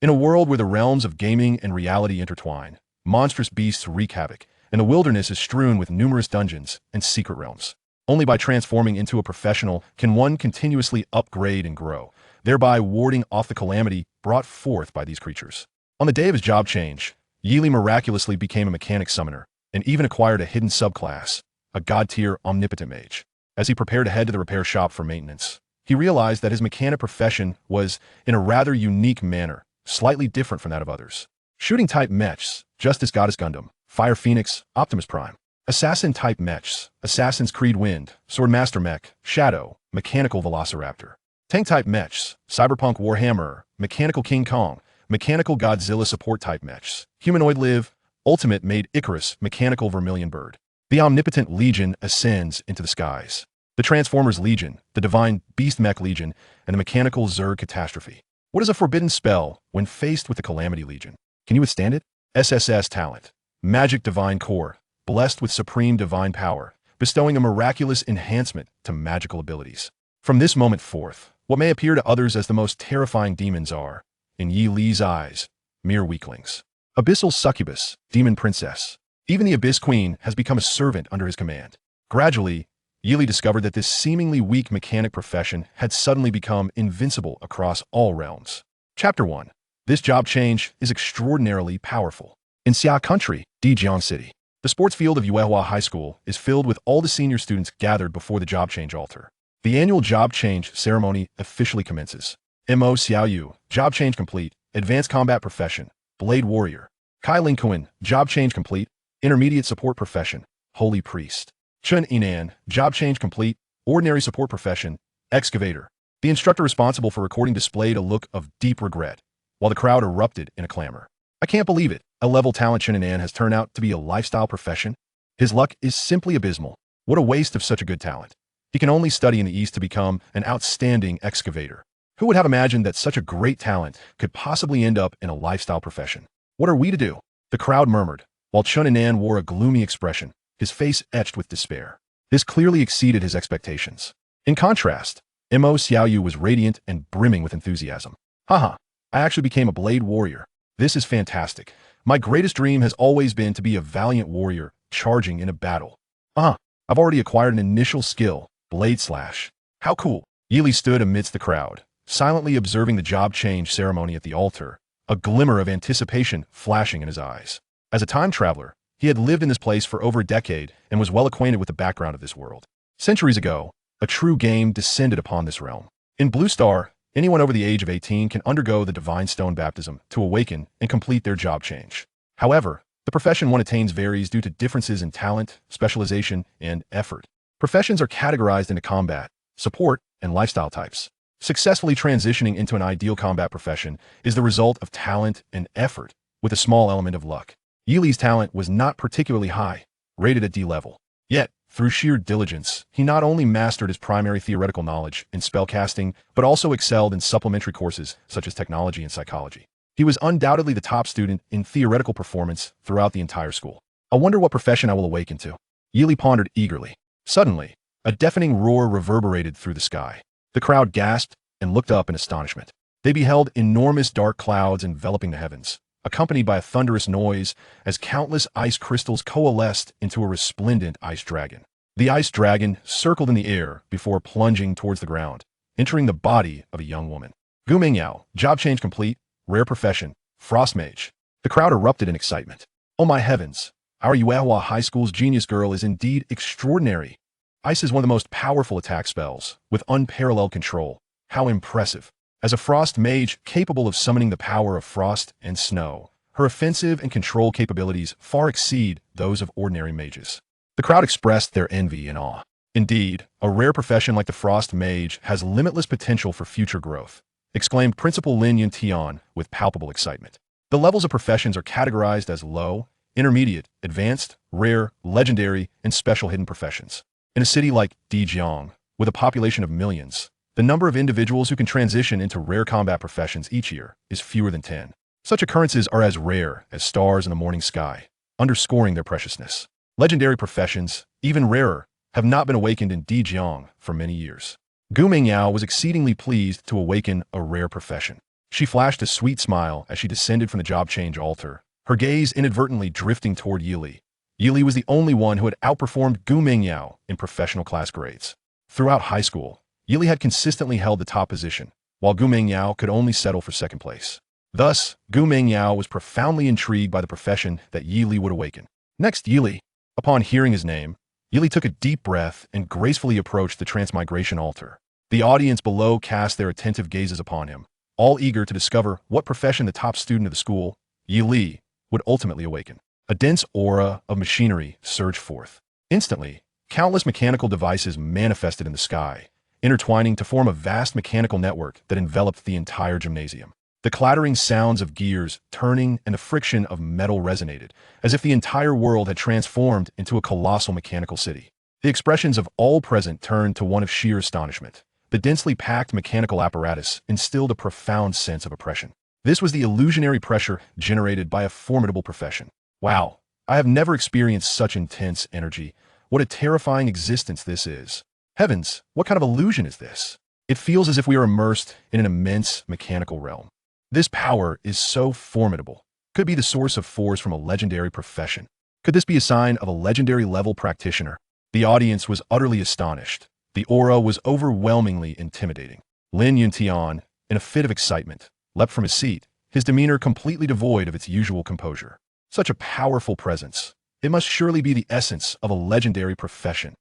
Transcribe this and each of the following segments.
In a world where the realms of gaming and reality intertwine, monstrous beasts wreak havoc, and the wilderness is strewn with numerous dungeons and secret realms. Only by transforming into a professional can one continuously upgrade and grow, thereby warding off the calamity brought forth by these creatures. On the day of his job change, Yili miraculously became a mechanic summoner, and even acquired a hidden subclass, a god-tier omnipotent mage. As he prepared to head to the repair shop for maintenance, he realized that his mechanic profession was, in a rather unique manner, slightly different from that of others. Shooting-type mechs, Justice Goddess Gundam, Fire Phoenix, Optimus Prime. Assassin-type mechs, Assassin's Creed Wind, Swordmaster Mech, Shadow, Mechanical Velociraptor. Tank-type mechs, Cyberpunk Warhammer, Mechanical King Kong, Mechanical Godzilla support-type mechs. Humanoid Live, Ultimate Maid Icarus, Mechanical Vermilion Bird. The Omnipotent Legion ascends into the skies. The Transformers Legion, the Divine Beast Mech Legion, and the Mechanical Zerg Catastrophe. What is a forbidden spell when faced with the Calamity Legion? Can you withstand it? SSS Talent. Magic Divine Core, blessed with supreme divine power, bestowing a miraculous enhancement to magical abilities. From this moment forth, what may appear to others as the most terrifying demons are, in Yi Li's eyes, mere weaklings. Abyssal Succubus, Demon Princess. Even the Abyss Queen has become a servant under his command. Gradually, Yi Li discovered that this seemingly weak mechanic profession had suddenly become invincible across all realms. Chapter 1. This job change is extraordinarily powerful. In Xia Country, Dijiang City, the sports field of Yuehua High School is filled with all the senior students gathered before the job change altar. The annual job change ceremony officially commences. Mo Xiaoyu, job change complete, advanced combat profession, blade warrior. Kai Lingquan, job change complete, intermediate support profession, holy priest. Chun Inan, job change complete, ordinary support profession, excavator. The instructor responsible for recording displayed a look of deep regret, while the crowd erupted in a clamor. I can't believe it. A level talent Chun Inan has turned out to be a lifestyle profession. His luck is simply abysmal. What a waste of such a good talent. He can only study in the East to become an outstanding excavator. Who would have imagined that such a great talent could possibly end up in a lifestyle profession? What are we to do? The crowd murmured, while Chun Inan wore a gloomy expression, his face etched with despair. This clearly exceeded his expectations. In contrast, Mo Xiaoyu was radiant and brimming with enthusiasm. Haha, I actually became a blade warrior. This is fantastic. My greatest dream has always been to be a valiant warrior charging in a battle. I've already acquired an initial skill, Blade Slash. How cool. Yi Li stood amidst the crowd, silently observing the job change ceremony at the altar, a glimmer of anticipation flashing in his eyes. As a time traveler, he had lived in this place for over a decade and was well acquainted with the background of this world. Centuries ago, a true game descended upon this realm. In Blue Star, anyone over the age of 18 can undergo the Divine Stone Baptism to awaken and complete their job change. However, the profession one attains varies due to differences in talent, specialization, and effort. Professions are categorized into combat, support, and lifestyle types. Successfully transitioning into an ideal combat profession is the result of talent and effort, with a small element of luck. Yi Li's talent was not particularly high, rated at D level. Yet, through sheer diligence, he not only mastered his primary theoretical knowledge in spellcasting, but also excelled in supplementary courses such as technology and psychology. He was undoubtedly the top student in theoretical performance throughout the entire school. I wonder what profession I will awaken to. Yi Li pondered eagerly. Suddenly, a deafening roar reverberated through the sky. The crowd gasped and looked up in astonishment. They beheld enormous dark clouds enveloping the heavens, accompanied by a thunderous noise as countless ice crystals coalesced into a resplendent ice dragon. The ice dragon circled in the air before plunging towards the ground, entering the body of a young woman. Gu Mingyao, job change complete, rare profession, Frost Mage. The crowd erupted in excitement. Oh my heavens, our Yuehua High School's genius girl is indeed extraordinary. Ice is one of the most powerful attack spells, with unparalleled control. How impressive. As a Frost Mage capable of summoning the power of frost and snow, her offensive and control capabilities far exceed those of ordinary mages. The crowd expressed their envy and awe. Indeed, a rare profession like the Frost Mage has limitless potential for future growth, exclaimed Principal Lin Yuntian with palpable excitement. The levels of professions are categorized as low, intermediate, advanced, rare, legendary, and special hidden professions. In a city like Dijiang, with a population of millions, the number of individuals who can transition into rare combat professions each year is fewer than 10. Such occurrences are as rare as stars in the morning sky, underscoring their preciousness. Legendary professions, even rarer, have not been awakened in Dijiang for many years. Gu Mingyao was exceedingly pleased to awaken a rare profession. She flashed a sweet smile as she descended from the job change altar, her gaze inadvertently drifting toward Yili. Yili was the only one who had outperformed Gu Mingyao in professional class grades. Throughout high school, Yili had consistently held the top position, while Gu Mingyao could only settle for second place. Thus, Gu Mingyao was profoundly intrigued by the profession that Yili would awaken. Next, Yili. Upon hearing his name, Yili took a deep breath and gracefully approached the transmigration altar. The audience below cast their attentive gazes upon him, all eager to discover what profession the top student of the school, Yili, would ultimately awaken. A dense aura of machinery surged forth. Instantly, countless mechanical devices manifested in the sky, intertwining to form a vast mechanical network that enveloped the entire gymnasium. The clattering sounds of gears turning and the friction of metal resonated, as if the entire world had transformed into a colossal mechanical city. The expressions of all present turned to one of sheer astonishment. The densely packed mechanical apparatus instilled a profound sense of oppression. This was the illusionary pressure generated by a formidable profession. Wow, I have never experienced such intense energy. What a terrifying existence this is. Heavens, what kind of illusion is this? It feels as if we are immersed in an immense mechanical realm. This power is so formidable. Could be the source of force from a legendary profession. Could this be a sign of a legendary level practitioner? The audience was utterly astonished. The aura was overwhelmingly intimidating. Lin Yuntian, in a fit of excitement, leapt from his seat, his demeanor completely devoid of its usual composure. Such a powerful presence. It must surely be the essence of a legendary profession.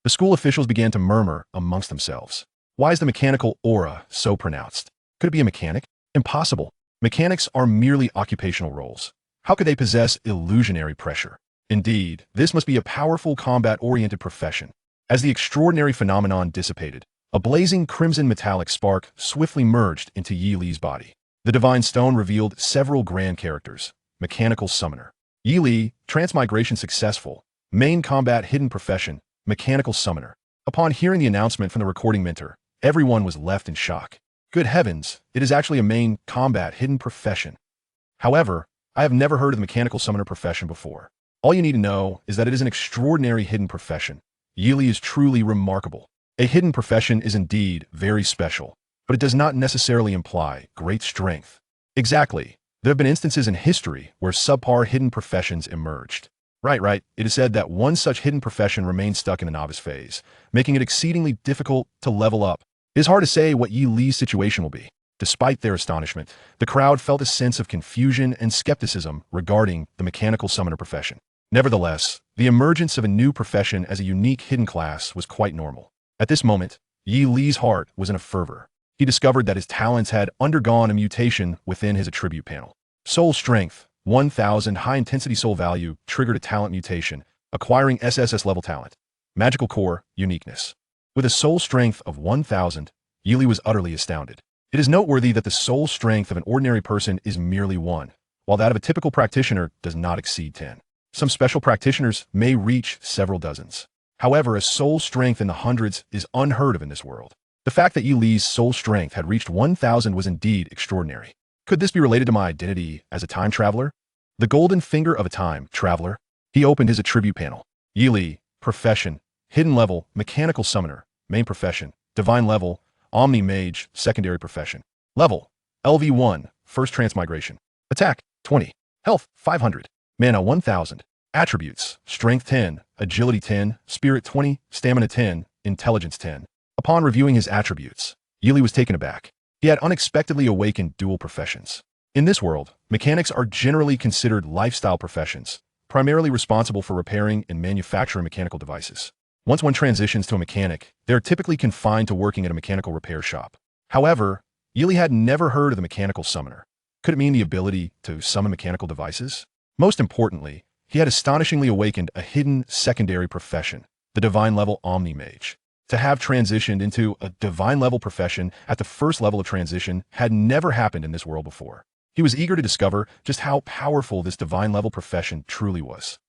The school officials began to murmur amongst themselves. Why is the mechanical aura so pronounced? Could it be a mechanic? Impossible. Mechanics are merely occupational roles. How could they possess illusionary pressure? Indeed, this must be a powerful combat-oriented profession. As the extraordinary phenomenon dissipated, a blazing crimson metallic spark swiftly merged into Yi Li's body. The divine stone revealed several grand characters. Mechanical summoner. Yi Li, transmigration successful. Main combat hidden profession, mechanical summoner. Upon hearing the announcement from the recording mentor, everyone was left in shock. Good heavens, it is actually a main combat hidden profession. However, I have never heard of the mechanical summoner profession before. All you need to know is that it is an extraordinary hidden profession. Yi Li is truly remarkable. A hidden profession is indeed very special, but it does not necessarily imply great strength. Exactly. There have been instances in history where subpar hidden professions emerged. Right. It is said that one such hidden profession remains stuck in the novice phase, making it exceedingly difficult to level up. It is hard to say what Yi Li's situation will be. Despite their astonishment, the crowd felt a sense of confusion and skepticism regarding the mechanical summoner profession. Nevertheless, the emergence of a new profession as a unique hidden class was quite normal. At this moment, Yi Li's heart was in a fervor. He discovered that his talents had undergone a mutation within his attribute panel. Soul Strength, 1000 high-intensity soul value triggered a talent mutation, acquiring SSS level talent. Magical Core, Uniqueness. With a soul strength of 1000, Yi Li was utterly astounded. It is noteworthy that the soul strength of an ordinary person is merely 1, while that of a typical practitioner does not exceed 10. Some special practitioners may reach several dozens. However, a soul strength in the hundreds is unheard of in this world. The fact that Yi Li's soul strength had reached 1000 was indeed extraordinary. Could this be related to my identity as a time traveler? The golden finger of a time traveler. He opened his attribute panel. Yi Li, profession, hidden level, mechanical summoner, main profession, divine level, Omni Mage, secondary profession. Level, LV1, first transmigration. Attack, 20. Health, 500. Mana, 1000. Attributes, strength 10, agility 10, spirit 20, stamina 10, intelligence 10. Upon reviewing his attributes, Yi Li was taken aback. He had unexpectedly awakened dual professions. In this world, mechanics are generally considered lifestyle professions, primarily responsible for repairing and manufacturing mechanical devices. Once one transitions to a mechanic, they are typically confined to working at a mechanical repair shop. However, Yi Li had never heard of the mechanical summoner. Could it mean the ability to summon mechanical devices? Most importantly, he had astonishingly awakened a hidden secondary profession, the divine level Omni Mage. To have transitioned into a divine level profession at the first level of transition had never happened in this world before. He was eager to discover just how powerful this divine level profession truly was.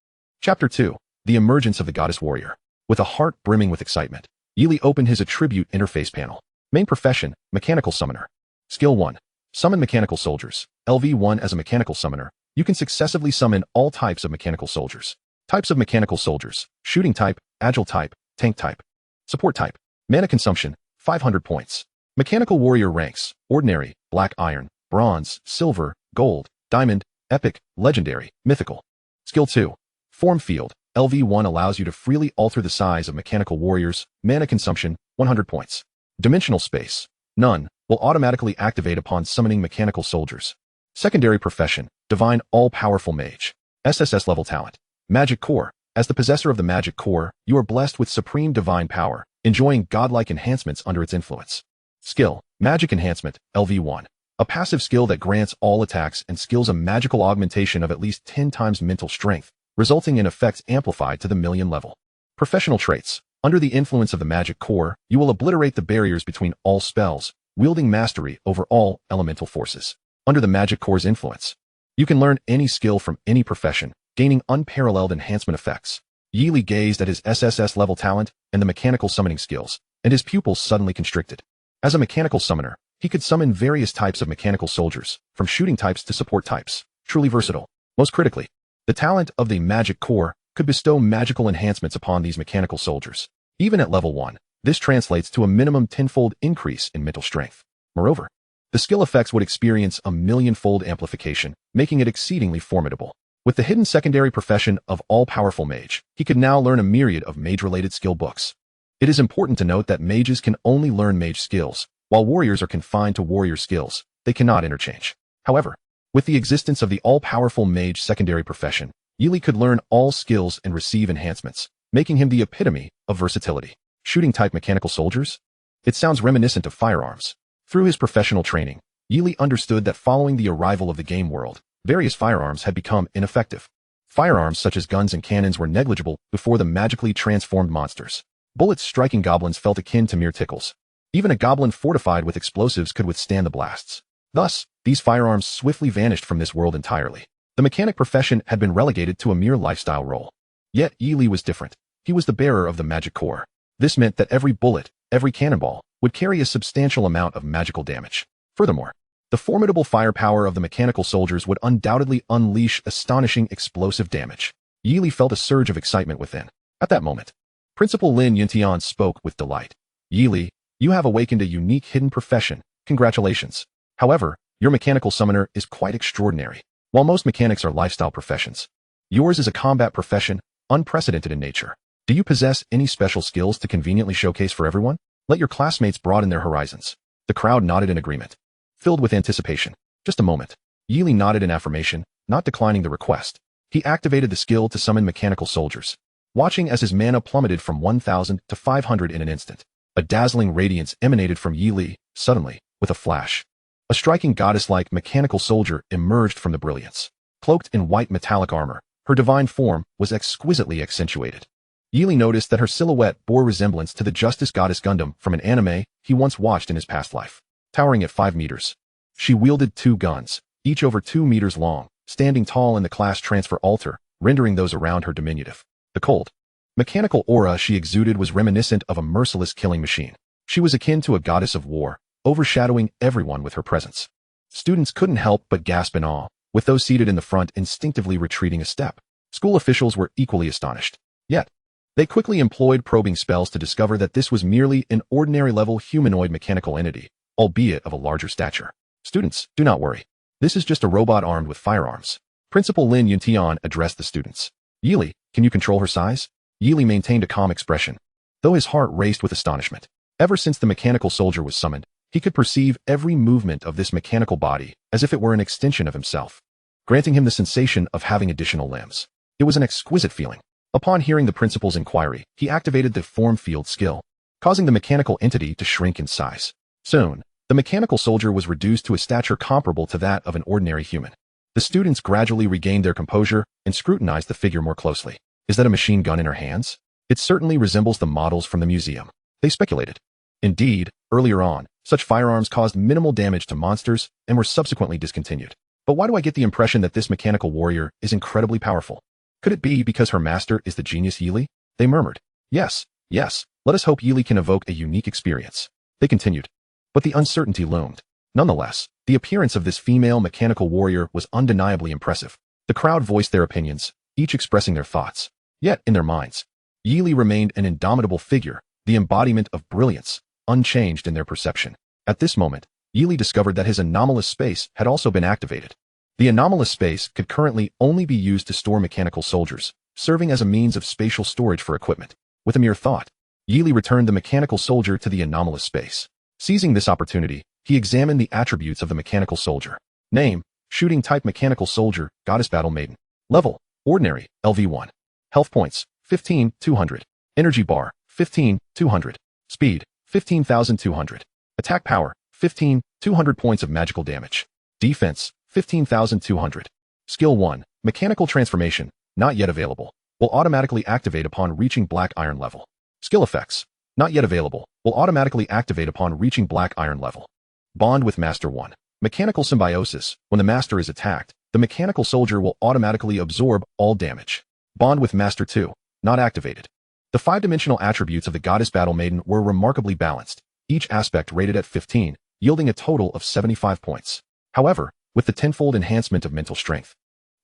Chapter 2. The Emergence of the Goddess Warrior. With a heart brimming with excitement, Yi Li opened his attribute interface panel. Main profession, mechanical summoner. Skill 1. Summon mechanical soldiers. LV1 as a mechanical summoner, you can successively summon all types of mechanical soldiers. Types of mechanical soldiers: shooting type, agile type, tank type. Support type. Mana consumption, 500 points. Mechanical warrior ranks, ordinary, black iron, bronze, silver, gold, diamond, epic, legendary, mythical. Skill 2. Form Field. LV1 allows you to freely alter the size of mechanical warriors. Mana consumption, 100 points. Dimensional Space. None. Will automatically activate upon summoning mechanical soldiers. Secondary Profession. Divine All-Powerful Mage. SSS level talent. Magic Core. As the possessor of the Magic Core, you are blessed with supreme divine power, enjoying godlike enhancements under its influence. Skill. Magic Enhancement, LV1. A passive skill that grants all attacks and skills a magical augmentation of at least 10 times mental strength, resulting in effects amplified to the million level. Professional Traits. Under the influence of the Magic Core, you will obliterate the barriers between all spells, wielding mastery over all elemental forces. Under the Magic Core's influence, you can learn any skill from any profession, gaining unparalleled enhancement effects. Yili gazed at his SSS level talent and the mechanical summoning skills, and his pupils suddenly constricted. As a mechanical summoner, he could summon various types of mechanical soldiers, from shooting types to support types. Truly versatile. Most critically, the talent of the Magic Core could bestow magical enhancements upon these mechanical soldiers. Even at level 1, this translates to a minimum 10-fold increase in mental strength. Moreover, the skill effects would experience a millionfold amplification, making it exceedingly formidable. With the hidden secondary profession of all-powerful mage, he could now learn a myriad of mage-related skill books. It is important to note that mages can only learn mage skills, while warriors are confined to warrior skills. They cannot interchange. However, with the existence of the all-powerful mage secondary profession, Yili could learn all skills and receive enhancements, making him the epitome of versatility. Shooting-type mechanical soldiers? It sounds reminiscent of firearms. Through his professional training, Yili understood that following the arrival of the game world, various firearms had become ineffective. Firearms such as guns and cannons were negligible before the magically transformed monsters. Bullets striking goblins felt akin to mere tickles. Even a goblin fortified with explosives could withstand the blasts. Thus, these firearms swiftly vanished from this world entirely. The mechanic profession had been relegated to a mere lifestyle role. Yet Yili was different. He was the bearer of the Magic Core. This meant that every bullet, every cannonball, would carry a substantial amount of magical damage. Furthermore, the formidable firepower of the mechanical soldiers would undoubtedly unleash astonishing explosive damage. Yili felt a surge of excitement within. At that moment, Principal Lin Yuntian spoke with delight. Yili, you have awakened a unique hidden profession. Congratulations. However, your mechanical summoner is quite extraordinary. While most mechanics are lifestyle professions, yours is a combat profession, unprecedented in nature. Do you possess any special skills to conveniently showcase for everyone? Let your classmates broaden their horizons. The crowd nodded in agreement, filled with anticipation. Just a moment. Yili nodded in affirmation, not declining the request. He activated the skill to summon mechanical soldiers, watching as his mana plummeted from 1,000 to 500 in an instant. A dazzling radiance emanated from Yili. Suddenly, with a flash, a striking goddess-like mechanical soldier emerged from the brilliance. Cloaked in white metallic armor, her divine form was exquisitely accentuated. Yili noticed that her silhouette bore resemblance to the Justice Goddess Gundam from an anime he once watched in his past life. Towering at 5 meters, she wielded 2 guns, each over 2 meters long, standing tall in the class transfer altar, rendering those around her diminutive. The cold, mechanical aura she exuded was reminiscent of a merciless killing machine. She was akin to a goddess of war, overshadowing everyone with her presence. Students couldn't help but gasp in awe, with those seated in the front instinctively retreating a step. School officials were equally astonished. Yet, they quickly employed probing spells to discover that this was merely an ordinary-level humanoid mechanical entity, albeit of a larger stature. Students, do not worry. This is just a robot armed with firearms. Principal Lin Yuntian addressed the students. Yili, can you control her size? Yili maintained a calm expression, though his heart raced with astonishment. Ever since the mechanical soldier was summoned, he could perceive every movement of this mechanical body as if it were an extension of himself, granting him the sensation of having additional limbs. It was an exquisite feeling. Upon hearing the principal's inquiry, he activated the form field skill, causing the mechanical entity to shrink in size. Soon, the mechanical soldier was reduced to a stature comparable to that of an ordinary human. The students gradually regained their composure and scrutinized the figure more closely. Is that a machine gun in her hands? It certainly resembles the models from the museum, they speculated. Indeed, earlier on, such firearms caused minimal damage to monsters and were subsequently discontinued. But why do I get the impression that this mechanical warrior is incredibly powerful? Could it be because her master is the genius Yili? They murmured. Yes, let us hope Yili can evoke a unique experience. They continued. But the uncertainty loomed. Nonetheless, the appearance of this female mechanical warrior was undeniably impressive. The crowd voiced their opinions, each expressing their thoughts. Yet, in their minds, Yili remained an indomitable figure, the embodiment of brilliance, unchanged in their perception. At this moment, Yili discovered that his anomalous space had also been activated. The anomalous space could currently only be used to store mechanical soldiers, serving as a means of spatial storage for equipment. With a mere thought, Yili returned the mechanical soldier to the anomalous space. Seizing this opportunity, he examined the attributes of the mechanical soldier. Name: Shooting type mechanical soldier, Goddess Battle Maiden. Level: Ordinary, LV1. Health points: 15,200. Energy bar: 15,200. Speed: 15,200. Attack power: 15,200 points of magical damage. Defense: 15,200. Skill 1, Mechanical Transformation, not yet available. Will automatically activate upon reaching Black Iron level. Skill effects: not yet available. Will automatically activate upon reaching Black Iron level. Bond with Master 1. Mechanical Symbiosis. When the Master is attacked, the mechanical soldier will automatically absorb all damage. Bond with Master 2. Not activated. The 5-dimensional attributes of the Goddess Battle Maiden were remarkably balanced, each aspect rated at 15, yielding a total of 75 points. However, with the tenfold enhancement of mental strength,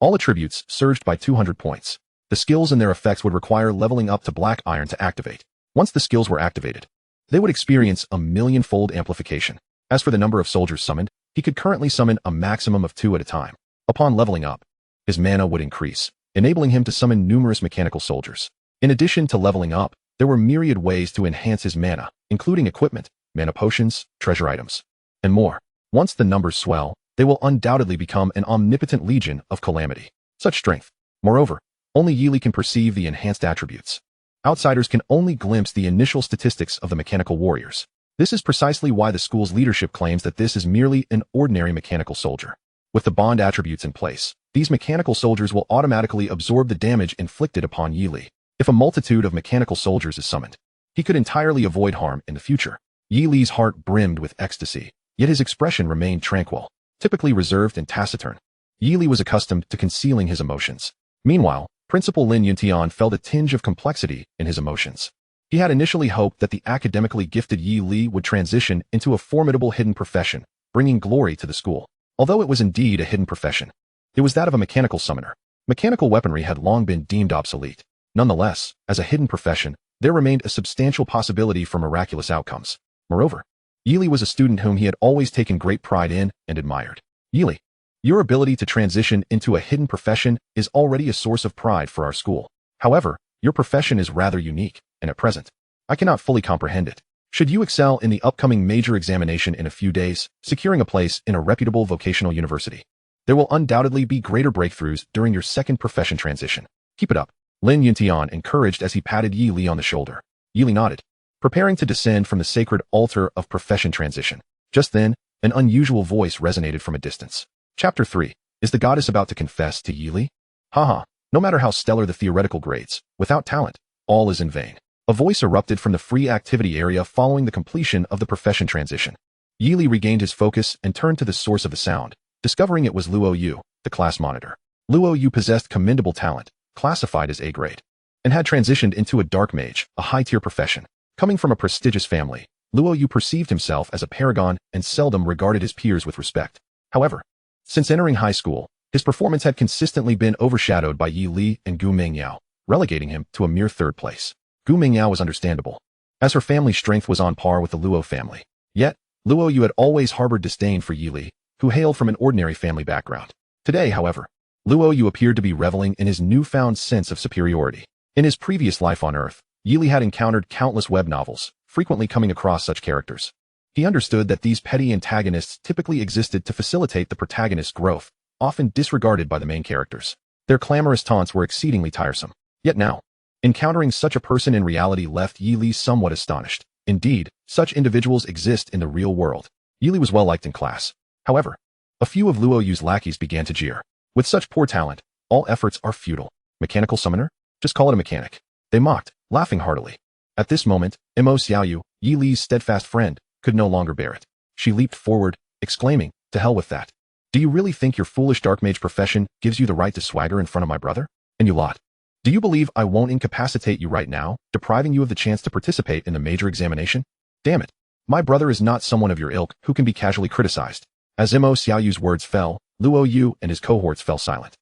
all attributes surged by 200 points. The skills and their effects would require leveling up to Black Iron to activate. Once the skills were activated, they would experience a millionfold amplification. As for the number of soldiers summoned, he could currently summon a maximum of 2 at a time. Upon leveling up, his mana would increase, enabling him to summon numerous mechanical soldiers. In addition to leveling up, there were myriad ways to enhance his mana, including equipment, mana potions, treasure items, and more. Once the numbers swell, they will undoubtedly become an omnipotent legion of calamity. Such strength. Moreover, only Yili can perceive the enhanced attributes. Outsiders can only glimpse the initial statistics of the mechanical warriors. This is precisely why the school's leadership claims that this is merely an ordinary mechanical soldier. With the bond attributes in place, these mechanical soldiers will automatically absorb the damage inflicted upon Yili. If a multitude of mechanical soldiers is summoned, he could entirely avoid harm in the future. Yili's heart brimmed with ecstasy, yet his expression remained tranquil, typically reserved and taciturn. Yili was accustomed to concealing his emotions. Meanwhile, Principal Lin Yuntian felt a tinge of complexity in his emotions. He had initially hoped that the academically gifted Yi Li would transition into a formidable hidden profession, bringing glory to the school. Although it was indeed a hidden profession, it was that of a mechanical summoner. Mechanical weaponry had long been deemed obsolete. Nonetheless, as a hidden profession, there remained a substantial possibility for miraculous outcomes. Moreover, Yili was a student whom he had always taken great pride in and admired. Yili, your ability to transition into a hidden profession is already a source of pride for our school. However, your profession is rather unique, and at present, I cannot fully comprehend it. Should you excel in the upcoming major examination in a few days, securing a place in a reputable vocational university, there will undoubtedly be greater breakthroughs during your second profession transition. Keep it up, Lin Yuntian encouraged as he patted Yi Li on the shoulder. Yi Li nodded, preparing to descend from the sacred altar of profession transition. Just then, an unusual voice resonated from a distance. Chapter 3. Is the goddess about to confess to Yi Li? Haha, no matter how stellar the theoretical grades, without talent, all is in vain. A voice erupted from the free activity area following the completion of the profession transition. Yi Li regained his focus and turned to the source of the sound, discovering it was Luo Yu, the class monitor. Luo Yu possessed commendable talent, classified as A grade, and had transitioned into a dark mage, a high-tier profession. Coming from a prestigious family, Luo Yu perceived himself as a paragon and seldom regarded his peers with respect. However, since entering high school, his performance had consistently been overshadowed by Yi Li and Gu Mingyao, relegating him to a mere third place. Gu Mingyao was understandable, as her family's strength was on par with the Luo family. Yet, Luo Yu had always harbored disdain for Yi Li, who hailed from an ordinary family background. Today, however, Luo Yu appeared to be reveling in his newfound sense of superiority. In his previous life on Earth, Yi Li had encountered countless web novels, frequently coming across such characters. He understood that these petty antagonists typically existed to facilitate the protagonist's growth, often disregarded by the main characters. Their clamorous taunts were exceedingly tiresome. Yet now, encountering such a person in reality left Yi Li somewhat astonished. Indeed, such individuals exist in the real world. Yi Li was well liked in class. However, a few of Luo Yu's lackeys began to jeer. With such poor talent, all efforts are futile. Mechanical summoner? Just call it a mechanic. They mocked, laughing heartily. At this moment, Mo Xiaoyu, Yi Li's steadfast friend, could no longer bear it. She leaped forward, exclaiming, "To hell with that. Do you really think your foolish dark mage profession gives you the right to swagger in front of my brother? And you lot. Do you believe I won't incapacitate you right now, depriving you of the chance to participate in the major examination? Damn it. My brother is not someone of your ilk who can be casually criticized." As Mo Xiaoyu's words fell, Luo Yu and his cohorts fell silent.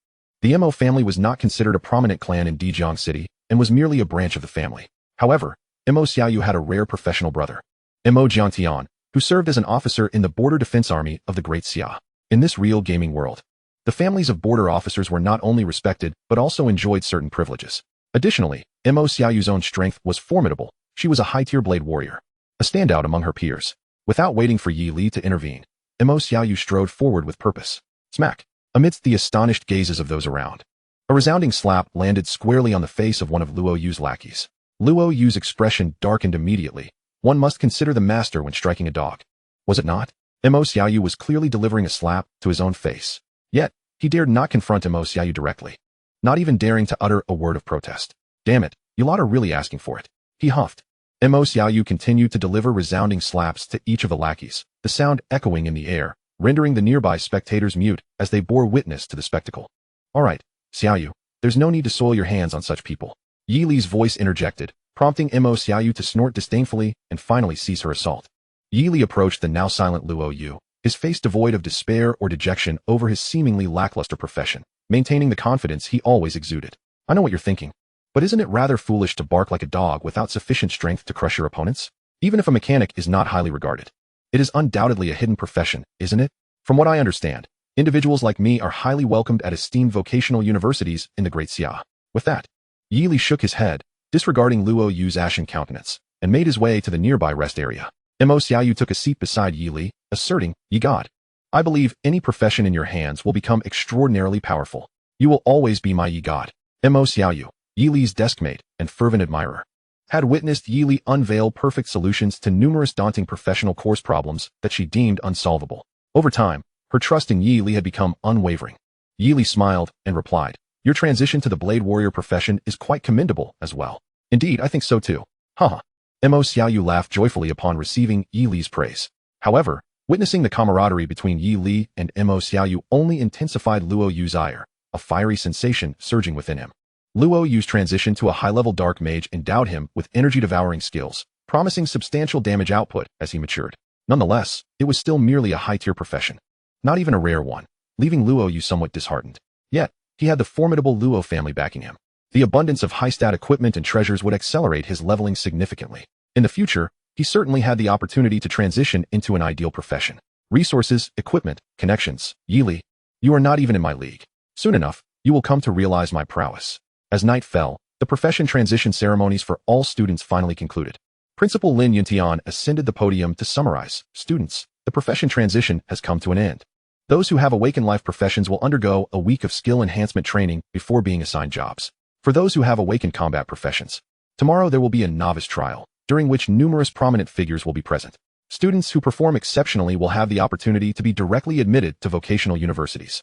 The Mo family was not considered a prominent clan in Dijiang City and was merely a branch of the family. However, Mo Xiaoyu had a rare professional brother. Mo Jiantian, who served as an officer in the Border Defense Army of the Great Xia. In this real gaming world, the families of border officers were not only respected but also enjoyed certain privileges. Additionally, Mo Xiaoyu's own strength was formidable. She was a high-tier blade warrior, a standout among her peers. Without waiting for Yi Li to intervene, Mo Xiaoyu strode forward with purpose. Smack! Amidst the astonished gazes of those around, a resounding slap landed squarely on the face of one of Luo Yu's lackeys. Luo Yu's expression darkened immediately. One must consider the master when striking a dog. Was it not? Mo Xiaoyu was clearly delivering a slap to his own face. Yet, he dared not confront Mo Xiaoyu directly, not even daring to utter a word of protest. Damn it, you lot are really asking for it. He huffed. Mo Xiaoyu continued to deliver resounding slaps to each of the lackeys, the sound echoing in the air, rendering the nearby spectators mute as they bore witness to the spectacle. All right, Xiaoyu, there's no need to soil your hands on such people. Yi Li's voice interjected, prompting Mo Xiaoyu to snort disdainfully and finally cease her assault. Yi Li approached the now silent Luo Yu, his face devoid of despair or dejection over his seemingly lackluster profession, maintaining the confidence he always exuded. I know what you're thinking, but isn't it rather foolish to bark like a dog without sufficient strength to crush your opponents? Even if a mechanic is not highly regarded, it is undoubtedly a hidden profession, isn't it? From what I understand, individuals like me are highly welcomed at esteemed vocational universities in the Great Xia. With that, Yi Li shook his head, disregarding Luo Yu's ashen countenance, and made his way to the nearby rest area. Mo Xiaoyu took a seat beside Yi Li, asserting, Ye God, I believe any profession in your hands will become extraordinarily powerful. You will always be my Ye God. Mo Xiaoyu, Yi Li's deskmate and fervent admirer, had witnessed Yi Li unveil perfect solutions to numerous daunting professional course problems that she deemed unsolvable. Over time, her trust in Yi Li had become unwavering. Yi Li smiled and replied, Your transition to the blade warrior profession is quite commendable as well. Indeed, I think so too. Haha. Mo Xiaoyu laughed joyfully upon receiving Yi Li's praise. However, witnessing the camaraderie between Yi Li and Mo Xiaoyu only intensified Luo Yu's ire, a fiery sensation surging within him. Luo Yu's transition to a high-level dark mage endowed him with energy-devouring skills, promising substantial damage output as he matured. Nonetheless, it was still merely a high-tier profession, not even a rare one, leaving Luo Yu somewhat disheartened. Yet, he had the formidable Luo family backing him. The abundance of high-stat equipment and treasures would accelerate his leveling significantly. In the future, he certainly had the opportunity to transition into an ideal profession. Resources, equipment, connections. Yi Li, you are not even in my league. Soon enough, you will come to realize my prowess. As night fell, the profession transition ceremonies for all students finally concluded. Principal Lin Yuntian ascended the podium to summarize. Students, the profession transition has come to an end. Those who have awakened life professions will undergo a week of skill enhancement training before being assigned jobs. For those who have awakened combat professions, tomorrow there will be a novice trial, during which numerous prominent figures will be present. Students who perform exceptionally will have the opportunity to be directly admitted to vocational universities.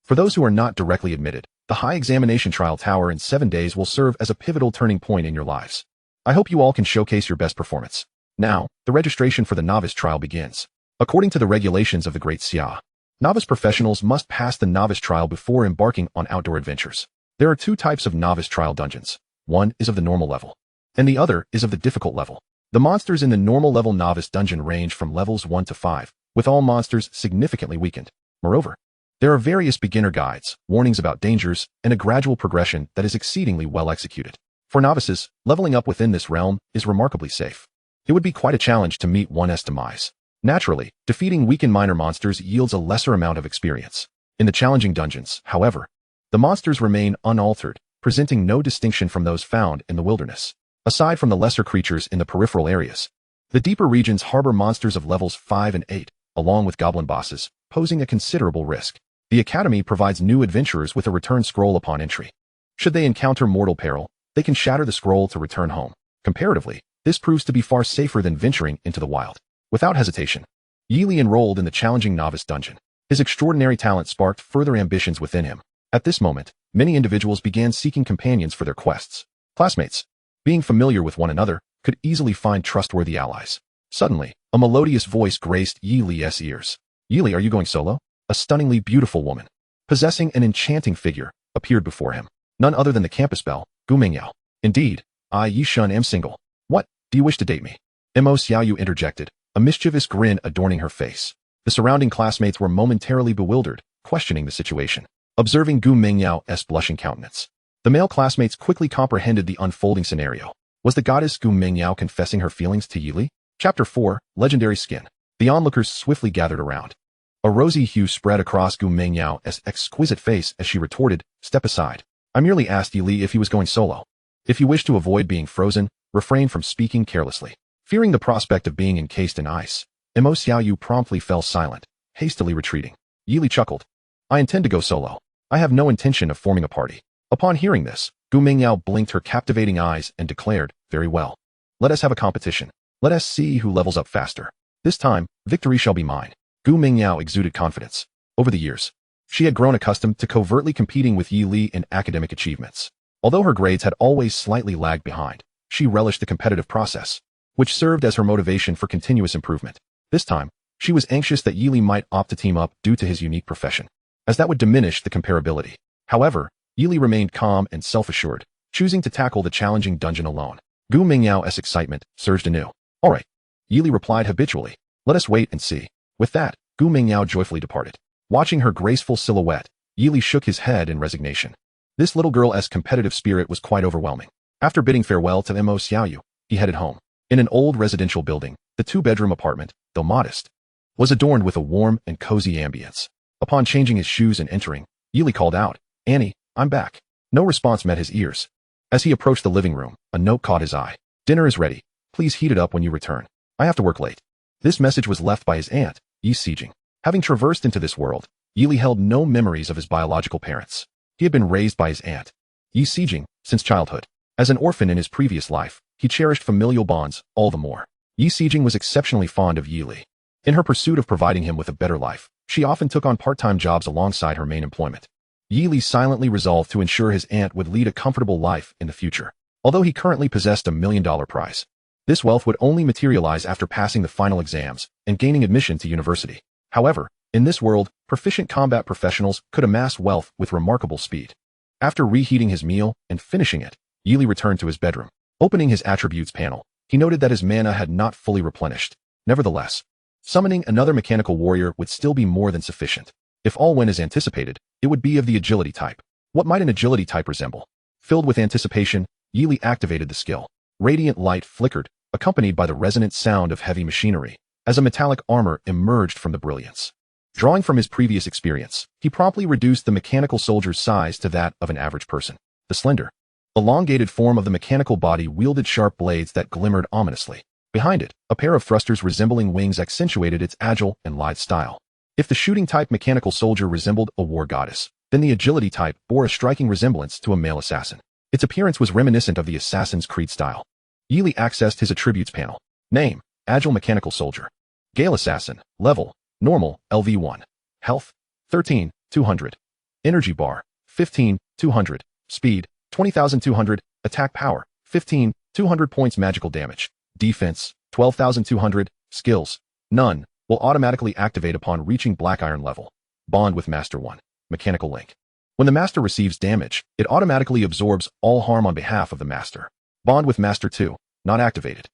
For those who are not directly admitted, the high examination trial tower in 7 days will serve as a pivotal turning point in your lives. I hope you all can showcase your best performance. Now, the registration for the novice trial begins. According to the regulations of the Great Xia, novice professionals must pass the novice trial before embarking on outdoor adventures. There are 2 types of novice trial dungeons. One is of the normal level, and the other is of the difficult level. The monsters in the normal level novice dungeon range from levels 1 to 5, with all monsters significantly weakened. Moreover, there are various beginner guides, warnings about dangers, and a gradual progression that is exceedingly well executed. For novices, leveling up within this realm is remarkably safe. It would be quite a challenge to meet one's demise. Naturally, defeating weakened minor monsters yields a lesser amount of experience. In the challenging dungeons, however, the monsters remain unaltered, presenting no distinction from those found in the wilderness. Aside from the lesser creatures in the peripheral areas, the deeper regions harbor monsters of levels 5 and 8, along with goblin bosses, posing a considerable risk. The Academy provides new adventurers with a return scroll upon entry. Should they encounter mortal peril, they can shatter the scroll to return home. Comparatively, this proves to be far safer than venturing into the wild. Without hesitation, Yi Li enrolled in the challenging novice dungeon. His extraordinary talent sparked further ambitions within him. At this moment, many individuals began seeking companions for their quests. Classmates, being familiar with one another, could easily find trustworthy allies. Suddenly, a melodious voice graced Yi Li's ears. Yi Li, are you going solo? A stunningly beautiful woman, possessing an enchanting figure, appeared before him. None other than the campus belle, Gu Mingyao. Indeed, I Yi Shun am single. What, do you wish to date me? Mo Xiaoyu interjected, a mischievous grin adorning her face. The surrounding classmates were momentarily bewildered, questioning the situation. Observing Gu Mingyao's blushing countenance, the male classmates quickly comprehended the unfolding scenario. Was the goddess Gu Mingyao confessing her feelings to Yi Li? Chapter 4, Legendary Skin. The onlookers swiftly gathered around. A rosy hue spread across Gu Mengyao's exquisite face as she retorted, "Step aside. I merely asked Yi Li if he was going solo. If you wish to avoid being frozen, refrain from speaking carelessly." Fearing the prospect of being encased in ice, Mo Xiaoyu promptly fell silent, hastily retreating. Yi Li chuckled. "I intend to go solo. I have no intention of forming a party." Upon hearing this, Gu Mingyao blinked her captivating eyes and declared, "Very well. Let us have a competition. Let us see who levels up faster. This time, victory shall be mine." Gu Mingyao exuded confidence. Over the years, she had grown accustomed to covertly competing with Yi Li in academic achievements. Although her grades had always slightly lagged behind, she relished the competitive process, which served as her motivation for continuous improvement. This time, she was anxious that Yi Li might opt to team up due to his unique profession, as that would diminish the comparability. However, Yi Li remained calm and self-assured, choosing to tackle the challenging dungeon alone. Gu Mingyao's excitement surged anew. "All right," Yi Li replied habitually. "Let us wait and see." With that, Gu Mingyao joyfully departed. Watching her graceful silhouette, Yi Li shook his head in resignation. This little girl's competitive spirit was quite overwhelming. After bidding farewell to Mo Xiaoyu, he headed home. In an old residential building, the two-bedroom apartment, though modest, was adorned with a warm and cozy ambience. Upon changing his shoes and entering, Yi Li called out, "Annie, I'm back." No response met his ears. As he approached the living room, a note caught his eye. "Dinner is ready. Please heat it up when you return. I have to work late." This message was left by his aunt, Yi Sijing. Having traversed into this world, Yi Li held no memories of his biological parents. He had been raised by his aunt, Yi Sijing, since childhood. As an orphan in his previous life, he cherished familial bonds all the more. Yi Sijing was exceptionally fond of Yi Li. In her pursuit of providing him with a better life, she often took on part-time jobs alongside her main employment. Yi Li silently resolved to ensure his aunt would lead a comfortable life in the future. Although he currently possessed $1 million prize, this wealth would only materialize after passing the final exams and gaining admission to university. However, in this world, proficient combat professionals could amass wealth with remarkable speed. After reheating his meal and finishing it, Yi Li returned to his bedroom. Opening his attributes panel, he noted that his mana had not fully replenished. Nevertheless, summoning another mechanical warrior would still be more than sufficient. If all went as anticipated, it would be of the agility type. What might an agility type resemble? Filled with anticipation, Yi Li activated the skill. Radiant light flickered, accompanied by the resonant sound of heavy machinery, as a metallic armor emerged from the brilliance. Drawing from his previous experience, he promptly reduced the mechanical soldier's size to that of an average person. The slender, elongated form of the mechanical body wielded sharp blades that glimmered ominously. Behind it, a pair of thrusters resembling wings accentuated its agile and lithe style. If the shooting-type mechanical soldier resembled a war goddess, then the agility type bore a striking resemblance to a male assassin. Its appearance was reminiscent of the Assassin's Creed style. Yi Li accessed his attributes panel. Name, Agile Mechanical Soldier. Gale Assassin, Level, Normal, LV1. Health, 13,200. Energy Bar, 15,200. Speed, 20,200. Attack Power, 15,200 points. Magical Damage. Defense, 12,200. Skills, none. Will automatically activate upon reaching Black Iron level. Bond with Master 1. Mechanical Link. When the Master receives damage, it automatically absorbs all harm on behalf of the Master. Bond with Master 2. Not activated.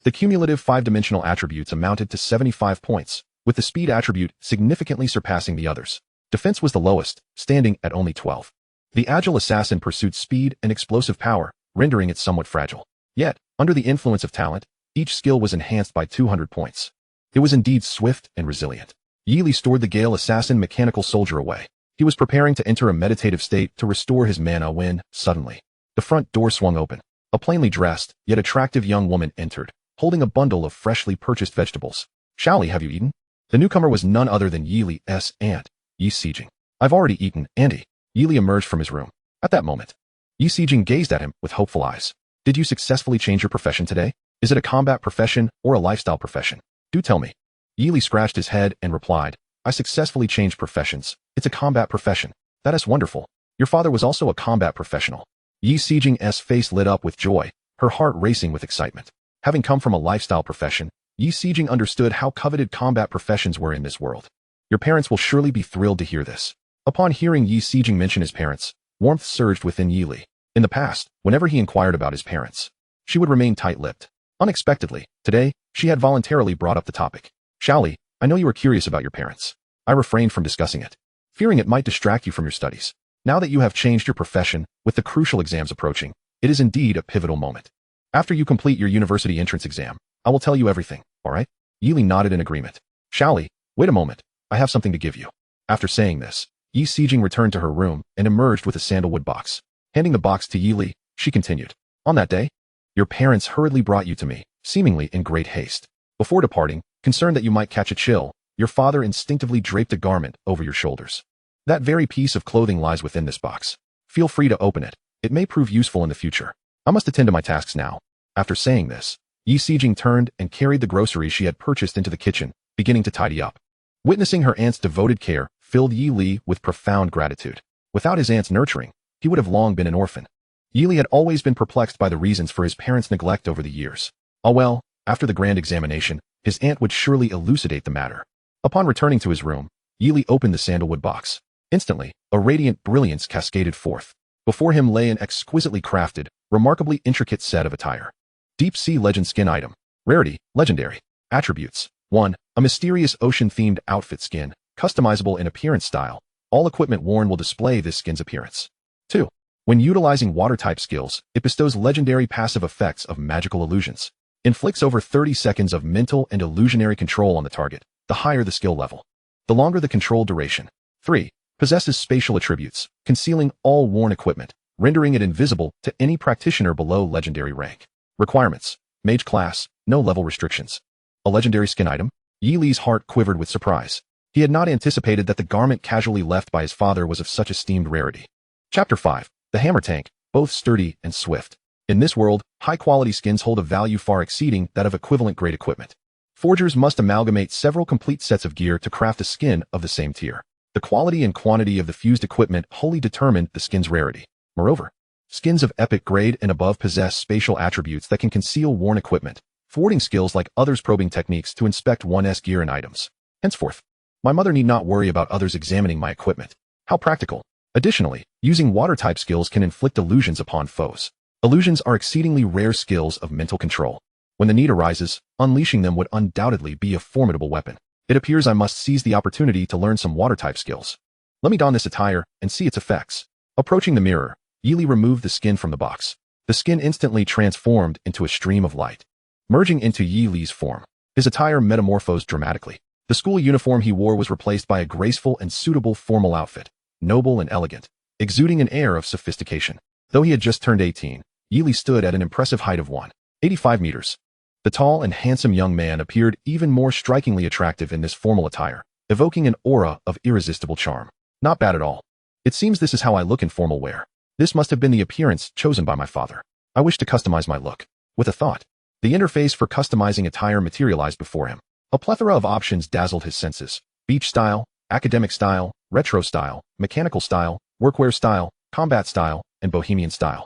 The cumulative 5-dimensional attributes amounted to 75 points, with the speed attribute significantly surpassing the others. Defense was the lowest, standing at only 12. The Agile Assassin pursued speed and explosive power, rendering it somewhat fragile. Yet, under the influence of talent, each skill was enhanced by 200 points. It was indeed swift and resilient. Yi Li stored the Gale Assassin Mechanical Soldier away. He was preparing to enter a meditative state to restore his mana when, suddenly, the front door swung open. A plainly dressed, yet attractive young woman entered, holding a bundle of freshly purchased vegetables. "Xiaoli, have you eaten?" The newcomer was none other than Yi Li's aunt, Yi Sijing. "I've already eaten, Andy." Yi Li emerged from his room. At that moment, Yi Sijing gazed at him with hopeful eyes. "Did you successfully change your profession today? Is it a combat profession or a lifestyle profession? Do tell me." Yi Li scratched his head and replied, "I successfully changed professions. It's a combat profession." "That is wonderful. Your father was also a combat professional." Yi Sijing's face lit up with joy, her heart racing with excitement. Having come from a lifestyle profession, Yi Sijing understood how coveted combat professions were in this world. "Your parents will surely be thrilled to hear this." Upon hearing Yi Sijing mention his parents, warmth surged within Yi Li. In the past, whenever he inquired about his parents, she would remain tight-lipped. Unexpectedly, today, she had voluntarily brought up the topic. "Xiaoli, I know you were curious about your parents. I refrained from discussing it, fearing it might distract you from your studies. Now that you have changed your profession, with the crucial exams approaching, it is indeed a pivotal moment. After you complete your university entrance exam, I will tell you everything, all right?" Yi Li nodded in agreement. Shaoli, wait a moment. I have something to give you. After saying this, Yi Sijing returned to her room and emerged with a sandalwood box. Handing the box to Yi Li, she continued. On that day, your parents hurriedly brought you to me, seemingly in great haste. Before departing, concerned that you might catch a chill, your father instinctively draped a garment over your shoulders. That very piece of clothing lies within this box. Feel free to open it. It may prove useful in the future. I must attend to my tasks now. After saying this, Yi Sijing turned and carried the groceries she had purchased into the kitchen, beginning to tidy up. Witnessing her aunt's devoted care filled Yi Li with profound gratitude. Without his aunt's nurturing, he would have long been an orphan. Yi Li had always been perplexed by the reasons for his parents' neglect over the years. Oh well, after the grand examination, his aunt would surely elucidate the matter. Upon returning to his room, Yi Li opened the sandalwood box. Instantly, a radiant brilliance cascaded forth. Before him lay an exquisitely crafted, remarkably intricate set of attire. Deep Sea Legend Skin Item. Rarity, Legendary. Attributes. 1. A mysterious ocean-themed outfit skin, customizable in appearance style. All equipment worn will display this skin's appearance. 2. When utilizing water-type skills, it bestows legendary passive effects of magical illusions. Inflicts over 30 seconds of mental and illusionary control on the target, the higher the skill level. The longer the control duration. 3. Possesses spatial attributes, concealing all worn equipment, rendering it invisible to any practitioner below legendary rank. Requirements. Mage class, no level restrictions. A legendary skin item? Yi Li's heart quivered with surprise. He had not anticipated that the garment casually left by his father was of such esteemed rarity. Chapter 5. The Hammer Tank, both sturdy and swift. In this world, high-quality skins hold a value far exceeding that of equivalent grade equipment. Forgers must amalgamate several complete sets of gear to craft a skin of the same tier. The quality and quantity of the fused equipment wholly determine the skin's rarity. Moreover, skins of epic grade and above possess spatial attributes that can conceal worn equipment, thwarting skills like others' probing techniques to inspect one's gear and items. Henceforth, my mother need not worry about others examining my equipment. How practical. Additionally, using water-type skills can inflict illusions upon foes. Illusions are exceedingly rare skills of mental control. When the need arises, unleashing them would undoubtedly be a formidable weapon. It appears I must seize the opportunity to learn some water-type skills. Let me don this attire and see its effects. Approaching the mirror, Yi Li removed the skin from the box. The skin instantly transformed into a stream of light. Merging into Yi Li's form, his attire metamorphosed dramatically. The school uniform he wore was replaced by a graceful and suitable formal outfit, noble and elegant, exuding an air of sophistication. Though he had just turned 18, Yi Li stood at an impressive height of 185 meters. The tall and handsome young man appeared even more strikingly attractive in this formal attire, evoking an aura of irresistible charm. Not bad at all. It seems this is how I look in formal wear. This must have been the appearance chosen by my father. I wish to customize my look. With a thought, the interface for customizing attire materialized before him. A plethora of options dazzled his senses. Beach style, academic style, retro style, mechanical style, workwear style, combat style, and bohemian style.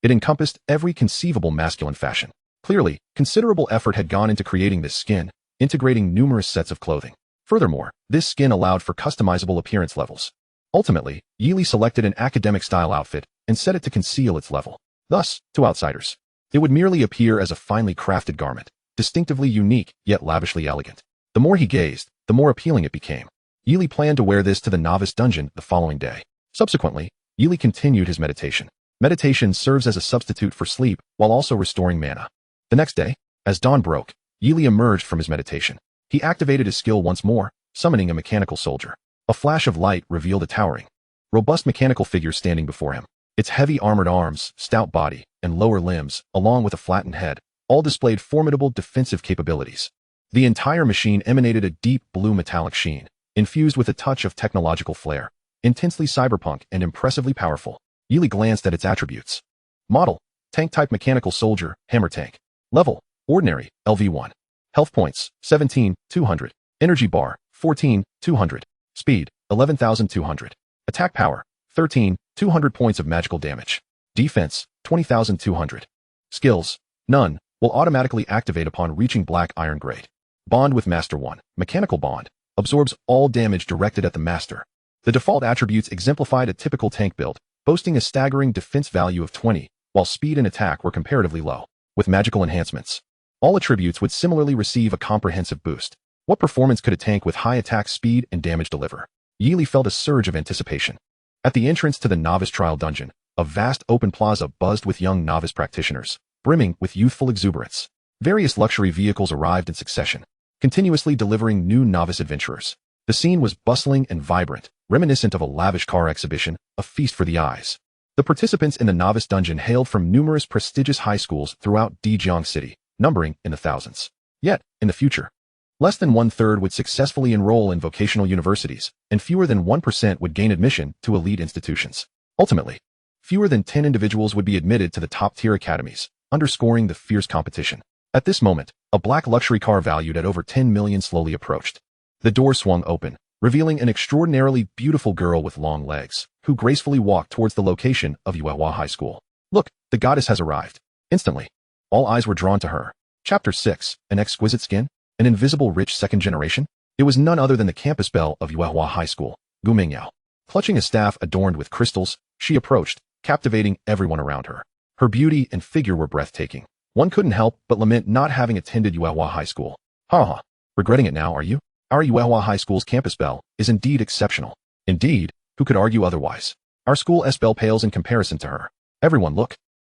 It encompassed every conceivable masculine fashion. Clearly, considerable effort had gone into creating this skin, integrating numerous sets of clothing. Furthermore, this skin allowed for customizable appearance levels. Ultimately, Yi Li selected an academic-style outfit and set it to conceal its level. Thus, to outsiders, it would merely appear as a finely crafted garment, distinctively unique yet lavishly elegant. The more he gazed, the more appealing it became. Yi Li planned to wear this to the Novice dungeon the following day. Subsequently, Yi Li continued his meditation. Meditation serves as a substitute for sleep while also restoring mana. The next day, as dawn broke, Yi Li emerged from his meditation. He activated his skill once more, summoning a mechanical soldier. A flash of light revealed a towering, robust mechanical figure standing before him. Its heavy armored arms, stout body, and lower limbs, along with a flattened head, all displayed formidable defensive capabilities. The entire machine emanated a deep blue metallic sheen, infused with a touch of technological flair, intensely cyberpunk and impressively powerful. Yi Li glanced at its attributes. Model: tank-type mechanical soldier, hammer tank. Level: ordinary, LV1. Health points: 17,200. Energy bar: 14,200. Speed: 11,200. Attack power: 13,200 points of magical damage. Defense: 20,200. Skills: none, will automatically activate upon reaching black iron grade. Bond with Master 1. Mechanical bond. Absorbs all damage directed at the master. The default attributes exemplified a typical tank build, boasting a staggering defense value of 20, while speed and attack were comparatively low. With magical enhancements, all attributes would similarly receive a comprehensive boost. What performance could a tank with high attack speed and damage deliver? Yi Li felt a surge of anticipation. At the entrance to the Novice Trial Dungeon, a vast open plaza buzzed with young novice practitioners, brimming with youthful exuberance. Various luxury vehicles arrived in succession. continuously delivering new novice adventurers. The scene was bustling and vibrant, reminiscent of a lavish car exhibition, a feast for the eyes. The participants in the novice dungeon hailed from numerous prestigious high schools throughout Daejeon City, numbering in the thousands. Yet, in the future, less than 1/3 would successfully enroll in vocational universities, and fewer than 1% would gain admission to elite institutions. Ultimately, fewer than 10 individuals would be admitted to the top-tier academies, underscoring the fierce competition. At this moment, a black luxury car valued at over 10 million slowly approached. The door swung open, revealing an extraordinarily beautiful girl with long legs, who gracefully walked towards the location of Yuehua High School. Look, the goddess has arrived. Instantly, all eyes were drawn to her. Chapter 6, An Exquisite Skin? An Invisible Rich Second Generation? It was none other than the campus belle of Yuehua High School, Gu Mingyao. Clutching a staff adorned with crystals, she approached, captivating everyone around her. Her beauty and figure were breathtaking. One couldn't help but lament not having attended Yuehua High School. Ha. Regretting it now, are you? Our Yuehua High School's campus belle is indeed exceptional. Indeed, who could argue otherwise? Our school's belle pales in comparison to her. Everyone look.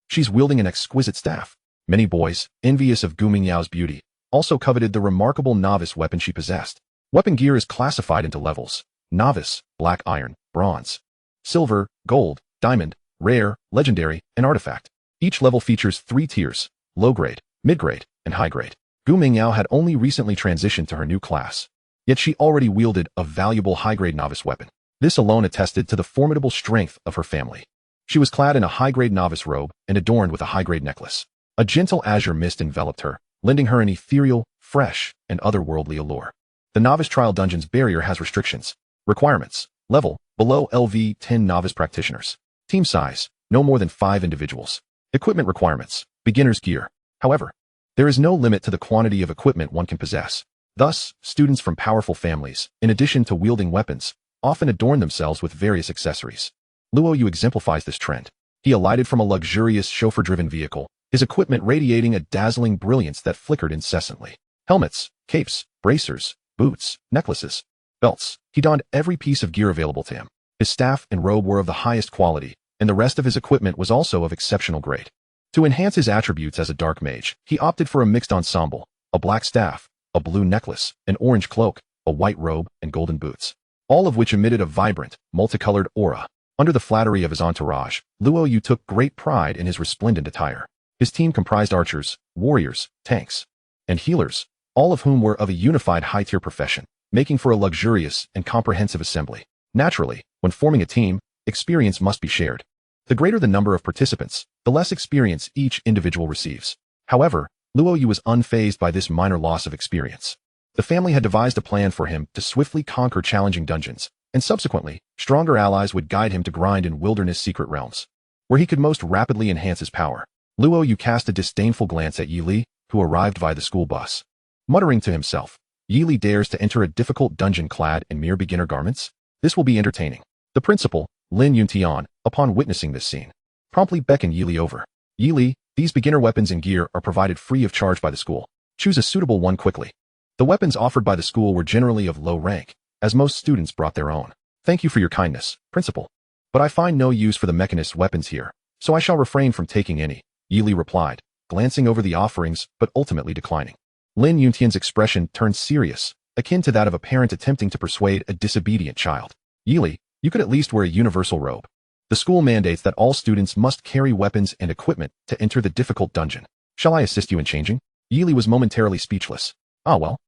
She's wielding an exquisite staff. Many boys, envious of Gu Mingyao's beauty, also coveted the remarkable novice weapon she possessed. Weapon gear is classified into levels: novice, black iron, bronze, silver, gold, diamond, rare, legendary, and artifact. Each level features 3 tiers: low grade, mid grade, and high grade. Gu Mingyao had only recently transitioned to her new class, yet she already wielded a valuable high-grade novice weapon. This alone attested to the formidable strength of her family. She was clad in a high-grade novice robe and adorned with a high-grade necklace. A gentle azure mist enveloped her, lending her an ethereal, fresh, and otherworldly allure. The novice trial dungeon's barrier has restrictions. Requirements: level, below LV 10 novice practitioners. Team size, no more than 5 individuals. Equipment requirements: beginner's gear. However, there is no limit to the quantity of equipment one can possess. Thus, students from powerful families, in addition to wielding weapons, often adorn themselves with various accessories. Luo Yu exemplifies this trend. He alighted from a luxurious chauffeur-driven vehicle, his equipment radiating a dazzling brilliance that flickered incessantly. Helmets, capes, bracers, boots, necklaces, belts. He donned every piece of gear available to him. His staff and robe were of the highest quality, and the rest of his equipment was also of exceptional grade. To enhance his attributes as a dark mage, he opted for a mixed ensemble: a black staff, a blue necklace, an orange cloak, a white robe, and golden boots, all of which emitted a vibrant, multicolored aura. Under the flattery of his entourage, Luo Yu took great pride in his resplendent attire. His team comprised archers, warriors, tanks, and healers, all of whom were of a unified high-tier profession, making for a luxurious and comprehensive assembly. Naturally, when forming a team, experience must be shared. The greater the number of participants, the less experience each individual receives. However, Luo Yu was unfazed by this minor loss of experience. The family had devised a plan for him to swiftly conquer challenging dungeons, and subsequently, stronger allies would guide him to grind in wilderness secret realms, where he could most rapidly enhance his power. Luo Yu cast a disdainful glance at Yi Li, who arrived via the school bus. Muttering to himself, Yi Li dares to enter a difficult dungeon clad in mere beginner garments? This will be entertaining. The principal, Lin Yuntian, upon witnessing this scene, promptly beckoned Yi Li over. Yi Li, these beginner weapons and gear are provided free of charge by the school. Choose a suitable one quickly. The weapons offered by the school were generally of low rank, as most students brought their own. Thank you for your kindness, principal. But I find no use for the mechanist's weapons here, so I shall refrain from taking any, Yi Li replied, glancing over the offerings but ultimately declining. Lin Yuntian's expression turned serious, akin to that of a parent attempting to persuade a disobedient child. Yi Li, you could at least wear a universal robe. The school mandates that all students must carry weapons and equipment to enter the difficult dungeon. Shall I assist you in changing? Yi Li was momentarily speechless. Ah well.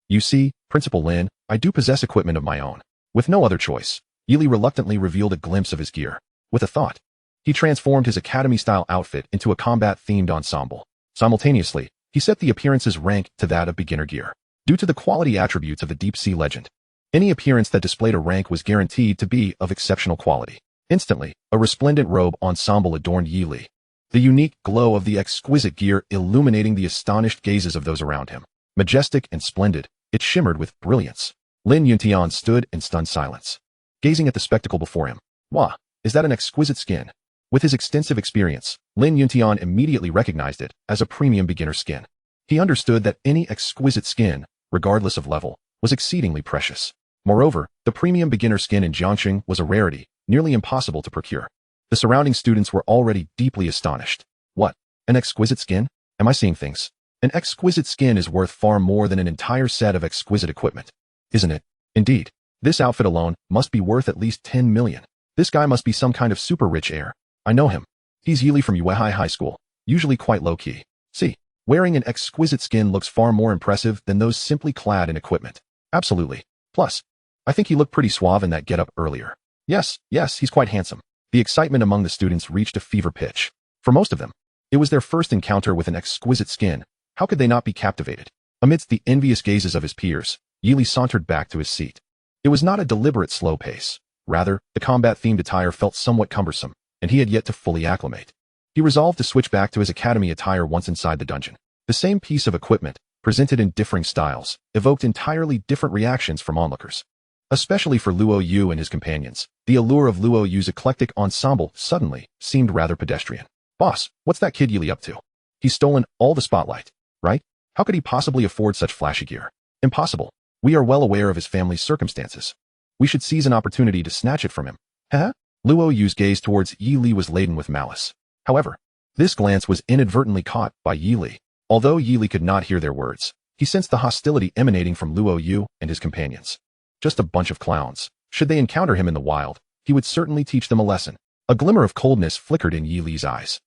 You see, Principal Lin, I do possess equipment of my own. With no other choice, Yi Li reluctantly revealed a glimpse of his gear. With a thought, he transformed his academy-style outfit into a combat-themed ensemble. Simultaneously, he set the appearance's rank to that of beginner gear. Due to the quality attributes of the deep-sea legend, any appearance that displayed a rank was guaranteed to be of exceptional quality. Instantly, a resplendent robe ensemble adorned Yi Li, the unique glow of the exquisite gear illuminating the astonished gazes of those around him. Majestic and splendid, it shimmered with brilliance. Lin Yuntian stood in stunned silence, gazing at the spectacle before him. Wah, is that an exquisite skin? With his extensive experience, Lin Yuntian immediately recognized it as a premium beginner skin. He understood that any exquisite skin, regardless of level, was exceedingly precious. Moreover, the premium beginner skin in Jiangxing was a rarity, nearly impossible to procure. The surrounding students were already deeply astonished. What? An exquisite skin? Am I seeing things? An exquisite skin is worth far more than an entire set of exquisite equipment, isn't it? Indeed. This outfit alone must be worth at least 10 million. This guy must be some kind of super rich heir. I know him. He's Yili from Yuehai High School, usually quite low-key. See, wearing an exquisite skin looks far more impressive than those simply clad in equipment. Absolutely. Plus, I think he looked pretty suave in that getup earlier. Yes, he's quite handsome. The excitement among the students reached a fever pitch. For most of them, it was their first encounter with an exquisite skin. How could they not be captivated? Amidst the envious gazes of his peers, Yili sauntered back to his seat. It was not a deliberate slow pace. Rather, the combat-themed attire felt somewhat cumbersome, and he had yet to fully acclimate. He resolved to switch back to his academy attire once inside the dungeon. The same piece of equipment, presented in differing styles, evoked entirely different reactions from onlookers. Especially for Luo Yu and his companions, the allure of Luo Yu's eclectic ensemble suddenly seemed rather pedestrian. Boss, what's that kid Yili up to? He's stolen all the spotlight, right? How could he possibly afford such flashy gear? Impossible. We are well aware of his family's circumstances. We should seize an opportunity to snatch it from him. Huh? Luo Yu's gaze towards Yili was laden with malice. However, this glance was inadvertently caught by Yili. Although Yili could not hear their words, he sensed the hostility emanating from Luo Yu and his companions. Just a bunch of clowns. Should they encounter him in the wild, he would certainly teach them a lesson. A glimmer of coldness flickered in Yili's eyes.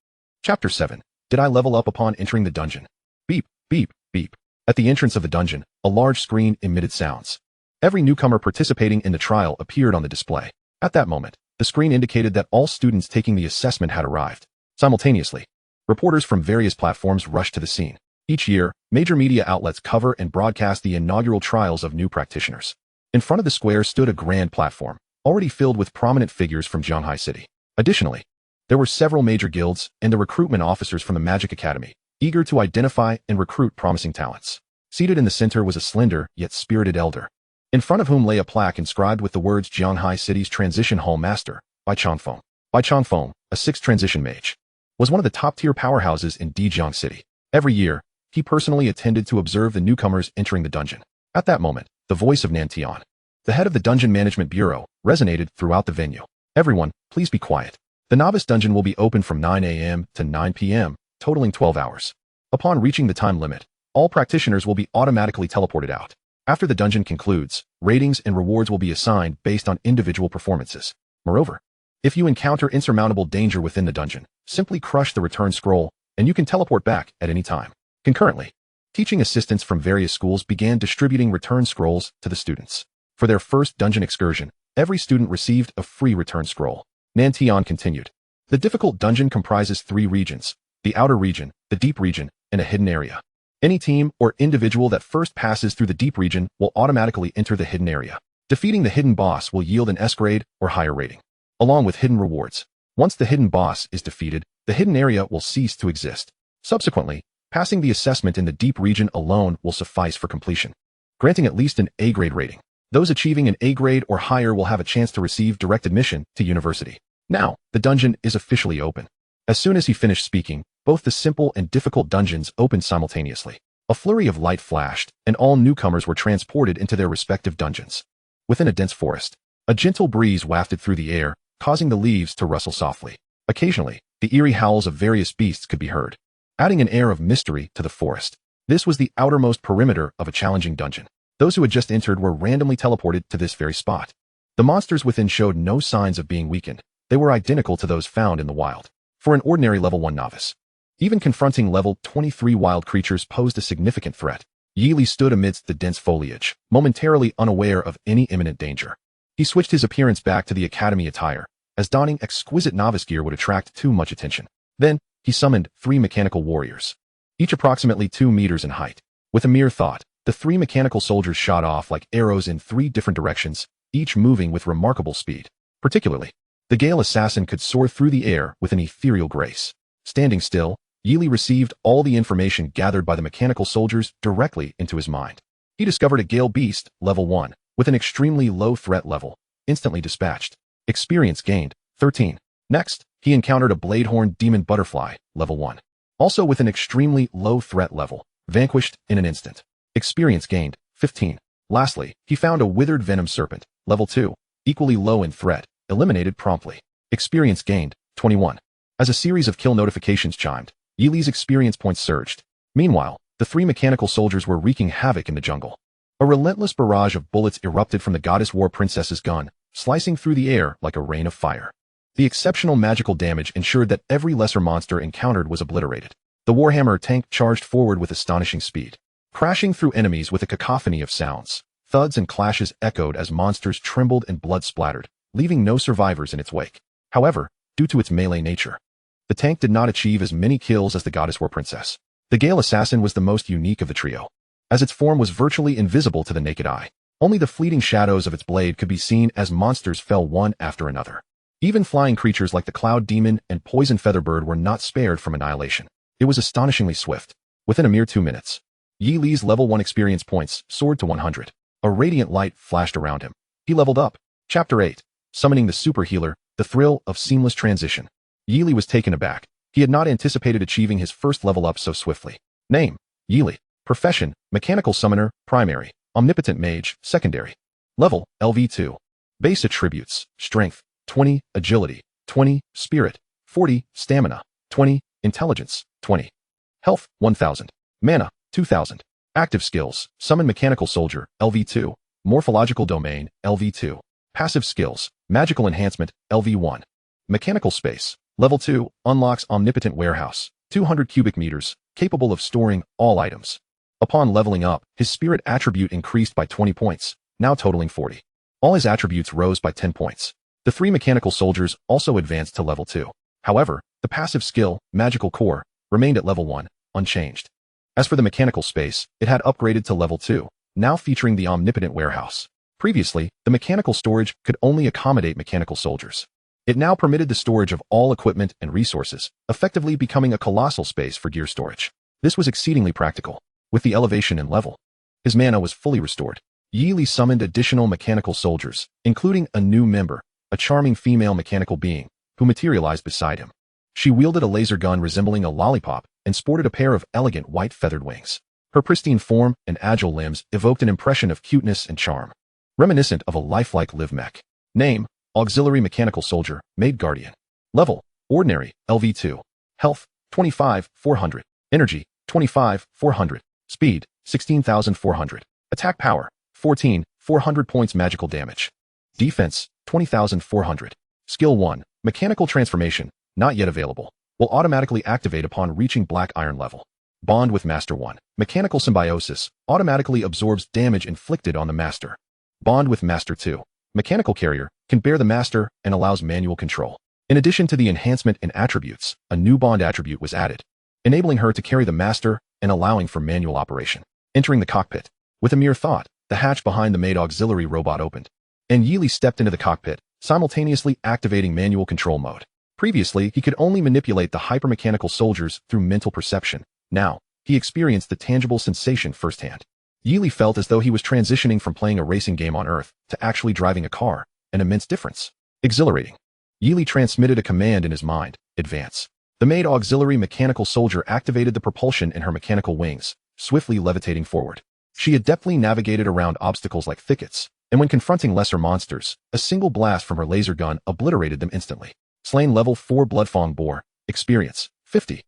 Chapter 7. Did I level up upon entering the dungeon? Beep, beep, beep. At the entrance of the dungeon, a large screen emitted sounds. Every newcomer participating in the trial appeared on the display. At that moment, the screen indicated that all students taking the assessment had arrived. Simultaneously, reporters from various platforms rushed to the scene. Each year, major media outlets cover and broadcast the inaugural trials of new practitioners. In front of the square stood a grand platform, already filled with prominent figures from Zhanghai City. Additionally, there were several major guilds and the recruitment officers from the Magic Academy, eager to identify and recruit promising talents. Seated in the center was a slender, yet spirited elder, in front of whom lay a plaque inscribed with the words Zhanghai City's Transition Hall Master, by Changfeng. By Changfeng, a 6th transition mage, was one of the top-tier powerhouses in Dijiang City. Every year, he personally attended to observe the newcomers entering the dungeon. At that moment, the voice of Nantian, the head of the Dungeon Management Bureau, resonated throughout the venue. Everyone, please be quiet. The novice dungeon will be open from 9 a.m. to 9 p.m., totaling 12 hours. Upon reaching the time limit, all practitioners will be automatically teleported out. After the dungeon concludes, ratings and rewards will be assigned based on individual performances. Moreover, if you encounter insurmountable danger within the dungeon, simply crush the return scroll, and you can teleport back at any time. Concurrently, teaching assistants from various schools began distributing return scrolls to the students. For their first dungeon excursion, every student received a free return scroll. Nantian continued. The difficult dungeon comprises 3 regions: the outer region, the deep region, and a hidden area. Any team or individual that first passes through the deep region will automatically enter the hidden area. Defeating the hidden boss will yield an S grade or higher rating, along with hidden rewards. Once the hidden boss is defeated, the hidden area will cease to exist. Subsequently, passing the assessment in the deep region alone will suffice for completion, granting at least an A grade rating. Those achieving an A grade or higher will have a chance to receive direct admission to university. Now, the dungeon is officially open. As soon as he finished speaking, both the simple and difficult dungeons opened simultaneously. A flurry of light flashed, and all newcomers were transported into their respective dungeons. Within a dense forest, a gentle breeze wafted through the air, causing the leaves to rustle softly. Occasionally, the eerie howls of various beasts could be heard, adding an air of mystery to the forest. This was the outermost perimeter of a challenging dungeon. Those who had just entered were randomly teleported to this very spot. The monsters within showed no signs of being weakened. They were identical to those found in the wild. For an ordinary level 1 novice, even confronting level 23 wild creatures posed a significant threat. Yili stood amidst the dense foliage, momentarily unaware of any imminent danger. He switched his appearance back to the academy attire, as donning exquisite novice gear would attract too much attention. Then, he summoned 3 mechanical warriors, each approximately 2 meters in height. With a mere thought, the 3 mechanical soldiers shot off like arrows in 3 different directions, each moving with remarkable speed. Particularly, the Gale assassin could soar through the air with an ethereal grace. Standing still, Yili received all the information gathered by the mechanical soldiers directly into his mind. He discovered a Gale beast, level 1, with an extremely low threat level, instantly dispatched. Experience gained, 13. Next, he encountered a Bladehorn demon butterfly, level 1, also with an extremely low threat level, vanquished in an instant. Experience gained, 15. Lastly, he found a withered venom serpent, level 2, equally low in threat, eliminated promptly. Experience gained, 21. As a series of kill notifications chimed, Yili's experience points surged. Meanwhile, The three mechanical soldiers were wreaking havoc in the jungle. A relentless barrage of bullets erupted from the goddess war princess's gun, slicing through the air like a rain of fire. The exceptional magical damage ensured that every lesser monster encountered was obliterated. The Warhammer tank charged forward with astonishing speed, crashing through enemies with a cacophony of sounds. Thuds and clashes echoed as monsters trembled and blood splattered, leaving no survivors in its wake. However, due to its melee nature, the tank did not achieve as many kills as the goddess war princess. The Gale Assassin was the most unique of the trio, as its form was virtually invisible to the naked eye. Only the fleeting shadows of its blade could be seen as monsters fell one after another. Even flying creatures like the Cloud Demon and Poison Featherbird were not spared from annihilation. It was astonishingly swift. Within a mere 2 minutes, Yi Li's level 1 experience points soared to 100. A radiant light flashed around him. He leveled up. Chapter 8. Summoning the Super Healer, the thrill of seamless transition. Yi Li was taken aback. He had not anticipated achieving his first level up so swiftly. Name: Yi Li. Profession: Mechanical Summoner, Primary. Omnipotent Mage, Secondary. Level: LV2. Base attributes: Strength, 20, Agility, 20, Spirit, 40, Stamina, 20, Intelligence, 20. Health, 1000. Mana, 2000. Active skills: Summon Mechanical Soldier, LV2. Morphological Domain, LV2. Passive skills: Magical Enhancement, LV1. Mechanical Space, Level 2, unlocks Omnipotent Warehouse, 200 cubic meters, capable of storing all items. Upon leveling up, his spirit attribute increased by 20 points, now totaling 40. All his attributes rose by 10 points. The three mechanical soldiers also advanced to level 2. However, the passive skill, Magical Core, remained at level 1, unchanged. As for the mechanical space, it had upgraded to level 2, now featuring the Omnipotent Warehouse. Previously, the mechanical storage could only accommodate mechanical soldiers. It now permitted the storage of all equipment and resources, effectively becoming a colossal space for gear storage. This was exceedingly practical. With the elevation in level, his mana was fully restored. Yi Li summoned additional mechanical soldiers, including a new member, a charming female mechanical being, who materialized beside him. She wielded a laser gun resembling a lollipop and sported a pair of elegant white feathered wings. Her pristine form and agile limbs evoked an impression of cuteness and charm, reminiscent of a lifelike live mech. Name: Auxiliary Mechanical Soldier, Maid Guardian. Level: Ordinary, LV2. Health: 25, 400. Energy: 25, 400. Speed: 16,400. Attack power: 14, 400 points magical damage. Defense: 20,400. Skill 1, Mechanical Transformation, not yet available. Will automatically activate upon reaching Black Iron level. Bond with Master 1. Mechanical Symbiosis, automatically absorbs damage inflicted on the Master. Bond with Master 2. Mechanical Carrier, can bear the Master and allows manual control. In addition to the enhancement in attributes, a new bond attribute was added, enabling her to carry the Master and allowing for manual operation. Entering the cockpit. With a mere thought, the hatch behind the maid auxiliary robot opened, and Yi Li stepped into the cockpit, simultaneously activating manual control mode. Previously, he could only manipulate the hypermechanical soldiers through mental perception. Now, he experienced the tangible sensation firsthand. Yi Li felt as though he was transitioning from playing a racing game on Earth to actually driving a car, an immense difference. Exhilarating. Yi Li transmitted a command in his mind: advance. The maid auxiliary mechanical soldier activated the propulsion in her mechanical wings, swiftly levitating forward. She adeptly navigated around obstacles like thickets, and when confronting lesser monsters, a single blast from her laser gun obliterated them instantly. Slain level 4 Bloodfang Boar. Experience: 50.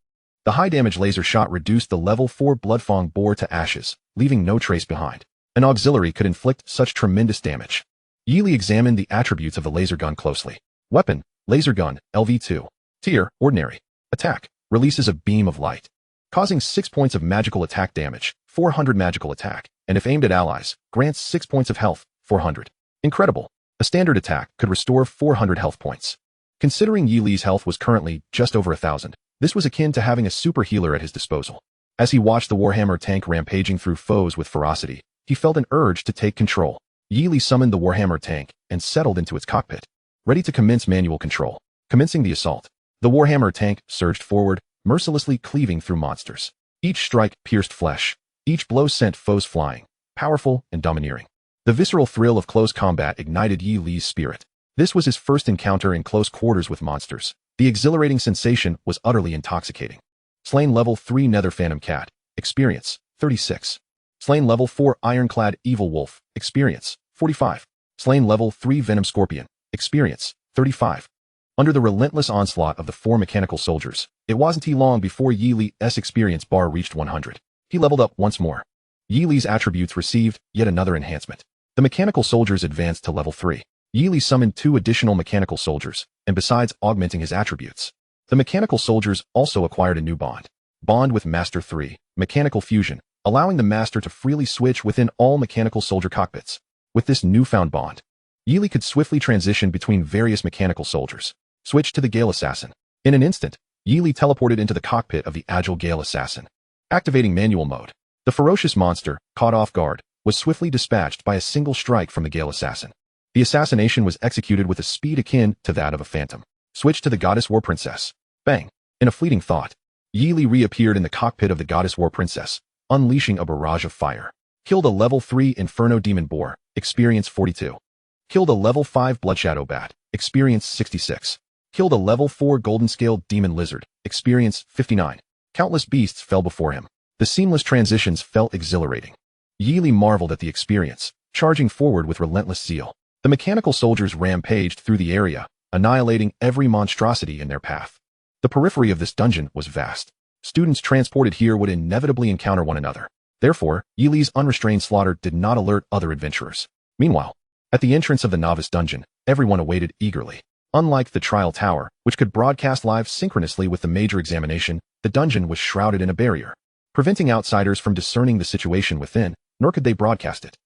The high-damage laser shot reduced the level 4 Bloodfang Boar to ashes, leaving no trace behind. An auxiliary could inflict such tremendous damage. Yi Li examined the attributes of the laser gun closely. Weapon: Laser Gun, LV2. Tier: Ordinary. Attack: releases a beam of light, causing 6 points of magical attack damage, 400 magical attack, and if aimed at allies, grants 6 points of health, 400. Incredible. A standard attack could restore 400 health points. Considering Yi Li's health was currently just over 1,000, this was akin to having a super healer at his disposal. As he watched the Warhammer tank rampaging through foes with ferocity, he felt an urge to take control. Yi Li summoned the Warhammer tank and settled into its cockpit, ready to commence manual control. Commencing the assault, the Warhammer tank surged forward, mercilessly cleaving through monsters. Each strike pierced flesh. Each blow sent foes flying, powerful and domineering. The visceral thrill of close combat ignited Yi Li's spirit. This was his first encounter in close quarters with monsters. The exhilarating sensation was utterly intoxicating. Slain level 3 Nether Phantom Cat. Experience: 36. Slain level 4 Ironclad Evil Wolf. Experience: 45. Slain level 3 Venom Scorpion. Experience: 35. Under the relentless onslaught of the 4 mechanical soldiers, it wasn't long before Yi Li's experience bar reached 100. He leveled up once more. Yi Li's attributes received yet another enhancement. The mechanical soldiers advanced to level 3. Yi Li summoned 2 additional mechanical soldiers, and besides augmenting his attributes, the mechanical soldiers also acquired a new bond. Bond with Master 3, Mechanical Fusion, allowing the Master to freely switch within all mechanical soldier cockpits. With this newfound bond, Yi Li could swiftly transition between various mechanical soldiers. Switch to the Gale Assassin. In an instant, Yi Li teleported into the cockpit of the agile Gale Assassin. Activating manual mode, the ferocious monster, caught off guard, was swiftly dispatched by a single strike from the Gale Assassin. The assassination was executed with a speed akin to that of a phantom. Switch to the Goddess War Princess. Bang! In a fleeting thought, Yi Li reappeared in the cockpit of the Goddess War Princess, unleashing a barrage of fire. Killed a level 3 Inferno Demon Boar, experience 42. Killed a level 5 Bloodshadow Bat, experience 66. Killed a level 4 Golden Scaled Demon Lizard, experience 59. Countless beasts fell before him. The seamless transitions felt exhilarating. Yi Li marveled at the experience, charging forward with relentless zeal. The mechanical soldiers rampaged through the area, annihilating every monstrosity in their path. The periphery of this dungeon was vast. Students transported here would inevitably encounter one another. Therefore, Yi Li's unrestrained slaughter did not alert other adventurers. Meanwhile, at the entrance of the Novice dungeon, everyone awaited eagerly. Unlike the Trial Tower, which could broadcast live synchronously with the major examination, the dungeon was shrouded in a barrier, preventing outsiders from discerning the situation within, nor could they broadcast it.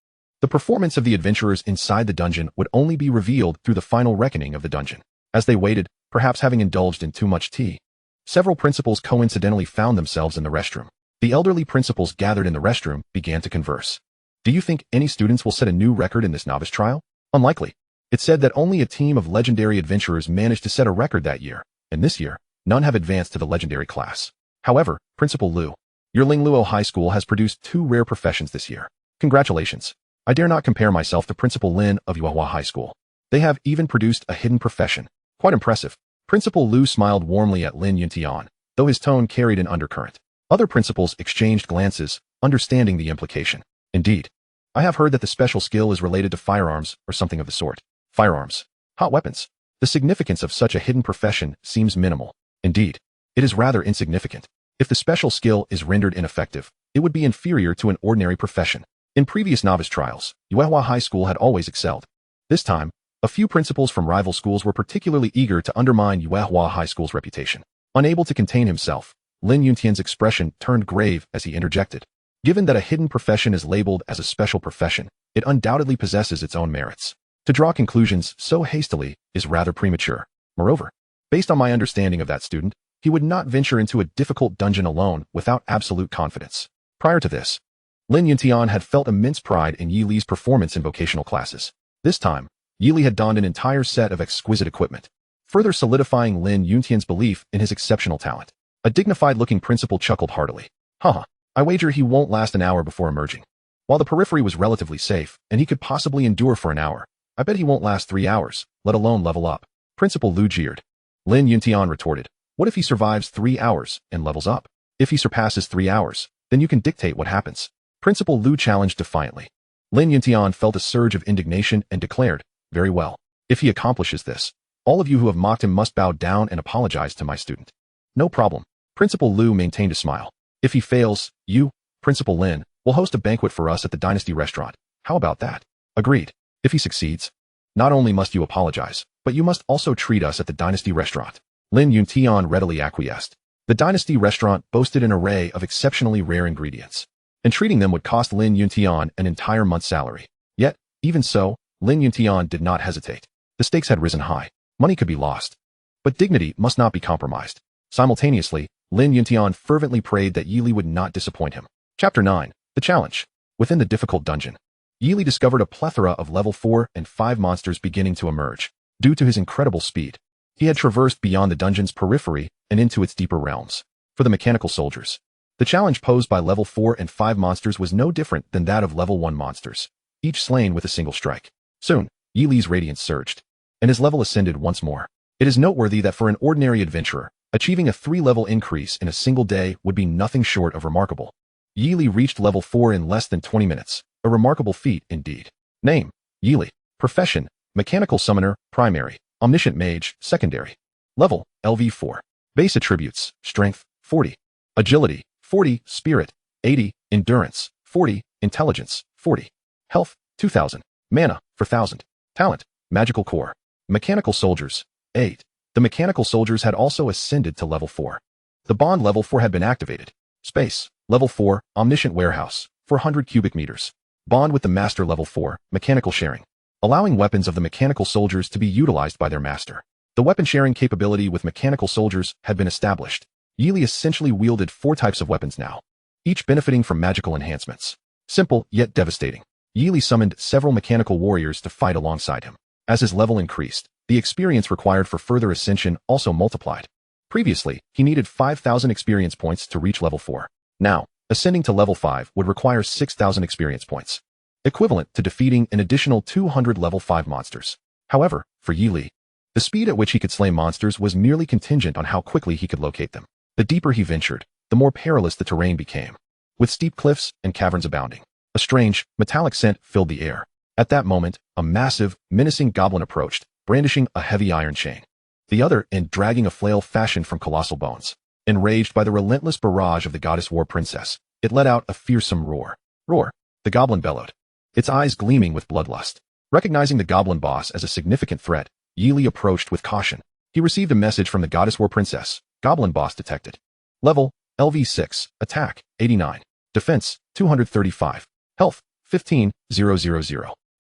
The performance of the adventurers inside the dungeon would only be revealed through the final reckoning of the dungeon. As they waited, perhaps having indulged in too much tea, several principals coincidentally found themselves in the restroom. The elderly principals gathered in the restroom began to converse. Do you think any students will set a new record in this novice trial? Unlikely. It's said that only a team of legendary adventurers managed to set a record that year, and this year, none have advanced to the legendary class. However, Principal Liu, your Lingluo High School has produced 2 rare professions this year. Congratulations. I dare not compare myself to Principal Lin of Yuehua High School. They have even produced a hidden profession. Quite impressive. Principal Liu smiled warmly at Lin Yuntian, though his tone carried an undercurrent. Other principals exchanged glances, understanding the implication. Indeed, I have heard that the special skill is related to firearms or something of the sort. Firearms. Hot weapons. The significance of such a hidden profession seems minimal. Indeed, it is rather insignificant. If the special skill is rendered ineffective, it would be inferior to an ordinary profession. In previous novice trials, Yuehua High School had always excelled. This time, a few principals from rival schools were particularly eager to undermine Yuehua High School's reputation. Unable to contain himself, Lin Yuntian's expression turned grave as he interjected. Given that a hidden profession is labeled as a special profession, it undoubtedly possesses its own merits. To draw conclusions so hastily is rather premature. Moreover, based on my understanding of that student, he would not venture into a difficult dungeon alone without absolute confidence. Prior to this, Lin Yuntian had felt immense pride in Yi Li's performance in vocational classes. This time, Yi Li had donned an entire set of exquisite equipment, further solidifying Lin Yuntian's belief in his exceptional talent. A dignified-looking principal chuckled heartily. Haha, I wager he won't last an hour before emerging. While the periphery was relatively safe, and he could possibly endure for an hour, I bet he won't last 3 hours, let alone level up. Principal Liu jeered. Lin Yuntian retorted. What if he survives 3 hours and levels up? If he surpasses 3 hours, then you can dictate what happens. Principal Liu challenged defiantly. Lin Yuntian felt a surge of indignation and declared, very well. If he accomplishes this, all of you who have mocked him must bow down and apologize to my student. No problem. Principal Liu maintained a smile. If he fails, you, Principal Lin, will host a banquet for us at the Dynasty restaurant. How about that? Agreed. If he succeeds, not only must you apologize, but you must also treat us at the Dynasty restaurant. Lin Yuntian readily acquiesced. The Dynasty restaurant boasted an array of exceptionally rare ingredients, and treating them would cost Lin Yuntian an entire month's salary. Yet, even so, Lin Yuntian did not hesitate. The stakes had risen high. Money could be lost, but dignity must not be compromised. Simultaneously, Lin Yuntian fervently prayed that Yi Li would not disappoint him. Chapter 9. The Challenge. Within the difficult dungeon, Yi Li discovered a plethora of level 4 and 5 monsters beginning to emerge. Due to his incredible speed, he had traversed beyond the dungeon's periphery and into its deeper realms. For the mechanical soldiers, the challenge posed by level 4 and 5 monsters was no different than that of level 1 monsters, each slain with a single strike. Soon, Yi Li's radiance surged, and his level ascended once more. It is noteworthy that for an ordinary adventurer, achieving a 3-level increase in a single day would be nothing short of remarkable. Yi Li reached level 4 in less than 20 minutes, a remarkable feat indeed. Name, Yi Li. Profession, Mechanical Summoner, Primary. Omniscient Mage, Secondary. Level, LV4. Base Attributes, Strength, 40. Agility, 40. Spirit, 80, endurance, 40, intelligence, 40, health, 2000, mana, 4000, talent, magical core, mechanical soldiers, 8. The mechanical soldiers had also ascended to level 4. The bond level 4 had been activated. Space, level 4, omniscient warehouse, 400 cubic meters. Bond with the master level 4, mechanical sharing, allowing weapons of the mechanical soldiers to be utilized by their master. The weapon sharing capability with mechanical soldiers had been established. Yili essentially wielded 4 types of weapons now, each benefiting from magical enhancements. Simple, yet devastating. Yili summoned several mechanical warriors to fight alongside him. As his level increased, the experience required for further ascension also multiplied. Previously, he needed 5,000 experience points to reach level 4. Now, ascending to level 5 would require 6,000 experience points, equivalent to defeating an additional 200 level 5 monsters. However, for Yili, the speed at which he could slay monsters was merely contingent on how quickly he could locate them. The deeper he ventured, the more perilous the terrain became, with steep cliffs and caverns abounding. A strange, metallic scent filled the air. At that moment, a massive, menacing goblin approached, brandishing a heavy iron chain. The other end dragging a flail fashioned from colossal bones. Enraged by the relentless barrage of the goddess war princess, it let out a fearsome roar. Roar! The goblin bellowed, its eyes gleaming with bloodlust. Recognizing the goblin boss as a significant threat, Yili approached with caution. He received a message from the goddess war princess. Goblin boss detected. Level, LV6, attack, 89. Defense, 235. Health, 15,000.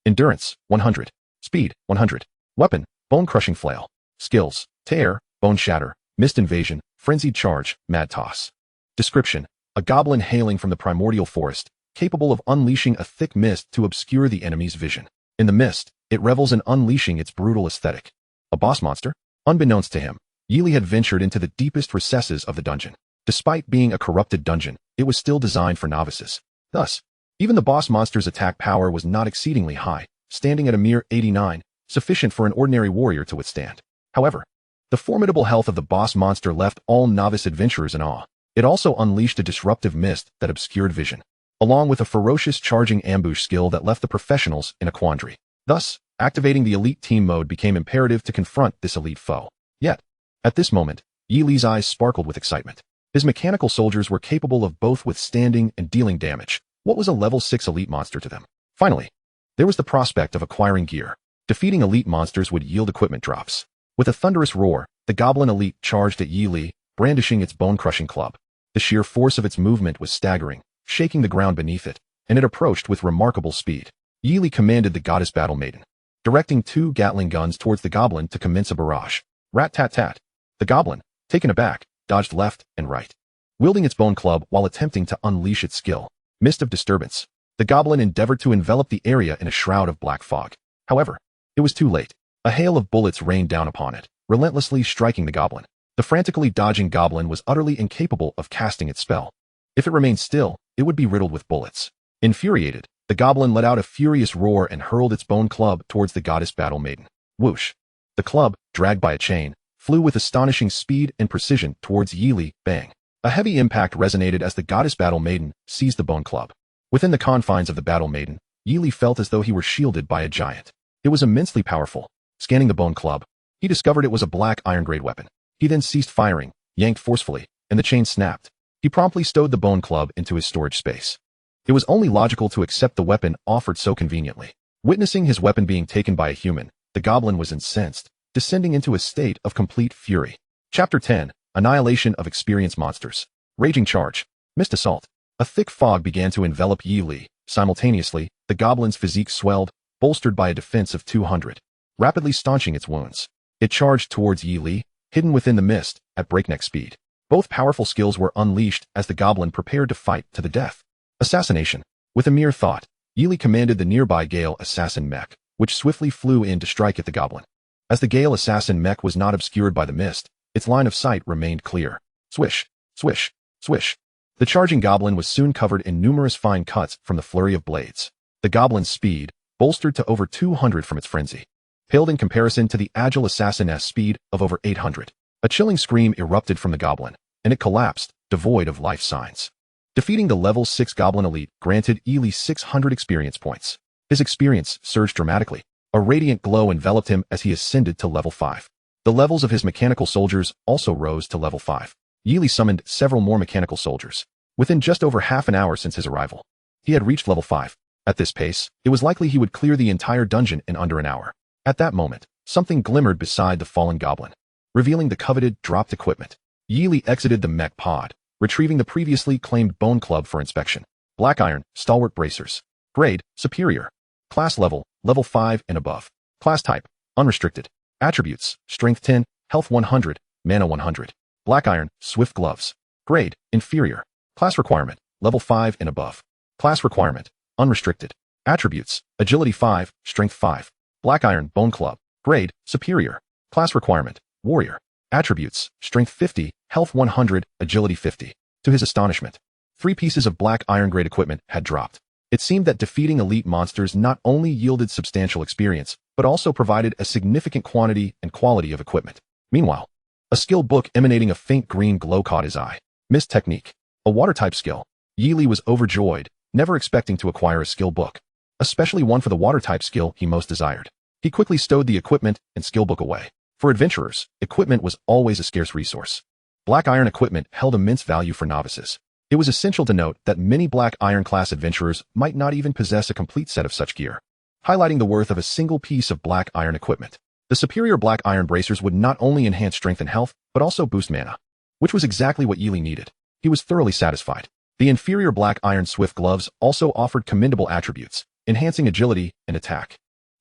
Endurance, 100. Speed, 100. Weapon, bone-crushing flail. Skills, tear, bone shatter, mist invasion, frenzied charge, mad toss. Description, a goblin hailing from the primordial forest, capable of unleashing a thick mist to obscure the enemy's vision. In the mist, it revels in unleashing its brutal aesthetic. A boss monster? Unbeknownst to him, Yili had ventured into the deepest recesses of the dungeon. Despite being a corrupted dungeon, it was still designed for novices. Thus, even the boss monster's attack power was not exceedingly high, standing at a mere 89, sufficient for an ordinary warrior to withstand. However, the formidable health of the boss monster left all novice adventurers in awe. It also unleashed a disruptive mist that obscured vision, along with a ferocious charging ambush skill that left the professionals in a quandary. Thus, activating the elite team mode became imperative to confront this elite foe. Yet, at this moment, Yili's eyes sparkled with excitement. His mechanical soldiers were capable of both withstanding and dealing damage. What was a level 6 elite monster to them? Finally, there was the prospect of acquiring gear. Defeating elite monsters would yield equipment drops. With a thunderous roar, the goblin elite charged at Yili, brandishing its bone-crushing club. The sheer force of its movement was staggering, shaking the ground beneath it, and it approached with remarkable speed. Yili commanded the goddess battle maiden, directing 2 Gatling guns towards the goblin to commence a barrage. Rat-tat-tat. The goblin, taken aback, dodged left and right, wielding its bone club while attempting to unleash its skill. Mist of disturbance. The goblin endeavored to envelop the area in a shroud of black fog. However, it was too late. A hail of bullets rained down upon it, relentlessly striking the goblin. The frantically dodging goblin was utterly incapable of casting its spell. If it remained still, it would be riddled with bullets. Infuriated, the goblin let out a furious roar and hurled its bone club towards the goddess battle maiden. Whoosh! The club, dragged by a chain, flew with astonishing speed and precision towards Yili. Bang! A heavy impact resonated as the goddess battle maiden seized the bone club. Within the confines of the battle maiden, Yili felt as though he were shielded by a giant. It was immensely powerful. Scanning the bone club, he discovered it was a black iron-grade weapon. He then ceased firing, yanked forcefully, and the chain snapped. He promptly stowed the bone club into his storage space. It was only logical to accept the weapon offered so conveniently. Witnessing his weapon being taken by a human, the goblin was incensed, descending into a state of complete fury. Chapter 10, Annihilation of Experienced Monsters. Raging Charge. Mist Assault. A thick fog began to envelop Yili. Simultaneously, the goblin's physique swelled, bolstered by a defense of 200, rapidly staunching its wounds. It charged towards Yili, hidden within the mist, at breakneck speed. Both powerful skills were unleashed as the goblin prepared to fight to the death. Assassination. With a mere thought, Yili commanded the nearby Gale Assassin Mech, which swiftly flew in to strike at the goblin. As the Gale Assassin Mech was not obscured by the mist, its line of sight remained clear. Swish, swish, swish. The charging goblin was soon covered in numerous fine cuts from the flurry of blades. The goblin's speed, bolstered to over 200 from its frenzy, paled in comparison to the agile assassin's speed of over 800. A chilling scream erupted from the goblin, and it collapsed, devoid of life signs. Defeating the level 6 goblin elite granted Yili 600 experience points. His experience surged dramatically. A radiant glow enveloped him as he ascended to level 5. The levels of his mechanical soldiers also rose to level 5. Yili summoned several more mechanical soldiers. within just over half an hour since his arrival. He had reached level 5. At this pace, it was likely he would clear the entire dungeon in under an hour. At that moment, something glimmered beside the fallen goblin, revealing the coveted, dropped equipment. Yi exited the mech pod, retrieving the previously claimed bone club for inspection. Black iron, stalwart bracers. Grade, superior. Class level, level 5 and above. Class type, unrestricted. Attributes, strength 10, health 100, mana 100. Black iron, swift gloves. Grade, inferior. Class requirement, level 5 and above. Class requirement, unrestricted. Attributes, agility 5, strength 5. Black iron, bone club. Grade, superior. Class requirement, warrior. Attributes, strength 50, health 100, agility 50. To his astonishment, 3 pieces of black iron grade equipment had dropped. It seemed that defeating elite monsters not only yielded substantial experience, but also provided a significant quantity and quality of equipment. Meanwhile, a skill book emanating a faint green glow caught his eye. Mist Technique, a water-type skill. Yi was overjoyed, never expecting to acquire a skill book, especially one for the water-type skill he most desired. He quickly stowed the equipment and skill book away. For adventurers, equipment was always a scarce resource. Black iron equipment held immense value for novices. It was essential to note that many black iron class adventurers might not even possess a complete set of such gear, highlighting the worth of a single piece of black iron equipment. The superior black iron bracers would not only enhance strength and health, but also boost mana, which was exactly what Yi needed. He was thoroughly satisfied. The inferior black iron swift gloves also offered commendable attributes, enhancing agility and attack.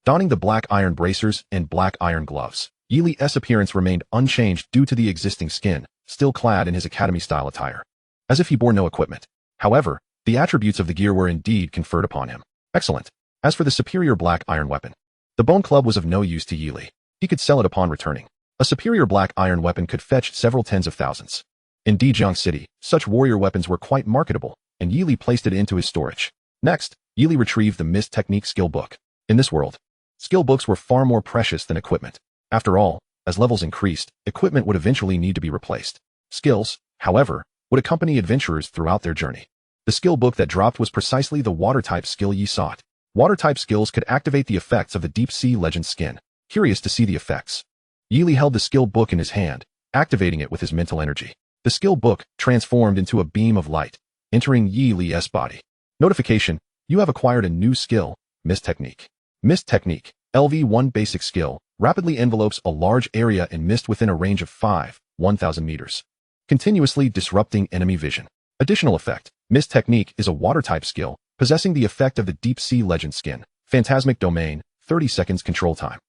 Donning the black iron bracers and black iron gloves, Yi's appearance remained unchanged due to the existing skin, still clad in his academy-style attire, as if he bore no equipment. However, the attributes of the gear were indeed conferred upon him. Excellent. As for the superior black iron weapon, the bone club was of no use to Yi. He could sell it upon returning. A superior black iron weapon could fetch several tens of thousands. In Dijiang City, such warrior weapons were quite marketable, and Yi placed it into his storage. Next, Yi retrieved the Mist Technique skill book. In this world, skill books were far more precious than equipment. After all, as levels increased, equipment would eventually need to be replaced. Skills, however, would accompany adventurers throughout their journey. The skill book that dropped was precisely the water-type skill Yi sought. Water-type skills could activate the effects of the Deep Sea Legend skin. Curious to see the effects, Yi held the skill book in his hand, activating it with his mental energy. The skill book transformed into a beam of light, entering Yi's body. Notification: you have acquired a new skill, Mist Technique. Mist Technique, LV1 basic skill, rapidly envelopes a large area in mist within a range of 1,000 meters, continuously disrupting enemy vision. Additional effect: Mist Technique is a water-type skill, possessing the effect of the Deep Sea Legend skin. Phantasmic Domain, 30 seconds control time.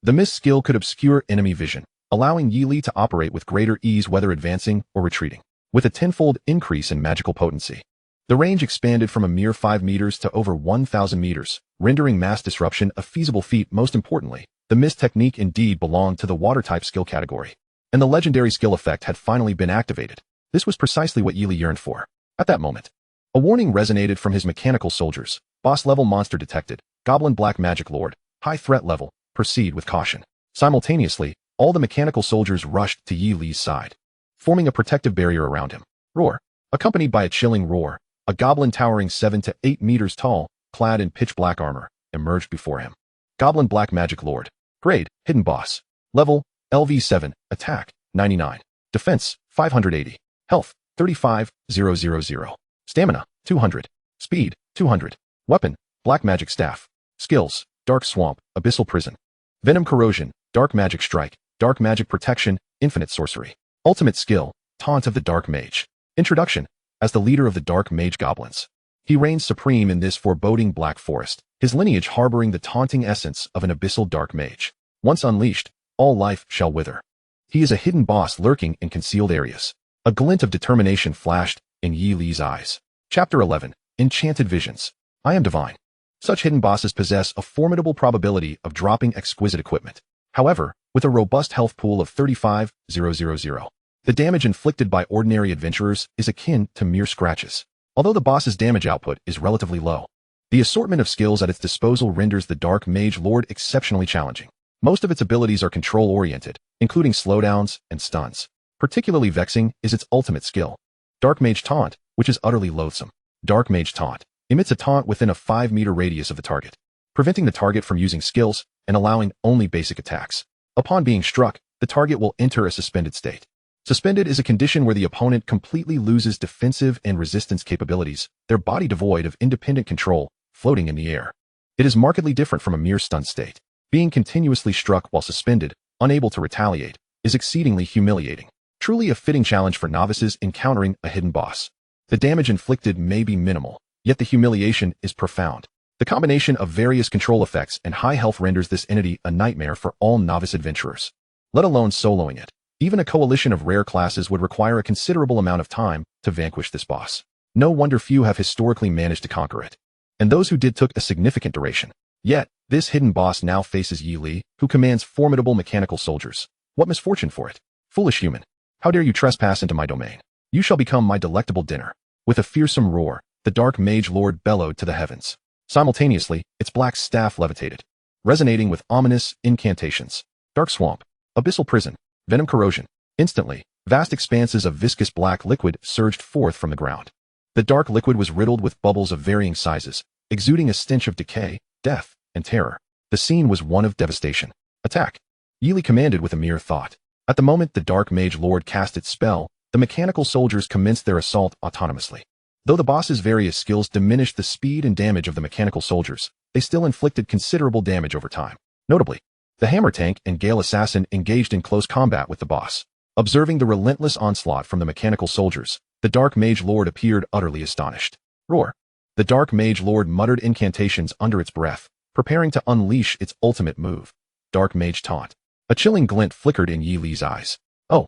The mist skill could obscure enemy vision, allowing Yi to operate with greater ease whether advancing or retreating. With a tenfold increase in magical potency, the range expanded from a mere 5 meters to over 1,000 meters, rendering mass disruption a feasible feat. Most importantly, the Mist Technique indeed belonged to the water-type skill category, and the legendary skill effect had finally been activated. This was precisely what Yi yearned for. At that moment, a warning resonated from his mechanical soldiers. Boss-level monster detected. Goblin Black Magic Lord. High threat level. Proceed with caution. Simultaneously, all the mechanical soldiers rushed to Yi's side, forming a protective barrier around him. Roar. Accompanied by a chilling roar, a goblin towering 7 to 8 meters tall, clad in pitch-black armor, emerged before him. Goblin Black Magic Lord. Grade: Hidden Boss. Level: LV7. Attack: 99. Defense: 580. Health: 35,000. Stamina: 200. Speed: 200. Weapon: Black Magic Staff. Skills: Dark Swamp, Abyssal Prison. Venom Corrosion, Dark Magic Strike, Dark Magic Protection, Infinite Sorcery. Ultimate Skill: Taunt of the Dark Mage. Introduction: as the leader of the Dark Mage Goblins, he reigns supreme in this foreboding black forest, his lineage harboring the taunting essence of an abyssal dark mage. Once unleashed, all life shall wither. He is a hidden boss lurking in concealed areas. A glint of determination flashed in Yi's eyes. Chapter 11. Enchanted Visions. I am divine. Such hidden bosses possess a formidable probability of dropping exquisite equipment. However, with a robust health pool of 35,000, the damage inflicted by ordinary adventurers is akin to mere scratches. Although the boss's damage output is relatively low, the assortment of skills at its disposal renders the Dark Mage Lord exceptionally challenging. Most of its abilities are control-oriented, including slowdowns and stuns. Particularly vexing is its ultimate skill, Dark Mage Taunt, which is utterly loathsome. Dark Mage Taunt emits a taunt within a 5-meter radius of the target, preventing the target from using skills and allowing only basic attacks. Upon being struck, the target will enter a suspended state. Suspended is a condition where the opponent completely loses defensive and resistance capabilities, their body devoid of independent control, floating in the air. It is markedly different from a mere stun state. Being continuously struck while suspended, unable to retaliate, is exceedingly humiliating. Truly a fitting challenge for novices encountering a hidden boss. The damage inflicted may be minimal, yet the humiliation is profound. The combination of various control effects and high health renders this entity a nightmare for all novice adventurers. Let alone soloing it. Even a coalition of rare classes would require a considerable amount of time to vanquish this boss. No wonder few have historically managed to conquer it. And those who did took a significant duration. Yet, this hidden boss now faces Yi Li, who commands formidable mechanical soldiers. What misfortune for it! Foolish human! How dare you trespass into my domain? You shall become my delectable dinner. With a fearsome roar, the dark mage lord bellowed to the heavens. Simultaneously, its black staff levitated, resonating with ominous incantations. Dark swamp, abyssal prison, venom corrosion. Instantly, vast expanses of viscous black liquid surged forth from the ground. The dark liquid was riddled with bubbles of varying sizes, exuding a stench of decay, death, and terror. The scene was one of devastation. Attack! Yi Li commanded with a mere thought. At the moment the dark mage lord cast its spell, the mechanical soldiers commenced their assault autonomously. Though the boss's various skills diminished the speed and damage of the mechanical soldiers, they still inflicted considerable damage over time. Notably, the hammer tank and Gale assassin engaged in close combat with the boss. Observing the relentless onslaught from the mechanical soldiers, the dark mage lord appeared utterly astonished. Roar! The dark mage lord muttered incantations under its breath, preparing to unleash its ultimate move. Dark mage taunt. A chilling glint flickered in Yi Li's eyes. Oh,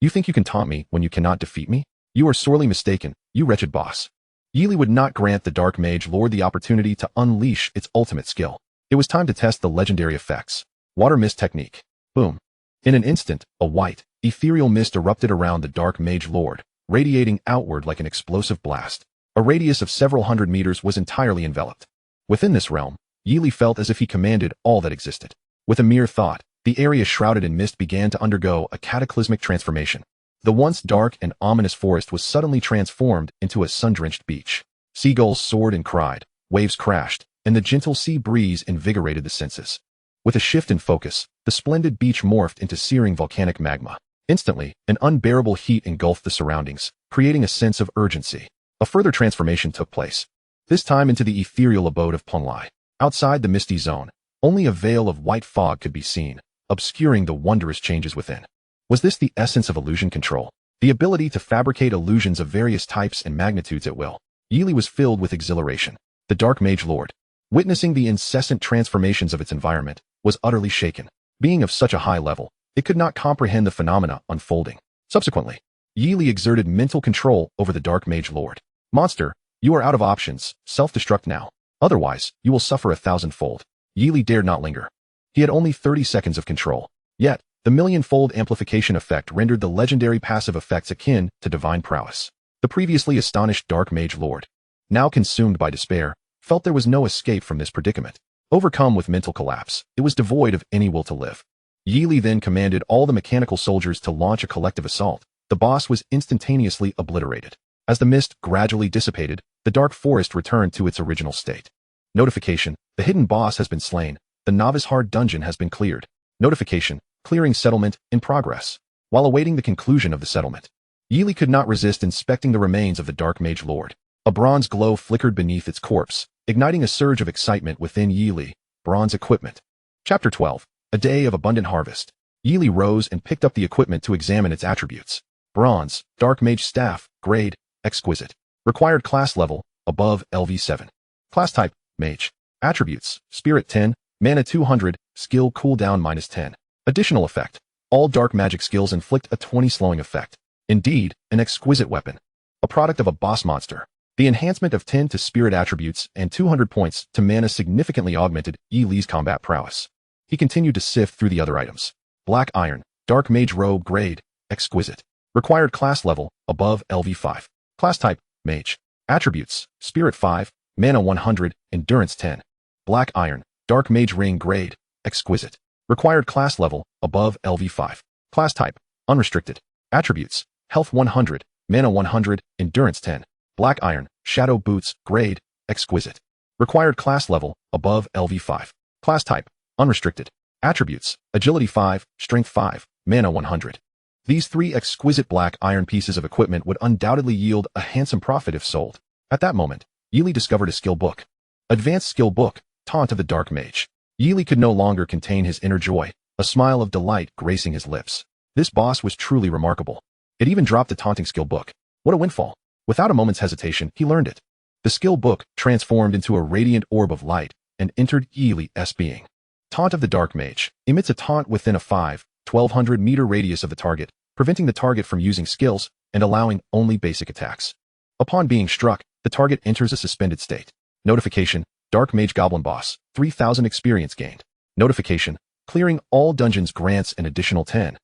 you think you can taunt me when you cannot defeat me? You are sorely mistaken, you wretched boss. Yi Li would not grant the dark mage lord the opportunity to unleash its ultimate skill. It was time to test the legendary effects. Water mist technique. Boom. In an instant, a white, ethereal mist erupted around the dark mage lord, radiating outward like an explosive blast. A radius of several hundred meters was entirely enveloped. Within this realm, Yi Li felt as if he commanded all that existed. With a mere thought, the area shrouded in mist began to undergo a cataclysmic transformation. The once dark and ominous forest was suddenly transformed into a sun-drenched beach. Seagulls soared and cried, waves crashed, and the gentle sea breeze invigorated the senses. With a shift in focus, the splendid beach morphed into searing volcanic magma. Instantly, an unbearable heat engulfed the surroundings, creating a sense of urgency. A further transformation took place, this time into the ethereal abode of Penglai. Outside the misty zone, only a veil of white fog could be seen, obscuring the wondrous changes within. Was this the essence of illusion control? The ability to fabricate illusions of various types and magnitudes at will? Yi Li was filled with exhilaration. The dark mage lord, witnessing the incessant transformations of its environment, was utterly shaken. Being of such a high level, it could not comprehend the phenomena unfolding. Subsequently, Yi Li exerted mental control over the dark mage lord. Monster, you are out of options, self-destruct now. Otherwise, you will suffer 1,000-fold. Yi Li dared not linger. He had only 30 seconds of control. Yet, the millionfold amplification effect rendered the legendary passive effects akin to divine prowess. The previously astonished dark mage lord, now consumed by despair, felt there was no escape from this predicament. Overcome with mental collapse, it was devoid of any will to live. Yi Li then commanded all the mechanical soldiers to launch a collective assault. The boss was instantaneously obliterated. As the mist gradually dissipated, the dark forest returned to its original state. Notification: the hidden boss has been slain. The novice hard dungeon has been cleared. Notification: clearing settlement in progress. While awaiting the conclusion of the settlement, Yi Li could not resist inspecting the remains of the dark mage lord. A bronze glow flickered beneath its corpse, igniting a surge of excitement within Yi Li. Bronze equipment. Chapter 12. A day of abundant harvest. Yi Li rose and picked up the equipment to examine its attributes. Bronze, dark mage staff, grade, exquisite. Required class level, above LV7. Class type, mage. Attributes, spirit 10, mana 200, skill cooldown -10. Additional effect: all dark magic skills inflict a 20 slowing effect. Indeed, an exquisite weapon. A product of a boss monster. The enhancement of 10 to spirit attributes and 200 points to mana significantly augmented Yi Li's combat prowess. He continued to sift through the other items. Black iron, dark mage robe grade, exquisite. Required class level, above LV5. Class type, mage. Attributes, spirit 5, mana 100, endurance 10. Black iron, dark mage ring grade, exquisite. Required class level, above LV5. Class type, unrestricted. Attributes, health 100, mana 100, endurance 10. Black iron, shadow boots, grade, exquisite. Required class level, above LV5. Class type, unrestricted. Attributes, agility 5, strength 5, mana 100. These 3 exquisite black iron pieces of equipment would undoubtedly yield a handsome profit if sold. At that moment, Yili discovered a skill book. Advanced Skill Book, Taunt of the Dark Mage. Yili could no longer contain his inner joy, a smile of delight gracing his lips. This boss was truly remarkable. It even dropped the taunting skill book. What a windfall. Without a moment's hesitation, he learned it. The skill book transformed into a radiant orb of light and entered Yili's being. Taunt of the Dark Mage emits a taunt within a 1,200 meter radius of the target, preventing the target from using skills and allowing only basic attacks. Upon being struck, the target enters a suspended state. Notification: Dark Mage Goblin Boss, 3,000 experience gained. Notification: Clearing all dungeons grants an additional 10,000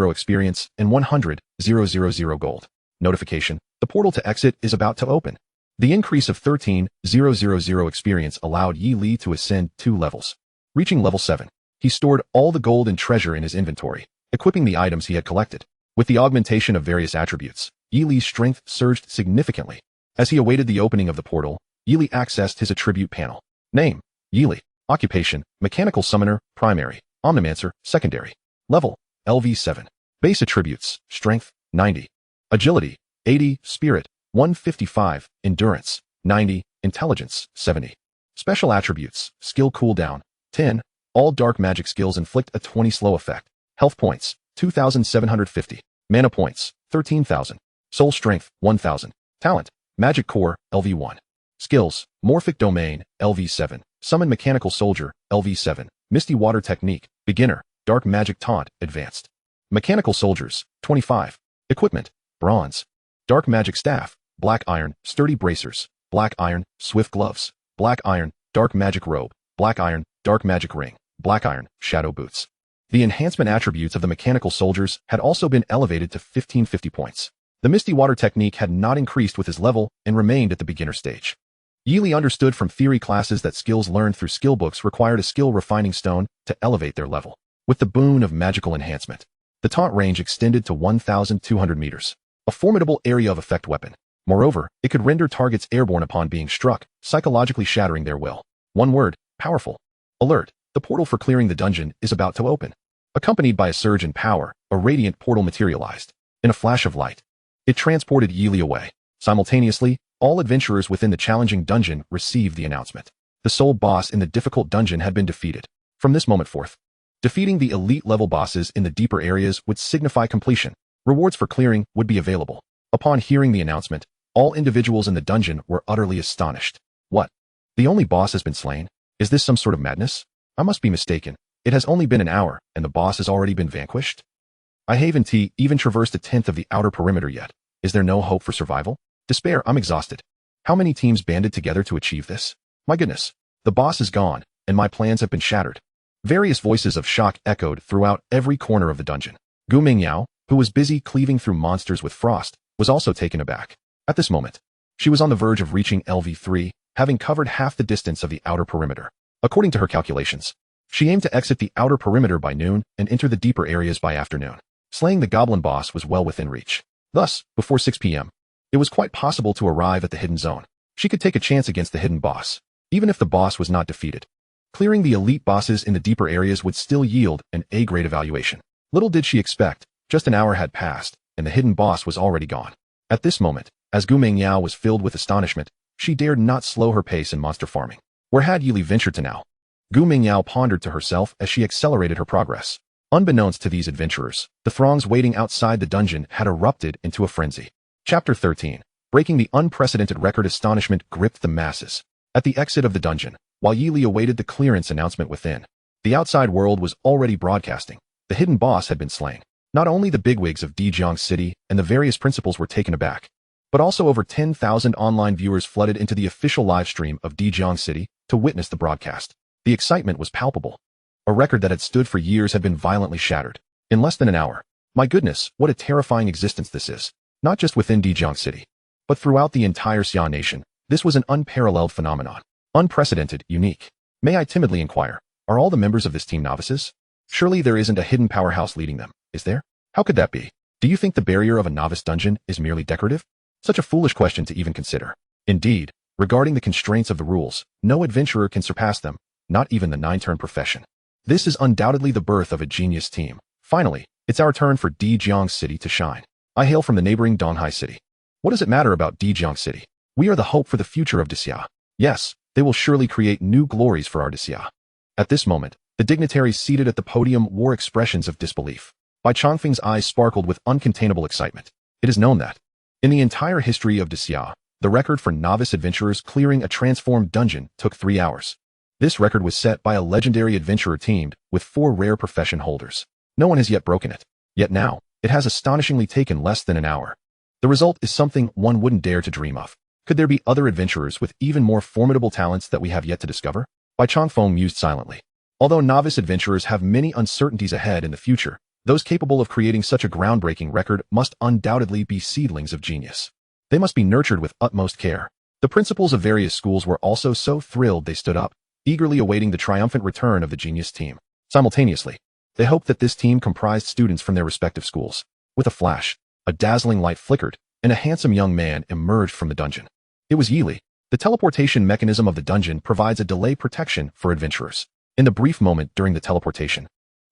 experience and 100,000 gold. Notification: The portal to exit is about to open. The increase of 13,000 experience allowed Yi Li to ascend 2 levels. Reaching level 7, he stored all the gold and treasure in his inventory, equipping the items he had collected. With the augmentation of various attributes, Yi Li's strength surged significantly. As he awaited the opening of the portal, Yi Li accessed his attribute panel. Name: Yi Li. Occupation: Mechanical Summoner, Primary. Omnimancer, Secondary. Level: LV7. Base attributes: Strength, 90. Agility, 80. Spirit, 155. Endurance, 90. Intelligence, 70. Special attributes: Skill cooldown, 10. All dark magic skills inflict a 20 slow effect. Health points, 2,750. Mana points, 13,000. Soul strength, 1,000. Talent: Magic Core, LV1. Skills: Morphic Domain, LV7. Summon Mechanical Soldier, LV7. Misty Water Technique, Beginner. Dark Magic Taunt, Advanced. Mechanical Soldiers, 25. Equipment: Bronze. Dark Magic Staff, Black Iron, Sturdy Bracers, Black Iron, Swift Gloves, Black Iron, Dark Magic Robe, Black Iron, Dark Magic Ring, Black Iron, Shadow Boots. The enhancement attributes of the Mechanical Soldiers had also been elevated to 1550 points. The Misty Water Technique had not increased with his level and remained at the beginner stage. Yi Li understood from theory classes that skills learned through skill books required a skill refining stone to elevate their level. With the boon of magical enhancement, the taunt range extended to 1,200 meters, a formidable area of effect weapon. Moreover, it could render targets airborne upon being struck, psychologically shattering their will. One word: powerful. Alert: the portal for clearing the dungeon is about to open. Accompanied by a surge in power, a radiant portal materialized. In a flash of light, it transported Yi Li away. Simultaneously, all adventurers within the challenging dungeon received the announcement. The sole boss in the difficult dungeon had been defeated. From this moment forth, defeating the elite-level bosses in the deeper areas would signify completion. Rewards for clearing would be available. Upon hearing the announcement, all individuals in the dungeon were utterly astonished. What? The only boss has been slain? Is this some sort of madness? I must be mistaken. It has only been an hour, and the boss has already been vanquished? I haven't even traversed a tenth of the outer perimeter yet. Is there no hope for survival? Despair, I'm exhausted. How many teams banded together to achieve this? My goodness, the boss is gone, and my plans have been shattered. Various voices of shock echoed throughout every corner of the dungeon. Gu Mingyao, who was busy cleaving through monsters with frost, was also taken aback. At this moment, she was on the verge of reaching LV3, having covered half the distance of the outer perimeter. According to her calculations, she aimed to exit the outer perimeter by noon and enter the deeper areas by afternoon. Slaying the goblin boss was well within reach. Thus, before 6 p.m., it was quite possible to arrive at the hidden zone. She could take a chance against the hidden boss, even if the boss was not defeated. Clearing the elite bosses in the deeper areas would still yield an A-grade evaluation. Little did she expect, just an hour had passed, and the hidden boss was already gone. At this moment, as Gu Mingyao was filled with astonishment, she dared not slow her pace in monster farming. Where had Yi Li ventured to now? Gu Mingyao pondered to herself as she accelerated her progress. Unbeknownst to these adventurers, the throngs waiting outside the dungeon had erupted into a frenzy. Chapter 13. Breaking the unprecedented record. Astonishment gripped the masses. At the exit of the dungeon, while Yi Li awaited the clearance announcement within, the outside world was already broadcasting. The hidden boss had been slain. Not only the bigwigs of Dijiang City and the various principals were taken aback, but also over 10,000 online viewers flooded into the official live stream of Dijiang City to witness the broadcast. The excitement was palpable. A record that had stood for years had been violently shattered. In less than an hour. My goodness, what a terrifying existence this is. Not just within Dijiang City, but throughout the entire Xia nation. This was an unparalleled phenomenon. Unprecedented, unique. May I timidly inquire, are all the members of this team novices? Surely there isn't a hidden powerhouse leading them, is there? How could that be? Do you think the barrier of a novice dungeon is merely decorative? Such a foolish question to even consider. Indeed, regarding the constraints of the rules, no adventurer can surpass them, not even the 9-turn profession. This is undoubtedly the birth of a genius team. Finally, It's our turn for Dijiang City to shine. I hail from the neighboring Donghai City. What does it matter about Dijiang City? We are the hope for the future of Dixia. Yes, they will surely create new glories for our Dixia. At this moment, the dignitaries seated at the podium wore expressions of disbelief. Bai Chongfeng's eyes sparkled with uncontainable excitement. It is known that, in the entire history of Dixia, the record for novice adventurers clearing a transformed dungeon took 3 hours. This record was set by a legendary adventurer teamed with 4 rare profession holders. No one has yet broken it. Yet now, it has astonishingly taken less than an hour. The result is something one wouldn't dare to dream of. Could there be other adventurers with even more formidable talents that we have yet to discover? Bai Chongfeng mused silently. Although novice adventurers have many uncertainties ahead in the future, those capable of creating such a groundbreaking record must undoubtedly be seedlings of genius. They must be nurtured with utmost care. The principals of various schools were also so thrilled they stood up, eagerly awaiting the triumphant return of the genius team. Simultaneously, they hoped that this team comprised students from their respective schools. With a flash, a dazzling light flickered, and a handsome young man emerged from the dungeon. It was Yili. The teleportation mechanism of the dungeon provides a delay protection for adventurers. In the brief moment during the teleportation,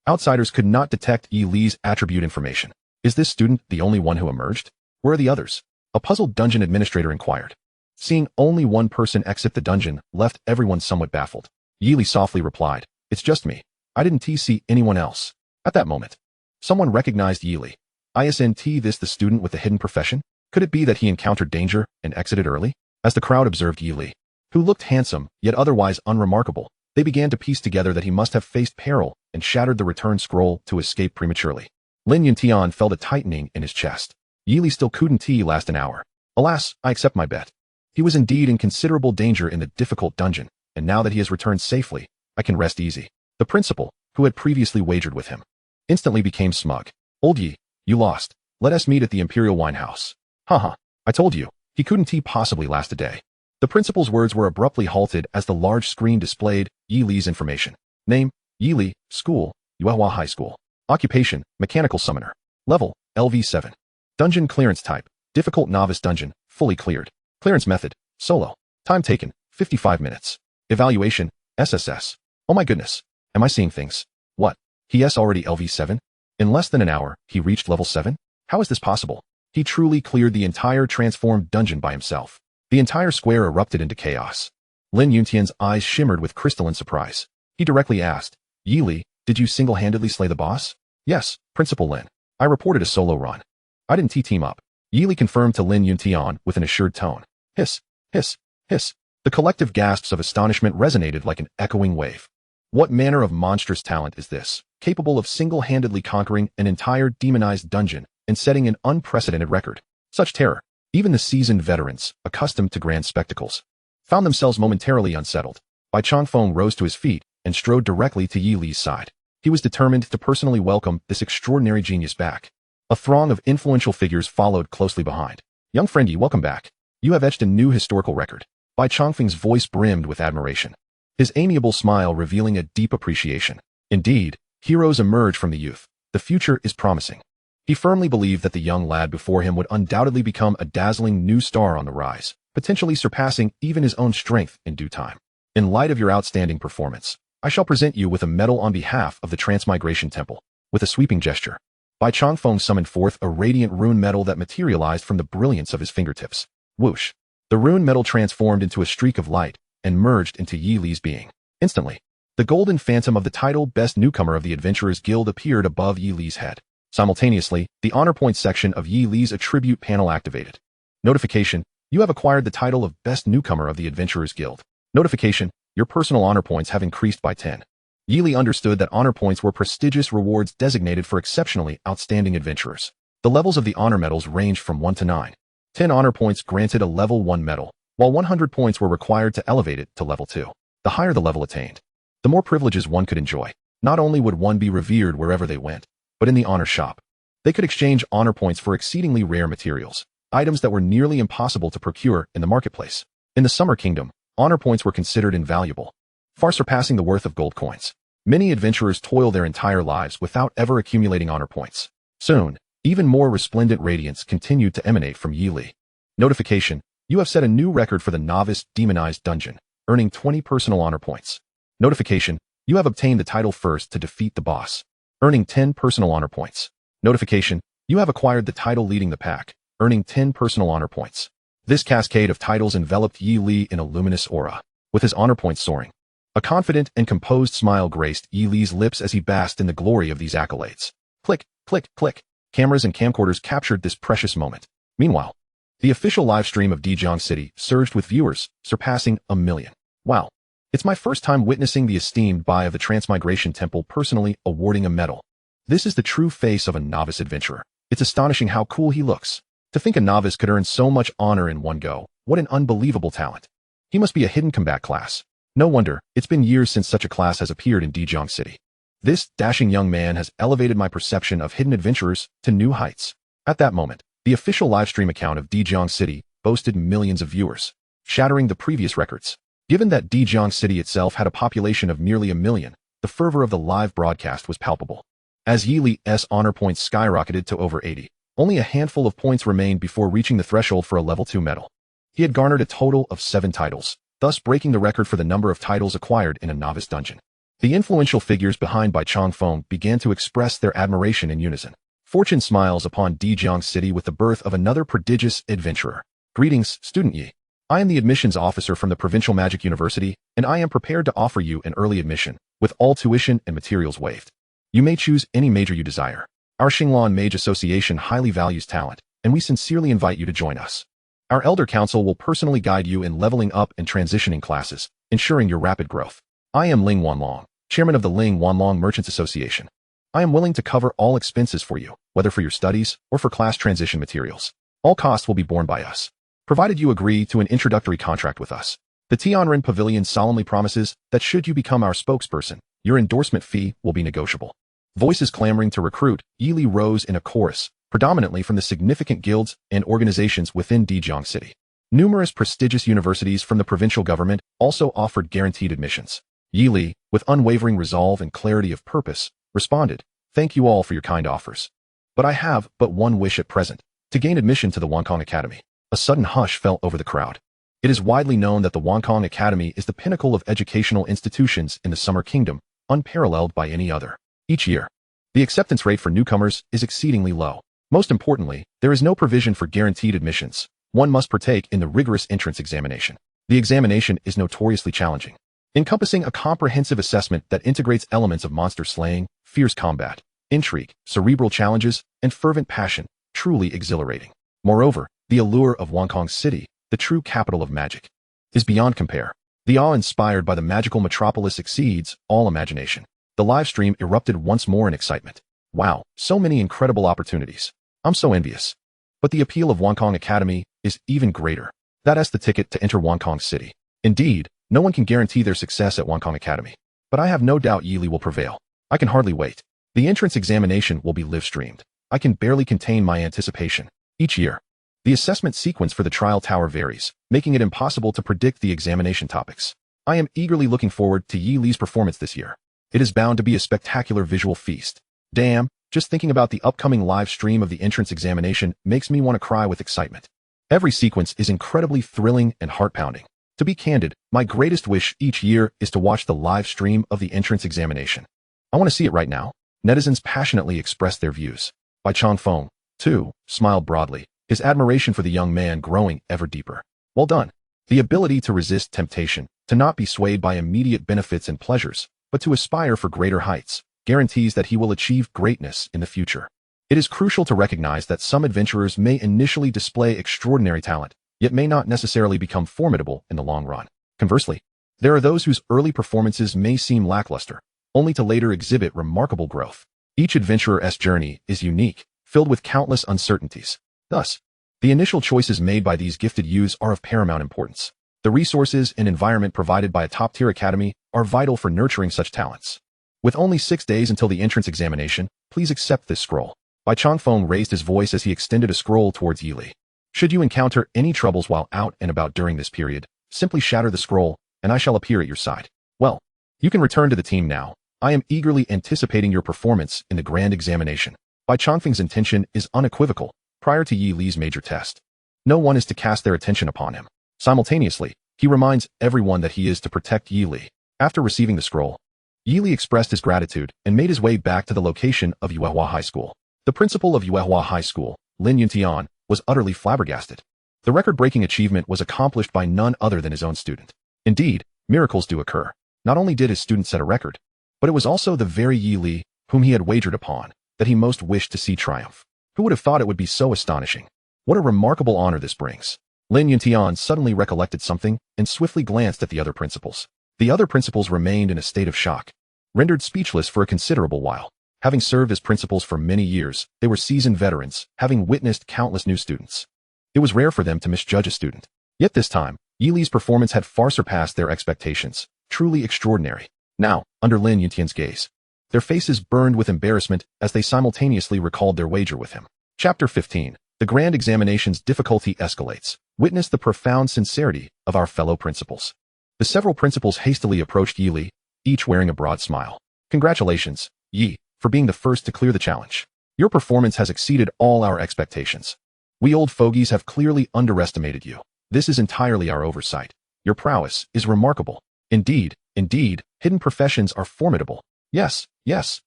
outsiders could not detect Yili's attribute information. Is this student the only one who emerged? Where are the others? A puzzled dungeon administrator inquired. Seeing only one person exit the dungeon left everyone somewhat baffled. Yili softly replied, "It's just me. I didn't see anyone else." At that moment, someone recognized Yili. Isn't this the student with the hidden profession? Could it be that he encountered danger and exited early? As the crowd observed Yili, who looked handsome yet otherwise unremarkable, they began to piece together that he must have faced peril and shattered the return scroll to escape prematurely. Lin Yuntian felt a tightening in his chest. Yili still couldn't last an hour. Alas, I accept my bet. He was indeed in considerable danger in the difficult dungeon, and now that he has returned safely, I can rest easy. The principal, who had previously wagered with him, instantly became smug. Old Yi, you lost. Let us meet at the Imperial Wine House. Haha, I told you, he couldn't possibly last a day. The principal's words were abruptly halted as the large screen displayed Yili's information. Name, Yili, School, Yuehua High School. Occupation, Mechanical Summoner. Level, LV7. Dungeon clearance type, difficult novice dungeon, fully cleared. Clearance method, solo. Time taken, 55 minutes. Evaluation, SSS. Oh my goodness, am I seeing things? What? He already LV7? In less than an hour, he reached level 7? How is this possible? He truly cleared the entire transformed dungeon by himself. The entire square erupted into chaos. Lin Yuntian's eyes shimmered with crystalline surprise. He directly asked, Yili, did you single-handedly slay the boss? Yes, Principal Lin. I reported a solo run. I didn't team up. Yili confirmed to Lin Yuntian with an assured tone. Hiss, hiss, hiss. The collective gasps of astonishment resonated like an echoing wave. What manner of monstrous talent is this, capable of single-handedly conquering an entire demonized dungeon and setting an unprecedented record? Such terror, even the seasoned veterans, accustomed to grand spectacles, found themselves momentarily unsettled. Bai Chongfeng rose to his feet and strode directly to Yi Li's side. He was determined to personally welcome this extraordinary genius back. A throng of influential figures followed closely behind. Young friend Yi, welcome back. You have etched a new historical record. Bai Chongfeng's voice brimmed with admiration, his amiable smile revealing a deep appreciation. Indeed, heroes emerge from the youth. The future is promising. He firmly believed that the young lad before him would undoubtedly become a dazzling new star on the rise, potentially surpassing even his own strength in due time. In light of your outstanding performance, I shall present you with a medal on behalf of the Transmigration Temple. With a sweeping gesture, Bai Chongfeng summoned forth a radiant rune medal that materialized from the brilliance of his fingertips. Whoosh! The rune medal transformed into a streak of light and merged into Yi Li's being. Instantly, the golden phantom of the title Best Newcomer of the Adventurers Guild appeared above Yi Li's head. Simultaneously, the Honor Points section of Yi Li's attribute panel activated. Notification: you have acquired the title of Best Newcomer of the Adventurers Guild. Notification: your personal honor points have increased by 10. Yi Li understood that honor points were prestigious rewards designated for exceptionally outstanding adventurers. The levels of the honor medals ranged from 1 to 9. 10 honor points granted a level 1 medal, while 100 points were required to elevate it to level 2. The higher the level attained, the more privileges one could enjoy. Not only would one be revered wherever they went, but in the honor shop, they could exchange honor points for exceedingly rare materials, items that were nearly impossible to procure in the marketplace. In the Summer Kingdom, honor points were considered invaluable, far surpassing the worth of gold coins. Many adventurers toil their entire lives without ever accumulating honor points. Soon, even more resplendent radiance continued to emanate from Yi Li. Notification: you have set a new record for the Novice Demonized Dungeon, earning 20 personal honor points. Notification: you have obtained the title First to defeat the boss, earning 10 personal honor points. Notification: you have acquired the title leading the pack, earning 10 personal honor points. This cascade of titles enveloped Yi Li in a luminous aura, with his honor points soaring. A confident and composed smile graced Yi Li's lips as he basked in the glory of these accolades. Click, click, click. Cameras and camcorders captured this precious moment. Meanwhile, the official live stream of Daejeon City surged with viewers, surpassing 1 million. Wow. It's my first time witnessing the esteemed Bai of the Transmigration Temple personally awarding a medal. This is the true face of a novice adventurer. It's astonishing how cool he looks. To think a novice could earn so much honor in one go, what an unbelievable talent. He must be a hidden combat class. No wonder, it's been years since such a class has appeared in Daejeon City. This dashing young man has elevated my perception of hidden adventurers to new heights. At that moment, the official livestream account of Daejeon City boasted millions of viewers, shattering the previous records. Given that Daejeon City itself had a population of nearly 1 million, the fervor of the live broadcast was palpable. As Yi Li's honor points skyrocketed to over 80, only a handful of points remained before reaching the threshold for a level 2 medal. He had garnered a total of 7 titles, thus breaking the record for the number of titles acquired in a novice dungeon. The influential figures behind Bai Changfeng began to express their admiration in unison. Fortune smiles upon Daejeon City with the birth of another prodigious adventurer. Greetings, student Yi. I am the admissions officer from the Provincial Magic University, and I am prepared to offer you an early admission, with all tuition and materials waived. You may choose any major you desire. Our Xinglan Mage Association highly values talent, and we sincerely invite you to join us. Our Elder Council will personally guide you in leveling up and transitioning classes, ensuring your rapid growth. I am Ling Wanlong, chairman of the Ling Wanlong Merchants Association. I am willing to cover all expenses for you, whether for your studies or for class transition materials. All costs will be borne by us, provided you agree to an introductory contract with us. The Tianren Pavilion solemnly promises that should you become our spokesperson, your endorsement fee will be negotiable. Voices clamoring to recruit, Yi Li rose in a chorus, predominantly from the significant guilds and organizations within Daejeon City. Numerous prestigious universities from the provincial government also offered guaranteed admissions. Yi Li, with unwavering resolve and clarity of purpose, responded, "Thank you all for your kind offers. But I have but one wish at present, to gain admission to the Wong Kong Academy." A sudden hush fell over the crowd. It is widely known that the Wong Kong Academy is the pinnacle of educational institutions in the Summer Kingdom, unparalleled by any other. Each year, the acceptance rate for newcomers is exceedingly low. Most importantly, there is no provision for guaranteed admissions. One must partake in the rigorous entrance examination. The examination is notoriously challenging, encompassing a comprehensive assessment that integrates elements of monster slaying, fierce combat, intrigue, cerebral challenges, and fervent passion, truly exhilarating. Moreover, the allure of Wong Kong City, the true capital of magic, is beyond compare. The awe inspired by the magical metropolis exceeds all imagination. The live stream erupted once more in excitement. Wow, so many incredible opportunities. I'm so envious. But the appeal of Wong Kong Academy is even greater. That's the ticket to enter Wong Kong City. Indeed, no one can guarantee their success at Wong Kong Academy. But I have no doubt Yi Li will prevail. I can hardly wait. The entrance examination will be live-streamed. I can barely contain my anticipation. Each year, the assessment sequence for the trial tower varies, making it impossible to predict the examination topics. I am eagerly looking forward to Yi Li's performance this year. It is bound to be a spectacular visual feast. Damn, just thinking about the upcoming live stream of the entrance examination makes me want to cry with excitement. Every sequence is incredibly thrilling and heart-pounding. To be candid, my greatest wish each year is to watch the live stream of the entrance examination. I want to see it right now. Netizens passionately expressed their views. Bai Changfeng, too, smiled broadly, his admiration for the young man growing ever deeper. Well done. The ability to resist temptation, to not be swayed by immediate benefits and pleasures, but to aspire for greater heights, guarantees that he will achieve greatness in the future. It is crucial to recognize that some adventurers may initially display extraordinary talent, yet may not necessarily become formidable in the long run. Conversely, there are those whose early performances may seem lackluster, only to later exhibit remarkable growth. Each adventurer's journey is unique, filled with countless uncertainties. Thus, the initial choices made by these gifted youths are of paramount importance. The resources and environment provided by a top-tier academy are vital for nurturing such talents. With only 6 days until the entrance examination, please accept this scroll. Bai Changfeng raised his voice as he extended a scroll towards Yi Li. Should you encounter any troubles while out and about during this period, simply shatter the scroll, and I shall appear at your side. Well, you can return to the team now. I am eagerly anticipating your performance in the grand examination. Bai Changfeng's intention is unequivocal. Prior to Yi Li's major test, no one is to cast their attention upon him. Simultaneously, he reminds everyone that he is to protect Yi Li. After receiving the scroll, Yi Li expressed his gratitude and made his way back to the location of Yuehua High School. The principal of Yuehua High School, Lin Yuntian, was utterly flabbergasted. The record-breaking achievement was accomplished by none other than his own student. Indeed, miracles do occur. Not only did his student set a record, but it was also the very Yi Li, whom he had wagered upon, that he most wished to see triumph. Who would have thought it would be so astonishing? What a remarkable honor this brings. Lin Yuntian suddenly recollected something and swiftly glanced at the other principals. The other principals remained in a state of shock, rendered speechless for a considerable while. Having served as principals for many years, they were seasoned veterans, having witnessed countless new students. It was rare for them to misjudge a student. Yet this time, Yi Li's performance had far surpassed their expectations, truly extraordinary. Now, under Lin Yuntian's gaze, their faces burned with embarrassment as they simultaneously recalled their wager with him. Chapter 15. The Grand Examination's difficulty escalates. Witness the profound sincerity of our fellow principals. The several principals hastily approached Yi Li, each wearing a broad smile. Congratulations, Yi, for being the first to clear the challenge. Your performance has exceeded all our expectations. We old fogies have clearly underestimated you. This is entirely our oversight. Your prowess is remarkable. Indeed, hidden professions are formidable. Yes,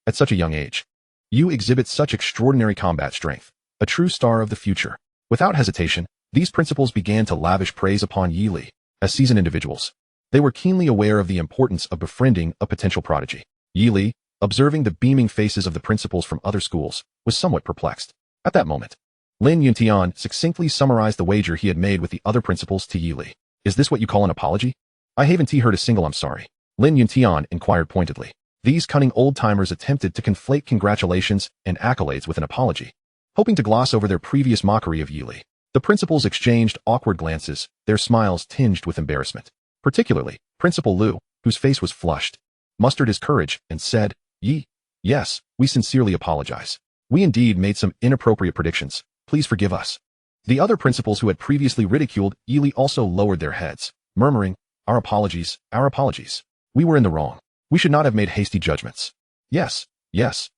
at such a young age. You exhibit such extraordinary combat strength, a true star of the future. Without hesitation, these principals began to lavish praise upon Yi Li. As seasoned individuals, they were keenly aware of the importance of befriending a potential prodigy. Yi Li, observing the beaming faces of the principals from other schools, was somewhat perplexed. At that moment, Lin Yuntian succinctly summarized the wager he had made with the other principals to Yi Li. Is this what you call an apology? I haven't heard a single I'm sorry. Lin Yuntian inquired pointedly. These cunning old-timers attempted to conflate congratulations and accolades with an apology, hoping to gloss over their previous mockery of Yi Li. The principals exchanged awkward glances, their smiles tinged with embarrassment. Particularly, Principal Liu, whose face was flushed, mustered his courage and said, Yi, yes, we sincerely apologize. We indeed made some inappropriate predictions. Please forgive us. The other principals who had previously ridiculed Yi Li also lowered their heads, murmuring, Our apologies. We were in the wrong. We should not have made hasty judgments. Yes,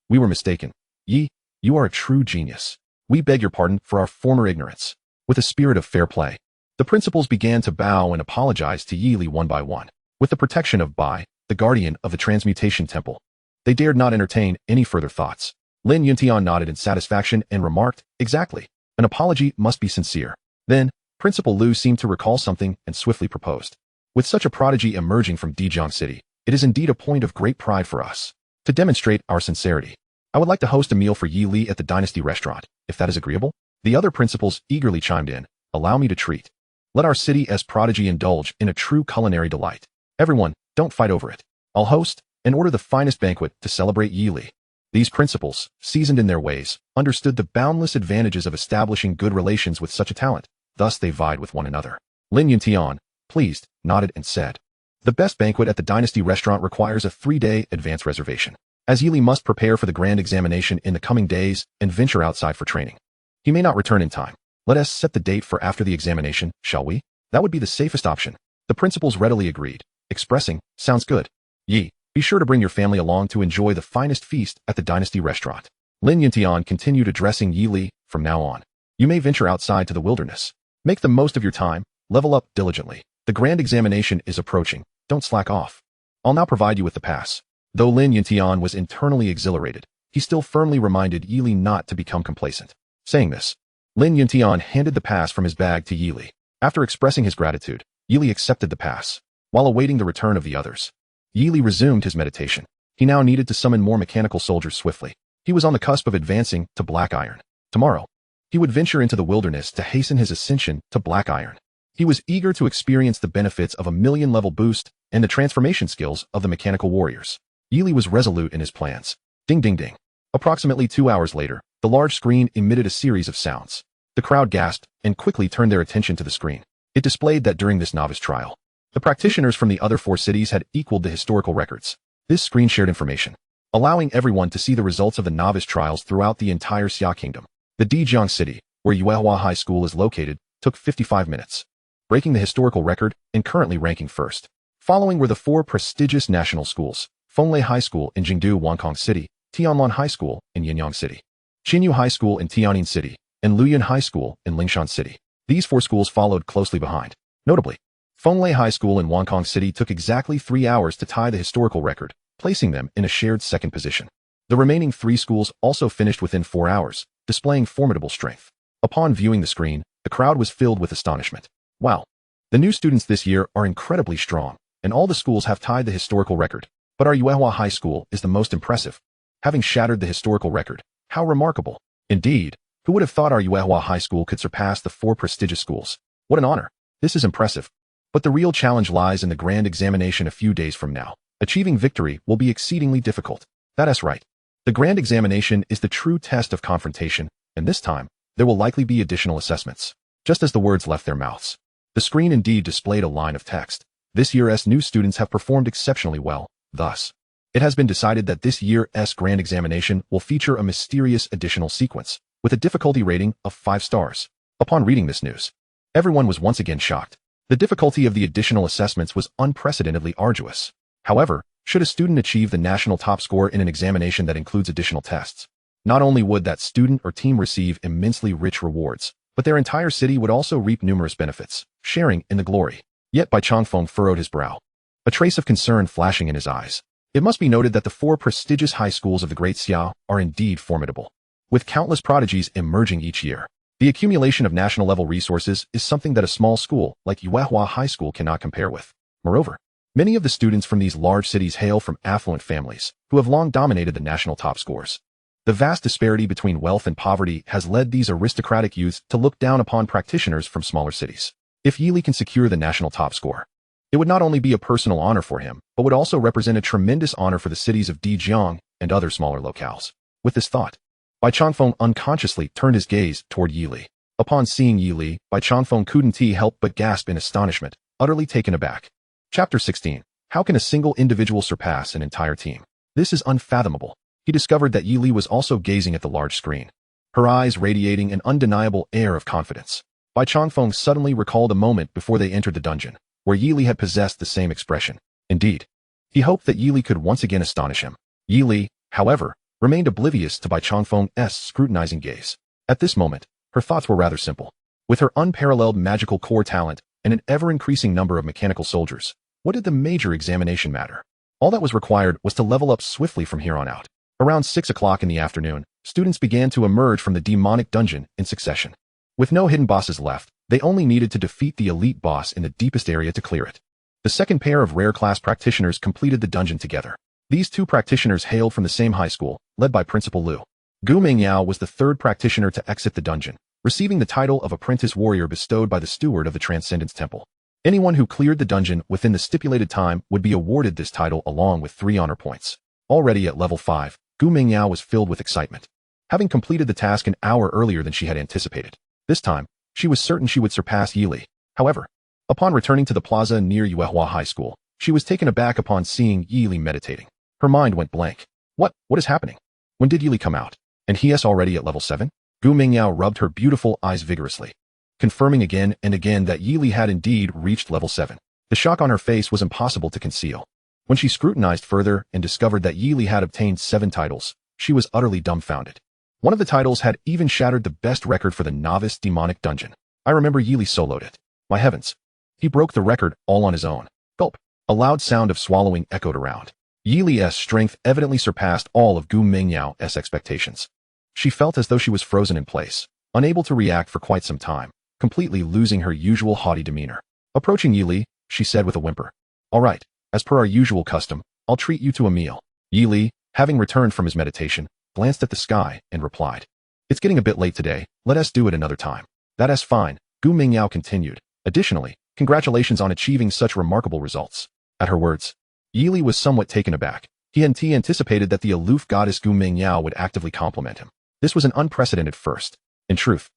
we were mistaken. Yi, you are a true genius. We beg your pardon for our former ignorance. With a spirit of fair play, the principals began to bow and apologize to Yi Li one by one. With the protection of Bai, the guardian of the transmutation temple, they dared not entertain any further thoughts. Lin Yuntian nodded in satisfaction and remarked, Exactly. An apology must be sincere. Then, Principal Liu seemed to recall something and swiftly proposed. With such a prodigy emerging from Dijiang City, it is indeed a point of great pride for us. To demonstrate our sincerity, I would like to host a meal for Yi Li at the Dynasty restaurant, if that is agreeable. The other principals eagerly chimed in, Allow me to treat. Let our city as prodigy indulge in a true culinary delight. Everyone, don't fight over it. I'll host and order the finest banquet to celebrate Yi Li. These principals, seasoned in their ways, understood the boundless advantages of establishing good relations with such a talent. Thus they vied with one another. Lin Yuntian, pleased, nodded and said, The best banquet at the Dynasty restaurant requires a 3-day advance reservation, as Yi Li must prepare for the grand examination in the coming days and venture outside for training. He may not return in time. Let us set the date for after the examination, shall we? That would be the safest option. The principals readily agreed, expressing, Sounds good. Yi, be sure to bring your family along to enjoy the finest feast at the Dynasty restaurant. Lin Yuntian continued addressing Yi Li, From now on, you may venture outside to the wilderness. Make the most of your time, level up diligently. The grand examination is approaching. Don't slack off. I'll now provide you with the pass. Though Lin Yuntian was internally exhilarated, he still firmly reminded Yi Li not to become complacent. Saying this, Lin Yuntian handed the pass from his bag to Yi Li. After expressing his gratitude, Yi Li accepted the pass. While awaiting the return of the others, Yi Li resumed his meditation. He now needed to summon more mechanical soldiers swiftly. He was on the cusp of advancing to Black Iron. Tomorrow, he would venture into the wilderness to hasten his ascension to Black Iron. He was eager to experience the benefits of a 1,000,000-level boost and the transformation skills of the mechanical warriors. Yi Li was resolute in his plans. Ding ding ding. Approximately 2 hours later, the large screen emitted a series of sounds. The crowd gasped and quickly turned their attention to the screen. It displayed that during this novice trial, the practitioners from the other 4 cities had equaled the historical records. This screen shared information, allowing everyone to see the results of the novice trials throughout the entire Xia Kingdom. The Dijiang City, where Yuehua High School is located, took 55 minutes, breaking the historical record and currently ranking first. Following were the 4 prestigious national schools: Fenglai High School in Jingdu, Wong Kong City, Tianlan High School in Yinyang City, Qinyu High School in Tianjin City, and Luyan High School in Lingshan City. These 4 schools followed closely behind. Notably, Fenglai High School in Wong Kong City took exactly 3 hours to tie the historical record, placing them in a shared second position. The remaining 3 schools also finished within 4 hours, displaying formidable strength. Upon viewing the screen, the crowd was filled with astonishment. Wow! The new students this year are incredibly strong, and all the schools have tied the historical record. But our Yuehua High School is the most impressive, having shattered the historical record. How remarkable! Indeed, who would have thought our Yuehua High School could surpass the 4 prestigious schools? What an honor! This is impressive. But the real challenge lies in the grand examination a few days from now. Achieving victory will be exceedingly difficult. That's right. The grand examination is the true test of confrontation, and this time, there will likely be additional assessments. Just as the words left their mouths, the screen indeed displayed a line of text. This year's new students have performed exceptionally well. Thus, it has been decided that this year's grand examination will feature a mysterious additional sequence, with a difficulty rating of 5 stars. Upon reading this news, everyone was once again shocked. The difficulty of the additional assessments was unprecedentedly arduous. However, should a student achieve the national top score in an examination that includes additional tests, not only would that student or team receive immensely rich rewards, but their entire city would also reap numerous benefits, sharing in the glory. Yet Bai Changfeng furrowed his brow, a trace of concern flashing in his eyes. It must be noted that the 4 prestigious high schools of the Great Xiao are indeed formidable, with countless prodigies emerging each year. The accumulation of national-level resources is something that a small school like Yuehua High School cannot compare with. Moreover, many of the students from these large cities hail from affluent families, who have long dominated the national top scores. The vast disparity between wealth and poverty has led these aristocratic youths to look down upon practitioners from smaller cities. If Yili can secure the national top score, it would not only be a personal honor for him, but would also represent a tremendous honor for the cities of Dijiang and other smaller locales. With this thought, Bai Changfeng unconsciously turned his gaze toward Yili. Upon seeing Yili, Bai Changfeng couldn't help but gasp in astonishment, utterly taken aback. Chapter 16. How can a single individual surpass an entire team? This is unfathomable. He discovered that Yili was also gazing at the large screen, her eyes radiating an undeniable air of confidence. Bai Changfeng suddenly recalled a moment before they entered the dungeon, where Yili had possessed the same expression. Indeed, he hoped that Yili could once again astonish him. Yili, however, remained oblivious to Bai Changfeng's scrutinizing gaze. At this moment, her thoughts were rather simple. With her unparalleled magical core talent and an ever-increasing number of mechanical soldiers, what did the major examination matter? All that was required was to level up swiftly from here on out. Around 6 o'clock in the afternoon, students began to emerge from the demonic dungeon in succession. With no hidden bosses left, they only needed to defeat the elite boss in the deepest area to clear it. The second pair of rare-class practitioners completed the dungeon together. These 2 practitioners hailed from the same high school, led by Principal Liu. Gu Mingyao was the 3rd practitioner to exit the dungeon, receiving the title of Apprentice Warrior bestowed by the steward of the Transcendence Temple. Anyone who cleared the dungeon within the stipulated time would be awarded this title along with 3 honor points. Already at level 5, Gu Mingyao was filled with excitement, having completed the task an hour earlier than she had anticipated. This time, she was certain she would surpass Yili. However, upon returning to the plaza near Yuehua High School, she was taken aback upon seeing Yili meditating. Her mind went blank. What is happening? When did Yili come out? And he is already at level 7? Gu Mingyao rubbed her beautiful eyes vigorously, confirming again and again that Yili had indeed reached level 7. The shock on her face was impossible to conceal. When she scrutinized further and discovered that Yili had obtained 7 titles, she was utterly dumbfounded. One of the titles had even shattered the best record for the novice demonic dungeon. I remember Yili soloed it. My heavens. He broke the record all on his own. Gulp. A loud sound of swallowing echoed around. Yili's strength evidently surpassed all of Gu Mingyao's expectations. She felt as though she was frozen in place, unable to react for quite some time, completely losing her usual haughty demeanor. Approaching Yili, she said with a whimper, "All right, as per our usual custom, I'll treat you to a meal." Yili, having returned from his meditation, glanced at the sky and replied, "It's getting a bit late today, let us do it another time." "That's fine," Gu Mingyao continued. "Additionally, congratulations on achieving such remarkable results." At her words, Yili was somewhat taken aback. He anticipated that the aloof goddess Gu Mingyao would actively compliment him. This was an unprecedented first. In truth,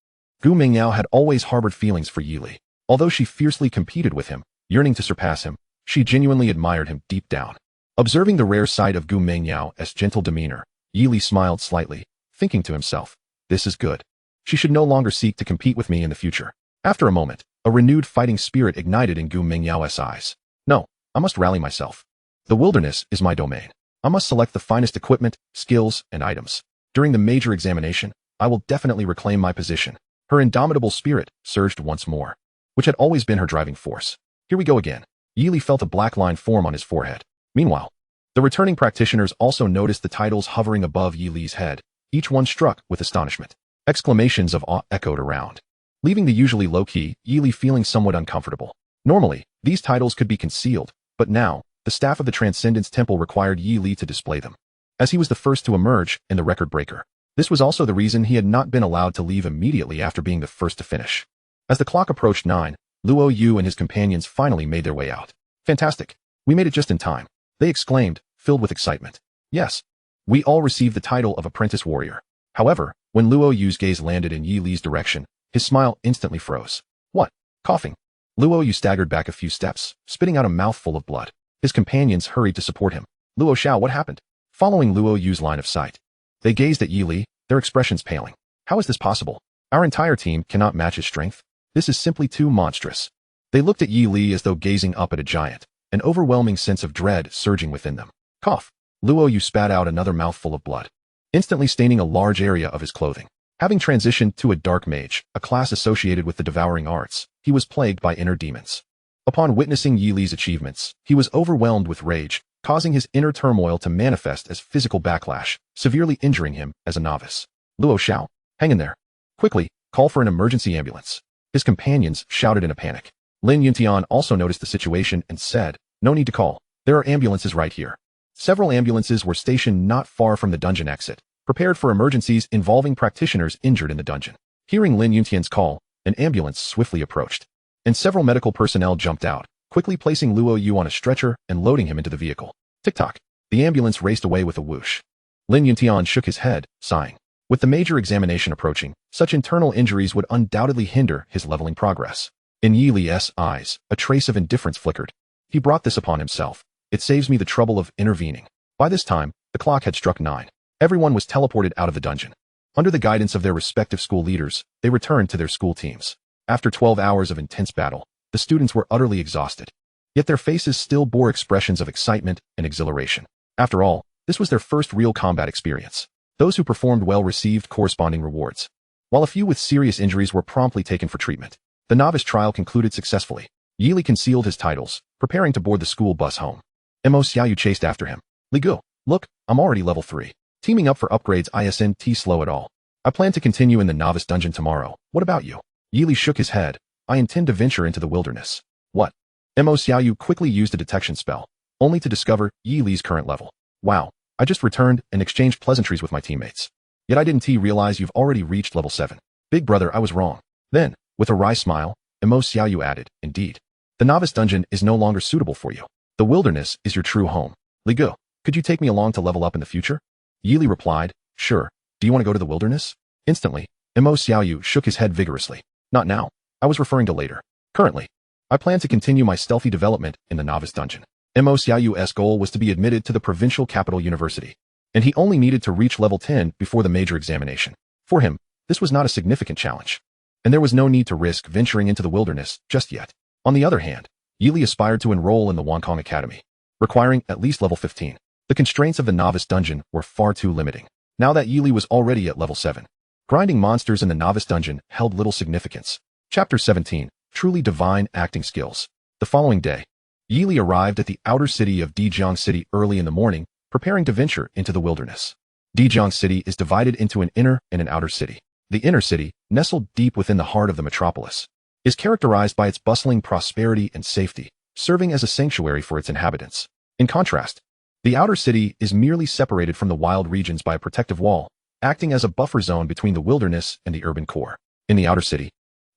Gu Mingyao had always harbored feelings for Yili. Although she fiercely competed with him, yearning to surpass him, she genuinely admired him deep down. Observing the rare side of Gu Mingyao's gentle demeanor, Yili smiled slightly, thinking to himself, "This is good. She should no longer seek to compete with me in the future." After a moment, a renewed fighting spirit ignited in Gu Mingyao's eyes. "No, I must rally myself. The wilderness is my domain. I must select the finest equipment, skills, and items. During the major examination, I will definitely reclaim my position." Her indomitable spirit surged once more, which had always been her driving force. Here we go again. Yili felt a black line form on his forehead. Meanwhile, The returning practitioners also noticed the titles hovering above Yi Li's head, each one struck with astonishment. Exclamations of awe echoed around, leaving the usually low-key Yi Li feeling somewhat uncomfortable. Normally, these titles could be concealed, but now, the staff of the Transcendence Temple required Yi Li to display them, as he was the first to emerge in the record breaker. This was also the reason he had not been allowed to leave immediately after being the first to finish. As the clock approached 9, Luo Yu and his companions finally made their way out. Fantastic! We made it just in time, they exclaimed, filled with excitement. Yes. We all received the title of Apprentice Warrior. However, when Luo Yu's gaze landed in Yi Li's direction, his smile instantly froze. What? Coughing. Luo Yu staggered back a few steps, spitting out a mouthful of blood. His companions hurried to support him. Luo Xiao, what happened? Following Luo Yu's line of sight, they gazed at Yi Li, their expressions paling. How is this possible? Our entire team cannot match his strength. This is simply too monstrous. They looked at Yi Li as though gazing up at a giant, an overwhelming sense of dread surging within them. Cough. Luo Yu spat out another mouthful of blood, instantly staining a large area of his clothing. Having transitioned to a dark mage, a class associated with the devouring arts, he was plagued by inner demons. Upon witnessing Yi Li's achievements, he was overwhelmed with rage, causing his inner turmoil to manifest as physical backlash, severely injuring him as a novice. Luo Xiao, hang in there. Quickly, call for an emergency ambulance. His companions shouted in a panic. Lin Yuntian also noticed the situation and said, no need to call. There are ambulances right here. Several ambulances were stationed not far from the dungeon exit, prepared for emergencies involving practitioners injured in the dungeon. Hearing Lin Yuntian's call, an ambulance swiftly approached, and several medical personnel jumped out, quickly placing Luo Yu on a stretcher and loading him into the vehicle. Tick-tock. The ambulance raced away with a whoosh. Lin Yuntian shook his head, sighing. With the major examination approaching, such internal injuries would undoubtedly hinder his leveling progress. In Yi Li's eyes, a trace of indifference flickered. He brought this upon himself. It saves me the trouble of intervening. By this time, the clock had struck 9. Everyone was teleported out of the dungeon. Under the guidance of their respective school leaders, they returned to their school teams. After 12 hours of intense battle, the students were utterly exhausted. Yet their faces still bore expressions of excitement and exhilaration. After all, this was their first real combat experience. Those who performed well received corresponding rewards, while a few with serious injuries were promptly taken for treatment. The novice trial concluded successfully. Yi Li concealed his titles, preparing to board the school bus home. Mo Xiaoyu chased after him. Li Gu, look, I'm already level 3. Teaming up for upgrades isn't slow at all. I plan to continue in the novice dungeon tomorrow. What about you? Yi Li shook his head. I intend to venture into the wilderness. What? Mo Xiaoyu quickly used a detection spell, only to discover Yi Li's current level. Wow, I just returned and exchanged pleasantries with my teammates. Yet I didn't realize you've already reached level 7. Big brother, I was wrong. Then, with a wry smile, Mo Xiaoyu added, indeed. The novice dungeon is no longer suitable for you. The wilderness is your true home. Li Gu, could you take me along to level up in the future? Yi Li replied, sure. Do you want to go to the wilderness? Instantly, Mo Xiaoyu shook his head vigorously. Not now. I was referring to later. Currently, I plan to continue my stealthy development in the novice dungeon. Mo Xiaoyu's goal was to be admitted to the provincial capital university, and he only needed to reach level 10 before the major examination. For him, this was not a significant challenge, and there was no need to risk venturing into the wilderness just yet. On the other hand, Yi Li aspired to enroll in the Wong Kong Academy, requiring at least level 15. The constraints of the novice dungeon were far too limiting. Now that Yi Li was already at level 7, grinding monsters in the novice dungeon held little significance. Chapter 17, Truly Divine Acting Skills. The following day, Yi Li arrived at the outer city of Dijiang City early in the morning, preparing to venture into the wilderness. Dijiang City is divided into an inner and an outer city. The inner city, nestled deep within the heart of the metropolis, is characterized by its bustling prosperity and safety, serving as a sanctuary for its inhabitants. In contrast, the outer city is merely separated from the wild regions by a protective wall, acting as a buffer zone between the wilderness and the urban core. In the outer city,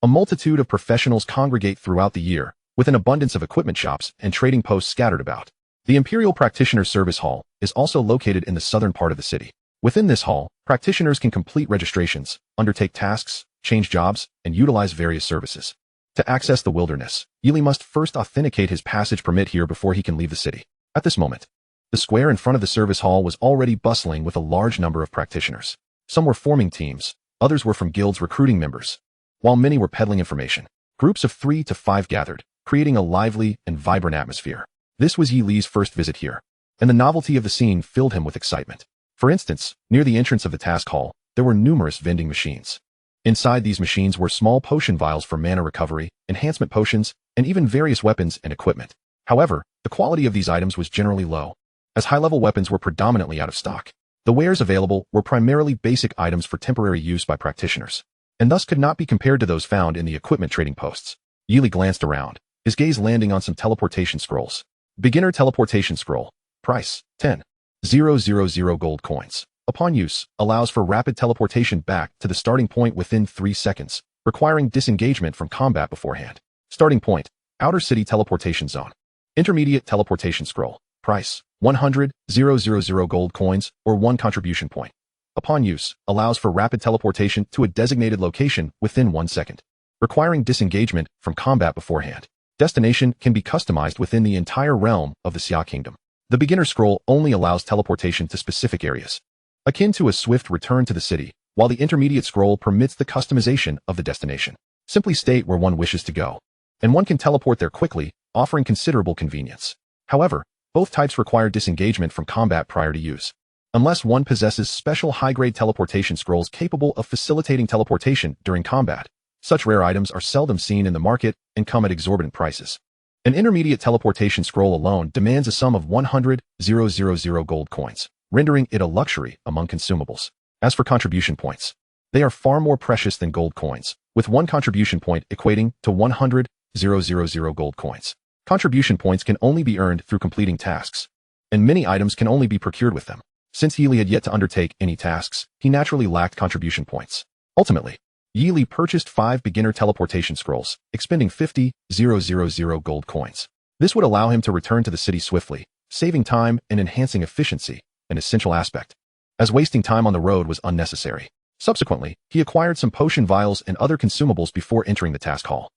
a multitude of professionals congregate throughout the year, with an abundance of equipment shops and trading posts scattered about. The Imperial Practitioner Service Hall is also located in the southern part of the city. Within this hall, practitioners can complete registrations, undertake tasks, change jobs, and utilize various services. To access the wilderness, Yi Li must first authenticate his passage permit here before he can leave the city. At this moment, the square in front of the service hall was already bustling with a large number of practitioners. Some were forming teams, others were from guilds recruiting members, while many were peddling information. Groups of 3 to 5 gathered, creating a lively and vibrant atmosphere. This was Yi Li's first visit here, and the novelty of the scene filled him with excitement. For instance, near the entrance of the task hall, there were numerous vending machines. Inside these machines were small potion vials for mana recovery, enhancement potions, and even various weapons and equipment. However, the quality of these items was generally low, as high-level weapons were predominantly out of stock. The wares available were primarily basic items for temporary use by practitioners, and thus could not be compared to those found in the equipment trading posts. Yili glanced around, his gaze landing on some teleportation scrolls. Beginner teleportation scroll. Price, 10,000 gold coins. Upon use, allows for rapid teleportation back to the starting point within 3 seconds, requiring disengagement from combat beforehand. Starting point, Outer City Teleportation Zone. Intermediate teleportation scroll. Price, 100,000 gold coins or 1 contribution point. Upon use, allows for rapid teleportation to a designated location within 1 second, requiring disengagement from combat beforehand. Destination can be customized within the entire realm of the Xia Kingdom. The beginner scroll only allows teleportation to specific areas, akin to a swift return to the city, while the intermediate scroll permits the customization of the destination. Simply state where one wishes to go, and one can teleport there quickly, offering considerable convenience. However, both types require disengagement from combat prior to use, unless one possesses special high-grade teleportation scrolls capable of facilitating teleportation during combat. Such rare items are seldom seen in the market and come at exorbitant prices. An intermediate teleportation scroll alone demands a sum of 100,000 gold coins, rendering it a luxury among consumables. As for contribution points, they are far more precious than gold coins, with 1 contribution point equating to 100,000 gold coins. Contribution points can only be earned through completing tasks, and many items can only be procured with them. Since Yili had yet to undertake any tasks, he naturally lacked contribution points. Ultimately, Yili purchased 5 beginner teleportation scrolls, expending 50,000 gold coins. This would allow him to return to the city swiftly, saving time and enhancing efficiency, an essential aspect, as wasting time on the road was unnecessary. Subsequently, he acquired some potion vials and other consumables before entering the task hall.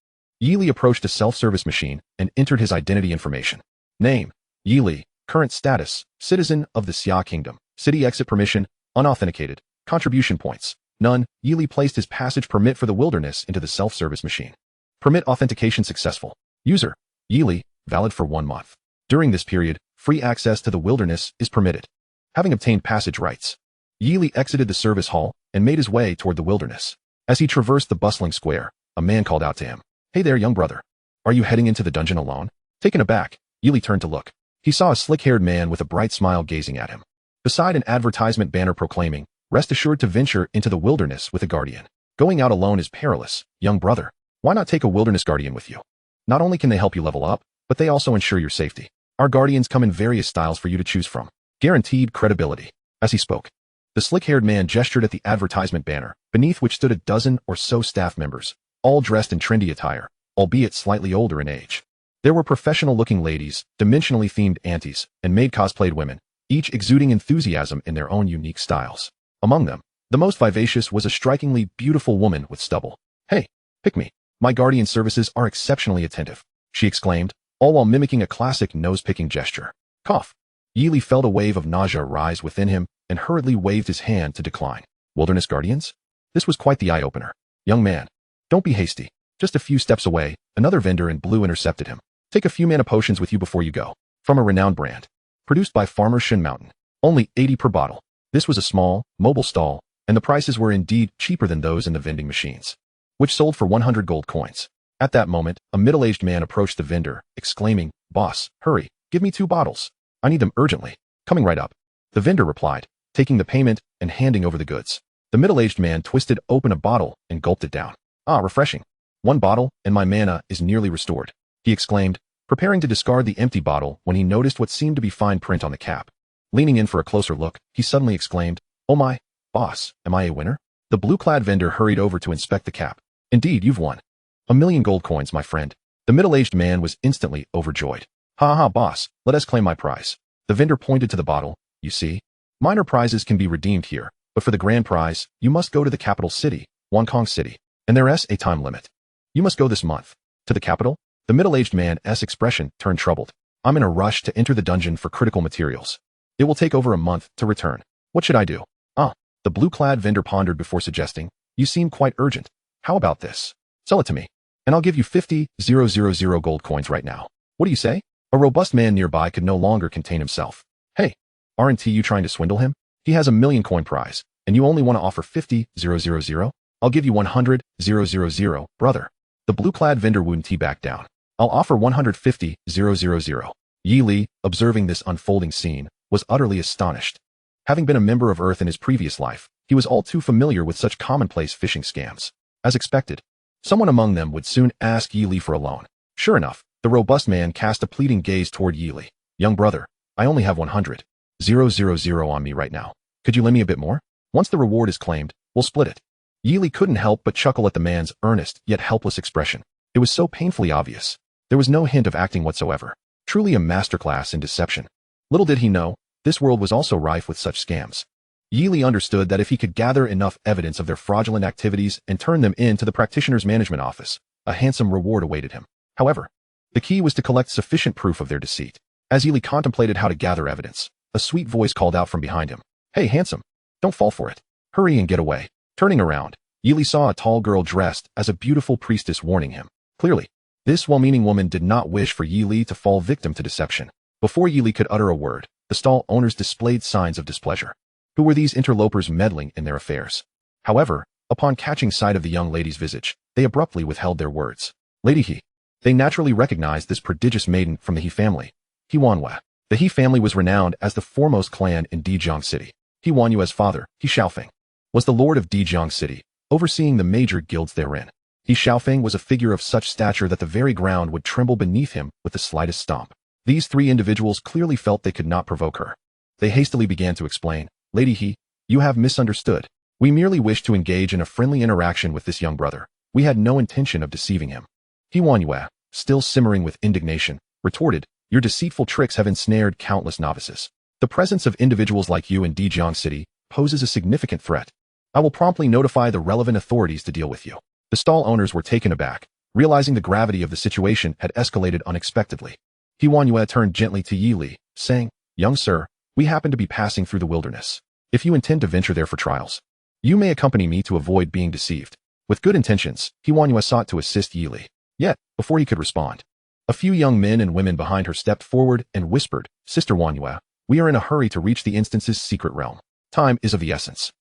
Yili approached a self-service machine and entered his identity information. Name, Yili. Current status, citizen of the Xia Kingdom. City exit permission, unauthenticated. Contribution points, none. Yili placed his passage permit for the wilderness into the self-service machine. Permit authentication successful. User, Yili, valid for 1 month. During this period, free access to the wilderness is permitted. Having obtained passage rights, Yili exited the service hall and made his way toward the wilderness. As he traversed the bustling square, a man called out to him. Hey there, young brother. Are you heading into the dungeon alone? Taken aback, Yili turned to look. He saw a slick-haired man with a bright smile gazing at him, beside an advertisement banner proclaiming, "Rest assured to venture into the wilderness with a guardian. Going out alone is perilous, young brother. Why not take a wilderness guardian with you? Not only can they help you level up, but they also ensure your safety. Our guardians come in various styles for you to choose from. Guaranteed credibility." As he spoke, the slick-haired man gestured at the advertisement banner, beneath which stood a dozen or so staff members, all dressed in trendy attire, albeit slightly older in age. There were professional-looking ladies, dimensionally themed aunties, and maid cosplayed women, each exuding enthusiasm in their own unique styles. Among them, the most vivacious was a strikingly beautiful woman with stubble. "Hey, pick me. My guardian services are exceptionally attentive," she exclaimed, all while mimicking a classic nose-picking gesture. Cough. Yili felt a wave of nausea rise within him and hurriedly waved his hand to decline. Wilderness guardians? This was quite the eye-opener. "Young man, don't be hasty. Just a few steps away, another vendor in blue intercepted him. Take a few mana potions with you before you go. From a renowned brand. Produced by Farmer Shin Mountain. Only 80 per bottle." This was a small, mobile stall, and the prices were indeed cheaper than those in the vending machines, which sold for 100 gold coins. At that moment, a middle-aged man approached the vendor, exclaiming, "Boss, hurry, give me 2 bottles. I need them urgently." "Coming right up," the vendor replied, taking the payment and handing over the goods. The middle-aged man twisted open a bottle and gulped it down. "Ah, refreshing. 1 bottle, and my mana is nearly restored," he exclaimed, preparing to discard the empty bottle when he noticed what seemed to be fine print on the cap. Leaning in for a closer look, he suddenly exclaimed, "Oh my, boss, am I a winner?" The blue-clad vendor hurried over to inspect the cap. "Indeed, you've won. 1,000,000 gold coins, my friend." The middle-aged man was instantly overjoyed. "Ha ha, boss, let us claim my prize." The vendor pointed to the bottle. "You see, minor prizes can be redeemed here, but for the grand prize, you must go to the capital city, Wong Kong City, and there's a time limit. You must go this month." "To the capital?" The middle-aged man's expression turned troubled. "I'm in a rush to enter the dungeon for critical materials. It will take over a month to return. What should I do?" "Ah," the blue-clad vendor pondered before suggesting, "You seem quite urgent. How about this? Sell it to me, and I'll give you 50,000 gold coins right now. What do you say?" A robust man nearby could no longer contain himself. "Hey, aren't you trying to swindle him? He has 1,000,000 coin prize, and you only want to offer 50,000? I'll give you 100,000, brother." The blue-clad vendor wouldn't back down. "I'll offer 150,000. Yili, observing this unfolding scene, was utterly astonished. Having been a member of Earth in his previous life, he was all too familiar with such commonplace phishing scams. As expected, someone among them would soon ask Yi Li for a loan. Sure enough, the robust man cast a pleading gaze toward Yi Li. Young brother, I only have 100,000 on me right now. Could you lend me a bit more? Once the reward is claimed, we'll split it. Yi Li couldn't help but chuckle at the man's earnest yet helpless expression. It was so painfully obvious. There was no hint of acting whatsoever. Truly a masterclass in deception. Little did he know, this world was also rife with such scams. Yi Li understood that if he could gather enough evidence of their fraudulent activities and turn them in to the practitioner's management office, a handsome reward awaited him. However, the key was to collect sufficient proof of their deceit. As Yi Li contemplated how to gather evidence, a sweet voice called out from behind him. Hey, handsome, don't fall for it. Hurry and get away. Turning around, Yi Li saw a tall girl dressed as a beautiful priestess warning him. Clearly, this well-meaning woman did not wish for Yi Li to fall victim to deception. Before Yi Li could utter a word, the stall owners displayed signs of displeasure. Who were these interlopers meddling in their affairs? However, upon catching sight of the young lady's visage, they abruptly withheld their words. Lady He. They naturally recognized this prodigious maiden from the He family. He Wanhua. The He family was renowned as the foremost clan in Dijiang City. He Wanyue's father, He Xiaofeng, was the lord of Dijiang City, overseeing the major guilds therein. He Xiaofeng was a figure of such stature that the very ground would tremble beneath him with the slightest stomp. These three individuals clearly felt they could not provoke her. They hastily began to explain. Lady He, you have misunderstood. We merely wish to engage in a friendly interaction with this young brother. We had no intention of deceiving him. He Wanyue, still simmering with indignation, retorted, your deceitful tricks have ensnared countless novices. The presence of individuals like you in Dijiang City poses a significant threat. I will promptly notify the relevant authorities to deal with you. The stall owners were taken aback, realizing the gravity of the situation had escalated unexpectedly. He Wanyue turned gently to Yi Li, saying, young sir, we happen to be passing through the wilderness. If you intend to venture there for trials, you may accompany me to avoid being deceived. With good intentions, He Wanyue sought to assist Yi Li. Yet, before he could respond, a few young men and women behind her stepped forward and whispered, Sister Wanyue, we are in a hurry to reach the instance's secret realm. Time is of the essence.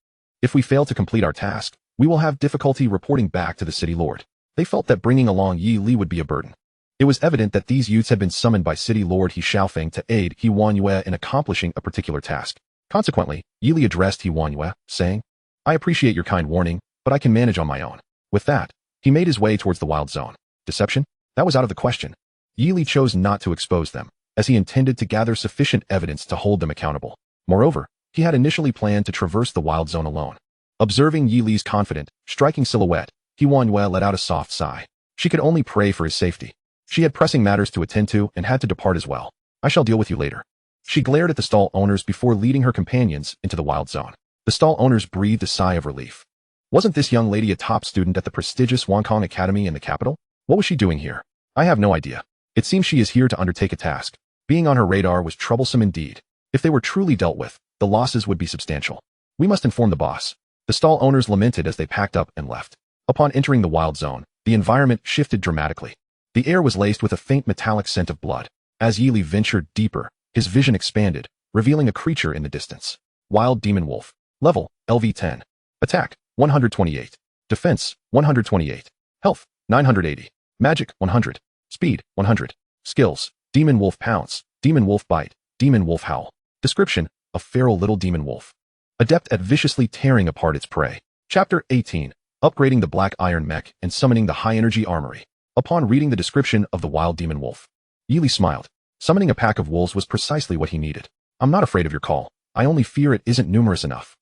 If we fail to complete our task, we will have difficulty reporting back to the city lord. They felt that bringing along Yi Li would be a burden. It was evident that these youths had been summoned by city lord He Xiaofeng to aid He Wanyue in accomplishing a particular task. Consequently, Yi Li addressed He Wanyue, saying, I appreciate your kind warning, but I can manage on my own. With that, he made his way towards the wild zone. Deception? That was out of the question. Yi Li chose not to expose them, as he intended to gather sufficient evidence to hold them accountable. Moreover, he had initially planned to traverse the wild zone alone. Observing Yi Li's confident, striking silhouette, He Wanyue let out a soft sigh. She could only pray for his safety. She had pressing matters to attend to and had to depart as well. I shall deal with you later. She glared at the stall owners before leading her companions into the wild zone. The stall owners breathed a sigh of relief. Wasn't this young lady a top student at the prestigious Wong Kong Academy in the capital? What was she doing here? I have no idea. It seems she is here to undertake a task. Being on her radar was troublesome indeed. If they were truly dealt with, the losses would be substantial. We must inform the boss. The stall owners lamented as they packed up and left. Upon entering the wild zone, the environment shifted dramatically. The air was laced with a faint metallic scent of blood. As Yi Li ventured deeper, his vision expanded, revealing a creature in the distance. Wild Demon Wolf. Level, LV10. Attack, 128. Defense, 128. Health, 980. Magic, 100. Speed, 100. Skills, Demon Wolf Pounce, Demon Wolf Bite, Demon Wolf Howl. Description, a feral little demon wolf. Adept at viciously tearing apart its prey. Chapter 18. Upgrading the Black Iron Mech and summoning the high-energy armory. Upon reading the description of the wild demon wolf, Yi Li smiled. Summoning a pack of wolves was precisely what he needed. I'm not afraid of your call. I only fear it isn't numerous enough.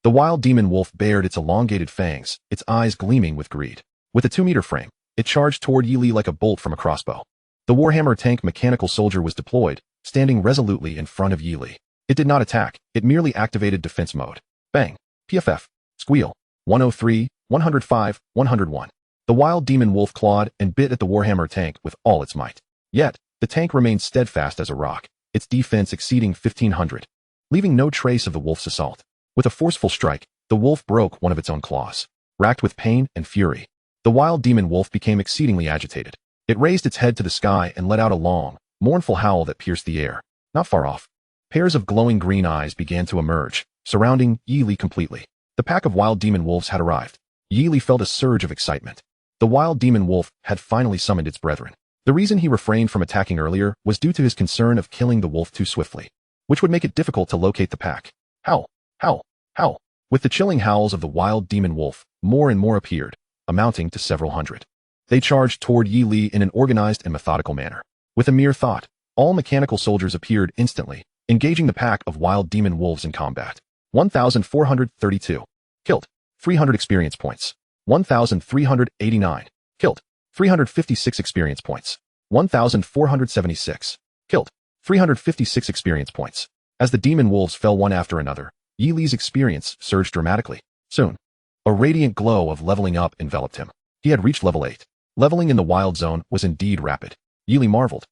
The wild demon wolf bared its elongated fangs, its eyes gleaming with greed. With a 2-meter frame, it charged toward Yi Li like a bolt from a crossbow. The Warhammer tank mechanical soldier was deployed, standing resolutely in front of Yi Li. It did not attack, it merely activated defense mode. Bang. PFF. Squeal. 103, 105, 101. The wild demon wolf clawed and bit at the Warhammer tank with all its might. Yet, the tank remained steadfast as a rock, its defense exceeding 1500, leaving no trace of the wolf's assault. With a forceful strike, the wolf broke one of its own claws. Racked with pain and fury, the wild demon wolf became exceedingly agitated. It raised its head to the sky and let out a long, mournful howl that pierced the air. Not far off, pairs of glowing green eyes began to emerge, surrounding Yi Li completely. The pack of wild demon wolves had arrived. Yi Li felt a surge of excitement. The wild demon wolf had finally summoned its brethren. The reason he refrained from attacking earlier was due to his concern of killing the wolf too swiftly. which would make it difficult to locate the pack. Howl, howl, howl. With the chilling howls of the wild demon wolf, more and more appeared, amounting to several hundred. They charged toward Yi Li in an organized and methodical manner. With a mere thought, all mechanical soldiers appeared instantly, engaging the pack of wild demon wolves in combat. 1,432. Killed. 300 experience points. 1,389. Killed. 356 experience points. 1,476. Killed. 356 experience points. As the demon wolves fell one after another, Yi Li's experience surged dramatically. Soon, a radiant glow of leveling up enveloped him. He had reached level 8. Leveling in the wild zone was indeed rapid. Yi Li marveled.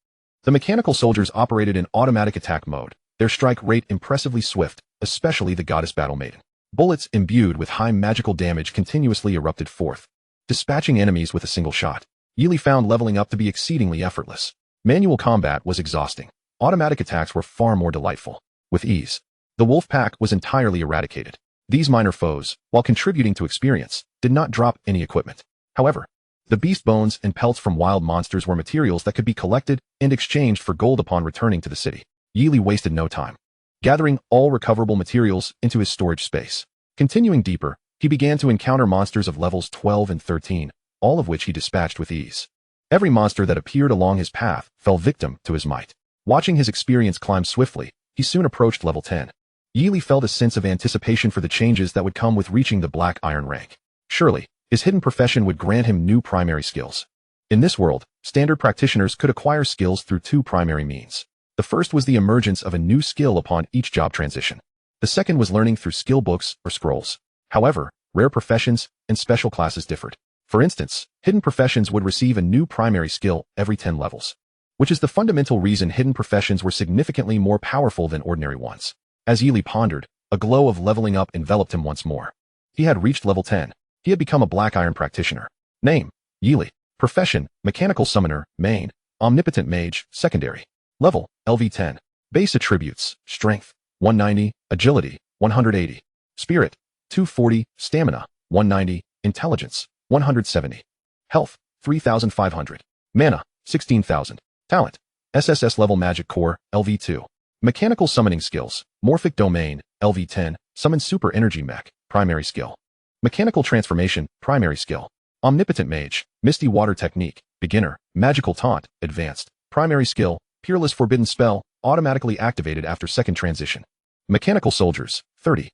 The mechanical soldiers operated in automatic attack mode, their strike rate impressively swift, especially the goddess battle maiden. Bullets imbued with high magical damage continuously erupted forth, dispatching enemies with a single shot. Yi Li found leveling up to be exceedingly effortless. Manual combat was exhausting. Automatic attacks were far more delightful. With ease, the wolf pack was entirely eradicated. These minor foes, while contributing to experience, did not drop any equipment. However, the beast bones and pelts from wild monsters were materials that could be collected and exchanged for gold upon returning to the city. Yi Li wasted no time, gathering all recoverable materials into his storage space. Continuing deeper, he began to encounter monsters of levels 12 and 13, all of which he dispatched with ease. Every monster that appeared along his path fell victim to his might. Watching his experience climb swiftly, he soon approached level 10. Yi Li felt a sense of anticipation for the changes that would come with reaching the Black Iron rank. Surely, his hidden profession would grant him new primary skills. In this world, standard practitioners could acquire skills through two primary means. The first was the emergence of a new skill upon each job transition. The second was learning through skill books or scrolls. However, rare professions and special classes differed. For instance, hidden professions would receive a new primary skill every 10 levels, which is the fundamental reason hidden professions were significantly more powerful than ordinary ones. As Yi Li pondered, a glow of leveling up enveloped him once more. He had reached level 10. He had become a Black Iron practitioner. Name: Yi Li. Profession: Mechanical Summoner, Main. Omnipotent Mage, Secondary. Level: LV10. Base attributes: Strength, 190, Agility, 180. Spirit, 240, Stamina, 190, Intelligence, 170. Health, 3,500. Mana, 16,000. Talent: SSS level Magic Core, LV2. Mechanical Summoning Skills: Morphic Domain, LV10. Summon Super Energy Mech, Primary Skill. Mechanical Transformation, Primary Skill. Omnipotent Mage, Misty Water Technique, Beginner. Magical Taunt, Advanced. Primary Skill, Peerless Forbidden Spell, automatically activated after second transition. Mechanical Soldiers, 30.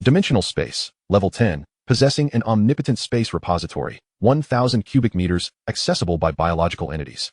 Dimensional Space, Level 10, possessing an omnipotent space repository, 1,000 cubic meters, accessible by biological entities.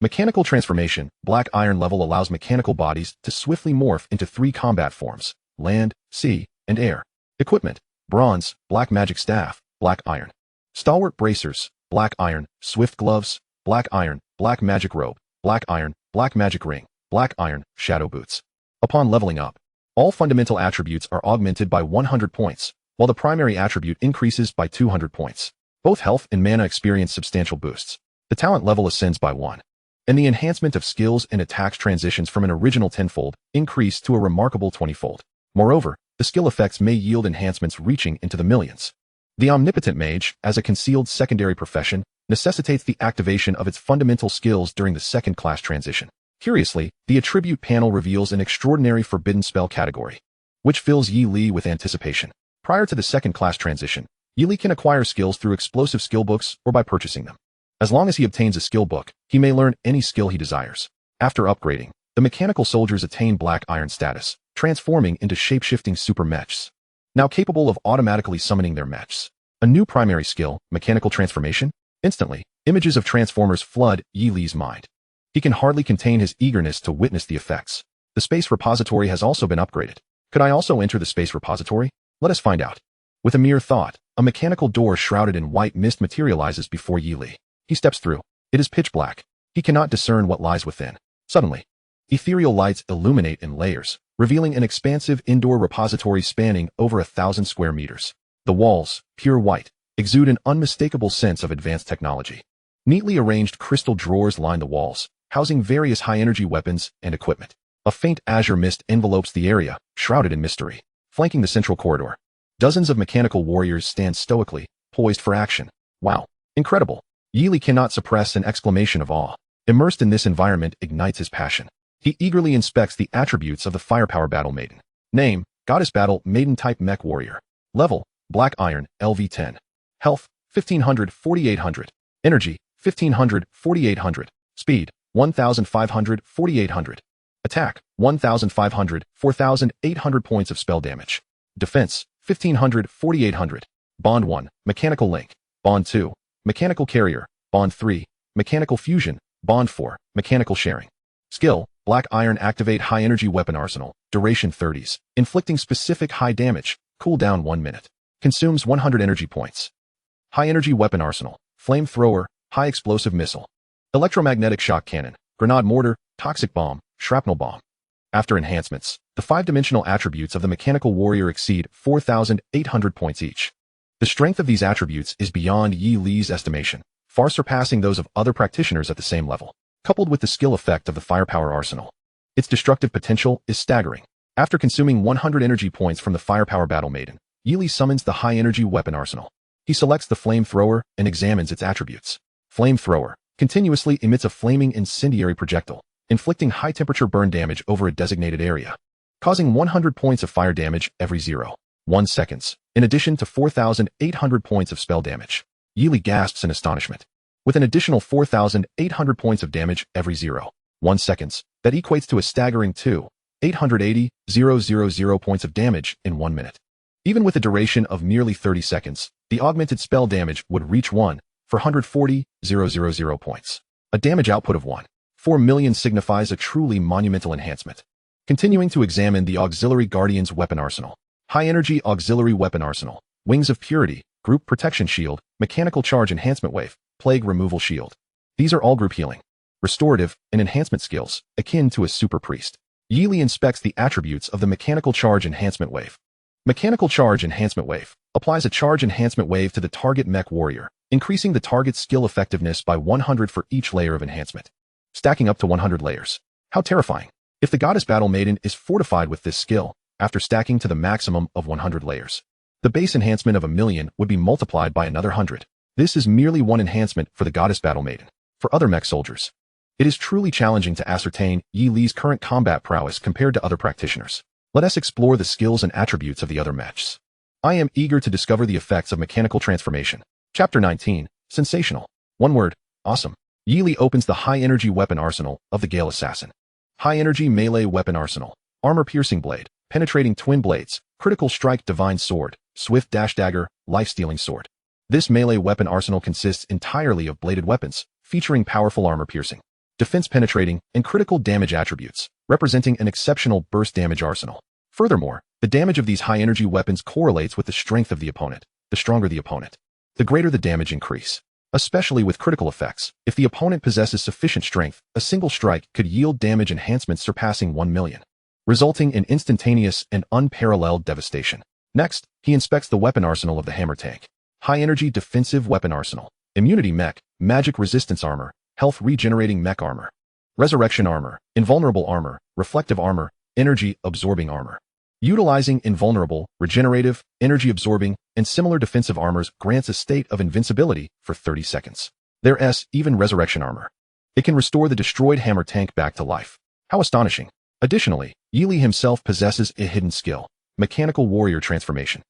Mechanical Transformation, Black Iron level allows mechanical bodies to swiftly morph into 3 combat forms: land, sea, and air. Equipment: Bronze, Black Magic Staff, Black Iron. Stalwart Bracers, Black Iron. Swift Gloves, Black Iron. Black Magic Robe, Black Iron. Black Magic Ring, Black Iron. Shadow Boots. Upon leveling up, all fundamental attributes are augmented by 100 points, while the primary attribute increases by 200 points. Both health and mana experience substantial boosts. The talent level ascends by 1. And the enhancement of skills and attacks transitions from an original 10-fold increase to a remarkable 20-fold. Moreover, the skill effects may yield enhancements reaching into the millions. The Omnipotent Mage, as a concealed secondary profession, necessitates the activation of its fundamental skills during the second class transition. Curiously, the attribute panel reveals an extraordinary forbidden spell category, which fills Yi Li with anticipation. Prior to the second class transition, Yi Li can acquire skills through explosive skill books or by purchasing them. As long as he obtains a skill book, he may learn any skill he desires. After upgrading, the mechanical soldiers attain Black Iron status, transforming into shape-shifting super mechs, now capable of automatically summoning their mechs. A new primary skill, Mechanical Transformation. Instantly, images of transformers flood Yi Li's mind. He can hardly contain his eagerness to witness the effects. The space repository has also been upgraded. Could I also enter the space repository? Let us find out. With a mere thought, a mechanical door shrouded in white mist materializes before Yi Li. He steps through. It is pitch black. He cannot discern what lies within. Suddenly, ethereal lights illuminate in layers, revealing an expansive indoor repository spanning over 1,000 square meters. The walls, pure white, exude an unmistakable sense of advanced technology. Neatly arranged crystal drawers line the walls, housing various high-energy weapons and equipment. A faint azure mist envelopes the area, shrouded in mystery. Flanking the central corridor, dozens of mechanical warriors stand stoically, poised for action. Wow! Incredible! Yi Li cannot suppress an exclamation of awe. Immersed in this environment ignites his passion. He eagerly inspects the attributes of the Firepower Battle Maiden. Name, Goddess Battle Maiden Type Mech Warrior. Level, Black Iron, LV10. Health, 1500-4800. Energy, 1500-4800. Speed, 1500-4800. Attack, 1500, 4800 points of spell damage. Defense, 1500, 4800. Bond 1, Mechanical Link. Bond 2, Mechanical Carrier. Bond 3, Mechanical Fusion. Bond 4, Mechanical Sharing. Skill, Black Iron Activate High Energy Weapon Arsenal. Duration 30s. Inflicting specific high damage. Cooldown 1 minute. Consumes 100 energy points. High Energy Weapon Arsenal. Flamethrower, High Explosive Missile. Electromagnetic Shock Cannon. Grenade Mortar, Toxic Bomb, Shrapnel Bomb. After enhancements, the 5-dimensional attributes of the Mechanical Warrior exceed 4,800 points each. The strength of these attributes is beyond Yi Li's estimation, far surpassing those of other practitioners at the same level. Coupled with the skill effect of the Firepower Arsenal, its destructive potential is staggering. After consuming 100 energy points from the Firepower Battle Maiden, Yi Li summons the High Energy Weapon Arsenal. He selects the Flamethrower and examines its attributes. Flamethrower continuously emits a flaming incendiary projectile, inflicting high-temperature burn damage over a designated area, causing 100 points of fire damage every 0.1 seconds, in addition to 4,800 points of spell damage. Yi Li gasps in astonishment. With an additional 4,800 points of damage every 0.1 seconds, that equates to a staggering 2,880,000 points of damage in 1 minute. Even with a duration of nearly 30 seconds, the augmented spell damage would reach 1,440,000 points. A damage output of 1.4 million signifies a truly monumental enhancement. Continuing to examine the Auxiliary Guardian's Weapon Arsenal. High Energy Auxiliary Weapon Arsenal. Wings of Purity, Group Protection Shield, Mechanical Charge Enhancement Wave, Plague Removal Shield. These are all group healing, restorative, and enhancement skills, akin to a super priest. Yi Li inspects the attributes of the Mechanical Charge Enhancement Wave. Mechanical Charge Enhancement Wave applies a charge enhancement wave to the target mech warrior, increasing the target's skill effectiveness by 100 for each layer of enhancement, stacking up to 100 layers. How terrifying! If the Goddess Battle Maiden is fortified with this skill, after stacking to the maximum of 100 layers, the base enhancement of 1,000,000 would be multiplied by another 100. This is merely one enhancement for the Goddess Battle Maiden. For other mech soldiers, it is truly challenging to ascertain Yi Li's current combat prowess compared to other practitioners. Let us explore the skills and attributes of the other mechs. I am eager to discover the effects of mechanical transformation. Chapter 19, Sensational. One word, awesome. Yi Li opens the high-energy weapon arsenal of the Gale Assassin. High-energy melee weapon arsenal. Armor-piercing blade, penetrating twin blades, critical strike divine sword, swift dash dagger, life-stealing sword. This melee weapon arsenal consists entirely of bladed weapons, featuring powerful armor-piercing, defense-penetrating, and critical damage attributes, representing an exceptional burst damage arsenal. Furthermore, the damage of these high-energy weapons correlates with the strength of the opponent. The stronger the opponent, the greater the damage increase. Especially with critical effects, if the opponent possesses sufficient strength, a single strike could yield damage enhancements surpassing 1,000,000, resulting in instantaneous and unparalleled devastation. Next, he inspects the weapon arsenal of the Hammer Tank. High-energy defensive weapon arsenal. Immunity mech, magic resistance armor, health regenerating mech armor, resurrection armor, invulnerable armor, reflective armor, energy absorbing armor. Utilizing invulnerable, regenerative, energy absorbing, and similar defensive armors grants a state of invincibility for 30 seconds. There's even resurrection armor. It can restore the destroyed Hammer Tank back to life. How astonishing. Additionally, Yi Li himself possesses a hidden skill, Mechanical Warrior Transformation.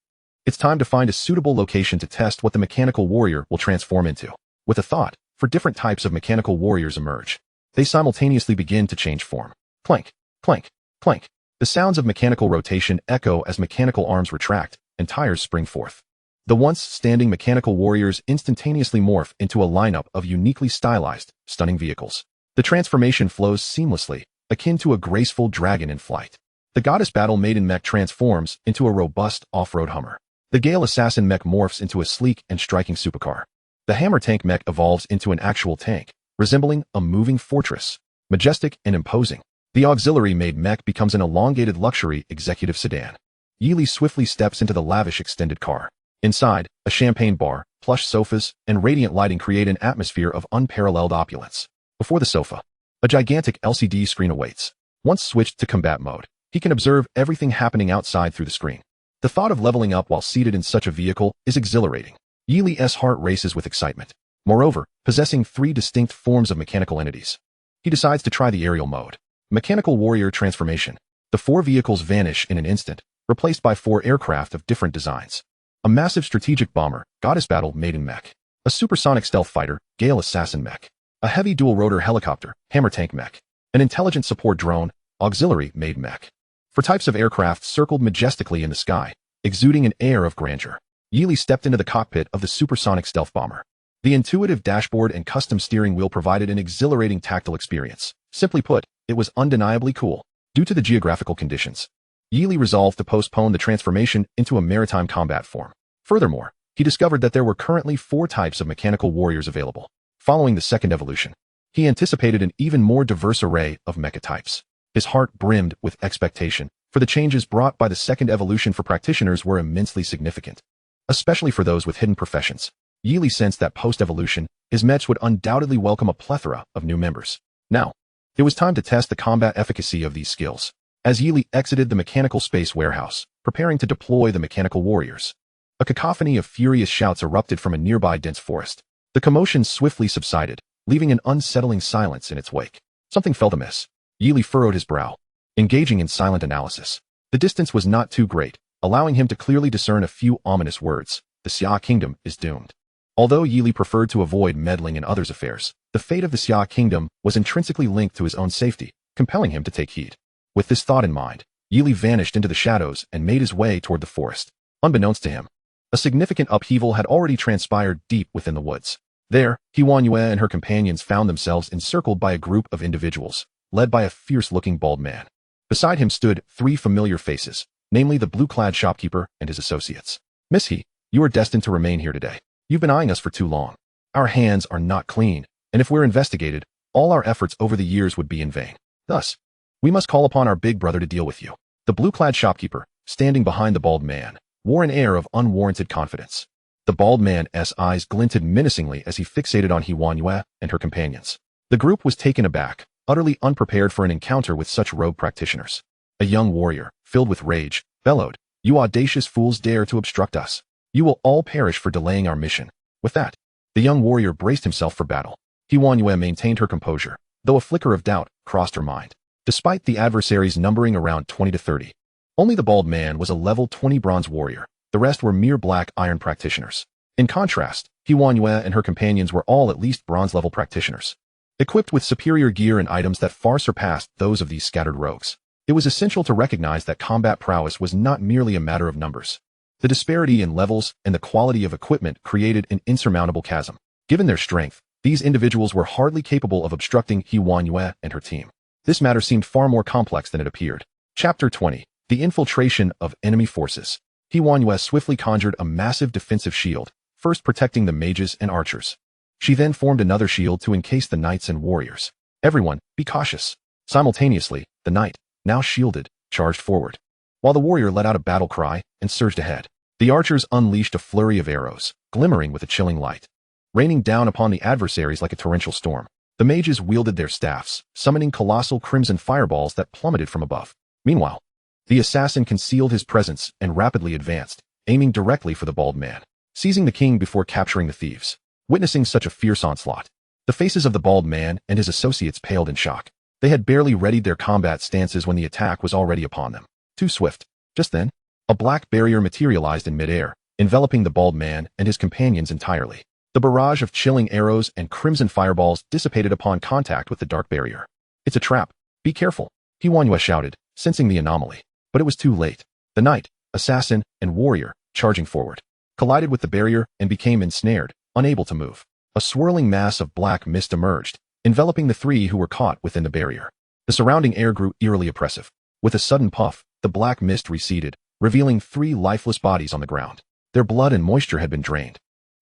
It's time to find a suitable location to test what the Mechanical Warrior will transform into. With a thought, for different types of Mechanical Warriors emerge. They simultaneously begin to change form. Clank, clank, clank. The sounds of mechanical rotation echo as mechanical arms retract and tires spring forth. The once standing mechanical warriors instantaneously morph into a lineup of uniquely stylized, stunning vehicles. The transformation flows seamlessly, akin to a graceful dragon in flight. The Goddess Battle Maiden mech transforms into a robust off-road Hummer. The Gale Assassin mech morphs into a sleek and striking supercar. The Hammer Tank mech evolves into an actual tank, resembling a moving fortress, majestic and imposing. The Auxiliary Maid mech becomes an elongated luxury executive sedan. Yi Li swiftly steps into the lavish extended car. Inside, a champagne bar, plush sofas, and radiant lighting create an atmosphere of unparalleled opulence. Before the sofa, a gigantic LCD screen awaits. Once switched to combat mode, he can observe everything happening outside through the screen. The thought of leveling up while seated in such a vehicle is exhilarating. Yi Li's heart races with excitement. Moreover, possessing 3 distinct forms of mechanical entities, he decides to try the aerial mode. Mechanical warrior transformation. The 4 vehicles vanish in an instant, replaced by 4 aircraft of different designs. A massive strategic bomber, goddess battle maiden mech. A supersonic stealth fighter, Gale assassin mech. A heavy dual-rotor helicopter, hammer tank mech. An intelligent support drone, auxiliary maid mech. 4 types of aircraft circled majestically in the sky, exuding an air of grandeur. Yili stepped into the cockpit of the supersonic stealth bomber. The intuitive dashboard and custom steering wheel provided an exhilarating tactile experience. Simply put, it was undeniably cool. Due to the geographical conditions, Yili resolved to postpone the transformation into a maritime combat form. Furthermore, he discovered that there were currently 4 types of mechanical warriors available. Following the second evolution, he anticipated an even more diverse array of mecha types. His heart brimmed with expectation, for the changes brought by the second evolution for practitioners were immensely significant, especially for those with hidden professions. Yili sensed that post-evolution, his Mechs would undoubtedly welcome a plethora of new members. Now, it was time to test the combat efficacy of these skills. As Yili exited the mechanical space warehouse, preparing to deploy the mechanical warriors, a cacophony of furious shouts erupted from a nearby dense forest. The commotion swiftly subsided, leaving an unsettling silence in its wake. Something felt amiss. Yili furrowed his brow, engaging in silent analysis. The distance was not too great, allowing him to clearly discern a few ominous words. The Xia Kingdom is doomed. Although Yili preferred to avoid meddling in others' affairs, the fate of the Xia Kingdom was intrinsically linked to his own safety, compelling him to take heed. With this thought in mind, Yili vanished into the shadows and made his way toward the forest. Unbeknownst to him, a significant upheaval had already transpired deep within the woods. There, Huanyue and her companions found themselves encircled by a group of individuals, led by a fierce-looking bald man. Beside him stood 3 familiar faces, namely the blue-clad shopkeeper and his associates. Miss He, you are destined to remain here today. You've been eyeing us for too long. Our hands are not clean, and if we're investigated, all our efforts over the years would be in vain. Thus, we must call upon our big brother to deal with you. The blue-clad shopkeeper, standing behind the bald man, wore an air of unwarranted confidence. The bald man's eyes glinted menacingly as he fixated on Huanyue and her companions. The group was taken aback, utterly unprepared for an encounter with such rogue practitioners. A young warrior, filled with rage, bellowed, "You audacious fools dare to obstruct us. You will all perish for delaying our mission." With that, the young warrior braced himself for battle. Huanyue maintained her composure, though a flicker of doubt crossed her mind. Despite the adversaries numbering around 20 to 30, only the bald man was a level 20 bronze warrior. The rest were mere black iron practitioners. In contrast, Huanyue and her companions were all at least bronze-level practitioners, equipped with superior gear and items that far surpassed those of these scattered rogues. It was essential to recognize that combat prowess was not merely a matter of numbers. The disparity in levels and the quality of equipment created an insurmountable chasm. Given their strength, these individuals were hardly capable of obstructing Huanyue and her team. This matter seemed far more complex than it appeared. Chapter 20. The Infiltration of Enemy Forces. Huanyue swiftly conjured a massive defensive shield, first protecting the mages and archers. She then formed another shield to encase the knights and warriors. Everyone, be cautious. Simultaneously, the knight, now shielded, charged forward, while the warrior let out a battle cry and surged ahead. The archers unleashed a flurry of arrows, glimmering with a chilling light, raining down upon the adversaries like a torrential storm. The mages wielded their staffs, summoning colossal crimson fireballs that plummeted from above. Meanwhile, the assassin concealed his presence and rapidly advanced, aiming directly for the bald man, seizing the king before capturing the thieves. Witnessing such a fierce onslaught, the faces of the bald man and his associates paled in shock. They had barely readied their combat stances when the attack was already upon them. Too swift. Just then, a black barrier materialized in midair, enveloping the bald man and his companions entirely. The barrage of chilling arrows and crimson fireballs dissipated upon contact with the dark barrier. "It's a trap. Be careful," Huanyue shouted, sensing the anomaly. But it was too late. The knight, assassin, and warrior, charging forward, collided with the barrier and became ensnared, unable to move. A swirling mass of black mist emerged, enveloping the 3 who were caught within the barrier. The surrounding air grew eerily oppressive. With a sudden puff, the black mist receded, revealing 3 lifeless bodies on the ground. Their blood and moisture had been drained,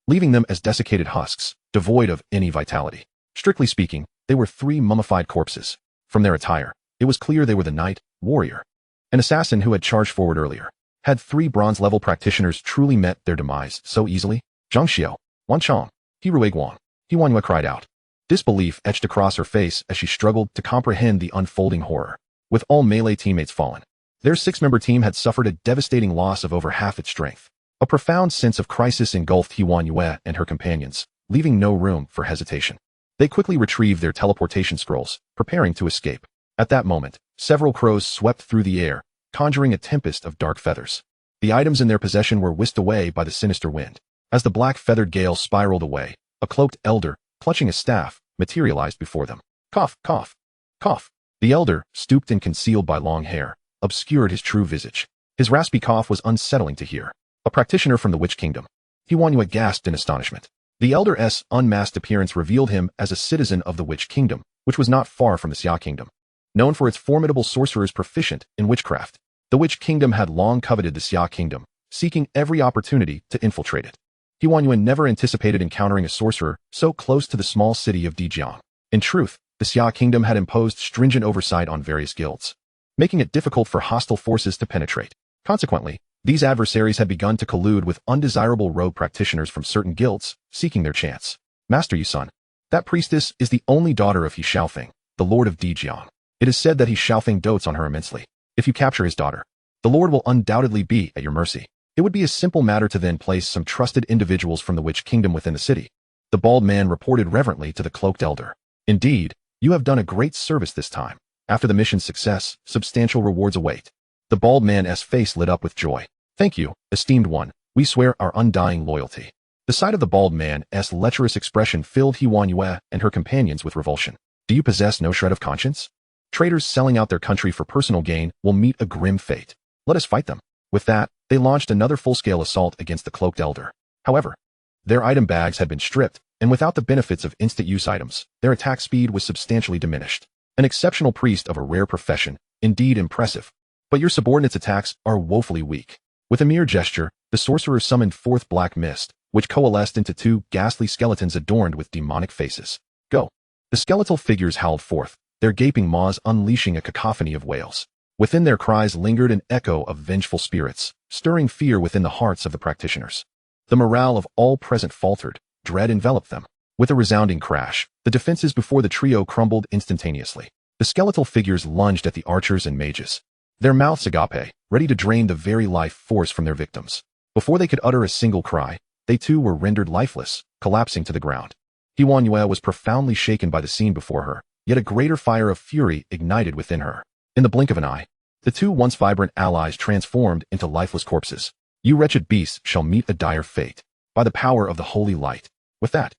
leaving them as desiccated husks, devoid of any vitality. Strictly speaking, they were 3 mummified corpses. From their attire, it was clear they were the knight, warrior, and assassin who had charged forward earlier. Had 3 bronze-level practitioners truly met their demise so easily? Zhang Xiao, Wan Chong, Hiruei Guang, Huanyue cried out. Disbelief etched across her face as she struggled to comprehend the unfolding horror. With all melee teammates fallen, their 6-member team had suffered a devastating loss of over half its strength. A profound sense of crisis engulfed Huanyue and her companions, leaving no room for hesitation. They quickly retrieved their teleportation scrolls, preparing to escape. At that moment, several crows swept through the air, conjuring a tempest of dark feathers. The items in their possession were whisked away by the sinister wind. As the black feathered gale spiraled away, a cloaked elder, clutching a staff, materialized before them. Cough, cough, cough. The elder, stooped and concealed by long hair, obscured his true visage. His raspy cough was unsettling to hear. A practitioner from the Witch Kingdom. Hiwanyue gasped in astonishment. The elder's unmasked appearance revealed him as a citizen of the Witch Kingdom, which was not far from the Xia Kingdom. Known for its formidable sorcerers proficient in witchcraft, the Witch Kingdom had long coveted the Xia Kingdom, seeking every opportunity to infiltrate it. Hiwanyue never anticipated encountering a sorcerer so close to the small city of Dijiang. In truth, the Xia Kingdom had imposed stringent oversight on various guilds, making it difficult for hostile forces to penetrate. Consequently, these adversaries had begun to collude with undesirable rogue practitioners from certain guilds, seeking their chance. Master Yusun, that priestess is the only daughter of He Xiaofeng, the Lord of Dijiang. It is said that He Xiaofeng dotes on her immensely. If you capture his daughter, the Lord will undoubtedly be at your mercy. It would be a simple matter to then place some trusted individuals from the Witch Kingdom within the city. The bald man reported reverently to the cloaked elder. Indeed, you have done a great service this time. After the mission's success, substantial rewards await. The bald man's face lit up with joy. Thank you, esteemed one. We swear our undying loyalty. The sight of the bald man's lecherous expression filled Hiwanyue and her companions with revulsion. Do you possess no shred of conscience? Traitors selling out their country for personal gain will meet a grim fate. Let us fight them. With that, they launched another full-scale assault against the cloaked elder. However, their item bags had been stripped, and without the benefits of instant-use items, their attack speed was substantially diminished. An exceptional priest of a rare profession, indeed impressive. But your subordinates' attacks are woefully weak. With a mere gesture, the sorcerer summoned forth black mist, which coalesced into two ghastly skeletons adorned with demonic faces. Go. The skeletal figures howled forth, their gaping maws unleashing a cacophony of wails. Within their cries lingered an echo of vengeful spirits, stirring fear within the hearts of the practitioners. The morale of all present faltered, dread enveloped them. With a resounding crash, the defenses before the trio crumbled instantaneously. The skeletal figures lunged at the archers and mages, their mouths agape, ready to drain the very life force from their victims. Before they could utter a single cry, they too were rendered lifeless, collapsing to the ground. Hiwanyue was profoundly shaken by the scene before her, yet a greater fire of fury ignited within her. In the blink of an eye, the two once vibrant allies transformed into lifeless corpses. You wretched beasts shall meet a dire fate, by the power of the holy light. With that,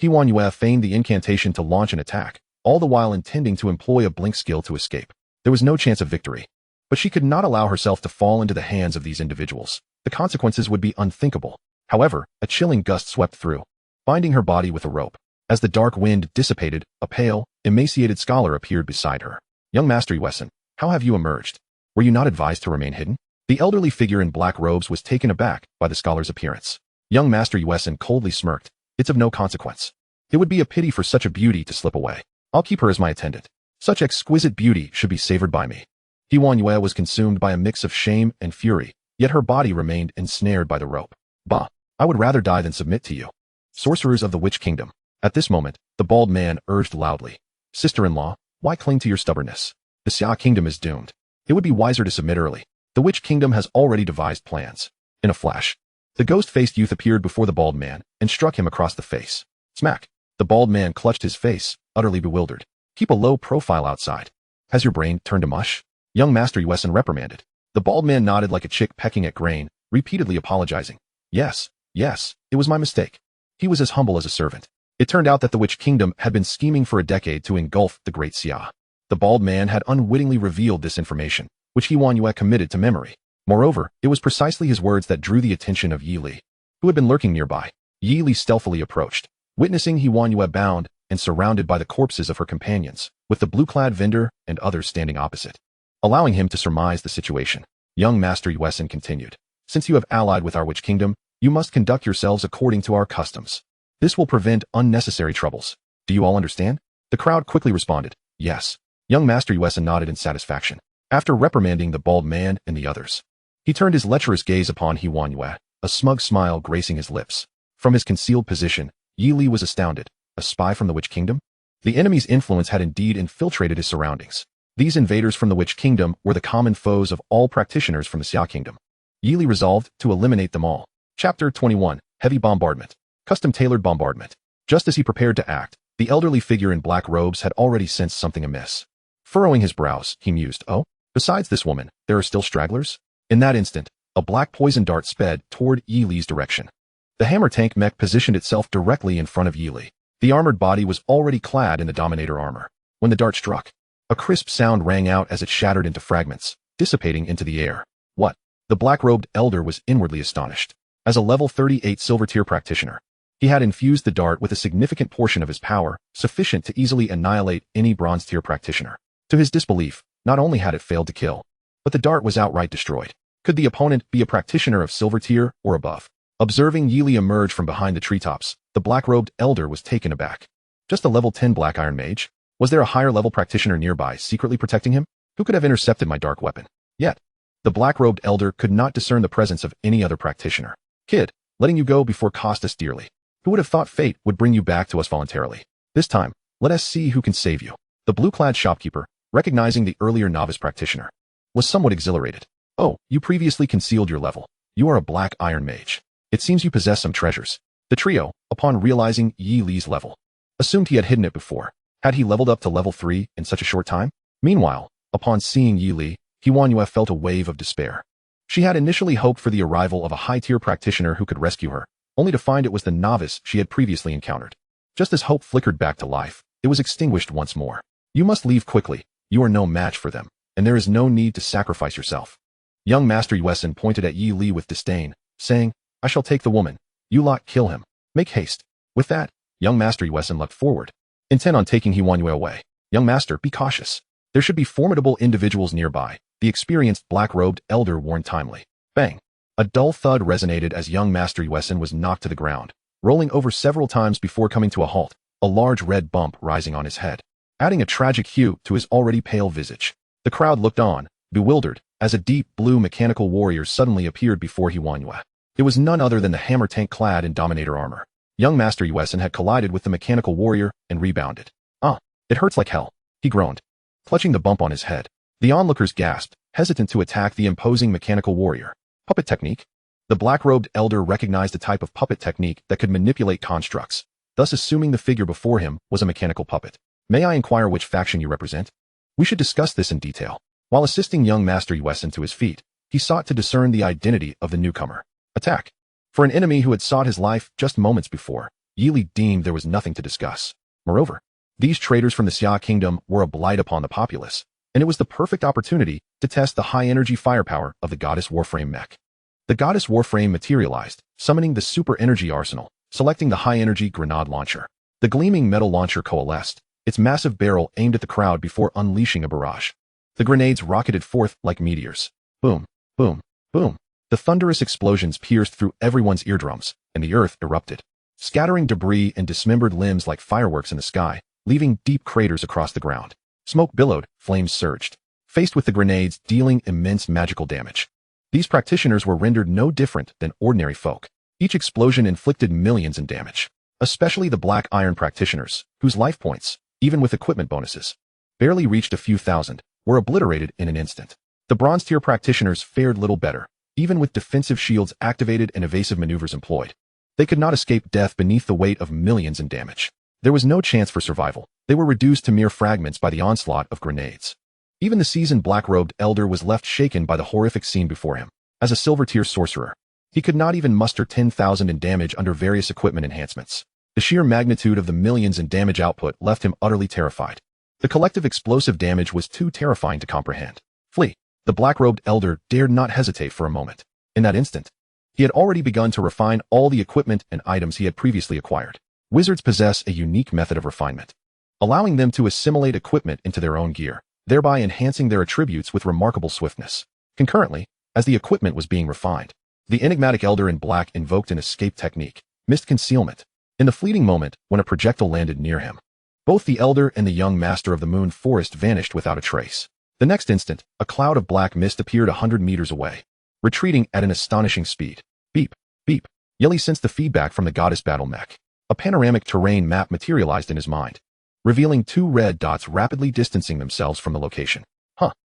Hiwanyue feigned the incantation to launch an attack, all the while intending to employ a blink skill to escape. There was no chance of victory, but she could not allow herself to fall into the hands of these individuals. The consequences would be unthinkable. However, a chilling gust swept through, binding her body with a rope. As the dark wind dissipated, a pale, emaciated scholar appeared beside her. Young Master Yusun, how have you emerged? Were you not advised to remain hidden? The elderly figure in black robes was taken aback by the scholar's appearance. Young Master Yusun coldly smirked. It's of no consequence. It would be a pity for such a beauty to slip away. I'll keep her as my attendant. Such exquisite beauty should be savored by me. Hiwanyue was consumed by a mix of shame and fury, yet her body remained ensnared by the rope. Bah, I would rather die than submit to you. Sorcerers of the Witch Kingdom. At this moment, the bald man urged loudly. Sister-in-law, why cling to your stubbornness? The Xia Kingdom is doomed. It would be wiser to submit early. The Witch Kingdom has already devised plans. In a flash, the ghost-faced youth appeared before the bald man and struck him across the face. Smack! The bald man clutched his face, utterly bewildered. Keep a low profile outside. Has your brain turned to mush? Young Master Yusun reprimanded. The bald man nodded like a chick pecking at grain, repeatedly apologizing. Yes, it was my mistake. He was as humble as a servant. It turned out that the Witch Kingdom had been scheming for a decade to engulf the Great Xia. The bald man had unwittingly revealed this information, which Hiwanyue committed to memory. Moreover, it was precisely his words that drew the attention of Yi Li, who had been lurking nearby. Yi Li stealthily approached, witnessing Hiwanyue bound and surrounded by the corpses of her companions, with the blue-clad vendor and others standing opposite. Allowing him to surmise the situation, young Master Yusun continued. Since you have allied with our Witch Kingdom, you must conduct yourselves according to our customs. This will prevent unnecessary troubles. Do you all understand? The crowd quickly responded, yes. Young Master Yusun nodded in satisfaction. After reprimanding the bald man and the others, he turned his lecherous gaze upon Hiwanyue, a smug smile gracing his lips. From his concealed position, Yi Li was astounded. A spy from the Witch Kingdom? The enemy's influence had indeed infiltrated his surroundings. These invaders from the Witch Kingdom were the common foes of all practitioners from the Xia Kingdom. Yi Li resolved to eliminate them all. Chapter 21. Heavy Bombardment. Custom-tailored bombardment. Just as he prepared to act, the elderly figure in black robes had already sensed something amiss. Furrowing his brows, he mused, oh, besides this woman, there are still stragglers? In that instant, a black poison dart sped toward Yi Li's direction. The hammer tank mech positioned itself directly in front of Yi Li. The armored body was already clad in the Dominator armor. When the dart struck, a crisp sound rang out as it shattered into fragments, dissipating into the air. What? The black-robed elder was inwardly astonished. As a level 38 silver tier practitioner, he had infused the dart with a significant portion of his power, sufficient to easily annihilate any bronze tier practitioner. To his disbelief, not only had it failed to kill, but the dart was outright destroyed. Could the opponent be a practitioner of silver tier or above? Observing Yi Li emerge from behind the treetops, the black-robed elder was taken aback. Just a level 10 black iron mage? Was there a higher level practitioner nearby secretly protecting him? Who could have intercepted my dark weapon? Yet, the black-robed elder could not discern the presence of any other practitioner. Kid, letting you go before cost us dearly. Who would have thought fate would bring you back to us voluntarily? This time, let us see who can save you. The blue-clad shopkeeper, recognizing the earlier novice practitioner, was somewhat exhilarated. Oh, you previously concealed your level. You are a black iron mage. It seems you possess some treasures. The trio, upon realizing Yi Li's level, assumed he had hidden it before. Had he leveled up to level 3 in such a short time? Meanwhile, upon seeing Yi Li, Huanyue felt a wave of despair. She had initially hoped for the arrival of a high-tier practitioner who could rescue her, only to find it was the novice she had previously encountered. Just as hope flickered back to life, it was extinguished once more. You must leave quickly. You are no match for them, and there is no need to sacrifice yourself. Young Master Yuesun pointed at Yi Li with disdain, saying, I shall take the woman. You lot kill him. Make haste. With that, young Master Yuesun leapt forward, intent on taking Huanyue away. Young Master, be cautious. There should be formidable individuals nearby, the experienced black-robed elder warned timely. Bang! A dull thud resonated as young Master Yuesun was knocked to the ground, rolling over several times before coming to a halt, a large red bump rising on his head, adding a tragic hue to his already pale visage. The crowd looked on, bewildered, as a deep blue mechanical warrior suddenly appeared before Huanyue. It was none other than the hammer tank clad in Dominator armor. Young Master Yuesun had collided with the mechanical warrior and rebounded. Ah, it hurts like hell, he groaned, clutching the bump on his head. The onlookers gasped, hesitant to attack the imposing mechanical warrior. Puppet technique? The black-robed elder recognized a type of puppet technique that could manipulate constructs, thus assuming the figure before him was a mechanical puppet. May I inquire which faction you represent? We should discuss this in detail. While assisting young Master Yuesun to his feet, he sought to discern the identity of the newcomer. Attack. For an enemy who had sought his life just moments before, Yi Li deemed there was nothing to discuss. Moreover, these traitors from the Xia Kingdom were a blight upon the populace, and it was the perfect opportunity to test the high-energy firepower of the Goddess Warframe mech. The Goddess Warframe materialized, summoning the super energy arsenal, selecting the high-energy grenade launcher. The gleaming metal launcher coalesced, its massive barrel aimed at the crowd before unleashing a barrage. The grenades rocketed forth like meteors. Boom, boom, boom. The thunderous explosions pierced through everyone's eardrums, and the earth erupted, scattering debris and dismembered limbs like fireworks in the sky, leaving deep craters across the ground. Smoke billowed, flames surged, faced with the grenades dealing immense magical damage. These practitioners were rendered no different than ordinary folk. Each explosion inflicted millions in damage, especially the black iron practitioners, whose life points, even with equipment bonuses, barely reached a few thousand, were obliterated in an instant. The bronze tier practitioners fared little better, even with defensive shields activated and evasive maneuvers employed. They could not escape death beneath the weight of millions in damage. There was no chance for survival. They were reduced to mere fragments by the onslaught of grenades. Even the seasoned black-robed elder was left shaken by the horrific scene before him. As a silver-tier sorcerer, he could not even muster 10,000 in damage under various equipment enhancements. The sheer magnitude of the millions in damage output left him utterly terrified. The collective explosive damage was too terrifying to comprehend. Flee. The black-robed elder dared not hesitate for a moment. In that instant, he had already begun to refine all the equipment and items he had previously acquired. Wizards possess a unique method of refinement, allowing them to assimilate equipment into their own gear, thereby enhancing their attributes with remarkable swiftness. Concurrently, as the equipment was being refined, the enigmatic elder in black invoked an escape technique, mist concealment. In the fleeting moment when a projectile landed near him, both the elder and the young master of the moon forest vanished without a trace. The next instant, a cloud of black mist appeared 100 meters away, retreating at an astonishing speed. Beep, beep. Yi Li sensed the feedback from the goddess battle mech. A panoramic terrain map materialized in his mind, revealing two red dots rapidly distancing themselves from the location.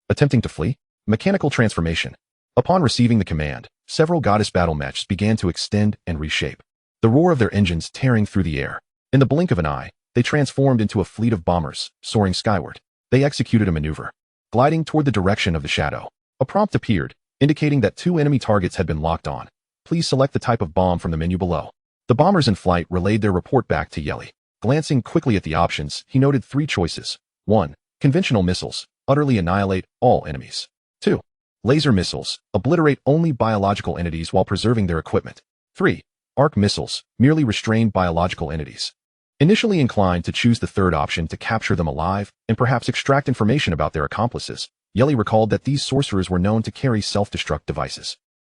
Attempting to flee? Mechanical transformation. Upon receiving the command, several goddess battle mechs began to extend and reshape, the roar of their engines tearing through the air. In the blink of an eye, they transformed into a fleet of bombers, soaring skyward. They executed a maneuver, gliding toward the direction of the shadow. A prompt appeared, indicating that 2 enemy targets had been locked on. Please select the type of bomb from the menu below. The bombers in flight relayed their report back to Yeli. Glancing quickly at the options, he noted 3 choices. 1. Conventional missiles, utterly annihilate all enemies. 2. Laser missiles, obliterate only biological entities while preserving their equipment. 3. Arc missiles, merely restrain biological entities. Initially inclined to choose the third option to capture them alive and perhaps extract information about their accomplices, Yeli recalled that these sorcerers were known to carry self-destruct devices.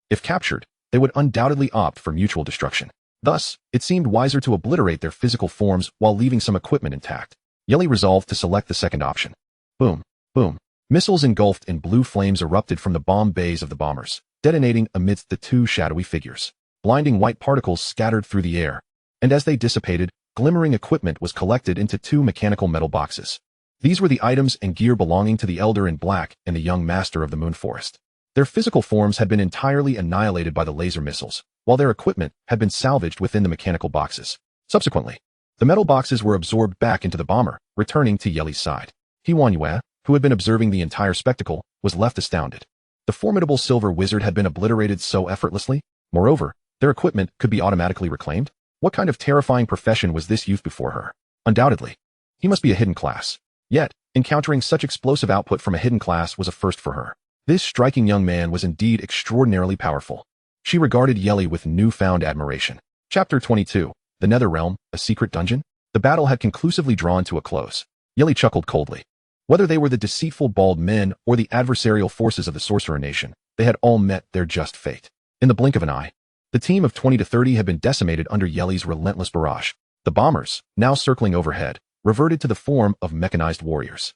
If captured, they would undoubtedly opt for mutual destruction. Thus, it seemed wiser to obliterate their physical forms while leaving some equipment intact. Yeli resolved to select the second option. Boom, boom. Missiles engulfed in blue flames erupted from the bomb bays of the bombers, detonating amidst the 2 shadowy figures. Blinding white particles scattered through the air, and as they dissipated, glimmering equipment was collected into 2 mechanical metal boxes. These were the items and gear belonging to the Elder in Black and the young master of the Moon Forest. Their physical forms had been entirely annihilated by the laser missiles, while their equipment had been salvaged within the mechanical boxes. Subsequently, the metal boxes were absorbed back into the bomber, returning to Yeli's side. Yue, who had been observing the entire spectacle, was left astounded. The formidable silver wizard had been obliterated so effortlessly. Moreover, their equipment could be automatically reclaimed. What kind of terrifying profession was this youth before her? Undoubtedly, he must be a hidden class. Yet, encountering such explosive output from a hidden class was a first for her. This striking young man was indeed extraordinarily powerful. She regarded Yeli with newfound admiration. Chapter 22. The Netherrealm, a secret dungeon? The battle had conclusively drawn to a close. Yeli chuckled coldly. Whether they were the deceitful bald men or the adversarial forces of the sorcerer nation, they had all met their just fate. In the blink of an eye, the team of 20 to 30 had been decimated under Yeli's relentless barrage. The bombers, now circling overhead, reverted to the form of mechanized warriors.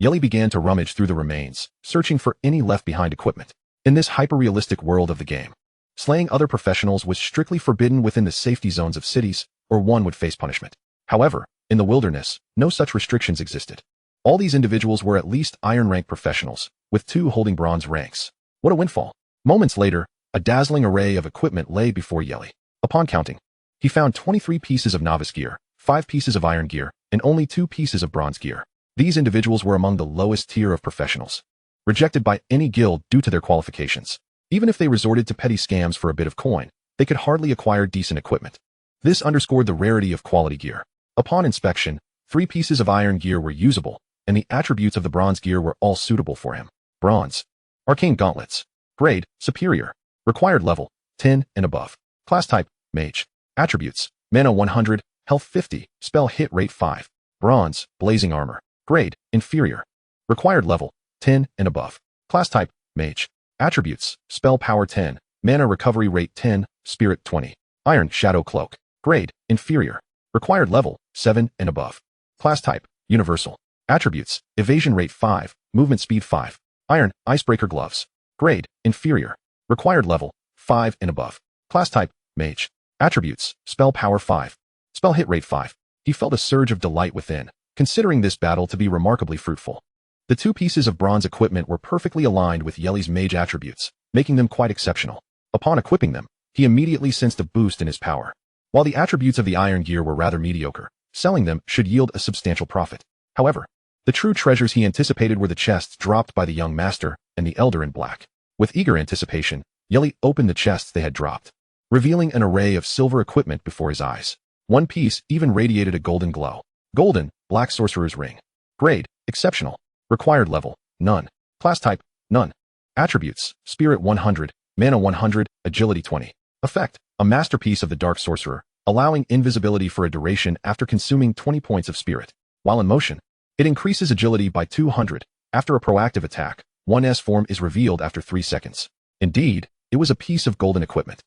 Yeli began to rummage through the remains, searching for any left-behind equipment. In this hyper-realistic world of the game, slaying other professionals was strictly forbidden within the safety zones of cities, or one would face punishment. However, in the wilderness, no such restrictions existed. All these individuals were at least iron rank professionals, with 2 holding bronze ranks. What a windfall. Moments later, a dazzling array of equipment lay before Yeli. Upon counting, he found 23 pieces of novice gear, 5 pieces of iron gear, and only 2 pieces of bronze gear. These individuals were among the lowest tier of professionals, rejected by any guild due to their qualifications. Even if they resorted to petty scams for a bit of coin, they could hardly acquire decent equipment. This underscored the rarity of quality gear. Upon inspection, 3 pieces of iron gear were usable, and the attributes of the bronze gear were all suitable for him. Bronze. Arcane gauntlets. Grade, superior. Required level, 10 and above. Class type, mage. Attributes, mana 100, health 50, spell hit rate 5. Bronze, blazing armor. Grade, inferior. Required level, 10 and above. Class type, mage. Attributes, spell power 10, mana recovery rate 10, spirit 20. Iron shadow cloak. Grade, inferior. Required level, 7 and above. Class type, universal. Attributes, evasion rate 5, movement speed 5. Iron, icebreaker gloves. Grade, inferior. Required level, 5 and above. Class type, mage. Attributes, spell power 5. Spell hit rate 5. He felt a surge of delight within, considering this battle to be remarkably fruitful. The 2 pieces of bronze equipment were perfectly aligned with Yeli's mage attributes, making them quite exceptional. Upon equipping them, he immediately sensed a boost in his power. While the attributes of the iron gear were rather mediocre, selling them should yield a substantial profit. However, the true treasures he anticipated were the chests dropped by the young master and the Elder in Black. With eager anticipation, Yeli opened the chests they had dropped, revealing an array of silver equipment before his eyes. One piece even radiated a golden glow. Golden, black sorcerer's ring. Grade, exceptional. Required level, none. Class type, none. Attributes, spirit 100, mana 100, agility 20. Effect, a masterpiece of the dark sorcerer, allowing invisibility for a duration after consuming 20 points of spirit. While in motion, it increases agility by 200. After a proactive attack, 1's form is revealed after 3 seconds. Indeed, it was a piece of golden equipment.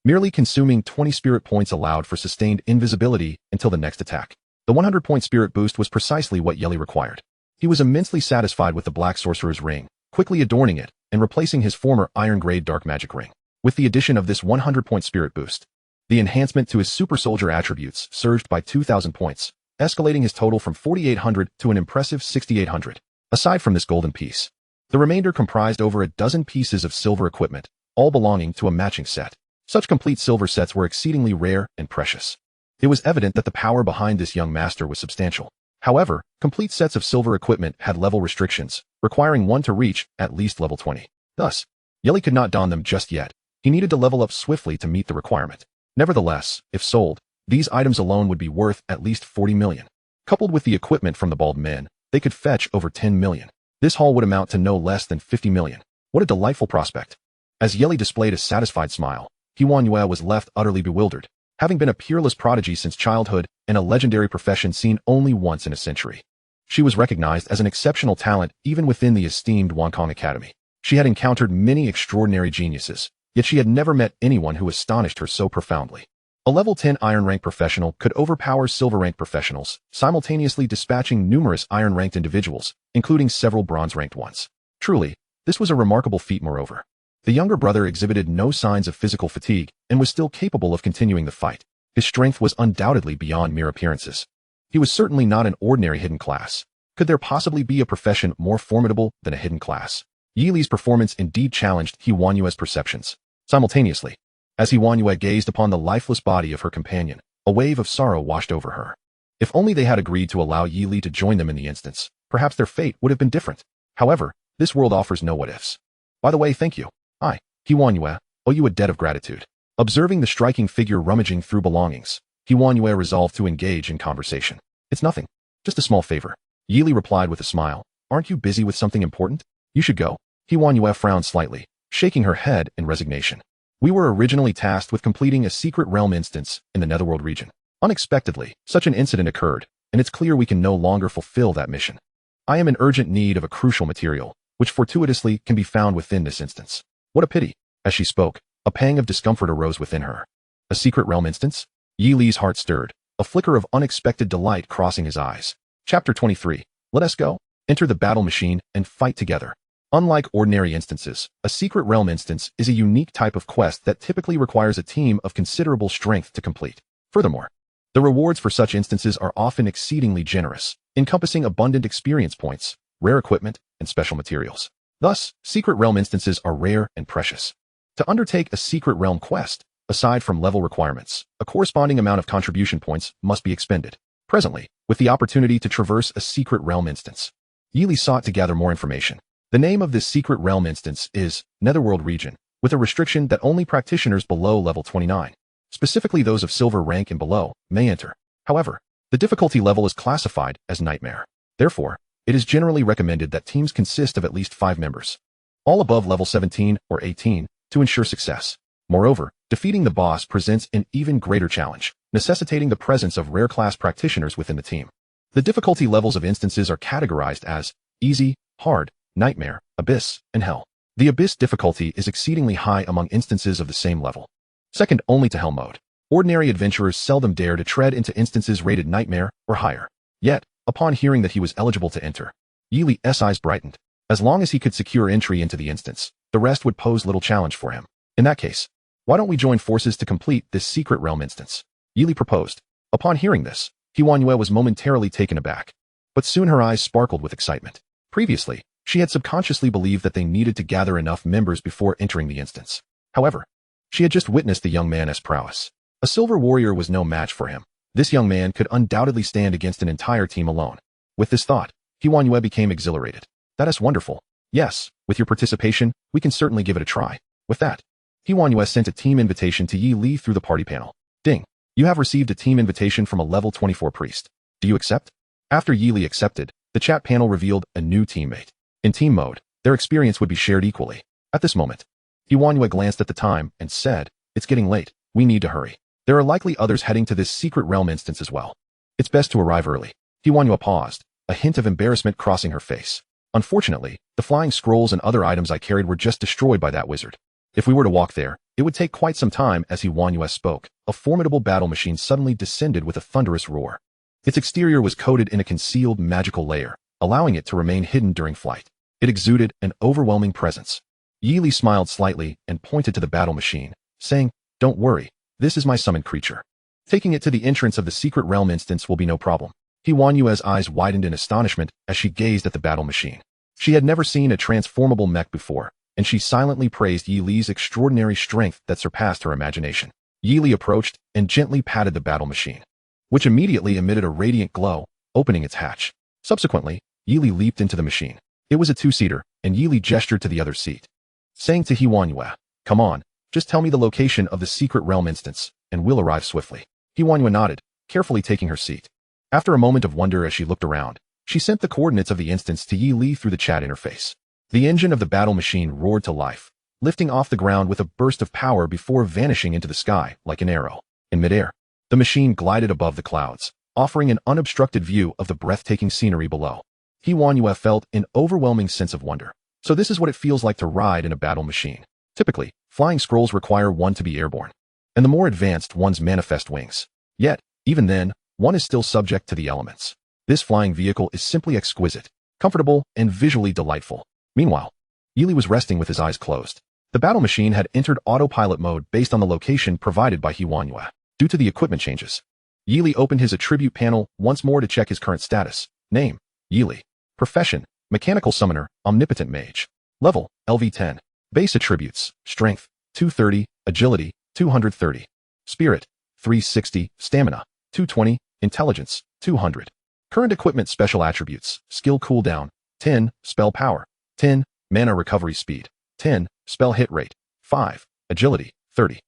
Merely consuming 20 spirit points allowed for sustained invisibility until the next attack. The 100-point spirit boost was precisely what Yeli required. He was immensely satisfied with the black sorcerer's ring, quickly adorning it and replacing his former iron-grade dark magic ring. With the addition of this 100-point spirit boost, the enhancement to his super soldier attributes surged by 2,000 points, escalating his total from 4,800 to an impressive 6,800. Aside from this golden piece, the remainder comprised over a dozen pieces of silver equipment, all belonging to a matching set. Such complete silver sets were exceedingly rare and precious. It was evident that the power behind this young master was substantial. However, complete sets of silver equipment had level restrictions, requiring one to reach at least level 20. Thus, Yeli could not don them just yet. He needed to level up swiftly to meet the requirement. Nevertheless, if sold, these items alone would be worth at least 40 million. Coupled with the equipment from the bald men, they could fetch over 10 million. This haul would amount to no less than 50 million. What a delightful prospect. As Yeli displayed a satisfied smile, Huanyue was left utterly bewildered, having been a peerless prodigy since childhood and a legendary profession seen only once in a century. She was recognized as an exceptional talent even within the esteemed Wong Kong Academy. She had encountered many extraordinary geniuses, yet she had never met anyone who astonished her so profoundly. A level 10 iron rank professional could overpower silver rank professionals, simultaneously dispatching numerous iron ranked individuals, including several bronze ranked ones. Truly, this was a remarkable feat. Moreover, the younger brother exhibited no signs of physical fatigue and was still capable of continuing the fight. His strength was undoubtedly beyond mere appearances. He was certainly not an ordinary hidden class. Could there possibly be a profession more formidable than a hidden class? Yi Li's performance indeed challenged Huanyue's perceptions. Simultaneously, as Huanyue gazed upon the lifeless body of her companion, a wave of sorrow washed over her. If only they had agreed to allow Yi Li to join them in the instance, perhaps their fate would have been different. However, this world offers no what-ifs. By the way, thank you. I, Huanyue, owe you a debt of gratitude. Observing the striking figure rummaging through belongings, Huanyue resolved to engage in conversation. It's nothing. Just a small favor. Yi Li replied with a smile. Aren't you busy with something important? You should go. Huanyue frowned slightly, shaking her head in resignation. We were originally tasked with completing a secret realm instance in the Netherworld region. Unexpectedly, such an incident occurred, and it's clear we can no longer fulfill that mission. I am in urgent need of a crucial material, which fortuitously can be found within this instance. What a pity. As she spoke, a pang of discomfort arose within her. A secret realm instance? Yi Li's heart stirred, a flicker of unexpected delight crossing his eyes. Chapter 23. Let us go. Enter the battle machine and fight together. Unlike ordinary instances, a secret realm instance is a unique type of quest that typically requires a team of considerable strength to complete. Furthermore, the rewards for such instances are often exceedingly generous, encompassing abundant experience points, rare equipment, and special materials. Thus, secret realm instances are rare and precious. To undertake a secret realm quest, aside from level requirements, a corresponding amount of contribution points must be expended. Presently, with the opportunity to traverse a secret realm instance, Yi Li sought to gather more information. The name of this secret realm instance is Netherworld Region, with a restriction that only practitioners below level 29, specifically those of silver rank and below, may enter. However, the difficulty level is classified as Nightmare. Therefore, it is generally recommended that teams consist of at least 5 members, all above level 17 or 18, to ensure success. Moreover, defeating the boss presents an even greater challenge, necessitating the presence of rare class practitioners within the team. The difficulty levels of instances are categorized as easy, hard, Nightmare, Abyss, and Hell. The Abyss difficulty is exceedingly high among instances of the same level, second only to Hell mode. Ordinary adventurers seldom dare to tread into instances rated Nightmare or higher. Yet, upon hearing that he was eligible to enter, Yi Li's eyes brightened. As long as he could secure entry into the instance, the rest would pose little challenge for him. In that case, why don't we join forces to complete this secret realm instance? Yi Li proposed. Upon hearing this, Huanyue was momentarily taken aback, but soon her eyes sparkled with excitement. Previously, she had subconsciously believed that they needed to gather enough members before entering the instance. However, she had just witnessed the young man's prowess. A silver warrior was no match for him. This young man could undoubtedly stand against an entire team alone. With this thought, Huanyue became exhilarated. That is wonderful. Yes, with your participation, we can certainly give it a try. With that, Huanyue sent a team invitation to Yi Li through the party panel. Ding. You have received a team invitation from a level 24 priest. Do you accept? After Yi Li accepted, the chat panel revealed a new teammate. In team mode, their experience would be shared equally. At this moment, Huanyue glanced at the time and said, it's getting late. We need to hurry. There are likely others heading to this secret realm instance as well. It's best to arrive early. Huanyue paused, a hint of embarrassment crossing her face. Unfortunately, the flying scrolls and other items I carried were just destroyed by that wizard. If we were to walk there, it would take quite some time. As Huanyue spoke, a formidable battle machine suddenly descended with a thunderous roar. Its exterior was coated in a concealed magical layer, allowing it to remain hidden during flight. It exuded an overwhelming presence. Yi Li smiled slightly and pointed to the battle machine, saying, don't worry, this is my summoned creature. Taking it to the entrance of the secret realm instance will be no problem. Huanyue's eyes widened in astonishment as she gazed at the battle machine. She had never seen a transformable mech before, and she silently praised Yi Li's extraordinary strength that surpassed her imagination. Yi Li approached and gently patted the battle machine, which immediately emitted a radiant glow, opening its hatch. Subsequently, Yili leaped into the machine. It was a two-seater, and Yili gestured to the other seat, saying to Huanyue, "Come on, just tell me the location of the secret realm instance, and we'll arrive swiftly." Huanyue nodded, carefully taking her seat. After a moment of wonder as she looked around, she sent the coordinates of the instance to Yi Li through the chat interface. The engine of the battle machine roared to life, lifting off the ground with a burst of power before vanishing into the sky like an arrow. In midair, the machine glided above the clouds, offering an unobstructed view of the breathtaking scenery below. Huanyue felt an overwhelming sense of wonder. So this is what it feels like to ride in a battle machine. Typically, flying scrolls require one to be airborne, and the more advanced ones manifest wings. Yet, even then, one is still subject to the elements. This flying vehicle is simply exquisite, comfortable, and visually delightful. Meanwhile, Yili was resting with his eyes closed. The battle machine had entered autopilot mode based on the location provided by Huanyue. Due to the equipment changes, Yili opened his attribute panel once more to check his current status. Name, Yili. Profession, Mechanical Summoner, Omnipotent Mage. Level, LV10. Base attributes, Strength, 230, Agility, 230. Spirit, 360, Stamina, 220, Intelligence, 200. Current equipment special attributes, Skill cooldown, 10, Spell power, 10, Mana recovery speed, 10, Spell hit rate, 5, Agility, 30.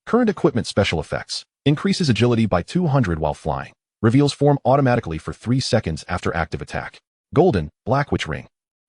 Current equipment special effects, increases agility by 200 while flying, reveals form automatically for 3 seconds after active attack. Golden, Black Witch Ring.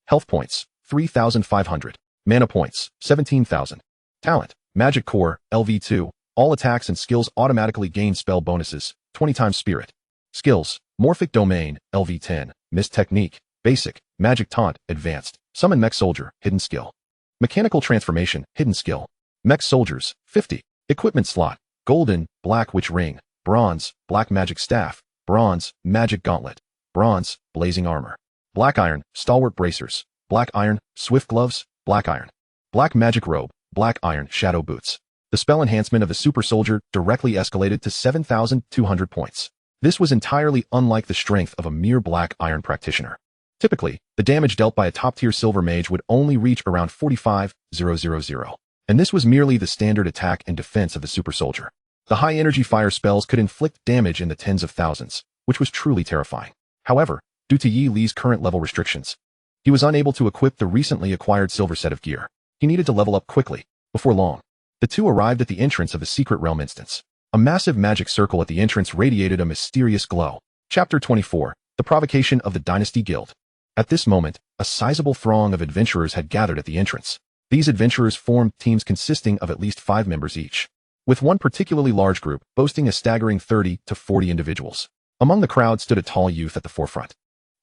Health points, 3,500. Mana points, 17,000. Talent, Magic Core, LV2. All attacks and skills automatically gain spell bonuses, 20 times Spirit. Skills, Morphic Domain, LV10. Mist Technique, Basic, Magic Taunt, Advanced. Summon Mech Soldier, Hidden Skill. Mechanical Transformation, Hidden Skill. Mech Soldiers, 50. Equipment slot, Golden, Black Witch Ring. Bronze, Black Magic Staff. Bronze, Magic Gauntlet. Bronze, Blazing Armor. Black Iron, Stalwart Bracers. Black Iron, Swift Gloves. Black Iron. Black Magic Robe. Black Iron, Shadow Boots. The spell enhancement of the Super Soldier directly escalated to 7,200 points. This was entirely unlike the strength of a mere Black Iron practitioner. Typically, the damage dealt by a top-tier Silver Mage would only reach around 45,000, and this was merely the standard attack and defense of the Super Soldier. The high-energy fire spells could inflict damage in the tens of thousands, which was truly terrifying. However, due to Yi Li's current level restrictions, he was unable to equip the recently acquired silver set of gear. He needed to level up quickly. Before long, the two arrived at the entrance of the secret realm instance. A massive magic circle at the entrance radiated a mysterious glow. Chapter 24, The Provocation of the Dynasty Guild. At this moment, a sizable throng of adventurers had gathered at the entrance. These adventurers formed teams consisting of at least 5 members each, with one particularly large group boasting a staggering 30 to 40 individuals. Among the crowd stood a tall youth at the forefront,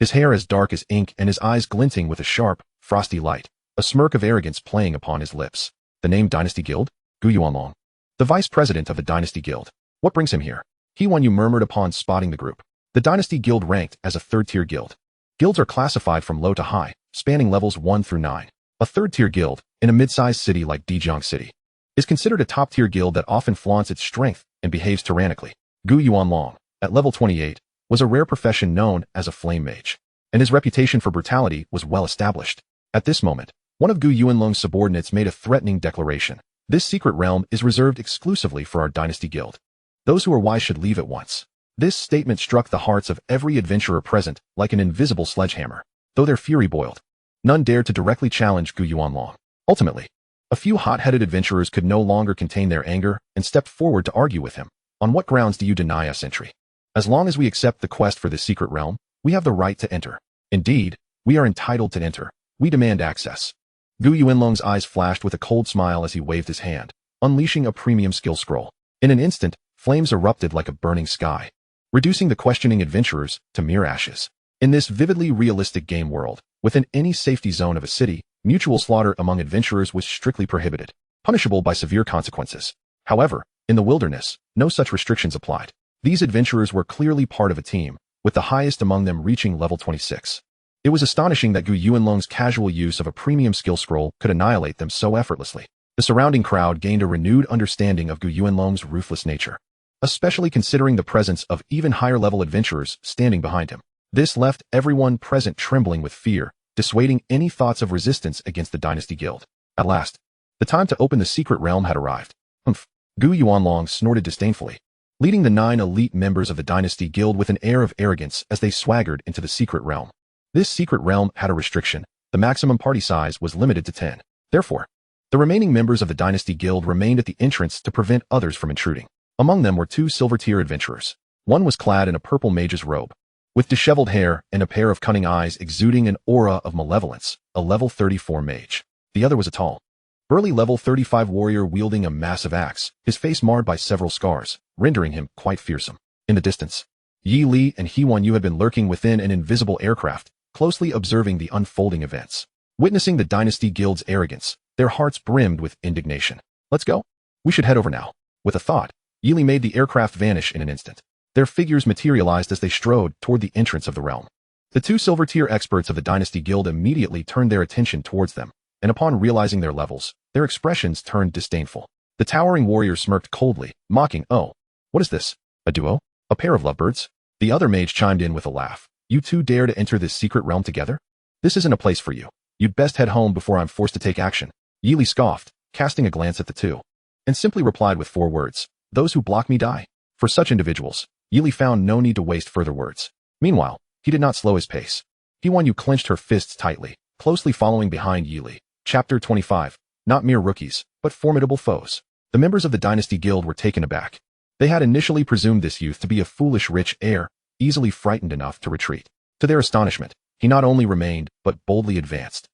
his hair as dark as ink and his eyes glinting with a sharp, frosty light, a smirk of arrogance playing upon his lips. The name Dynasty Guild? Gu Yuanlong, the vice president of the Dynasty Guild. What brings him here? Huanyue murmured upon spotting the group. The Dynasty Guild ranked as a third-tier guild. Guilds are classified from low to high, spanning levels 1 through 9. A third-tier guild, in a mid-sized city like Dijiang City, is considered a top-tier guild that often flaunts its strength and behaves tyrannically. Gu Yuanlong, at level 28, was a rare profession known as a flame mage, and his reputation for brutality was well established. At this moment, one of Gu Yuanlong's subordinates made a threatening declaration. This secret realm is reserved exclusively for our Dynasty Guild. Those who are wise should leave at once. This statement struck the hearts of every adventurer present like an invisible sledgehammer. Though their fury boiled, none dared to directly challenge Gu Yuanlong. Ultimately, a few hot-headed adventurers could no longer contain their anger and stepped forward to argue with him. On what grounds do you deny us entry? As long as we accept the quest for this secret realm, we have the right to enter. Indeed, we are entitled to enter. We demand access. Gu Yuanlong's eyes flashed with a cold smile as he waved his hand, unleashing a premium skill scroll. In an instant, flames erupted like a burning sky, reducing the questioning adventurers to mere ashes. In this vividly realistic game world, within any safety zone of a city, mutual slaughter among adventurers was strictly prohibited, punishable by severe consequences. However, in the wilderness, no such restrictions applied. These adventurers were clearly part of a team, with the highest among them reaching level 26. It was astonishing that Gu Yuanlong's casual use of a premium skill scroll could annihilate them so effortlessly. The surrounding crowd gained a renewed understanding of Gu Yuanlong's ruthless nature, especially considering the presence of even higher-level adventurers standing behind him. This left everyone present trembling with fear, dissuading any thoughts of resistance against the Dynasty Guild. At last, the time to open the secret realm had arrived. Humph! Gu Yuanlong snorted disdainfully. leading the 9 elite members of the Dynasty Guild with an air of arrogance as they swaggered into the secret realm. This secret realm had a restriction. The maximum party size was limited to 10. Therefore, the remaining members of the Dynasty Guild remained at the entrance to prevent others from intruding. Among them were 2 silver-tier adventurers. One was clad in a purple mage's robe, with disheveled hair and a pair of cunning eyes exuding an aura of malevolence, a level 34 mage. The other was a tall, burly level 35 warrior wielding a massive axe, his face marred by several scars, rendering him quite fearsome. In the distance, Yi Li and Hewan Yu had been lurking within an invisible aircraft, closely observing the unfolding events. Witnessing the Dynasty Guild's arrogance, their hearts brimmed with indignation. Let's go. We should head over now. With a thought, Yi Li made the aircraft vanish in an instant. Their figures materialized as they strode toward the entrance of the realm. The 2 silver-tier experts of the Dynasty Guild immediately turned their attention towards them, and upon realizing their levels, their expressions turned disdainful. The towering warrior smirked coldly, mocking, "Oh, what is this? A duo? A pair of lovebirds?" The other mage chimed in with a laugh. "You two dare to enter this secret realm together? This isn't a place for you. You'd best head home before I'm forced to take action." Yi Li scoffed, casting a glance at the two, and simply replied with 4 words, "Those who block me die." For such individuals, Yi Li found no need to waste further words. Meanwhile, he did not slow his pace. Hewan Yu clenched her fists tightly, closely following behind Yi Li. Chapter 25. Not mere rookies, but formidable foes. The members of the Dynasty Guild were taken aback. They had initially presumed this youth to be a foolish rich heir, easily frightened enough to retreat. To their astonishment, he not only remained, but boldly advanced.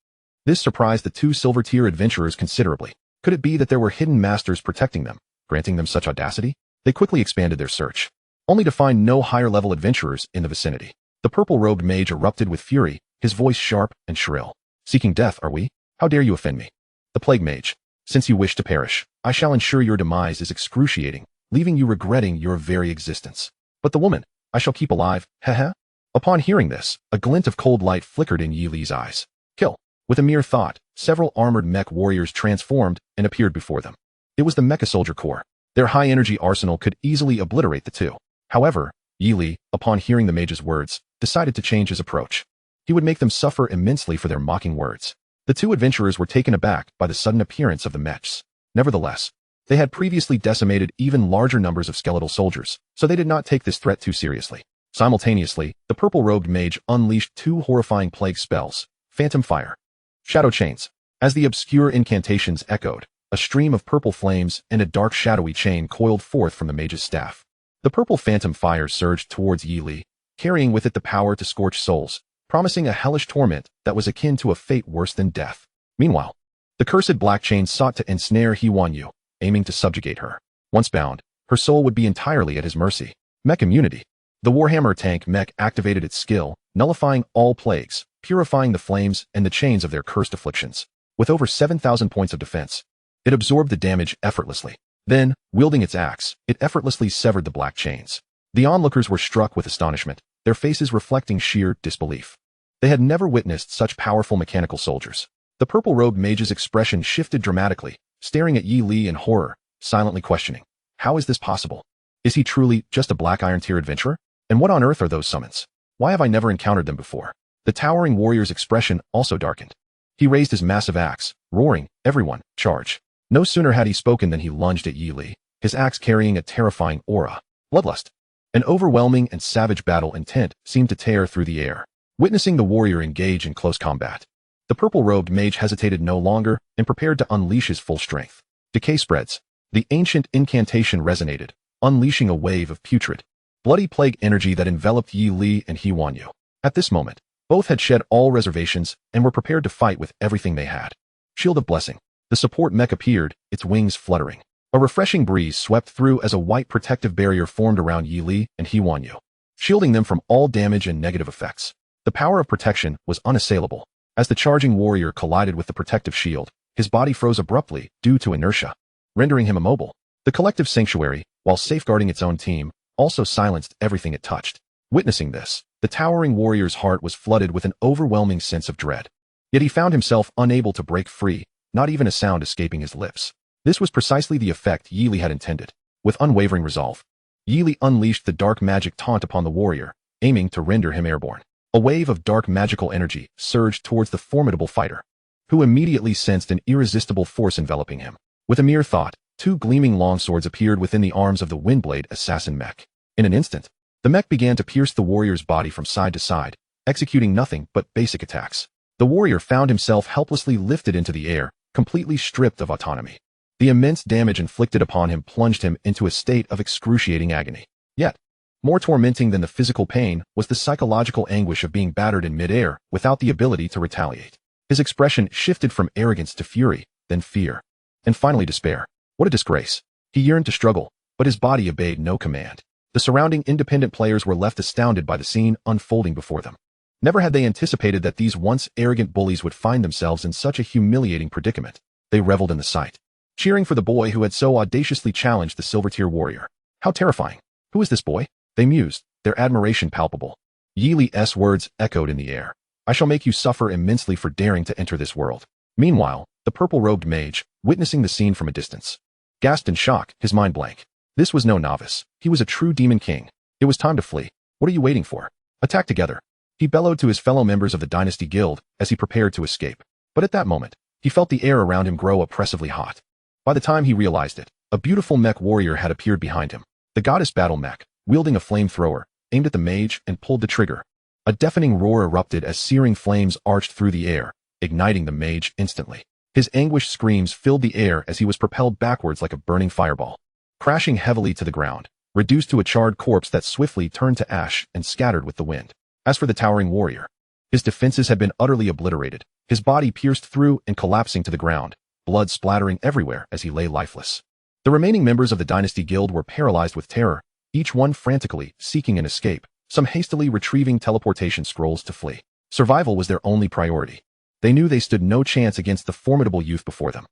This surprised the 2 silver-tier adventurers considerably. Could it be that there were hidden masters protecting them, granting them such audacity? They quickly expanded their search, only to find no higher-level adventurers in the vicinity. The purple-robed mage erupted with fury, his voice sharp and shrill. "Seeking death, are we? How dare you offend me?" The plague mage, "Since you wish to perish, I shall ensure your demise is excruciating, leaving you regretting your very existence. But the woman, I shall keep alive, heh." Upon hearing this, a glint of cold light flickered in Yi Li's eyes. Kill. With a mere thought, several armored mech warriors transformed and appeared before them. It was the Mecha soldier corps. Their high-energy arsenal could easily obliterate the two. However, Yi Li, upon hearing the mage's words, decided to change his approach. He would make them suffer immensely for their mocking words. The 2 adventurers were taken aback by the sudden appearance of the Mechs. Nevertheless, they had previously decimated even larger numbers of skeletal soldiers, so they did not take this threat too seriously. Simultaneously, the purple-robed mage unleashed 2 horrifying plague spells, Phantom Fire, Shadow Chains. As the obscure incantations echoed, a stream of purple flames and a dark shadowy chain coiled forth from the mage's staff. The purple phantom fire surged towards Yi Li, carrying with it the power to scorch souls, promising a hellish torment that was akin to a fate worse than death. Meanwhile, the cursed black chain sought to ensnare Hewan Yu, aiming to subjugate her. Once bound, her soul would be entirely at his mercy. Mech immunity. The Warhammer tank mech activated its skill, nullifying all plagues, purifying the flames and the chains of their cursed afflictions. With over 7,000 points of defense, it absorbed the damage effortlessly. Then, wielding its axe, it effortlessly severed the black chains. The onlookers were struck with astonishment, their faces reflecting sheer disbelief. They had never witnessed such powerful mechanical soldiers. The purple-robed mage's expression shifted dramatically, staring at Yi Li in horror, silently questioning, "How is this possible? Is he truly just a black iron tier adventurer? And what on earth are those summons? Why have I never encountered them before?" The towering warrior's expression also darkened. He raised his massive axe, roaring, "Everyone, charge." No sooner had he spoken than he lunged at Yi Li, his axe carrying a terrifying aura. Bloodlust. An overwhelming and savage battle intent seemed to tear through the air. Witnessing the warrior engage in close combat, the purple-robed mage hesitated no longer and prepared to unleash his full strength. Decay spreads. The ancient incantation resonated, unleashing a wave of putrid, bloody plague energy that enveloped Yi Li and Hewan Yu. At this moment, both had shed all reservations and were prepared to fight with everything they had. Shield of Blessing. The support mech appeared, its wings fluttering. A refreshing breeze swept through as a white protective barrier formed around Yi Li and Hewan Yu, shielding them from all damage and negative effects. The power of protection was unassailable. As the charging warrior collided with the protective shield, his body froze abruptly due to inertia, rendering him immobile. The collective sanctuary, while safeguarding its own team, also silenced everything it touched. Witnessing this, the towering warrior's heart was flooded with an overwhelming sense of dread. Yet he found himself unable to break free, not even a sound escaping his lips. This was precisely the effect Yi Li had intended. With unwavering resolve, Yi Li unleashed the dark magic taunt upon the warrior, aiming to render him airborne. A wave of dark magical energy surged towards the formidable fighter, who immediately sensed an irresistible force enveloping him. With a mere thought, two gleaming longswords appeared within the arms of the Windblade assassin mech. In an instant, the mech began to pierce the warrior's body from side to side, executing nothing but basic attacks. The warrior found himself helplessly lifted into the air, completely stripped of autonomy. The immense damage inflicted upon him plunged him into a state of excruciating agony. Yet, more tormenting than the physical pain was the psychological anguish of being battered in midair without the ability to retaliate. His expression shifted from arrogance to fury, then fear, and finally despair. What a disgrace. He yearned to struggle, but his body obeyed no command. The surrounding independent players were left astounded by the scene unfolding before them. Never had they anticipated that these once arrogant bullies would find themselves in such a humiliating predicament. They reveled in the sight, cheering for the boy who had so audaciously challenged the silver-tier warrior. How terrifying. Who is this boy? They mused, their admiration palpable. Yi Li's words echoed in the air. I shall make you suffer immensely for daring to enter this world. Meanwhile, the purple-robed mage, witnessing the scene from a distance, gasped in shock, his mind blank. This was no novice. He was a true demon king. It was time to flee. What are you waiting for? Attack together. He bellowed to his fellow members of the Dynasty Guild as he prepared to escape. But at that moment, he felt the air around him grow oppressively hot. By the time he realized it, a beautiful mech warrior had appeared behind him. The goddess battle mech, wielding a flamethrower, aimed at the mage and pulled the trigger. A deafening roar erupted as searing flames arched through the air, igniting the mage instantly. His anguished screams filled the air as he was propelled backwards like a burning fireball, crashing heavily to the ground, reduced to a charred corpse that swiftly turned to ash and scattered with the wind. As for the towering warrior, his defenses had been utterly obliterated, his body pierced through and collapsing to the ground, blood splattering everywhere as he lay lifeless. The remaining members of the Dynasty Guild were paralyzed with terror, each one frantically seeking an escape, some hastily retrieving teleportation scrolls to flee. Survival was their only priority. They knew they stood no chance against the formidable youth before them.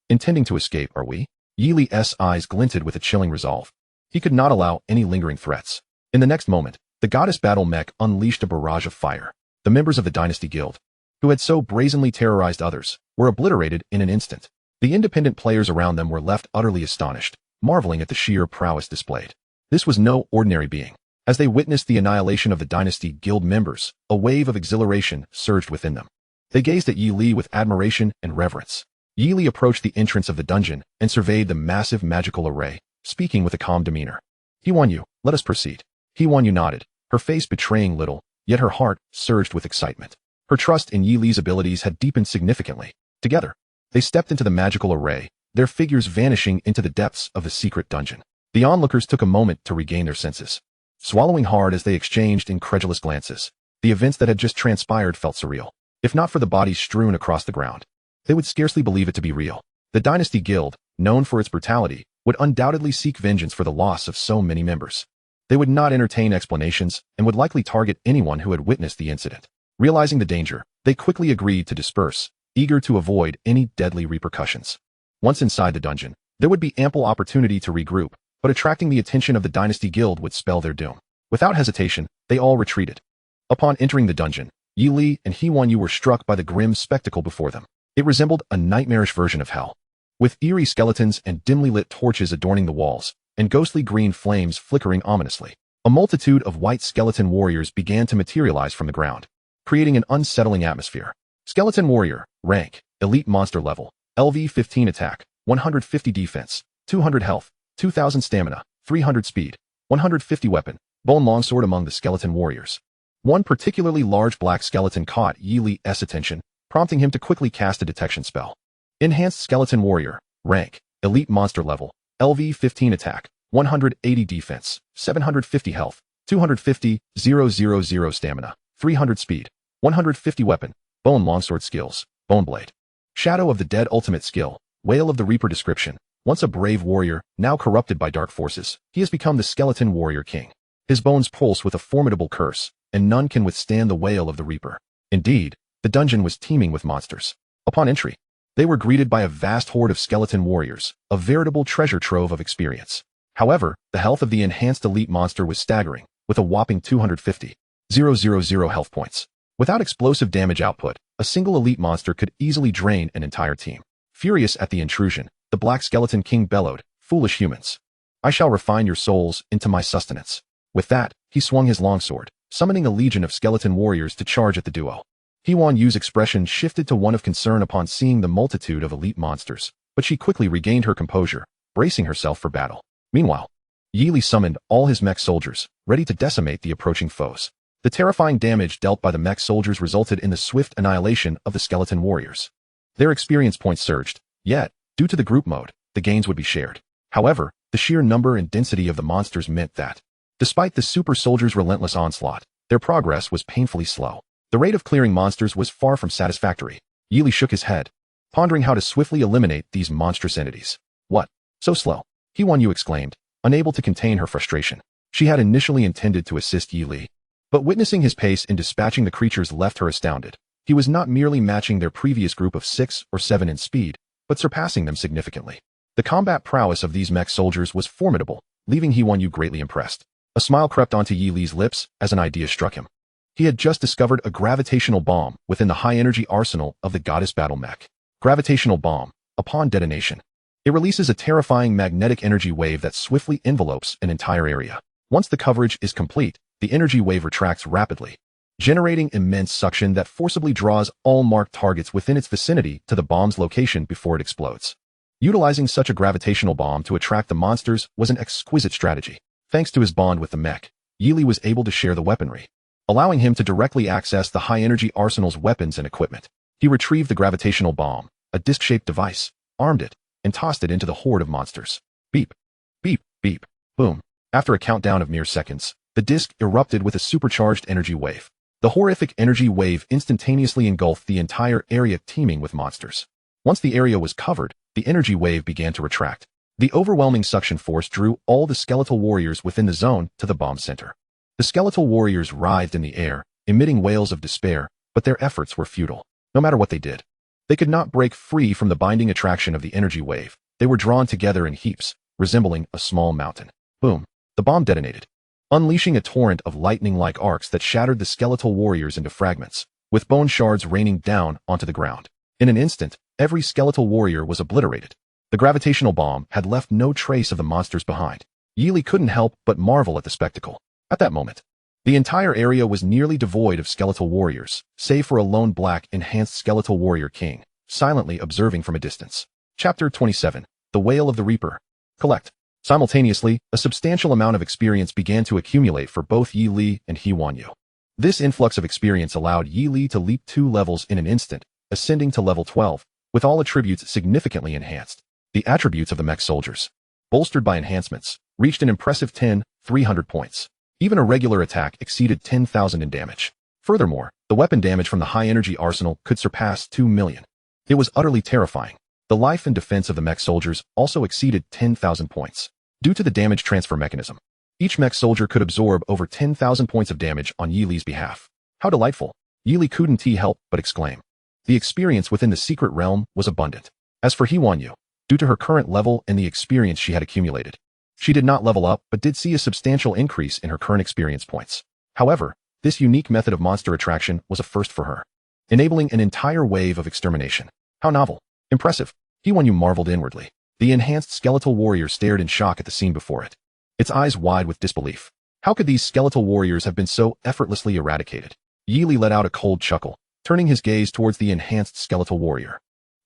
Intending to escape, are we? Yi Li's eyes glinted with a chilling resolve. He could not allow any lingering threats. In the next moment, the goddess battle mech unleashed a barrage of fire. The members of the Dynasty Guild, who had so brazenly terrorized others, were obliterated in an instant. The independent players around them were left utterly astonished, marveling at the sheer prowess displayed. This was no ordinary being. As they witnessed the annihilation of the Dynasty Guild members, a wave of exhilaration surged within them. They gazed at Yi Li with admiration and reverence. Yi Li approached the entrance of the dungeon and surveyed the massive magical array, speaking with a calm demeanor. He won you. Let us proceed. He won you nodded, her face betraying little, yet her heart surged with excitement. Her trust in Yi Li's abilities had deepened significantly. Together, they stepped into the magical array, their figures vanishing into the depths of the secret dungeon. The onlookers took a moment to regain their senses, swallowing hard as they exchanged incredulous glances. The events that had just transpired felt surreal. If not for the bodies strewn across the ground, they would scarcely believe it to be real. The Dynasty Guild, known for its brutality, would undoubtedly seek vengeance for the loss of so many members. They would not entertain explanations and would likely target anyone who had witnessed the incident. Realizing the danger, they quickly agreed to disperse, eager to avoid any deadly repercussions. Once inside the dungeon, there would be ample opportunity to regroup, but attracting the attention of the Dynasty Guild would spell their doom. Without hesitation, they all retreated. Upon entering the dungeon, Yi Li and He Wan Yu were struck by the grim spectacle before them. It resembled a nightmarish version of hell, with eerie skeletons and dimly lit torches adorning the walls, and ghostly green flames flickering ominously. A multitude of white skeleton warriors began to materialize from the ground, creating an unsettling atmosphere. Skeleton warrior, rank, elite monster level, LV 15 attack, 150 defense, 200 health, 2000 stamina, 300 speed, 150 weapon, bone longsword. Among the skeleton warriors, one particularly large black skeleton caught Yi Li's attention, prompting him to quickly cast a detection spell. Enhanced skeleton warrior, rank, elite monster level, LV 15 attack, 180 defense, 750 health, 250,000 stamina, 300 speed, 150 weapon, bone longsword skills, bone blade. Shadow of the Dead ultimate skill, Wail of the Reaper description. Once a brave warrior, now corrupted by dark forces, he has become the skeleton warrior king. His bones pulse with a formidable curse, and none can withstand the wail of the Reaper. Indeed, the dungeon was teeming with monsters. Upon entry, they were greeted by a vast horde of skeleton warriors, a veritable treasure trove of experience. However, the health of the enhanced elite monster was staggering, with a whopping 250,000 health points. Without explosive damage output, a single elite monster could easily drain an entire team. Furious at the intrusion, the Black Skeleton King bellowed, "Foolish humans! I shall refine your souls into my sustenance." With that, he swung his longsword, summoning a legion of skeleton warriors to charge at the duo. He Wan Yu's expression shifted to one of concern upon seeing the multitude of elite monsters, but she quickly regained her composure, bracing herself for battle. Meanwhile, Yili summoned all his mech soldiers, ready to decimate the approaching foes. The terrifying damage dealt by the mech soldiers resulted in the swift annihilation of the skeleton warriors. Their experience points surged, yet, due to the group mode, the gains would be shared. However, the sheer number and density of the monsters meant that, despite the super soldiers' relentless onslaught, their progress was painfully slow. The rate of clearing monsters was far from satisfactory. Yili shook his head, pondering how to swiftly eliminate these monstrous entities. What? So slow? Hee-Won-Yu exclaimed, unable to contain her frustration. She had initially intended to assist Yi Li, but witnessing his pace in dispatching the creatures left her astounded. He was not merely matching their previous group of 6 or 7 in speed, but surpassing them significantly. The combat prowess of these mech soldiers was formidable, leaving Hee-Won-Yu greatly impressed. A smile crept onto Yi Li's lips as an idea struck him. He had just discovered a gravitational bomb within the high-energy arsenal of the goddess battle mech. Gravitational bomb. Upon detonation, it releases a terrifying magnetic energy wave that swiftly envelopes an entire area. Once the coverage is complete, the energy wave retracts rapidly, generating immense suction that forcibly draws all marked targets within its vicinity to the bomb's location before it explodes. Utilizing such a gravitational bomb to attract the monsters was an exquisite strategy. Thanks to his bond with the mech, Yi Li was able to share the weaponry, allowing him to directly access the high-energy arsenal's weapons and equipment. He retrieved the gravitational bomb, a disc-shaped device, armed it, and tossed it into the horde of monsters. Beep, beep, beep, boom. After a countdown of mere seconds, the disc erupted with a supercharged energy wave. The horrific energy wave instantaneously engulfed the entire area teeming with monsters. Once the area was covered, the energy wave began to retract. The overwhelming suction force drew all the skeletal warriors within the zone to the bomb center. The skeletal warriors writhed in the air, emitting wails of despair, but their efforts were futile. No matter what they did, they could not break free from the binding attraction of the energy wave. They were drawn together in heaps, resembling a small mountain. Boom. The bomb detonated, unleashing a torrent of lightning-like arcs that shattered the skeletal warriors into fragments, with bone shards raining down onto the ground. In an instant, every skeletal warrior was obliterated. The gravitational bomb had left no trace of the monsters behind. Yi Li couldn't help but marvel at the spectacle. At that moment, the entire area was nearly devoid of skeletal warriors, save for a lone black enhanced skeletal warrior king, silently observing from a distance. Chapter 27. The Wail of the Reaper. Collect. Simultaneously, a substantial amount of experience began to accumulate for both Yi Li and Hee-Won-Yu. This influx of experience allowed Yi Li to leap 2 levels in an instant, ascending to level 12, with all attributes significantly enhanced. The attributes of the mech soldiers, bolstered by enhancements, reached an impressive 10,300 points. Even a regular attack exceeded 10,000 in damage. Furthermore, the weapon damage from the high-energy arsenal could surpass 2 million. It was utterly terrifying. The life and defense of the mech soldiers also exceeded 10,000 points. Due to the damage transfer mechanism, each mech soldier could absorb over 10,000 points of damage on Yi Li's behalf. How delightful! Yi Li couldn't help but exclaim. The experience within the secret realm was abundant. As for Hee-Won-Yu, due to her current level and the experience she had accumulated, she did not level up but did see a substantial increase in her current experience points. However, this unique method of monster attraction was a first for her, enabling an entire wave of extermination. How novel! Impressive! Hee-Won-Yu marveled inwardly. The enhanced skeletal warrior stared in shock at the scene before it, its eyes wide with disbelief. How could these skeletal warriors have been so effortlessly eradicated? Yi Li let out a cold chuckle, turning his gaze towards the enhanced skeletal warrior.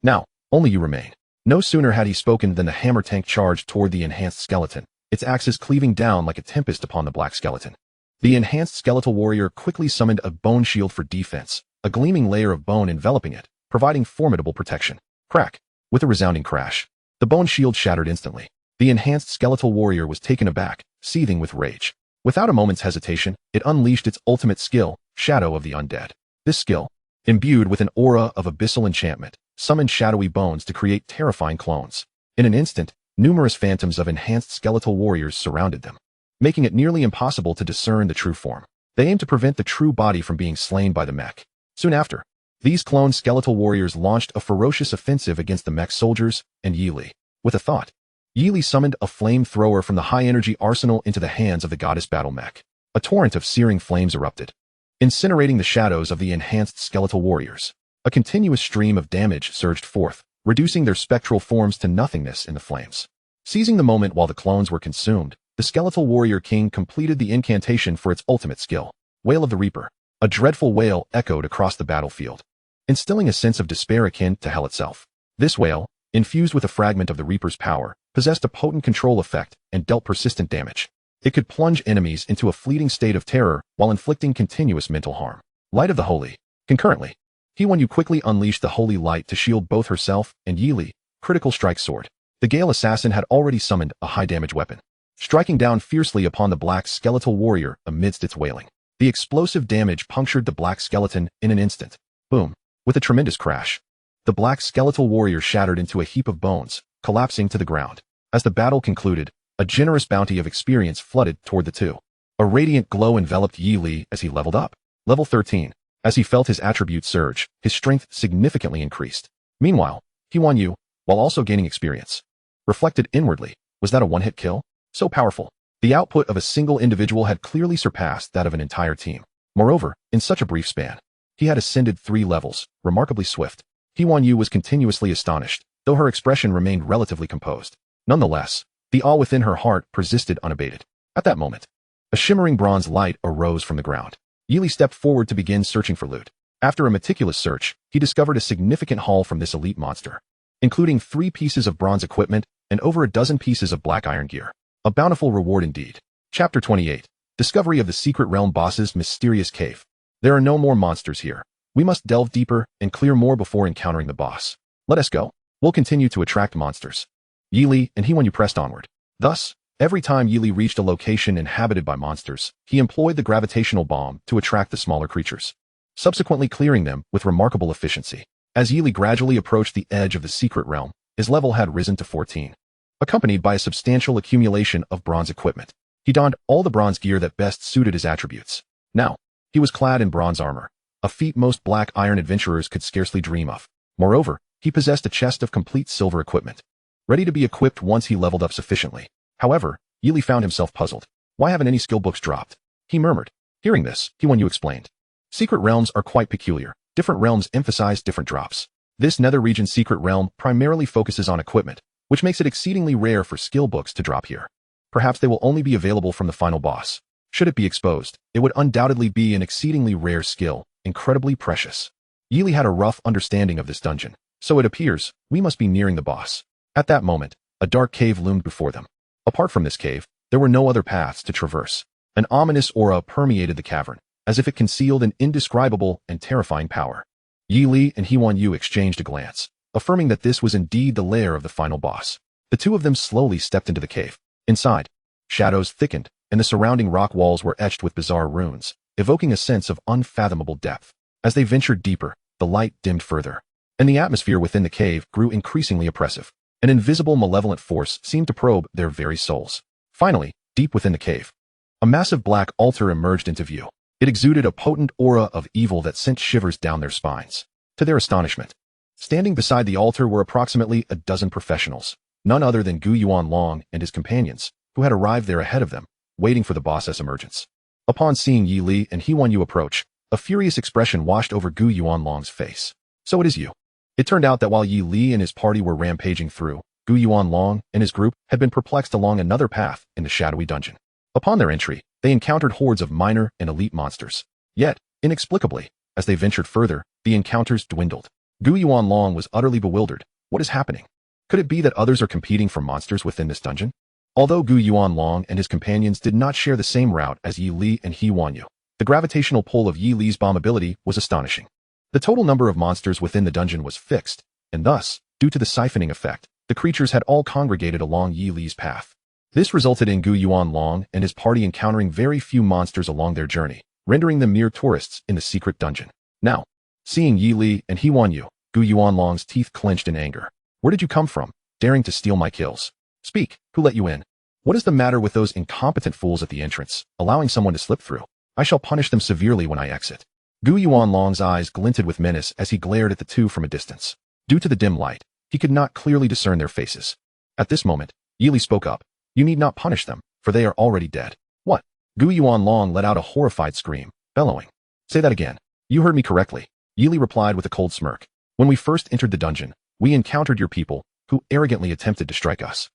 Now, only you remain. No sooner had he spoken than the hammer tank charged toward the enhanced skeleton, its axis cleaving down like a tempest upon the black skeleton. The enhanced skeletal warrior quickly summoned a bone shield for defense, a gleaming layer of bone enveloping it, providing formidable protection. Crack! With a resounding crash, the bone shield shattered instantly. The enhanced skeletal warrior was taken aback, seething with rage. Without a moment's hesitation, it unleashed its ultimate skill, Shadow of the Undead. This skill, imbued with an aura of abyssal enchantment, summoned shadowy bones to create terrifying clones. In an instant, numerous phantoms of enhanced skeletal warriors surrounded them, making it nearly impossible to discern the true form. They aimed to prevent the true body from being slain by the mech. Soon after, these clone skeletal warriors launched a ferocious offensive against the mech soldiers and Yi Li. With a thought, Yi Li summoned a flamethrower from the high-energy arsenal into the hands of the goddess battle mech. A torrent of searing flames erupted, incinerating the shadows of the enhanced skeletal warriors. A continuous stream of damage surged forth, reducing their spectral forms to nothingness in the flames. Seizing the moment while the clones were consumed, the skeletal warrior king completed the incantation for its ultimate skill. Wail of the Reaper. A dreadful wail echoed across the battlefield, instilling a sense of despair akin to hell itself. This wail, infused with a fragment of the Reaper's power, possessed a potent control effect and dealt persistent damage. It could plunge enemies into a fleeting state of terror while inflicting continuous mental harm. Light of the Holy. Concurrently, He-Won-Yu quickly unleashed the Holy Light to shield both herself and Yi Li. Critical strike sword. The Gale Assassin had already summoned a high-damage weapon, striking down fiercely upon the black skeletal warrior amidst its wailing. The explosive damage punctured the black skeleton in an instant. Boom. With a tremendous crash, the black skeletal warrior shattered into a heap of bones, collapsing to the ground. As the battle concluded, a generous bounty of experience flooded toward the two. A radiant glow enveloped Yi Li as he leveled up. Level 13. As he felt his attributes surge, his strength significantly increased. Meanwhile, He-Won-Yu, while also gaining experience, reflected inwardly, was that a one-hit kill? So powerful. The output of a single individual had clearly surpassed that of an entire team. Moreover, in such a brief span, he had ascended 3 levels, remarkably swift. He-Won-Yu was continuously astonished, though her expression remained relatively composed. Nonetheless, the awe within her heart persisted unabated. At that moment, a shimmering bronze light arose from the ground. Yi Li stepped forward to begin searching for loot. After a meticulous search, he discovered a significant haul from this elite monster, including 3 pieces of bronze equipment and over a dozen pieces of black iron gear. A bountiful reward indeed. Chapter 28. Discovery of the Secret Realm Boss's Mysterious Cave. There are no more monsters here. We must delve deeper and clear more before encountering the boss. Let us go. We'll continue to attract monsters. Yi Li and He-Won-Yu pressed onward. Thus, every time Yi Li reached a location inhabited by monsters, he employed the gravitational bomb to attract the smaller creatures, subsequently clearing them with remarkable efficiency. As Yi Li gradually approached the edge of the secret realm, his level had risen to 14. Accompanied by a substantial accumulation of bronze equipment, he donned all the bronze gear that best suited his attributes. Now, he was clad in bronze armor, a feat most black iron adventurers could scarcely dream of. Moreover, he possessed a chest of complete silver equipment, ready to be equipped once he leveled up sufficiently. However, Yi Li found himself puzzled. Why haven't any skill books dropped? He murmured. Hearing this, He-Won-Yu explained. Secret realms are quite peculiar. Different realms emphasize different drops. This nether region secret realm primarily focuses on equipment, which makes it exceedingly rare for skill books to drop here. Perhaps they will only be available from the final boss. Should it be exposed, it would undoubtedly be an exceedingly rare skill, incredibly precious. Yi Li had a rough understanding of this dungeon, so it appears we must be nearing the boss. At that moment, a dark cave loomed before them. Apart from this cave, there were no other paths to traverse. An ominous aura permeated the cavern, as if it concealed an indescribable and terrifying power. Yi Li and He-Won-Yu exchanged a glance, affirming that this was indeed the lair of the final boss. The two of them slowly stepped into the cave. Inside, shadows thickened, and the surrounding rock walls were etched with bizarre runes, evoking a sense of unfathomable depth. As they ventured deeper, the light dimmed further, and the atmosphere within the cave grew increasingly oppressive. An invisible malevolent force seemed to probe their very souls. Finally, deep within the cave, a massive black altar emerged into view. It exuded a potent aura of evil that sent shivers down their spines. To their astonishment, standing beside the altar were approximately a dozen professionals, none other than Gu Yuanlong and his companions, who had arrived there ahead of them, waiting for the boss's emergence. Upon seeing Yi Li and He-Won-Yu approach, a furious expression washed over Gu Yuanlong's face. So it is you. It turned out that while Yi Li and his party were rampaging through, Gu Yuanlong and his group had been perplexed along another path in the shadowy dungeon. Upon their entry, they encountered hordes of minor and elite monsters. Yet, inexplicably, as they ventured further, the encounters dwindled. Gu Yuanlong was utterly bewildered. What is happening? Could it be that others are competing for monsters within this dungeon? Although Gu Yuanlong and his companions did not share the same route as Yi Li and He-Won-Yu, the gravitational pull of Yi Li's bomb ability was astonishing. The total number of monsters within the dungeon was fixed, and thus, due to the siphoning effect, the creatures had all congregated along Yi Li's path. This resulted in Gu Yuanlong and his party encountering very few monsters along their journey, rendering them mere tourists in the secret dungeon. Now, seeing Yi Li and He-Won-Yu, Gu Yuanlong's teeth clenched in anger. Where did you come from, daring to steal my kills? Speak, who let you in? What is the matter with those incompetent fools at the entrance, allowing someone to slip through? I shall punish them severely when I exit. Gu Yuanlong's eyes glinted with menace as he glared at the two from a distance. Due to the dim light, he could not clearly discern their faces. At this moment, Yi Li spoke up. You need not punish them, for they are already dead. What? Gu Yuanlong let out a horrified scream, bellowing. Say that again. You heard me correctly. Yi Li replied with a cold smirk. When we first entered the dungeon, we encountered your people, who arrogantly attempted to strike us.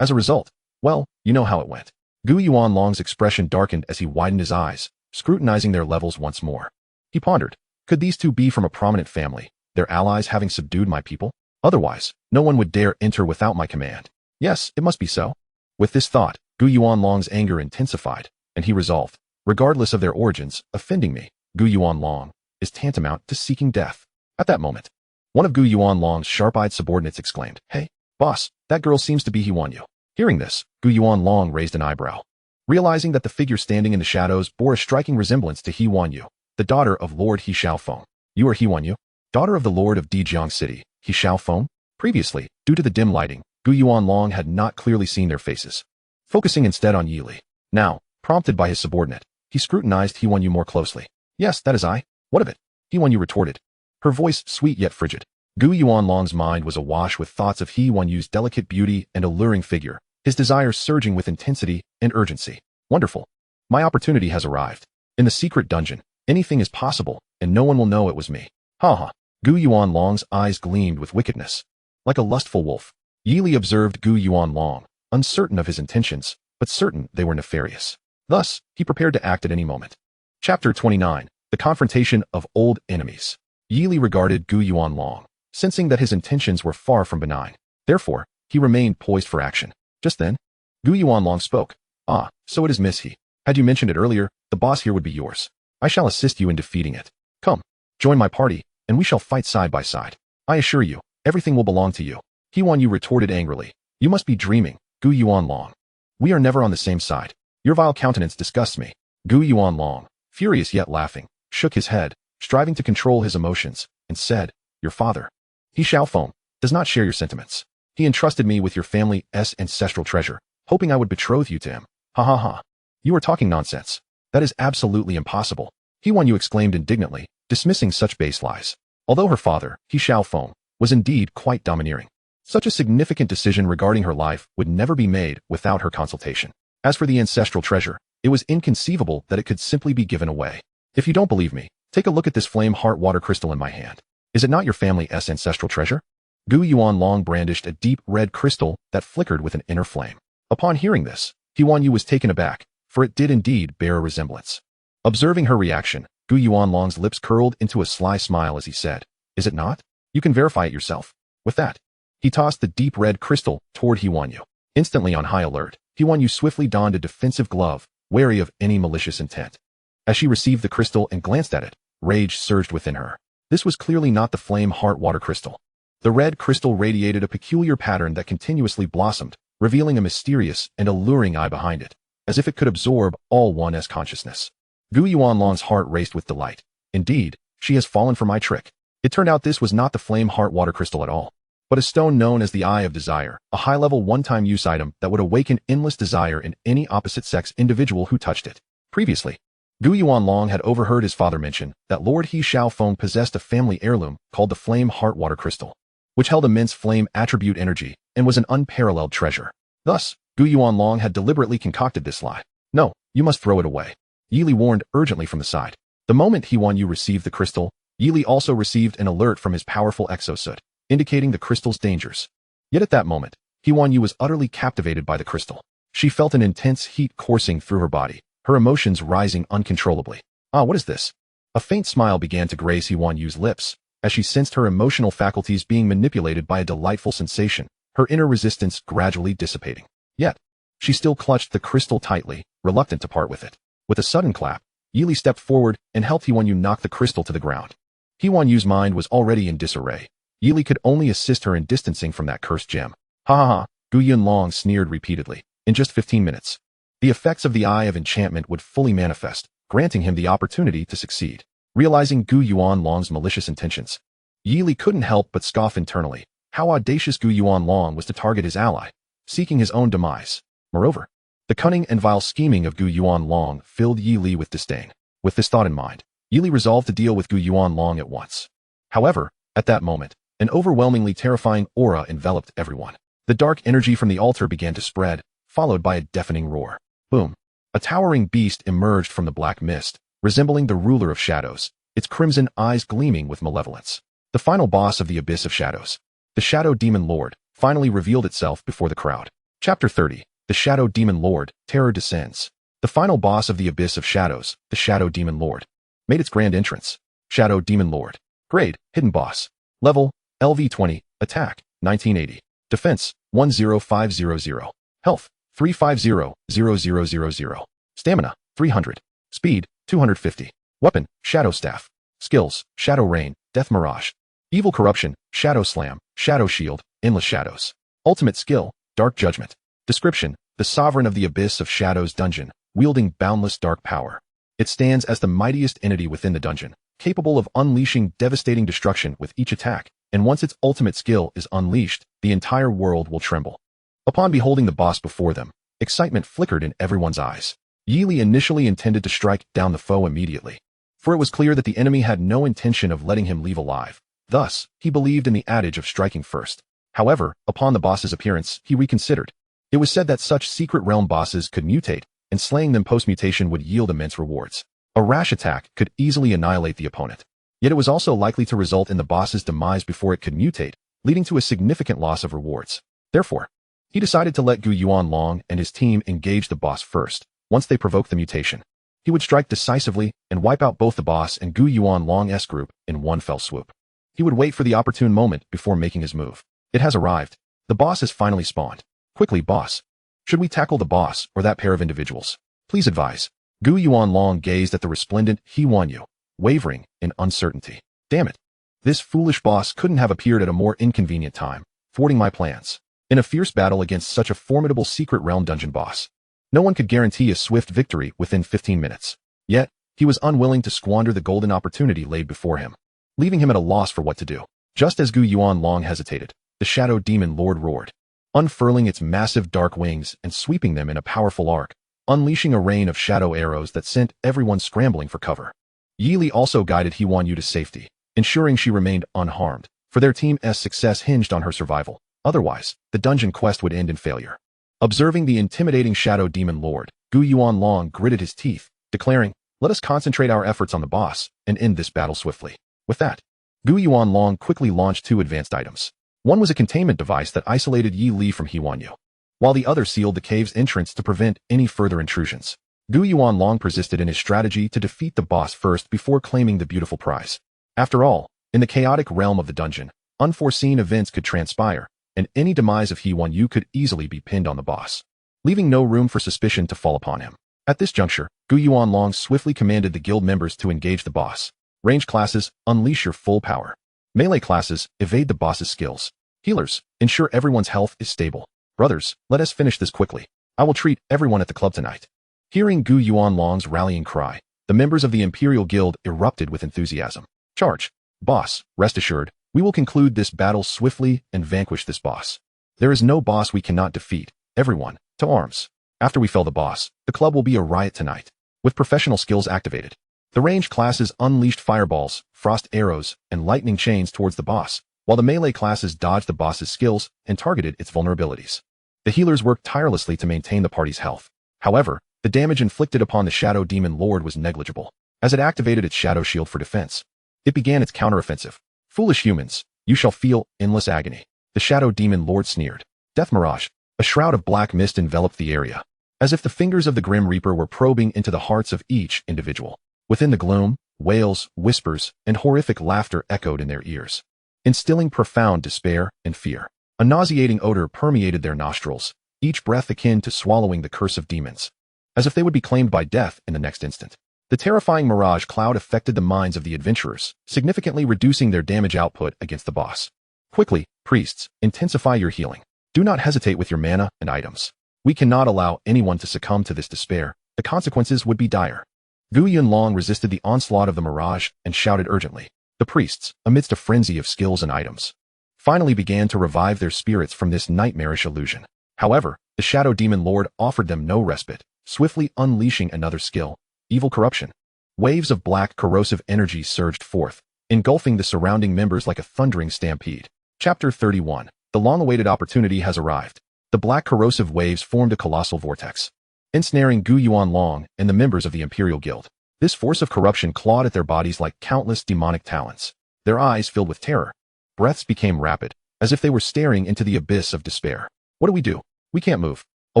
As a result, well, you know how it went. Gu Yuanlong's expression darkened as he widened his eyes, scrutinizing their levels once more. He pondered, could these two be from a prominent family, their allies having subdued my people? Otherwise, no one would dare enter without my command. Yes, it must be so. With this thought, Gu Yuanlong's anger intensified, and he resolved, regardless of their origins, offending me, Gu Yuanlong, is tantamount to seeking death. At that moment, one of Gu Yuanlong's sharp-eyed subordinates exclaimed, "Hey, boss, that girl seems to be Huanyu." Hearing this, Gu Yuanlong raised an eyebrow. Realizing that the figure standing in the shadows bore a striking resemblance to Huanyu, the daughter of Lord He Xiaofeng. "You are Huanyu, daughter of the Lord of Dijiang City, He Xiaofeng?" Previously, due to the dim lighting, Gu Yuanlong had not clearly seen their faces, focusing instead on Yili. Now, prompted by his subordinate, he scrutinized Huanyu more closely. "Yes, that is I. What of it?" Huanyu retorted, her voice sweet yet frigid. Gu Yuanlong's mind was awash with thoughts of Huanyu's delicate beauty and alluring figure, his desires surging with intensity and urgency. Wonderful. My opportunity has arrived. In the secret dungeon, anything is possible, and no one will know it was me. Ha ha. Gu Yuanlong's eyes gleamed with wickedness. Like a lustful wolf, Yili observed Gu Yuanlong, uncertain of his intentions, but certain they were nefarious. Thus, he prepared to act at any moment. Chapter 29. The Confrontation of Old Enemies. Yili regarded Gu Yuanlong, sensing that his intentions were far from benign. Therefore, he remained poised for action. Just then, Gu Yuanlong spoke. "Ah, so it is Miss He. Had you mentioned it earlier, the boss here would be yours. I shall assist you in defeating it. Come, join my party, and we shall fight side by side. I assure you, everything will belong to you." Huanyu retorted angrily. "You must be dreaming, Gu Yuanlong. We are never on the same side. Your vile countenance disgusts me." Gu Yuanlong, furious yet laughing, shook his head, striving to control his emotions, and said, "Your father, He Xiaofeng, does not share your sentiments. He entrusted me with your family's ancestral treasure, hoping I would betroth you to him. Ha ha ha. You are talking nonsense. That is absolutely impossible." Huanyu exclaimed indignantly, dismissing such base lies. Although her father, He Xiaofeng, was indeed quite domineering, such a significant decision regarding her life would never be made without her consultation. As for the ancestral treasure, it was inconceivable that it could simply be given away. If you don't believe me, take a look at this flame heart water crystal in my hand. Is it not your family's ancestral treasure? Gu Yuanlong brandished a deep red crystal that flickered with an inner flame. Upon hearing this, Huanyu was taken aback, for it did indeed bear a resemblance. Observing her reaction, Gu Yuanlong's lips curled into a sly smile as he said, "Is it not? You can verify it yourself." With that, he tossed the deep red crystal toward Huanyu. Instantly on high alert, Huanyu swiftly donned a defensive glove, wary of any malicious intent. As she received the crystal and glanced at it, rage surged within her. This was clearly not the flame heart water crystal. The red crystal radiated a peculiar pattern that continuously blossomed, revealing a mysterious and alluring eye behind it, as if it could absorb all one's consciousness. Gu Yuanlong's heart raced with delight. Indeed, she has fallen for my trick. It turned out this was not the flame heart water crystal at all, but a stone known as the Eye of Desire, a high-level one-time use item that would awaken endless desire in any opposite-sex individual who touched it. Previously, Gu Yuanlong had overheard his father mention that Lord He Xiaofeng possessed a family heirloom called the Flame Heart Water Crystal, which held immense flame attribute energy and was an unparalleled treasure. Thus, Gu Yuanlong had deliberately concocted this lie. "No, you must throw it away," Yili warned urgently from the side. The moment Huanyu received the crystal, Yili also received an alert from his powerful exosuit, indicating the crystal's dangers. Yet at that moment, Huanyu was utterly captivated by the crystal. She felt an intense heat coursing through her body, her emotions rising uncontrollably. "Ah, what is this?" A faint smile began to grace Huanyu's lips, as she sensed her emotional faculties being manipulated by a delightful sensation, her inner resistance gradually dissipating. Yet, she still clutched the crystal tightly, reluctant to part with it. With a sudden clap, Yili stepped forward and helped Huanyu knock the crystal to the ground. Huanyu's mind was already in disarray. Yili could only assist her in distancing from that cursed gem. "Ha ha ha," Gu Yuanlong sneered repeatedly. In just 15 minutes, the effects of the Eye of Enchantment would fully manifest, granting him the opportunity to succeed. Realizing Gu Yuanlong's malicious intentions, Yili couldn't help but scoff internally. How audacious Gu Yuanlong was to target his ally, seeking his own demise. Moreover, the cunning and vile scheming of Gu Yuanlong filled Yili with disdain. With this thought in mind, Yili resolved to deal with Gu Yuanlong at once. However, at that moment, an overwhelmingly terrifying aura enveloped everyone. The dark energy from the altar began to spread, followed by a deafening roar. Boom! A towering beast emerged from the black mist, resembling the ruler of shadows, its crimson eyes gleaming with malevolence. The final boss of the Abyss of Shadows, the Shadow Demon Lord, finally revealed itself before the crowd. Chapter 30. The Shadow Demon Lord, Terror Descends. The final boss of the Abyss of Shadows, the Shadow Demon Lord, made its grand entrance. Shadow Demon Lord. Grade, Hidden Boss. Level, LV20, Attack, 1980. Defense, 10500. Health, 350,000. Stamina, 300. Speed, 250. Weapon, Shadow Staff. Skills, Shadow Rain, Death Mirage. Evil Corruption, Shadow Slam, Shadow Shield, Endless Shadows. Ultimate Skill, Dark Judgment. Description, the Sovereign of the Abyss of Shadows dungeon, wielding boundless dark power. It stands as the mightiest entity within the dungeon, capable of unleashing devastating destruction with each attack, and once its ultimate skill is unleashed, the entire world will tremble. Upon beholding the boss before them, excitement flickered in everyone's eyes. Yi Li initially intended to strike down the foe immediately, for it was clear that the enemy had no intention of letting him leave alive. Thus, he believed in the adage of striking first. However, upon the boss's appearance, he reconsidered. It was said that such secret realm bosses could mutate, and slaying them post-mutation would yield immense rewards. A rash attack could easily annihilate the opponent. Yet it was also likely to result in the boss's demise before it could mutate, leading to a significant loss of rewards. Therefore, he decided to let Gu Yuanlong and his team engage the boss first. Once they provoked the mutation, he would strike decisively and wipe out both the boss and Gu Yuanlong's group in one fell swoop. He would wait for the opportune moment before making his move. It has arrived. The boss has finally spawned. Quickly, boss. Should we tackle the boss or that pair of individuals? Please advise. Gu Yuanlong gazed at the resplendent He Wanyu, wavering in uncertainty. Damn it. This foolish boss couldn't have appeared at a more inconvenient time, thwarting my plans. In a fierce battle against such a formidable secret realm dungeon boss, no one could guarantee a swift victory within 15 minutes. Yet, he was unwilling to squander the golden opportunity laid before him, leaving him at a loss for what to do. Just as Gu Yuanlong hesitated, the Shadow Demon Lord roared, unfurling its massive dark wings and sweeping them in a powerful arc, unleashing a rain of shadow arrows that sent everyone scrambling for cover. Yi Li also guided He Wanyu to safety, ensuring she remained unharmed, for their team's success hinged on her survival. Otherwise, the dungeon quest would end in failure. Observing the intimidating Shadow Demon Lord, Gu Yuanlong gritted his teeth, declaring, "Let us concentrate our efforts on the boss and end this battle swiftly." With that, Gu Yuanlong quickly launched two advanced items. One was a containment device that isolated Yi Li from He Wanyu, while the other sealed the cave's entrance to prevent any further intrusions. Gu Yuanlong persisted in his strategy to defeat the boss first before claiming the beautiful prize. After all, in the chaotic realm of the dungeon, unforeseen events could transpire, and any demise of He Wanyu could easily be pinned on the boss, leaving no room for suspicion to fall upon him. At this juncture, Gu Yuanlong swiftly commanded the guild members to engage the boss. Range classes, unleash your full power. Melee classes, evade the boss's skills. Healers, ensure everyone's health is stable. Brothers, let us finish this quickly. I will treat everyone at the club tonight. Hearing Gu Yuanlong's rallying cry, the members of the Imperial Guild erupted with enthusiasm. Charge. Boss, rest assured, we will conclude this battle swiftly and vanquish this boss. There is no boss we cannot defeat. Everyone, to arms. After we fell the boss, the club will be a riot tonight. With professional skills activated, the ranged classes unleashed fireballs, frost arrows, and lightning chains towards the boss, while the melee classes dodged the boss's skills and targeted its vulnerabilities. The healers worked tirelessly to maintain the party's health. However, the damage inflicted upon the Shadow Demon Lord was negligible, as it activated its Shadow Shield for defense. It began its counteroffensive. Foolish humans, you shall feel endless agony. The Shadow Demon Lord sneered. Death Mirage. A shroud of black mist enveloped the area, as if the fingers of the Grim Reaper were probing into the hearts of each individual. Within the gloom, wails, whispers, and horrific laughter echoed in their ears, instilling profound despair and fear. A nauseating odor permeated their nostrils, each breath akin to swallowing the curse of demons, as if they would be claimed by death in the next instant. The terrifying mirage cloud affected the minds of the adventurers, significantly reducing their damage output against the boss. Quickly, priests, intensify your healing. Do not hesitate with your mana and items. We cannot allow anyone to succumb to this despair. The consequences would be dire. Gu Yuanlong resisted the onslaught of the mirage and shouted urgently. The priests, amidst a frenzy of skills and items, finally began to revive their spirits from this nightmarish illusion. However, the Shadow Demon Lord offered them no respite, swiftly unleashing another skill, Evil Corruption. Waves of black, corrosive energy surged forth, engulfing the surrounding members like a thundering stampede. Chapter 31. The long-awaited opportunity has arrived. The black corrosive waves formed a colossal vortex, ensnaring Gu Yuanlong and the members of the Imperial Guild. This force of corruption clawed at their bodies like countless demonic talons. Their eyes filled with terror. Breaths became rapid, as if they were staring into the abyss of despair. What do we do? We can't move. A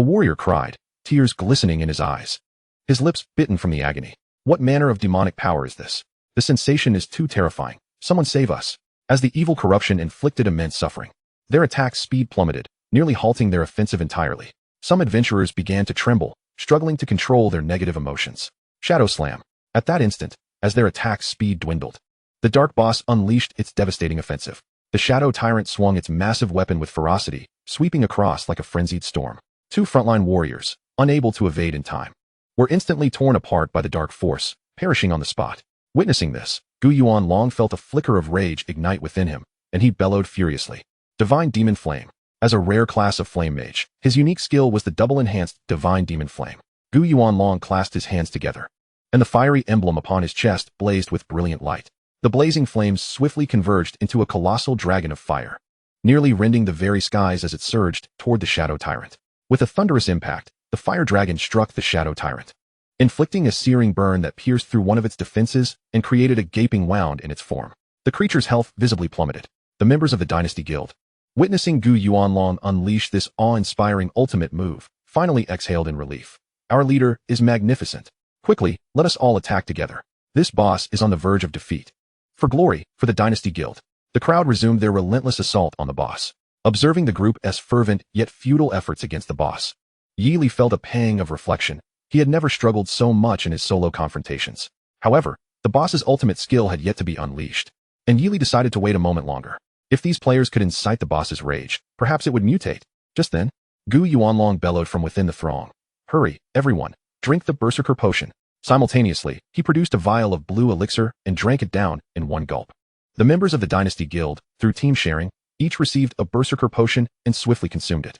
warrior cried, tears glistening in his eyes, his lips bitten from the agony. What manner of demonic power is this? The sensation is too terrifying. Someone save us. as the evil corruption inflicted immense suffering. Their attack speed plummeted, nearly halting their offensive entirely. Some adventurers began to tremble, struggling to control their negative emotions. Shadow Slam. At that instant, as their attack speed dwindled, the Dark Boss unleashed its devastating offensive. The Shadow Tyrant swung its massive weapon with ferocity, sweeping across like a frenzied storm. Two frontline warriors, unable to evade in time, were instantly torn apart by the Dark Force, perishing on the spot. Witnessing this, Gu Yuanlong felt a flicker of rage ignite within him, and he bellowed furiously. Divine Demon Flame. As a rare class of Flame Mage, his unique skill was the double-enhanced Divine Demon Flame. Gu Yuanlong clasped his hands together, and the fiery emblem upon his chest blazed with brilliant light. The blazing flames swiftly converged into a colossal dragon of fire, nearly rending the very skies as it surged toward the Shadow Tyrant. With a thunderous impact, the fire dragon struck the Shadow Tyrant, inflicting a searing burn that pierced through one of its defenses and created a gaping wound in its form. The creature's health visibly plummeted. The members of the Dynasty Guild, witnessing Gu Yuanlong unleash this awe-inspiring ultimate move, finally exhaled in relief. Our leader is magnificent. Quickly, let us all attack together. This boss is on the verge of defeat. For glory, for the Dynasty Guild. The crowd resumed their relentless assault on the boss. Observing the group's fervent yet futile efforts against the boss, Yi Li felt a pang of reflection. He had never struggled so much in his solo confrontations. However, the boss's ultimate skill had yet to be unleashed, and Yi Li decided to wait a moment longer. If these players could incite the boss's rage, perhaps it would mutate. Just then, Gu Yuanlong bellowed from within the throng. Hurry, everyone, drink the Berserker Potion. Simultaneously, he produced a vial of blue elixir and drank it down in one gulp. The members of the Dynasty Guild, through team sharing, each received a Berserker Potion and swiftly consumed it.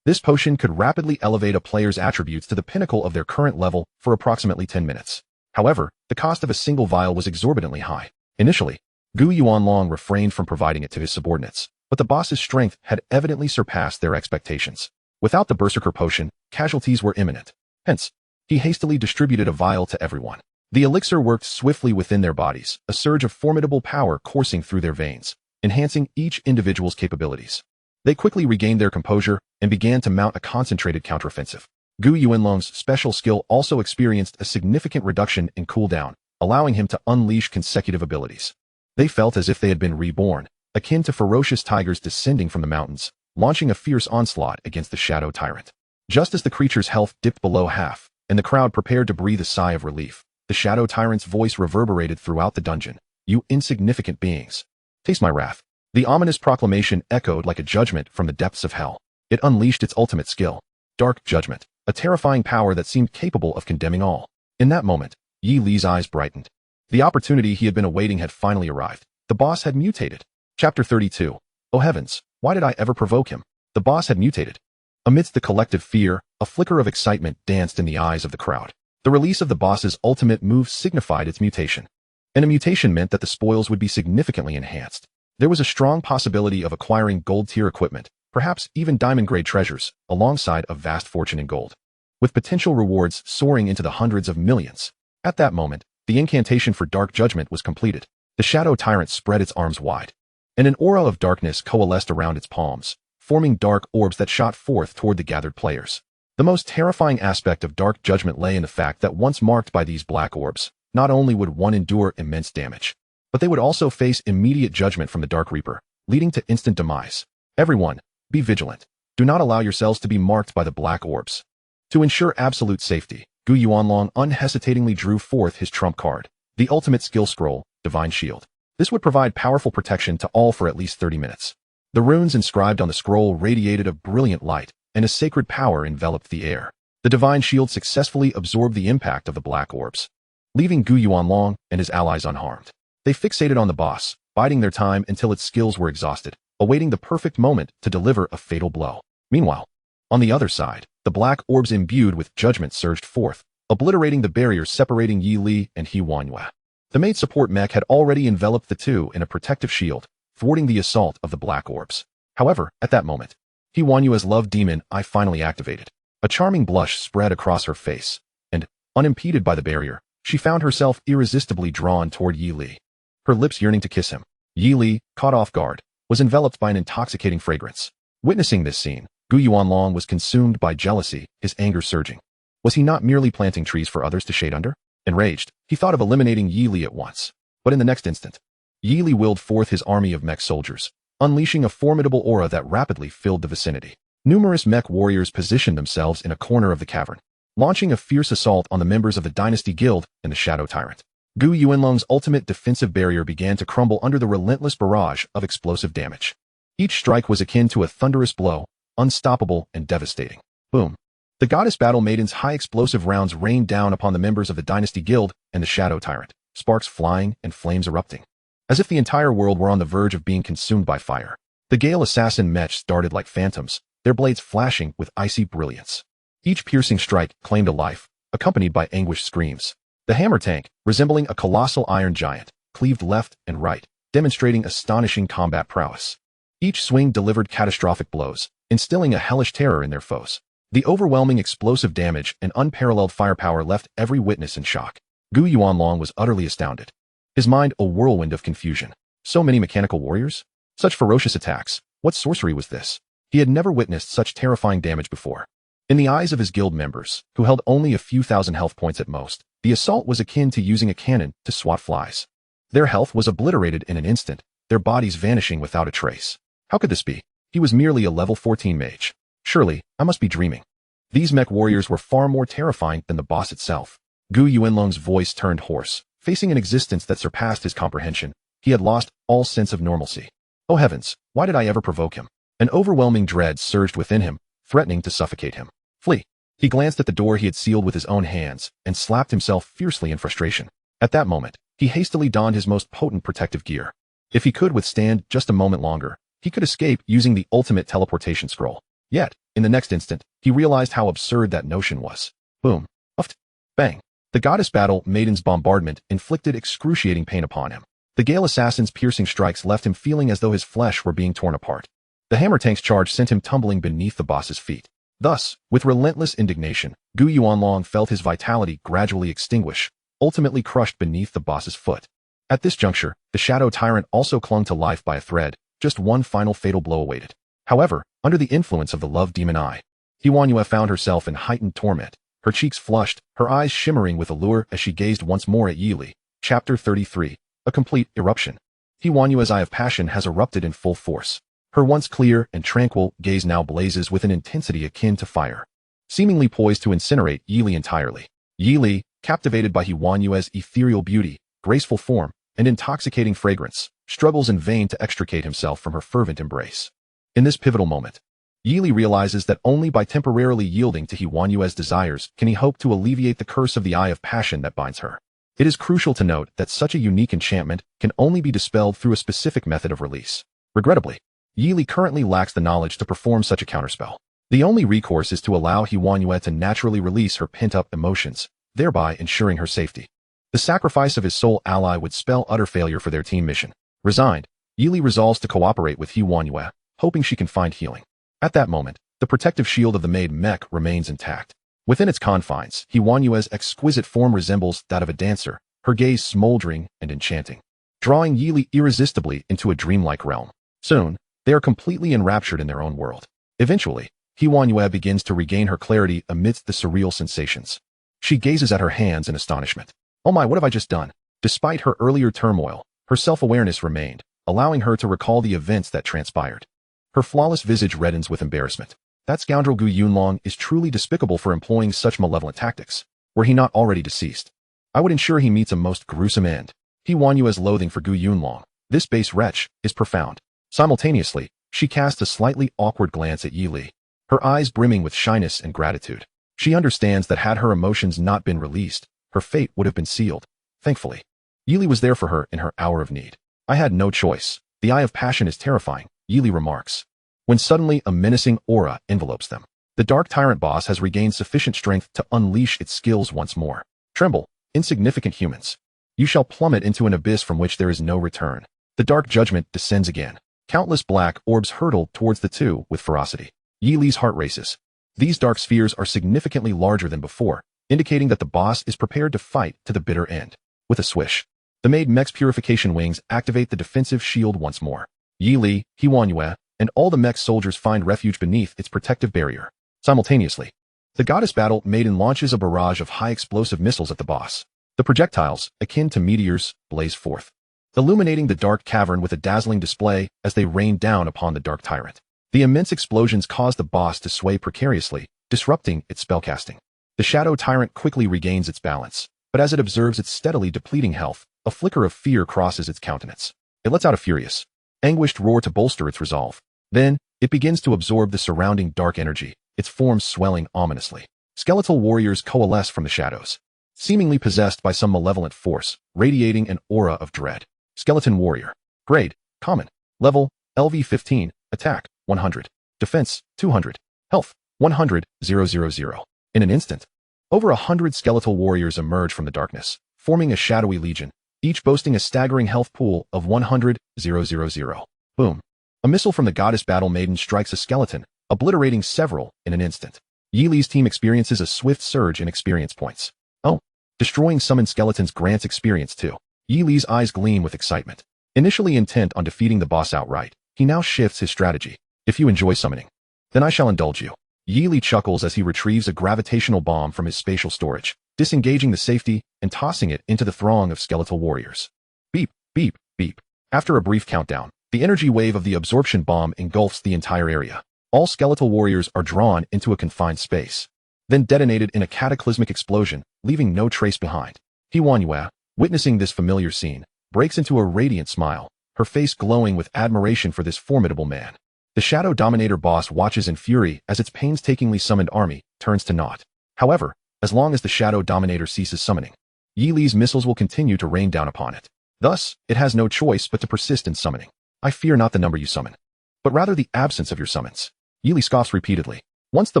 This potion could rapidly elevate a player's attributes to the pinnacle of their current level for approximately 10 minutes. However, the cost of a single vial was exorbitantly high. Initially, Gu Yuanlong refrained from providing it to his subordinates, but the boss's strength had evidently surpassed their expectations. Without the Berserker Potion, casualties were imminent. Hence, he hastily distributed a vial to everyone. The elixir worked swiftly within their bodies, a surge of formidable power coursing through their veins, enhancing each individual's capabilities. They quickly regained their composure and began to mount a concentrated counteroffensive. Gu Yuanlong's special skill also experienced a significant reduction in cooldown, allowing him to unleash consecutive abilities. They felt as if they had been reborn, akin to ferocious tigers descending from the mountains, launching a fierce onslaught against the Shadow Tyrant. Just as the creature's health dipped below half, and the crowd prepared to breathe a sigh of relief, the Shadow Tyrant's voice reverberated throughout the dungeon. You insignificant beings. Taste my wrath. The ominous proclamation echoed like a judgment from the depths of hell. It unleashed its ultimate skill, Dark Judgment, a terrifying power that seemed capable of condemning all. In that moment, Yi Li's eyes brightened. The opportunity he had been awaiting had finally arrived. The boss had mutated. Chapter 32. Oh heavens, why did I ever provoke him? The boss had mutated. Amidst the collective fear, a flicker of excitement danced in the eyes of the crowd. The release of the boss's ultimate move signified its mutation. And a mutation meant that the spoils would be significantly enhanced. There was a strong possibility of acquiring gold-tier equipment, perhaps even diamond-grade treasures, alongside a vast fortune in gold, with potential rewards soaring into the hundreds of millions. At that moment, the incantation for Dark Judgment was completed. The Shadow Tyrant spread its arms wide, and an aura of darkness coalesced around its palms, forming dark orbs that shot forth toward the gathered players. The most terrifying aspect of Dark Judgment lay in the fact that once marked by these black orbs, not only would one endure immense damage, but they would also face immediate judgment from the Dark Reaper, leading to instant demise. Everyone, be vigilant. Do not allow yourselves to be marked by the black orbs. To ensure absolute safety, Gu Yuanlong unhesitatingly drew forth his trump card, the ultimate skill scroll, Divine Shield. This would provide powerful protection to all for at least 30 minutes. The runes inscribed on the scroll radiated a brilliant light, and a sacred power enveloped the air. The Divine Shield successfully absorbed the impact of the black orbs, leaving Gu Yuanlong and his allies unharmed. They fixated on the boss, biding their time until its skills were exhausted, awaiting the perfect moment to deliver a fatal blow. Meanwhile, on the other side, the black orbs imbued with judgment surged forth, obliterating the barriers separating Yi Li and He Wanhua. The maid support mech had already enveloped the two in a protective shield, thwarting the assault of the black orbs. However, at that moment, He Wanhua's love demon eye finally activated. A charming blush spread across her face, and, unimpeded by the barrier, she found herself irresistibly drawn toward Yi Li, her lips yearning to kiss him. Yi Li, caught off guard, was enveloped by an intoxicating fragrance. Witnessing this scene, Gu Yuanlong was consumed by jealousy, his anger surging. Was he not merely planting trees for others to shade under? Enraged, he thought of eliminating Yi Li at once. But in the next instant, Yi Li willed forth his army of mech soldiers, unleashing a formidable aura that rapidly filled the vicinity. Numerous mech warriors positioned themselves in a corner of the cavern, launching a fierce assault on the members of the Dynasty Guild and the Shadow Tyrant. Gu Yuanlong's ultimate defensive barrier began to crumble under the relentless barrage of explosive damage. Each strike was akin to a thunderous blow, unstoppable and devastating. Boom. The goddess battle maiden's high explosive rounds rained down upon the members of the Dynasty Guild and the Shadow Tyrant, sparks flying and flames erupting, as if the entire world were on the verge of being consumed by fire. The Gale Assassin Mechs darted like phantoms, their blades flashing with icy brilliance. Each piercing strike claimed a life, accompanied by anguished screams. The hammer tank, resembling a colossal iron giant, cleaved left and right, demonstrating astonishing combat prowess. Each swing delivered catastrophic blows, instilling a hellish terror in their foes. The overwhelming explosive damage and unparalleled firepower left every witness in shock. Gu Yuanlong was utterly astounded, his mind a whirlwind of confusion. So many mechanical warriors? Such ferocious attacks. What sorcery was this? He had never witnessed such terrifying damage before. In the eyes of his guild members, who held only a few thousand health points at most, the assault was akin to using a cannon to swat flies. Their health was obliterated in an instant, their bodies vanishing without a trace. How could this be? He was merely a level 14 mage. Surely, I must be dreaming. These mech warriors were far more terrifying than the boss itself. Gu Yuanlong's voice turned hoarse. Facing an existence that surpassed his comprehension, he had lost all sense of normalcy. Oh heavens, why did I ever provoke him? An overwhelming dread surged within him, threatening to suffocate him. Flee. He glanced at the door he had sealed with his own hands and slapped himself fiercely in frustration. At that moment, he hastily donned his most potent protective gear. If he could withstand just a moment longer, he could escape using the ultimate teleportation scroll. Yet, in the next instant, he realized how absurd that notion was. Boom. Uft. Bang. The goddess battle maiden's bombardment inflicted excruciating pain upon him. The Gale Assassin's piercing strikes left him feeling as though his flesh were being torn apart. The hammer tank's charge sent him tumbling beneath the boss's feet. Thus, with relentless indignation, Gu Yuanlong felt his vitality gradually extinguish, ultimately crushed beneath the boss's foot. At this juncture, the Shadow Tyrant also clung to life by a thread, just one final fatal blow awaited. However, under the influence of the love demon eye, Yuanyue found herself in heightened torment, her cheeks flushed, her eyes shimmering with allure as she gazed once more at Yi Li. Chapter 33. A complete eruption. Yuanyue's eye of passion has erupted in full force. Her once clear and tranquil gaze now blazes with an intensity akin to fire, seemingly poised to incinerate Yi Li entirely. Yi Li, captivated by Yuanyue's ethereal beauty, graceful form, and intoxicating fragrance, struggles in vain to extricate himself from her fervent embrace. In this pivotal moment, Yi Li realizes that only by temporarily yielding to Yuanyue's desires can he hope to alleviate the curse of the eye of passion that binds her. It is crucial to note that such a unique enchantment can only be dispelled through a specific method of release. Regrettably, Yi Li currently lacks the knowledge to perform such a counterspell. The only recourse is to allow Yuanyue to naturally release her pent-up emotions, thereby ensuring her safety. The sacrifice of his sole ally would spell utter failure for their team mission. Resigned, Yi Li resolves to cooperate with Yuanyue, hoping she can find healing. At that moment, the protective shield of the maid Mech remains intact. Within its confines, Yuanyue's exquisite form resembles that of a dancer, her gaze smoldering and enchanting, drawing Yi Li irresistibly into a dreamlike realm. Soon, they are completely enraptured in their own world. Eventually, Yuanyue begins to regain her clarity amidst the surreal sensations. She gazes at her hands in astonishment. Oh my, what have I just done? Despite her earlier turmoil, her self-awareness remained, allowing her to recall the events that transpired. Her flawless visage reddens with embarrassment. That scoundrel Gu Yuanlong is truly despicable for employing such malevolent tactics. Were he not already deceased, I would ensure he meets a most gruesome end. Yuanyue's loathing for Gu Yuanlong, this base wretch, is profound. Simultaneously, she casts a slightly awkward glance at Yi Li, her eyes brimming with shyness and gratitude. She understands that had her emotions not been released, her fate would have been sealed. Thankfully, Yi Li was there for her in her hour of need. I had no choice. The eye of passion is terrifying, Yi Li remarks, when suddenly a menacing aura envelopes them. The Dark Tyrant boss has regained sufficient strength to unleash its skills once more. Tremble, insignificant humans. You shall plummet into an abyss from which there is no return. The Dark Judgment descends again. Countless black orbs hurtle towards the two with ferocity. Yi Li's heart races. These dark spheres are significantly larger than before, indicating that the boss is prepared to fight to the bitter end. With a swish, the maid Mech's purification wings activate the defensive shield once more. Yi Li, Yuanyue, and all the mech soldiers find refuge beneath its protective barrier. Simultaneously, the goddess battle maiden launches a barrage of high explosive missiles at the boss. The projectiles, akin to meteors, blaze forth. illuminating the dark cavern with a dazzling display as they rained down upon the dark tyrant. The immense explosions caused the boss to sway precariously, disrupting its spellcasting. The shadow tyrant quickly regains its balance, but as it observes its steadily depleting health, a flicker of fear crosses its countenance. It lets out a furious, anguished roar to bolster its resolve. Then, it begins to absorb the surrounding dark energy, its form swelling ominously. Skeletal warriors coalesce from the shadows, seemingly possessed by some malevolent force, radiating an aura of dread. Skeleton warrior. Grade, common. Level, LV 15. Attack, 100. Defense, 200. Health, 100, 000. In an instant, over 100 skeletal warriors emerge from the darkness, forming a shadowy legion, each boasting a staggering health pool of 100, 000. Boom. A missile from the goddess battle maiden strikes a skeleton, obliterating several in an instant. Yi Li's team experiences a swift surge in experience points. Oh, destroying summoned skeletons grants experience too. Yi Li's eyes gleam with excitement. Initially intent on defeating the boss outright, he now shifts his strategy. If you enjoy summoning, then I shall indulge you. Yi Li chuckles as he retrieves a gravitational bomb from his spatial storage, disengaging the safety and tossing it into the throng of skeletal warriors. Beep, beep, beep. After a brief countdown, the energy wave of the absorption bomb engulfs the entire area. All skeletal warriors are drawn into a confined space, then detonated in a cataclysmic explosion, leaving no trace behind. Manhwaaudiobook, witnessing this familiar scene, breaks into a radiant smile, her face glowing with admiration for this formidable man. The Shadow Dominator boss watches in fury as its painstakingly summoned army turns to naught. However, as long as the Shadow Dominator ceases summoning, Yi Li's missiles will continue to rain down upon it. Thus, it has no choice but to persist in summoning. I fear not the number you summon, but rather the absence of your summons. Yi Li scoffs repeatedly. Once the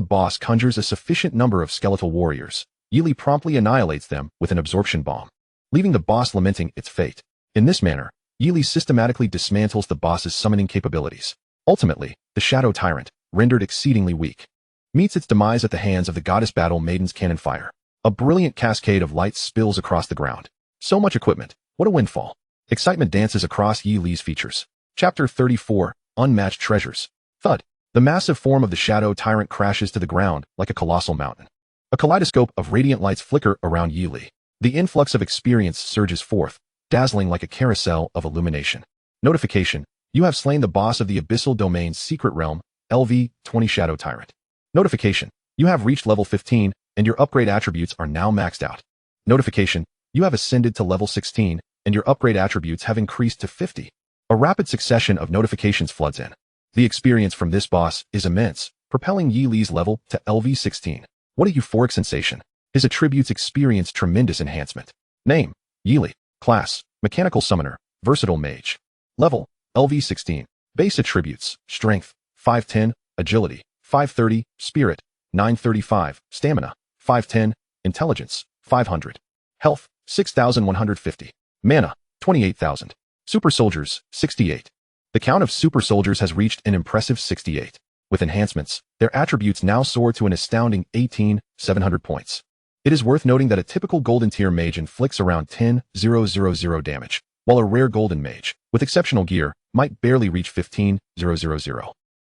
boss conjures a sufficient number of skeletal warriors, Yi Li promptly annihilates them with an absorption bomb, leaving the boss lamenting its fate. In this manner, Yi Li systematically dismantles the boss's summoning capabilities. Ultimately, the Shadow Tyrant, rendered exceedingly weak, meets its demise at the hands of the Goddess Battle Maiden's cannon fire. A brilliant cascade of light spills across the ground. So much equipment, what a windfall. Excitement dances across Yi Li's features. Chapter 34, Unmatched Treasures. Thud. The massive form of the Shadow Tyrant crashes to the ground like a colossal mountain. A kaleidoscope of radiant lights flicker around Yi Li. The influx of experience surges forth, dazzling like a carousel of illumination. Notification. You have slain the boss of the Abyssal Domain's secret realm, LV 20 Shadow Tyrant. Notification. You have reached level 15, and your upgrade attributes are now maxed out. Notification. You have ascended to level 16, and your upgrade attributes have increased to 50. A rapid succession of notifications floods in. The experience from this boss is immense, propelling Yi Li's level to LV 16. What a euphoric sensation. His attributes experience tremendous enhancement. Name, Yi Li. Class, Mechanical Summoner, Versatile Mage. Level, LV 16. Base attributes, Strength, 510, Agility, 530, Spirit, 935, Stamina, 510, Intelligence, 500. Health, 6,150. Mana, 28,000. Super Soldiers, 68. The count of Super Soldiers has reached an impressive 68. With enhancements, their attributes now soar to an astounding 18,700 points. It is worth noting that a typical Golden Tier Mage inflicts around 10,000 damage, while a rare Golden Mage, with exceptional gear, might barely reach 15,000.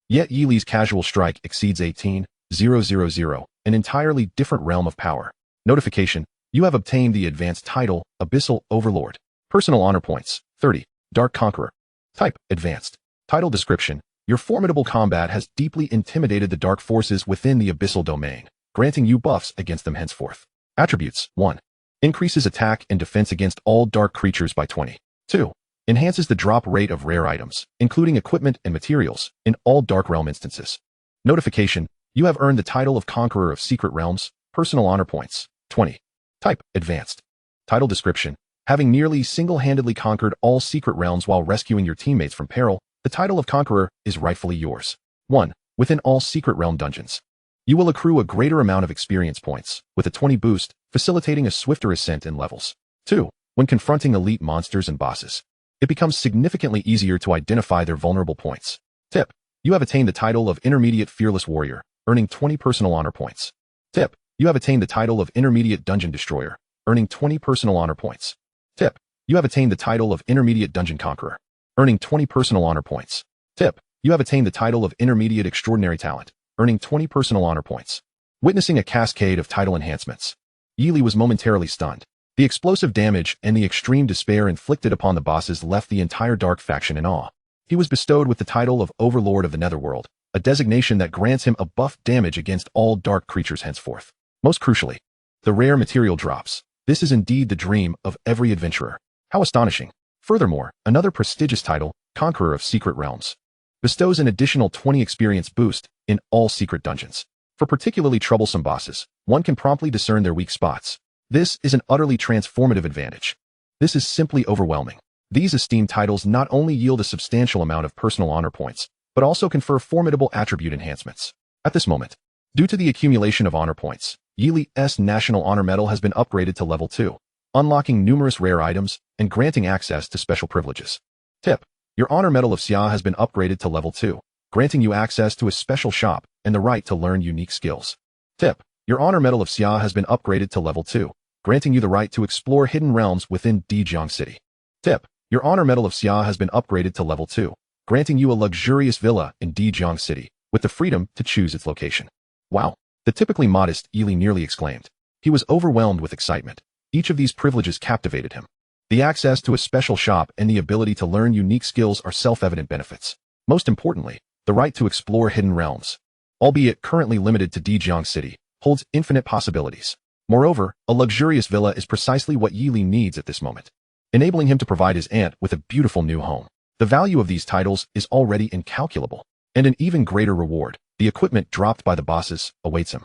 Yet Yi Li's casual strike exceeds 18,000, an entirely different realm of power. Notification. You have obtained the advanced title, Abyssal Overlord. Personal honor points, 30. Dark Conqueror. Type, Advanced. Title description. Your formidable combat has deeply intimidated the dark forces within the Abyssal Domain, granting you buffs against them henceforth. Attributes, 1. Increases attack and defense against all dark creatures by 20. 2. Enhances the drop rate of rare items, including equipment and materials, in all Dark Realm instances. Notification. You have earned the title of Conqueror of Secret Realms. Personal honor points, 20. Type, Advanced. Title description. Having nearly single-handedly conquered all secret realms while rescuing your teammates from peril, the title of Conqueror is rightfully yours. 1. Within all secret realm dungeons, you will accrue a greater amount of experience points, with a 20 boost, facilitating a swifter ascent in levels. 2. When confronting elite monsters and bosses, it becomes significantly easier to identify their vulnerable points. Tip. You have attained the title of Intermediate Fearless Warrior, earning 20 personal honor points. Tip. You have attained the title of Intermediate Dungeon Destroyer, earning 20 personal honor points. Tip. You have attained the title of Intermediate Dungeon Conqueror, earning 20 personal honor points. Tip. You have attained the title of Intermediate Extraordinary Talent, earning 20 personal honor points. Witnessing a cascade of title enhancements, Yi Li was momentarily stunned. The explosive damage and the extreme despair inflicted upon the bosses left the entire Dark faction in awe. He was bestowed with the title of Overlord of the Netherworld, a designation that grants him a buff damage against all dark creatures henceforth. Most crucially, the rare material drops. This is indeed the dream of every adventurer. How astonishing. Furthermore, another prestigious title, Conqueror of Secret Realms, bestows an additional 20 experience boost in all secret dungeons. For particularly troublesome bosses, one can promptly discern their weak spots. This is an utterly transformative advantage. This is simply overwhelming. These esteemed titles not only yield a substantial amount of personal honor points, but also confer formidable attribute enhancements. At this moment, due to the accumulation of honor points, Yili's National Honor Medal has been upgraded to level 2, unlocking numerous rare items and granting access to special privileges. Tip: your Honor Medal of Xia has been upgraded to level 2, granting you access to a special shop and the right to learn unique skills. Tip: your Honor Medal of Xia has been upgraded to level 2, granting you the right to explore hidden realms within Dijiang City. Tip: your Honor Medal of Xia has been upgraded to level 2, granting you a luxurious villa in Dijiang City, with the freedom to choose its location. Wow! The typically modest Yili nearly exclaimed. He was overwhelmed with excitement. Each of these privileges captivated him. The access to a special shop and the ability to learn unique skills are self-evident benefits. Most importantly, the right to explore hidden realms, albeit currently limited to Dijiang City, holds infinite possibilities. Moreover, a luxurious villa is precisely what Yili needs at this moment, enabling him to provide his aunt with a beautiful new home. The value of these titles is already incalculable, and an even greater reward, the equipment dropped by the bosses, awaits him.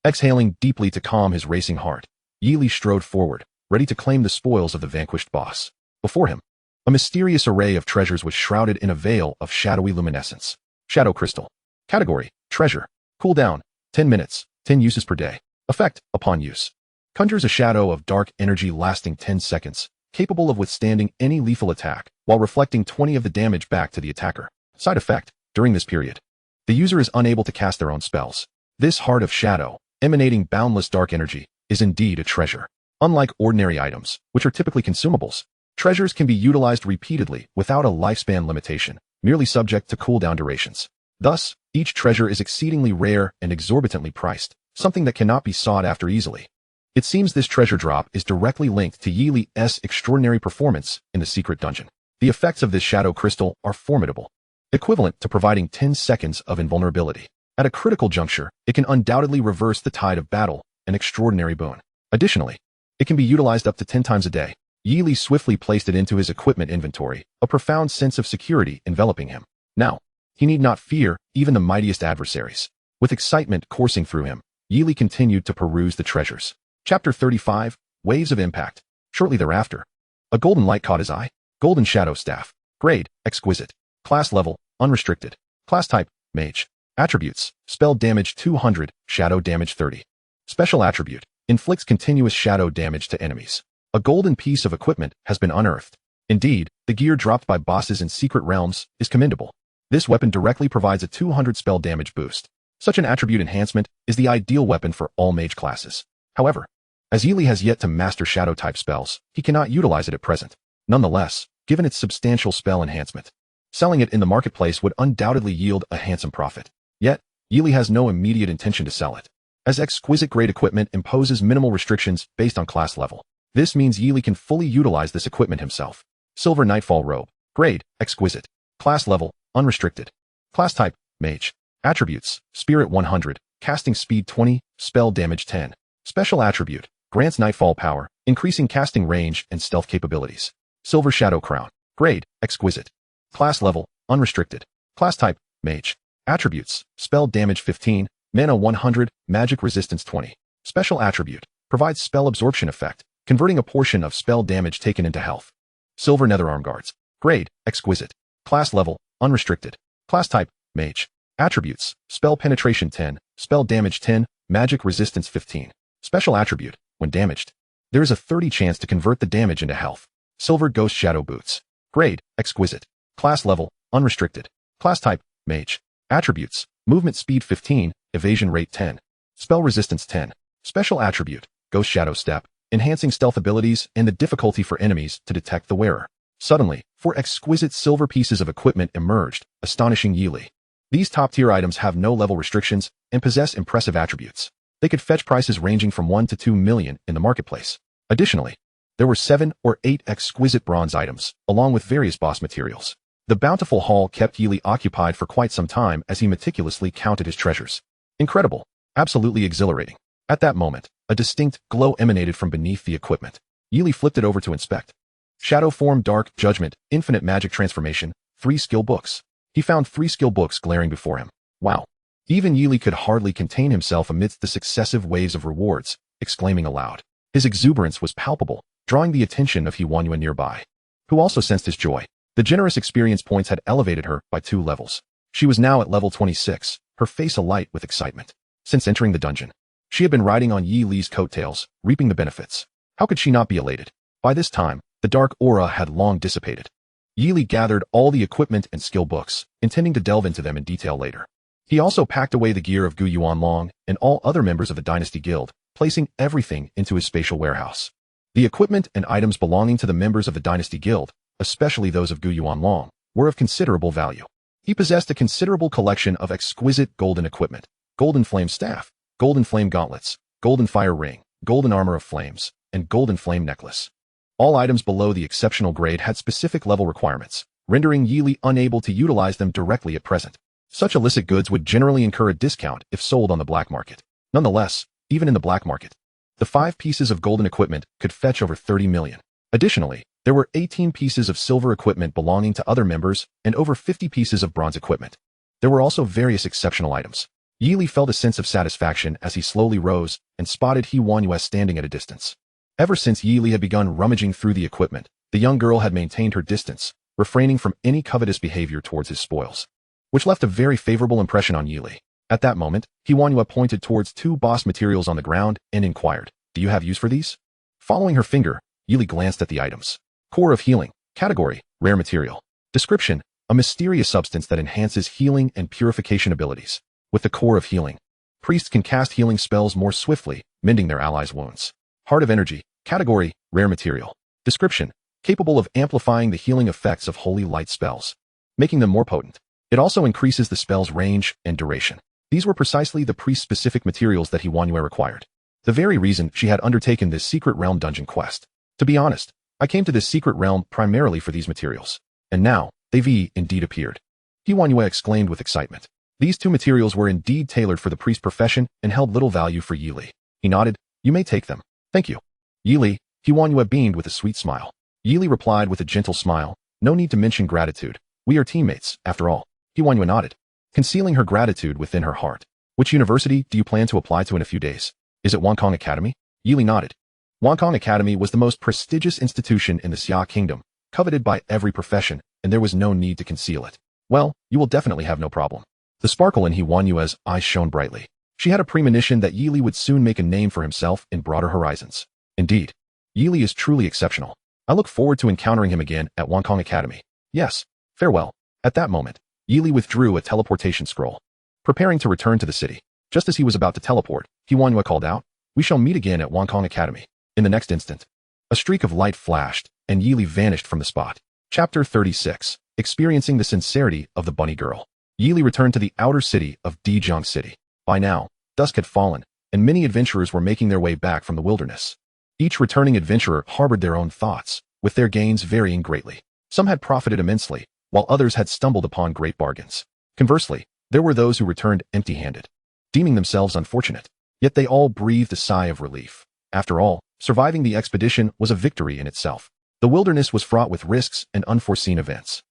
Exhaling deeply to calm his racing heart, Yili strode forward, ready to claim the spoils of the vanquished boss. Before him, a mysterious array of treasures was shrouded in a veil of shadowy luminescence. Shadow Crystal. Category: Treasure. Cooldown: 10 minutes, 10 uses per day. Effect: upon use, conjures a shadow of dark energy lasting 10 seconds, capable of withstanding any lethal attack, while reflecting 20 of the damage back to the attacker. Side effect: during this period, the user is unable to cast their own spells. This heart of shadow, emanating boundless dark energy, is indeed a treasure. Unlike ordinary items, which are typically consumables, treasures can be utilized repeatedly without a lifespan limitation, merely subject to cooldown durations. Thus, each treasure is exceedingly rare and exorbitantly priced, something that cannot be sought after easily. It seems this treasure drop is directly linked to Yili's extraordinary performance in the secret dungeon. The effects of this shadow crystal are formidable, equivalent to providing 10 seconds of invulnerability. At a critical juncture, it can undoubtedly reverse the tide of battle, an extraordinary boon. Additionally, it can be utilized up to 10 times a day. Yili swiftly placed it into his equipment inventory, a profound sense of security enveloping him. Now, he need not fear even the mightiest adversaries. With excitement coursing through him, Yili continued to peruse the treasures. Chapter 35, Waves of Impact. Shortly thereafter, a golden light caught his eye. Golden Shadow Staff. Grade: Exquisite. Class level: Unrestricted. Class type: Mage. Attributes: Spell damage 200, Shadow damage 30. Special attribute: Inflicts continuous shadow damage to enemies. A golden piece of equipment has been unearthed. Indeed, the gear dropped by bosses in secret realms is commendable. This weapon directly provides a 200 spell damage boost. Such an attribute enhancement is the ideal weapon for all mage classes. However, as Yili has yet to master shadow-type spells, he cannot utilize it at present. Nonetheless, given its substantial spell enhancement, selling it in the marketplace would undoubtedly yield a handsome profit. Yet, Yili has no immediate intention to sell it, as exquisite-grade equipment imposes minimal restrictions based on class level. This means Yili can fully utilize this equipment himself. Silver Nightfall Robe. Grade: Exquisite. Class level: Unrestricted. Class type: Mage. Attributes: Spirit 100, Casting Speed 20, Spell Damage 10. Special attribute: Grants Nightfall Power, increasing casting range and stealth capabilities. Silver Shadow Crown. Grade: Exquisite. Class level: Unrestricted. Class type: Mage. Attributes: Spell Damage 15, Mana 100, Magic Resistance 20. Special attribute: Provides Spell Absorption effect, converting a portion of spell damage taken into health. Silver Netherarm Guards. Grade: Exquisite. Class level: Unrestricted. Class type: Mage. Attributes: Spell Penetration 10, Spell Damage 10, Magic Resistance 15. Special attribute: When damaged, there is a 30 chance to convert the damage into health. Silver Ghost Shadow Boots. Grade: Exquisite. Class level: Unrestricted. Class type: Mage. Attributes: Movement Speed 15, Evasion Rate 10. Spell Resistance 10. Special attribute: Ghost Shadow Step, enhancing stealth abilities and the difficulty for enemies to detect the wearer. Suddenly, 4 exquisite silver pieces of equipment emerged, astonishing Yili. These top-tier items have no level restrictions and possess impressive attributes. They could fetch prices ranging from 1 to 2 million in the marketplace. Additionally, There were 7 or 8 exquisite bronze items, along with various boss materials. The bountiful haul kept Yili occupied for quite some time as he meticulously counted his treasures. Incredible. Absolutely exhilarating. At that moment, a distinct glow emanated from beneath the equipment. Yili flipped it over to inspect. Shadow Form, Dark Judgment, Infinite Magic Transformation, 3 skill books. He found 3 skill books glaring before him. Wow. Even Yili could hardly contain himself amidst the successive waves of rewards, exclaiming aloud. His exuberance was palpable, drawing the attention of Huanyue nearby, who also sensed his joy. The generous experience points had elevated her by 2 levels. She was now at level 26, her face alight with excitement. Since entering the dungeon, she had been riding on Yi Li's coattails, reaping the benefits. How could she not be elated? By this time, the dark aura had long dissipated. Yi Li gathered all the equipment and skill books, intending to delve into them in detail later. He also packed away the gear of Gu Yuanlong and all other members of the Dynasty Guild, placing everything into his spatial warehouse. The equipment and items belonging to the members of the Dynasty Guild, especially those of Gu Yuanlong, were of considerable value. He possessed a considerable collection of exquisite golden equipment: golden flame staff, golden flame gauntlets, golden fire ring, golden armor of flames, and golden flame necklace. All items below the exceptional grade had specific level requirements, rendering Yi Li unable to utilize them directly at present. Such illicit goods would generally incur a discount if sold on the black market. Nonetheless, even in the black market, the 5 pieces of golden equipment could fetch over 30 million. Additionally, there were 18 pieces of silver equipment belonging to other members and over 50 pieces of bronze equipment. There were also various exceptional items. Yi Li felt a sense of satisfaction as he slowly rose and spotted Huanyue standing at a distance. Ever since Yi Li had begun rummaging through the equipment, the young girl had maintained her distance, refraining from any covetous behavior towards his spoils, which left a very favorable impression on Yi Li. At that moment, Huanyue pointed towards 2 boss materials on the ground and inquired, "Do you have use for these?" Following her finger, Yi Li glanced at the items. Core of Healing. Category: Rare Material. Description: a mysterious substance that enhances healing and purification abilities. With the Core of Healing, priests can cast healing spells more swiftly, mending their allies' wounds. Heart of Energy. Category: Rare Material. Description: capable of amplifying the healing effects of holy light spells, making them more potent. It also increases the spell's range and duration. These were precisely the priest-specific materials that Huanyue required. The very reason she had undertaken this secret realm dungeon quest. To be honest, I came to this secret realm primarily for these materials. And now, they've indeed appeared. Huanyue exclaimed with excitement. These 2 materials were indeed tailored for the priest profession and held little value for Yi Li. He nodded. "You may take them. Thank you." Yi Li, Huanyue beamed with a sweet smile. Yi Li replied with a gentle smile, "No need to mention gratitude. We are teammates, after all." Huanyue nodded, concealing her gratitude within her heart. "Which university do you plan to apply to in a few days? Is it Wong Kong Academy?" Yi Li nodded. Wong Kong Academy was the most prestigious institution in the Xia Kingdom, coveted by every profession, and there was no need to conceal it. "Well, you will definitely have no problem." The sparkle in Huanyue's eyes shone brightly. She had a premonition that Yi Li would soon make a name for himself in broader horizons. Indeed, Yi Li is truly exceptional. I look forward to encountering him again at Wong Kong Academy. Yes, farewell. At that moment, Yi Li withdrew a teleportation scroll, preparing to return to the city. Just as he was about to teleport, Huanyue called out, "We shall meet again at Wong Kong Academy." In the next instant, a streak of light flashed, and Yi Li vanished from the spot. Chapter 36. Experiencing the sincerity of the bunny girl. Yi Li returned to the outer city of Dijiang City. By now, dusk had fallen, and many adventurers were making their way back from the wilderness. Each returning adventurer harbored their own thoughts, with their gains varying greatly. Some had profited immensely, while others had stumbled upon great bargains. Conversely, there were those who returned empty-handed, deeming themselves unfortunate. Yet they all breathed a sigh of relief. After all, surviving the expedition was a victory in itself. The wilderness was fraught with risks and unforeseen events.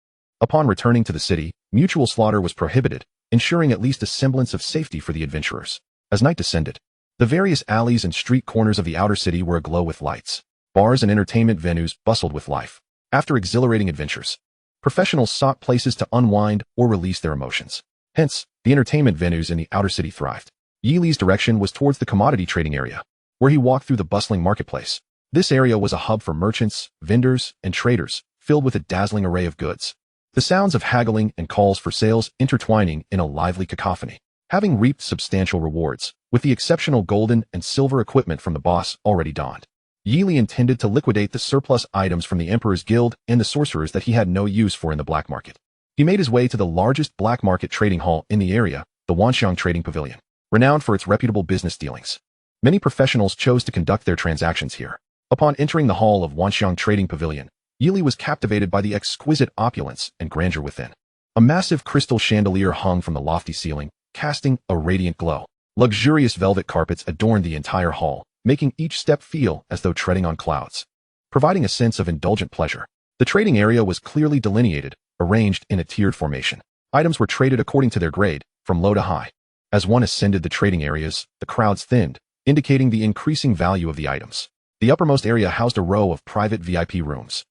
Upon returning to the city, mutual slaughter was prohibited, ensuring at least a semblance of safety for the adventurers. As night descended, the various alleys and street corners of the outer city were aglow with lights. Bars and entertainment venues bustled with life. After exhilarating adventures, professionals sought places to unwind or release their emotions. Hence, the entertainment venues in the outer city thrived. Yi Li's direction was towards the commodity trading area, where he walked through the bustling marketplace. This area was a hub for merchants, vendors, and traders, filled with a dazzling array of goods. The sounds of haggling and calls for sales intertwining in a lively cacophony. Having reaped substantial rewards, with the exceptional golden and silver equipment from the boss already donned, Yi Li intended to liquidate the surplus items from the Emperor's Guild and the sorcerers that he had no use for in the black market. He made his way to the largest black market trading hall in the area, the Wanxiang Trading Pavilion, renowned for its reputable business dealings. Many professionals chose to conduct their transactions here. Upon entering the hall of Wanxiang Trading Pavilion, Yili was captivated by the exquisite opulence and grandeur within. A massive crystal chandelier hung from the lofty ceiling, casting a radiant glow. Luxurious velvet carpets adorned the entire hall, making each step feel as though treading on clouds, providing a sense of indulgent pleasure. The trading area was clearly delineated, arranged in a tiered formation. Items were traded according to their grade, from low to high. As one ascended the trading areas, the crowds thinned, indicating the increasing value of the items. The uppermost area housed a row of private VIP rooms.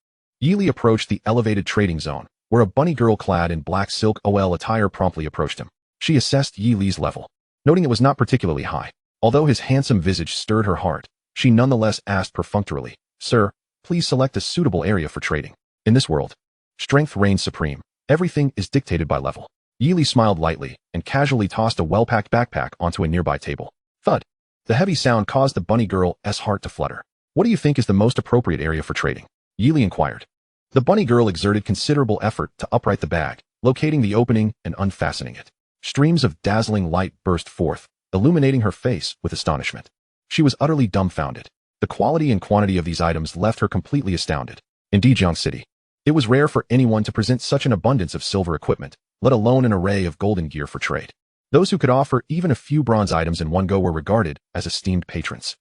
Yili approached the elevated trading zone, where a bunny girl clad in black silk OL attire promptly approached him. She assessed Yili's level, noting it was not particularly high. Although his handsome visage stirred her heart, she nonetheless asked perfunctorily, "Sir, please select a suitable area for trading. In this world, strength reigns supreme. Everything is dictated by level." Yili smiled lightly and casually tossed a well-packed backpack onto a nearby table. Thud. The heavy sound caused the bunny girl's heart to flutter. "What do you think is the most appropriate area for trading?" Yili inquired. The bunny girl exerted considerable effort to upright the bag, locating the opening and unfastening it. Streams of dazzling light burst forth, illuminating her face with astonishment. She was utterly dumbfounded. The quality and quantity of these items left her completely astounded. In Dijiang City, it was rare for anyone to present such an abundance of silver equipment, let alone an array of golden gear for trade. Those who could offer even a few bronze items in one go were regarded as esteemed patrons.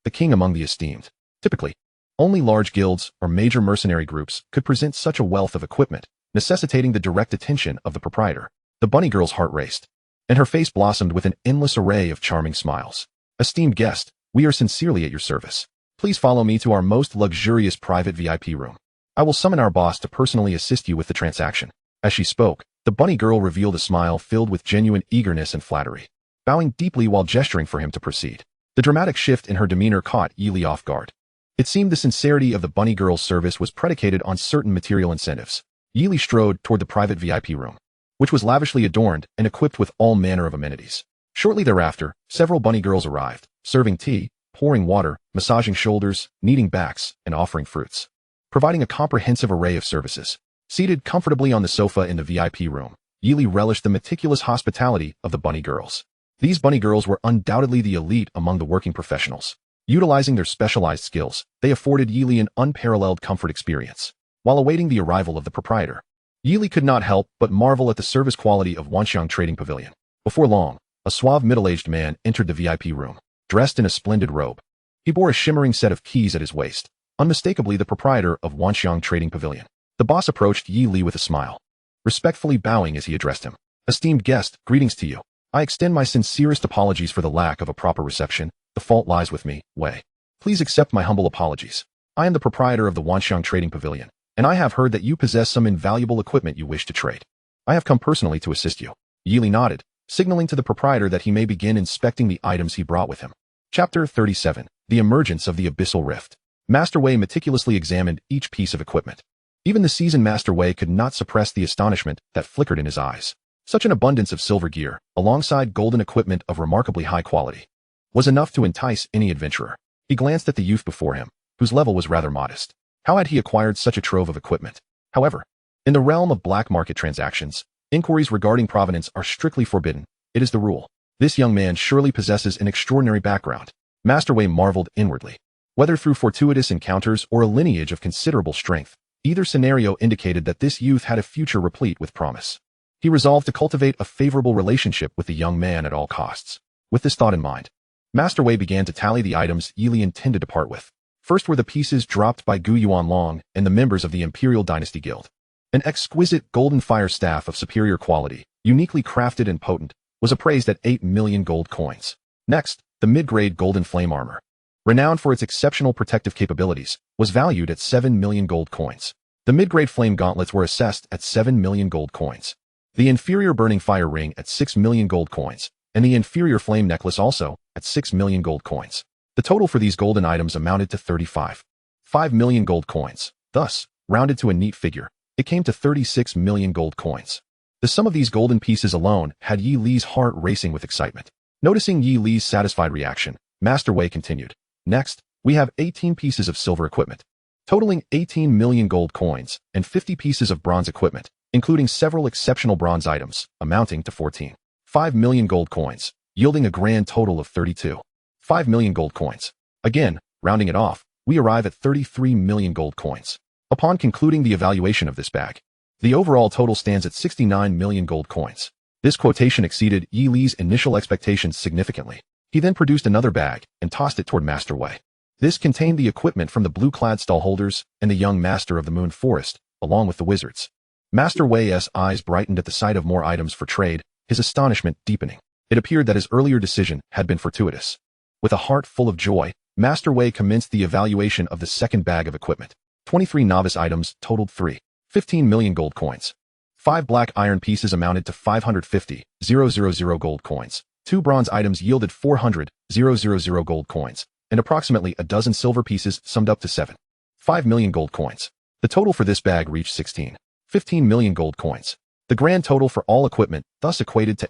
The king among the esteemed. Typically, only large guilds or major mercenary groups could present such a wealth of equipment, necessitating the direct attention of the proprietor. The bunny girl's heart raced, and her face blossomed with an endless array of charming smiles. "Esteemed guest, we are sincerely at your service. Please follow me to our most luxurious private VIP room. I will summon our boss to personally assist you with the transaction." As she spoke, the bunny girl revealed a smile filled with genuine eagerness and flattery, bowing deeply while gesturing for him to proceed. The dramatic shift in her demeanor caught Yili off guard. It seemed the sincerity of the bunny girl's service was predicated on certain material incentives. Yili strode toward the private VIP room, which was lavishly adorned and equipped with all manner of amenities. Shortly thereafter, several bunny girls arrived, serving tea, pouring water, massaging shoulders, kneading backs, and offering fruits, providing a comprehensive array of services. Seated comfortably on the sofa in the VIP room, Yili relished the meticulous hospitality of the bunny girls. These bunny girls were undoubtedly the elite among the working professionals. Utilizing their specialized skills, they afforded Yili an unparalleled comfort experience. While awaiting the arrival of the proprietor, Yili could not help but marvel at the service quality of Wanxiang Trading Pavilion. Before long, a suave middle-aged man entered the VIP room, dressed in a splendid robe. He bore a shimmering set of keys at his waist, unmistakably the proprietor of Wanxiang Trading Pavilion. The boss approached Yili with a smile, respectfully bowing as he addressed him. "Esteemed guest, greetings to you. I extend my sincerest apologies for the lack of a proper reception. The fault lies with me, Wei. Please accept my humble apologies. I am the proprietor of the Wanxiang Trading Pavilion, and I have heard that you possess some invaluable equipment you wish to trade. I have come personally to assist you." Yili nodded, signaling to the proprietor that he may begin inspecting the items he brought with him. Chapter 37. The Emergence of the Abyssal Rift. Master Wei meticulously examined each piece of equipment. Even the seasoned Master Wei could not suppress the astonishment that flickered in his eyes. Such an abundance of silver gear, alongside golden equipment of remarkably high quality, was enough to entice any adventurer. He glanced at the youth before him, whose level was rather modest. How had he acquired such a trove of equipment? However, in the realm of black market transactions, inquiries regarding provenance are strictly forbidden. It is the rule. This young man surely possesses an extraordinary background. Master Wei marveled inwardly. Whether through fortuitous encounters or a lineage of considerable strength, either scenario indicated that this youth had a future replete with promise. He resolved to cultivate a favorable relationship with the young man at all costs. With this thought in mind, Master Wei began to tally the items Yili intended to part with. First were the pieces dropped by Gu Yuanlong and the members of the Imperial Dynasty Guild. An exquisite golden fire staff of superior quality, uniquely crafted and potent, was appraised at 8 million gold coins. Next, the mid-grade golden flame armor, renowned for its exceptional protective capabilities, was valued at 7 million gold coins. The mid-grade flame gauntlets were assessed at 7 million gold coins. The inferior burning fire ring at 6 million gold coins, and the inferior flame necklace also at 6 million gold coins. The total for these golden items amounted to 5 million gold coins. Thus, rounded to a neat figure, it came to 36 million gold coins. The sum of these golden pieces alone had Yi Li's heart racing with excitement. Noticing Yi Li's satisfied reaction, Master Wei continued. Next, we have 18 pieces of silver equipment, totaling 18 million gold coins, and 50 pieces of bronze equipment, including several exceptional bronze items, amounting to 5 million gold coins, yielding a grand total of 5 million gold coins. Again, rounding it off, we arrive at 33 million gold coins. Upon concluding the evaluation of this bag, the overall total stands at 69 million gold coins. This quotation exceeded Yi Li's initial expectations significantly. He then produced another bag and tossed it toward Master Wei. This contained the equipment from the blue-clad stallholders and the young master of the Moon Forest, along with the wizards. Master Wei's eyes brightened at the sight of more items for trade, his astonishment deepening. It appeared that his earlier decision had been fortuitous. With a heart full of joy, Master Wei commenced the evaluation of the second bag of equipment. 23 novice items totaled 15 million gold coins. 5 black iron pieces amounted to 550,000 gold coins. 2 bronze items yielded 400,000 gold coins, and approximately a dozen silver pieces summed up to 5 million gold coins. The total for this bag reached 15 million gold coins. The grand total for all equipment thus equated to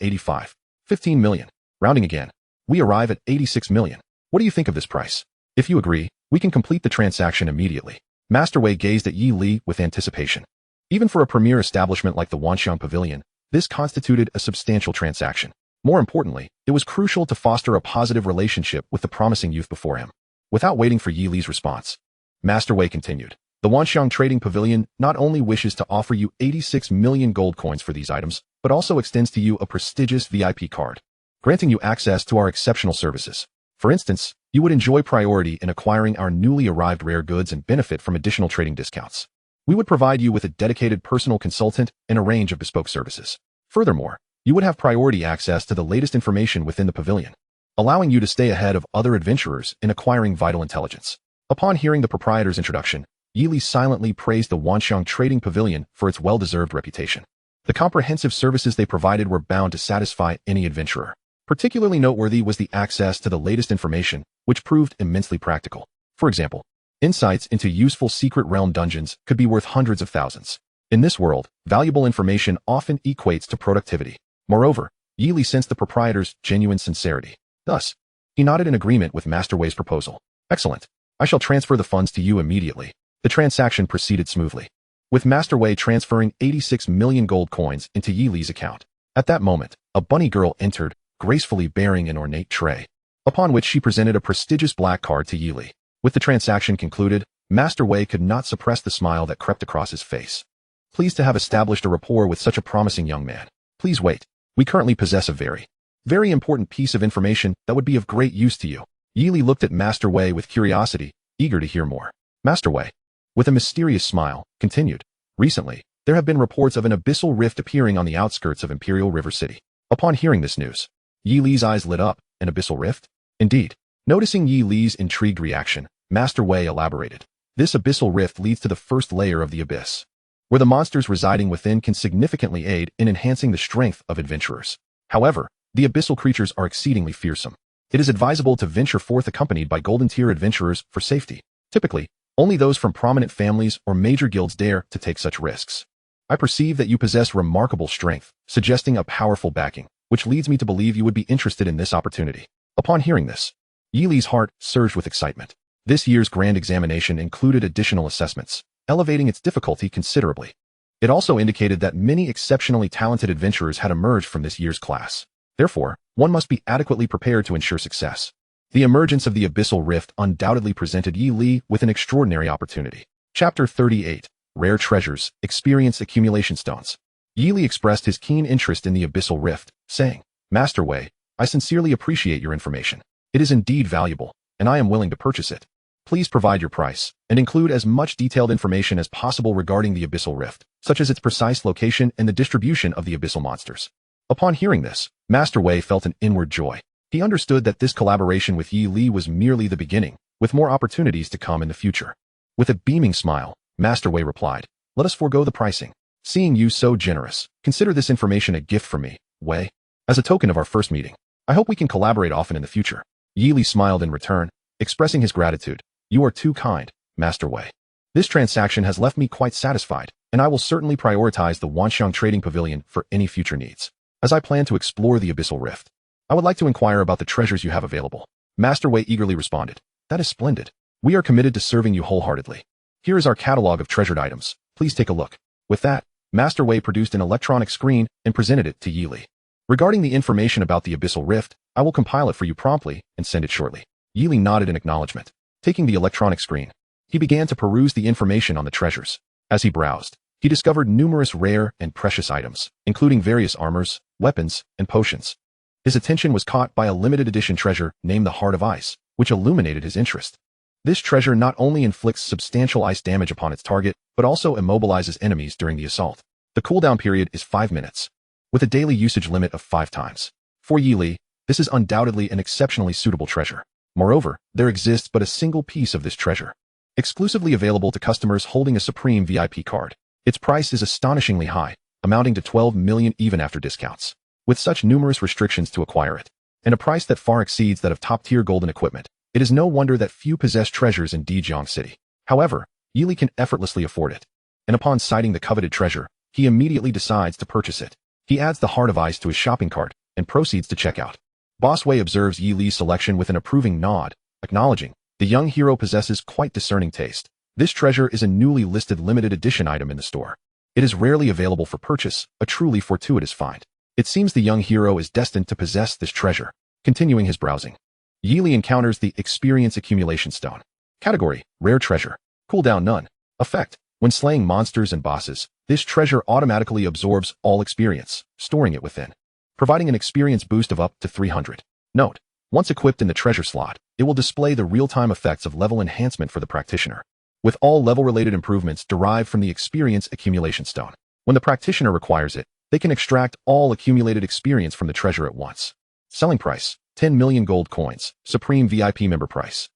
15 million. Rounding again, we arrive at 86 million. What do you think of this price? If you agree, we can complete the transaction immediately. Master Wei gazed at Yi Li with anticipation. Even for a premier establishment like the Wanxiang Pavilion, this constituted a substantial transaction. More importantly, it was crucial to foster a positive relationship with the promising youth before him. Without waiting for Yi Li's response, Master Wei continued. The Wanxiang Trading Pavilion not only wishes to offer you 86 million gold coins for these items, but also extends to you a prestigious VIP card, granting you access to our exceptional services. For instance, you would enjoy priority in acquiring our newly arrived rare goods and benefit from additional trading discounts. We would provide you with a dedicated personal consultant and a range of bespoke services. Furthermore, you would have priority access to the latest information within the pavilion, allowing you to stay ahead of other adventurers in acquiring vital intelligence. Upon hearing the proprietor's introduction, Yi Li silently praised the Wanxiang Trading Pavilion for its well-deserved reputation. The comprehensive services they provided were bound to satisfy any adventurer. Particularly noteworthy was the access to the latest information, which proved immensely practical. For example, insights into useful secret realm dungeons could be worth hundreds of thousands. In this world, valuable information often equates to productivity. Moreover, Yi Li sensed the proprietor's genuine sincerity. Thus, he nodded in agreement with Master Wei's proposal. Excellent. I shall transfer the funds to you immediately. The transaction proceeded smoothly, with Master Wei transferring 86 million gold coins into Yi Li's account. At that moment, a bunny girl entered, gracefully bearing an ornate tray, upon which she presented a prestigious black card to Yi Li. With the transaction concluded, Master Wei could not suppress the smile that crept across his face. Pleased to have established a rapport with such a promising young man. Please wait. We currently possess a very important piece of information that would be of great use to you. Yi Li looked at Master Wei with curiosity, eager to hear more. Master Wei, with a mysterious smile, continued. Recently, there have been reports of an abyssal rift appearing on the outskirts of Imperial River City. Upon hearing this news, Yi Li's eyes lit up. An abyssal rift? Indeed. Noticing Yi Li's intrigued reaction, Master Wei elaborated. This abyssal rift leads to the first layer of the abyss, where the monsters residing within can significantly aid in enhancing the strength of adventurers. However, the abyssal creatures are exceedingly fearsome. It is advisable to venture forth accompanied by golden-tier adventurers for safety. Typically, only those from prominent families or major guilds dare to take such risks. I perceive that you possess remarkable strength, suggesting a powerful backing, which leads me to believe you would be interested in this opportunity. Upon hearing this, Yi Li's heart surged with excitement. This year's grand examination included additional assessments, elevating its difficulty considerably. It also indicated that many exceptionally talented adventurers had emerged from this year's class. Therefore, one must be adequately prepared to ensure success. The emergence of the Abyssal Rift undoubtedly presented Yi Li with an extraordinary opportunity. Chapter 38. Rare Treasures, Experience Accumulation Stones. Yi Li expressed his keen interest in the Abyssal Rift, saying, Master Wei, I sincerely appreciate your information. It is indeed valuable, and I am willing to purchase it. Please provide your price, and include as much detailed information as possible regarding the Abyssal Rift, such as its precise location and the distribution of the abyssal monsters. Upon hearing this, Master Wei felt an inward joy. He understood that this collaboration with Yi Li was merely the beginning, with more opportunities to come in the future. With a beaming smile, Master Wei replied, Let us forego the pricing. Seeing you so generous, consider this information a gift from me, Wei. As a token of our first meeting, I hope we can collaborate often in the future. Yi Li smiled in return, expressing his gratitude. You are too kind, Master Wei. This transaction has left me quite satisfied, and I will certainly prioritize the Wanxiang Trading Pavilion for any future needs. As I plan to explore the Abyssal Rift, I would like to inquire about the treasures you have available. Master Wei eagerly responded. That is splendid. We are committed to serving you wholeheartedly. Here is our catalog of treasured items. Please take a look. With that, Master Wei produced an electronic screen and presented it to Yi Li. Regarding the information about the Abyssal Rift, I will compile it for you promptly and send it shortly. Yi Li nodded in acknowledgement. Taking the electronic screen, he began to peruse the information on the treasures. As he browsed, he discovered numerous rare and precious items, including various armors, weapons, and potions. His attention was caught by a limited edition treasure named the Heart of Ice, which illuminated his interest. This treasure not only inflicts substantial ice damage upon its target, but also immobilizes enemies during the assault. The cooldown period is 5 minutes, with a daily usage limit of 5 times. For Yi Li, this is undoubtedly an exceptionally suitable treasure. Moreover, there exists but a single piece of this treasure, exclusively available to customers holding a Supreme VIP card. Its price is astonishingly high, amounting to 12 million even after discounts. With such numerous restrictions to acquire it, and a price that far exceeds that of top-tier golden equipment, it is no wonder that few possess treasures in Dijiang City. However, Yi Li can effortlessly afford it, and upon sighting the coveted treasure, he immediately decides to purchase it. He adds the Heart of Ice to his shopping cart and proceeds to check out. Boss Wei observes Yi Li's selection with an approving nod, acknowledging the young hero possesses quite discerning taste. This treasure is a newly listed limited edition item in the store. It is rarely available for purchase, a truly fortuitous find. It seems the young hero is destined to possess this treasure. Continuing his browsing, Yi Li encounters the Experience Accumulation Stone. Category: Rare Treasure. Cooldown None. Effect: When slaying monsters and bosses, this treasure automatically absorbs all experience, storing it within, providing an experience boost of up to 300. Note: Once equipped in the treasure slot, it will display the real-time effects of level enhancement for the practitioner, with all level-related improvements derived from the Experience Accumulation Stone. When the practitioner requires it, they can extract all accumulated experience from the treasure at once. Selling price: 10 million gold coins, Supreme VIP member price.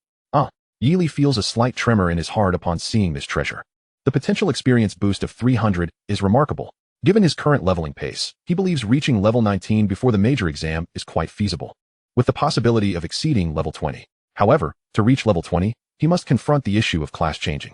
Yi Li feels a slight tremor in his heart upon seeing this treasure. The potential experience boost of 300 is remarkable. Given his current leveling pace, he believes reaching level 19 before the major exam is quite feasible, with the possibility of exceeding level 20. However, to reach level 20, he must confront the issue of class changing.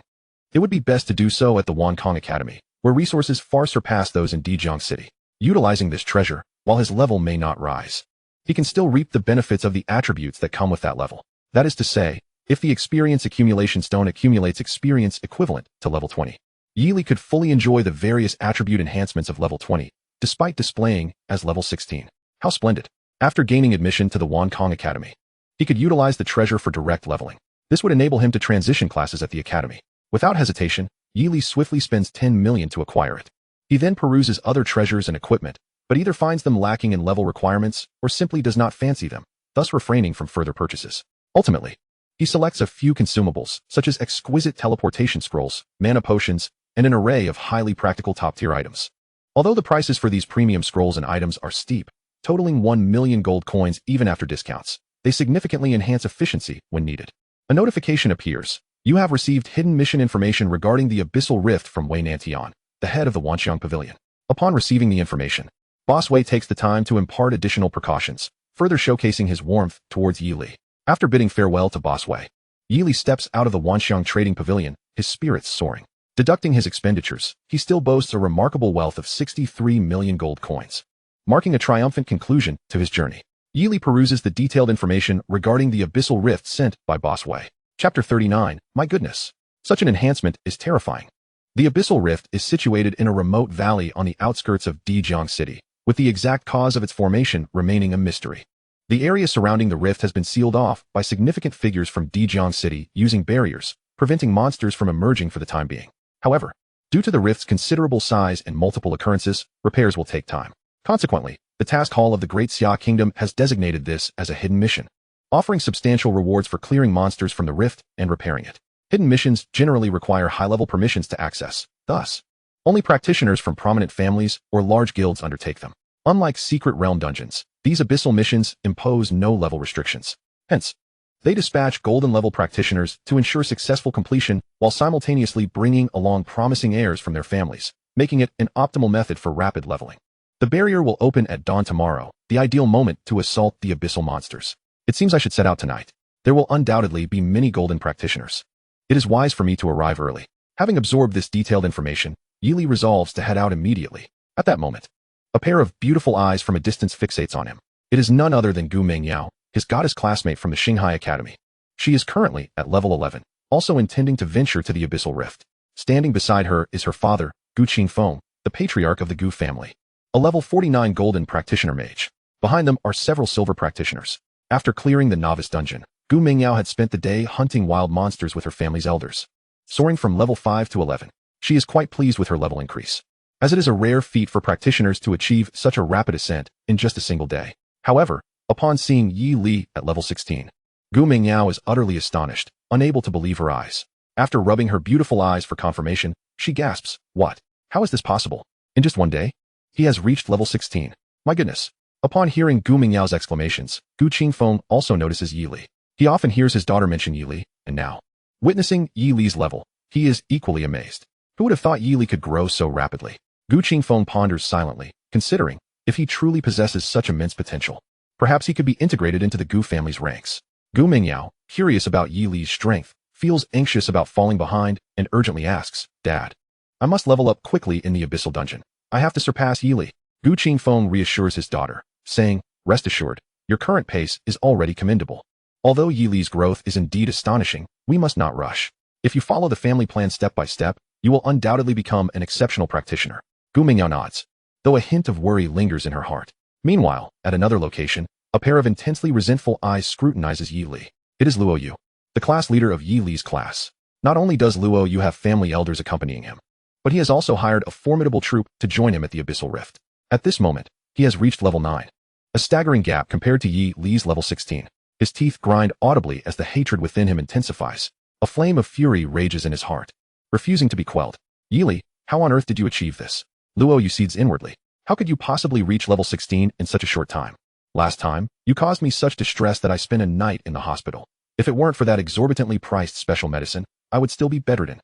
It would be best to do so at the Wong Kong Academy, where resources far surpass those in Dijiang City. Utilizing this treasure, while his level may not rise, he can still reap the benefits of the attributes that come with that level. That is to say, if the Experience Accumulation Stone accumulates experience equivalent to level 20, Yi Li could fully enjoy the various attribute enhancements of level 20, despite displaying as level 16. How splendid! After gaining admission to the Wong Kong Academy, he could utilize the treasure for direct leveling. This would enable him to transition classes at the academy. Without hesitation, Yi Li swiftly spends 10 million to acquire it. He then peruses other treasures and equipment, but either finds them lacking in level requirements or simply does not fancy them, thus refraining from further purchases. Ultimately, he selects a few consumables, such as exquisite teleportation scrolls, mana potions, and an array of highly practical top-tier items. Although the prices for these premium scrolls and items are steep, totaling 1 million gold coins even after discounts, they significantly enhance efficiency when needed. A notification appears. You have received hidden mission information regarding the Abyssal Rift from Wei Nantian, the head of the Wanxiang Pavilion. Upon receiving the information, Boss Wei takes the time to impart additional precautions, further showcasing his warmth towards Yi Li. After bidding farewell to Boss Wei, Yi Li steps out of the Wanxiang Trading Pavilion, his spirits soaring. Deducting his expenditures, he still boasts a remarkable wealth of 63 million gold coins, marking a triumphant conclusion to his journey. Yi Li peruses the detailed information regarding the Abyssal Rift sent by Boss Wei. Chapter 39. My goodness! Such an enhancement is terrifying. The Abyssal Rift is situated in a remote valley on the outskirts of Dijiang City, with the exact cause of its formation remaining a mystery. The area surrounding the rift has been sealed off by significant figures from Dijiang City using barriers, preventing monsters from emerging for the time being. However, due to the rift's considerable size and multiple occurrences, repairs will take time. Consequently, the Task Hall of the Great Xia Kingdom has designated this as a hidden mission, offering substantial rewards for clearing monsters from the rift and repairing it. Hidden missions generally require high-level permissions to access, thus, only practitioners from prominent families or large guilds undertake them. Unlike secret realm dungeons, these abyssal missions impose no level restrictions. Hence, they dispatch golden-level practitioners to ensure successful completion while simultaneously bringing along promising heirs from their families, making it an optimal method for rapid leveling. The barrier will open at dawn tomorrow, the ideal moment to assault the abyssal monsters. It seems I should set out tonight. There will undoubtedly be many golden practitioners. It is wise for me to arrive early. Having absorbed this detailed information, Yi Li resolves to head out immediately. At that moment, a pair of beautiful eyes from a distance fixates on him. It is none other than Gu Mengyao, his goddess classmate from the Shanghai Academy. She is currently at level 11, also intending to venture to the Abyssal Rift. Standing beside her is her father, Gu Qingfeng, the patriarch of the Gu family, a level 49 golden practitioner mage. Behind them are several silver practitioners. After clearing the novice dungeon, Gu Mingyao had spent the day hunting wild monsters with her family's elders. Soaring from level 5 to 11, she is quite pleased with her level increase, as it is a rare feat for practitioners to achieve such a rapid ascent in just a single day. However, upon seeing Yi Li at level 16, Gu Mingyao is utterly astonished, unable to believe her eyes. After rubbing her beautiful eyes for confirmation, she gasps, "What? How is this possible? In just one day? He has reached level 16. My goodness." Upon hearing Gu Mingyao's exclamations, Gu Qingfeng also notices Yi Li. He often hears his daughter mention Yi Li, and now, witnessing Yi Li's level, he is equally amazed. Who would have thought Yi Li could grow so rapidly? Gu Qingfeng ponders silently, considering, if he truly possesses such immense potential, perhaps he could be integrated into the Gu family's ranks. Gu Mingyao, curious about Yi Li's strength, feels anxious about falling behind and urgently asks, "Dad, I must level up quickly in the Abyssal Dungeon. I have to surpass Yi Li." Gu Qingfeng reassures his daughter, saying, "Rest assured, your current pace is already commendable. Although Yi Li's growth is indeed astonishing, we must not rush. If you follow the family plan step by step, you will undoubtedly become an exceptional practitioner." Gu Mingyao nods, though a hint of worry lingers in her heart. Meanwhile, at another location, a pair of intensely resentful eyes scrutinizes Yi Li. It is Luo Yu, the class leader of Yi Li's class. Not only does Luo Yu have family elders accompanying him, but he has also hired a formidable troop to join him at the Abyssal Rift. At this moment, he has reached level 9. A staggering gap compared to Yi Li's level 16. His teeth grind audibly as the hatred within him intensifies. A flame of fury rages in his heart, refusing to be quelled. "Yi Li, how on earth did you achieve this?" Luo Yu seethes inwardly. "How could you possibly reach level 16 in such a short time? Last time, you caused me such distress that I spent a night in the hospital. If it weren't for that exorbitantly priced special medicine, I would still be bedridden."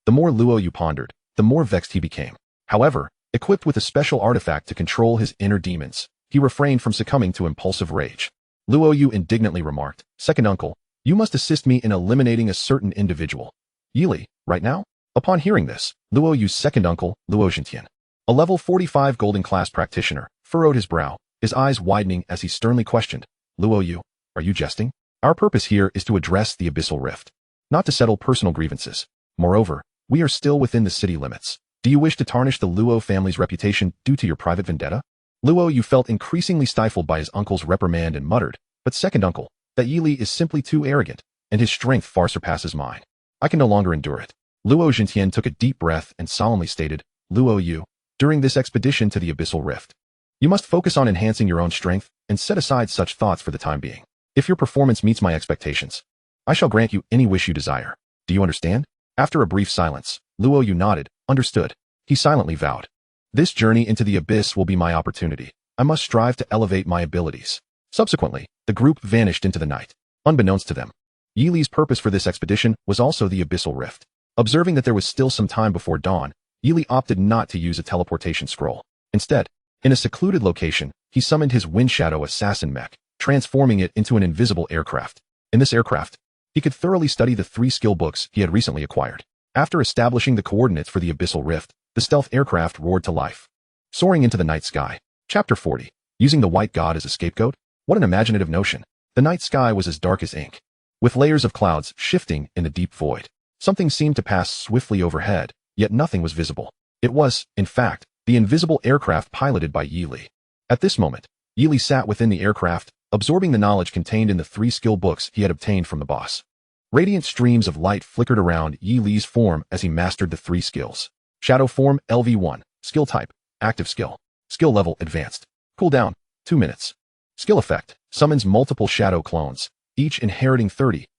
The more Luo Yu pondered, the more vexed he became. However, equipped with a special artifact to control his inner demons, he refrained from succumbing to impulsive rage. Luo Yu indignantly remarked, "Second uncle, you must assist me in eliminating a certain individual." "Yi Li, right now?" Upon hearing this, Luo Yu's second uncle, Luo Zhentian, a level 45 golden class practitioner, furrowed his brow, his eyes widening as he sternly questioned, "Luo Yu, are you jesting? Our purpose here is to address the Abyssal Rift, not to settle personal grievances. Moreover, we are still within the city limits. Do you wish to tarnish the Luo family's reputation due to your private vendetta?" Luo Yu felt increasingly stifled by his uncle's reprimand and muttered, "But second uncle, that Yi Li is simply too arrogant, and his strength far surpasses mine. I can no longer endure it." Luo Zhentian took a deep breath and solemnly stated, "Luo Yu, during this expedition to the Abyssal Rift, you must focus on enhancing your own strength and set aside such thoughts for the time being. If your performance meets my expectations, I shall grant you any wish you desire. Do you understand?" After a brief silence, Luo Yu nodded, understood. He silently vowed, "This journey into the abyss will be my opportunity. I must strive to elevate my abilities." Subsequently, the group vanished into the night. Unbeknownst to them, Yi Li's purpose for this expedition was also the Abyssal Rift. Observing that there was still some time before dawn, Yi Li opted not to use a teleportation scroll. Instead, in a secluded location, he summoned his wind shadow assassin mech, transforming it into an invisible aircraft. In this aircraft, he could thoroughly study the 3 skill books he had recently acquired. After establishing the coordinates for the Abyssal Rift, the stealth aircraft roared to life, soaring into the night sky. Chapter 40. Using the white god as a scapegoat? What an imaginative notion. The night sky was as dark as ink, with layers of clouds shifting in the deep void. Something seemed to pass swiftly overhead, yet nothing was visible. It was, in fact, the invisible aircraft piloted by Yi Li. At this moment, Yi Li sat within the aircraft, absorbing the knowledge contained in the 3 skill books he had obtained from the boss. Radiant streams of light flickered around Yi Li's form as he mastered the 3 skills. Shadow form, LV1. Skill type, active skill. Skill level, advanced. Cooldown, 2 minutes. Skill effect, summons multiple shadow clones, each inheriting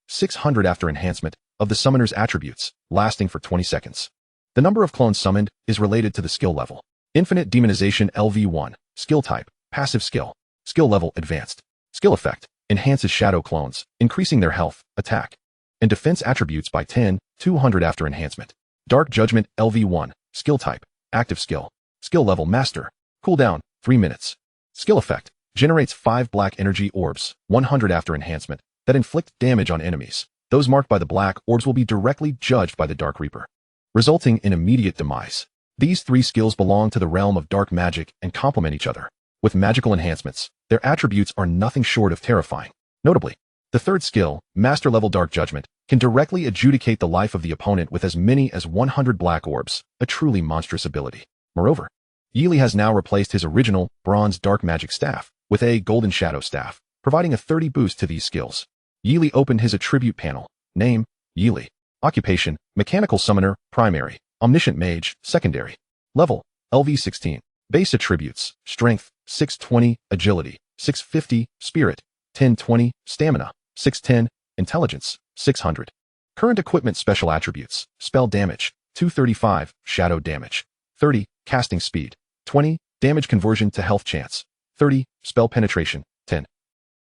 600 after enhancement of the summoner's attributes, lasting for 20 seconds. The number of clones summoned is related to the skill level. Infinite demonization, LV1. Skill type, passive skill. Skill level, advanced. Skill effect, enhances shadow clones, increasing their health, attack, and defense attributes by 200 after enhancement. Dark Judgment, LV1. Skill type, active skill. Skill level, master. Cooldown, 3 minutes. Skill effect, generates 5 black energy orbs, 100 after enhancement, that inflict damage on enemies. Those marked by the black orbs will be directly judged by the Dark Reaper, resulting in immediate demise. These 3 skills belong to the realm of dark magic and complement each other. With magical enhancements, their attributes are nothing short of terrifying. Notably, the 3rd skill, Master Level Dark Judgment, can directly adjudicate the life of the opponent with as many as 100 black orbs, a truly monstrous ability. Moreover, Yi Li has now replaced his original, bronze dark magic staff, with a golden shadow staff, providing a 30 boost to these skills. Yi Li opened his attribute panel. Name, Yi Li. Occupation, Mechanical Summoner, Primary. Omniscient Mage, Secondary. Level, LV16. Base attributes, Strength, 620, Agility, 650, Spirit, 1020, Stamina, 610, Intelligence, 600. Current equipment special attributes, Spell damage, 235, Shadow damage, 30, Casting speed, 20, Damage conversion to health chance, 30, Spell penetration, 10.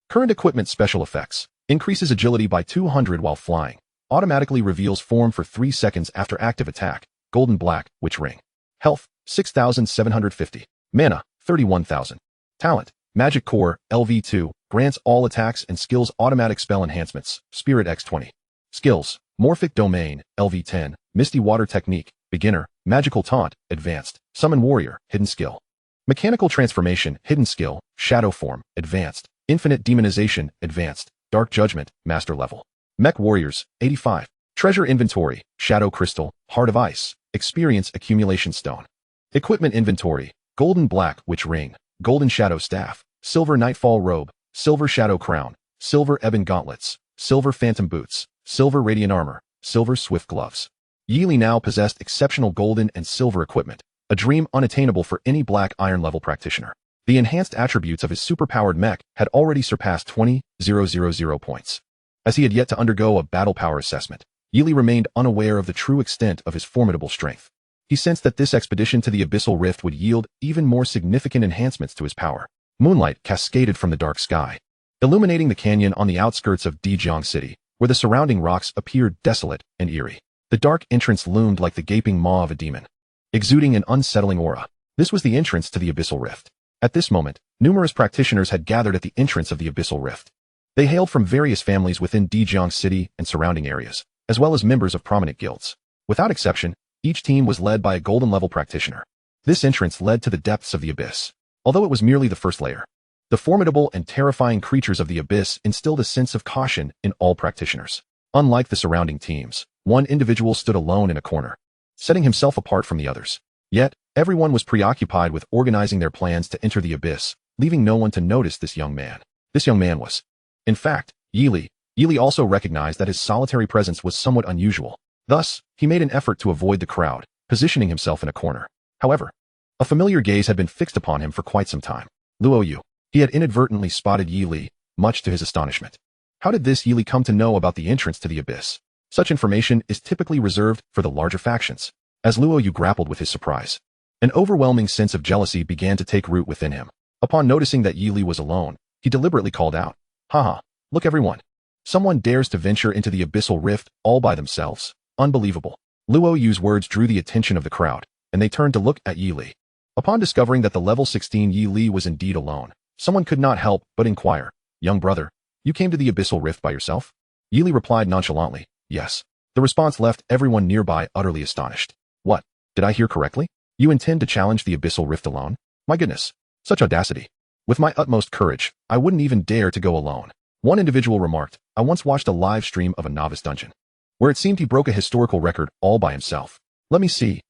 Current equipment special effects, increases agility by 200 while flying, automatically reveals form for 3 seconds after active attack, golden black, witch ring. Health, 6,750. Mana, 31,000. Talent, Magic Core, LV2, grants all attacks and skills automatic spell enhancements, Spirit X20. Skills, Morphic Domain, LV10, Misty Water Technique, Beginner, Magical Taunt, Advanced, Summon Warrior, Hidden Skill. Mechanical Transformation, Hidden Skill, Shadow Form, Advanced, Infinite Demonization, Advanced, Dark Judgment, Master Level. Mech Warriors, 85. Treasure Inventory, Shadow Crystal, Heart of Ice, Experience Accumulation Stone. Equipment Inventory, Golden Black Witch Ring, Golden Shadow Staff, Silver Nightfall Robe, Silver Shadow Crown, Silver Ebon Gauntlets, Silver Phantom Boots, Silver Radiant Armor, Silver Swift Gloves. Yi Li now possessed exceptional golden and silver equipment, a dream unattainable for any black iron level practitioner. The enhanced attributes of his superpowered mech had already surpassed 20,000 points. As he had yet to undergo a battle power assessment, Yi Li remained unaware of the true extent of his formidable strength. He sensed that this expedition to the Abyssal Rift would yield even more significant enhancements to his power. Moonlight cascaded from the dark sky, illuminating the canyon on the outskirts of Dijiang City, where the surrounding rocks appeared desolate and eerie. The dark entrance loomed like the gaping maw of a demon, exuding an unsettling aura. This was the entrance to the Abyssal Rift. At this moment, numerous practitioners had gathered at the entrance of the Abyssal Rift. They hailed from various families within Dijiang City and surrounding areas, as well as members of prominent guilds. Without exception, each team was led by a golden-level practitioner. This entrance led to the depths of the abyss. Although it was merely the first layer, the formidable and terrifying creatures of the abyss instilled a sense of caution in all practitioners. Unlike the surrounding teams, one individual stood alone in a corner, setting himself apart from the others. Yet, everyone was preoccupied with organizing their plans to enter the abyss, leaving no one to notice this young man. This young man was, in fact, Yi Li. Yi Li also recognized that his solitary presence was somewhat unusual. Thus, he made an effort to avoid the crowd, positioning himself in a corner. However, a familiar gaze had been fixed upon him for quite some time. Luo Yu. He had inadvertently spotted Yi Li, much to his astonishment. How did this Yi Li come to know about the entrance to the abyss? Such information is typically reserved for the larger factions. As Luo Yu grappled with his surprise, an overwhelming sense of jealousy began to take root within him. Upon noticing that Yi Li was alone, he deliberately called out, "Haha, look everyone. Someone dares to venture into the Abyssal Rift all by themselves. Unbelievable." Luo Yu's words drew the attention of the crowd, and they turned to look at Yi Li. Upon discovering that the level 16 Yi Li was indeed alone, someone could not help but inquire, "Young brother, you came to the Abyssal Rift by yourself?" Yi Li replied nonchalantly, "Yes." The response left everyone nearby utterly astonished. "What? Did I hear correctly? You intend to challenge the Abyssal Rift alone? My goodness, such audacity. With my utmost courage, I wouldn't even dare to go alone." One individual remarked, "I once watched a live stream of a novice dungeon, where it seemed he broke a historical record all by himself. Let me see.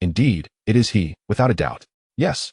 Indeed, it is he, without a doubt. Yes,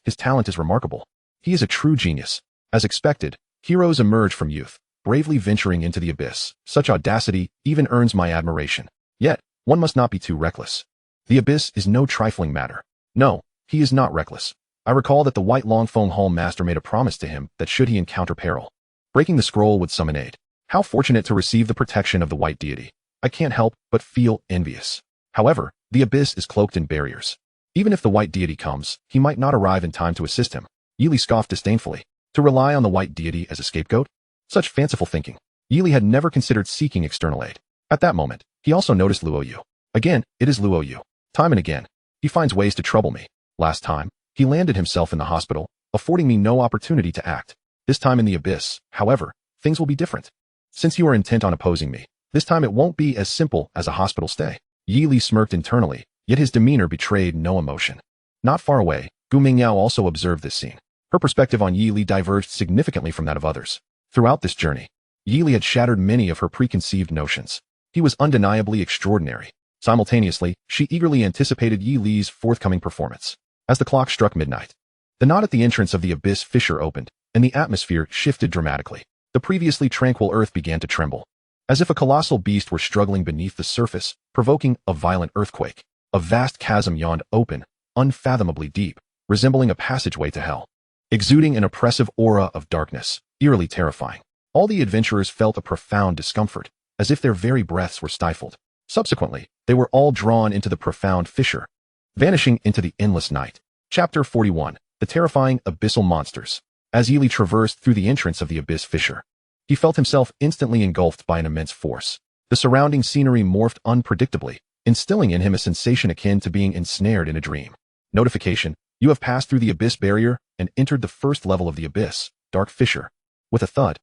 his talent is remarkable. He is a true genius." As expected, heroes emerge from youth, bravely venturing into the abyss. Such audacity even earns my admiration. Yet, one must not be too reckless. The abyss is no trifling matter. No, he is not reckless. I recall that the White Longfeng Hall Master made a promise to him that should he encounter peril, breaking the scroll would summon aid. How fortunate to receive the protection of the White Deity. I can't help but feel envious. However, the abyss is cloaked in barriers. Even if the White Deity comes, he might not arrive in time to assist him. Yi Li scoffed disdainfully. To rely on the White Deity as a scapegoat? Such fanciful thinking. Yi Li had never considered seeking external aid. At that moment, he also noticed Luo Yu. Again, it is Luo Yu. Time and again, he finds ways to trouble me. Last time, he landed himself in the hospital, affording me no opportunity to act. This time in the abyss, however, things will be different. Since you are intent on opposing me, this time it won't be as simple as a hospital stay. Yi Li smirked internally, yet his demeanor betrayed no emotion. Not far away, Gu Mingyao also observed this scene. Her perspective on Yi Li diverged significantly from that of others. Throughout this journey, Yi Li had shattered many of her preconceived notions. He was undeniably extraordinary. Simultaneously, she eagerly anticipated Yi Li's forthcoming performance. As the clock struck midnight, the knot at the entrance of the abyss fissure opened, and the atmosphere shifted dramatically. The previously tranquil earth began to tremble, as if a colossal beast were struggling beneath the surface, provoking a violent earthquake. A vast chasm yawned open, unfathomably deep, resembling a passageway to hell, exuding an oppressive aura of darkness, eerily terrifying. All the adventurers felt a profound discomfort, as if their very breaths were stifled. Subsequently, they were all drawn into the profound fissure, vanishing into the endless night. Chapter 41. The Terrifying Abyssal Monsters. As Yili traversed through the entrance of the abyss fissure, he felt himself instantly engulfed by an immense force. The surrounding scenery morphed unpredictably, instilling in him a sensation akin to being ensnared in a dream. Notification: you have passed through the abyss barrier and entered the first level of the abyss, dark fissure. With a thud,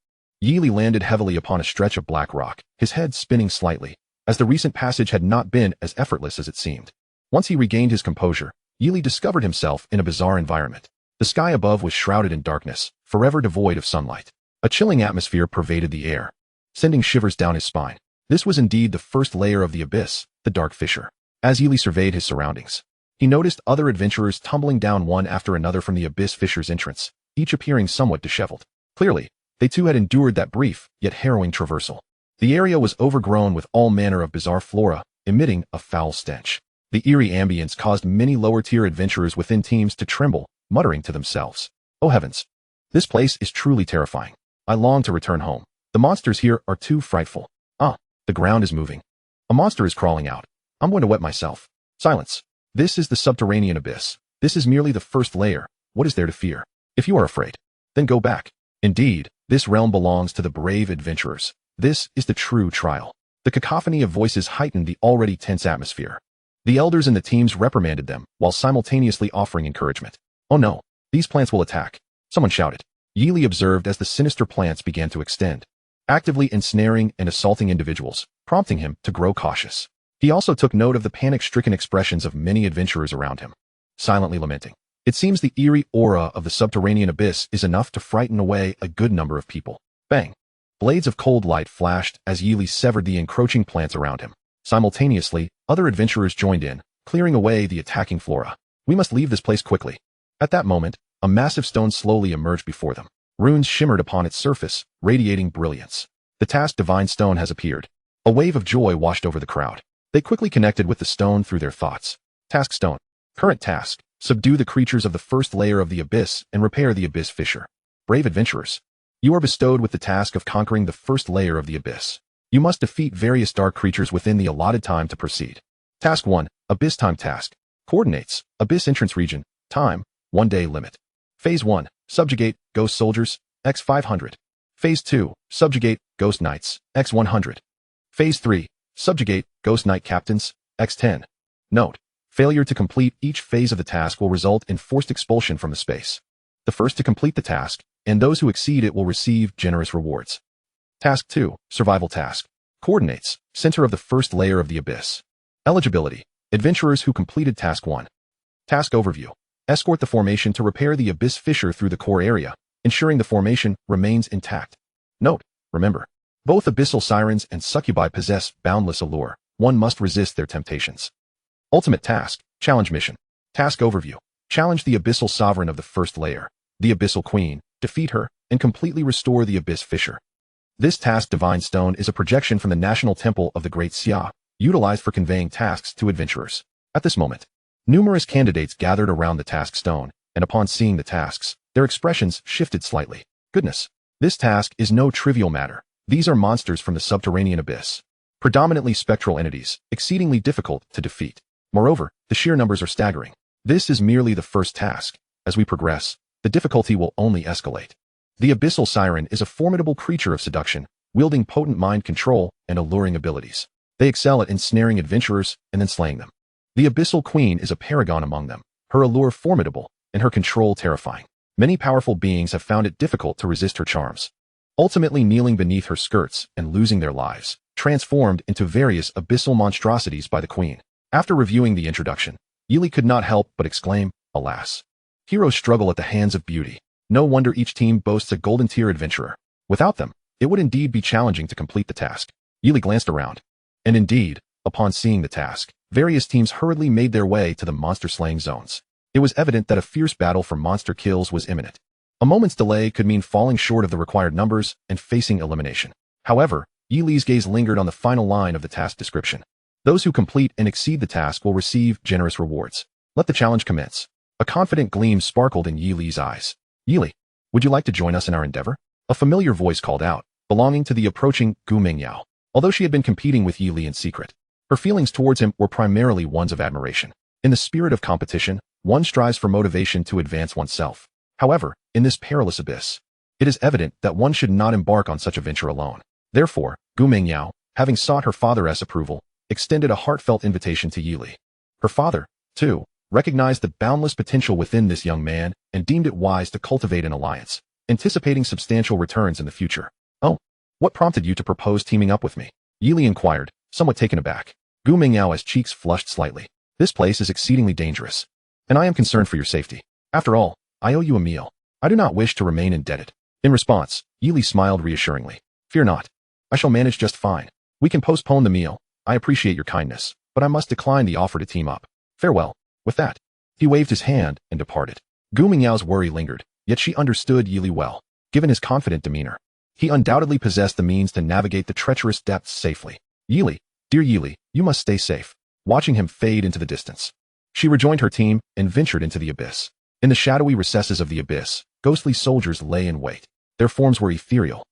Yili landed heavily upon a stretch of black rock, his head spinning slightly, as the recent passage had not been as effortless as it seemed. Once he regained his composure, Yili discovered himself in a bizarre environment. The sky above was shrouded in darkness, forever devoid of sunlight. A chilling atmosphere pervaded the air, sending shivers down his spine. This was indeed the first layer of the abyss, the dark fissure. As Yili surveyed his surroundings, he noticed other adventurers tumbling down one after another from the abyss fissure's entrance, each appearing somewhat disheveled. Clearly, they too had endured that brief, yet harrowing traversal. The area was overgrown with all manner of bizarre flora, emitting a foul stench. The eerie ambience caused many lower-tier adventurers within teams to tremble, muttering to themselves, "Oh heavens! This place is truly terrifying. I long to return home. The monsters here are too frightful. Ah, the ground is moving. A monster is crawling out. I'm going to wet myself. Silence. This is the subterranean abyss. This is merely the first layer. What is there to fear? If you are afraid, then go back. Indeed, this realm belongs to the brave adventurers. This is the true trial." The cacophony of voices heightened the already tense atmosphere. The elders in the teams reprimanded them, while simultaneously offering encouragement. "Oh no, these plants will attack," someone shouted. Yili observed as the sinister plants began to extend, actively ensnaring and assaulting individuals, prompting him to grow cautious. He also took note of the panic-stricken expressions of many adventurers around him, silently lamenting. It seems the eerie aura of the subterranean abyss is enough to frighten away a good number of people. Bang! Blades of cold light flashed as Yili severed the encroaching plants around him. Simultaneously, other adventurers joined in, clearing away the attacking flora. "We must leave this place quickly." At that moment, a massive stone slowly emerged before them. Runes shimmered upon its surface, radiating brilliance. The task divine stone has appeared. A wave of joy washed over the crowd. They quickly connected with the stone through their thoughts. Task stone. Current task: subdue the creatures of the first layer of the abyss and repair the abyss fissure. Brave adventurers, you are bestowed with the task of conquering the first layer of the abyss. You must defeat various dark creatures within the allotted time to proceed. Task 1. Abyss time task. Coordinates: abyss entrance region. Time: 1 day limit. Phase 1. Subjugate ghost soldiers, x 500. Phase 2. Subjugate ghost knights, x 100. Phase 3. Subjugate ghost knight captains, x 10. Note: failure to complete each phase of the task will result in forced expulsion from the space. The first to complete the task, and those who exceed it will receive generous rewards. Task 2. Survival task. Coordinates: center of the first layer of the abyss. Eligibility: adventurers who completed Task 1. Task overview: escort the formation to repair the abyss fissure through the core area, ensuring the formation remains intact. Note: remember, both abyssal sirens and succubi possess boundless allure. One must resist their temptations. Ultimate task: challenge mission. Task overview: challenge the abyssal sovereign of the first layer, the abyssal queen, defeat her, and completely restore the abyss fissure. This task divine stone is a projection from the National Temple of the Great Xia, utilized for conveying tasks to adventurers. At this moment, numerous candidates gathered around the task stone, and upon seeing the tasks, their expressions shifted slightly. Goodness, this task is no trivial matter. These are monsters from the subterranean abyss, predominantly spectral entities, exceedingly difficult to defeat. Moreover, the sheer numbers are staggering. This is merely the first task. As we progress, the difficulty will only escalate. The abyssal siren is a formidable creature of seduction, wielding potent mind control and alluring abilities. They excel at ensnaring adventurers and then slaying them. The abyssal queen is a paragon among them, her allure formidable, and her control terrifying. Many powerful beings have found it difficult to resist her charms, ultimately kneeling beneath her skirts and losing their lives, transformed into various abyssal monstrosities by the queen. After reviewing the introduction, Yili could not help but exclaim, "Alas! Heroes struggle at the hands of beauty. No wonder each team boasts a golden tier adventurer. Without them, it would indeed be challenging to complete the task." Yili glanced around. And indeed, upon seeing the task, various teams hurriedly made their way to the monster-slaying zones. It was evident that a fierce battle for monster kills was imminent. A moment's delay could mean falling short of the required numbers and facing elimination. However, Yi Li's gaze lingered on the final line of the task description. Those who complete and exceed the task will receive generous rewards. Let the challenge commence. A confident gleam sparkled in Yi Li's eyes. Yi Li, would you like to join us in our endeavor? A familiar voice called out, belonging to the approaching Gu Mingyao. Although she had been competing with Yi Li in secret, her feelings towards him were primarily ones of admiration. In the spirit of competition, one strives for motivation to advance oneself. However, in this perilous abyss, it is evident that one should not embark on such a venture alone. Therefore, Gu Mingyao, having sought her father's approval, extended a heartfelt invitation to Yi Li. Her father, too, recognized the boundless potential within this young man and deemed it wise to cultivate an alliance, anticipating substantial returns in the future. Oh, what prompted you to propose teaming up with me? Yi Li inquired, somewhat taken aback. Gu Mingyao's cheeks flushed slightly. This place is exceedingly dangerous, and I am concerned for your safety. After all, I owe you a meal. I do not wish to remain indebted. In response, Yi Li smiled reassuringly. Fear not. I shall manage just fine. We can postpone the meal. I appreciate your kindness, but I must decline the offer to team up. Farewell. With that, he waved his hand and departed. Gu Mingyao's worry lingered, yet she understood Yi Li well. Given his confident demeanor, he undoubtedly possessed the means to navigate the treacherous depths safely. Yi Li, dear Yi Li, you must stay safe. Watching him fade into the distance, she rejoined her team and ventured into the abyss. In the shadowy recesses of the abyss, ghostly soldiers lay in wait. Their forms were ethereal,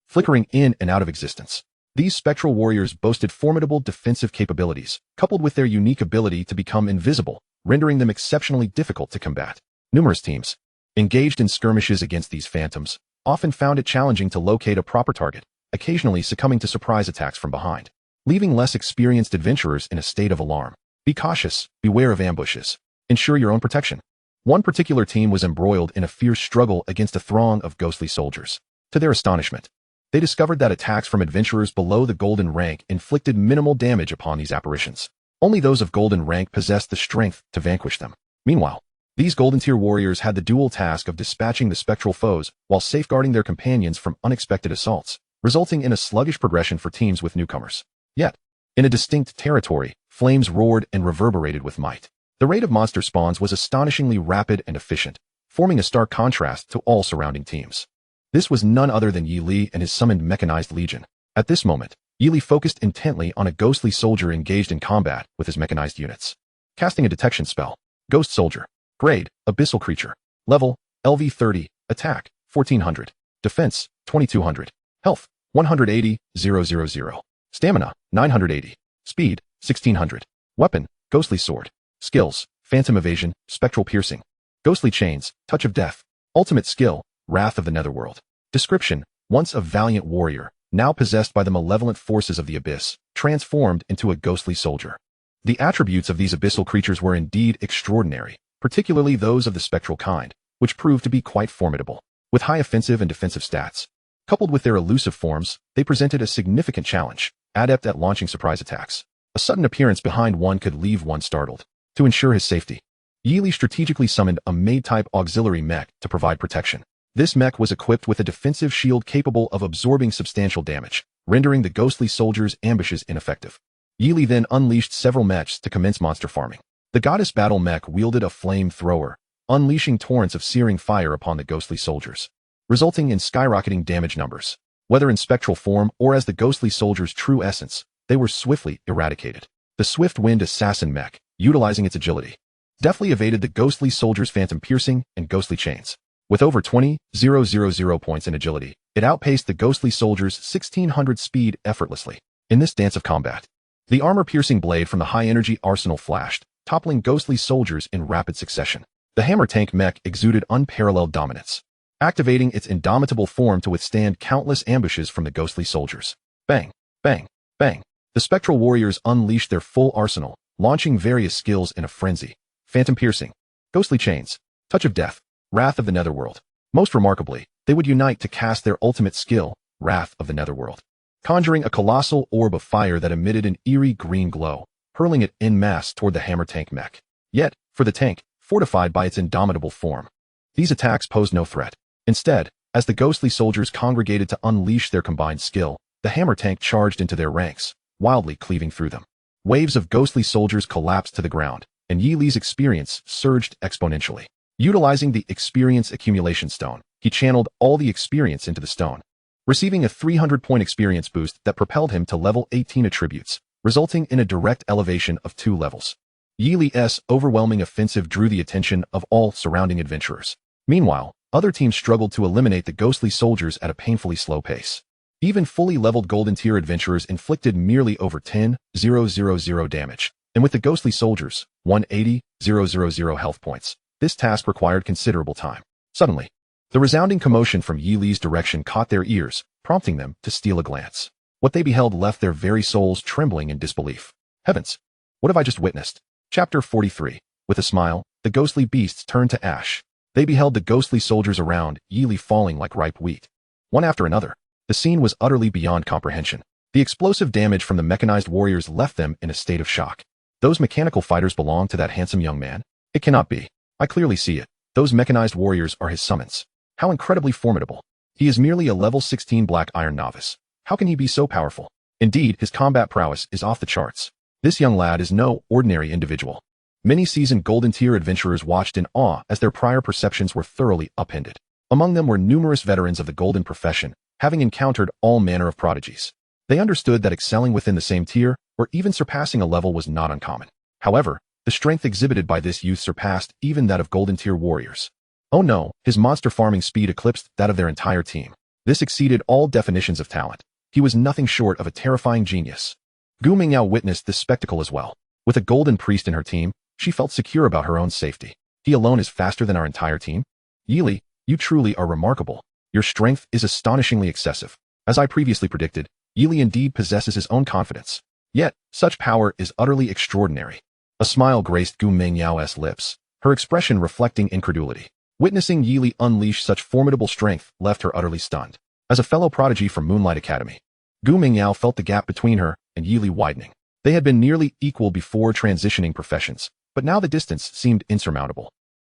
flickering in and out of existence. These spectral warriors boasted formidable defensive capabilities, coupled with their unique ability to become invisible, rendering them exceptionally difficult to combat. Numerous teams, engaged in skirmishes against these phantoms, often found it challenging to locate a proper target, occasionally succumbing to surprise attacks from behind, leaving less experienced adventurers in a state of alarm. Be cautious, beware of ambushes. Ensure your own protection. One particular team was embroiled in a fierce struggle against a throng of ghostly soldiers. To their astonishment, they discovered that attacks from adventurers below the golden rank inflicted minimal damage upon these apparitions. Only those of golden rank possessed the strength to vanquish them. Meanwhile, these golden tier warriors had the dual task of dispatching the spectral foes while safeguarding their companions from unexpected assaults, resulting in a sluggish progression for teams with newcomers. Yet, in a distinct territory, flames roared and reverberated with might. The rate of monster spawns was astonishingly rapid and efficient, forming a stark contrast to all surrounding teams. This was none other than Yi Li and his summoned mechanized legion. At this moment, Yi Li focused intently on a ghostly soldier engaged in combat with his mechanized units. Casting a detection spell. Ghost Soldier. Grade, Abyssal Creature. Level, LV 30. Attack, 1400. Defense, 2200. Health, 180,000. Stamina, 980. Speed, 1600. Weapon, Ghostly Sword. Skills, Phantom Evasion, Spectral Piercing. Ghostly Chains, Touch of Death. Ultimate Skill, Wrath of the Netherworld. Description, once a valiant warrior, now possessed by the malevolent forces of the abyss, transformed into a ghostly soldier. The attributes of these abyssal creatures were indeed extraordinary, particularly those of the spectral kind, which proved to be quite formidable. With high offensive and defensive stats, coupled with their elusive forms, they presented a significant challenge, adept at launching surprise attacks. A sudden appearance behind one could leave one startled. To ensure his safety, Yi Li strategically summoned a maid-type auxiliary mech to provide protection. This mech was equipped with a defensive shield capable of absorbing substantial damage, rendering the ghostly soldier's ambushes ineffective. Yi Li then unleashed several mechs to commence monster farming. The goddess battle mech wielded a flamethrower, unleashing torrents of searing fire upon the ghostly soldiers, resulting in skyrocketing damage numbers. Whether in spectral form or as the ghostly soldier's true essence, they were swiftly eradicated. The swift wind assassin mech, utilizing its agility, deftly evaded the ghostly soldier's phantom piercing and ghostly chains. With over 20,000 points in agility, it outpaced the ghostly soldier's 1600 speed effortlessly. In this dance of combat, the armor-piercing blade from the high-energy arsenal flashed, toppling ghostly soldiers in rapid succession. The hammer tank mech exuded unparalleled dominance, activating its indomitable form to withstand countless ambushes from the ghostly soldiers. Bang, bang, bang. The spectral warriors unleashed their full arsenal, launching various skills in a frenzy. Phantom piercing, ghostly chains, touch of death, wrath of the netherworld. Most remarkably, they would unite to cast their ultimate skill, wrath of the netherworld, conjuring a colossal orb of fire that emitted an eerie green glow, hurling it en masse toward the hammer tank mech. Yet, for the tank, fortified by its indomitable form, these attacks posed no threat. Instead, as the ghostly soldiers congregated to unleash their combined skill, the hammer tank charged into their ranks, wildly cleaving through them. Waves of ghostly soldiers collapsed to the ground, and Yi Li's experience surged exponentially. Utilizing the experience accumulation stone, he channeled all the experience into the stone, receiving a 300-point experience boost that propelled him to level 18 attributes, resulting in a direct elevation of 2 levels. Yi Li's overwhelming offensive drew the attention of all surrounding adventurers. Meanwhile, other teams struggled to eliminate the ghostly soldiers at a painfully slow pace. Even fully leveled golden tier adventurers inflicted merely over 10,000 damage, and with the ghostly soldiers, 180,000 health points. This task required considerable time. Suddenly, the resounding commotion from Yi Li's direction caught their ears, prompting them to steal a glance. What they beheld left their very souls trembling in disbelief. Heavens! What have I just witnessed? Chapter 43. With a smile, the ghostly beasts turned to ash. They beheld the ghostly soldiers around Yi Li falling like ripe wheat. One after another, the scene was utterly beyond comprehension. The explosive damage from the mechanized warriors left them in a state of shock. Those mechanical fighters belong to that handsome young man? It cannot be. I clearly see it. Those mechanized warriors are his summons. How incredibly formidable. He is merely a level 16 black iron novice. How can he be so powerful? Indeed, his combat prowess is off the charts. This young lad is no ordinary individual. Many seasoned golden tier adventurers watched in awe as their prior perceptions were thoroughly upended. Among them were numerous veterans of the golden profession, having encountered all manner of prodigies. They understood that excelling within the same tier, or even surpassing a level, was not uncommon. However, the strength exhibited by this youth surpassed even that of golden tier warriors. Oh no, his monster farming speed eclipsed that of their entire team. This exceeded all definitions of talent. He was nothing short of a terrifying genius. Gu Mingyao witnessed this spectacle as well. With a golden priest in her team, she felt secure about her own safety. He alone is faster than our entire team? Yi Li, you truly are remarkable. Your strength is astonishingly excessive. As I previously predicted, Yi Li indeed possesses his own confidence. Yet, such power is utterly extraordinary. A smile graced Gu Mingyao's lips, her expression reflecting incredulity. Witnessing Yi Li unleash such formidable strength left her utterly stunned. As a fellow prodigy from Moonlight Academy, Gu Mingyao felt the gap between her and Yi Li widening. They had been nearly equal before transitioning professions, but now the distance seemed insurmountable.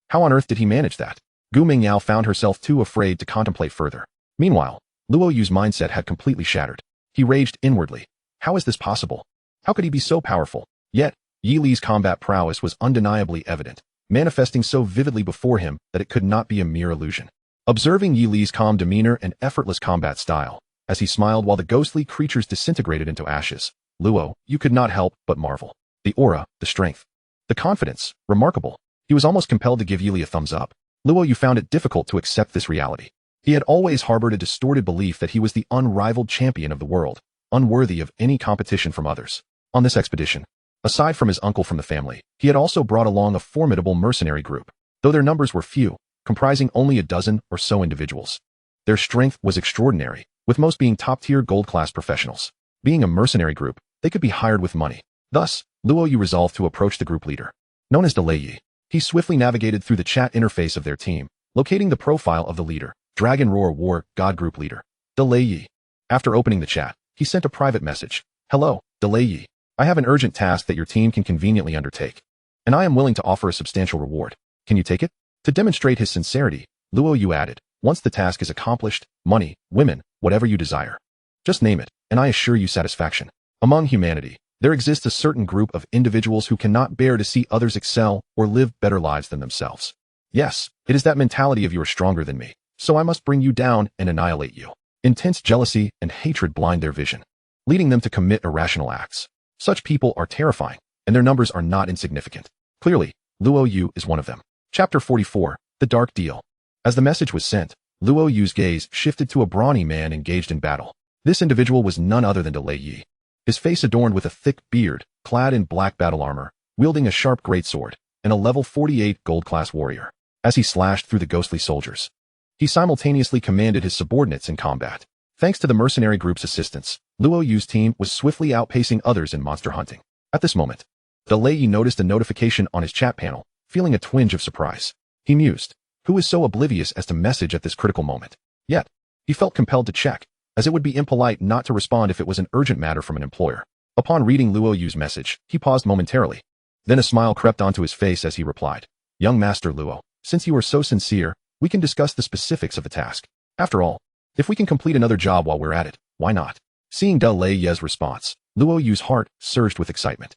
How on earth did he manage that? Gu Mingyao found herself too afraid to contemplate further. Meanwhile, Luo Yu's mindset had completely shattered. He raged inwardly. How is this possible? How could he be so powerful? Yet, Yi Li's combat prowess was undeniably evident, manifesting so vividly before him that it could not be a mere illusion. Observing Yi Li's calm demeanor and effortless combat style, as he smiled while the ghostly creatures disintegrated into ashes, Luo Yu could not help but marvel. The aura, the strength, the confidence, remarkable. He was almost compelled to give Yi Li a thumbs up. Luo Yu found it difficult to accept this reality. He had always harbored a distorted belief that he was the unrivaled champion of the world, unworthy of any competition from others. On this expedition, aside from his uncle from the family, he had also brought along a formidable mercenary group, though their numbers were few, comprising only a dozen or so individuals. Their strength was extraordinary, with most being top-tier gold-class professionals. Being a mercenary group, they could be hired with money. Thus, Luo Yu resolved to approach the group leader. Known as Yi, he swiftly navigated through the chat interface of their team, locating the profile of the leader, Dragon Roar War God Group Leader, Yi. After opening the chat, he sent a private message. Hello, Yi. I have an urgent task that your team can conveniently undertake, and I am willing to offer a substantial reward. Can you take it? To demonstrate his sincerity, Luo Yu added, once the task is accomplished, money, women, whatever you desire. Just name it, and I assure you satisfaction. Among humanity, there exists a certain group of individuals who cannot bear to see others excel or live better lives than themselves. Yes, it is that mentality of you are stronger than me, so I must bring you down and annihilate you. Intense jealousy and hatred blind their vision, leading them to commit irrational acts. Such people are terrifying, and their numbers are not insignificant. Clearly, Luo Yu is one of them. Chapter 44. The Dark Deal. As the message was sent, Luo Yu's gaze shifted to a brawny man engaged in battle. This individual was none other than Yi. His face adorned with a thick beard, clad in black battle armor, wielding a sharp greatsword, and a level 48 gold-class warrior. As he slashed through the ghostly soldiers, he simultaneously commanded his subordinates in combat. Thanks to the mercenary group's assistance, Luo Yu's team was swiftly outpacing others in monster hunting. At this moment, Yi noticed a notification on his chat panel, feeling a twinge of surprise. He mused, who is so oblivious as to message at this critical moment? Yet, he felt compelled to check, as it would be impolite not to respond if it was an urgent matter from an employer. Upon reading Luo Yu's message, he paused momentarily. Then a smile crept onto his face as he replied, Young Master Luo, since you are so sincere, we can discuss the specifics of the task. After all, if we can complete another job while we're at it, why not? Seeing Yi's response, Luo Yu's heart surged with excitement.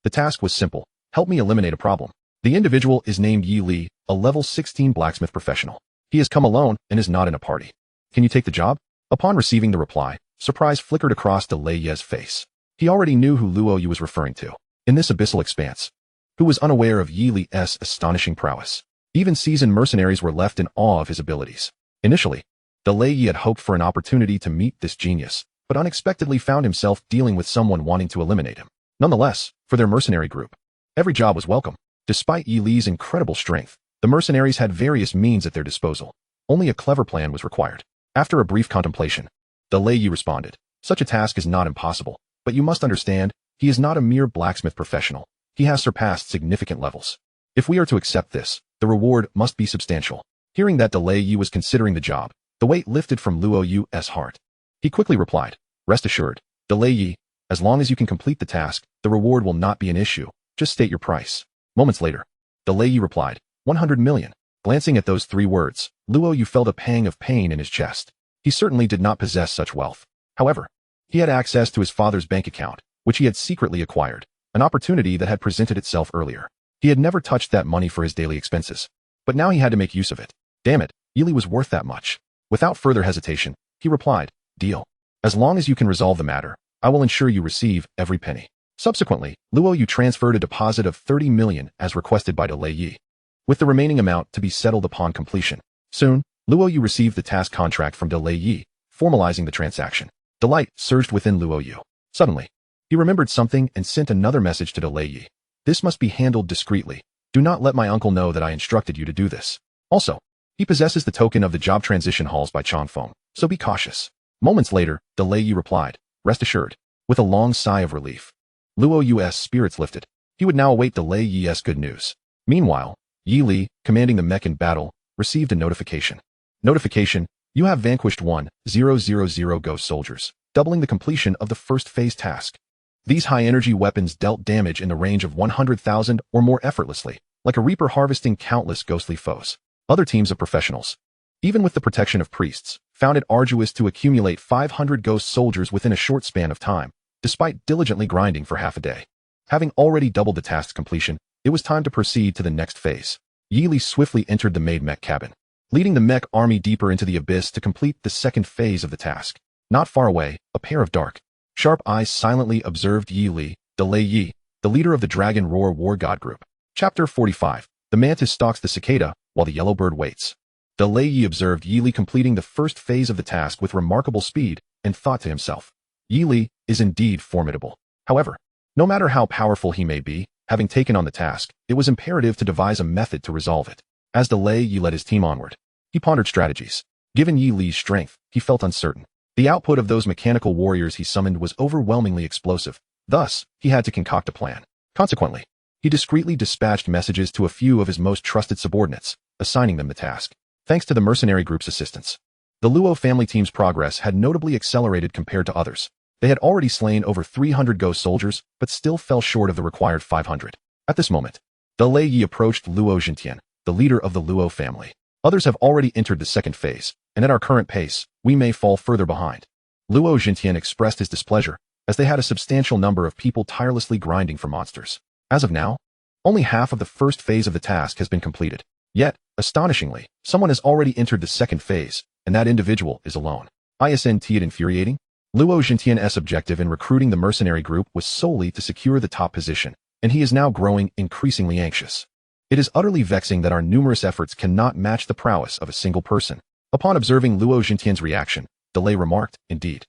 The task was simple. Help me eliminate a problem. The individual is named Yi Li, a level 16 blacksmith professional. He has come alone and is not in a party. Can you take the job? Upon receiving the reply, surprise flickered across de Lei Ye's face. He already knew who Luo Yu was referring to. In this abyssal expanse, who was unaware of Yi Li's astonishing prowess. Even seasoned mercenaries were left in awe of his abilities. Initially, de Lei Yi had hoped for an opportunity to meet this genius, but unexpectedly found himself dealing with someone wanting to eliminate him. Nonetheless, for their mercenary group, every job was welcome. Despite Yi Li's incredible strength, the mercenaries had various means at their disposal. Only a clever plan was required. After a brief contemplation, de Lei Yi responded, "Such a task is not impossible, but you must understand, he is not a mere blacksmith professional. He has surpassed significant levels. If we are to accept this, the reward must be substantial." Hearing that de Lei Yi was considering the job, the weight lifted from Luo Yu's heart. He quickly replied, "Rest assured, de Lei Yi, as long as you can complete the task, the reward will not be an issue. Just state your price." Moments later, de Lei Yi replied, 100 million. Glancing at those 3 words, Luo Yu felt a pang of pain in his chest. He certainly did not possess such wealth. However, he had access to his father's bank account, which he had secretly acquired, an opportunity that had presented itself earlier. He had never touched that money for his daily expenses, but now he had to make use of it. Damn it, Yi Li was worth that much. Without further hesitation, he replied, "Deal. As long as you can resolve the matter, I will ensure you receive every penny." Subsequently, Luo Yu transferred a deposit of 30 million as requested by de Lei Yi, with the remaining amount to be settled upon completion. Soon, Luo Yu received the task contract from de Lei Yi, formalizing the transaction. Delight surged within Luo Yu. Suddenly, he remembered something and sent another message to de Lei Yi. "This must be handled discreetly. Do not let my uncle know that I instructed you to do this. Also, he possesses the token of the job transition halls by Changfeng, so be cautious." Moments later, de Lei Yi replied, "Rest assured." With a long sigh of relief, Luo Yu's spirits lifted. He would now await de Lei Yi's good news. Meanwhile, Yi Li, commanding the mech in battle, received a notification. Notification: you have vanquished 1,000 ghost soldiers, doubling the completion of the first phase task. These high-energy weapons dealt damage in the range of 100,000 or more effortlessly, like a reaper harvesting countless ghostly foes. Other teams of professionals, even with the protection of priests, found it arduous to accumulate 500 ghost soldiers within a short span of time, despite diligently grinding for half a day. Having already doubled the task's completion, it was time to proceed to the next phase. Yi Li swiftly entered the maid mech cabin, leading the mech army deeper into the abyss to complete the second phase of the task. Not far away, a pair of dark, sharp eyes silently observed Yi Li, de Lei Yi, the leader of the Dragon Roar War God group. Chapter 45. The mantis stalks the cicada, while the yellow bird waits. De Lei Yi observed Yi Li completing the first phase of the task with remarkable speed, and thought to himself, Yi Li is indeed formidable. However, no matter how powerful he may be, having taken on the task, it was imperative to devise a method to resolve it. As de Lei Yi led his team onward, he pondered strategies. Given Yi Li's strength, he felt uncertain. The output of those mechanical warriors he summoned was overwhelmingly explosive. Thus, he had to concoct a plan. Consequently, he discreetly dispatched messages to a few of his most trusted subordinates, assigning them the task. Thanks to the mercenary group's assistance, the Luo family team's progress had notably accelerated compared to others. They had already slain over 300 ghost soldiers, but still fell short of the required 500. At this moment, de Lei Yi approached Luo Jintian, the leader of the Luo family. Others have already entered the second phase, and at our current pace, we may fall further behind. Luo Jintian expressed his displeasure, as they had a substantial number of people tirelessly grinding for monsters. As of now, only half of the first phase of the task has been completed. Yet, astonishingly, someone has already entered the second phase, and that individual is alone. Isn't it infuriating? Luo Jintian's objective in recruiting the mercenary group was solely to secure the top position, and he is now growing increasingly anxious. It is utterly vexing that our numerous efforts cannot match the prowess of a single person. Upon observing Luo Jintian's reaction, de Lei remarked, "Indeed,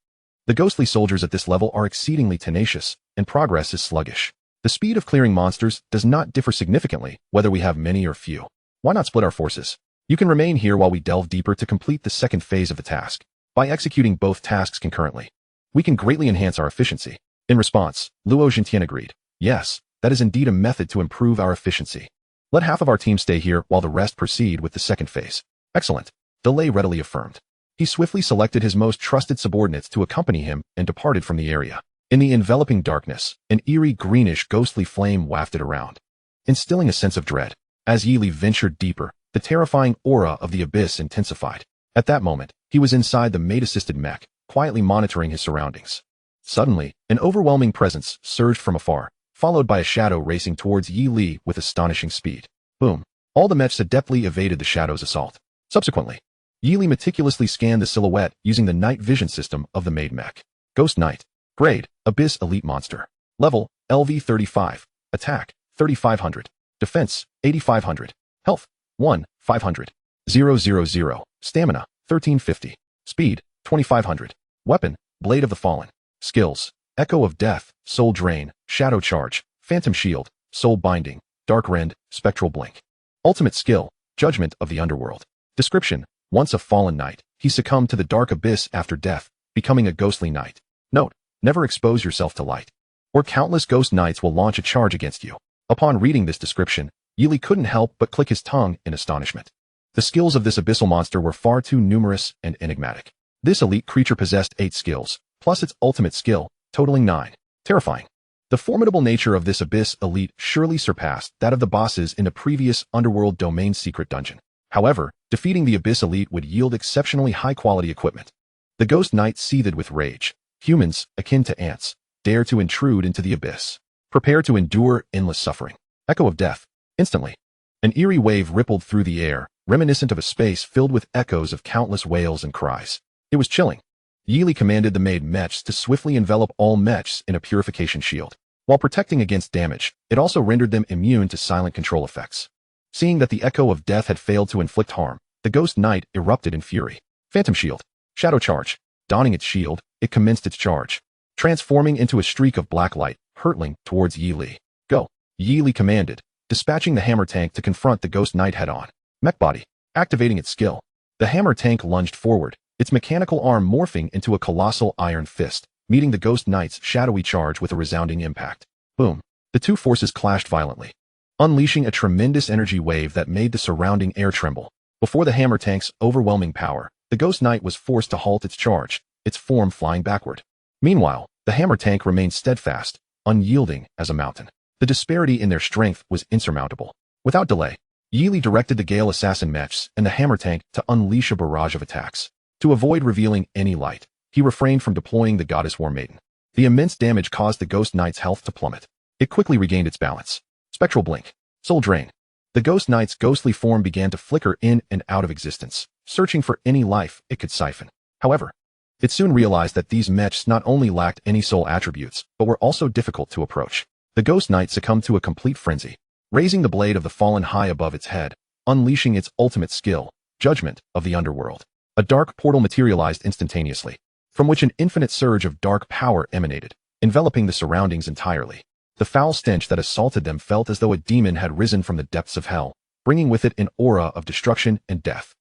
the ghostly soldiers at this level are exceedingly tenacious, and progress is sluggish. The speed of clearing monsters does not differ significantly whether we have many or few. Why not split our forces? You can remain here while we delve deeper to complete the second phase of the task. By executing both tasks concurrently, we can greatly enhance our efficiency." In response, Luo Jintian agreed. "Yes, that is indeed a method to improve our efficiency. Let half of our team stay here while the rest proceed with the second phase." "Excellent," de Lei readily affirmed. He swiftly selected his most trusted subordinates to accompany him and departed from the area. In the enveloping darkness, an eerie greenish ghostly flame wafted around, instilling a sense of dread. As Yi Li ventured deeper, the terrifying aura of the abyss intensified. At that moment, he was inside the maid-assisted mech, quietly monitoring his surroundings. Suddenly, an overwhelming presence surged from afar, followed by a shadow racing towards Yi Li with astonishing speed. Boom! All the mechs adeptly evaded the shadow's assault. Subsequently, Yili meticulously scanned the silhouette using the night vision system of the maid mech. Ghost Knight. Grade, Abyss Elite Monster. Level, LV 35. Attack, 3500. Defense, 8500. Health, 1, 500. 000. Stamina, 1350. Speed, 2500. Weapon, Blade of the Fallen. Skills, Echo of Death, Soul Drain, Shadow Charge, Phantom Shield, Soul Binding, Dark Rend, Spectral Blink. Ultimate skill, Judgment of the Underworld. Description, once a fallen knight, he succumbed to the dark abyss after death, becoming a ghostly knight. Note, never expose yourself to light, or countless ghost knights will launch a charge against you. Upon reading this description, Yili couldn't help but click his tongue in astonishment. The skills of this abyssal monster were far too numerous and enigmatic. This elite creature possessed 8 skills, plus its ultimate skill, totaling 9. Terrifying. The formidable nature of this abyss elite surely surpassed that of the bosses in the previous underworld domain secret dungeon. However, defeating the abyss elite would yield exceptionally high-quality equipment. The ghost knight seethed with rage. Humans, akin to ants, dare to intrude into the abyss. Prepare to endure endless suffering. Echo of Death. Instantly, an eerie wave rippled through the air, reminiscent of a space filled with echoes of countless wails and cries. It was chilling. Yili commanded the maid Mechs to swiftly envelop all Mechs in a purification shield. While protecting against damage, it also rendered them immune to silent control effects. Seeing that the Echo of Death had failed to inflict harm, the Ghost Knight erupted in fury. Phantom Shield. Shadow Charge. Donning its shield, it commenced its charge, transforming into a streak of black light, hurtling towards Yili. Go. Yili commanded, dispatching the hammer tank to confront the Ghost Knight head-on. Mech Body. Activating its skill. The hammer tank lunged forward, its mechanical arm morphing into a colossal iron fist, meeting the Ghost Knight's shadowy charge with a resounding impact. Boom. The two forces clashed violently, unleashing a tremendous energy wave that made the surrounding air tremble. Before the hammer tank's overwhelming power, the Ghost Knight was forced to halt its charge, its form flying backward. Meanwhile, the hammer tank remained steadfast, unyielding as a mountain. The disparity in their strength was insurmountable. Without delay, Yili directed the Gale Assassin Mechs and the hammer tank to unleash a barrage of attacks. To avoid revealing any light, he refrained from deploying the Goddess War Maiden. The immense damage caused the Ghost Knight's health to plummet. It quickly regained its balance. Spectral Blink. Soul Drain. The Ghost Knight's ghostly form began to flicker in and out of existence, searching for any life it could siphon. However, it soon realized that these Mechs not only lacked any soul attributes, but were also difficult to approach. The Ghost Knight succumbed to a complete frenzy, raising the blade of the fallen high above its head, unleashing its ultimate skill, Judgment of the Underworld. A dark portal materialized instantaneously, from which an infinite surge of dark power emanated, enveloping the surroundings entirely. The foul stench that assaulted them felt as though a demon had risen from the depths of hell, bringing with it an aura of destruction and death.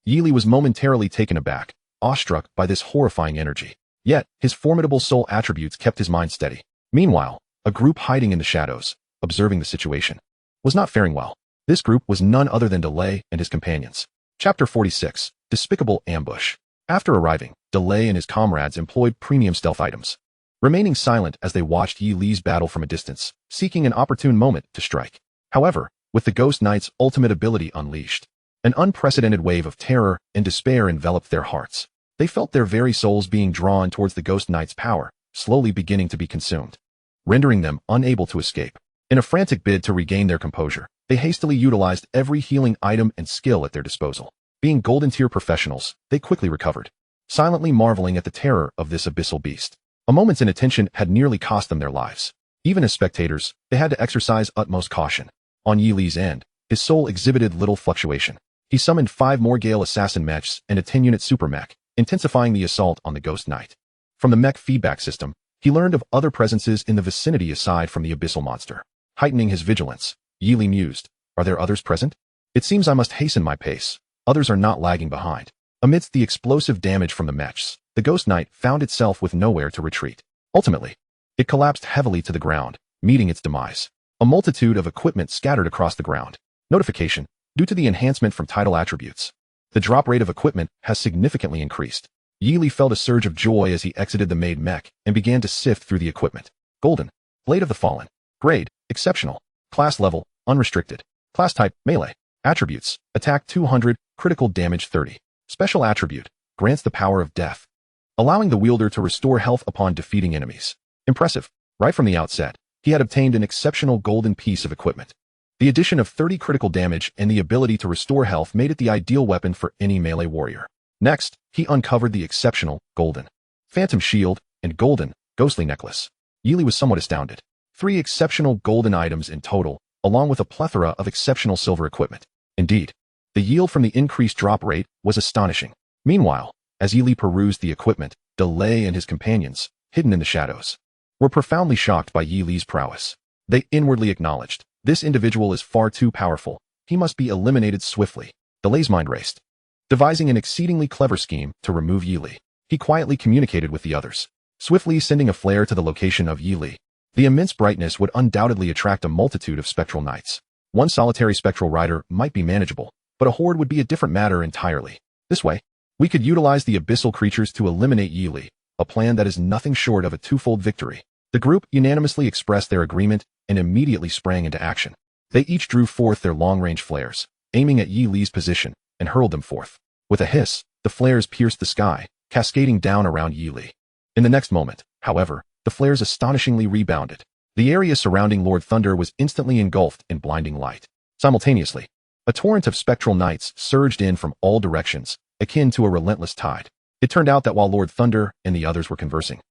Yili was momentarily taken aback, awestruck by this horrifying energy. Yet, his formidable soul attributes kept his mind steady. Meanwhile, a group hiding in the shadows, observing the situation, was not faring well. This group was none other than Delay and his companions. Chapter 46. Despicable Ambush. After arriving, Delay and his comrades employed premium stealth items, remaining silent as they watched Yi Li's battle from a distance, seeking an opportune moment to strike. However, with the Ghost Knight's ultimate ability unleashed, an unprecedented wave of terror and despair enveloped their hearts. They felt their very souls being drawn towards the Ghost Knight's power, slowly beginning to be consumed, rendering them unable to escape. In a frantic bid to regain their composure, they hastily utilized every healing item and skill at their disposal. Being golden tier professionals, they quickly recovered, silently marveling at the terror of this abyssal beast. A moment's inattention had nearly cost them their lives. Even as spectators, they had to exercise utmost caution. On Yi Li's end, his soul exhibited little fluctuation. He summoned 5 more Gale Assassin Mechs and a 10-unit super mech, intensifying the assault on the Ghost Knight. From the mech feedback system, he learned of other presences in the vicinity aside from the abyssal monster. Heightening his vigilance, Yi Li mused, "Are there others present? It seems I must hasten my pace. Others are not lagging behind." Amidst the explosive damage from the Mechs, the Ghost Knight found itself with nowhere to retreat. Ultimately, it collapsed heavily to the ground, meeting its demise. A multitude of equipment scattered across the ground. Notification: due to the enhancement from title attributes, the drop rate of equipment has significantly increased. Yi Li felt a surge of joy as he exited the maid mech and began to sift through the equipment. Golden. Blade of the Fallen. Grade: Exceptional. Class level: Unrestricted. Class type: Melee. Attributes: Attack 200, Critical Damage 30. Special attribute: Grants the power of death, allowing the wielder to restore health upon defeating enemies. Impressive. Right from the outset, he had obtained an exceptional golden piece of equipment. The addition of 30 critical damage and the ability to restore health made it the ideal weapon for any melee warrior. Next, he uncovered the exceptional golden phantom shield and golden ghostly necklace. Yi Li was somewhat astounded. 3 exceptional golden items in total, along with a plethora of exceptional silver equipment. Indeed, the yield from the increased drop rate was astonishing. Meanwhile, as Yi Li perused the equipment, Delay and his companions, hidden in the shadows, were profoundly shocked by Yi Li's prowess. They inwardly acknowledged, this individual is far too powerful. He must be eliminated swiftly. Delay's mind raced. Devising an exceedingly clever scheme to remove Yi Li, he quietly communicated with the others, swiftly sending a flare to the location of Yi Li. The immense brightness would undoubtedly attract a multitude of spectral knights. One solitary spectral rider might be manageable, but a horde would be a different matter entirely. This way, we could utilize the abyssal creatures to eliminate Yi Li, a plan that is nothing short of a twofold victory. The group unanimously expressed their agreement and immediately sprang into action. They each drew forth their long-range flares, aiming at Yi Li's position, and hurled them forth. With a hiss, the flares pierced the sky, cascading down around Yi Li. In the next moment, however, the flares astonishingly rebounded. The area surrounding Lord Thunder was instantly engulfed in blinding light. Simultaneously, a torrent of spectral knights surged in from all directions, akin to a relentless tide. It turned out that while Lord Thunder and the others were conversing,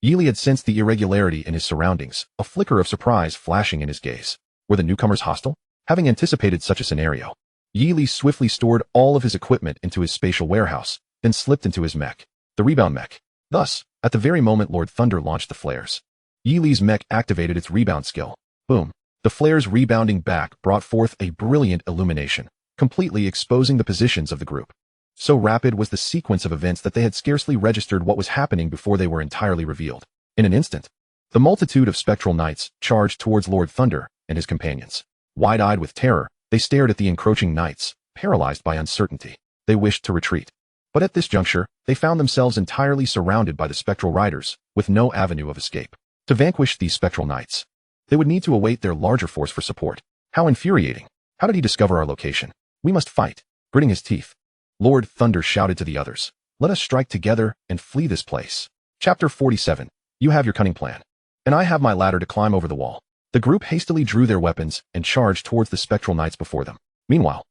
Yi Li had sensed the irregularity in his surroundings, a flicker of surprise flashing in his gaze. Were the newcomers hostile? Having anticipated such a scenario, Yi Li swiftly stored all of his equipment into his spatial warehouse, then slipped into his mech, the rebound mech. Thus, at the very moment Lord Thunder launched the flares, Yi Li's mech activated its rebound skill. Boom. The flares rebounding back brought forth a brilliant illumination, completely exposing the positions of the group. So rapid was the sequence of events that they had scarcely registered what was happening before they were entirely revealed. In an instant, the multitude of spectral knights charged towards Lord Thunder and his companions. Wide-eyed with terror, they stared at the encroaching knights, paralyzed by uncertainty. They wished to retreat. But at this juncture, they found themselves entirely surrounded by the spectral riders, with no avenue of escape. To vanquish these spectral knights, they would need to await their larger force for support. How infuriating. How did he discover our location? We must fight. Gritting his teeth, Lord Thunder shouted to the others, let us strike together and flee this place. Chapter 47. You have your cunning plan, and I have my ladder to climb over the wall. The group hastily drew their weapons and charged towards the spectral knights before them. Meanwhile,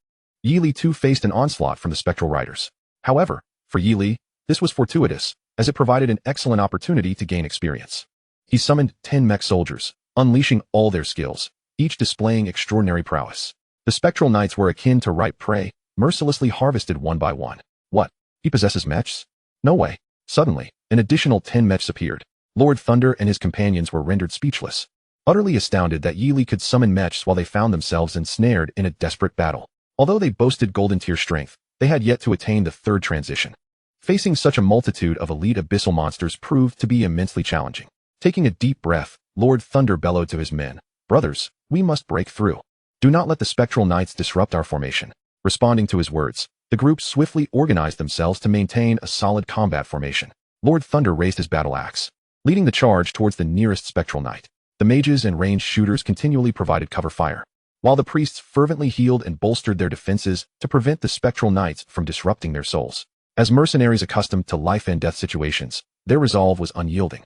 Yi Li too faced an onslaught from the spectral riders. However, for Yi Li, this was fortuitous, as it provided an excellent opportunity to gain experience. He summoned 10 mech soldiers, unleashing all their skills, each displaying extraordinary prowess. The spectral knights were akin to ripe prey, mercilessly harvested one by one. What? He possesses mechs? No way. Suddenly, an additional 10 mechs appeared. Lord Thunder and his companions were rendered speechless, utterly astounded that Yi Li could summon mechs while they found themselves ensnared in a desperate battle. Although they boasted golden tier strength, they had yet to attain the third transition. Facing such a multitude of elite abyssal monsters proved to be immensely challenging. Taking a deep breath, Lord Thunder bellowed to his men, brothers, we must break through. Do not let the spectral knights disrupt our formation. Responding to his words, the group swiftly organized themselves to maintain a solid combat formation. Lord Thunder raised his battle axe, leading the charge towards the nearest spectral knight. The mages and ranged shooters continually provided cover fire, while the priests fervently healed and bolstered their defenses to prevent the spectral knights from disrupting their souls. As mercenaries accustomed to life and death situations, their resolve was unyielding.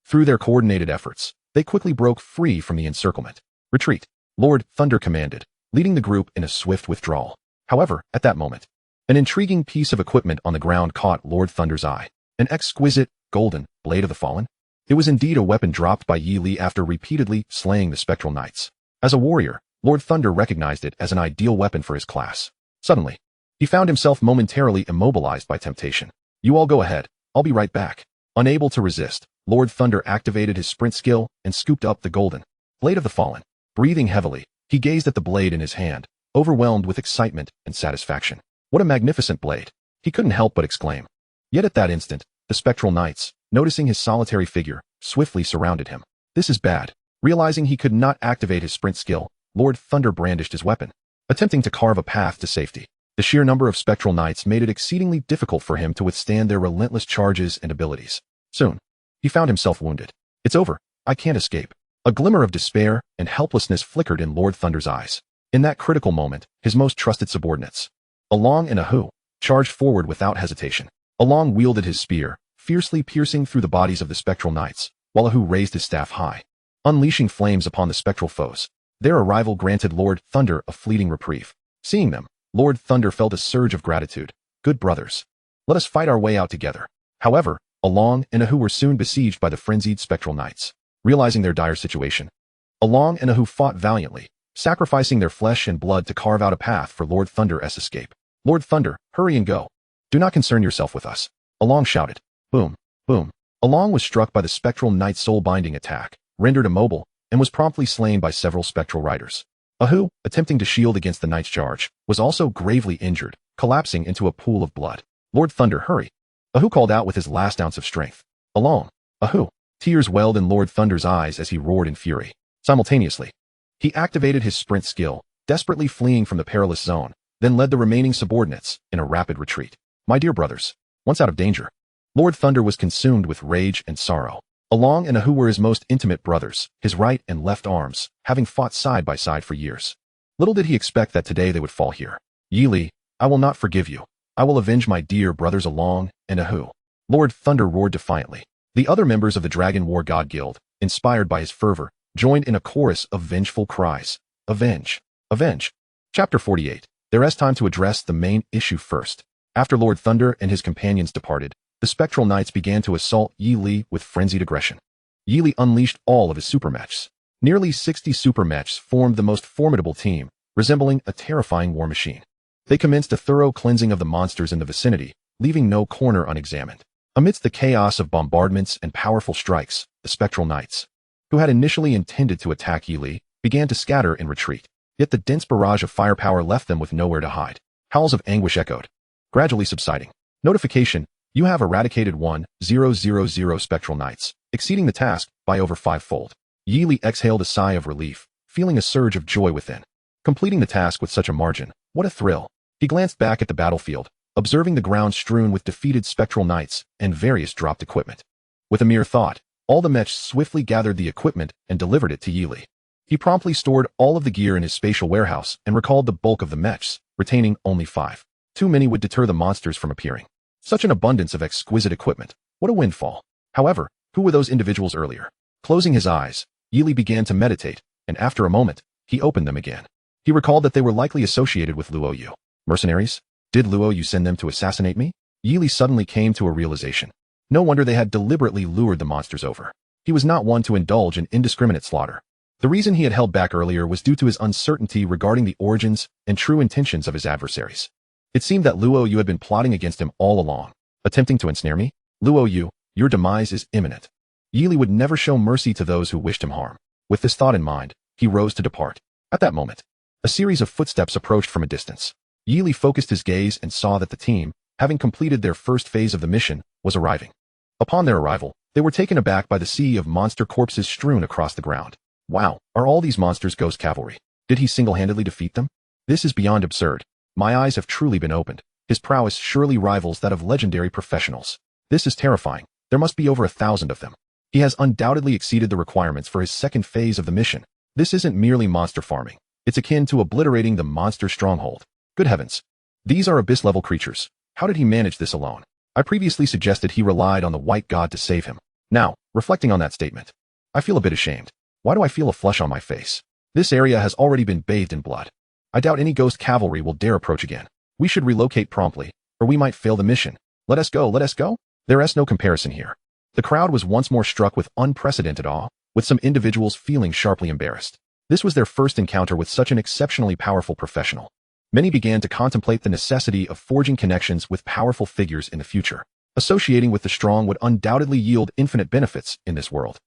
Through their coordinated efforts, they quickly broke free from the encirclement. Retreat, Lord Thunder commanded, leading the group in a swift withdrawal. However, at that moment, an intriguing piece of equipment on the ground caught Lord Thunder's eye. An exquisite, golden blade of the fallen? It was indeed a weapon dropped by Yi Li after repeatedly slaying the spectral knights. As a warrior, Lord Thunder recognized it as an ideal weapon for his class. Suddenly, he found himself momentarily immobilized by temptation. You all go ahead, I'll be right back. Unable to resist, Lord Thunder activated his sprint skill and scooped up the golden blade of the fallen. Breathing heavily, he gazed at the blade in his hand, overwhelmed with excitement and satisfaction. What a magnificent blade! He couldn't help but exclaim. Yet at that instant, the spectral knights, noticing his solitary figure, swiftly surrounded him. This is bad. Realizing he could not activate his sprint skill, Lord Thunder brandished his weapon, attempting to carve a path to safety. The sheer number of spectral knights made it exceedingly difficult for him to withstand their relentless charges and abilities. Soon, he found himself wounded. It's over. I can't escape. A glimmer of despair and helplessness flickered in Lord Thunder's eyes. In that critical moment, his most trusted subordinates, Along and Ahu, charged forward without hesitation. Along wielded his spear, fiercely piercing through the bodies of the spectral knights, while Ahu raised his staff high, unleashing flames upon the spectral foes. Their arrival granted Lord Thunder a fleeting reprieve. Seeing them, Lord Thunder felt a surge of gratitude. Good brothers. Let us fight our way out together. However, Along and Ahu were soon besieged by the frenzied spectral knights. Realizing their dire situation, Along and Ahu fought valiantly, sacrificing their flesh and blood to carve out a path for Lord Thunder's escape. Lord Thunder, hurry and go. Do not concern yourself with us. Along shouted. Boom, boom. Along was struck by the spectral knight's soul-binding attack, rendered immobile, and was promptly slain by several spectral riders. Ahu, attempting to shield against the knight's charge, was also gravely injured, collapsing into a pool of blood. Lord Thunder, hurry. Ahu called out with his last ounce of strength. Along. Ahu. Tears welled in Lord Thunder's eyes as he roared in fury. Simultaneously, he activated his sprint skill, desperately fleeing from the perilous zone, then led the remaining subordinates in a rapid retreat. My dear brothers, once out of danger, Lord Thunder was consumed with rage and sorrow. Along and Ahu were his most intimate brothers, his right and left arms, having fought side by side for years. Little did he expect that today they would fall here. Yi Li, I will not forgive you. I will avenge my dear brothers Along and Ahu. Lord Thunder roared defiantly. The other members of the Dragon War God Guild, inspired by his fervor, joined in a chorus of vengeful cries. Avenge! Avenge! Chapter 48. There is time to address the main issue first. After Lord Thunder and his companions departed, the spectral knights began to assault Yi Li with frenzied aggression. Yi Li unleashed all of his super mechs. Nearly 60 super mechs formed the most formidable team, resembling a terrifying war machine. They commenced a thorough cleansing of the monsters in the vicinity, leaving no corner unexamined. Amidst the chaos of bombardments and powerful strikes, the spectral knights, who had initially intended to attack Yi Li, began to scatter and retreat. Yet the dense barrage of firepower left them with nowhere to hide. Howls of anguish echoed, gradually subsiding. Notification: you have eradicated 1,000 spectral knights, exceeding the task by over 5-fold. Yi Li exhaled a sigh of relief, feeling a surge of joy within. Completing the task with such a margin, what a thrill. He glanced back at the battlefield, observing the ground strewn with defeated spectral knights and various dropped equipment. With a mere thought, all the Mechs swiftly gathered the equipment and delivered it to Yi Li. He promptly stored all of the gear in his spatial warehouse and recalled the bulk of the Mechs, retaining only 5. Too many would deter the monsters from appearing. Such an abundance of exquisite equipment. What a windfall. However, who were those individuals earlier? Closing his eyes, Yi Li began to meditate, and after a moment, he opened them again. He recalled that they were likely associated with Luo Yu. Mercenaries? Did Luo Yu send them to assassinate me? Yi Li suddenly came to a realization. No wonder they had deliberately lured the monsters over. He was not one to indulge in indiscriminate slaughter. The reason he had held back earlier was due to his uncertainty regarding the origins and true intentions of his adversaries. It seemed that Luo Yu had been plotting against him all along, attempting to ensnare me. Luo Yu, your demise is imminent. Yi Li would never show mercy to those who wished him harm. With this thought in mind, he rose to depart. At that moment, a series of footsteps approached from a distance. Yi Li focused his gaze and saw that the team, having completed their first phase of the mission, was arriving. Upon their arrival, they were taken aback by the sea of monster corpses strewn across the ground. Wow, are all these monsters ghost cavalry? Did he single-handedly defeat them? This is beyond absurd. My eyes have truly been opened. His prowess surely rivals that of legendary professionals. This is terrifying. There must be over 1,000 of them. He has undoubtedly exceeded the requirements for his second phase of the mission. This isn't merely monster farming. It's akin to obliterating the monster stronghold. Good heavens. These are abyss-level creatures. How did he manage this alone? I previously suggested he relied on the white god to save him. Now, reflecting on that statement, I feel a bit ashamed. Why do I feel a flush on my face? This area has already been bathed in blood. I doubt any ghost cavalry will dare approach again. We should relocate promptly, or we might fail the mission. Let us go, let us go. There is no comparison here. The crowd was once more struck with unprecedented awe, with some individuals feeling sharply embarrassed. This was their first encounter with such an exceptionally powerful professional. Many began to contemplate the necessity of forging connections with powerful figures in the future. Associating with the strong would undoubtedly yield infinite benefits in this world.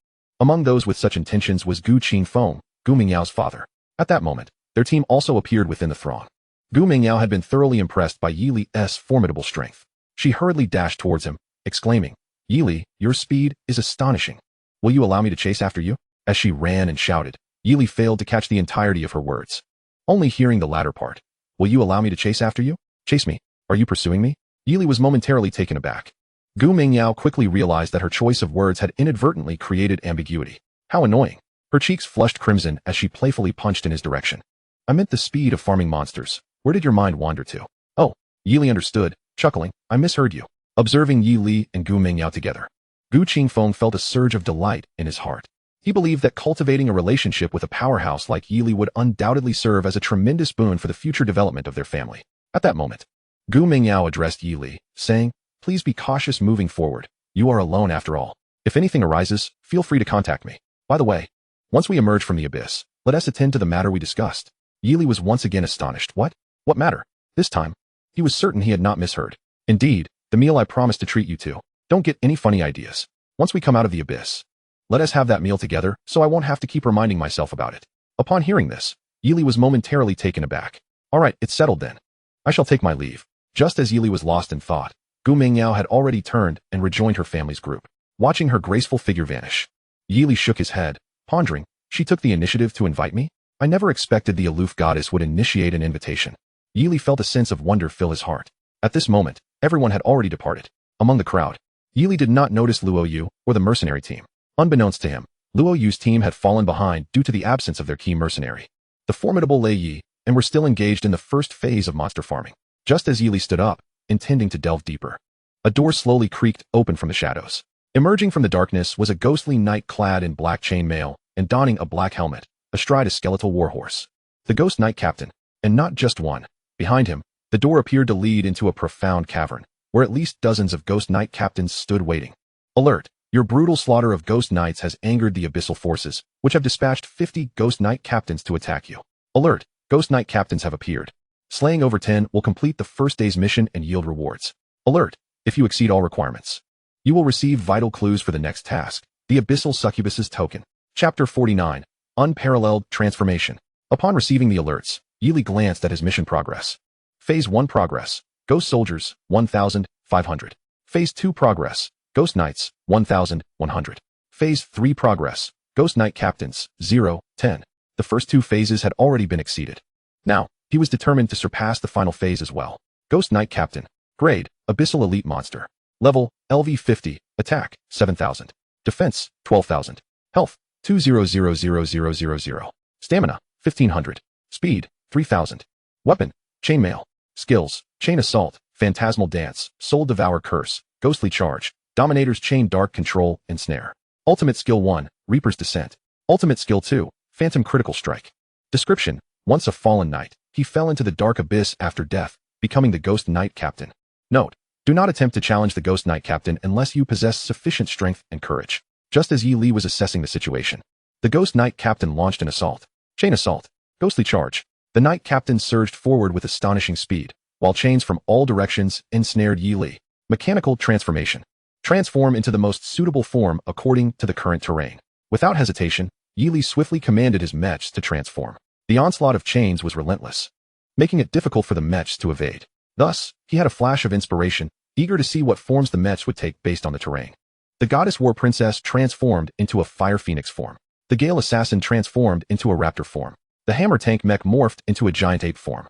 Among those with such intentions was Gu Qingfeng, Gu Mingyao's father. At that moment, their team also appeared within the throng. Gu Mingyao had been thoroughly impressed by Yi Li's formidable strength. She hurriedly dashed towards him, exclaiming, Yi Li, your speed is astonishing. Will you allow me to chase after you? As she ran and shouted, Yi Li failed to catch the entirety of her words. Only hearing the latter part. Will you allow me to chase after you? Chase me? Are you pursuing me? Yi Li was momentarily taken aback. Gu Mingyao quickly realized that her choice of words had inadvertently created ambiguity. How annoying. Her cheeks flushed crimson as she playfully punched in his direction. I meant the speed of farming monsters. Where did your mind wander to? Oh, Yi Li understood, chuckling, I misheard you. Observing Yi Li and Gu Mingyao together, Gu Qingfeng felt a surge of delight in his heart. He believed that cultivating a relationship with a powerhouse like Yili would undoubtedly serve as a tremendous boon for the future development of their family. At that moment, Gu Mingyao addressed Yili, saying, "Please be cautious moving forward. You are alone after all. If anything arises, feel free to contact me. By the way, once we emerge from the abyss, let us attend to the matter we discussed." Yili was once again astonished. What? What matter? This time, he was certain he had not misheard. "Indeed, the meal I promised to treat you to. Don't get any funny ideas. Once we come out of the abyss, let us have that meal together so I won't have to keep reminding myself about it." Upon hearing this, Yili was momentarily taken aback. "All right, it's settled then. I shall take my leave." Just as Yili was lost in thought, Gu Mingyao had already turned and rejoined her family's group. Watching her graceful figure vanish, Yili shook his head, pondering, "She took the initiative to invite me? I never expected the aloof goddess would initiate an invitation." Yili felt a sense of wonder fill his heart. At this moment, everyone had already departed. Among the crowd, Yili did not notice Luo Yu or the mercenary team. Unbeknownst to him, Luo Yu's team had fallen behind due to the absence of their key mercenary, the formidable Lei Yi, and were still engaged in the first phase of monster farming. Just as Yili stood up, intending to delve deeper, a door slowly creaked open from the shadows. Emerging from the darkness was a ghostly knight clad in black chainmail and donning a black helmet, astride a skeletal warhorse. The ghost knight captain, and not just one. Behind him, the door appeared to lead into a profound cavern, where at least dozens of ghost knight captains stood waiting. "Alert! Your brutal slaughter of ghost knights has angered the abyssal forces, which have dispatched 50 ghost knight captains to attack you. Alert! Ghost knight captains have appeared. Slaying over 10 will complete the first day's mission and yield rewards. Alert! If you exceed all requirements, you will receive vital clues for the next task. The Abyssal Succubus's Token." Chapter 49. Unparalleled Transformation. Upon receiving the alerts, Yili glanced at his mission progress. Phase 1 progress. Ghost Soldiers, 1,500. Phase 2 progress. Ghost Knights, 1,100. Phase 3 progress. Ghost Knight Captains, 0, 10. The first two phases had already been exceeded. Now, he was determined to surpass the final phase as well. Ghost Knight Captain. Grade, Abyssal Elite Monster. Level, LV 50. Attack, 7,000. Defense, 12,000. Health, 2,000,000. Stamina, 1,500. Speed, 3,000. Weapon, Chainmail. Skills, Chain Assault, Phantasmal Dance, Soul Devour Curse, Ghostly Charge, Dominator's Chain Dark Control, and Snare. Ultimate Skill 1, Reaper's Descent. Ultimate Skill 2, Phantom Critical Strike. Description: once a fallen knight, he fell into the dark abyss after death, becoming the Ghost Knight Captain. Note: do not attempt to challenge the Ghost Knight Captain unless you possess sufficient strength and courage. Just as Yi Li was assessing the situation, the Ghost Knight Captain launched an assault. Chain Assault. Ghostly Charge. The Knight Captain surged forward with astonishing speed, while chains from all directions ensnared Yi Li. Mechanical Transformation. Transform into the most suitable form according to the current terrain. Without hesitation, Yi Li swiftly commanded his Mechs to transform. The onslaught of chains was relentless, making it difficult for the Mechs to evade. Thus, he had a flash of inspiration, eager to see what forms the Mechs would take based on the terrain. The Goddess War Princess transformed into a Fire Phoenix form. The Gale Assassin transformed into a Raptor form. The Hammer Tank Mech morphed into a Giant Ape form.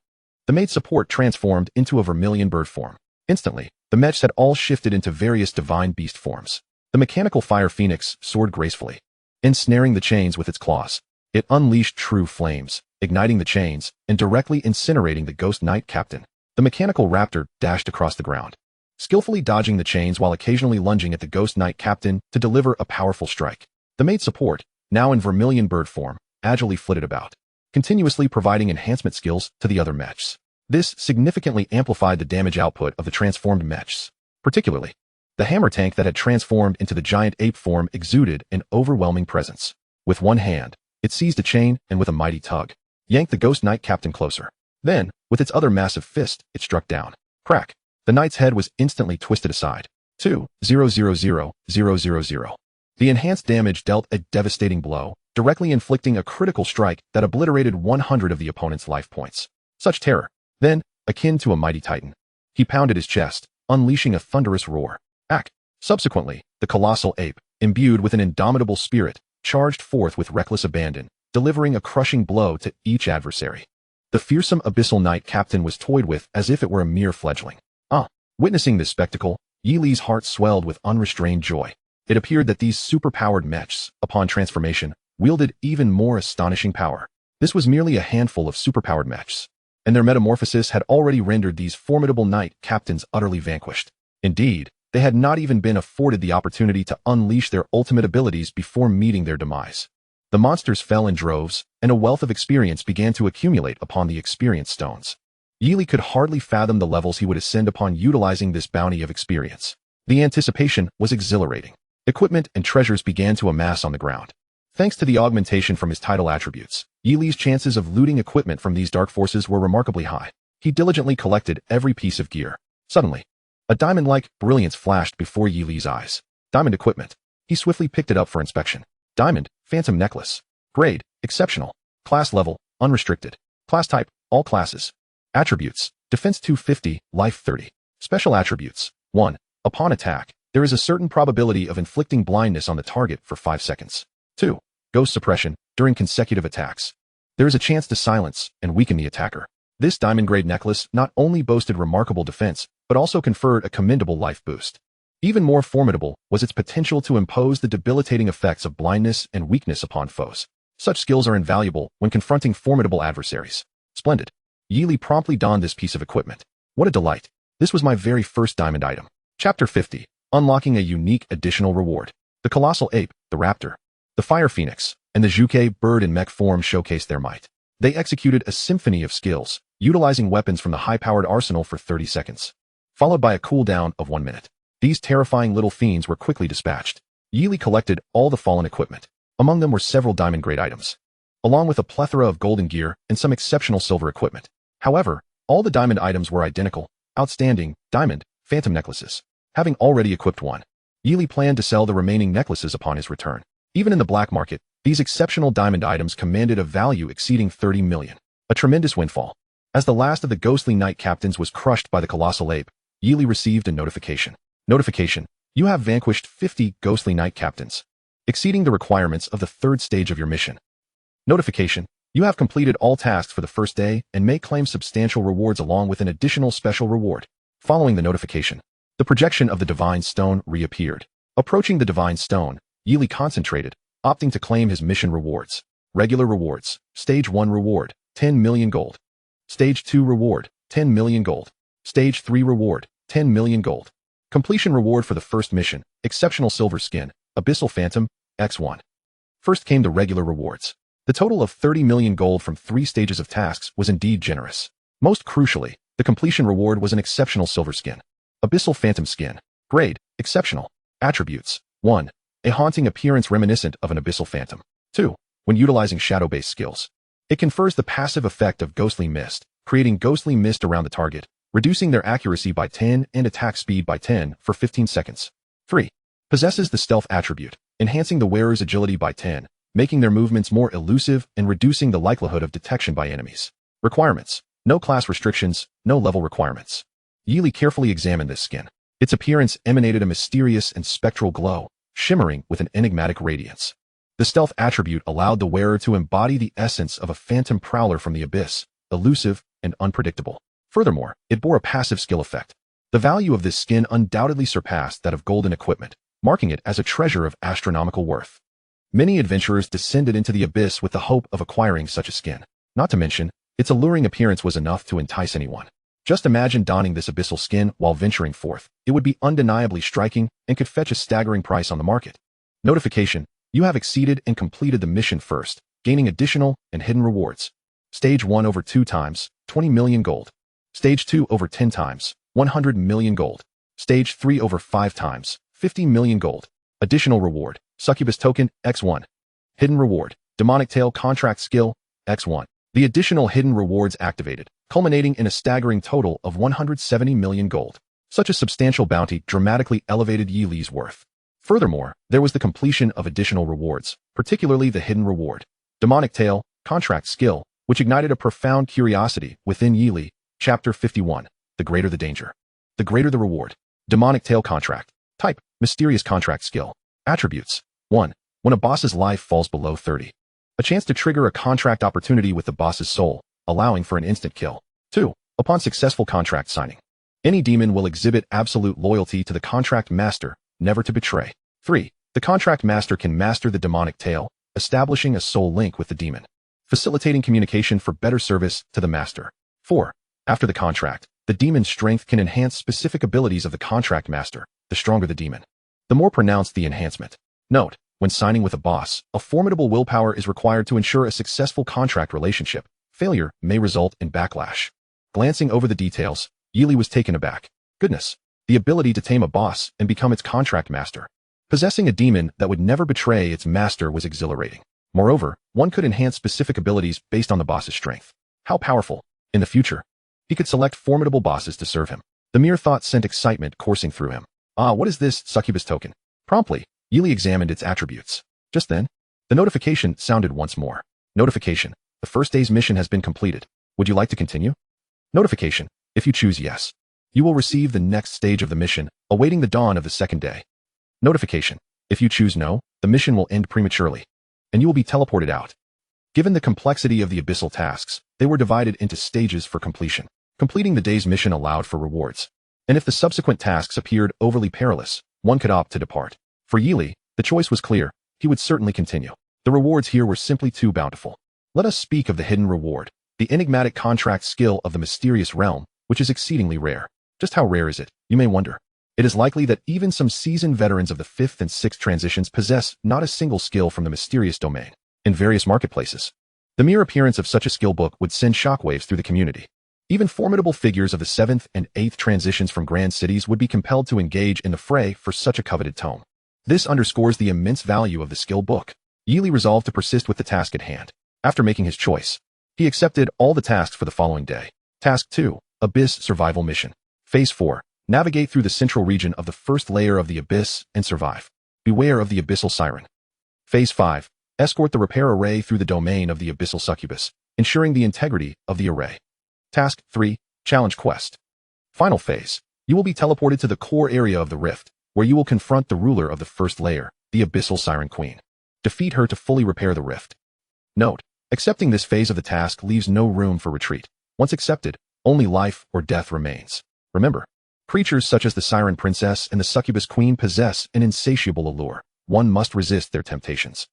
The Maid Support transformed into a Vermilion Bird form. Instantly, the Mechs had all shifted into various Divine Beast forms. The Mechanical Fire Phoenix soared gracefully, ensnaring the chains with its claws. It unleashed true flames, igniting the chains and directly incinerating the Ghost Knight Captain. The Mechanical Raptor dashed across the ground, skillfully dodging the chains while occasionally lunging at the Ghost Knight Captain to deliver a powerful strike. The Maid Support, now in Vermilion Bird form, agilely flitted about, continuously providing enhancement skills to the other Mechs. This significantly amplified the damage output of the transformed Mechs. Particularly, the Hammer Tank that had transformed into the Giant Ape form exuded an overwhelming presence. With one hand, it seized a chain and with a mighty tug, yanked the Ghost Knight Captain closer. Then, with its other massive fist, it struck down. Crack! The knight's head was instantly twisted aside. 2,000,000. The enhanced damage dealt a devastating blow, directly inflicting a critical strike that obliterated 100 of the opponent's life points. Such terror. Then, akin to a mighty titan, he pounded his chest, unleashing a thunderous roar. Ack! Subsequently, the colossal ape, imbued with an indomitable spirit, charged forth with reckless abandon, delivering a crushing blow to each adversary. The fearsome Abyssal Knight Captain was toyed with as if it were a mere fledgling. Witnessing this spectacle, Yi Li's heart swelled with unrestrained joy. It appeared that these superpowered Mechs, upon transformation, wielded even more astonishing power. This was merely a handful of superpowered Mechs, and their metamorphosis had already rendered these formidable knight captains utterly vanquished. Indeed, They had not even been afforded the opportunity to unleash their ultimate abilities before meeting their demise. The monsters fell in droves, and a wealth of experience began to accumulate upon the experience stones. Yili could hardly fathom the levels he would ascend upon utilizing this bounty of experience. The anticipation was exhilarating. Equipment and treasures began to amass on the ground. Thanks to the augmentation from his title attributes, Yili's chances of looting equipment from these dark forces were remarkably high. He diligently collected every piece of gear. Suddenly, a diamond-like brilliance flashed before Yili's eyes. Diamond equipment. He swiftly picked it up for inspection. Diamond, phantom necklace. Grade, exceptional. Class level, unrestricted. Class type, all classes. Attributes, defense 250, life 30. Special attributes, 1. Upon attack, there is a certain probability of inflicting blindness on the target for 5 seconds. 2. Ghost suppression, during consecutive attacks. There is a chance to silence and weaken the attacker. This diamond-grade necklace not only boasted remarkable defense, but also conferred a commendable life boost. Even more formidable was its potential to impose the debilitating effects of blindness and weakness upon foes. Such skills are invaluable when confronting formidable adversaries. Splendid. Yili promptly donned this piece of equipment. What a delight. This was my very first diamond item. Chapter 50. Unlocking a unique additional reward. The colossal ape, the raptor, the fire phoenix, and the Juke bird in mech form showcased their might. They executed a symphony of skills, utilizing weapons from the high-powered arsenal for 30 seconds, followed by a cooldown of 1 minute. These terrifying little fiends were quickly dispatched. Yili collected all the fallen equipment. Among them were several diamond-grade items, along with a plethora of golden gear and some exceptional silver equipment. However, all the diamond items were identical, outstanding, diamond, phantom necklaces. Having already equipped one, Yili planned to sell the remaining necklaces upon his return. Even in the black market, these exceptional diamond items commanded a value exceeding 30 million. A tremendous windfall. As the last of the ghostly knight captains was crushed by the colossal ape, Yili received a notification. Notification: you have vanquished 50 ghostly knight captains, exceeding the requirements of the 3rd stage of your mission. Notification: you have completed all tasks for the first day and may claim substantial rewards along with an additional special reward. Following the notification, the projection of the divine stone reappeared. Approaching the divine stone, Yili concentrated, opting to claim his mission rewards. Regular rewards. Stage 1 reward, 10 million gold. Stage 2 reward, 10 million gold. Stage 3 reward, 10 million gold. Completion reward for the first mission, exceptional silver skin, Abyssal Phantom, X1. First came the regular rewards. The total of 30 million gold from 3 stages of tasks was indeed generous. Most crucially, the completion reward was an exceptional silver skin. Abyssal Phantom skin. Grade, exceptional. Attributes: 1. A haunting appearance reminiscent of an Abyssal Phantom. 2. When utilizing shadow-based skills, it confers the passive effect of ghostly mist, creating ghostly mist around the target, reducing their accuracy by 10 and attack speed by 10 for 15 seconds. 3. Possesses the stealth attribute, enhancing the wearer's agility by 10, making their movements more elusive and reducing the likelihood of detection by enemies. Requirements: no class restrictions, no level requirements. Yili carefully examined this skin. Its appearance emanated a mysterious and spectral glow, shimmering with an enigmatic radiance. The stealth attribute allowed the wearer to embody the essence of a phantom prowler from the abyss, elusive and unpredictable. Furthermore, it bore a passive skill effect. The value of this skin undoubtedly surpassed that of golden equipment, marking it as a treasure of astronomical worth. Many adventurers descended into the abyss with the hope of acquiring such a skin. Not to mention, its alluring appearance was enough to entice anyone. Just imagine donning this abyssal skin while venturing forth. It would be undeniably striking and could fetch a staggering price on the market. Notification: you have exceeded and completed the mission first, gaining additional and hidden rewards. Stage 1 over 2 times, 20 million gold. Stage 2 over 10 times, 100 million gold. Stage 3 over 5 times, 50 million gold. Additional reward: succubus token, X1. Hidden reward: demonic tail contract skill, X1. The additional hidden rewards activated, culminating in a staggering total of 170 million gold. Such a substantial bounty dramatically elevated Yili's worth. Furthermore, there was the completion of additional rewards, particularly the hidden reward, demonic tail contract skill, which ignited a profound curiosity within Yili. Chapter 51. The greater the danger, the greater the reward. Demonic tail contract. Type: mysterious contract skill. Attributes: 1. When a boss's life falls below 30. A chance to trigger a contract opportunity with the boss's soul, allowing for an instant kill. 2. Upon successful contract signing, any demon will exhibit absolute loyalty to the contract master, never to betray. 3. The contract master can master the demonic tail, establishing a soul link with the demon, facilitating communication for better service to the master. 4. After the contract, the demon's strength can enhance specific abilities of the contract master, the stronger the demon. The more pronounced the enhancement. Note, when signing with a boss, a formidable willpower is required to ensure a successful contract relationship. Failure may result in backlash. Glancing over the details, Yili was taken aback. Goodness, the ability to tame a boss and become its contract master. Possessing a demon that would never betray its master was exhilarating. Moreover, one could enhance specific abilities based on the boss's strength. How powerful! In the future, he could select formidable bosses to serve him. The mere thought sent excitement coursing through him. Ah, what is this succubus token? Promptly, Yili examined its attributes. Just then, the notification sounded once more. Notification. The first day's mission has been completed. Would you like to continue? Notification. If you choose yes, you will receive the next stage of the mission, awaiting the dawn of the second day. Notification. If you choose no, the mission will end prematurely, and you will be teleported out. Given the complexity of the abyssal tasks, they were divided into stages for completion. Completing the day's mission allowed for rewards, and if the subsequent tasks appeared overly perilous, one could opt to depart. For Yili, the choice was clear. He would certainly continue. The rewards here were simply too bountiful. Let us speak of the hidden reward, the enigmatic contract skill of the mysterious realm, which is exceedingly rare. Just how rare is it, you may wonder? It is likely that even some seasoned veterans of the 5th and 6th transitions possess not a single skill from the mysterious domain. In various marketplaces, the mere appearance of such a skill book would send shockwaves through the community. Even formidable figures of the 7th and 8th transitions from grand cities would be compelled to engage in the fray for such a coveted tome. This underscores the immense value of the skill book. Yili resolved to persist with the task at hand. After making his choice, he accepted all the tasks for the following day. Task 2, Abyss Survival Mission. Phase 4, navigate through the central region of the first layer of the abyss and survive. Beware of the abyssal siren. Phase 5, escort the repair array through the domain of the abyssal succubus, ensuring the integrity of the array. Task 3, Challenge Quest. Final phase, you will be teleported to the core area of the rift, where you will confront the ruler of the first layer, the abyssal siren queen. Defeat her to fully repair the rift. Note, accepting this phase of the task leaves no room for retreat. Once accepted, only life or death remains. Remember, creatures such as the siren princess and the succubus queen possess an insatiable allure. One must resist their temptations.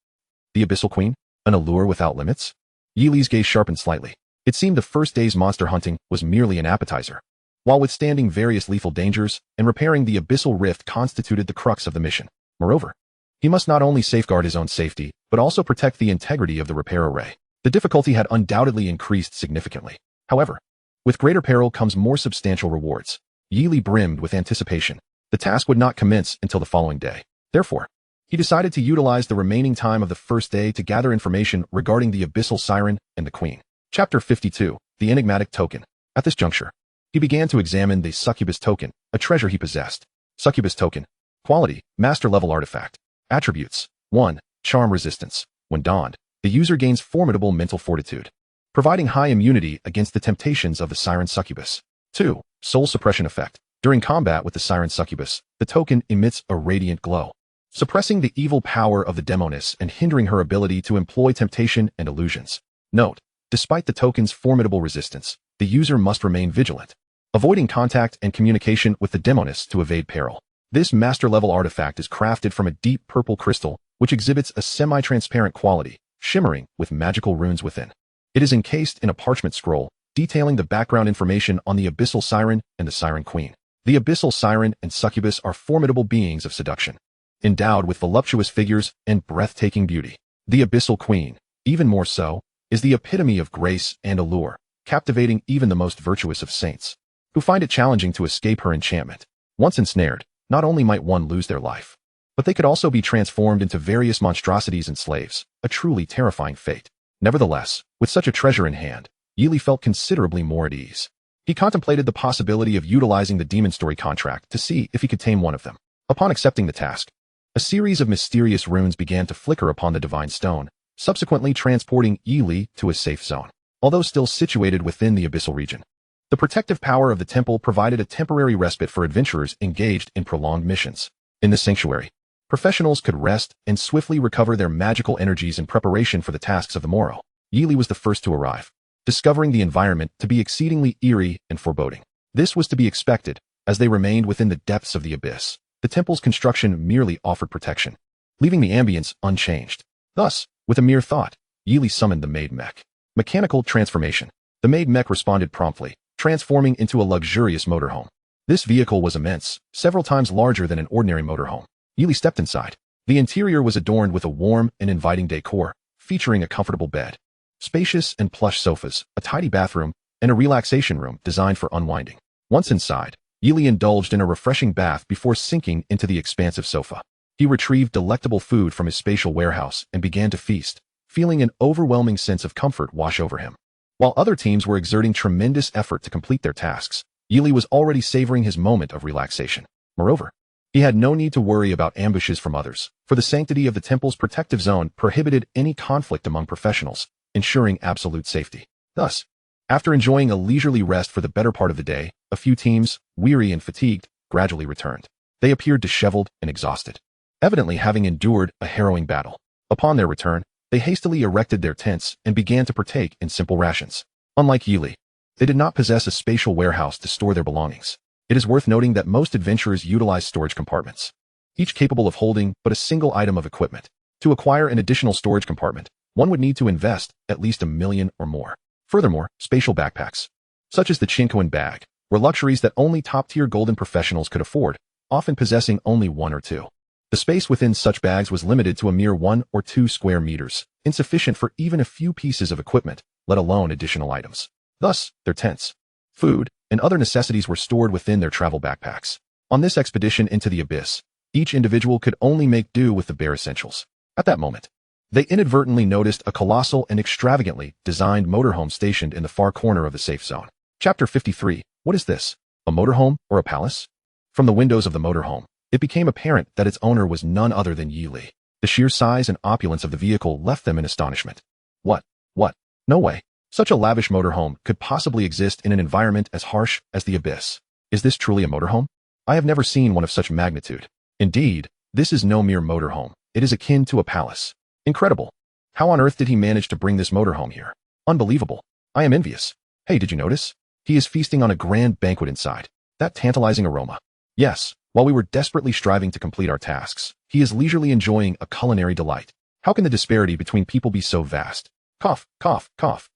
The abyssal queen? An allure without limits? Yili's gaze sharpened slightly. It seemed the first day's monster hunting was merely an appetizer. While withstanding various lethal dangers and repairing the abyssal rift constituted the crux of the mission. Moreover, he must not only safeguard his own safety, but also protect the integrity of the repair array. The difficulty had undoubtedly increased significantly. However, with greater peril comes more substantial rewards. Yili brimmed with anticipation. The task would not commence until the following day. Therefore, he decided to utilize the remaining time of the first day to gather information regarding the abyssal siren and the queen. Chapter 52, The Enigmatic Token. At this juncture, he began to examine the succubus token, a treasure he possessed. Succubus token. Quality, master-level artifact. Attributes. 1. Charm resistance. When donned, the user gains formidable mental fortitude, providing high immunity against the temptations of the siren succubus. 2. Soul suppression effect. During combat with the siren succubus, the token emits a radiant glow, suppressing the evil power of the demoness and hindering her ability to employ temptation and illusions. Note, despite the token's formidable resistance, the user must remain vigilant, avoiding contact and communication with the demoness to evade peril. This master-level artifact is crafted from a deep purple crystal, which exhibits a semi-transparent quality, shimmering with magical runes within. It is encased in a parchment scroll, detailing the background information on the abyssal siren and the siren queen. The abyssal siren and succubus are formidable beings of seduction, endowed with voluptuous figures and breathtaking beauty. The abyssal queen, even more so, is the epitome of grace and allure, captivating even the most virtuous of saints, who find it challenging to escape her enchantment. Once ensnared, not only might one lose their life, but they could also be transformed into various monstrosities and slaves, a truly terrifying fate. Nevertheless, with such a treasure in hand, Yili felt considerably more at ease. He contemplated the possibility of utilizing the demon story contract to see if he could tame one of them. Upon accepting the task, a series of mysterious runes began to flicker upon the divine stone, subsequently transporting Yili to a safe zone. Although still situated within the abyssal region, the protective power of the temple provided a temporary respite for adventurers engaged in prolonged missions. In the sanctuary, professionals could rest and swiftly recover their magical energies in preparation for the tasks of the morrow. Yili was the first to arrive, discovering the environment to be exceedingly eerie and foreboding. This was to be expected, as they remained within the depths of the abyss. The temple's construction merely offered protection, leaving the ambience unchanged. Thus, with a mere thought, Yili summoned the maid mech. Mechanical transformation. The maid mech responded promptly, transforming into a luxurious motorhome. This vehicle was immense, several times larger than an ordinary motorhome. Yili stepped inside. The interior was adorned with a warm and inviting decor, featuring a comfortable bed, spacious and plush sofas, a tidy bathroom, and a relaxation room designed for unwinding. Once inside, Yili indulged in a refreshing bath before sinking into the expansive sofa. He retrieved delectable food from his spatial warehouse and began to feast, feeling an overwhelming sense of comfort wash over him. While other teams were exerting tremendous effort to complete their tasks, Yili was already savoring his moment of relaxation. Moreover, he had no need to worry about ambushes from others, for the sanctity of the temple's protective zone prohibited any conflict among professionals, ensuring absolute safety. Thus, after enjoying a leisurely rest for the better part of the day, a few teams, weary and fatigued, gradually returned. They appeared disheveled and exhausted, evidently having endured a harrowing battle. Upon their return, they hastily erected their tents and began to partake in simple rations. Unlike Yili, they did not possess a spatial warehouse to store their belongings. It is worth noting that most adventurers utilize storage compartments, each capable of holding but a single item of equipment. To acquire an additional storage compartment, one would need to invest at least $1 million or more. Furthermore, spatial backpacks, such as the Chincoin bag, were luxuries that only top-tier golden professionals could afford, often possessing only one or two. The space within such bags was limited to a mere 1 or 2 square meters, insufficient for even a few pieces of equipment, let alone additional items. Thus, their tents, food, and other necessities were stored within their travel backpacks. On this expedition into the abyss, each individual could only make do with the bare essentials. At that moment, they inadvertently noticed a colossal and extravagantly designed motorhome stationed in the far corner of the safe zone. Chapter 53. What is this? A motorhome or a palace? From the windows of the motorhome, it became apparent that its owner was none other than Yili. The sheer size and opulence of the vehicle left them in astonishment. What? No way. Such a lavish motorhome could possibly exist in an environment as harsh as the abyss. Is this truly a motorhome? I have never seen one of such magnitude. Indeed, this is no mere motorhome. It is akin to a palace. Incredible. How on earth did he manage to bring this motorhome here? Unbelievable. I am envious. Hey, did you notice? He is feasting on a grand banquet inside. That tantalizing aroma. Yes, while we were desperately striving to complete our tasks, he is leisurely enjoying a culinary delight. How can the disparity between people be so vast? Cough, cough, cough.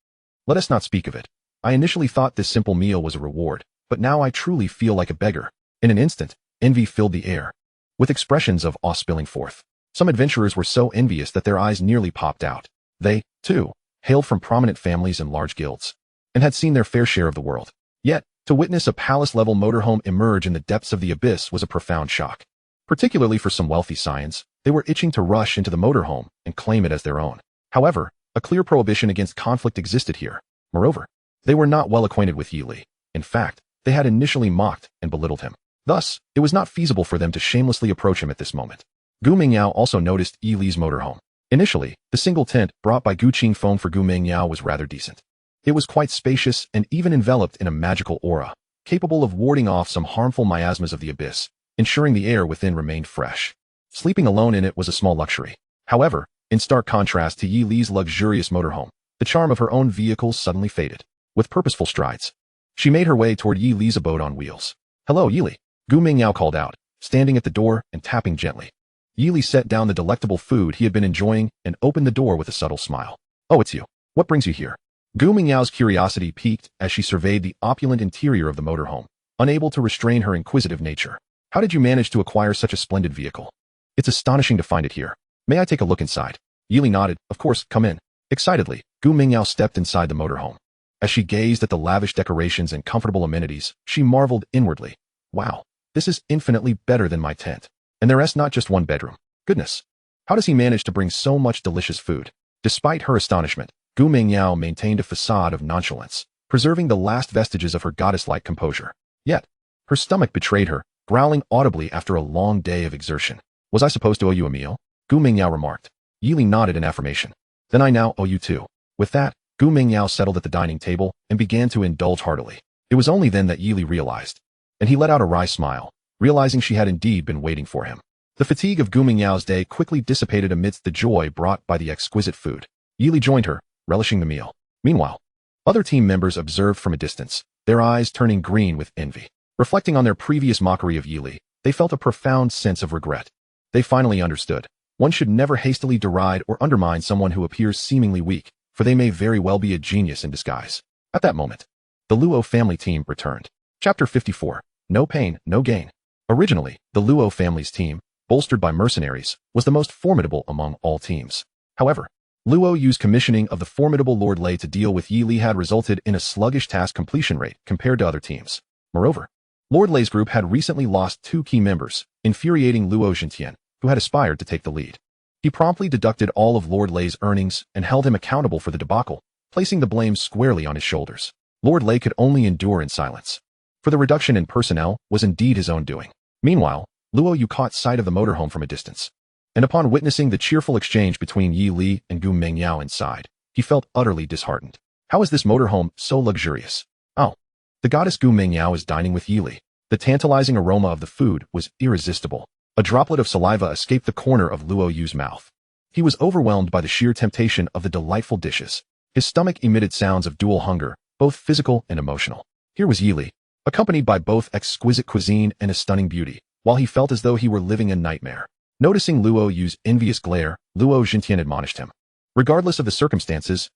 Let us not speak of it. I initially thought this simple meal was a reward, but now I truly feel like a beggar. In an instant, envy filled the air, with expressions of awe spilling forth. Some adventurers were so envious that their eyes nearly popped out. They, too, hailed from prominent families and large guilds, and had seen their fair share of the world. Yet, to witness a palace-level motorhome emerge in the depths of the abyss was a profound shock. Particularly for some wealthy scions, they were itching to rush into the motorhome and claim it as their own. However, a clear prohibition against conflict existed here. Moreover, they were not well acquainted with Yili. In fact, they had initially mocked and belittled him. Thus, it was not feasible for them to shamelessly approach him at this moment. Gu Mingyao also noticed Yili's motorhome. Initially, the single tent brought by Gu Qingfeng for Gu Mingyao was rather decent. It was quite spacious and even enveloped in a magical aura, capable of warding off some harmful miasmas of the abyss, ensuring the air within remained fresh. Sleeping alone in it was a small luxury. However, in stark contrast to Yili's luxurious motorhome, the charm of her own vehicle suddenly faded. With purposeful strides, she made her way toward Yili's abode on wheels. Hello, Yili, Gu Mingyao called out, standing at the door and tapping gently. Yili set down the delectable food he had been enjoying and opened the door with a subtle smile. Oh, it's you. What brings you here? Gu Mingyao's curiosity piqued as she surveyed the opulent interior of the motorhome, unable to restrain her inquisitive nature. How did you manage to acquire such a splendid vehicle? It's astonishing to find it here. May I take a look inside? Yili nodded. Of course, come in. Excitedly, Gu Mingyao stepped inside the motorhome. As she gazed at the lavish decorations and comfortable amenities, she marveled inwardly. Wow, this is infinitely better than my tent. And there's not just one bedroom. Goodness. How does he manage to bring so much delicious food? Despite her astonishment, Gu Mingyao maintained a facade of nonchalance, preserving the last vestiges of her goddess-like composure. Yet, her stomach betrayed her, growling audibly after a long day of exertion. Was I supposed to owe you a meal? Gu Mingyao remarked. Yili nodded in affirmation. Then I now owe you too. With that, Gu Mingyao settled at the dining table and began to indulge heartily. It was only then that Yili realized, and he let out a wry smile, realizing she had indeed been waiting for him. The fatigue of Gu Mingyao's day quickly dissipated amidst the joy brought by the exquisite food. Yili joined her, relishing the meal. Meanwhile, other team members observed from a distance, their eyes turning green with envy. Reflecting on their previous mockery of Yili, they felt a profound sense of regret. They finally understood. One should never hastily deride or undermine someone who appears seemingly weak, for they may very well be a genius in disguise. At that moment, the Luo family team returned. Chapter 54. no pain, no gain. Originally, the Luo family's team, bolstered by mercenaries, was the most formidable among all teams. However, Luo Yu's commissioning of the formidable Lord Lei to deal with Yi Li had resulted in a sluggish task completion rate compared to other teams. Moreover, Lord Lei's group had recently lost 2 key members, infuriating Luo Jintian, who had aspired to take the lead. He promptly deducted all of Lord Lei's earnings and held him accountable for the debacle, placing the blame squarely on his shoulders. Lord Lei could only endure in silence, for the reduction in personnel was indeed his own doing. Meanwhile, Luo Yu caught sight of the motorhome from a distance, and upon witnessing the cheerful exchange between Yi Li and Gu Mengyao inside, he felt utterly disheartened. How is this motorhome so luxurious? Oh, the goddess Gu Mengyao is dining with Yi Li. The tantalizing aroma of the food was irresistible. A droplet of saliva escaped the corner of Luo Yu's mouth. He was overwhelmed by the sheer temptation of the delightful dishes. His stomach emitted sounds of dual hunger, both physical and emotional. Here was Yi Li, accompanied by both exquisite cuisine and a stunning beauty, while he felt as though he were living a nightmare. Noticing Luo Yu's envious glare, Luo Jintian admonished him. Regardless of the circumstances,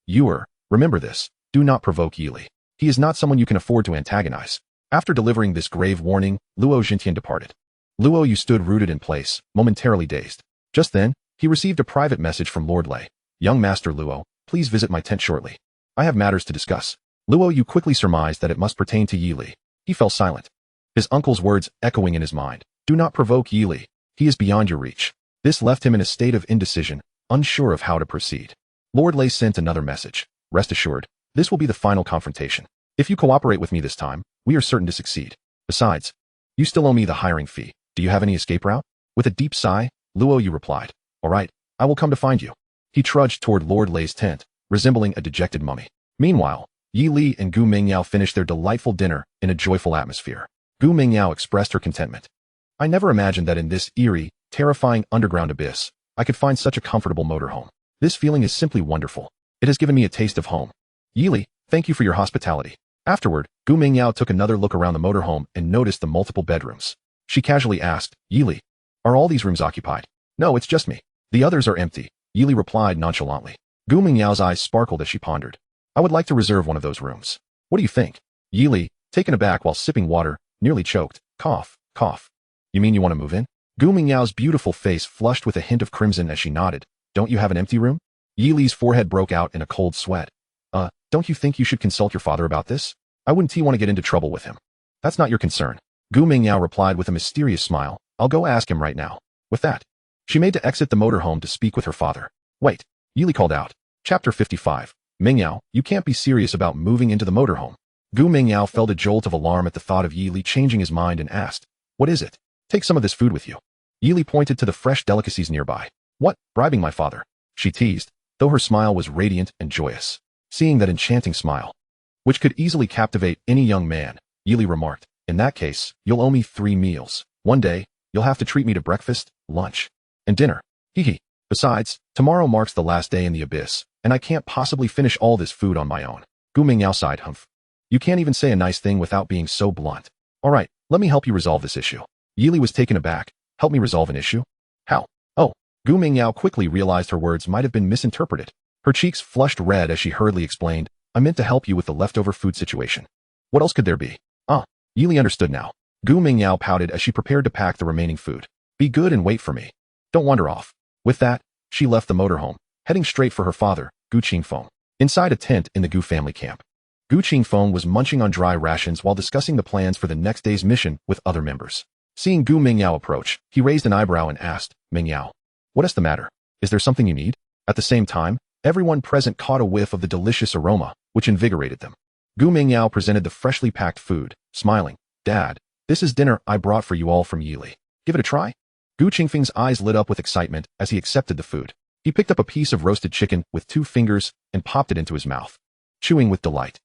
remember this, do not provoke Yi Li. He is not someone you can afford to antagonize. After delivering this grave warning, Luo Jintian departed. Luo Yu stood rooted in place, momentarily dazed. Just then, he received a private message from Lord Lei. Young Master Luo, please visit my tent shortly. I have matters to discuss. Luo Yu quickly surmised that it must pertain to Yi Li. He fell silent, his uncle's words echoing in his mind. Do not provoke Yi Li. He is beyond your reach. This left him in a state of indecision, unsure of how to proceed. Lord Lei sent another message. Rest assured, this will be the final confrontation. If you cooperate with me this time, we are certain to succeed. Besides, you still owe me the hiring fee. Do you have any escape route? With a deep sigh, Luo Yu replied. All right, I will come to find you. He trudged toward Lord Lei's tent, resembling a dejected mummy. Meanwhile, Yi Li and Gu Mengyao finished their delightful dinner in a joyful atmosphere. Gu Mengyao expressed her contentment. I never imagined that in this eerie, terrifying underground abyss, I could find such a comfortable motorhome. This feeling is simply wonderful. It has given me a taste of home. Yi Li, thank you for your hospitality. Afterward, Gu Mengyao took another look around the motorhome and noticed the multiple bedrooms. She casually asked, Yi Li, are all these rooms occupied? No, it's just me. The others are empty, Yi Li replied nonchalantly. Gu Mengyao's eyes sparkled as she pondered. I would like to reserve one of those rooms. What do you think? Yi Li, taken aback while sipping water, nearly choked. Cough, cough. You mean you want to move in? Gu Mengyao's beautiful face flushed with a hint of crimson as she nodded. Don't you have an empty room? Yi Li's forehead broke out in a cold sweat. Don't you think you should consult your father about this? I wouldn't want to get into trouble with him. That's not your concern. Gu Mengyao replied with a mysterious smile. I'll go ask him right now. With that, she made to exit the motorhome to speak with her father. Wait, Yi Li called out. Chapter 55. Mengyao, you can't be serious about moving into the motorhome. Gu Mengyao felt a jolt of alarm at the thought of Yi Li changing his mind and asked, what is it? Take some of this food with you. Yi Li pointed to the fresh delicacies nearby. What, bribing my father? She teased, though her smile was radiant and joyous. Seeing that enchanting smile, which could easily captivate any young man, Yi Li remarked, in that case, you'll owe me 3 meals. One day, you'll have to treat me to breakfast, lunch, and dinner. Hee. Besides, tomorrow marks the last day in the abyss, and I can't possibly finish all this food on my own. Gu Mengyao sighed. Humph. You can't even say a nice thing without being so blunt. All right, let me help you resolve this issue. Yi Li was taken aback. Help me resolve an issue? How? Oh. Gu Mengyao quickly realized her words might have been misinterpreted. Her cheeks flushed red as she hurriedly explained, I meant to help you with the leftover food situation. What else could there be? Yi Li understood now. Gu Mengyao pouted as she prepared to pack the remaining food. Be good and wait for me. Don't wander off. With that, she left the motorhome, heading straight for her father, Gu Qingfeng. Inside a tent in the Gu family camp, Gu Qingfeng was munching on dry rations while discussing the plans for the next day's mission with other members. Seeing Gu Mengyao approach, he raised an eyebrow and asked, Mengyao, what is the matter? Is there something you need? At the same time, everyone present caught a whiff of the delicious aroma, which invigorated them. Gu Mengyao presented the freshly packed food, smiling. Dad, this is dinner I brought for you all from Yi Li. Give it a try? Gu Qingfeng's eyes lit up with excitement as he accepted the food. He picked up a piece of roasted chicken with 2 fingers and popped it into his mouth, chewing with delight.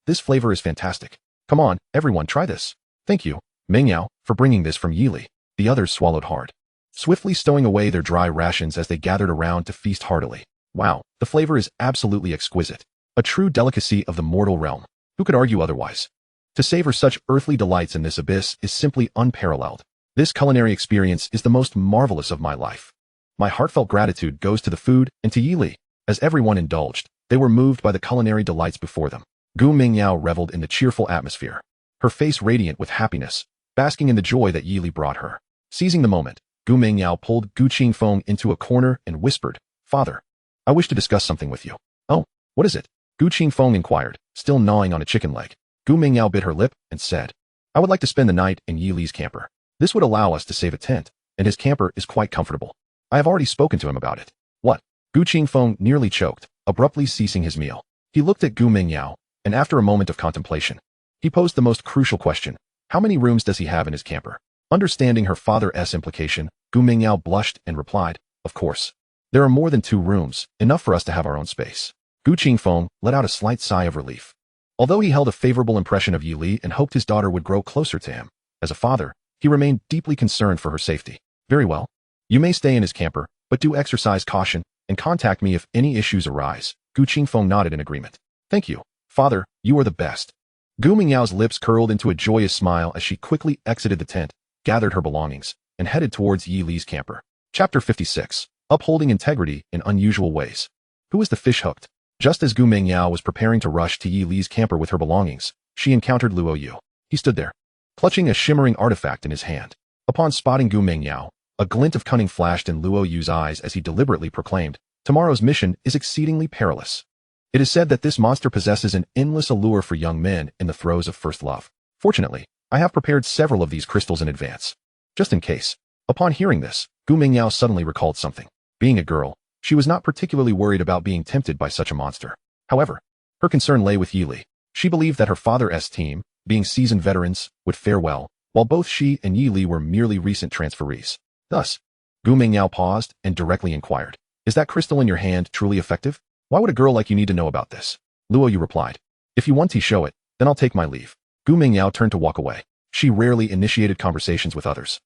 This flavor is fantastic. Come on, everyone, try this. Thank you, Mengyao, for bringing this from Yi Li. The others swallowed hard, swiftly stowing away their dry rations as they gathered around to feast heartily. Wow, the flavor is absolutely exquisite. A true delicacy of the mortal realm. Who could argue otherwise? To savor such earthly delights in this abyss is simply unparalleled. This culinary experience is the most marvelous of my life. My heartfelt gratitude goes to the food and to Yi Li. As everyone indulged, they were moved by the culinary delights before them. Gu Mengyao reveled in the cheerful atmosphere, her face radiant with happiness, basking in the joy that Yi Li brought her. Seizing the moment, Gu Mingyao pulled Gu Qingfeng into a corner and whispered, "Father, I wish to discuss something with you." "Oh, what is it?" Gu Qingfeng inquired, still gnawing on a chicken leg. Gu Mingyao bit her lip and said, "I would like to spend the night in Yi Li's camper. This would allow us to save a tent, and his camper is quite comfortable. I have already spoken to him about it." "What?" Gu Qingfeng nearly choked, abruptly ceasing his meal. He looked at Gu Mingyao, and after a moment of contemplation, he posed the most crucial question: how many rooms does he have in his camper? Understanding her father's implication, Gu Mingyao blushed and replied, "Of course. There are more than 2 rooms, enough for us to have our own space." Gu Qingfeng let out a slight sigh of relief. Although he held a favorable impression of Yi Li and hoped his daughter would grow closer to him, as a father, he remained deeply concerned for her safety. "Very well. You may stay in his camper, but do exercise caution and contact me if any issues arise." Gu Qingfeng nodded in agreement. "Thank you, Father, you are the best." Gu Mingyao's lips curled into a joyous smile as she quickly exited the tent, gathered her belongings, and headed towards Yi Li's camper. Chapter 56. Upholding Integrity in Unusual Ways. Who is the fish hooked? Just as Gu Mingyao was preparing to rush to Yi Li's camper with her belongings, she encountered Luo Yu. He stood there, clutching a shimmering artifact in his hand. Upon spotting Gu Mingyao, a glint of cunning flashed in Luo Yu's eyes as he deliberately proclaimed, "Tomorrow's mission is exceedingly perilous. It is said that this monster possesses an endless allure for young men in the throes of first love. Fortunately, I have prepared several of these crystals in advance, just in case." Upon hearing this, Gu Mingyao suddenly recalled something. Being a girl, she was not particularly worried about being tempted by such a monster. However, her concern lay with Yi Li. She believed that her father's team, being seasoned veterans, would fare well, while both she and Yi Li were merely recent transferees. Thus, Gu Mingyao paused and directly inquired, "Is that crystal in your hand truly effective? Why would a girl like you need to know about this?" Luo Yu replied, "If you want to show it, then I'll take my leave." Gu Mingyao turned to walk away. She rarely initiated conversations with others,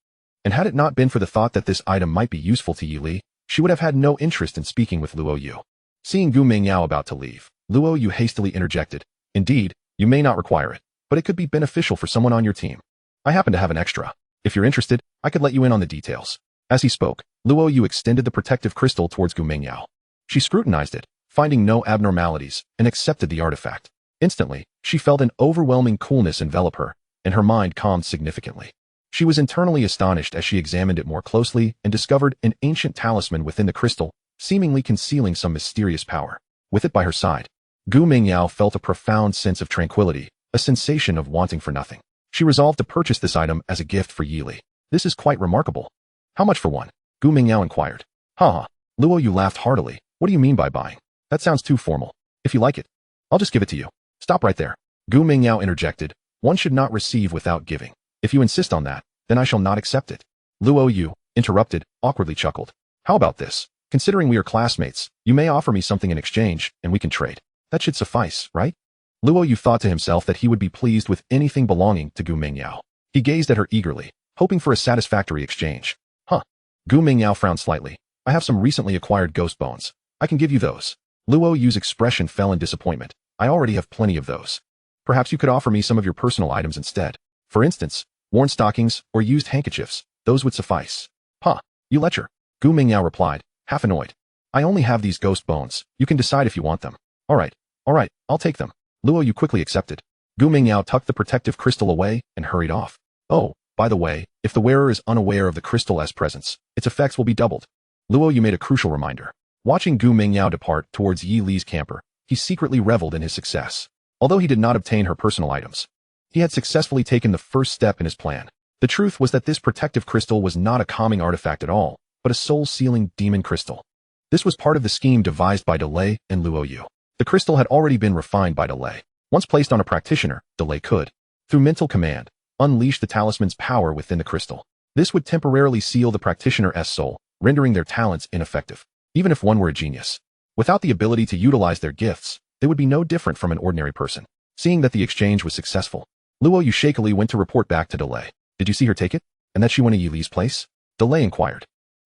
and had it not been for the thought that this item might be useful to Yi Li, she would have had no interest in speaking with Luo Yu. Seeing Gu Mingyao about to leave, Luo Yu hastily interjected, "Indeed, you may not require it, but it could be beneficial for someone on your team. I happen to have an extra. If you're interested, I could let you in on the details." As he spoke, Luo Yu extended the protective crystal towards Gu Mingyao. She scrutinized it, finding no abnormalities, and accepted the artifact. Instantly, she felt an overwhelming coolness envelop her, and her mind calmed significantly. She was internally astonished as she examined it more closely and discovered an ancient talisman within the crystal, seemingly concealing some mysterious power. With it by her side, Gu Mingyao felt a profound sense of tranquility, a sensation of wanting for nothing. She resolved to purchase this item as a gift for Yi Li. "This is quite remarkable. How much for one?" Gu Mingyao inquired. "Ha." Luo Yu laughed heartily. "What do you mean by buying? That sounds too formal. If you like it, I'll just give it to you." "Stop right there." Gu Mingyao interjected. "One should not receive without giving. If you insist on that, then I shall not accept it." Luo Yu, interrupted, awkwardly chuckled. "How about this? Considering we are classmates, you may offer me something in exchange, and we can trade. That should suffice, right?" Luo Yu thought to himself that he would be pleased with anything belonging to Gu Mingyao. He gazed at her eagerly, hoping for a satisfactory exchange. "Huh." Gu Mingyao frowned slightly. "I have some recently acquired ghost bones. I can give you those." Luo Yu's expression fell in disappointment. "I already have plenty of those. Perhaps you could offer me some of your personal items instead. For instance, worn stockings or used handkerchiefs. Those would suffice." "Huh, you lecher." Gu Mingyao replied, half annoyed. "I only have these ghost bones. You can decide if you want them." All right, I'll take them." Luo Yu quickly accepted. Gu Mingyao tucked the protective crystal away and hurried off. "Oh, by the way, if the wearer is unaware of the crystal's presence, its effects will be doubled." Luo Yu made a crucial reminder. Watching Gu Mingyao depart towards Yi Li's camper, he secretly reveled in his success. Although he did not obtain her personal items, he had successfully taken the first step in his plan. The truth was that this protective crystal was not a calming artifact at all, but a soul-sealing demon crystal. This was part of the scheme devised by Delay and Luo Yu. The crystal had already been refined by Delay. Once placed on a practitioner, Delay could, through mental command, unleash the talisman's power within the crystal. This would temporarily seal the practitioner's soul, rendering their talents ineffective. Even if one were a genius, without the ability to utilize their gifts, they would be no different from an ordinary person. Seeing that the exchange was successful, Luo Yu shakily went to report back to Delay. "Did you see her take it? And that she went to Yi Li's place?" Delay inquired.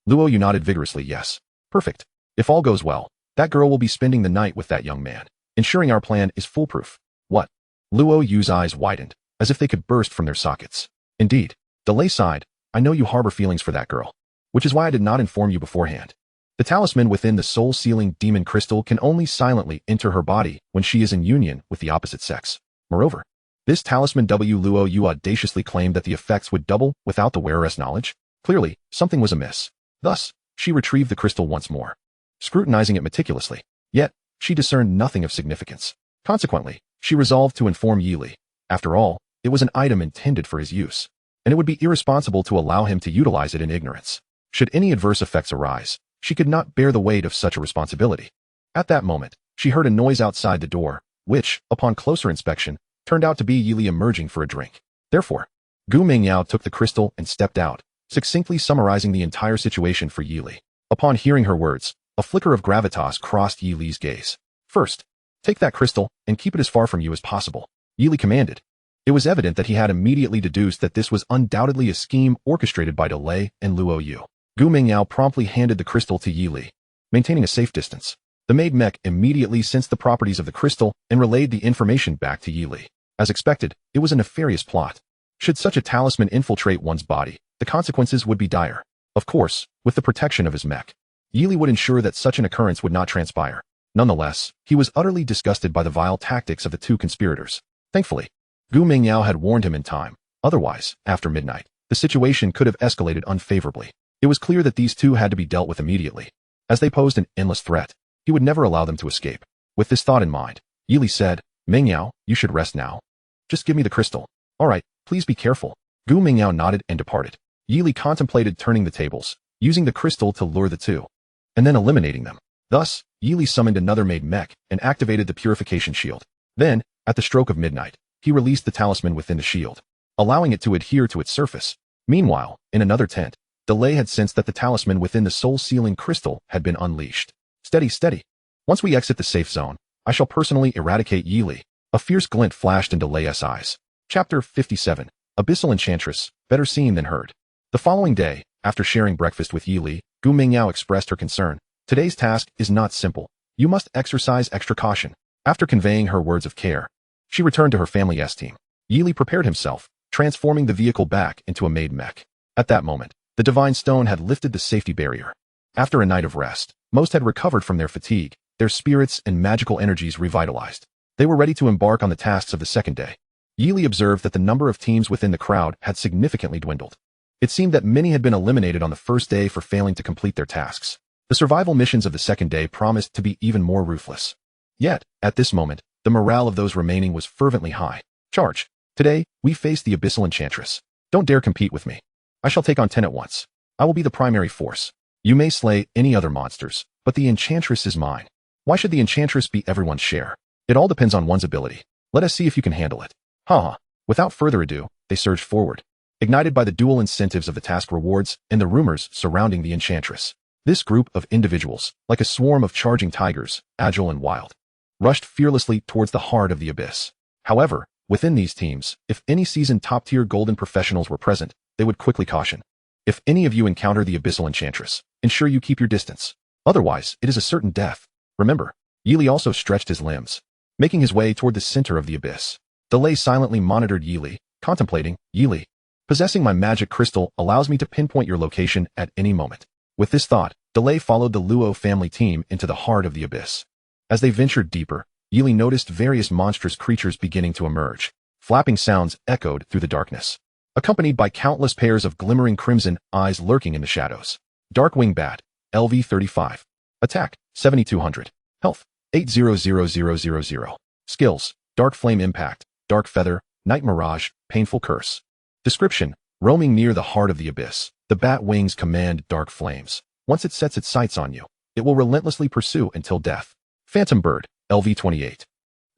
Luo Yu nodded vigorously, "Yes." "Perfect. If all goes well, that girl will be spending the night with that young man, ensuring our plan is foolproof." "What?" Luo Yu's eyes widened, as if they could burst from their sockets. "Indeed." Delay sighed. "I know you harbor feelings for that girl, which is why I did not inform you beforehand. The talisman within the soul-sealing demon crystal can only silently enter her body when she is in union with the opposite sex. Moreover, This talisman Luo Yu audaciously claimed that the effects would double without the wearer's knowledge? Clearly, something was amiss. Thus, she retrieved the crystal once more, scrutinizing it meticulously. Yet, she discerned nothing of significance. Consequently, she resolved to inform Yili. After all, it was an item intended for his use, and it would be irresponsible to allow him to utilize it in ignorance. Should any adverse effects arise, she could not bear the weight of such a responsibility. At that moment, she heard a noise outside the door, which, upon closer inspection, turned out to be Yili emerging for a drink. Therefore, Gu Mingyao took the crystal and stepped out, succinctly summarizing the entire situation for Yili. Upon hearing her words, a flicker of gravitas crossed Yili's gaze. First, take that crystal and keep it as far from you as possible, Yili commanded. It was evident that he had immediately deduced that this was undoubtedly a scheme orchestrated by Delay and Luo Yu. Gu Mingyao promptly handed the crystal to Yili, maintaining a safe distance. The maid mech immediately sensed the properties of the crystal and relayed the information back to Yili. As expected, it was a nefarious plot. Should such a talisman infiltrate one's body, the consequences would be dire. Of course, with the protection of his mech, Yili would ensure that such an occurrence would not transpire. Nonetheless, he was utterly disgusted by the vile tactics of the two conspirators. Thankfully, Gu Mingyao had warned him in time. Otherwise, after midnight, the situation could have escalated unfavorably. It was clear that these two had to be dealt with immediately, as they posed an endless threat. He would never allow them to escape. With this thought in mind, Yili said, Mingyao, you should rest now. Just give me the crystal. All right, please be careful. Gu Mingyao nodded and departed. Yili contemplated turning the tables, using the crystal to lure the two, and then eliminating them. Thus, Yili summoned another maid mech and activated the purification shield. Then, at the stroke of midnight, he released the talisman within the shield, allowing it to adhere to its surface. Meanwhile, in another tent, Delay had sensed that the talisman within the soul-sealing crystal had been unleashed. Steady, steady. Once we exit the safe zone, I shall personally eradicate Yili. A fierce glint flashed in Delay's eyes. Chapter 57. Abyssal Enchantress, better seen than heard. The following day, after sharing breakfast with Yili, Gu Mingyao expressed her concern. Today's task is not simple. You must exercise extra caution. After conveying her words of care, she returned to her family's team. Yili prepared himself, transforming the vehicle back into a maid mech. At that moment, the divine stone had lifted the safety barrier. After a night of rest, most had recovered from their fatigue, their spirits and magical energies revitalized. They were ready to embark on the tasks of the second day. Yili observed that the number of teams within the crowd had significantly dwindled. It seemed that many had been eliminated on the first day for failing to complete their tasks. The survival missions of the second day promised to be even more ruthless. Yet, at this moment, the morale of those remaining was fervently high. Charge. Today, we face the Abyssal Enchantress. Don't dare compete with me. I shall take on 10 at once. I will be the primary force. You may slay any other monsters, but the Enchantress is mine. Why should the Enchantress be everyone's share? It all depends on one's ability. Let us see if you can handle it. Haha. Without further ado, they surged forward, ignited by the dual incentives of the task rewards and the rumors surrounding the Enchantress. This group of individuals, like a swarm of charging tigers, agile and wild, rushed fearlessly towards the heart of the abyss. However, within these teams, if any seasoned top-tier golden professionals were present, they would quickly caution. If any of you encounter the Abyssal Enchantress, ensure you keep your distance. Otherwise, it is a certain death. Remember, Yili also stretched his limbs, making his way toward the center of the abyss. Delay silently monitored Yili, contemplating, Yili, possessing my magic crystal allows me to pinpoint your location at any moment. With this thought, Delay followed the Luo family team into the heart of the abyss. As they ventured deeper, Yili noticed various monstrous creatures beginning to emerge. Flapping sounds echoed through the darkness, accompanied by countless pairs of glimmering crimson eyes lurking in the shadows. Darkwing Bat, LV 35. Attack, 7200. Health, 800000. Skills, Dark Flame Impact, Dark Feather, Night Mirage, Painful Curse. Description, roaming near the heart of the abyss, the bat wings command dark flames. Once it sets its sights on you, it will relentlessly pursue until death. Phantom Bird, LV 28.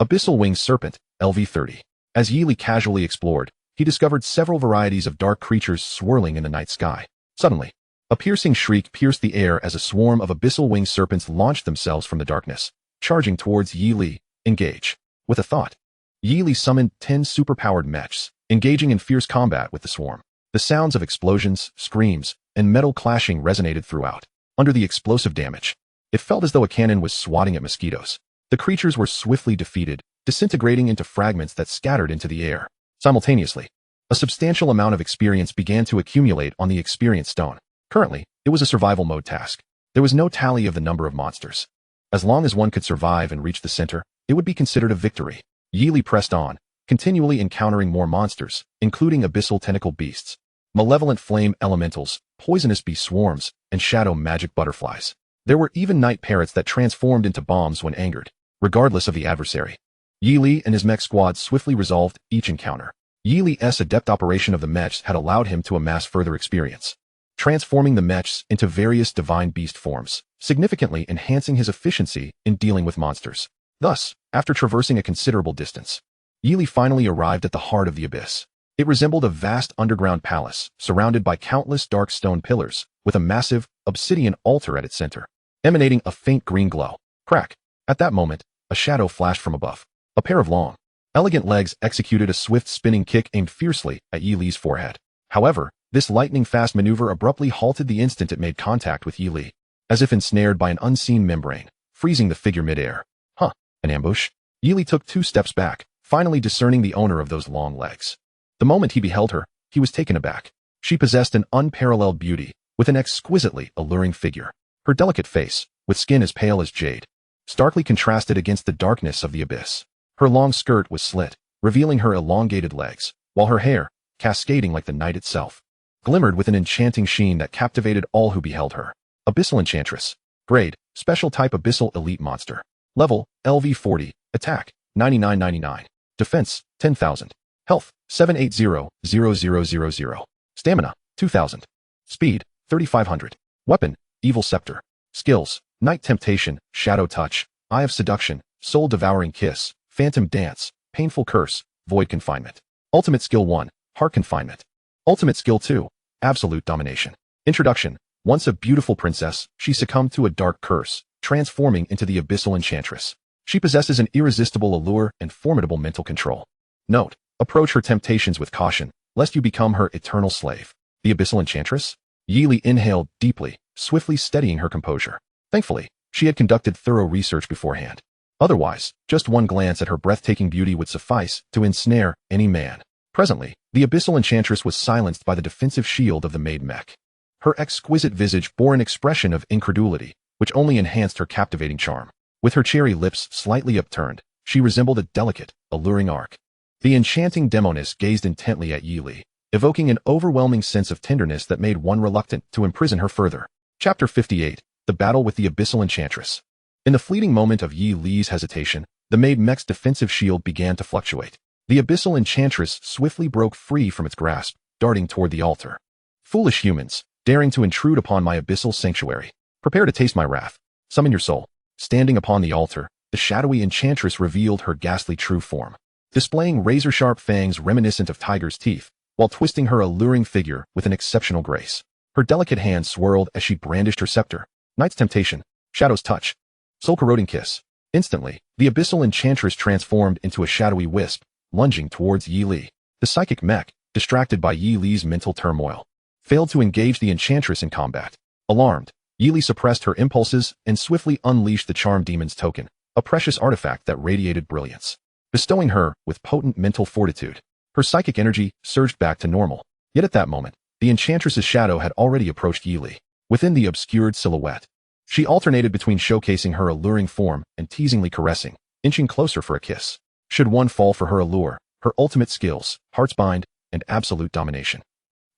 Abyssal Winged Serpent, LV 30. As Yili casually explored, he discovered several varieties of dark creatures swirling in the night sky. Suddenly, a piercing shriek pierced the air as a swarm of abyssal winged serpents launched themselves from the darkness, charging towards Yili. Engage. With a thought, Yili summoned 10 superpowered mechs, engaging in fierce combat with the swarm. The sounds of explosions, screams, and metal clashing resonated throughout. Under the explosive damage, it felt as though a cannon was swatting at mosquitoes. The creatures were swiftly defeated, disintegrating into fragments that scattered into the air. Simultaneously, a substantial amount of experience began to accumulate on the experience stone. Currently, it was a survival mode task. There was no tally of the number of monsters. As long as one could survive and reach the center, it would be considered a victory. Yili pressed on, continually encountering more monsters, including abyssal tentacle beasts, malevolent flame elementals, poisonous bee swarms, and shadow magic butterflies. There were even night parrots that transformed into bombs when angered, regardless of the adversary. Yi Li and his mech squad swiftly resolved each encounter. Yi Li's adept operation of the mechs had allowed him to amass further experience, transforming the mechs into various divine beast forms, significantly enhancing his efficiency in dealing with monsters. Thus, after traversing a considerable distance, Yi Li finally arrived at the heart of the abyss. It resembled a vast underground palace, surrounded by countless dark stone pillars, with a massive, obsidian altar at its center, emanating a faint green glow. Crack! At that moment, a shadow flashed from above. A pair of long, elegant legs executed a swift spinning kick aimed fiercely at Yi Li's forehead. However, this lightning-fast maneuver abruptly halted the instant it made contact with Yi Li, as if ensnared by an unseen membrane, freezing the figure mid-air. Huh, an ambush? Yi Li took 2 steps back, finally discerning the owner of those long legs. The moment he beheld her, he was taken aback. She possessed an unparalleled beauty, with an exquisitely alluring figure. Her delicate face, with skin as pale as jade, starkly contrasted against the darkness of the abyss. Her long skirt was slit, revealing her elongated legs, while her hair, cascading like the night itself, glimmered with an enchanting sheen that captivated all who beheld her. Abyssal Enchantress. Grade, Special Type Abyssal Elite Monster. Level, LV 40. Attack, 9999. Defense, 10,000. Health, 780,000. Stamina, 2,000. Speed, 3,500. Weapon, Evil Scepter. Skills, Night Temptation, Shadow Touch, Eye of Seduction, Soul Devouring Kiss, Phantom Dance, Painful Curse, Void Confinement. Ultimate Skill 1, Heart Confinement. Ultimate Skill 2, Absolute Domination. Introduction. Once a beautiful princess, she succumbed to a dark curse, transforming into the Abyssal Enchantress. She possesses an irresistible allure and formidable mental control. Note, approach her temptations with caution, lest you become her eternal slave. The Abyssal Enchantress? Yi Li inhaled deeply, swiftly steadying her composure. Thankfully, she had conducted thorough research beforehand. Otherwise, just one glance at her breathtaking beauty would suffice to ensnare any man. Presently, the Abyssal Enchantress was silenced by the defensive shield of the maid mech. Her exquisite visage bore an expression of incredulity, which only enhanced her captivating charm. With her cherry lips slightly upturned, she resembled a delicate, alluring arc. The enchanting demoness gazed intently at Yi Li, evoking an overwhelming sense of tenderness that made one reluctant to imprison her further. Chapter 58. The Battle with the Abyssal Enchantress. In the fleeting moment of Yi Li's hesitation, the maid mech's defensive shield began to fluctuate. The Abyssal Enchantress swiftly broke free from its grasp, darting toward the altar. Foolish humans, daring to intrude upon my abyssal sanctuary. Prepare to taste my wrath. Summon your soul. Standing upon the altar, the shadowy enchantress revealed her ghastly true form, displaying razor-sharp fangs reminiscent of tiger's teeth, while twisting her alluring figure with an exceptional grace. Her delicate hand swirled as she brandished her scepter. Night's Temptation, Shadow's Touch, Soul-Corroding Kiss. Instantly, the Abyssal Enchantress transformed into a shadowy wisp, lunging towards Yi Li. The psychic mech, distracted by Yi Li's mental turmoil, failed to engage the Enchantress in combat. Alarmed, Yi Li suppressed her impulses and swiftly unleashed the Charm Demon's token, a precious artifact that radiated brilliance, bestowing her with potent mental fortitude. Her psychic energy surged back to normal. Yet at that moment, the Enchantress's shadow had already approached Yi Li. Within the obscured silhouette, she alternated between showcasing her alluring form and teasingly caressing, inching closer for a kiss. Should one fall for her allure, her ultimate skills, Heart's Bind, and absolute domination,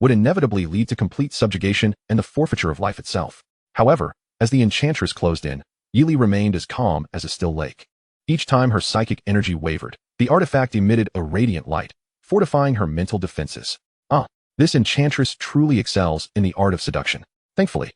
would inevitably lead to complete subjugation and the forfeiture of life itself. However, as the Enchantress closed in, Yi Li remained as calm as a still lake. Each time her psychic energy wavered, the artifact emitted a radiant light, fortifying her mental defenses. This Enchantress truly excels in the art of seduction. Thankfully,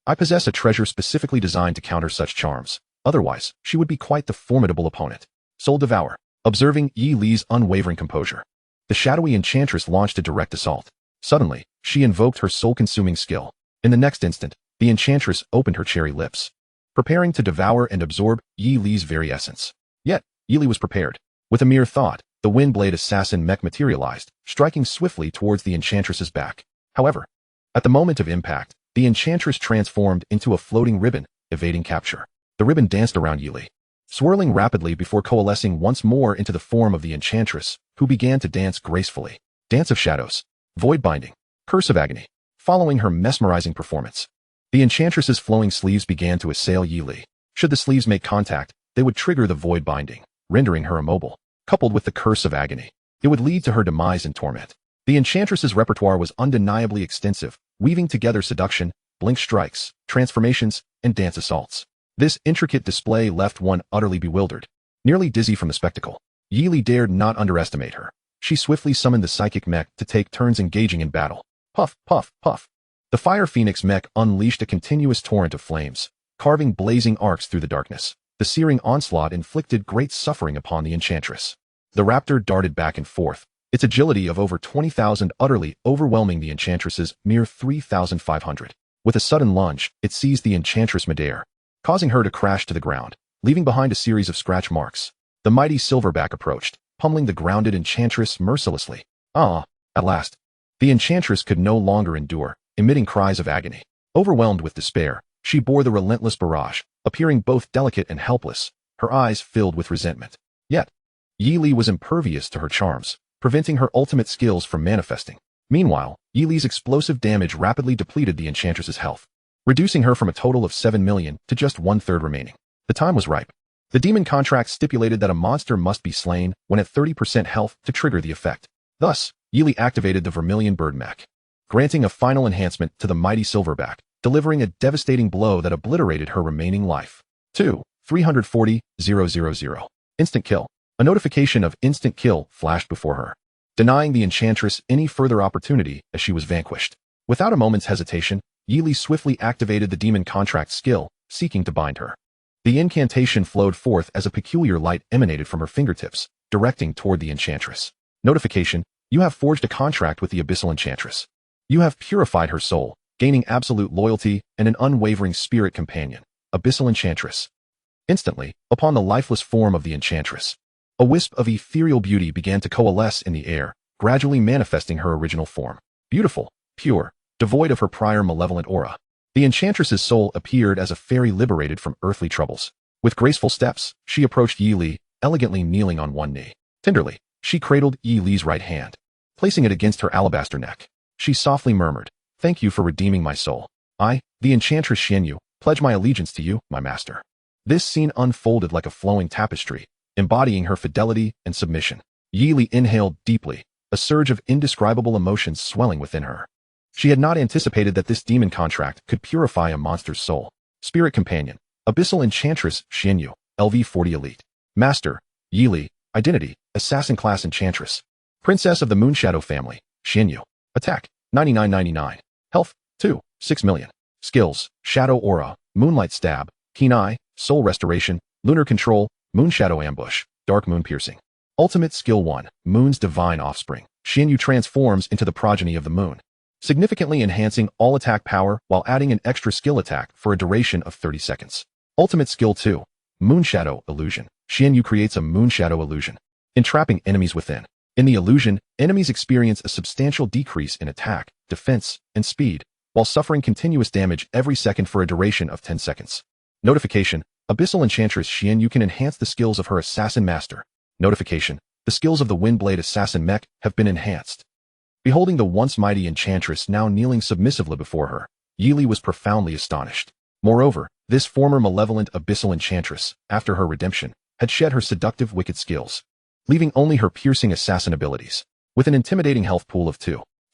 I possess a treasure specifically designed to counter such charms. Otherwise, she would be quite the formidable opponent. Soul Devour. Observing Yi Li's unwavering composure, the shadowy Enchantress launched a direct assault. Suddenly, she invoked her soul-consuming skill. In the next instant, the Enchantress opened her cherry lips, preparing to devour and absorb Yi Li's very essence. Yet, Yi Li was prepared. With a mere thought, the Windblade Assassin mech materialized, striking swiftly towards the Enchantress's back. However, at the moment of impact, the Enchantress transformed into a floating ribbon, evading capture. The ribbon danced around Yi Li, swirling rapidly before coalescing once more into the form of the Enchantress, who began to dance gracefully. Dance of Shadows, Void Binding, Curse of Agony. Following her mesmerizing performance, the Enchantress's flowing sleeves began to assail Yi Li. Should the sleeves make contact, they would trigger the Void Binding, rendering her immobile. Coupled with the Curse of Agony, it would lead to her demise and torment. The enchantress's repertoire was undeniably extensive, weaving together seduction, blink strikes, transformations, and dance assaults. This intricate display left one utterly bewildered, nearly dizzy from the spectacle. Yi Li dared not underestimate her. She swiftly summoned the psychic mech to take turns engaging in battle. Puff, puff, puff. The Fire Phoenix mech unleashed a continuous torrent of flames, carving blazing arcs through the darkness. The searing onslaught inflicted great suffering upon the enchantress. The raptor darted back and forth, its agility of over 20,000 utterly overwhelming the enchantress's mere 3,500. With a sudden lunge, it seized the enchantress midair, causing her to crash to the ground, leaving behind a series of scratch marks. The mighty silverback approached, pummeling the grounded enchantress mercilessly. At last. The enchantress could no longer endure, emitting cries of agony. Overwhelmed with despair, she bore the relentless barrage, appearing both delicate and helpless, her eyes filled with resentment. Yet, Yi Li was impervious to her charms, preventing her ultimate skills from manifesting. Meanwhile, Yi Li's explosive damage rapidly depleted the enchantress's health, reducing her from a total of 7 million to just 1/3 remaining. The time was ripe. The demon contract stipulated that a monster must be slain when at 30% health to trigger the effect. Thus, Yi Li activated the Vermilion Bird Mech, granting a final enhancement to the mighty Silverback, delivering a devastating blow that obliterated her remaining life. 340,000. Instant kill. A notification of instant kill flashed before her, denying the enchantress any further opportunity as she was vanquished. Without a moment's hesitation, Yi Li swiftly activated the demon contract skill, seeking to bind her. The incantation flowed forth as a peculiar light emanated from her fingertips, directing toward the enchantress. Notification: you have forged a contract with the Abyssal Enchantress. You have purified her soul, gaining absolute loyalty and an unwavering spirit companion. Abyssal Enchantress. Instantly, upon the lifeless form of the enchantress, a wisp of ethereal beauty began to coalesce in the air, gradually manifesting her original form. Beautiful, pure, devoid of her prior malevolent aura. The enchantress's soul appeared as a fairy liberated from earthly troubles. With graceful steps, she approached Yi Li, elegantly kneeling on one knee. Tenderly, she cradled Yi Li's right hand, placing it against her alabaster neck. She softly murmured, "Thank you for redeeming my soul. I, the enchantress Xianyu, pledge my allegiance to you, my master." This scene unfolded like a flowing tapestry, embodying her fidelity and submission. Yi Li inhaled deeply, a surge of indescribable emotions swelling within her. She had not anticipated that this demon contract could purify a monster's soul. Spirit companion, Abyssal Enchantress Xianyu, LV40 Elite. Master, Yi Li. Identity, Assassin Class Enchantress. Princess of the Moonshadow Family, Xianyu. Attack, 9999. Health, 6 million. Skills, Shadow Aura, Moonlight Stab, Keen Eye, Soul Restoration, Lunar Control, Moonshadow Ambush, Dark Moon Piercing. Ultimate Skill 1, Moon's Divine Offspring. Xianyu transforms into the progeny of the moon, significantly enhancing all attack power while adding an extra skill attack for a duration of 30 seconds. Ultimate Skill 2, Moonshadow Illusion. Xianyu creates a moonshadow illusion, entrapping enemies within. In the illusion, enemies experience a substantial decrease in attack, defense, and speed, while suffering continuous damage every second for a duration of 10 seconds. Notification: Abyssal Enchantress Xianyu can enhance the skills of her Assassin Master. Notification: the skills of the Windblade Assassin Mech have been enhanced. Beholding the once mighty enchantress now kneeling submissively before her, Yi Li was profoundly astonished. Moreover, this former malevolent Abyssal Enchantress, after her redemption, had shed her seductive wicked skills, leaving only her piercing assassin abilities. With an intimidating health pool of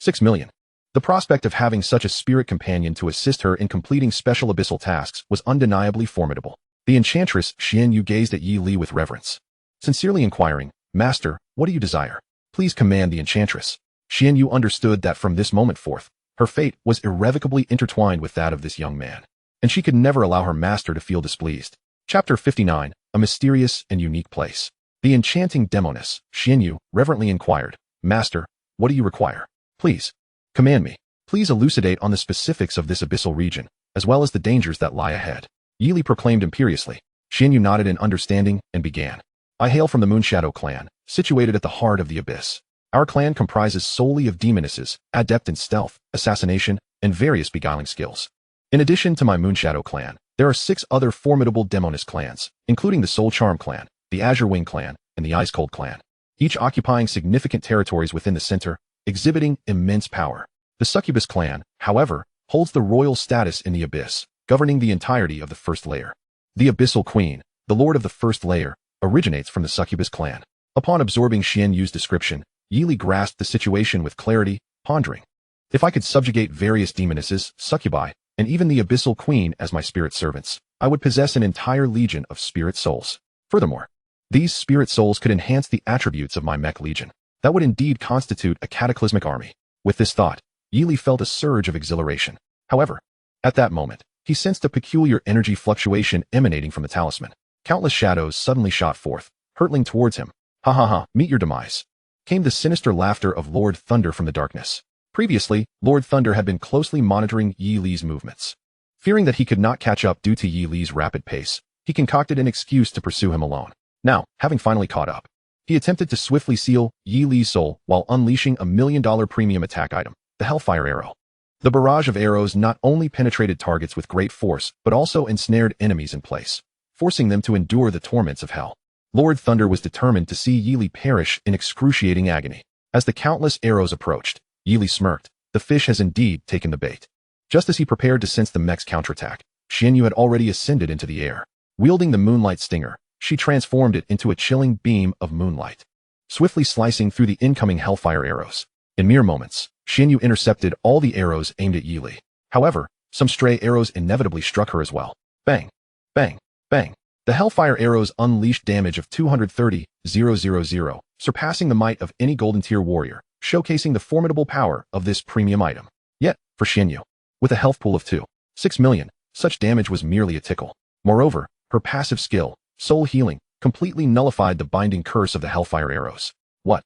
6 million, the prospect of having such a spirit companion to assist her in completing special abyssal tasks was undeniably formidable. The enchantress Xianyu gazed at Yi Li with reverence, sincerely inquiring, "Master, what do you desire?" "Please command the enchantress." Xianyu understood that from this moment forth, her fate was irrevocably intertwined with that of this young man, and she could never allow her master to feel displeased. Chapter 59, A Mysterious and Unique Place. The enchanting demoness, Xianyu, reverently inquired, "Master, what do you require? Please, command me. Please elucidate on the specifics of this abyssal region, as well as the dangers that lie ahead." Yi Li proclaimed imperiously. Xianyu nodded in understanding and began. "I hail from the Moonshadow clan, situated at the heart of the abyss. Our clan comprises solely of demonesses, adept in stealth, assassination, and various beguiling skills. In addition to my Moonshadow clan, there are 6 other formidable demoness clans, including the Soul Charm clan, the Azure Wing clan, and the Ice Cold clan, each occupying significant territories within the center, exhibiting immense power. The Succubus clan, however, holds the royal status in the abyss, governing the entirety of the first layer. The Abyssal Queen, the lord of the first layer, originates from the Succubus clan. Upon absorbing Xianyu's description, Yi grasped the situation with clarity, pondering. If I could subjugate various demonesses, succubi, and even the Abyssal Queen as my spirit servants, I would possess an entire legion of spirit souls. Furthermore, these spirit souls could enhance the attributes of my mech legion. That would indeed constitute a cataclysmic army. With this thought, Yi felt a surge of exhilaration. However, at that moment, he sensed a peculiar energy fluctuation emanating from the talisman. Countless shadows suddenly shot forth, hurtling towards him. Ha ha ha, meet your demise. Came the sinister laughter of Lord Thunder from the darkness. Previously, Lord Thunder had been closely monitoring Yi movements. Fearing that he could not catch up due to Yi's rapid pace, he concocted an excuse to pursue him alone. Now, having finally caught up, he attempted to swiftly seal Yi's soul while unleashing a $1 million premium attack item, the Hellfire Arrow. The barrage of arrows not only penetrated targets with great force, but also ensnared enemies in place, forcing them to endure the torments of hell. Lord Thunder was determined to see Yi perish in excruciating agony. As the countless arrows approached, Yi smirked. The fish has indeed taken the bait. Just as he prepared to sense the mech's counterattack, Xianyu had already ascended into the air. Wielding the moonlight stinger, she transformed it into a chilling beam of moonlight, swiftly slicing through the incoming hellfire arrows. In mere moments, Xianyu intercepted all the arrows aimed at Yi. However, some stray arrows inevitably struck her as well. Bang! Bang! Bang! The hellfire arrows unleashed damage of 230,000, surpassing the might of any golden tier warrior, showcasing the formidable power of this premium item. Yet, for Xianyu, with a health pool of 2.6 million, such damage was merely a tickle. Moreover, her passive skill, Soul Healing, completely nullified the binding curse of the hellfire arrows. What?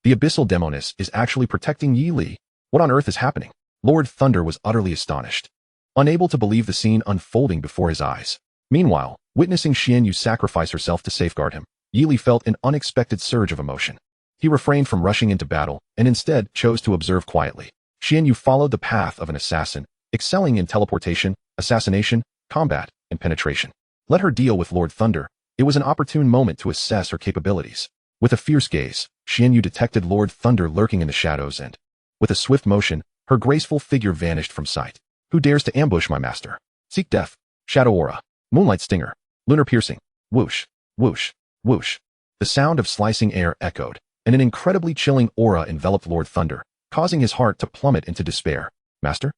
The Abyssal Demoness is actually protecting Yi? What on earth is happening? Lord Thunder was utterly astonished, unable to believe the scene unfolding before his eyes. Meanwhile, witnessing Xianyu sacrifice herself to safeguard him, Yi felt an unexpected surge of emotion. He refrained from rushing into battle and instead chose to observe quietly. Xianyu followed the path of an assassin, excelling in teleportation, assassination, combat, and penetration. Let her deal with Lord Thunder. It was an opportune moment to assess her capabilities. With a fierce gaze, Xianyu detected Lord Thunder lurking in the shadows and, with a swift motion, her graceful figure vanished from sight. Who dares to ambush my master? Seek death. Shadow aura. Moonlight stinger. Lunar piercing. Whoosh, whoosh, whoosh. The sound of slicing air echoed, and an incredibly chilling aura enveloped Lord Thunder, causing his heart to plummet into despair. Master?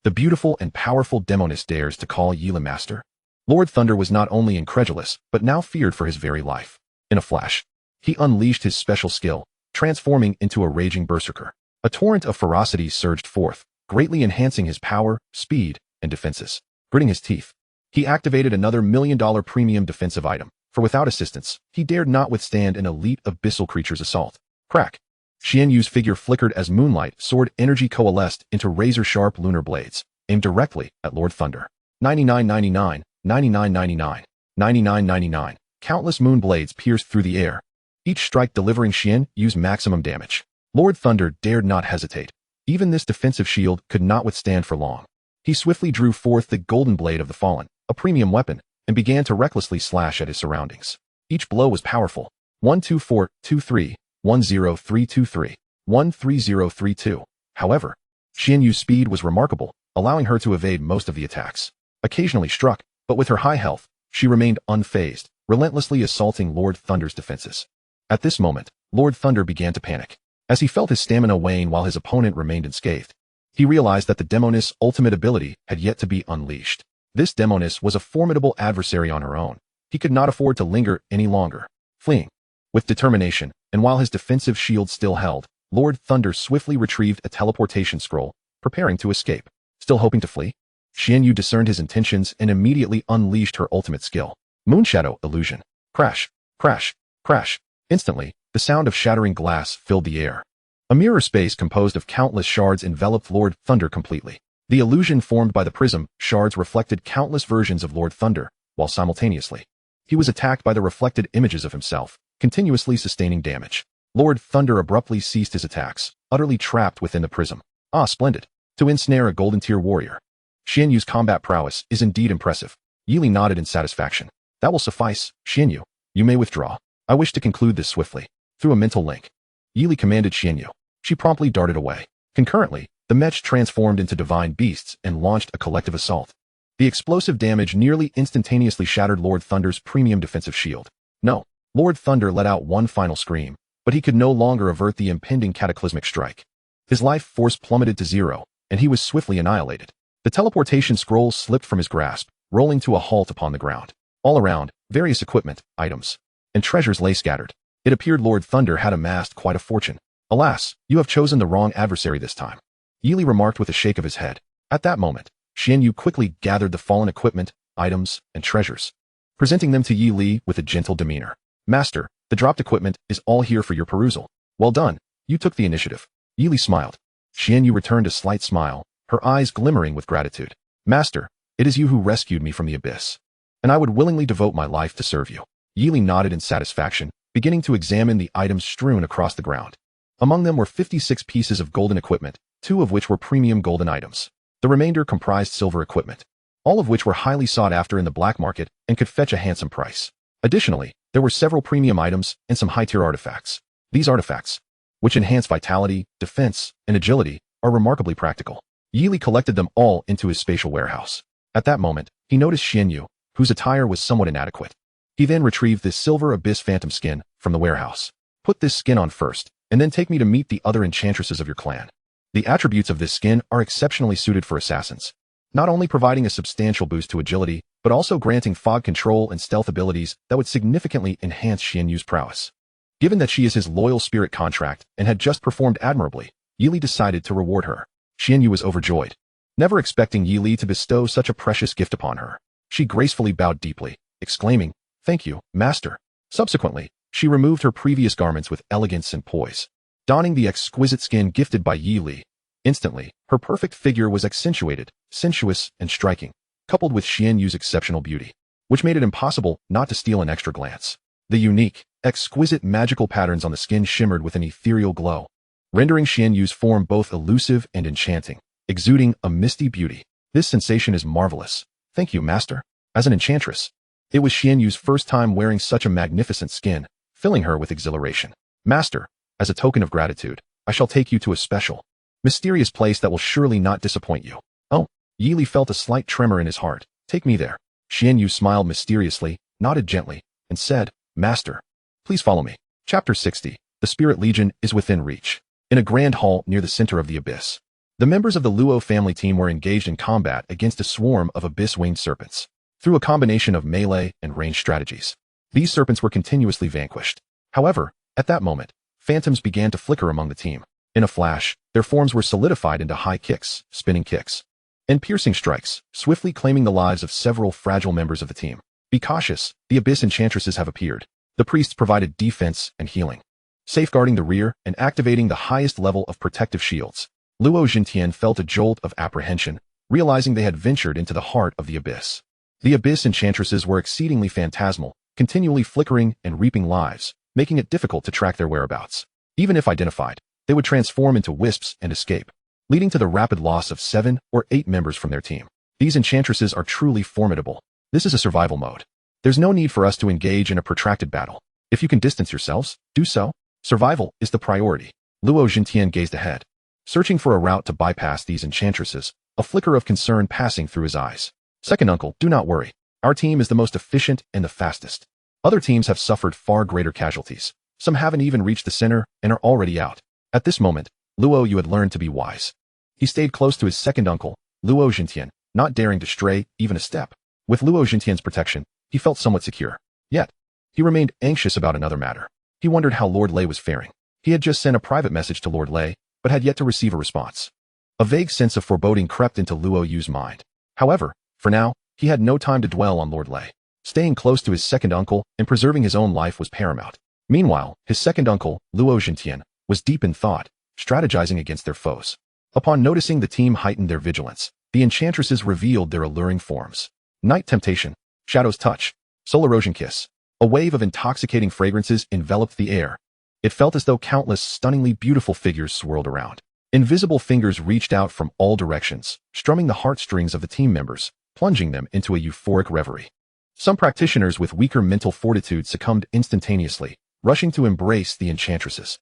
The beautiful and powerful Demoness dares to call Yi master? Lord Thunder was not only incredulous, but now feared for his very life. In a flash, he unleashed his special skill, transforming into a raging berserker. A torrent of ferocity surged forth, greatly enhancing his power, speed, and defenses. Gritting his teeth, he activated another $1 million premium defensive item, for without assistance, he dared not withstand an elite abyssal creature's assault. Crack! Xianyu's figure flickered as moonlight sword energy coalesced into razor-sharp lunar blades, aimed directly at Lord Thunder. 9999, 9999, 9999. Countless moon blades pierced through the air, each strike delivering Xianyu's maximum damage. Lord Thunder dared not hesitate. Even this defensive shield could not withstand for long. He swiftly drew forth the golden blade of the fallen, a premium weapon, and began to recklessly slash at his surroundings. Each blow was powerful. 12423, 10323, 13032. However, Xianyu's speed was remarkable, allowing her to evade most of the attacks. Occasionally struck, but with her high health, she remained unfazed, relentlessly assaulting Lord Thunder's defenses. At this moment, Lord Thunder began to panic. As he felt his stamina wane while his opponent remained unscathed, he realized that the Demoness' ultimate ability had yet to be unleashed. This Demoness was a formidable adversary on her own. He could not afford to linger any longer. Fleeing with determination, and while his defensive shield still held, Lord Thunder swiftly retrieved a teleportation scroll, preparing to escape. Still hoping to flee? Xianyu discerned his intentions and immediately unleashed her ultimate skill. Moonshadow Illusion. Crash, crash, crash. Instantly, the sound of shattering glass filled the air. A mirror space composed of countless shards enveloped Lord Thunder completely. The illusion formed by the prism shards reflected countless versions of Lord Thunder, while simultaneously, he was attacked by the reflected images of himself, continuously sustaining damage. Lord Thunder abruptly ceased his attacks, utterly trapped within the prism. Ah, splendid. To ensnare a golden tier warrior. Xianyu's combat prowess is indeed impressive. Yi nodded in satisfaction. That will suffice, Xianyu. You may withdraw. I wish to conclude this swiftly. Through a mental link, Yi commanded Xianyu. She promptly darted away. Concurrently, the Mech transformed into divine beasts and launched a collective assault. The explosive damage nearly instantaneously shattered Lord Thunder's premium defensive shield. No. Lord Thunder let out one final scream, but he could no longer avert the impending cataclysmic strike. His life force plummeted to zero, and he was swiftly annihilated. The teleportation scroll slipped from his grasp, rolling to a halt upon the ground. All around, various equipment, items, and treasures lay scattered. It appeared Lord Thunder had amassed quite a fortune. Alas, you have chosen the wrong adversary this time, Yi Li remarked with a shake of his head. At that moment, Xian Yu quickly gathered the fallen equipment, items, and treasures, presenting them to Yi Li with a gentle demeanor. Master, the dropped equipment is all here for your perusal. Well done, you took the initiative. Yi Li smiled. Xian Yu returned a slight smile, her eyes glimmering with gratitude. Master, it is you who rescued me from the abyss, and I would willingly devote my life to serve you. Yi Li nodded in satisfaction, beginning to examine the items strewn across the ground. Among them were 56 pieces of golden equipment, 2 of which were premium golden items. The remainder comprised silver equipment, all of which were highly sought after in the black market and could fetch a handsome price. Additionally, there were several premium items and some high-tier artifacts. These artifacts, which enhance vitality, defense, and agility, are remarkably practical. Yi Li collected them all into his spatial warehouse. At that moment, he noticed Xian Yu, whose attire was somewhat inadequate. He then retrieved this silver abyss phantom skin from the warehouse. Put this skin on first, and then take me to meet the other enchantresses of your clan. The attributes of this skin are exceptionally suited for assassins, not only providing a substantial boost to agility, but also granting fog control and stealth abilities that would significantly enhance Xian Yu's prowess. Given that she is his loyal spirit contract and had just performed admirably, Yi Li decided to reward her. Xian Yu was overjoyed, never expecting Yi Li to bestow such a precious gift upon her. She gracefully bowed deeply, exclaiming, "Thank you, master." Subsequently, she removed her previous garments with elegance and poise, donning the exquisite skin gifted by Yi Li. Instantly, her perfect figure was accentuated, sensuous, and striking, coupled with Xian Yu's exceptional beauty, which made it impossible not to steal an extra glance. The unique, exquisite magical patterns on the skin shimmered with an ethereal glow, rendering Xian Yu's form both elusive and enchanting, exuding a misty beauty. This sensation is marvelous. Thank you, master. As an enchantress, it was Xian Yu's first time wearing such a magnificent skin, filling her with exhilaration. Master, as a token of gratitude, I shall take you to a special, mysterious place that will surely not disappoint you. Oh, Yi Li felt a slight tremor in his heart. Take me there. Xian Yu smiled mysteriously, nodded gently, and said, Master, please follow me. Chapter 60. The Spirit Legion is within reach. In a grand hall near the center of the abyss, the members of the Luo family team were engaged in combat against a swarm of abyss-winged serpents. Through a combination of melee and ranged strategies, these serpents were continuously vanquished. However, at that moment, phantoms began to flicker among the team. In a flash, their forms were solidified into high kicks, spinning kicks, and piercing strikes, swiftly claiming the lives of several fragile members of the team. Be cautious, the abyss enchantresses have appeared. The priests provided defense and healing, safeguarding the rear and activating the highest level of protective shields. Luo Jintian felt a jolt of apprehension, realizing they had ventured into the heart of the abyss. The abyss enchantresses were exceedingly phantasmal, continually flickering and reaping lives, making it difficult to track their whereabouts. Even if identified, they would transform into wisps and escape, leading to the rapid loss of 7 or 8 members from their team. These enchantresses are truly formidable. This is a survival mode. There's no need for us to engage in a protracted battle. If you can distance yourselves, do so. Survival is the priority. Luo Jintian gazed ahead, searching for a route to bypass these enchantresses, a flicker of concern passing through his eyes. Second uncle, do not worry. Our team is the most efficient and the fastest. Other teams have suffered far greater casualties. Some haven't even reached the center and are already out. At this moment, Luo Yu had learned to be wise. He stayed close to his second uncle, Luo Jintian, not daring to stray even a step. With Luo Jintian's protection, he felt somewhat secure. Yet, he remained anxious about another matter. He wondered how Lord Lei was faring. He had just sent a private message to Lord Lei, but had yet to receive a response. A vague sense of foreboding crept into Luo Yu's mind. However, for now, he had no time to dwell on Lord Lei. Staying close to his second uncle and preserving his own life was paramount. Meanwhile, his second uncle, Luo Jintian, was deep in thought, strategizing against their foes. Upon noticing the team heightened their vigilance, the enchantresses revealed their alluring forms. Night Temptation, Shadow's Touch, Soul Erosion Kiss. A wave of intoxicating fragrances enveloped the air. It felt as though countless stunningly beautiful figures swirled around. Invisible fingers reached out from all directions, strumming the heartstrings of the team members, plunging them into a euphoric reverie. Some practitioners with weaker mental fortitude succumbed instantaneously, rushing to embrace the enchantresses.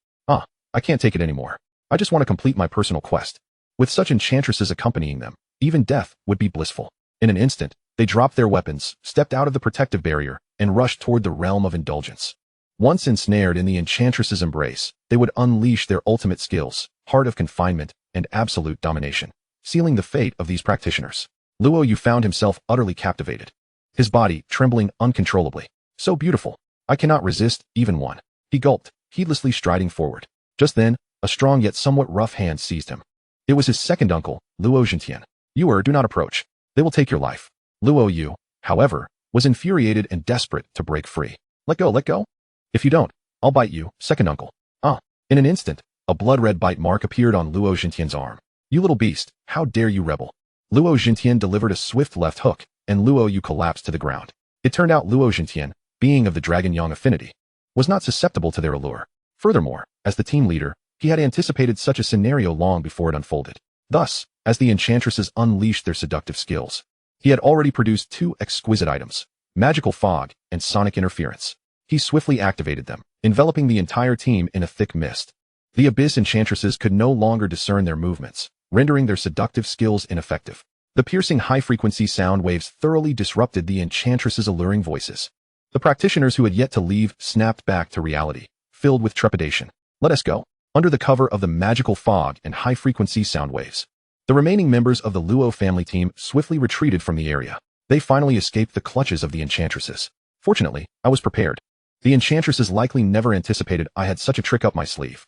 I can't take it anymore. I just want to complete my personal quest. With such enchantresses accompanying them, even death would be blissful. In an instant, they dropped their weapons, stepped out of the protective barrier, and rushed toward the realm of indulgence. Once ensnared in the enchantress's embrace, they would unleash their ultimate skills, heart of confinement, and absolute domination, sealing the fate of these practitioners. Luo Yu found himself utterly captivated, his body trembling uncontrollably. So beautiful. I cannot resist even one. He gulped, heedlessly striding forward. Just then, a strong yet somewhat rough hand seized him. It was his second uncle, Luo Jintian. Do not approach. They will take your life. Luo Yu, however, was infuriated and desperate to break free. Let go. If you don't, I'll bite you, second uncle. In an instant, a blood-red bite mark appeared on Luo Jintian's arm. You little beast, how dare you rebel? Luo Jintian delivered a swift left hook, and Luo Yu collapsed to the ground. It turned out Luo Jintian, being of the Dragon Yang affinity, was not susceptible to their allure. Furthermore, as the team leader, he had anticipated such a scenario long before it unfolded. Thus, as the enchantresses unleashed their seductive skills, he had already produced two exquisite items, magical fog and sonic interference. He swiftly activated them, enveloping the entire team in a thick mist. The Abyss enchantresses could no longer discern their movements, rendering their seductive skills ineffective. The piercing high-frequency sound waves thoroughly disrupted the enchantress's alluring voices. The practitioners who had yet to leave snapped back to reality, filled with trepidation. Let us go. Under the cover of the magical fog and high-frequency sound waves, the remaining members of the Luo family team swiftly retreated from the area. They finally escaped the clutches of the enchantresses. Fortunately, I was prepared. The enchantresses likely never anticipated I had such a trick up my sleeve.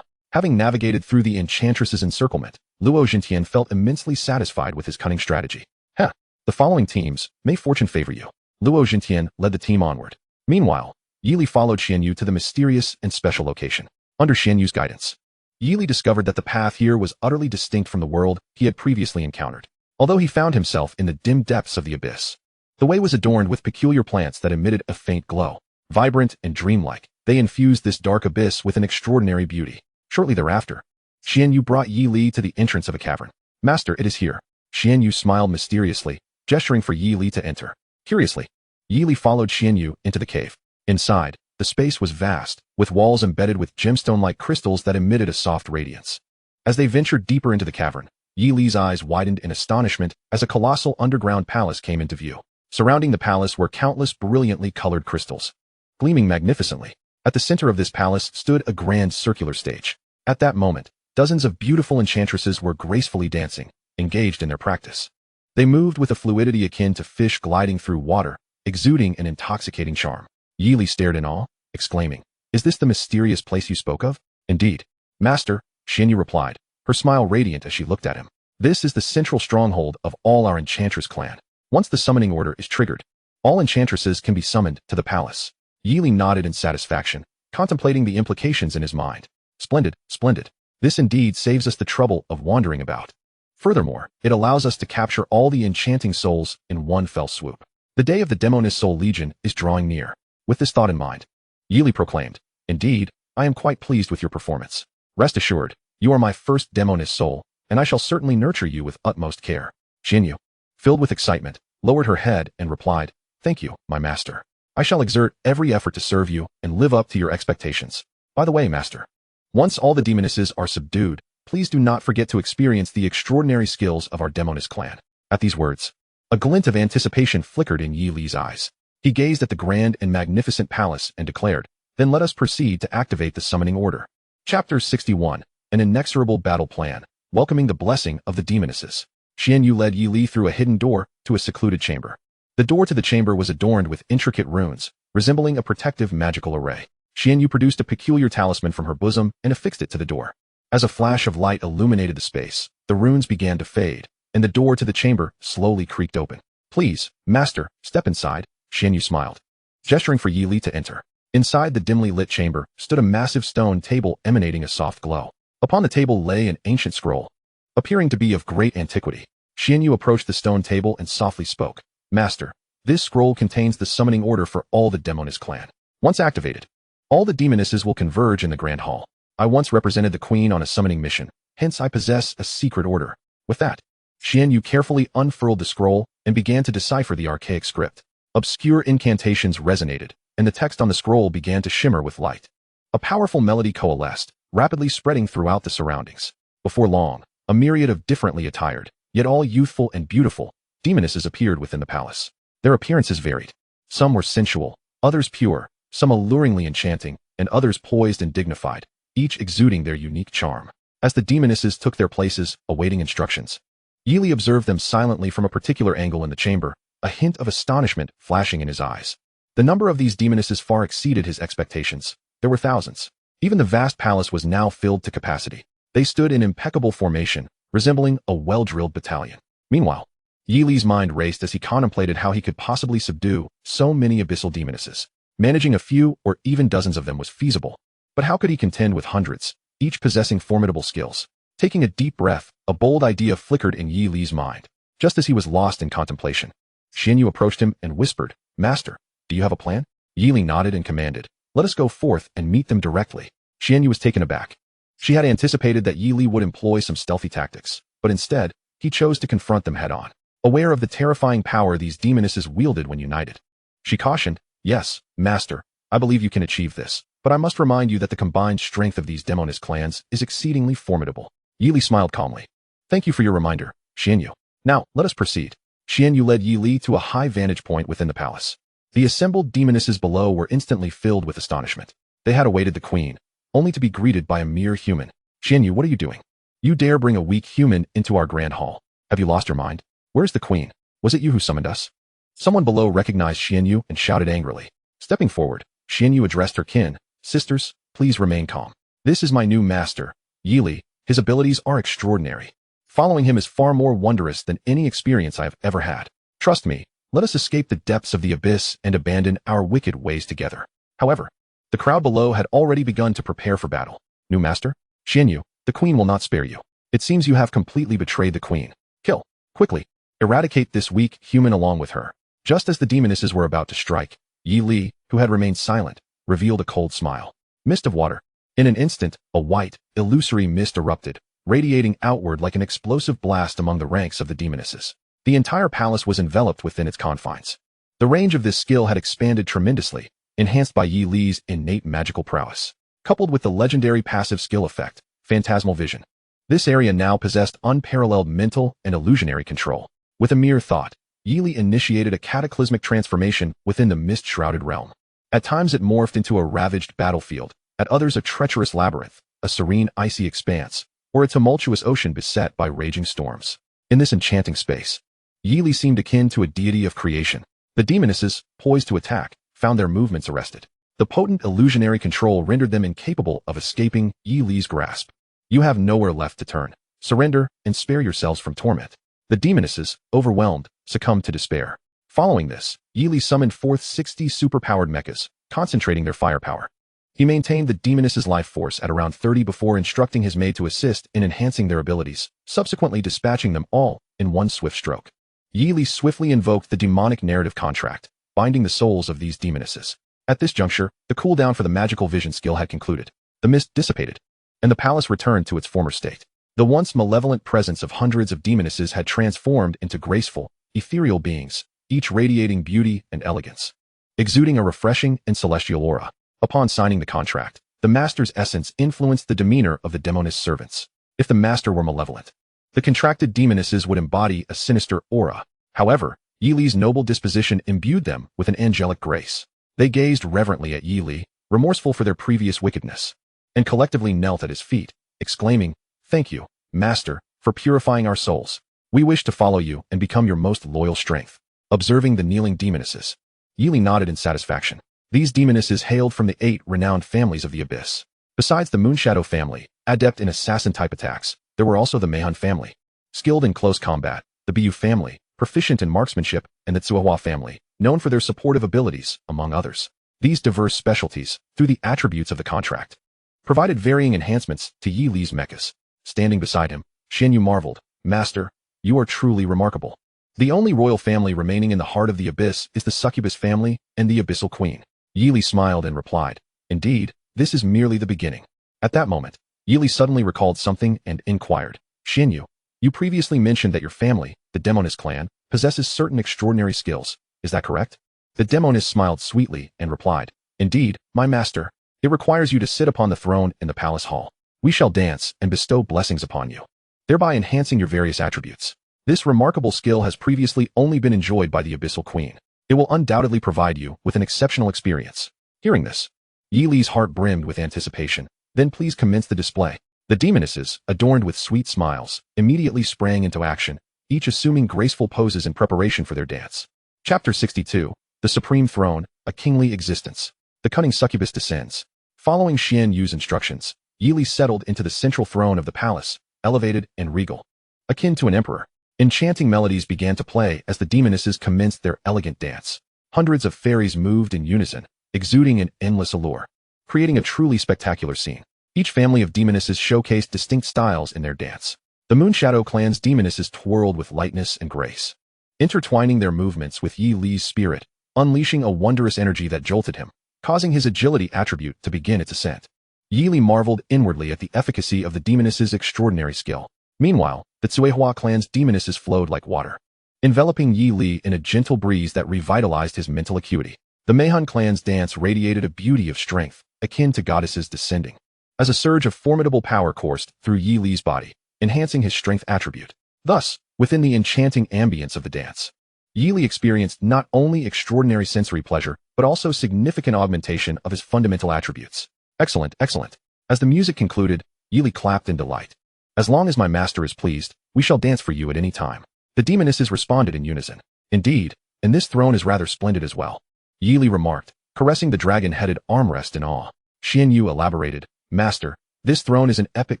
Having navigated through the enchantress's encirclement, Luo Jintian felt immensely satisfied with his cunning strategy. The following teams, may fortune favor you. Luo Jintian led the team onward. Meanwhile, Yili followed Xianyu to the mysterious and special location. Under Xianyu's guidance, Yili discovered that the path here was utterly distinct from the world he had previously encountered. Although he found himself in the dim depths of the abyss, the way was adorned with peculiar plants that emitted a faint glow. Vibrant and dreamlike, they infused this dark abyss with an extraordinary beauty. Shortly thereafter, Xianyu brought Yi Li to the entrance of a cavern. Master, it is here. Xianyu smiled mysteriously, gesturing for Yi Li to enter. Curiously, Yi Li followed Xianyu into the cave. Inside, the space was vast, with walls embedded with gemstone-like crystals that emitted a soft radiance. As they ventured deeper into the cavern, Yi Li's eyes widened in astonishment as a colossal underground palace came into view. Surrounding the palace were countless brilliantly colored crystals, gleaming magnificently. At the center of this palace stood a grand circular stage. At that moment, dozens of beautiful enchantresses were gracefully dancing, engaged in their practice. They moved with a fluidity akin to fish gliding through water, exuding an intoxicating charm. Yi Li stared in awe, exclaiming, "Is this the mysterious place you spoke of?" "Indeed, Master," Xianyu replied, her smile radiant as she looked at him. "This is the central stronghold of all our enchantress clan. Once the summoning order is triggered, all enchantresses can be summoned to the palace." Yi Li nodded in satisfaction, contemplating the implications in his mind. Splendid. This indeed saves us the trouble of wandering about. Furthermore, it allows us to capture all the enchanting souls in one fell swoop. The day of the Demoness Soul Legion is drawing near. With this thought in mind, Yi Li proclaimed, "Indeed, I am quite pleased with your performance. Rest assured, you are my first Demoness Soul, and I shall certainly nurture you with utmost care." Xianyu, filled with excitement, lowered her head and replied, "Thank you, my master. I shall exert every effort to serve you and live up to your expectations. By the way, master, once all the demonesses are subdued, please do not forget to experience the extraordinary skills of our Demoness clan." At these words, a glint of anticipation flickered in Yi Li's eyes. He gazed at the grand and magnificent palace and declared, "Then let us proceed to activate the summoning order." Chapter 61, An Inexorable Battle Plan, Welcoming the Blessing of the Demonesses. Xianyu led Yi Li through a hidden door to a secluded chamber. The door to the chamber was adorned with intricate runes, resembling a protective magical array. Xianyu produced a peculiar talisman from her bosom and affixed it to the door. As a flash of light illuminated the space, the runes began to fade, and the door to the chamber slowly creaked open. "Please, master, step inside," Xianyu smiled, gesturing for Yi Li to enter. Inside the dimly lit chamber stood a massive stone table emanating a soft glow. Upon the table lay an ancient scroll, appearing to be of great antiquity. Xianyu approached the stone table and softly spoke, "Master, this scroll contains the summoning order for all the Demoness clan. Once activated, all the demonesses will converge in the Grand Hall. I once represented the Queen on a summoning mission, hence I possess a secret order." With that, Xianyu carefully unfurled the scroll and began to decipher the archaic script. Obscure incantations resonated, and the text on the scroll began to shimmer with light. A powerful melody coalesced, rapidly spreading throughout the surroundings. Before long, a myriad of differently attired, yet all youthful and beautiful, demonesses appeared within the palace. Their appearances varied. Some were sensual, others pure, some alluringly enchanting, and others poised and dignified, each exuding their unique charm. As the demonesses took their places, awaiting instructions, Yi Li observed them silently from a particular angle in the chamber, a hint of astonishment flashing in his eyes. The number of these demonesses far exceeded his expectations. There were thousands. Even the vast palace was now filled to capacity. They stood in impeccable formation, resembling a well-drilled battalion. Meanwhile, Yi Li's mind raced as he contemplated how he could possibly subdue so many abyssal demonesses. Managing a few or even dozens of them was feasible, but how could he contend with hundreds, each possessing formidable skills? Taking a deep breath, a bold idea flickered in Yi Li's mind. Just as he was lost in contemplation, Xianyu approached him and whispered, "Master, do you have a plan?" Yi Li nodded and commanded, "Let us go forth and meet them directly." Xianyu was taken aback. She had anticipated that Yi Li would employ some stealthy tactics, but instead, he chose to confront them head-on. Aware of the terrifying power these demonesses wielded when united, she cautioned, "Yes, Master, I believe you can achieve this, but I must remind you that the combined strength of these demoness clans is exceedingly formidable." Yi Li smiled calmly. "Thank you for your reminder, Xianyu. Now, let us proceed." Xianyu led Yi Li to a high vantage point within the palace. The assembled demonesses below were instantly filled with astonishment. They had awaited the queen, only to be greeted by a mere human. "Xianyu, what are you doing? You dare bring a weak human into our grand hall? Have you lost your mind? Where's the queen? Was it you who summoned us?" Someone below recognized Xianyu and shouted angrily. Stepping forward, Xianyu addressed her kin, "Sisters, please remain calm. This is my new master, Yi Li. His abilities are extraordinary. Following him is far more wondrous than any experience I have ever had. Trust me, let us escape the depths of the abyss and abandon our wicked ways together." However, the crowd below had already begun to prepare for battle. "New master? Xianyu, the queen will not spare you. It seems you have completely betrayed the queen. Kill, quickly. Eradicate this weak human along with her." Just as the demonesses were about to strike, Yi Li, who had remained silent, revealed a cold smile. Mist of water. In an instant, a white, illusory mist erupted, radiating outward like an explosive blast among the ranks of the demonesses. The entire palace was enveloped within its confines. The range of this skill had expanded tremendously, enhanced by Yi Li's innate magical prowess, coupled with the legendary passive skill effect, Phantasmal Vision. This area now possessed unparalleled mental and illusionary control. With a mere thought, Yi Li initiated a cataclysmic transformation within the mist-shrouded realm. At times it morphed into a ravaged battlefield, at others a treacherous labyrinth, a serene icy expanse, or a tumultuous ocean beset by raging storms. In this enchanting space, Yi Li seemed akin to a deity of creation. The demonesses, poised to attack, found their movements arrested. The potent illusionary control rendered them incapable of escaping Yi Li's grasp. "You have nowhere left to turn. Surrender and spare yourselves from torment." The demonesses, overwhelmed, succumbed to despair. Following this, Yi Li summoned forth 60 superpowered mechas, concentrating their firepower. He maintained the demonesses' life force at around 30 before instructing his maid to assist in enhancing their abilities, subsequently dispatching them all in one swift stroke. Yi Li swiftly invoked the demonic narrative contract, binding the souls of these demonesses. At this juncture, the cooldown for the magical vision skill had concluded. The mist dissipated, and the palace returned to its former state. The once malevolent presence of hundreds of demonesses had transformed into graceful, ethereal beings, each radiating beauty and elegance, exuding a refreshing and celestial aura. Upon signing the contract, the master's essence influenced the demeanor of the demoness servants. If the master were malevolent, the contracted demonesses would embody a sinister aura. However, Yi Li's noble disposition imbued them with an angelic grace. They gazed reverently at Yi Li, remorseful for their previous wickedness, and collectively knelt at his feet, exclaiming, "Thank you, Master, for purifying our souls. We wish to follow you and become your most loyal strength." Observing the kneeling demonesses, Yi Li nodded in satisfaction. These demonesses hailed from the 8 renowned families of the Abyss. Besides the Moonshadow family, adept in assassin-type attacks, there were also the Mahun family, skilled in close combat, the Biyu family, proficient in marksmanship, and the Tsuahua family, known for their supportive abilities, among others. These diverse specialties, through the attributes of the contract, provided varying enhancements to Yi Li's mechas. Standing beside him, Xianyu marveled, "Master, you are truly remarkable. The only royal family remaining in the heart of the Abyss is the Succubus family and the Abyssal Queen." Yi Li smiled and replied, "Indeed, this is merely the beginning." At that moment, Yi Li suddenly recalled something and inquired, "Xianyu, you previously mentioned that your family, the Demoness clan, possesses certain extraordinary skills. Is that correct?" The Demoness smiled sweetly and replied, "Indeed, my master. It requires you to sit upon the throne in the palace hall. We shall dance and bestow blessings upon you, thereby enhancing your various attributes. This remarkable skill has previously only been enjoyed by the Abyssal Queen. It will undoubtedly provide you with an exceptional experience." Hearing this, Yi Li's heart brimmed with anticipation. Then please commence the display. The demonesses, adorned with sweet smiles, immediately sprang into action, each assuming graceful poses in preparation for their dance. Chapter 62. The Supreme Throne, A Kingly Existence. The cunning succubus descends. Following Xian Yu's instructions, Yi Li settled into the central throne of the palace, elevated and regal. Akin to an emperor, enchanting melodies began to play as the demonesses commenced their elegant dance. Hundreds of fairies moved in unison, exuding an endless allure, creating a truly spectacular scene. Each family of demonesses showcased distinct styles in their dance. The Moonshadow clan's demonesses twirled with lightness and grace, intertwining their movements with Yi Li's spirit, unleashing a wondrous energy that jolted him, causing his agility attribute to begin its ascent. Yi Li marveled inwardly at the efficacy of the demonesses' extraordinary skill. Meanwhile, the Tsuehua clan's demonesses flowed like water, enveloping Yi Li in a gentle breeze that revitalized his mental acuity. The Meihan clan's dance radiated a beauty of strength, akin to goddesses descending, as a surge of formidable power coursed through Yi Li's body, enhancing his strength attribute. Thus, within the enchanting ambience of the dance, Yi Li experienced not only extraordinary sensory pleasure, but also significant augmentation of his fundamental attributes. Excellent, excellent. As the music concluded, Yi Li clapped in delight. As long as my master is pleased, we shall dance for you at any time. The demonesses responded in unison. Indeed, and this throne is rather splendid as well, Yi Li remarked, caressing the dragon-headed armrest in awe. Xian Yu elaborated, Master, this throne is an epic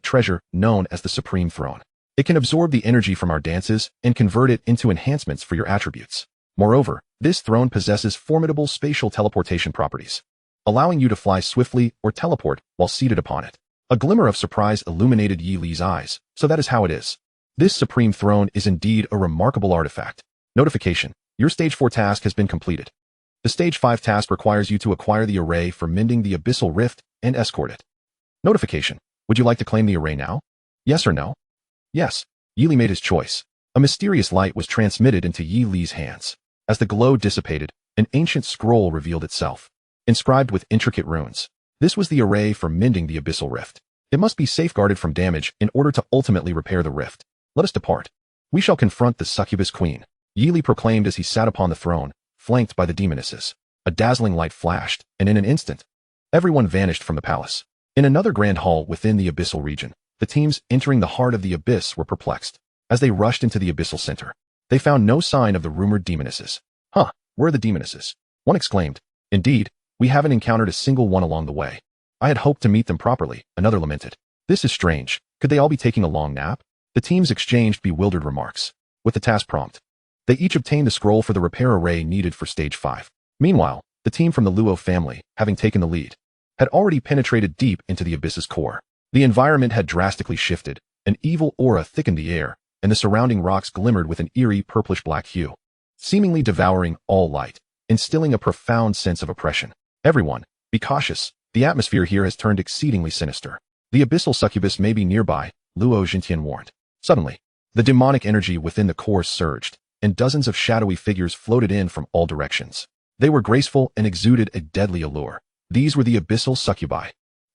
treasure known as the Supreme Throne. It can absorb the energy from our dances and convert it into enhancements for your attributes. Moreover, this throne possesses formidable spatial teleportation properties, allowing you to fly swiftly or teleport while seated upon it. A glimmer of surprise illuminated Yi Li's eyes. So that is how it is. This Supreme Throne is indeed a remarkable artifact. Notification. Your Stage 4 task has been completed. The Stage 5 task requires you to acquire the array for mending the Abyssal Rift and escort it. Notification. Would you like to claim the array now? Yes or no? Yes. Yi Li made his choice. A mysterious light was transmitted into Yi Li's hands. As the glow dissipated, an ancient scroll revealed itself, inscribed with intricate runes. This was the array for mending the Abyssal Rift. It must be safeguarded from damage in order to ultimately repair the rift. Let us depart. We shall confront the succubus queen, Yi Li proclaimed as he sat upon the throne, flanked by the demonesses. A dazzling light flashed, and in an instant, everyone vanished from the palace. In another grand hall within the abyssal region, the teams entering the heart of the abyss were perplexed. As they rushed into the abyssal center, they found no sign of the rumored demonesses. Huh, where are the demonesses? One exclaimed. Indeed, we haven't encountered a single one along the way. I had hoped to meet them properly, another lamented. This is strange. Could they all be taking a long nap? The teams exchanged bewildered remarks. With the task prompt, they each obtained the scroll for the repair array needed for Stage 5. Meanwhile, the team from the Luo family, having taken the lead, had already penetrated deep into the abyss's core. The environment had drastically shifted. An evil aura thickened the air, and the surrounding rocks glimmered with an eerie purplish-black hue, seemingly devouring all light, instilling a profound sense of oppression. Everyone, be cautious. The atmosphere here has turned exceedingly sinister. The abyssal succubus may be nearby, Luo Jintian warned. Suddenly, the demonic energy within the core surged, and dozens of shadowy figures floated in from all directions. They were graceful and exuded a deadly allure. These were the abyssal succubi.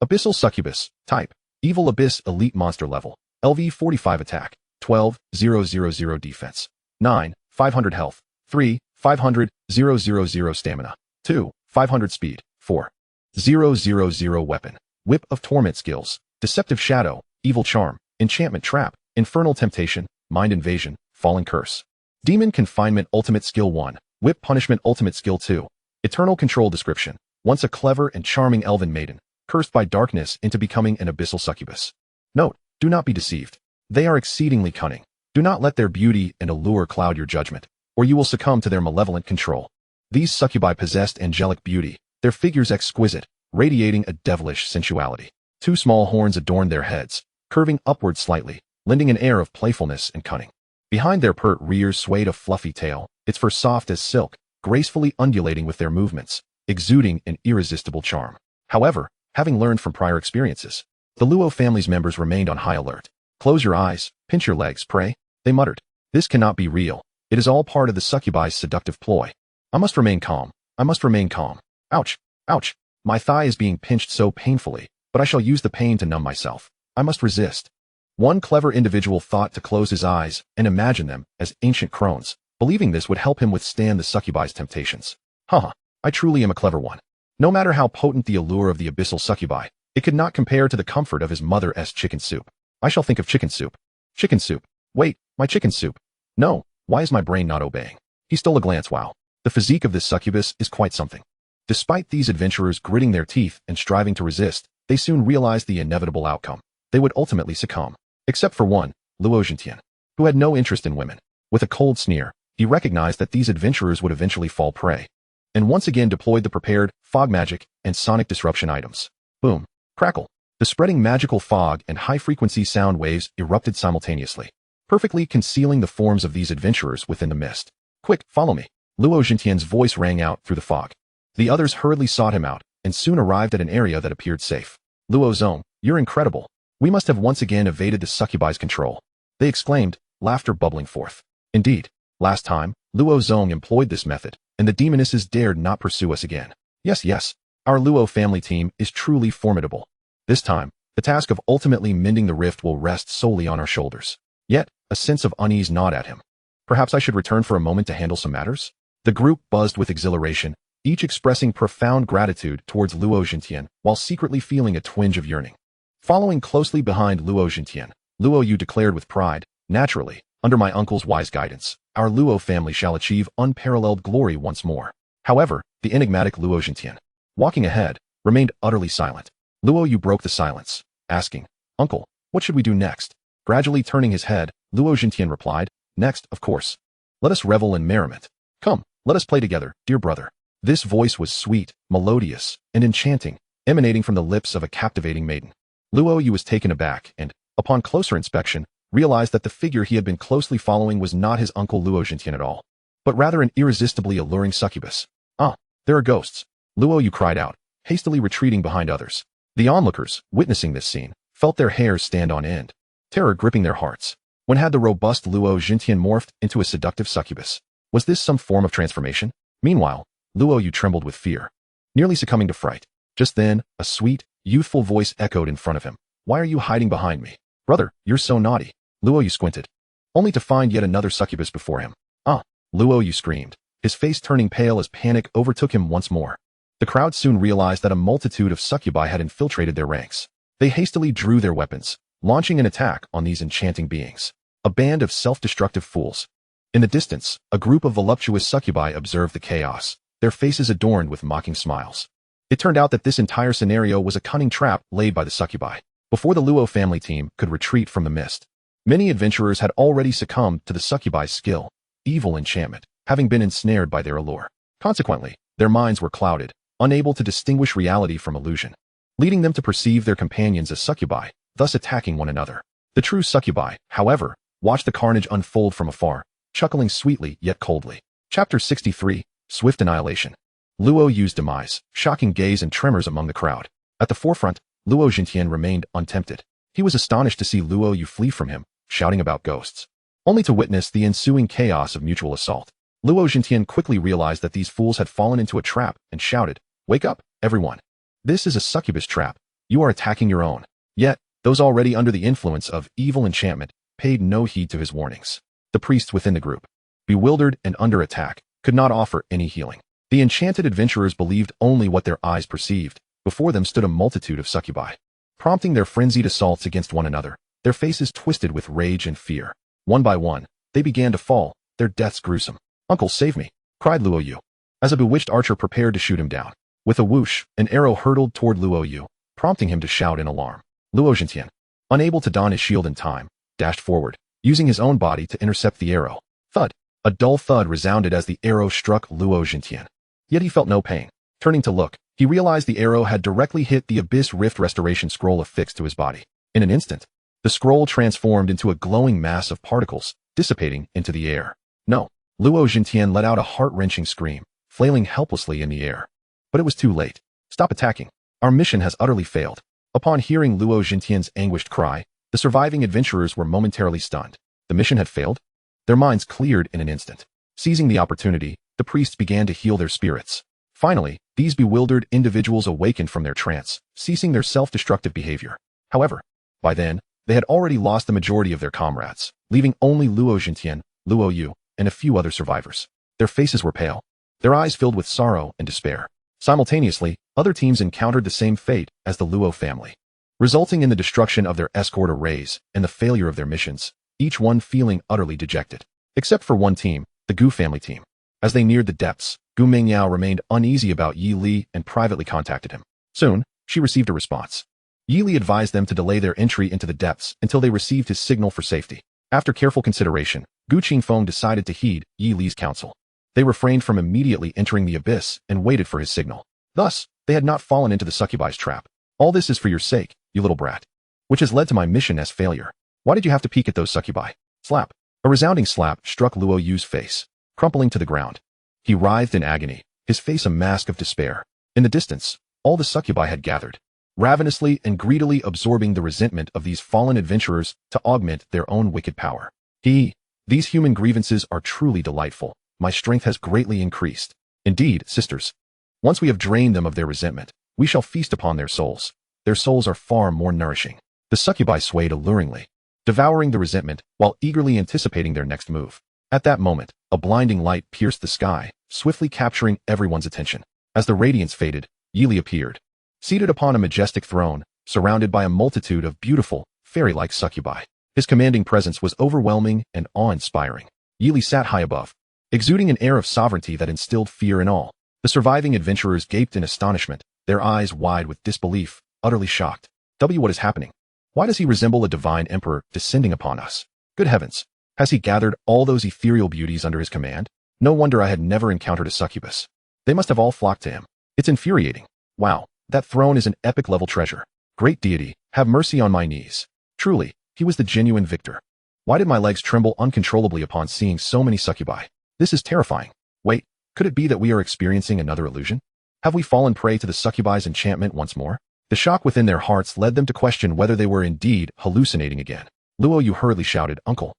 Abyssal succubus, type, evil abyss elite monster level, LV 45 attack, 12,000 defense, 9, 500 health, 3, 500,000 stamina, 2, 500 speed, 4, 000 weapon, whip of torment skills, deceptive shadow, evil charm, enchantment trap, infernal temptation, mind invasion, falling curse, demon confinement ultimate skill 1, whip punishment ultimate skill 2, eternal control description, once a clever and charming elven maiden, cursed by darkness into becoming an abyssal succubus. Note, do not be deceived. They are exceedingly cunning. Do not let their beauty and allure cloud your judgment, or you will succumb to their malevolent control. These succubi possessed angelic beauty, their figures exquisite, radiating a devilish sensuality. Two small horns adorned their heads, curving upward slightly, lending an air of playfulness and cunning. Behind their pert rears swayed a fluffy tail, its fur soft as silk, gracefully undulating with their movements, exuding an irresistible charm. However, having learned from prior experiences, the Luo family's members remained on high alert. Close your eyes, pinch your legs, pray, they muttered. This cannot be real. It is all part of the succubi's seductive ploy. I must remain calm. I must remain calm. Ouch, ouch. My thigh is being pinched so painfully, but I shall use the pain to numb myself. I must resist. One clever individual thought to close his eyes and imagine them as ancient crones, believing this would help him withstand the succubi's temptations. Haha, I truly am a clever one. No matter how potent the allure of the abyssal succubi, it could not compare to the comfort of his mother's chicken soup. I shall think of chicken soup. Chicken soup. Wait, my chicken soup. No, why is my brain not obeying? He stole a glance. Wow. The physique of this succubus is quite something. Despite these adventurers gritting their teeth and striving to resist, they soon realized the inevitable outcome. They would ultimately succumb. Except for one, Luo Jintian, who had no interest in women. With a cold sneer, he recognized that these adventurers would eventually fall prey, and once again deployed the prepared fog magic and sonic disruption items. Boom. Crackle. The spreading magical fog and high-frequency sound waves erupted simultaneously, perfectly concealing the forms of these adventurers within the mist. Quick, follow me. Luo Jintian's voice rang out through the fog. The others hurriedly sought him out, and soon arrived at an area that appeared safe. Luo Zong, you're incredible. We must have once again evaded the succubi's control. They exclaimed, laughter bubbling forth. Indeed, last time, Luo Zong employed this method, and the demonesses dared not pursue us again. Yes, our Luo family team is truly formidable. This time, the task of ultimately mending the rift will rest solely on our shoulders. Yet, a sense of unease gnawed at him. Perhaps I should return for a moment to handle some matters? The group buzzed with exhilaration, each expressing profound gratitude towards Luo Jintian while secretly feeling a twinge of yearning. Following closely behind Luo Jintian, Luo Yu declared with pride, naturally, under my uncle's wise guidance, our Luo family shall achieve unparalleled glory once more. However, the enigmatic Luo Jintian, walking ahead, remained utterly silent. Luo Yu broke the silence, asking, Uncle, what should we do next? Gradually turning his head, Luo Jintian replied, next, of course. Let us revel in merriment. Come, let us play together, dear brother. This voice was sweet, melodious, and enchanting, emanating from the lips of a captivating maiden. Luo Yu was taken aback and, upon closer inspection, realized that the figure he had been closely following was not his uncle Luo Jintian at all, but rather an irresistibly alluring succubus. Ah, there are ghosts. Luo Yu cried out, hastily retreating behind others. The onlookers, witnessing this scene, felt their hairs stand on end, terror gripping their hearts. When had the robust Luo Jintian morphed into a seductive succubus? Was this some form of transformation? Meanwhile, Luo Yu trembled with fear, nearly succumbing to fright. Just then, a sweet, youthful voice echoed in front of him. Why are you hiding behind me? Brother, you're so naughty. Luo Yu squinted, only to find yet another succubus before him. Ah! Luo Yu screamed, his face turning pale as panic overtook him once more. The crowd soon realized that a multitude of succubi had infiltrated their ranks. They hastily drew their weapons, launching an attack on these enchanting beings. A band of self-destructive fools. In the distance, a group of voluptuous succubi observed the chaos, their faces adorned with mocking smiles. It turned out that this entire scenario was a cunning trap laid by the succubi. Before the Luo family team could retreat from the mist, many adventurers had already succumbed to the succubi's skill, evil enchantment, having been ensnared by their allure. Consequently, their minds were clouded, unable to distinguish reality from illusion, leading them to perceive their companions as succubi, thus attacking one another. The true succubi, however, watched the carnage unfold from afar, chuckling sweetly yet coldly. Chapter 63, Swift Annihilation. Luo Yu's demise, shocking gaze and tremors among the crowd. At the forefront, Luo Jintian remained untempted. He was astonished to see Luo Yu flee from him, shouting about ghosts, only to witness the ensuing chaos of mutual assault. Luo Jintian quickly realized that these fools had fallen into a trap and shouted, "Wake up, everyone. This is a succubus trap. You are attacking your own." Yet, those already under the influence of evil enchantment paid no heed to his warnings. The priests within the group, bewildered and under attack, could not offer any healing. The enchanted adventurers believed only what their eyes perceived. Before them stood a multitude of succubi, prompting their frenzied assaults against one another, their faces twisted with rage and fear. One by one, they began to fall, their deaths gruesome. "Uncle, save me," cried Luo Yu, as a bewitched archer prepared to shoot him down. With a whoosh, an arrow hurtled toward Luo Yu, prompting him to shout in alarm. Luo Jintian, unable to don his shield in time, dashed forward, using his own body to intercept the arrow. Thud! A dull thud resounded as the arrow struck Luo Jintian. Yet he felt no pain. Turning to look, he realized the arrow had directly hit the Abyss Rift restoration scroll affixed to his body. In an instant, the scroll transformed into a glowing mass of particles, dissipating into the air. No! Luo Jintian let out a heart-wrenching scream, flailing helplessly in the air. But it was too late. Stop attacking. Our mission has utterly failed. Upon hearing Luo Jintian's anguished cry, the surviving adventurers were momentarily stunned. The mission had failed? Their minds cleared in an instant. Seizing the opportunity, the priests began to heal their spirits. Finally, these bewildered individuals awakened from their trance, ceasing their self-destructive behavior. However, by then, they had already lost the majority of their comrades, leaving only Luo Jintian, Luo Yu, and a few other survivors. Their faces were pale, their eyes filled with sorrow and despair. Simultaneously, Other teams encountered the same fate as the Luo family, resulting in the destruction of their escort arrays and the failure of their missions, each one feeling utterly dejected. Except for one team, the Gu family team. As they neared the depths, Gu Mingyao remained uneasy about Yi Li and privately contacted him. Soon, she received a response. Yi Li advised them to delay their entry into the depths until they received his signal for safety. After careful consideration, Gu Qingfeng decided to heed Yi Li's counsel. They refrained from immediately entering the abyss and waited for his signal. Thus, they had not fallen into the succubi's trap. All this is for your sake, you little brat. Which has led to my mission as failure. Why did you have to peek at those succubi? Slap. A resounding slap struck Luo Yu's face, crumpling to the ground. He writhed in agony, his face a mask of despair. In the distance, all the succubi had gathered, ravenously and greedily absorbing the resentment of these fallen adventurers to augment their own wicked power. These human grievances are truly delightful. My strength has greatly increased. Indeed, sisters. Once we have drained them of their resentment, we shall feast upon their souls. Their souls are far more nourishing. The succubi swayed alluringly, devouring the resentment while eagerly anticipating their next move. At that moment, a blinding light pierced the sky, swiftly capturing everyone's attention. As the radiance faded, Yi Li appeared, seated upon a majestic throne, surrounded by a multitude of beautiful, fairy-like succubi. His commanding presence was overwhelming and awe-inspiring. Yi Li sat high above, exuding an air of sovereignty that instilled fear in all. The surviving adventurers gaped in astonishment, their eyes wide with disbelief, utterly shocked. What is happening? Why does he resemble a divine emperor descending upon us? Good heavens! Has he gathered all those ethereal beauties under his command? No wonder I had never encountered a succubus. They must have all flocked to him. It's infuriating. Wow, that throne is an epic-level treasure. Great deity, have mercy on my knees. Truly, he was the genuine victor. Why did my legs tremble uncontrollably upon seeing so many succubi? This is terrifying. Wait, could it be that we are experiencing another illusion? Have we fallen prey to the succubi's enchantment once more? The shock within their hearts led them to question whether they were indeed hallucinating again. Luo Yu hurriedly shouted, Uncle,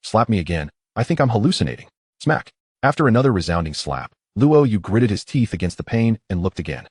slap me again. I think I'm hallucinating. Smack. After another resounding slap, Luo Yu gritted his teeth against the pain and looked again.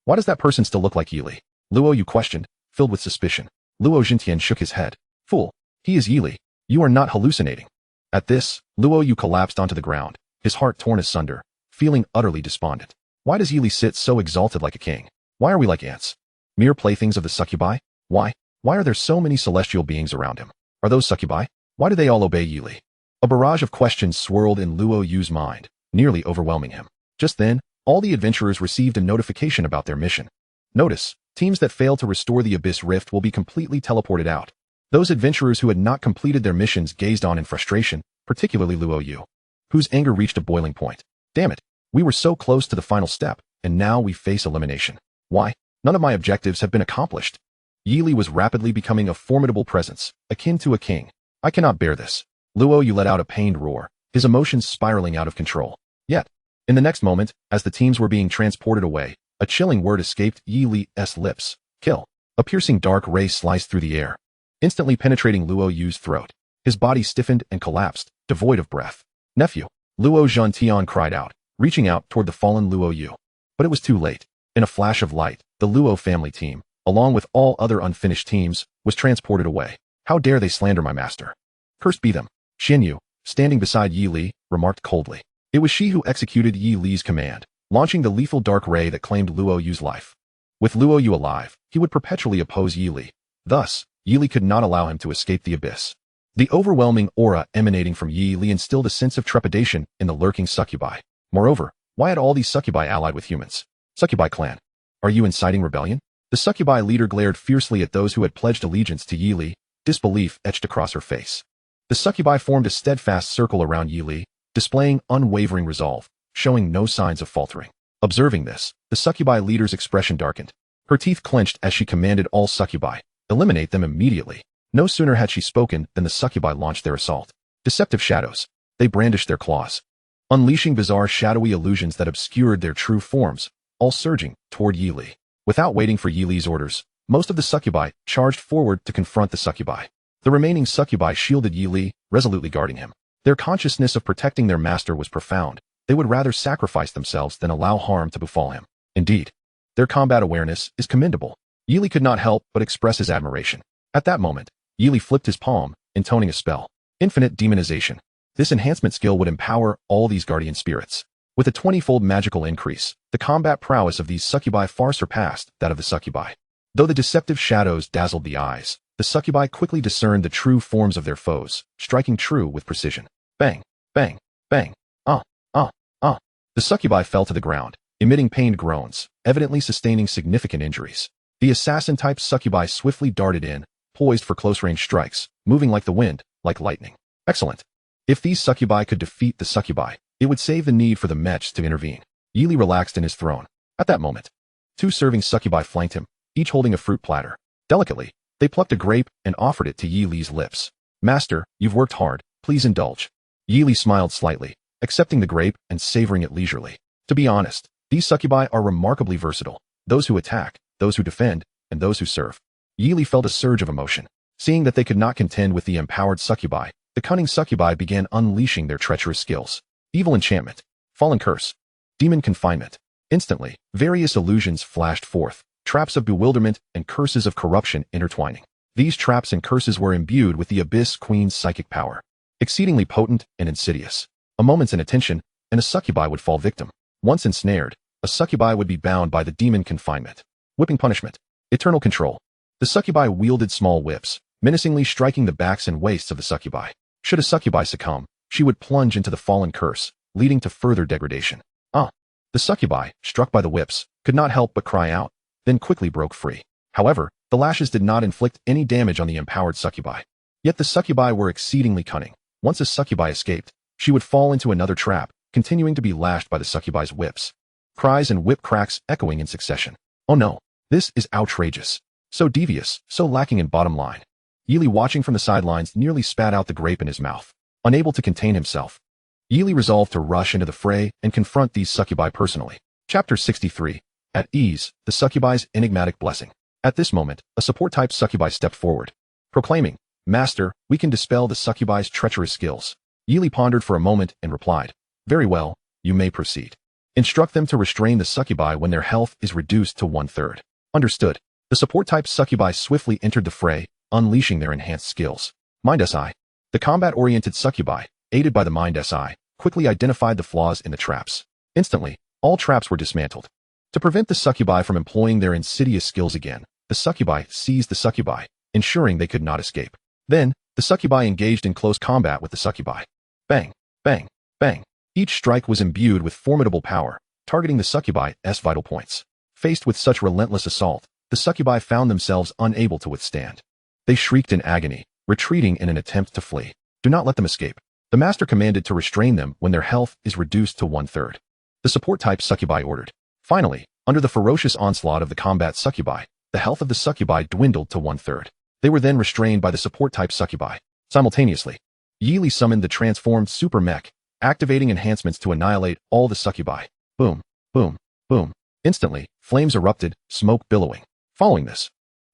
Why does that person still look like Yi Li? Luo Yu questioned, filled with suspicion. Luo Jintian shook his head. Fool, he is Yi Li. You are not hallucinating. At this, Luo Yu collapsed onto the ground, his heart torn asunder, feeling utterly despondent. Why does Yi Li sit so exalted like a king? Why are we like ants? Mere playthings of the succubi? Why are there so many celestial beings around him? Are those succubi? Why do they all obey Yi Li? A barrage of questions swirled in Luo Yu's mind, nearly overwhelming him. Just then, all the adventurers received a notification about their mission. Notice, teams that fail to restore the Abyss Rift will be completely teleported out. Those adventurers who had not completed their missions gazed on in frustration, particularly Luo Yu, whose anger reached a boiling point. Damn it, we were so close to the final step, and now we face elimination. Why? None of my objectives have been accomplished. Yi Li was rapidly becoming a formidable presence, akin to a king. I cannot bear this. Luo Yu let out a pained roar, his emotions spiraling out of control. Yet, in the next moment, as the teams were being transported away, a chilling word escaped Yi Li's lips. Kill. A piercing dark ray sliced through the air, instantly penetrating Luo Yu's throat. His body stiffened and collapsed, devoid of breath. Nephew. Luo Zhantian cried out, reaching out toward the fallen Luo Yu. But it was too late. In a flash of light, the Luo family team, along with all other unfinished teams, was transported away. How dare they slander my master? Cursed be them. Xian Yu, standing beside Yi Li, remarked coldly. It was she who executed Yi Li's command, launching the lethal dark ray that claimed Luo Yu's life. With Luo Yu alive, he would perpetually oppose Yi Li. Thus, Yi Li could not allow him to escape the abyss. The overwhelming aura emanating from Yi Li instilled a sense of trepidation in the lurking succubi. Moreover, why had all these succubi allied with humans? Succubi clan. Are you inciting rebellion? The succubi leader glared fiercely at those who had pledged allegiance to Yi Li, disbelief etched across her face. The succubi formed a steadfast circle around Yi Li, displaying unwavering resolve, showing no signs of faltering. Observing this, the succubi leader's expression darkened. Her teeth clenched as she commanded all succubi, eliminate them immediately. No sooner had she spoken than the succubi launched their assault. Deceptive shadows. They brandished their claws, unleashing bizarre shadowy illusions that obscured their true forms, all surging toward Yi Li. Without waiting for Yi Li's orders, most of the succubi charged forward to confront the succubi. The remaining succubi shielded Yi Li, resolutely guarding him. Their consciousness of protecting their master was profound. They would rather sacrifice themselves than allow harm to befall him. Indeed, their combat awareness is commendable. Yi Li could not help but express his admiration. At that moment, Yi Li flipped his palm, intoning a spell. Infinite demonization. This enhancement skill would empower all these guardian spirits. With a 20-fold magical increase, the combat prowess of these succubi far surpassed that of the succubi. Though the deceptive shadows dazzled the eyes, the succubi quickly discerned the true forms of their foes, striking true with precision. Bang, bang, bang, ah, ah, ah. The succubi fell to the ground, emitting pained groans, evidently sustaining significant injuries. The assassin-type succubi swiftly darted in, poised for close-range strikes, moving like the wind, like lightning. Excellent. If these succubi could defeat the succubi, it would save the need for the Mechs to intervene. Yili relaxed in his throne. At that moment, 2 serving succubi flanked him, each holding a fruit platter. Delicately, they plucked a grape and offered it to Yi Li's lips. Master, you've worked hard, please indulge. Yi Li smiled slightly, accepting the grape and savoring it leisurely. To be honest, these succubi are remarkably versatile. Those who attack, those who defend, and those who serve. Yi Li felt a surge of emotion. Seeing that they could not contend with the empowered succubi, the cunning succubi began unleashing their treacherous skills. Evil enchantment, fallen curse, demon confinement. Instantly, various illusions flashed forth, traps of bewilderment and curses of corruption intertwining. These traps and curses were imbued with the Abyss Queen's psychic power, exceedingly potent and insidious. A moment's inattention, and a succubi would fall victim. Once ensnared, a succubi would be bound by the demon confinement. Whipping punishment, eternal control. The succubi wielded small whips, menacingly striking the backs and waists of the succubi. Should a succubi succumb, she would plunge into the fallen curse, leading to further degradation. Ah! The succubi, struck by the whips, could not help but cry out, then quickly broke free. However, the lashes did not inflict any damage on the empowered succubi. Yet the succubi were exceedingly cunning. Once a succubi escaped, she would fall into another trap, continuing to be lashed by the succubi's whips. Cries and whip cracks echoing in succession. Oh no, this is outrageous. So devious, so lacking in bottom line. Yi Li, watching from the sidelines, nearly spat out the grape in his mouth. Unable to contain himself, Yi Li resolved to rush into the fray and confront these succubi personally. Chapter 63. At ease, the succubi's enigmatic blessing. At this moment, a support-type succubi stepped forward, proclaiming, Master, we can dispel the succubi's treacherous skills. Yi Li pondered for a moment and replied, Very well, you may proceed. Instruct them to restrain the succubi when their health is reduced to 1/3. Understood. The support-type succubi swiftly entered the fray, unleashing their enhanced skills. Mind SI. The combat-oriented succubi, aided by the Mind SI, quickly identified the flaws in the traps. Instantly, all traps were dismantled. To prevent the succubi from employing their insidious skills again, the succubi seized the succubi, ensuring they could not escape. Then, the succubi engaged in close combat with the succubi. Bang, bang, bang. Each strike was imbued with formidable power, targeting the succubi's vital points. Faced with such relentless assault, the succubi found themselves unable to withstand. They shrieked in agony, retreating in an attempt to flee. Do not let them escape. The master commanded to restrain them when their health is reduced to 1/3. The support-type succubi ordered. Finally, under the ferocious onslaught of the combat succubi, the health of the succubi dwindled to 1/3. They were then restrained by the support-type succubi. Simultaneously, Yi Li summoned the transformed super mech, activating enhancements to annihilate all the succubi. Boom, boom, boom. Instantly, flames erupted, smoke billowing. Following this,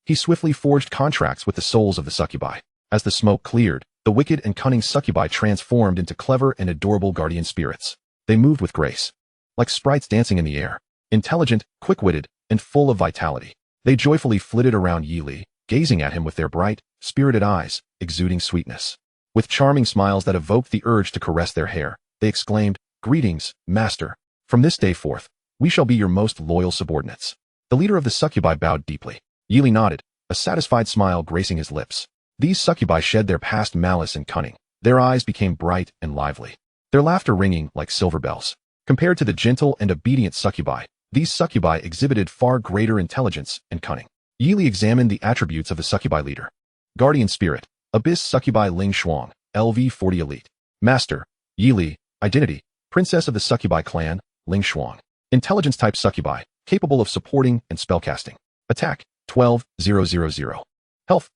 he swiftly forged contracts with the souls of the succubi. As the smoke cleared, the wicked and cunning succubi transformed into clever and adorable guardian spirits. They moved with grace, like sprites dancing in the air. Intelligent, quick-witted, and full of vitality, they joyfully flitted around Yi Li, gazing at him with their bright, spirited eyes, exuding sweetness. With charming smiles that evoked the urge to caress their hair, they exclaimed, Greetings, Master. From this day forth, we shall be your most loyal subordinates. The leader of the succubi bowed deeply. Yi Li nodded, a satisfied smile gracing his lips. These succubi shed their past malice and cunning. Their eyes became bright and lively, their laughter ringing like silver bells. Compared to the gentle and obedient succubi, these succubi exhibited far greater intelligence and cunning. Yi Li examined the attributes of the succubi leader. Guardian Spirit, Abyss Succubi Ling Shuang, LV40 Elite. Master, Yi Li. Identity, Princess of the Succubi Clan, Ling Shuang. Intelligence type succubi, capable of supporting and spellcasting. Attack, 12,000. Health,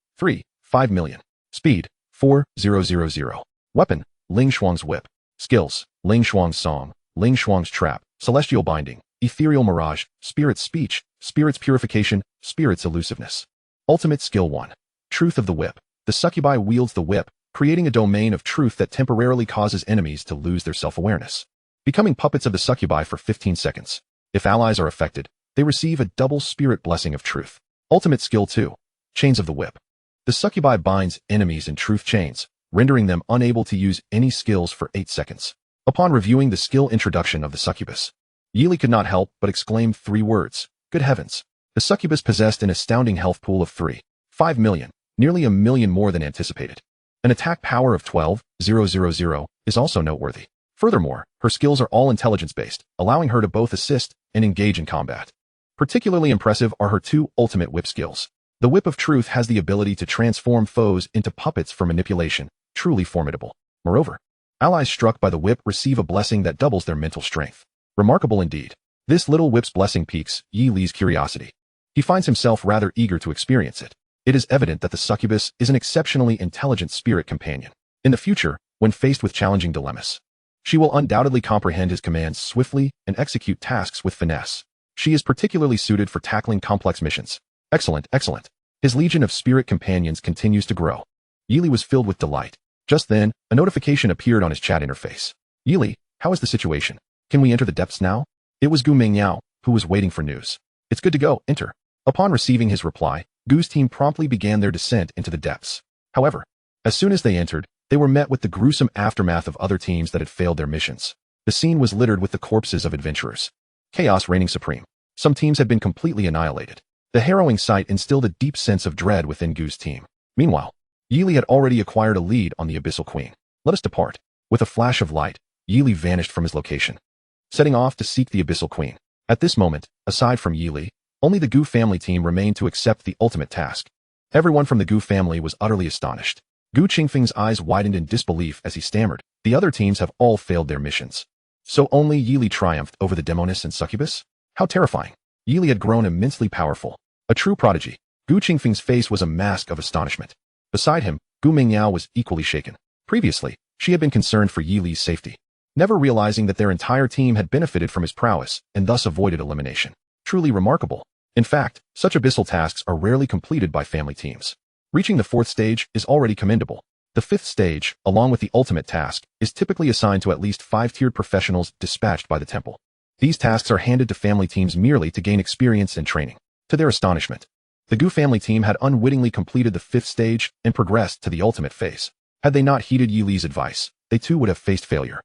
5 million. Speed, 4,000. Weapon, Ling Shuang's Whip. Skills, Ling Shuang's Song, Ling Shuang's Trap, Celestial Binding, Ethereal Mirage, Spirit's Speech, Spirit's Purification, Spirit's Elusiveness. Ultimate Skill 1. Truth of the Whip. The succubi wields the whip, creating a domain of truth that temporarily causes enemies to lose their self-awareness, becoming puppets of the succubi for 15 seconds. If allies are affected, they receive a double spirit blessing of truth. Ultimate Skill 2. Chains of the Whip. The succubi binds enemies in truth chains, rendering them unable to use any skills for 8 seconds. Upon reviewing the skill introduction of the succubus, Yili could not help but exclaim 3 words. Good heavens! The succubus possessed an astounding health pool of 3.5 million, nearly a million more than anticipated. An attack power of 12,000 is also noteworthy. Furthermore, her skills are all intelligence-based, allowing her to both assist and engage in combat. Particularly impressive are her 2 ultimate whip skills. The Whip of Truth has the ability to transform foes into puppets for manipulation, truly formidable. Moreover, allies struck by the whip receive a blessing that doubles their mental strength. Remarkable indeed. This little whip's blessing piques Yi Li's curiosity. He finds himself rather eager to experience it. It is evident that the succubus is an exceptionally intelligent spirit companion. In the future, when faced with challenging dilemmas, she will undoubtedly comprehend his commands swiftly and execute tasks with finesse. She is particularly suited for tackling complex missions. Excellent, excellent. His legion of spirit companions continues to grow. Yi Li was filled with delight. Just then, a notification appeared on his chat interface. Yi Li, how is the situation? Can we enter the depths now? It was Gu Mingyao, who was waiting for news. It's good to go, enter. Upon receiving his reply, Gu's team promptly began their descent into the depths. However, as soon as they entered, they were met with the gruesome aftermath of other teams that had failed their missions. The scene was littered with the corpses of adventurers. Chaos reigning supreme. Some teams had been completely annihilated. The harrowing sight instilled a deep sense of dread within Gu's team. Meanwhile, Yi Li had already acquired a lead on the Abyssal Queen. Let us depart. With a flash of light, Yi Li vanished from his location, setting off to seek the Abyssal Queen. At this moment, aside from Yi Li, only the Gu family team remained to accept the ultimate task. Everyone from the Gu family was utterly astonished. Gu Qingfeng's eyes widened in disbelief as he stammered. The other teams have all failed their missions. So only Yi Li triumphed over the demoness and succubus? How terrifying. Yi Li had grown immensely powerful. A true prodigy. Gu Qingfeng's face was a mask of astonishment. Beside him, Gu Mingyao was equally shaken. Previously, she had been concerned for Yi Li's safety, never realizing that their entire team had benefited from his prowess and thus avoided elimination. Truly remarkable. In fact, such abyssal tasks are rarely completed by family teams. Reaching the 4th stage is already commendable. The 5th stage, along with the ultimate task, is typically assigned to at least 5-tiered professionals dispatched by the temple. These tasks are handed to family teams merely to gain experience and training. To their astonishment, the Gu family team had unwittingly completed the 5th stage and progressed to the ultimate phase. Had they not heeded Yi Li's advice, they too would have faced failure.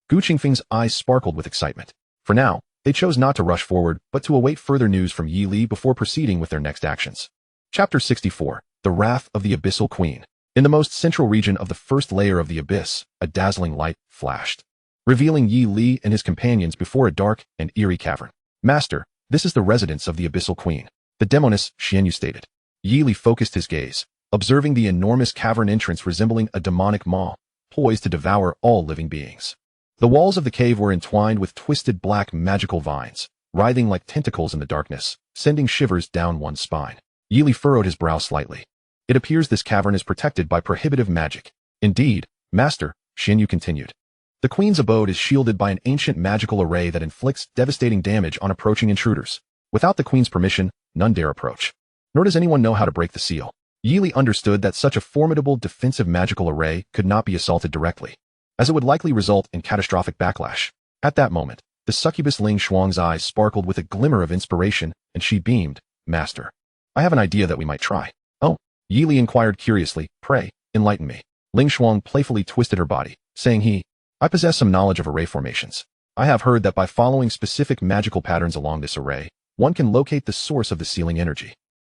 Gu Qingfeng's eyes sparkled with excitement. For now, they chose not to rush forward, but to await further news from Yi Li before proceeding with their next actions. Chapter 64. The Wrath of the Abyssal Queen. In the most central region of the first layer of the abyss, a dazzling light flashed, revealing Yi Li and his companions before a dark and eerie cavern. Master, this is the residence of the Abyssal Queen, the demoness Xianyu stated. Yi Li focused his gaze, observing the enormous cavern entrance resembling a demonic maw, poised to devour all living beings. The walls of the cave were entwined with twisted black magical vines, writhing like tentacles in the darkness, sending shivers down one's spine. Yi Li furrowed his brow slightly. It appears this cavern is protected by prohibitive magic. Indeed, Master, Xianyu continued. The Queen's abode is shielded by an ancient magical array that inflicts devastating damage on approaching intruders. Without the Queen's permission, none dare approach. Nor does anyone know how to break the seal. Yi Li understood that such a formidable defensive magical array could not be assaulted directly, as it would likely result in catastrophic backlash. At that moment, the succubus Ling Shuang's eyes sparkled with a glimmer of inspiration, and she beamed, Master, I have an idea that we might try. Oh, Yi Li inquired curiously, pray, enlighten me. Ling Shuang playfully twisted her body, saying I possess some knowledge of array formations. I have heard that by following specific magical patterns along this array, one can locate the source of the sealing energy.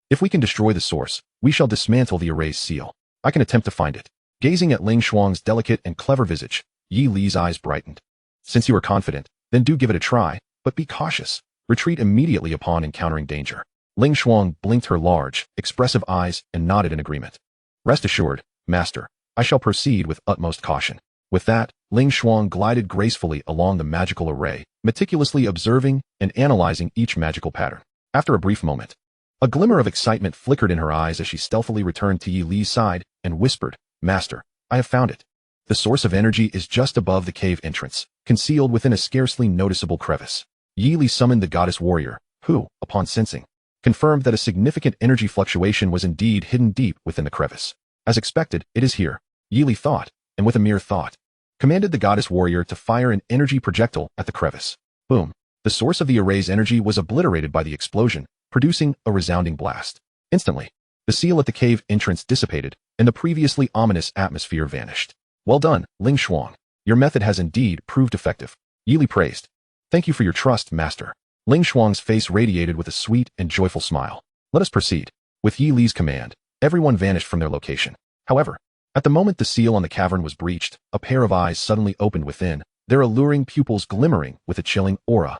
If we can destroy the source, we shall dismantle the array's seal. I can attempt to find it. Gazing at Ling Shuang's delicate and clever visage, Yi Li's eyes brightened. Since you are confident, then do give it a try, but be cautious. Retreat immediately upon encountering danger. Ling Shuang blinked her large, expressive eyes and nodded in agreement. Rest assured, Master, I shall proceed with utmost caution. With that, Ling Shuang glided gracefully along the magical array, meticulously observing and analyzing each magical pattern. After a brief moment, a glimmer of excitement flickered in her eyes as she stealthily returned to Yi Li's side and whispered, Master, I have found it. The source of energy is just above the cave entrance, concealed within a scarcely noticeable crevice. Yi Li summoned the goddess warrior, who, upon sensing, confirmed that a significant energy fluctuation was indeed hidden deep within the crevice. As expected, it is here, Yi Li thought, and with a mere thought, commanded the goddess warrior to fire an energy projectile at the crevice. Boom. The source of the array's energy was obliterated by the explosion, producing a resounding blast. Instantly, the seal at the cave entrance dissipated, and the previously ominous atmosphere vanished. Well done, Ling Shuang. Your method has indeed proved effective. Yi Li praised. Thank you for your trust, master. Ling Shuang's face radiated with a sweet and joyful smile. Let us proceed. With Yi Li's command, everyone vanished from their location. However, at the moment the seal on the cavern was breached, a pair of eyes suddenly opened within, their alluring pupils glimmering with a chilling aura.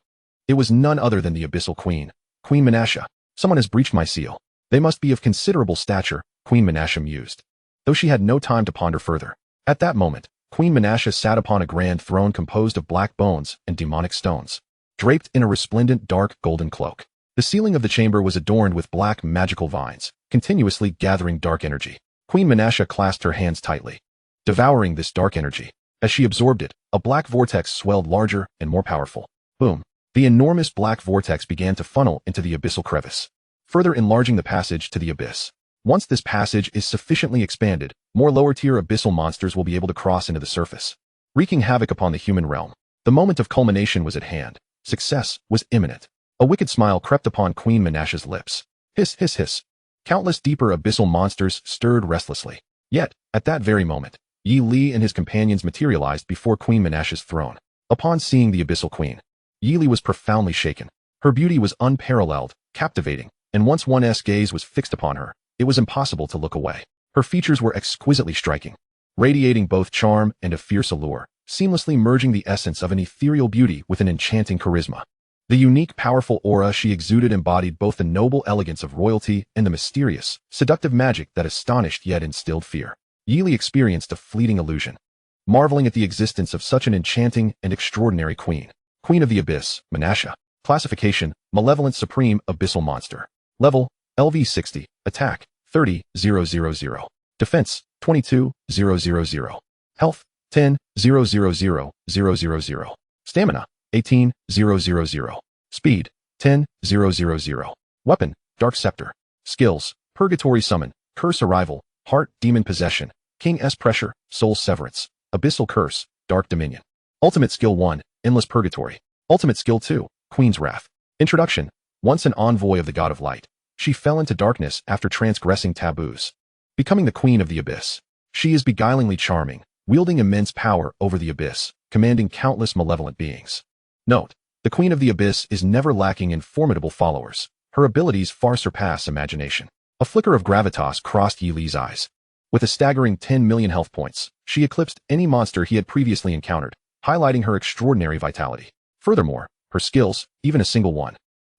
It was none other than the Abyssal Queen, Queen Menasha. Someone has breached my seal. They must be of considerable stature, Queen Menasha mused. Though she had no time to ponder further. At that moment, Queen Menasha sat upon a grand throne composed of black bones and demonic stones, draped in a resplendent dark golden cloak. The ceiling of the chamber was adorned with black magical vines, continuously gathering dark energy. Queen Menasha clasped her hands tightly, devouring this dark energy. As she absorbed it, a black vortex swelled larger and more powerful. Boom! The enormous black vortex began to funnel into the abyssal crevice, further enlarging the passage to the abyss. Once this passage is sufficiently expanded, more lower-tier abyssal monsters will be able to cross into the surface, wreaking havoc upon the human realm. The moment of culmination was at hand. Success was imminent. A wicked smile crept upon Queen Menasha's lips. Hiss, hiss, hiss. Countless deeper abyssal monsters stirred restlessly. Yet, at that very moment, Yi Li and his companions materialized before Queen Menasha's throne. Upon seeing the Abyssal Queen, Yi Li was profoundly shaken. Her beauty was unparalleled, captivating, and once one's gaze was fixed upon her, it was impossible to look away. Her features were exquisitely striking, radiating both charm and a fierce allure, seamlessly merging the essence of an ethereal beauty with an enchanting charisma. The unique, powerful aura she exuded embodied both the noble elegance of royalty and the mysterious, seductive magic that astonished yet instilled fear. Yi Li experienced a fleeting illusion, marveling at the existence of such an enchanting and extraordinary queen. Queen of the Abyss, Menasha. Classification, Malevolent Supreme Abyssal Monster. Level, LV 60. Attack, 30,000. Defense, 22,000. Health, 10,000,000. Stamina, 18,000. Speed, 10,000. Weapon, Dark Scepter. Skills, Purgatory Summon, Curse Arrival, Heart Demon Possession, King's Pressure, Soul Severance, Abyssal Curse, Dark Dominion. Ultimate Skill 1, Endless Purgatory. Ultimate Skill 2, Queen's Wrath. Introduction. Once an envoy of the God of Light, she fell into darkness after transgressing taboos, becoming the Queen of the Abyss. She is beguilingly charming, wielding immense power over the Abyss, commanding countless malevolent beings. Note, the Queen of the Abyss is never lacking in formidable followers. Her abilities far surpass imagination. A flicker of gravitas crossed Yi Li's eyes. With a staggering 10 million health points, she eclipsed any monster he had previously encountered, highlighting her extraordinary vitality. Furthermore, her skills, even a single one,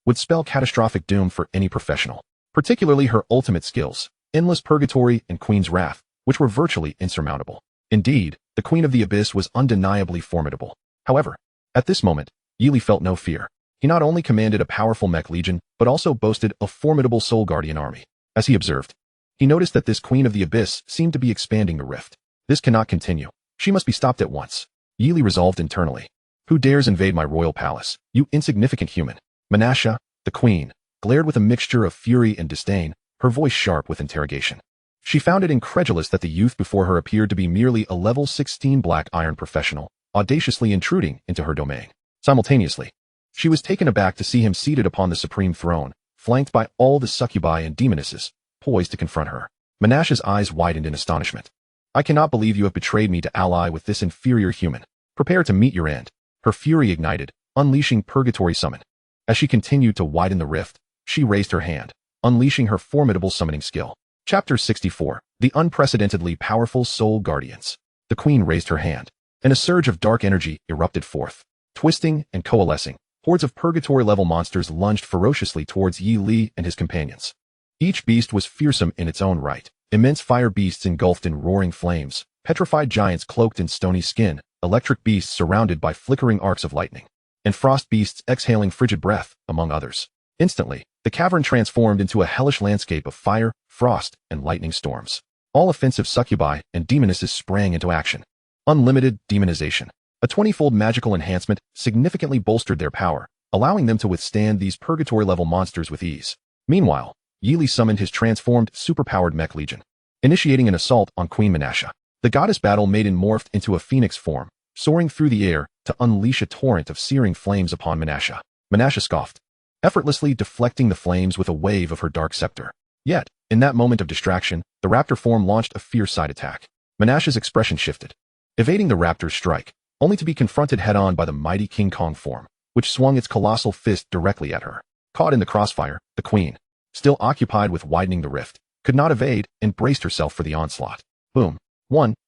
would spell catastrophic doom for any professional. Particularly her ultimate skills, Endless Purgatory and Queen's Wrath, which were virtually insurmountable. Indeed, the Queen of the Abyss was undeniably formidable. However, at this moment, Yi Li felt no fear. He not only commanded a powerful mech legion, but also boasted a formidable soul guardian army. As he observed, he noticed that this Queen of the Abyss seemed to be expanding the rift. This cannot continue. She must be stopped at once. Yi Li resolved internally. Who dares invade my royal palace, you insignificant human? Menasha, the queen, glared with a mixture of fury and disdain, her voice sharp with interrogation. She found it incredulous that the youth before her appeared to be merely a level 16 black iron professional, audaciously intruding into her domain. Simultaneously, she was taken aback to see him seated upon the supreme throne, flanked by all the succubi and demonesses, poised to confront her. Menasha's eyes widened in astonishment. I cannot believe you have betrayed me to ally with this inferior human. Prepare to meet your end. Her fury ignited, unleashing Purgatory Summon. As she continued to widen the rift, she raised her hand, unleashing her formidable summoning skill. Chapter 64, The Unprecedentedly Powerful Soul Guardians. The queen raised her hand, and a surge of dark energy erupted forth. Twisting and coalescing, hordes of Purgatory-level monsters lunged ferociously towards Yi Li and his companions. Each beast was fearsome in its own right. Immense fire beasts engulfed in roaring flames, petrified giants cloaked in stony skin, electric beasts surrounded by flickering arcs of lightning, and frost beasts exhaling frigid breath, among others. Instantly, the cavern transformed into a hellish landscape of fire, frost, and lightning storms. All offensive succubi and demonesses sprang into action. Unlimited demonization. A 20-fold magical enhancement significantly bolstered their power, allowing them to withstand these Purgatory-level monsters with ease. Meanwhile, Yi Li summoned his transformed, superpowered mech legion, initiating an assault on Queen Menasha. The goddess battle maiden morphed into a phoenix form, soaring through the air to unleash a torrent of searing flames upon Menasha. Menasha scoffed, effortlessly deflecting the flames with a wave of her dark scepter. Yet, in that moment of distraction, the raptor form launched a fierce side attack. Menasha's expression shifted. evading the raptor's strike, only to be confronted head-on by the mighty King Kong form, which swung its colossal fist directly at her. Caught in the crossfire, the queen, still occupied with widening the rift, could not evade and braced herself for the onslaught. Boom.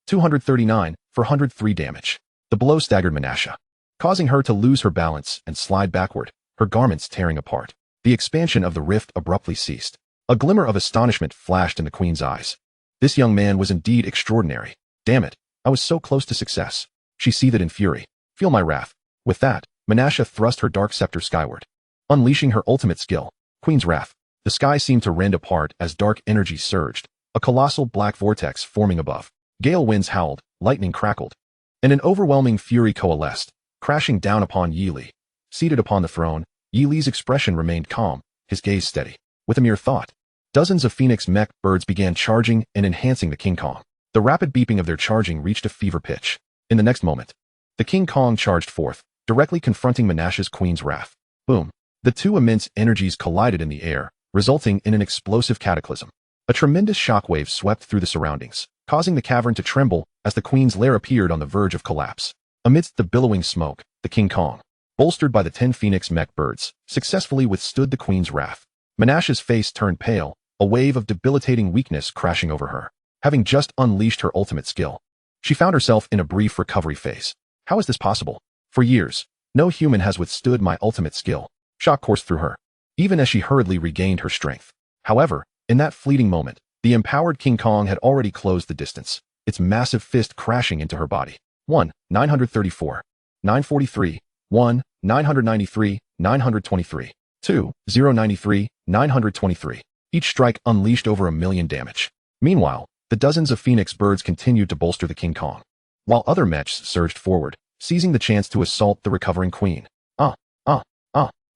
239 for 103 damage. The blow staggered Menasha, causing her to lose her balance and slide backward, her garments tearing apart. The expansion of the rift abruptly ceased. A glimmer of astonishment flashed in the queen's eyes. This young man was indeed extraordinary. Damn it, I was so close to success. She seethed in fury. Feel my wrath. With that, Menasha thrust her dark scepter skyward, unleashing her ultimate skill, Queen's Wrath. The sky seemed to rend apart as dark energy surged, a colossal black vortex forming above. Gale winds howled, lightning crackled, and an overwhelming fury coalesced, crashing down upon Yi Li. Seated upon the throne, Yi Li's expression remained calm, his gaze steady. With a mere thought, dozens of phoenix mech birds began charging and enhancing the King Kong. The rapid beeping of their charging reached a fever pitch. In the next moment, the King Kong charged forth, directly confronting Menasha's Queen's Wrath. Boom. The two immense energies collided in the air, resulting in an explosive cataclysm. A tremendous shockwave swept through the surroundings, causing the cavern to tremble as the Queen's lair appeared on the verge of collapse. Amidst the billowing smoke, the King Kong, bolstered by the 10 phoenix mech birds, successfully withstood the Queen's wrath. Menasha's face turned pale, a wave of debilitating weakness crashing over her. Having just unleashed her ultimate skill, she found herself in a brief recovery phase. How is this possible? For years, no human has withstood my ultimate skill. Shock coursed through her, even as she hurriedly regained her strength. However, in that fleeting moment, the empowered King Kong had already closed the distance, its massive fist crashing into her body. 934, 943, 993, 923, 993, 923. Each strike unleashed over 1,000,000 damage. Meanwhile, the dozens of phoenix birds continued to bolster the King Kong, while other mechs surged forward, seizing the chance to assault the recovering queen.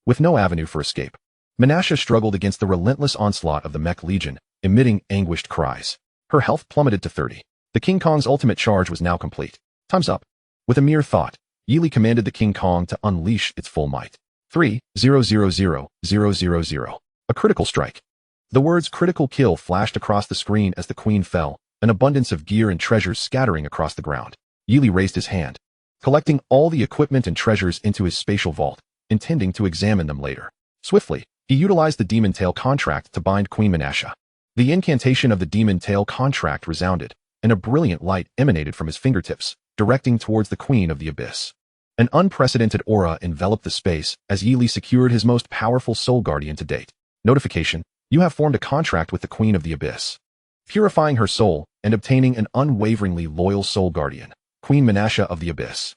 With no avenue for escape, Menasha struggled against the relentless onslaught of the mech legion, emitting anguished cries. Her health plummeted to 30. The King Kong's ultimate charge was now complete. Time's up. With a mere thought, Yi Li commanded the King Kong to unleash its full might. 3,000,000. A critical strike. The words critical kill flashed across the screen as the queen fell, an abundance of gear and treasures scattering across the ground. Yi Li raised his hand, collecting all the equipment and treasures into his spatial vault, intending to examine them later. Swiftly, he utilized the Demon Tail contract to bind Queen Menasha. The incantation of the Demon Tail contract resounded, and a brilliant light emanated from his fingertips, directing towards the Queen of the Abyss. An unprecedented aura enveloped the space as Yi Li secured his most powerful soul guardian to date. Notification: you have formed a contract with the Queen of the Abyss, purifying her soul and obtaining an unwaveringly loyal soul guardian, Queen Menasha of the Abyss.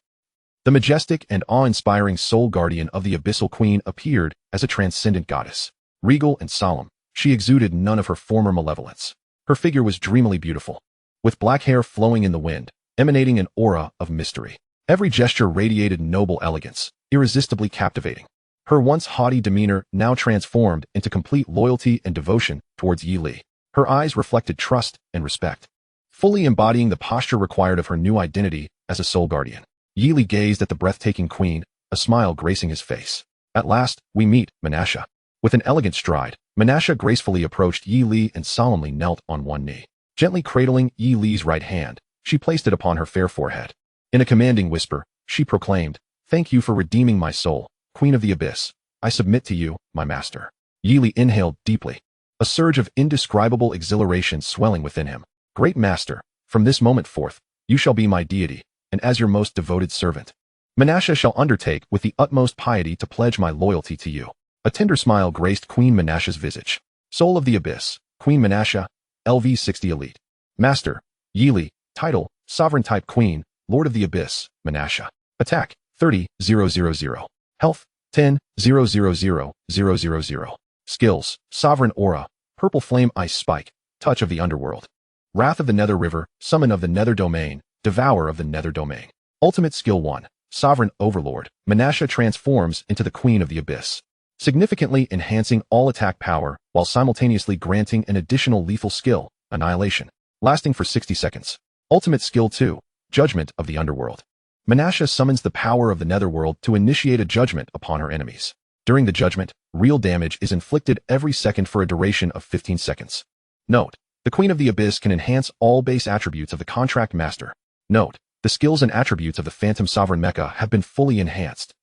The majestic and awe-inspiring soul guardian of the Abyssal Queen appeared as a transcendent goddess. Regal and solemn, she exuded none of her former malevolence. Her figure was dreamily beautiful, with black hair flowing in the wind, emanating an aura of mystery. Every gesture radiated noble elegance, irresistibly captivating. Her once haughty demeanor now transformed into complete loyalty and devotion towards Yi Li. Her eyes reflected trust and respect, fully embodying the posture required of her new identity as a soul guardian. Yi Li gazed at the breathtaking queen, a smile gracing his face. At last, we meet, Menasha. With an elegant stride, Menasha gracefully approached Yi Li and solemnly knelt on one knee. Gently cradling Yi Li's right hand, she placed it upon her fair forehead. In a commanding whisper, she proclaimed, "Thank you for redeeming my soul, Queen of the Abyss. I submit to you, my master." Yi Li inhaled deeply, a surge of indescribable exhilaration swelling within him. "Great master, from this moment forth, you shall be my deity, and as your most devoted servant, Menasha shall undertake with the utmost piety to pledge my loyalty to you." A tender smile graced Queen Menasha's visage. Soul of the Abyss, Queen Menasha, LV60 Elite. Master, Yi Li. Title, Sovereign Type Queen, Lord of the Abyss, Menasha. Attack, 30,000. Health, 10,000,000. Skills, Sovereign Aura, Purple Flame Ice Spike, Touch of the Underworld. Wrath of the Nether River, Summon of the Nether Domain, Devour of the Nether Domain. Ultimate Skill 1, Sovereign Overlord. Menasha transforms into the Queen of the Abyss, significantly enhancing all attack power while simultaneously granting an additional lethal skill, Annihilation, lasting for 60 seconds. Ultimate Skill 2, Judgment of the Underworld. Menasha summons the power of the Netherworld to initiate a judgment upon her enemies. During the judgment, real damage is inflicted every second for a duration of 15 seconds. Note: the Queen of the Abyss can enhance all base attributes of the Contract Master. Note: The skills and attributes of the Phantom Sovereign Mecha have been fully enhanced.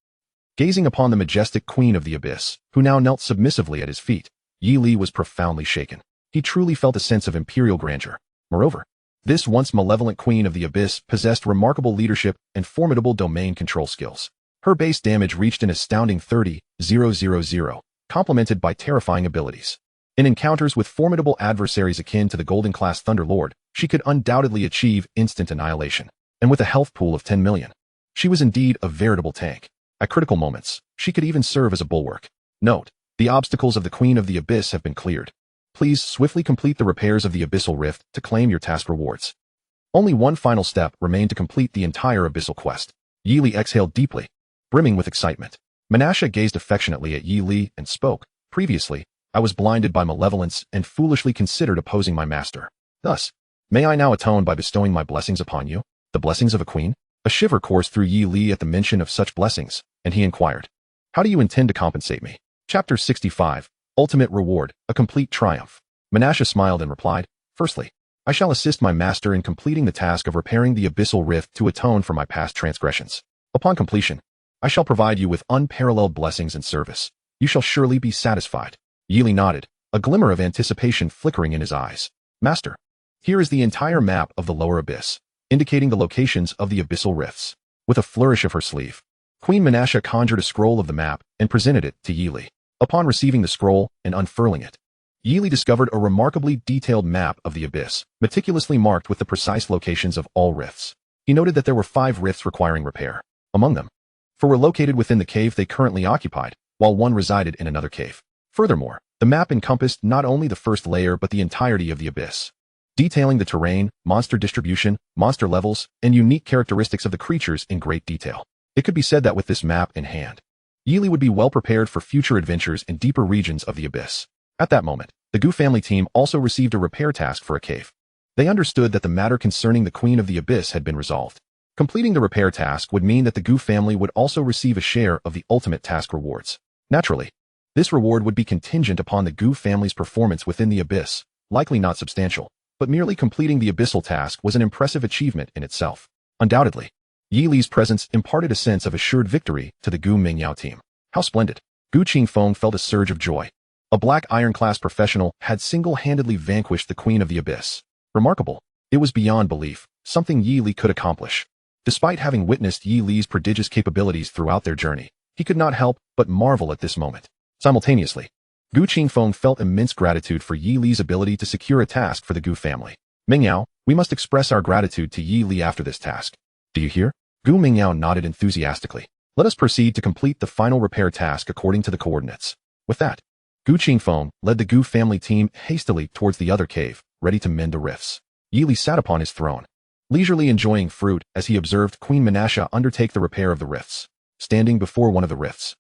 Gazing upon the majestic Queen of the Abyss, who now knelt submissively at his feet, Yi Li was profoundly shaken. He truly felt a sense of imperial grandeur. Moreover, this once malevolent Queen of the Abyss possessed remarkable leadership and formidable domain control skills. Her base damage reached an astounding 30,000, complemented by terrifying abilities. In encounters with formidable adversaries akin to the Golden-class Thunderlord, she could undoubtedly achieve instant annihilation. And with a health pool of 10 million, she was indeed a veritable tank. At critical moments, she could even serve as a bulwark. Note: the obstacles of the Queen of the Abyss have been cleared. Please swiftly complete the repairs of the Abyssal Rift to claim your task rewards. Only one final step remained to complete the entire Abyssal quest. Yi Li exhaled deeply, brimming with excitement. Menasha gazed affectionately at Yi Li and spoke. Previously, I was blinded by malevolence and foolishly considered opposing my master. Thus, may I now atone by bestowing my blessings upon you? The blessings of a queen? A shiver coursed through Yi Li at the mention of such blessings, and he inquired, how do you intend to compensate me? Chapter 65, Ultimate Reward, A Complete Triumph. Menasha smiled and replied, firstly, I shall assist my master in completing the task of repairing the Abyssal Rift to atone for my past transgressions. Upon completion, I shall provide you with unparalleled blessings and service. You shall surely be satisfied. Yi Li nodded, a glimmer of anticipation flickering in his eyes. Master, here is the entire map of the lower abyss, indicating the locations of the Abyssal Rifts. With a flourish of her sleeve, Queen Menasha conjured a scroll of the map and presented it to Yi Li. Upon receiving the scroll and unfurling it, Yi Li discovered a remarkably detailed map of the abyss, meticulously marked with the precise locations of all rifts. He noted that there were 5 rifts requiring repair. Among them, 4 were located within the cave they currently occupied, while 1 resided in another cave. Furthermore, the map encompassed not only the first layer but the entirety of the abyss, detailing the terrain, monster distribution, monster levels, and unique characteristics of the creatures in great detail. It could be said that with this map in hand, Yi Li would be well prepared for future adventures in deeper regions of the abyss. At that moment, the Gu family team also received a repair task for a cave. They understood that the matter concerning the Queen of the Abyss had been resolved. Completing the repair task would mean that the Gu family would also receive a share of the ultimate task rewards. Naturally, this reward would be contingent upon the Gu family's performance within the abyss, likely not substantial, but merely completing the abyssal task was an impressive achievement in itself. Undoubtedly, Yi Li's presence imparted a sense of assured victory to the Gu Mingyao team. How splendid! Gu Qingfeng felt a surge of joy. A black iron-class professional had single-handedly vanquished the Queen of the Abyss. Remarkable. It was beyond belief, something Yi Li could accomplish. Despite having witnessed Yi Li's prodigious capabilities throughout their journey, he could not help but marvel at this moment. Simultaneously, Gu Qingfeng felt immense gratitude for Yi Li's ability to secure a task for the Gu family. Mingyao, we must express our gratitude to Yi Li after this task. Do you hear? Gu Mingyao nodded enthusiastically. Let us proceed to complete the final repair task according to the coordinates. With that, Gu Qingfeng led the Gu family team hastily towards the other cave, ready to mend the rifts. Yi Li sat upon his throne, leisurely enjoying fruit as he observed Queen Menasha undertake the repair of the rifts. Standing before one of the rifts,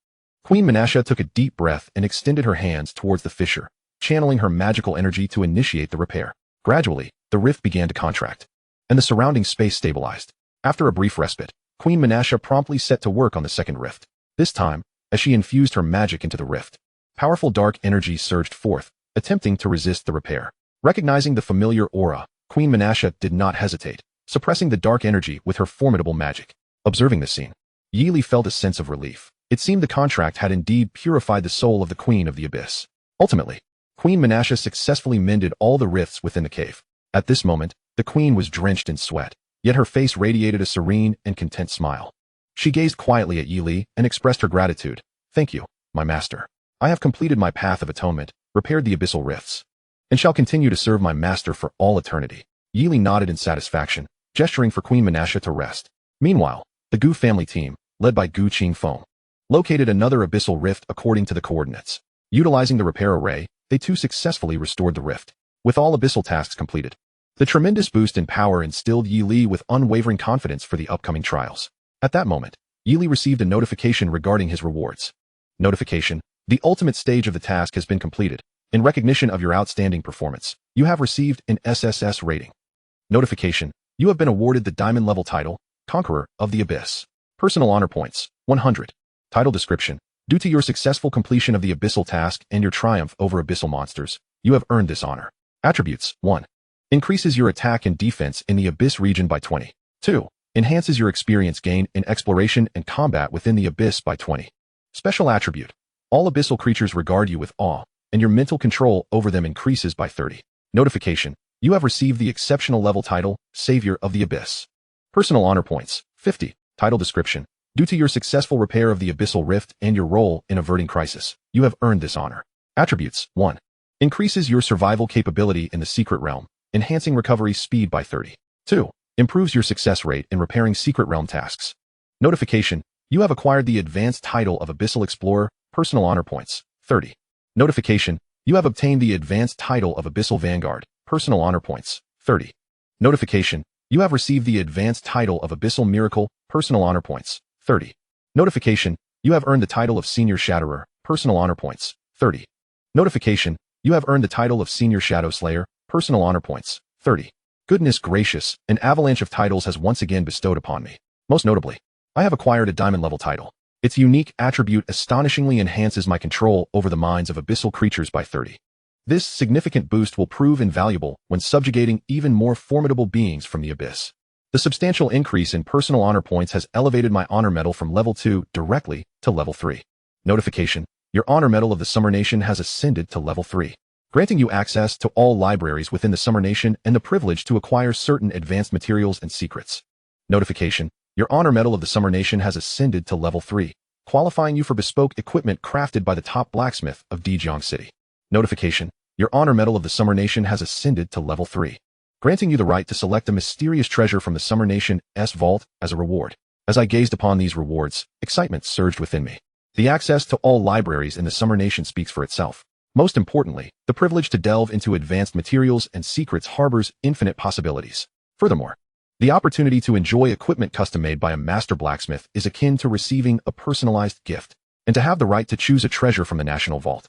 Queen Menasha took a deep breath and extended her hands towards the fissure, channeling her magical energy to initiate the repair. Gradually, the rift began to contract, and the surrounding space stabilized. After a brief respite, Queen Menasha promptly set to work on the second rift. This time, as she infused her magic into the rift, powerful dark energy surged forth, attempting to resist the repair. Recognizing the familiar aura, Queen Menasha did not hesitate, suppressing the dark energy with her formidable magic. Observing this scene, Yi Li felt a sense of relief. It seemed the contract had indeed purified the soul of the Queen of the Abyss. Ultimately, Queen Menasha successfully mended all the rifts within the cave. At this moment, the Queen was drenched in sweat, yet her face radiated a serene and content smile. She gazed quietly at Yi Li and expressed her gratitude. Thank you, my master. I have completed my path of atonement, repaired the abyssal rifts, and shall continue to serve my master for all eternity. Yi Li nodded in satisfaction, gesturing for Queen Menasha to rest. Meanwhile, the Gu family team, led by Gu Qingfeng, located another abyssal rift according to the coordinates. Utilizing the repair array, they too successfully restored the rift. With all abyssal tasks completed, the tremendous boost in power instilled Yi Li with unwavering confidence for the upcoming trials. At that moment, Yi Li received a notification regarding his rewards. Notification: the ultimate stage of the task has been completed. In recognition of your outstanding performance, you have received an SSS rating. Notification: you have been awarded the Diamond level title, Conqueror of the Abyss. Personal honor points, 100. Title description: due to your successful completion of the abyssal task and your triumph over abyssal monsters, you have earned this honor. Attributes: 1. Increases your attack and defense in the abyss region by 20. 2. Enhances your experience gain in exploration and combat within the abyss by 20. Special attribute. All abyssal creatures regard you with awe, and your mental control over them increases by 30. Notification. You have received the exceptional level title, Savior of the Abyss. Personal honor points, 50. Title description. Due to your successful repair of the Abyssal Rift and your role in averting crisis, you have earned this honor. Attributes. 1. Increases your survival capability in the secret realm, enhancing recovery speed by 30. 2. Improves your success rate in repairing secret realm tasks. Notification. You have acquired the advanced title of Abyssal Explorer, personal honor points, 30. Notification. You have obtained the advanced title of Abyssal Vanguard, personal honor points, 30. Notification. You have received the advanced title of Abyssal Miracle, personal honor points, 30. Notification. You have earned the title of Senior Shatterer, personal honor points, 30. Notification. You have earned the title of Senior Shadow Slayer, personal honor points, 30. Goodness gracious, an avalanche of titles has once again bestowed upon me. Most notably, I have acquired a diamond level title. Its unique attribute astonishingly enhances my control over the minds of abyssal creatures by 30. This significant boost will prove invaluable when subjugating even more formidable beings from the abyss. The substantial increase in personal honor points has elevated my honor medal from level 2 directly to level 3. Notification. Your honor medal of the Summer Nation has ascended to level 3. Granting you access to all libraries within the Summer Nation and the privilege to acquire certain advanced materials and secrets. Notification. Your honor medal of the Summer Nation has ascended to level 3, qualifying you for bespoke equipment crafted by the top blacksmith of Daejeon City. Notification. Your honor medal of the Summer Nation has ascended to level 3, granting you the right to select a mysterious treasure from the Summer Nation's vault as a reward. As I gazed upon these rewards, excitement surged within me. The access to all libraries in the Summer Nation speaks for itself. Most importantly, the privilege to delve into advanced materials and secrets harbors infinite possibilities. Furthermore, the opportunity to enjoy equipment custom-made by a master blacksmith is akin to receiving a personalized gift, and to have the right to choose a treasure from the National Vault.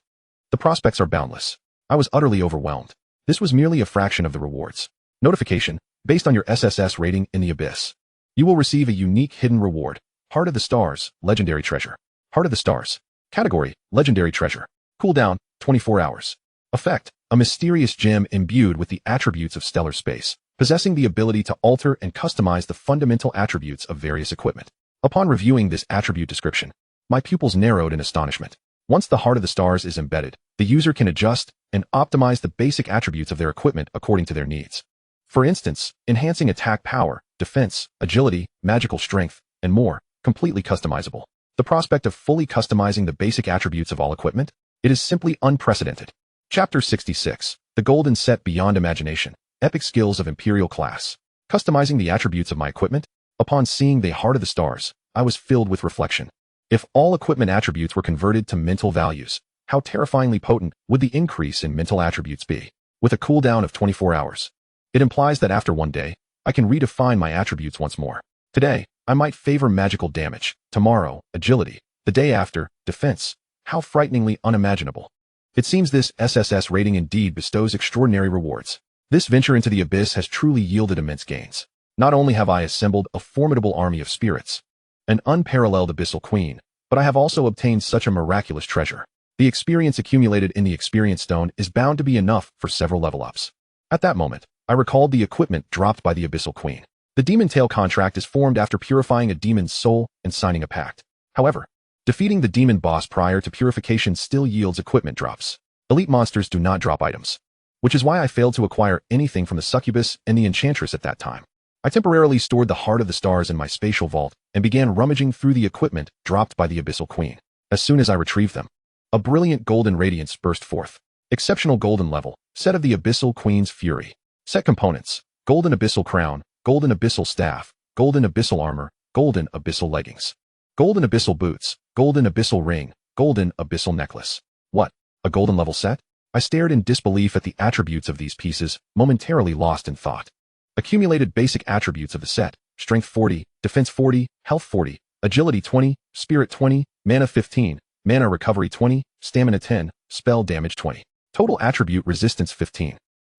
The prospects are boundless. I was utterly overwhelmed. This was merely a fraction of the rewards. Notification. Based on your SSS rating in the Abyss, you will receive a unique hidden reward, Heart of the Stars, Legendary Treasure. Heart of the Stars. Category, Legendary Treasure. Cooldown, 24 hours. Effect, a mysterious gem imbued with the attributes of stellar space, possessing the ability to alter and customize the fundamental attributes of various equipment. Upon reviewing this attribute description, my pupils narrowed in astonishment. Once the Heart of the Stars is embedded, the user can adjust and optimize the basic attributes of their equipment according to their needs. For instance, enhancing attack power, defense, agility, magical strength, and more, completely customizable. The prospect of fully customizing the basic attributes of all equipment? It is simply unprecedented. Chapter 66. The Golden Set Beyond Imagination. Epic Skills of Imperial Class. Customizing the attributes of my equipment? Upon seeing the Heart of the Stars, I was filled with reflection. If all equipment attributes were converted to mental values, how terrifyingly potent would the increase in mental attributes be? With a cooldown of 24 hours. It implies that after one day, I can redefine my attributes once more. Today, I might favor magical damage. Tomorrow, agility. The day after, defense. How frighteningly unimaginable. It seems this SSS rating indeed bestows extraordinary rewards. This venture into the abyss has truly yielded immense gains. Not only have I assembled a formidable army of spirits, an unparalleled abyssal queen, but I have also obtained such a miraculous treasure. The experience accumulated in the experience stone is bound to be enough for several level ups. At that moment, I recalled the equipment dropped by the abyssal queen. The demon tail contract is formed after purifying a demon's soul and signing a pact. However, defeating the demon boss prior to purification still yields equipment drops. Elite monsters do not drop items, which is why I failed to acquire anything from the succubus and the enchantress at that time. I temporarily stored the Heart of the Stars in my spatial vault and began rummaging through the equipment dropped by the abyssal queen. As soon as I retrieved them, a brilliant golden radiance burst forth. Exceptional golden level, set of the abyssal queen's fury. Set components, golden abyssal crown, golden abyssal staff, golden abyssal armor, golden abyssal leggings, golden abyssal boots, golden abyssal ring, golden abyssal necklace. What? A golden level set? I stared in disbelief at the attributes of these pieces, momentarily lost in thought. Accumulated basic attributes of the set: strength 40, defense 40, health 40, agility 20, spirit 20, mana 15, mana recovery 20, stamina 10, spell damage 20. Total attribute resistance 15.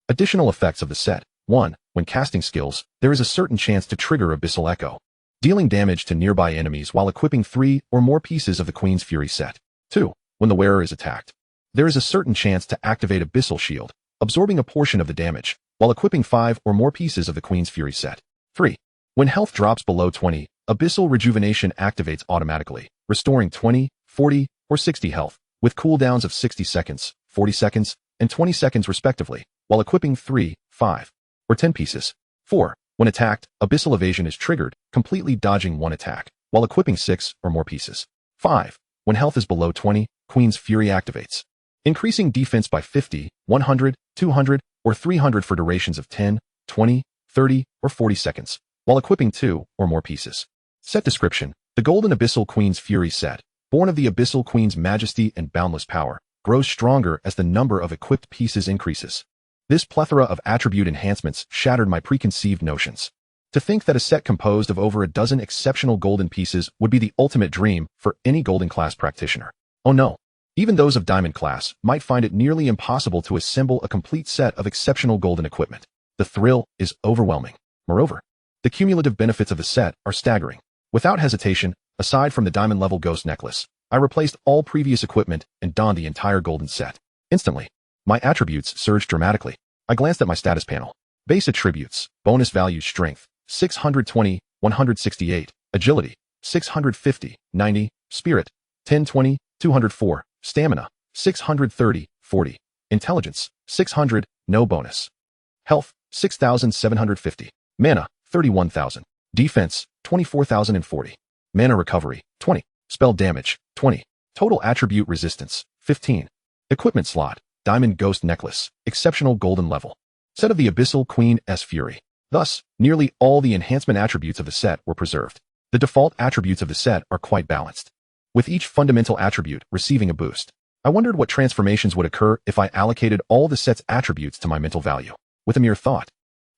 Additional effects of the set. 1. When casting skills, there is a certain chance to trigger Abyssal Echo, dealing damage to nearby enemies while equipping 3 or more pieces of the Queen's Fury set. 2. When the wearer is attacked, there is a certain chance to activate Abyssal Shield, absorbing a portion of the damage, while equipping 5 or more pieces of the Queen's Fury set. 3. When health drops below 20, Abyssal Rejuvenation activates automatically, restoring 20, 40, or 60 health, with cooldowns of 60 seconds, 40 seconds, and 20 seconds respectively, while equipping 3, 5, or 10 pieces. 4. When attacked, Abyssal Evasion is triggered, completely dodging one attack, while equipping 6 or more pieces. 5. When health is below 20, Queen's Fury activates, increasing defense by 50, 100, 200, or 300 for durations of 10, 20, 30, or 40 seconds, while equipping 2 or more pieces. Set description: the Golden Abyssal Queen's Fury set, born of the Abyssal Queen's majesty and boundless power, grows stronger as the number of equipped pieces increases. This plethora of attribute enhancements shattered my preconceived notions. To think that a set composed of over a dozen exceptional golden pieces would be the ultimate dream for any golden class practitioner. Oh no. Even those of diamond class might find it nearly impossible to assemble a complete set of exceptional golden equipment. The thrill is overwhelming. Moreover, the cumulative benefits of the set are staggering. Without hesitation, aside from the diamond level ghost necklace, I replaced all previous equipment and donned the entire golden set. Instantly, my attributes surged dramatically. I glanced at my status panel. Base attributes: bonus value strength, 620, 168, agility, 650, 90, spirit, 1020, 204, stamina, 630, 40, intelligence, 600, no bonus. Health, 6,750, mana, 31,000, defense, 24,040, mana recovery, 20, spell damage, 20, total attribute resistance, 15, equipment slot, diamond ghost necklace, exceptional golden level, set of the Abyssal Queen's Fury. Thus, nearly all the enhancement attributes of the set were preserved. The default attributes of the set are quite balanced, with each fundamental attribute receiving a boost. I wondered what transformations would occur if I allocated all the set's attributes to my mental value. With a mere thought,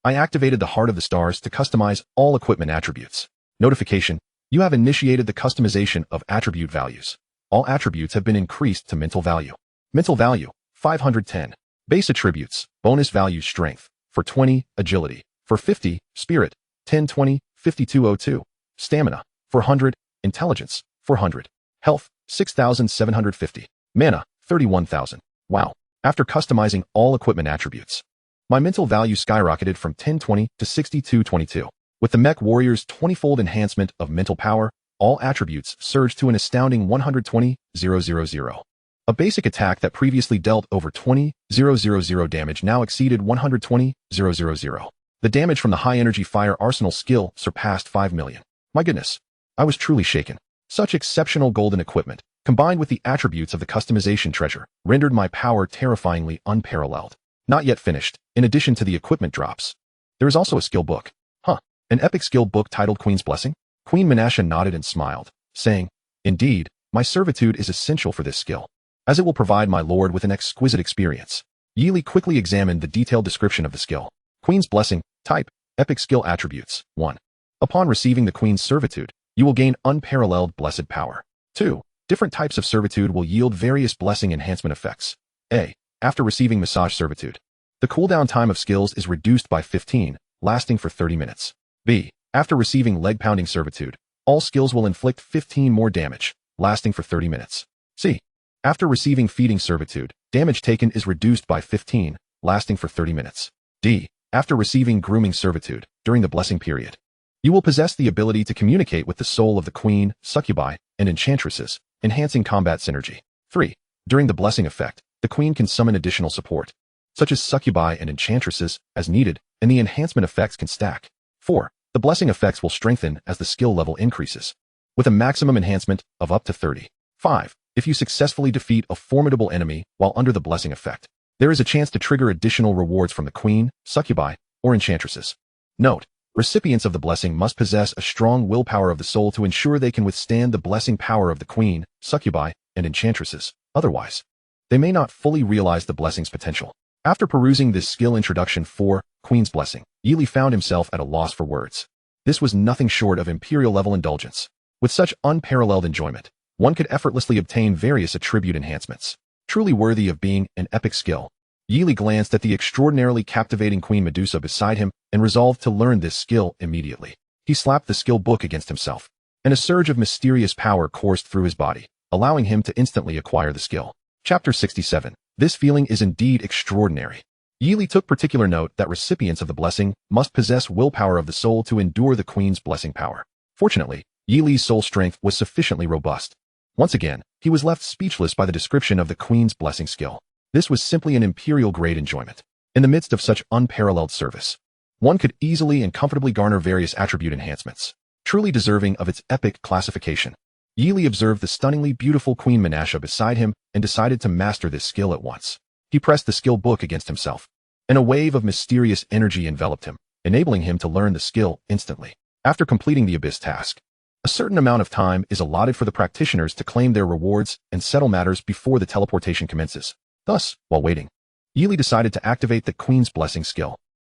I activated the Heart of the Stars to customize all equipment attributes. Notification: you have initiated the customization of attribute values. All attributes have been increased to mental value. Mental value, 510. Base attributes: bonus value strength, for 20, agility, for 50, spirit, 1020, 5202, stamina, 400, intelligence, 400, health, 6,750, mana, 31,000. Wow. After customizing all equipment attributes, my mental value skyrocketed from 1020 to 6222. With the Mech Warrior's 20-fold enhancement of mental power, all attributes surged to an astounding 120,000. A basic attack that previously dealt over 20,000 damage now exceeded 120,000. The damage from the high-energy fire arsenal skill surpassed 5 million. My goodness, I was truly shaken. Such exceptional golden equipment, combined with the attributes of the customization treasure, rendered my power terrifyingly unparalleled. Not yet finished. In addition to the equipment drops, there is also a skill book. An epic skill book titled Queen's Blessing? Queen Menasha nodded and smiled, saying, "Indeed, my servitude is essential for this skill, as it will provide my lord with an exquisite experience." Yili quickly examined the detailed description of the skill. Queen's Blessing, type, epic skill attributes, 1. Upon receiving the Queen's servitude, you will gain unparalleled blessed power. 2. Different types of servitude will yield various blessing enhancement effects. A. After receiving massage servitude, the cooldown time of skills is reduced by 15, lasting for 30 minutes. B. After receiving leg-pounding servitude, all skills will inflict 15 more damage, lasting for 30 minutes. C. After receiving feeding servitude, damage taken is reduced by 15, lasting for 30 minutes. D. After receiving grooming servitude, during the blessing period, you will possess the ability to communicate with the soul of the queen, succubi, and enchantresses, enhancing combat synergy. 3. During the blessing effect, the queen can summon additional support, such as succubi and enchantresses, as needed, and the enhancement effects can stack. 4. The blessing effects will strengthen as the skill level increases, with a maximum enhancement of up to 30. 5. If you successfully defeat a formidable enemy while under the blessing effect, there is a chance to trigger additional rewards from the queen, succubi, or enchantresses. Note: recipients of the blessing must possess a strong willpower of the soul to ensure they can withstand the blessing power of the queen, succubi, and enchantresses. Otherwise, they may not fully realize the blessing's potential. After perusing this skill introduction for Queen's Blessing, Yili found himself at a loss for words. This was nothing short of imperial-level indulgence. With such unparalleled enjoyment, one could effortlessly obtain various attribute enhancements, truly worthy of being an epic skill. Yili glanced at the extraordinarily captivating Queen Medusa beside him and resolved to learn this skill immediately. He slapped the skill book against himself, and a surge of mysterious power coursed through his body, allowing him to instantly acquire the skill. Chapter 67. This feeling is indeed extraordinary. Yili took particular note that recipients of the blessing must possess willpower of the soul to endure the queen's blessing power. Fortunately, Yili's soul strength was sufficiently robust. Once again, he was left speechless by the description of the queen's blessing skill. This was simply an imperial-grade enjoyment. In the midst of such unparalleled service, one could easily and comfortably garner various attribute enhancements, truly deserving of its epic classification. Yili observed the stunningly beautiful Queen Menasha beside him and decided to master this skill at once. He pressed the skill book against himself, and a wave of mysterious energy enveloped him, enabling him to learn the skill instantly. After completing the Abyss task, a certain amount of time is allotted for the practitioners to claim their rewards and settle matters before the teleportation commences. Thus, while waiting, Yili decided to activate the Queen's Blessing skill.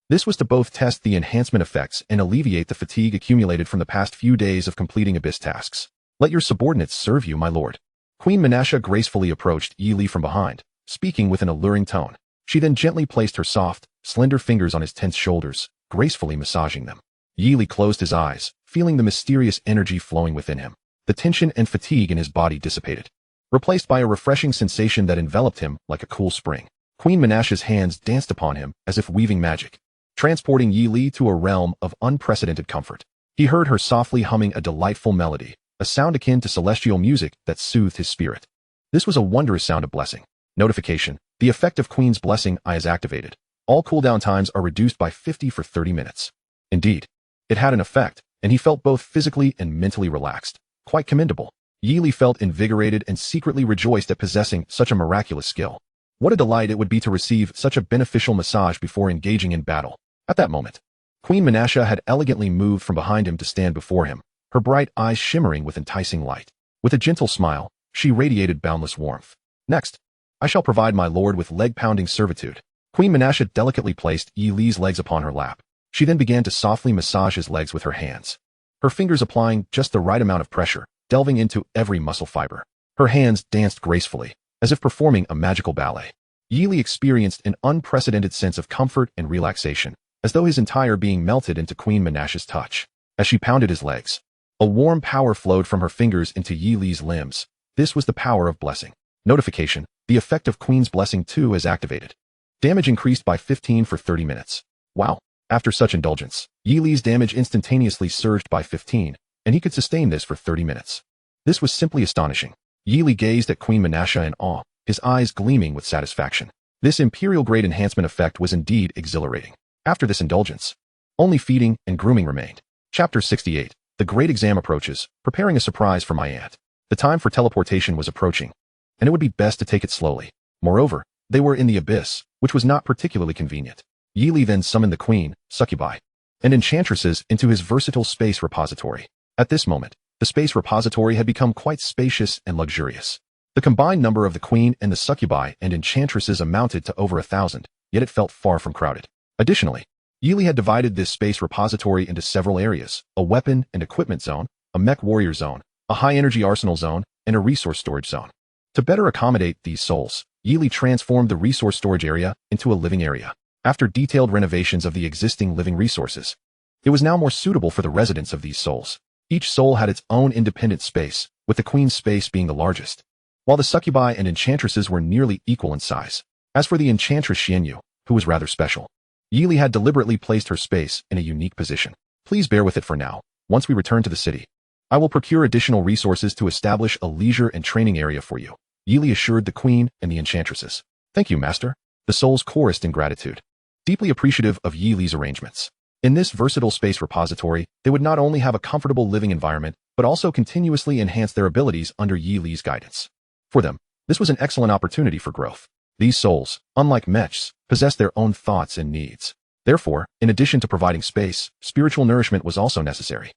This was to both test the enhancement effects and alleviate the fatigue accumulated from the past few days of completing Abyss tasks. Let your subordinates serve you, my lord. Queen Menasha gracefully approached Yili from behind, speaking with an alluring tone. She then gently placed her soft, slender fingers on his tense shoulders, gracefully massaging them. Yili closed his eyes, feeling the mysterious energy flowing within him. The tension and fatigue in his body dissipated, replaced by a refreshing sensation that enveloped him like a cool spring. Queen Menasha's hands danced upon him as if weaving magic, transporting Yili to a realm of unprecedented comfort. He heard her softly humming a delightful melody, a sound akin to celestial music that soothed his spirit. This was a wondrous sound of blessing. Notification: the effect of Queen's Blessing I is activated. All cooldown times are reduced by 50 for 30 minutes. Indeed, it had an effect, and he felt both physically and mentally relaxed. Quite commendable. Yili felt invigorated and secretly rejoiced at possessing such a miraculous skill. What a delight it would be to receive such a beneficial massage before engaging in battle. At that moment, Queen Menasha had elegantly moved from behind him to stand before him, her bright eyes shimmering with enticing light. With a gentle smile, she radiated boundless warmth. Next, I shall provide my lord with leg-pounding servitude. Queen Menasha delicately placed Yili's legs upon her lap. She then began to softly massage his legs with her hands, her fingers applying just the right amount of pressure, delving into every muscle fiber. Her hands danced gracefully, as if performing a magical ballet. Yili experienced an unprecedented sense of comfort and relaxation, as though his entire being melted into Queen Menasha's touch. As she pounded his legs, a warm power flowed from her fingers into Yili's limbs. This was the power of blessing. Notification: the effect of Queen's Blessing 2 is activated. Damage increased by 15 for 30 minutes. Wow. After such indulgence, Yili's damage instantaneously surged by 15, and he could sustain this for 30 minutes. This was simply astonishing. Yili gazed at Queen Menasha in awe, his eyes gleaming with satisfaction. This imperial-grade enhancement effect was indeed exhilarating. After this indulgence, only feeding and grooming remained. Chapter 68. The great exam approaches, preparing a surprise for my aunt. The time for teleportation was approaching, and it would be best to take it slowly. Moreover, they were in the abyss, which was not particularly convenient. Yili then summoned the queen, succubi, and enchantresses into his versatile space repository. At this moment, the space repository had become quite spacious and luxurious. The combined number of the queen and the succubi and enchantresses amounted to over 1,000, yet it felt far from crowded. Additionally, Yili had divided this space repository into several areas: a weapon and equipment zone, a mech warrior zone, a high-energy arsenal zone, and a resource storage zone. To better accommodate these souls, Yili transformed the resource storage area into a living area. After detailed renovations of the existing living resources, it was now more suitable for the residence of these souls. Each soul had its own independent space, with the queen's space being the largest, while the succubi and enchantresses were nearly equal in size. As for the enchantress Xianyu, who was rather special, Yili had deliberately placed her space in a unique position. Please bear with it for now. Once we return to the city, I will procure additional resources to establish a leisure and training area for you, Yili assured the queen and the enchantresses. Thank you, master. The souls chorused in gratitude, deeply appreciative of Yili's arrangements. In this versatile space repository, they would not only have a comfortable living environment, but also continuously enhance their abilities under Yili's guidance. For them, this was an excellent opportunity for growth. These souls, unlike Mechs, possessed their own thoughts and needs. Therefore, in addition to providing space, spiritual nourishment was also necessary.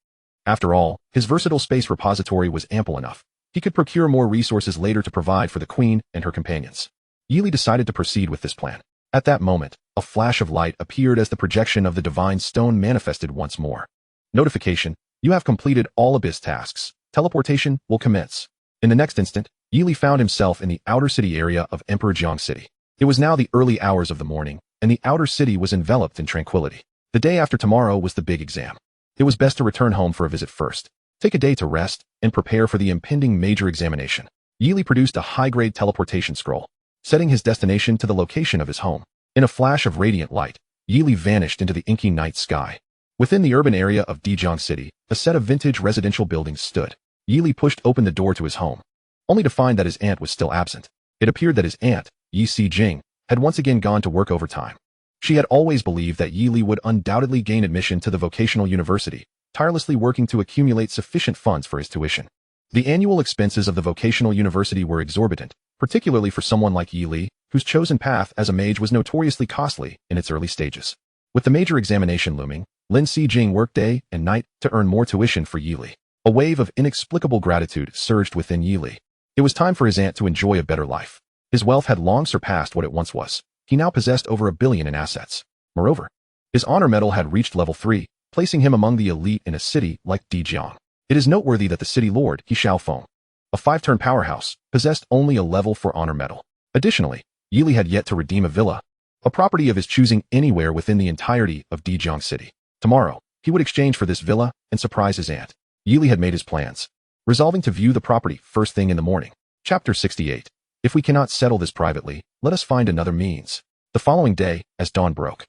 After all, his versatile space repository was ample enough. He could procure more resources later to provide for the queen and her companions. Yili decided to proceed with this plan. At that moment, a flash of light appeared as the projection of the divine stone manifested once more. Notification: you have completed all abyss tasks. Teleportation will commence. In the next instant, Yili found himself in the outer city area of Emperor Jiang City. It was now the early hours of the morning, and the outer city was enveloped in tranquility. The day after tomorrow was the big exam. It was best to return home for a visit first, take a day to rest, and prepare for the impending major examination. Yili produced a high-grade teleportation scroll, setting his destination to the location of his home. In a flash of radiant light, Yili vanished into the inky night sky. Within the urban area of Daejeon City, a set of vintage residential buildings stood. Yili pushed open the door to his home, only to find that his aunt was still absent. It appeared that his aunt, Yi Si-jing, had once again gone to work overtime. She had always believed that Yili would undoubtedly gain admission to the vocational university, tirelessly working to accumulate sufficient funds for his tuition. The annual expenses of the vocational university were exorbitant, particularly for someone like Yili, whose chosen path as a mage was notoriously costly in its early stages. With the major examination looming, Lin Si-jing worked day and night to earn more tuition for Yili. A wave of inexplicable gratitude surged within Yili. It was time for his aunt to enjoy a better life. His wealth had long surpassed what it once was. He now possessed over $1 billion in assets. Moreover, his honor medal had reached level 3, placing him among the elite in a city like Daejeon. It is noteworthy that the city lord, He Xiaofeng, a 5-turn powerhouse, possessed only a level 4 honor medal. Additionally, Yili had yet to redeem a villa, a property of his choosing anywhere within the entirety of Daejeon City. Tomorrow, he would exchange for this villa and surprise his aunt. Yili had made his plans, resolving to view the property first thing in the morning. Chapter 68. If we cannot settle this privately, let us find another means. The following day, as dawn broke,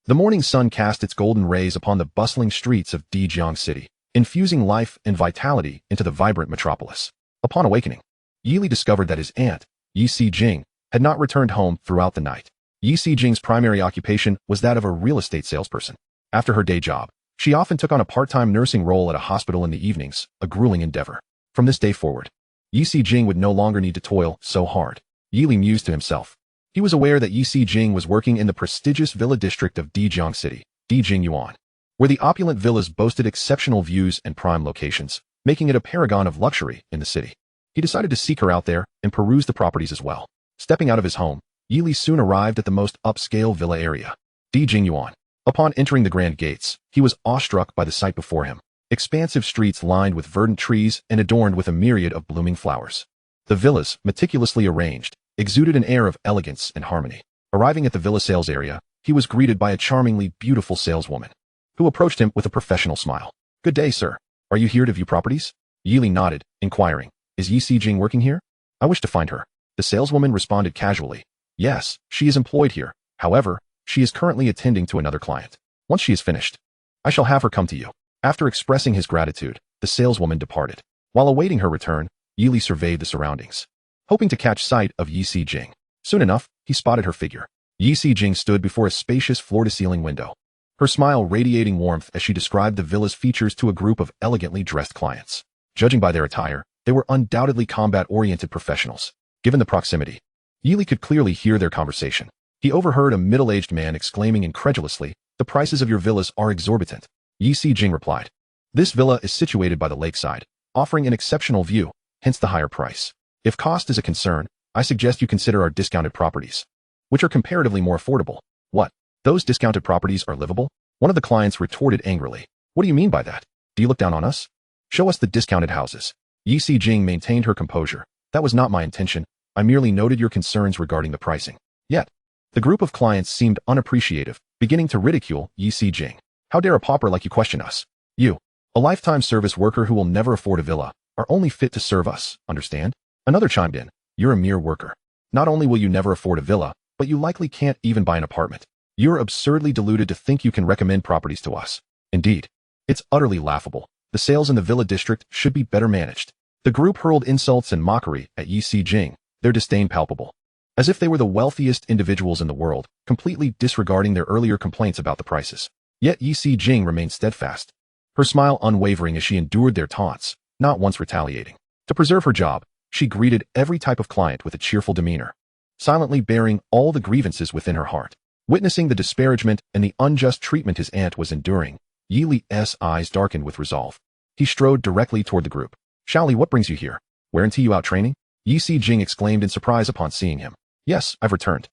the morning sun cast its golden rays upon the bustling streets of Daejeon City, infusing life and vitality into the vibrant metropolis. Upon awakening, Yili discovered that his aunt, Yi Si-jing, had not returned home throughout the night. Yi Si-jing's primary occupation was that of a real estate salesperson. After her day job, she often took on a part-time nursing role at a hospital in the evenings, a grueling endeavor. From this day forward, Yi Si-jing would no longer need to toil so hard. Yili mused to himself. He was aware that Yi Si-jing was working in the prestigious villa district of Daejeon City, Daejingyuan, where the opulent villas boasted exceptional views and prime locations, making it a paragon of luxury in the city. He decided to seek her out there and peruse the properties as well. Stepping out of his home, Yili soon arrived at the most upscale villa area, Daejingyuan. Upon entering the grand gates, he was awestruck by the sight before him. Expansive streets lined with verdant trees and adorned with a myriad of blooming flowers. The villas, meticulously arranged, exuded an air of elegance and harmony. Arriving at the villa sales area, he was greeted by a charmingly beautiful saleswoman, who approached him with a professional smile. "Good day, sir. Are you here to view properties?" Yili nodded, inquiring, "Is Yi Si-jing working here?" "I wish to find her." The saleswoman responded casually. "Yes, she is employed here. However, she is currently attending to another client. Once she is finished, I shall have her come to you." After expressing his gratitude, the saleswoman departed. While awaiting her return, Yili surveyed the surroundings, hoping to catch sight of Yi Si-jing. Soon enough, he spotted her figure. Yi Si-jing stood before a spacious floor-to-ceiling window, her smile radiating warmth as she described the villa's features to a group of elegantly dressed clients. Judging by their attire, they were undoubtedly combat-oriented professionals. Given the proximity, Yili could clearly hear their conversation. He overheard a middle-aged man exclaiming incredulously, "The prices of your villas are exorbitant." Yi Si-jing replied, "This villa is situated by the lakeside, offering an exceptional view, hence the higher price. If cost is a concern, I suggest you consider our discounted properties, which are comparatively more affordable." "What? Those discounted properties are livable?" One of the clients retorted angrily. "What do you mean by that? Do you look down on us? Show us the discounted houses." Yi Si-jing maintained her composure. "That was not my intention. I merely noted your concerns regarding the pricing." Yet, the group of clients seemed unappreciative, beginning to ridicule Yi Si-jing. "How dare a pauper like you question us? You, a lifetime service worker who will never afford a villa, are only fit to serve us, understand?" Another chimed in, "You're a mere worker. Not only will you never afford a villa, but you likely can't even buy an apartment. You're absurdly deluded to think you can recommend properties to us. Indeed, it's utterly laughable. The sales in the villa district should be better managed." The group hurled insults and mockery at Yi Si-jing, their disdain palpable, as if they were the wealthiest individuals in the world, completely disregarding their earlier complaints about the prices. Yet Yi Si-jing remained steadfast, her smile unwavering as she endured their taunts, not once retaliating. To preserve her job, she greeted every type of client with a cheerful demeanor, silently bearing all the grievances within her heart. Witnessing the disparagement and the unjust treatment his aunt was enduring, Yili's eyes darkened with resolve. He strode directly toward the group. "Shaoli, what brings you here? Weren't you out training?" Yi Si-jing exclaimed in surprise upon seeing him. "Yes, I've returned.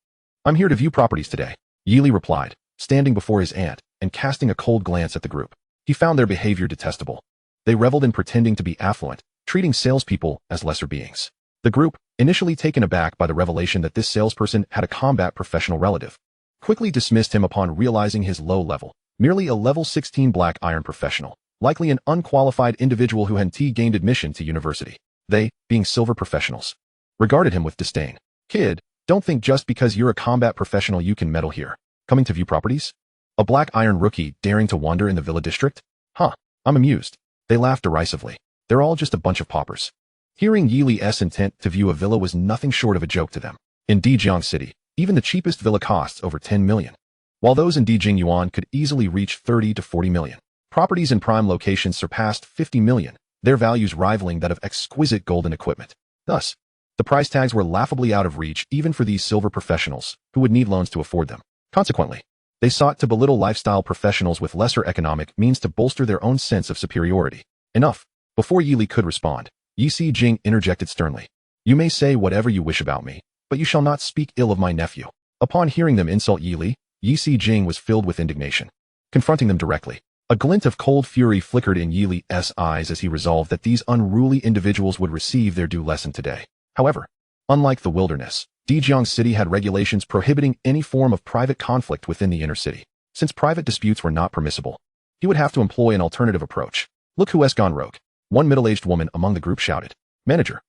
I'm here to view properties today," Yili replied, standing before his aunt and casting a cold glance at the group. He found their behavior detestable. They reveled in pretending to be affluent, treating salespeople as lesser beings. The group, initially taken aback by the revelation that this salesperson had a combat professional relative, quickly dismissed him upon realizing his low level, merely a level 16 black iron professional, likely an unqualified individual who hadn't gained admission to university. They, being silver professionals, regarded him with disdain. "Kid, Don't think just because you're a combat professional you can meddle here. Coming to view properties? A black iron rookie daring to wander in the villa district? Huh, I'm amused. They laughed derisively. They're all just a bunch of paupers. Hearing Yili's intent to view a villa was nothing short of a joke to them. In Dijiang City, even the cheapest villa costs over 10 million, while those in Dijing Yuan could easily reach 30 to 40 million. Properties in prime locations surpassed 50 million, their values rivaling that of exquisite golden equipment. Thus, the price tags were laughably out of reach even for these silver professionals, who would need loans to afford them. Consequently, they sought to belittle lifestyle professionals with lesser economic means to bolster their own sense of superiority. Enough. Before Yili could respond, Yi Jing interjected sternly. You may say whatever you wish about me, but you shall not speak ill of my nephew. Upon hearing them insult Yi Jing was filled with indignation. Confronting them directly, a glint of cold fury flickered in Yili's eyes as he resolved that these unruly individuals would receive their due lesson today. However, unlike the wilderness, Dijiang City had regulations prohibiting any form of private conflict within the inner city. Since private disputes were not permissible, he would have to employ an alternative approach. Look who has gone rogue. One middle-aged woman among the group shouted. Manager,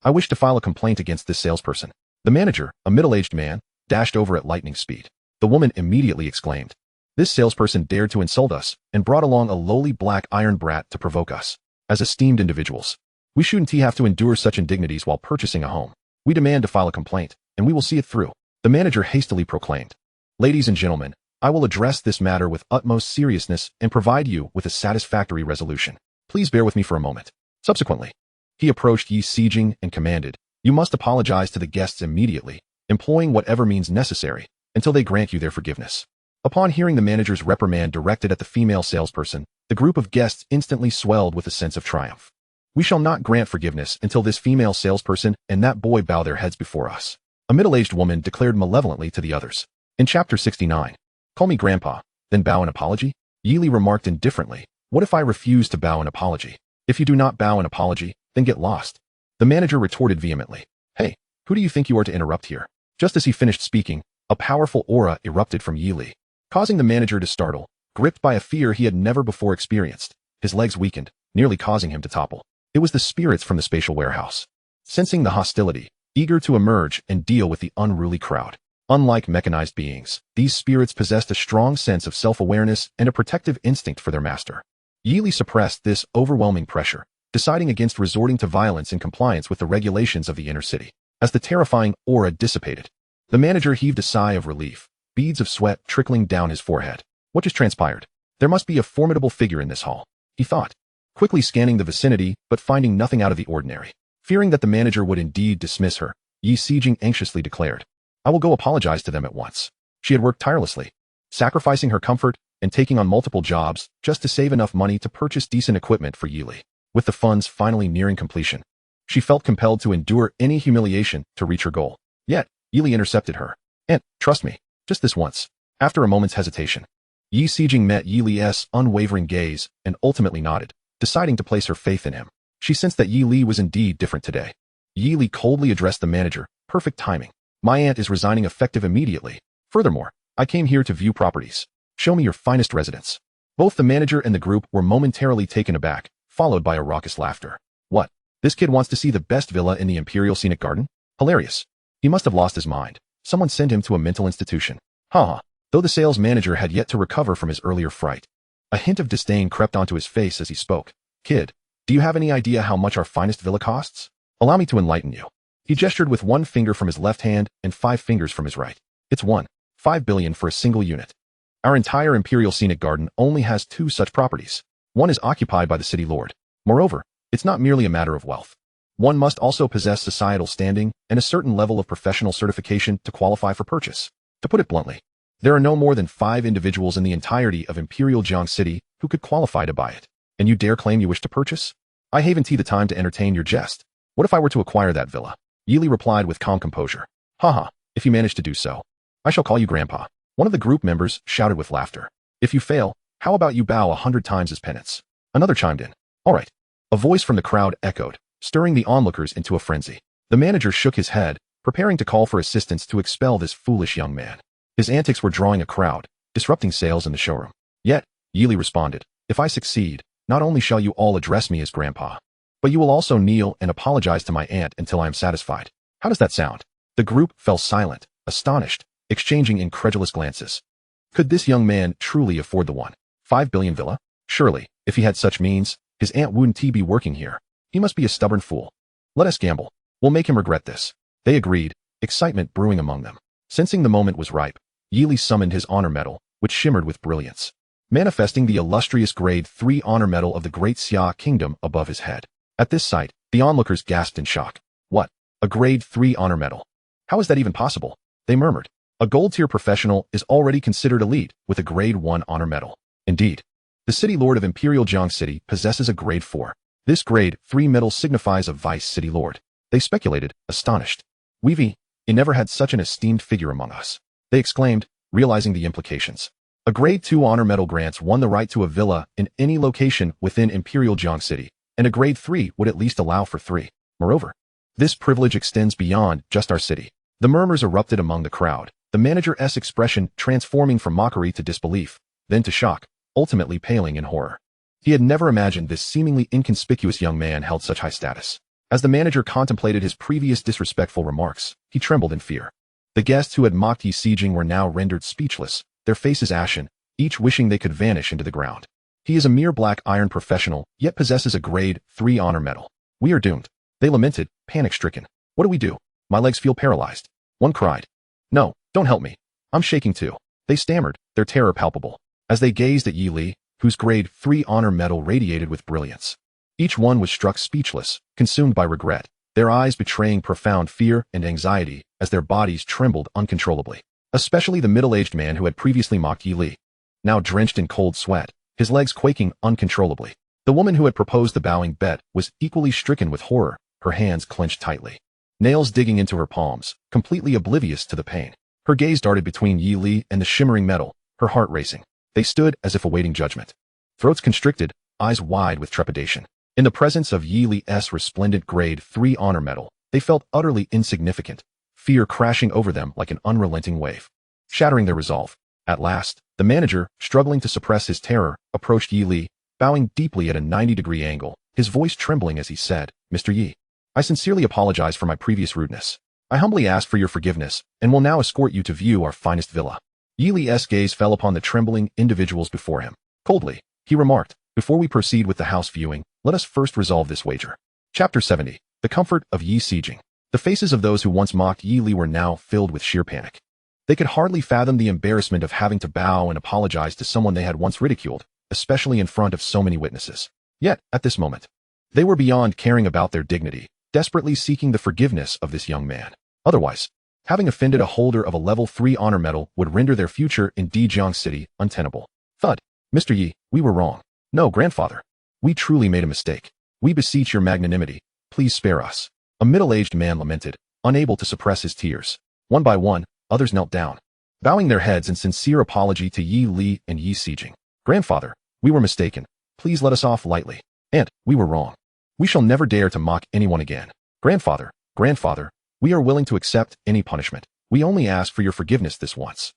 I wish to file a complaint against this salesperson. The manager, a middle-aged man, dashed over at lightning speed. The woman immediately exclaimed. This salesperson dared to insult us and brought along a lowly black iron brat to provoke us. As esteemed individuals, we shouldn't have to endure such indignities while purchasing a home. We demand to file a complaint, and we will see it through. The manager hastily proclaimed. Ladies and gentlemen, I will address this matter with utmost seriousness and provide you with a satisfactory resolution. Please bear with me for a moment. Subsequently, he approached Yi Jing and commanded, you must apologize to the guests immediately, employing whatever means necessary, until they grant you their forgiveness. Upon hearing the manager's reprimand directed at the female salesperson, the group of guests instantly swelled with a sense of triumph. We shall not grant forgiveness until this female salesperson and that boy bow their heads before us. A middle-aged woman declared malevolently to the others. In chapter 69, call me grandpa, then bow an apology? Yili remarked indifferently, what if I refuse to bow an apology? If you do not bow an apology, then get lost. The manager retorted vehemently. Hey, who do you think you are to interrupt here? Just as he finished speaking, a powerful aura erupted from Yili, causing the manager to startle, gripped by a fear he had never before experienced. His legs weakened, nearly causing him to topple. It was the spirits from the spatial warehouse. Sensing the hostility, eager to emerge and deal with the unruly crowd. Unlike mechanized beings, these spirits possessed a strong sense of self-awareness and a protective instinct for their master. Yili suppressed this overwhelming pressure, deciding against resorting to violence in compliance with the regulations of the inner city. As the terrifying aura dissipated, the manager heaved a sigh of relief, beads of sweat trickling down his forehead. What just transpired? There must be a formidable figure in this hall, he thought, quickly scanning the vicinity but finding nothing out of the ordinary. Fearing that the manager would indeed dismiss her, Yi Jing anxiously declared, I will go apologize to them at once. She had worked tirelessly, sacrificing her comfort and taking on multiple jobs just to save enough money to purchase decent equipment for Yili. With the funds finally nearing completion, she felt compelled to endure any humiliation to reach her goal. Yet, Yili intercepted her. And, trust me, just this once. After a moment's hesitation, Yi Jing met Yili's unwavering gaze and ultimately nodded, deciding to place her faith in him. She sensed that Yili was indeed different today. Yili coldly addressed the manager. Perfect timing. My aunt is resigning effective immediately. Furthermore, I came here to view properties. Show me your finest residence. Both the manager and the group were momentarily taken aback, followed by a raucous laughter. What? This kid wants to see the best villa in the Imperial Scenic Garden? Hilarious. He must have lost his mind. Someone sent him to a mental institution. Haha. Though the sales manager had yet to recover from his earlier fright, a hint of disdain crept onto his face as he spoke. Kid, do you have any idea how much our finest villa costs? Allow me to enlighten you. He gestured with one finger from his left hand and 5 fingers from his right. It's 1.5 billion for a single unit. Our entire Imperial Scenic Garden only has 2 such properties. One is occupied by the city lord. Moreover, it's not merely a matter of wealth. One must also possess societal standing and a certain level of professional certification to qualify for purchase. To put it bluntly, there are no more than 5 individuals in the entirety of Imperial Jiang City who could qualify to buy it. And you dare claim you wish to purchase? I haven't the time to entertain your jest. What if I were to acquire that villa? Yili replied with calm composure. Haha, if you manage to do so, I shall call you grandpa. One of the group members shouted with laughter. If you fail, how about you bow 100 times as penance? Another chimed in. All right. A voice from the crowd echoed, stirring the onlookers into a frenzy. The manager shook his head, preparing to call for assistance to expel this foolish young man. His antics were drawing a crowd, disrupting sales in the showroom. Yet, Yili responded, if I succeed, not only shall you all address me as grandpa, but you will also kneel and apologize to my aunt until I am satisfied. How does that sound? The group fell silent, astonished, exchanging incredulous glances. Could this young man truly afford the 1.5 billion villa? Surely, if he had such means, his aunt wouldn't be working here. He must be a stubborn fool. Let us gamble. We'll make him regret this. They agreed, excitement brewing among them. Sensing the moment was ripe, Yi summoned his honor medal, which shimmered with brilliance, manifesting the illustrious Grade 3 honor medal of the Great Xia Kingdom above his head. At this sight, the onlookers gasped in shock. What? A Grade 3 honor medal? How is that even possible? They murmured. A gold-tier professional is already considered elite with a Grade 1 honor medal. Indeed, the city lord of Imperial Jiang City possesses a Grade 4. This Grade 3 medal signifies a vice city lord. They speculated, astonished. We never had such an esteemed figure among us. They exclaimed, realizing the implications. A Grade 2 honor medal grants one the right to a villa in any location within Imperial Jiang City, and a Grade 3 would at least allow for 3. Moreover, this privilege extends beyond just our city. The murmurs erupted among the crowd, the manager's expression transforming from mockery to disbelief, then to shock, ultimately paling in horror. He had never imagined this seemingly inconspicuous young man held such high status. As the manager contemplated his previous disrespectful remarks, he trembled in fear. The guests who had mocked Yi Sijing were now rendered speechless, their faces ashen, each wishing they could vanish into the ground. He is a mere black iron professional, yet possesses a Grade 3 honor medal. We are doomed. They lamented, panic-stricken. What do we do? My legs feel paralyzed. One cried. No, don't help me. I'm shaking too. They stammered, their terror palpable, as they gazed at Yi Li, whose Grade 3 honor medal radiated with brilliance. Each one was struck speechless, consumed by regret, their eyes betraying profound fear and anxiety as their bodies trembled uncontrollably. Especially the middle-aged man who had previously mocked Yi Li, now drenched in cold sweat, his legs quaking uncontrollably. The woman who had proposed the bowing bet was equally stricken with horror, her hands clenched tightly, nails digging into her palms, completely oblivious to the pain. Her gaze darted between Yi Li and the shimmering metal, her heart racing. They stood as if awaiting judgment, throats constricted, eyes wide with trepidation. In the presence of Yi Li's resplendent Grade 3 honor medal, they felt utterly insignificant, fear crashing over them like an unrelenting wave, shattering their resolve. At last, the manager, struggling to suppress his terror, approached Yi Li, bowing deeply at a 90-degree angle, his voice trembling as he said, Mr. Yi, I sincerely apologize for my previous rudeness. I humbly ask for your forgiveness, and will now escort you to view our finest villa. Yi Li's gaze fell upon the trembling individuals before him. Coldly, he remarked, before we proceed with the house viewing, let us first resolve this wager. Chapter 70. The Comfort of Yi Sijing. The faces of those who once mocked Yi Li were now filled with sheer panic. They could hardly fathom the embarrassment of having to bow and apologize to someone they had once ridiculed, especially in front of so many witnesses. Yet, at this moment, they were beyond caring about their dignity, desperately seeking the forgiveness of this young man. Otherwise, having offended a holder of a level 3 honor medal would render their future in Jiang City untenable. Thud. Mr. Yi, we were wrong. No, grandfather. We truly made a mistake. We beseech your magnanimity. Please spare us. A middle-aged man lamented, unable to suppress his tears. One by one, others knelt down, bowing their heads in sincere apology to Yi Li and Yi Sijing. Grandfather, we were mistaken. Please let us off lightly. Aunt, we were wrong. We shall never dare to mock anyone again. Grandfather, we are willing to accept any punishment. We only ask for your forgiveness this once.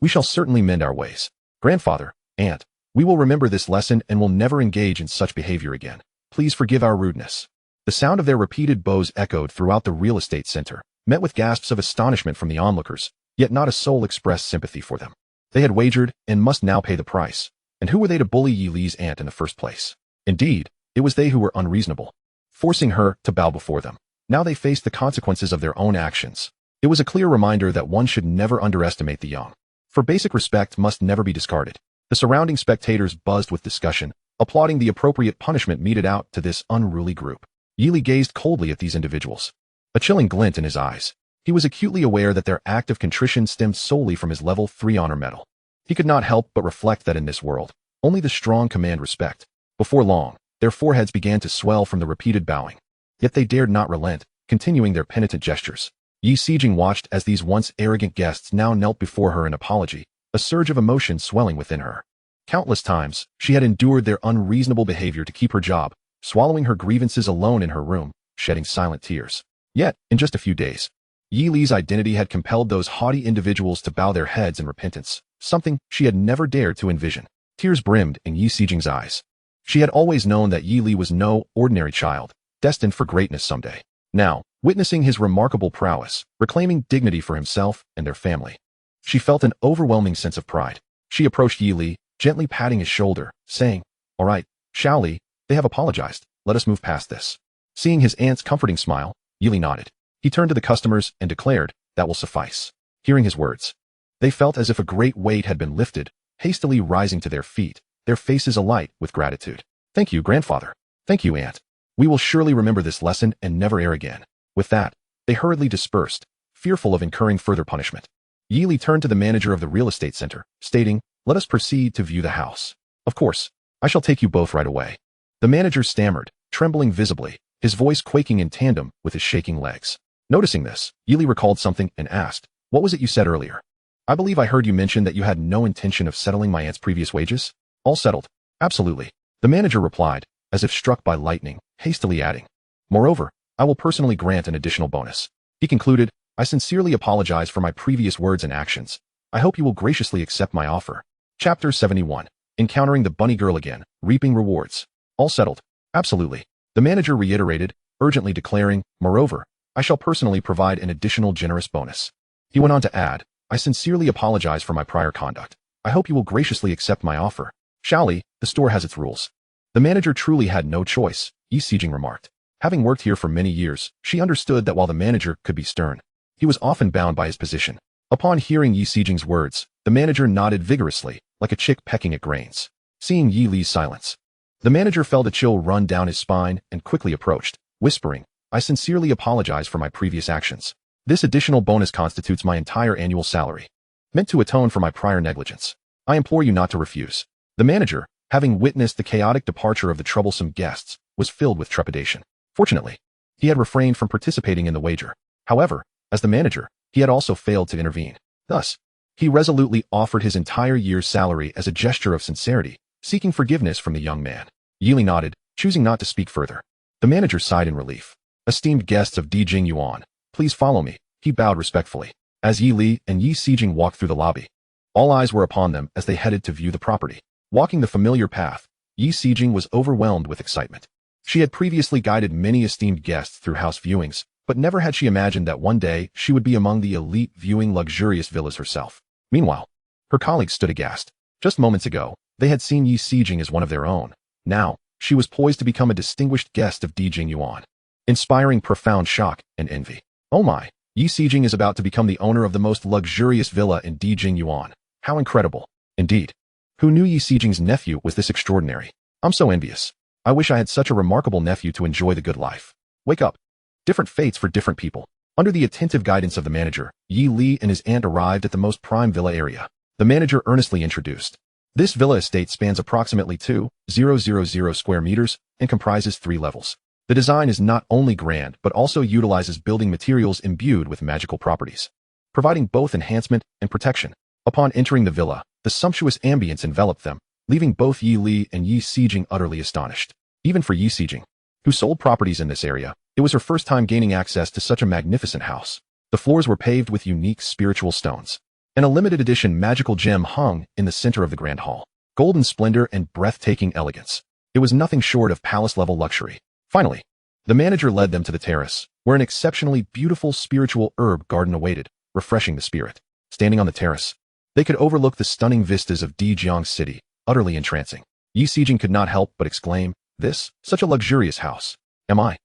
We shall certainly mend our ways. Grandfather, aunt, we will remember this lesson and will never engage in such behavior again. Please forgive our rudeness. The sound of their repeated bows echoed throughout the real estate center, met with gasps of astonishment from the onlookers, yet not a soul expressed sympathy for them. They had wagered and must now pay the price. And who were they to bully Yi Li's aunt in the first place? Indeed, it was they who were unreasonable, forcing her to bow before them. Now they faced the consequences of their own actions. It was a clear reminder that one should never underestimate the young, for basic respect must never be discarded. The surrounding spectators buzzed with discussion, applauding the appropriate punishment meted out to this unruly group. Yi Li gazed coldly at these individuals, a chilling glint in his eyes. He was acutely aware that their act of contrition stemmed solely from his level 3 honor medal. He could not help but reflect that in this world, only the strong command respect. Before long, their foreheads began to swell from the repeated bowing. Yet they dared not relent, continuing their penitent gestures. Yi Sijing watched as these once arrogant guests now knelt before her in apology, a surge of emotion swelling within her. Countless times, she had endured their unreasonable behavior to keep her job, swallowing her grievances alone in her room, shedding silent tears. Yet, in just a few days, Yi Li's identity had compelled those haughty individuals to bow their heads in repentance, something she had never dared to envision. Tears brimmed in Yi Sijing's eyes. She had always known that Yi Li was no ordinary child, destined for greatness someday. now, witnessing his remarkable prowess, reclaiming dignity for himself and their family. She felt an overwhelming sense of pride. She approached Yi Li, gently patting his shoulder, saying, "All right, Xiao Li, they have apologized. Let us move past this." Seeing his aunt's comforting smile, Yi Li nodded. He turned to the customers and declared, "That will suffice." Hearing his words, they felt as if a great weight had been lifted, hastily rising to their feet, their faces alight with gratitude. "Thank you, grandfather. Thank you, aunt. We will surely remember this lesson and never err again." With that, they hurriedly dispersed, fearful of incurring further punishment. Yi Li turned to the manager of the real estate center, stating, "Let us proceed to view the house." "Of course. I shall take you both right away." The manager stammered, trembling visibly, his voice quaking in tandem with his shaking legs. Noticing this, Yi Li recalled something and asked, "What was it you said earlier? I believe I heard you mention that you had no intention of settling my aunt's previous wages?" "All settled. Absolutely." The manager replied, as if struck by lightning, hastily adding, "Moreover, I will personally grant an additional bonus." He concluded, "I sincerely apologize for my previous words and actions. I hope you will graciously accept my offer." Chapter 71. Encountering the bunny girl again, reaping rewards. "All settled." Absolutely. The manager reiterated, urgently declaring, "Moreover, I shall personally provide an additional generous bonus." He went on to add, "I sincerely apologize for my prior conduct. I hope you will graciously accept my offer." "Xiao Li, the store has its rules." The manager truly had no choice, Yi Xijing remarked. Having worked here for many years, she understood that while the manager could be stern, he was often bound by his position. Upon hearing Yi Xijing's words, the manager nodded vigorously, like a chick pecking at grains. Seeing Yi Li's silence, the manager felt a chill run down his spine and quickly approached, whispering, "I sincerely apologize for my previous actions. This additional bonus constitutes my entire annual salary, meant to atone for my prior negligence. I implore you not to refuse." The manager, having witnessed the chaotic departure of the troublesome guests, was filled with trepidation. Fortunately, he had refrained from participating in the wager. However, as the manager, he had also failed to intervene. Thus, he resolutely offered his entire year's salary as a gesture of sincerity, seeking forgiveness from the young man. Yi Li nodded, choosing not to speak further. The manager sighed in relief. "Esteemed guests of Dijing Yuan, please follow me," he bowed respectfully. As Yi Li and Yi Xijing walked through the lobby, all eyes were upon them as they headed to view the property. Walking the familiar path, Yi Xijing was overwhelmed with excitement. She had previously guided many esteemed guests through house viewings, but never had she imagined that one day she would be among the elite viewing luxurious villas herself. Meanwhile, her colleagues stood aghast. Just moments ago, they had seen Yi Xijing as one of their own. Now, she was poised to become a distinguished guest of Dijing Yuan, inspiring profound shock and envy. "Oh my, Yi Xijing is about to become the owner of the most luxurious villa in Dijing Yuan. How incredible." Indeed. Who knew Yi Xijing's nephew was this extraordinary? "I'm so envious. I wish I had such a remarkable nephew to enjoy the good life." Wake up. Different fates for different people. Under the attentive guidance of the manager, Yi Li and his aunt arrived at the most prime villa area. The manager earnestly introduced. This villa estate spans approximately 2,000 square meters and comprises 3 levels. The design is not only grand but also utilizes building materials imbued with magical properties, providing both enhancement and protection. Upon entering the villa, the sumptuous ambience enveloped them, leaving both Yi Li and Yi Xijing utterly astonished. Even for Yi Xijing, who sold properties in this area, it was her first time gaining access to such a magnificent house. The floors were paved with unique spiritual stones, and a limited edition magical gem hung in the center of the grand hall. Golden splendor and breathtaking elegance. It was nothing short of palace-level luxury. Finally, the manager led them to the terrace, where an exceptionally beautiful spiritual herb garden awaited, refreshing the spirit. Standing on the terrace, they could overlook the stunning vistas of Dijiang City, utterly entrancing. Yi Xijing could not help but exclaim, "This, such a luxurious house. Am I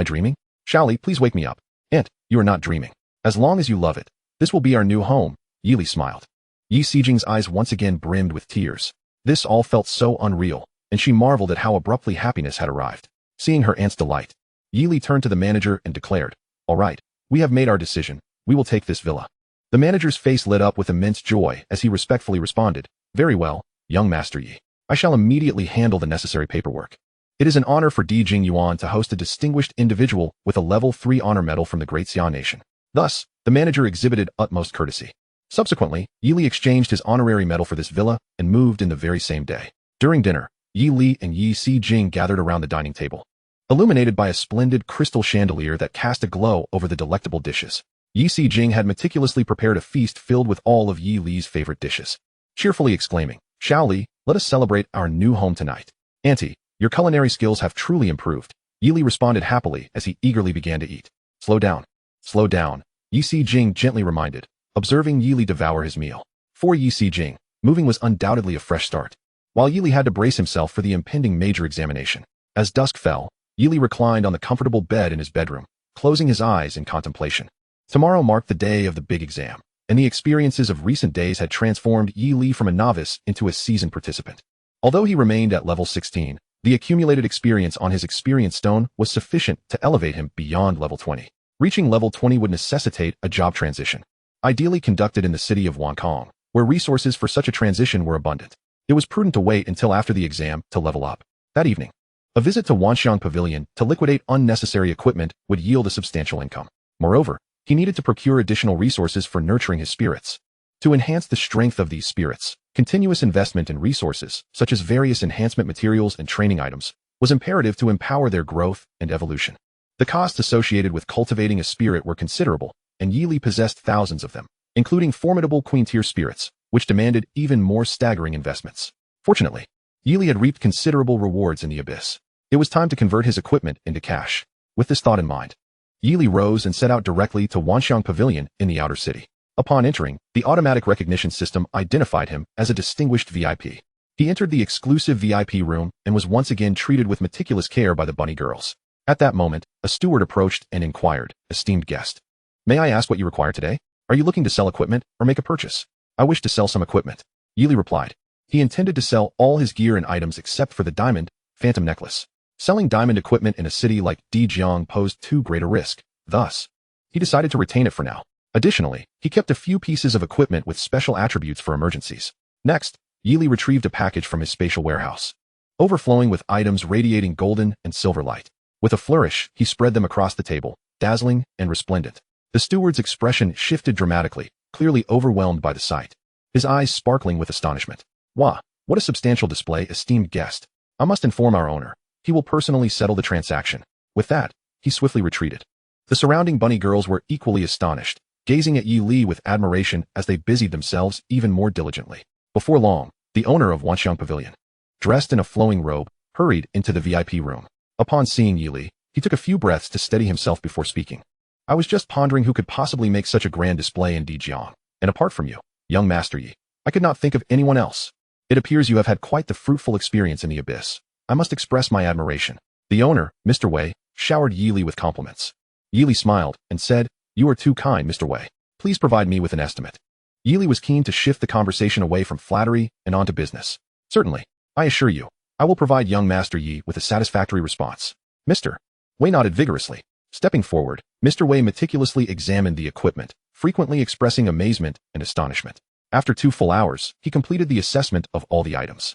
dreaming? Xiao Li, please wake me up." "Aunt, you are not dreaming. As long as you love it, this will be our new home," Yi Li smiled. Yi Xijing's eyes once again brimmed with tears. This all felt so unreal, and she marveled at how abruptly happiness had arrived. Seeing her aunt's delight, Yi Li turned to the manager and declared, "All right, we have made our decision. We will take this villa." The manager's face lit up with immense joy as he respectfully responded, "Very well, young Master Yi. I shall immediately handle the necessary paperwork." It is an honor for Dijing Yuan to host a distinguished individual with a level 3 honor medal from the Great Xia Nation. Thus, the manager exhibited utmost courtesy. Subsequently, Yi Li exchanged his honorary medal for this villa and moved in the very same day. During dinner, Yi Li and Yi Xijing gathered around the dining table, illuminated by a splendid crystal chandelier that cast a glow over the delectable dishes. Yi Xijing had meticulously prepared a feast filled with all of Yi Li's favorite dishes, cheerfully exclaiming, "Xiao Li, let us celebrate our new home tonight. Auntie, your culinary skills have truly improved. Yili responded happily as he eagerly began to eat. Slow down. Slow down, Yi Si-jing gently reminded, observing Yili devour his meal. For Yi Si-jing, moving was undoubtedly a fresh start, while Yili had to brace himself for the impending major examination. As dusk fell, Yili reclined on the comfortable bed in his bedroom, closing his eyes in contemplation. Tomorrow marked the day of the big exam, and the experiences of recent days had transformed Yili from a novice into a seasoned participant. Although he remained at level 16, the accumulated experience on his experience stone was sufficient to elevate him beyond level 20. Reaching level 20 would necessitate a job transition, ideally conducted in the city of Wong Kong, where resources for such a transition were abundant. It was prudent to wait until after the exam to level up. That evening, a visit to Wanxiang Pavilion to liquidate unnecessary equipment would yield a substantial income. Moreover, he needed to procure additional resources for nurturing his spirits. To enhance the strength of these spirits, continuous investment in resources, such as various enhancement materials and training items, was imperative to empower their growth and evolution. The costs associated with cultivating a spirit were considerable, and Yili possessed thousands of them, including formidable queen-tier spirits, which demanded even more staggering investments. Fortunately, Yili had reaped considerable rewards in the abyss. It was time to convert his equipment into cash. With this thought in mind, Yili rose and set out directly to Wanxiang Pavilion in the outer city. Upon entering, the automatic recognition system identified him as a distinguished VIP. He entered the exclusive VIP room and was once again treated with meticulous care by the bunny girls. At that moment, a steward approached and inquired, "Esteemed guest, may I ask what you require today? Are you looking to sell equipment or make a purchase?" "I wish to sell some equipment," Yili replied. He intended to sell all his gear and items except for the diamond phantom necklace. Selling diamond equipment in a city like Dijiang posed too great a risk. Thus, he decided to retain it for now. Additionally, he kept a few pieces of equipment with special attributes for emergencies. Next, Yili retrieved a package from his spatial warehouse, overflowing with items radiating golden and silver light. With a flourish, he spread them across the table, dazzling and resplendent. The steward's expression shifted dramatically, clearly overwhelmed by the sight, his eyes sparkling with astonishment. "Wah, what a substantial display, esteemed guest. I must inform our owner. He will personally settle the transaction." With that, he swiftly retreated. The surrounding bunny girls were equally astonished, gazing at Yili with admiration as they busied themselves even more diligently. Before long, the owner of Wanxiang Pavilion, dressed in a flowing robe, hurried into the VIP room. Upon seeing Yili, he took a few breaths to steady himself before speaking. "I was just pondering who could possibly make such a grand display in Dijiang, and apart from you, young Master Yi, I could not think of anyone else. It appears you have had quite the fruitful experience in the abyss. I must express my admiration." The owner, Mr. Wei, showered Yili with compliments. Yili smiled and said, "You are too kind, Mr. Wei. Please provide me with an estimate." Yili was keen to shift the conversation away from flattery and onto business. "Certainly, I assure you, I will provide young Master Yi with a satisfactory response." Mr. Wei nodded vigorously. Stepping forward, Mr. Wei meticulously examined the equipment, frequently expressing amazement and astonishment. After 2 full hours, he completed the assessment of all the items.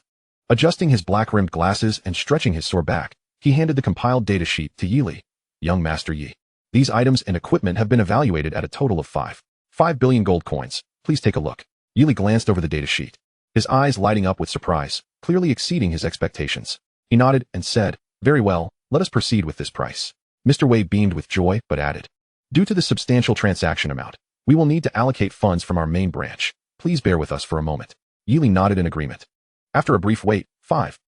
Adjusting his black-rimmed glasses and stretching his sore back, he handed the compiled data sheet to Yili. "Young Master Yi, these items and equipment have been evaluated at a total of 5 billion gold coins. Please take a look." Yili glanced over the data sheet, his eyes lighting up with surprise, clearly exceeding his expectations. He nodded and said, "Very well, let us proceed with this price." Mr. Wei beamed with joy, but added, "Due to the substantial transaction amount, we will need to allocate funds from our main branch. Please bear with us for a moment." Yili nodded in agreement. After a brief wait, 5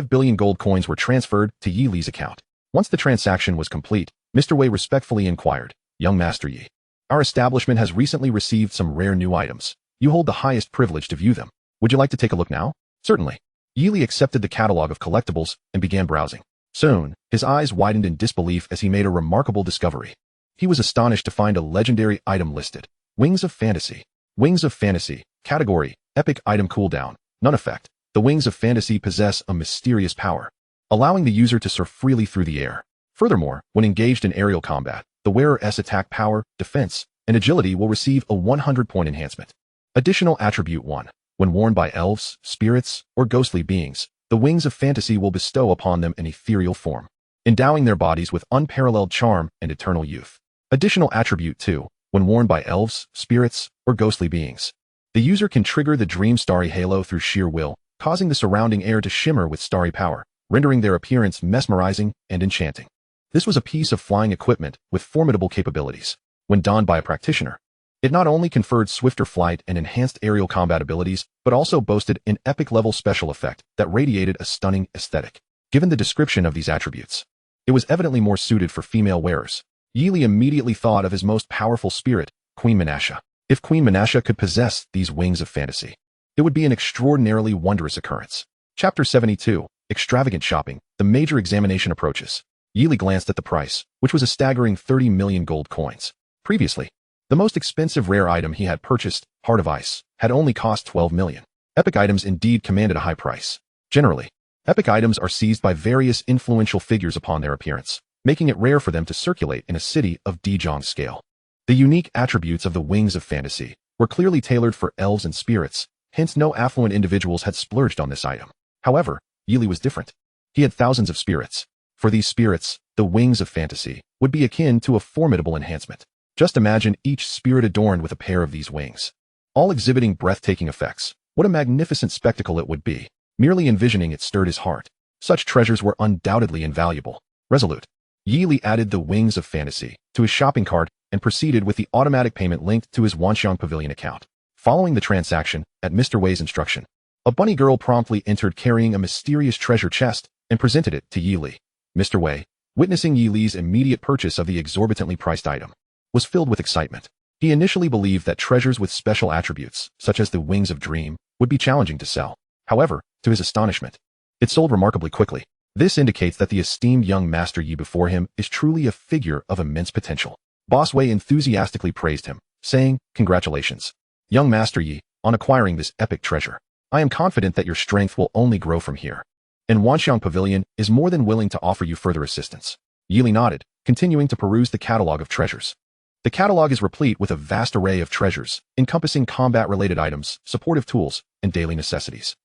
billion gold coins were transferred to Yili's account. Once the transaction was complete, Mr. Wei respectfully inquired, "Young Master Yi, our establishment has recently received some rare new items. You hold the highest privilege to view them. Would you like to take a look now?" "Certainly." Yili accepted the catalog of collectibles and began browsing. Soon, his eyes widened in disbelief as he made a remarkable discovery. He was astonished to find a legendary item listed. Wings of Fantasy. Wings of Fantasy. Category: Epic Item Cooldown. None effect. The Wings of Fantasy possess a mysterious power, allowing the user to soar freely through the air. Furthermore, when engaged in aerial combat, the wearer's attack power, defense, and agility will receive a 100-point enhancement. Additional Attribute 1. When worn by elves, spirits, or ghostly beings, the Wings of Fantasy will bestow upon them an ethereal form, endowing their bodies with unparalleled charm and eternal youth. Additional Attribute 2. When worn by elves, spirits, or ghostly beings, the user can trigger the Dream Starry Halo through sheer will, causing the surrounding air to shimmer with starry power, rendering their appearance mesmerizing and enchanting. This was a piece of flying equipment with formidable capabilities. When donned by a practitioner, it not only conferred swifter flight and enhanced aerial combat abilities, but also boasted an epic-level special effect that radiated a stunning aesthetic. Given the description of these attributes, It was evidently more suited for female wearers. Yili immediately thought of his most powerful spirit, Queen Menasha. If Queen Menasha could possess these wings of fantasy, it would be an extraordinarily wondrous occurrence. Chapter 72, Extravagant Shopping. The major examination approaches. Yili glanced at the price, which was a staggering 30 million gold coins. Previously, the most expensive rare item he had purchased, Heart of Ice, had only cost 12 million. Epic items indeed commanded a high price. Generally, epic items are seized by various influential figures upon their appearance, making it rare for them to circulate in a city of Dejong scale. The unique attributes of the wings of fantasy were clearly tailored for elves and spirits, hence no affluent individuals had splurged on this item. However, Yili was different. He had thousands of spirits. For these spirits, the wings of fantasy would be akin to a formidable enhancement. Just imagine each spirit adorned with a pair of these wings, all exhibiting breathtaking effects. What a magnificent spectacle it would be. Merely envisioning it stirred his heart. Such treasures were undoubtedly invaluable. Resolute, Yili added the wings of fantasy to his shopping cart and proceeded with the automatic payment linked to his Wanxiang Pavilion account. Following the transaction, at Mr. Wei's instruction, a bunny girl promptly entered carrying a mysterious treasure chest and presented it to Yili. Mr. Wei, witnessing Yili's immediate purchase of the exorbitantly priced item, was filled with excitement. He initially believed that treasures with special attributes, such as the Wings of Dream, would be challenging to sell. However, to his astonishment, it sold remarkably quickly. This indicates that the esteemed young Master Yi before him is truly a figure of immense potential. Boss Wei enthusiastically praised him, saying, "Congratulations, young Master Yi, on acquiring this epic treasure. I am confident that your strength will only grow from here, and Wanxiang Pavilion is more than willing to offer you further assistance." Yili nodded, continuing to peruse the catalog of treasures. The catalog is replete with a vast array of treasures, encompassing combat-related items, supportive tools, and daily necessities.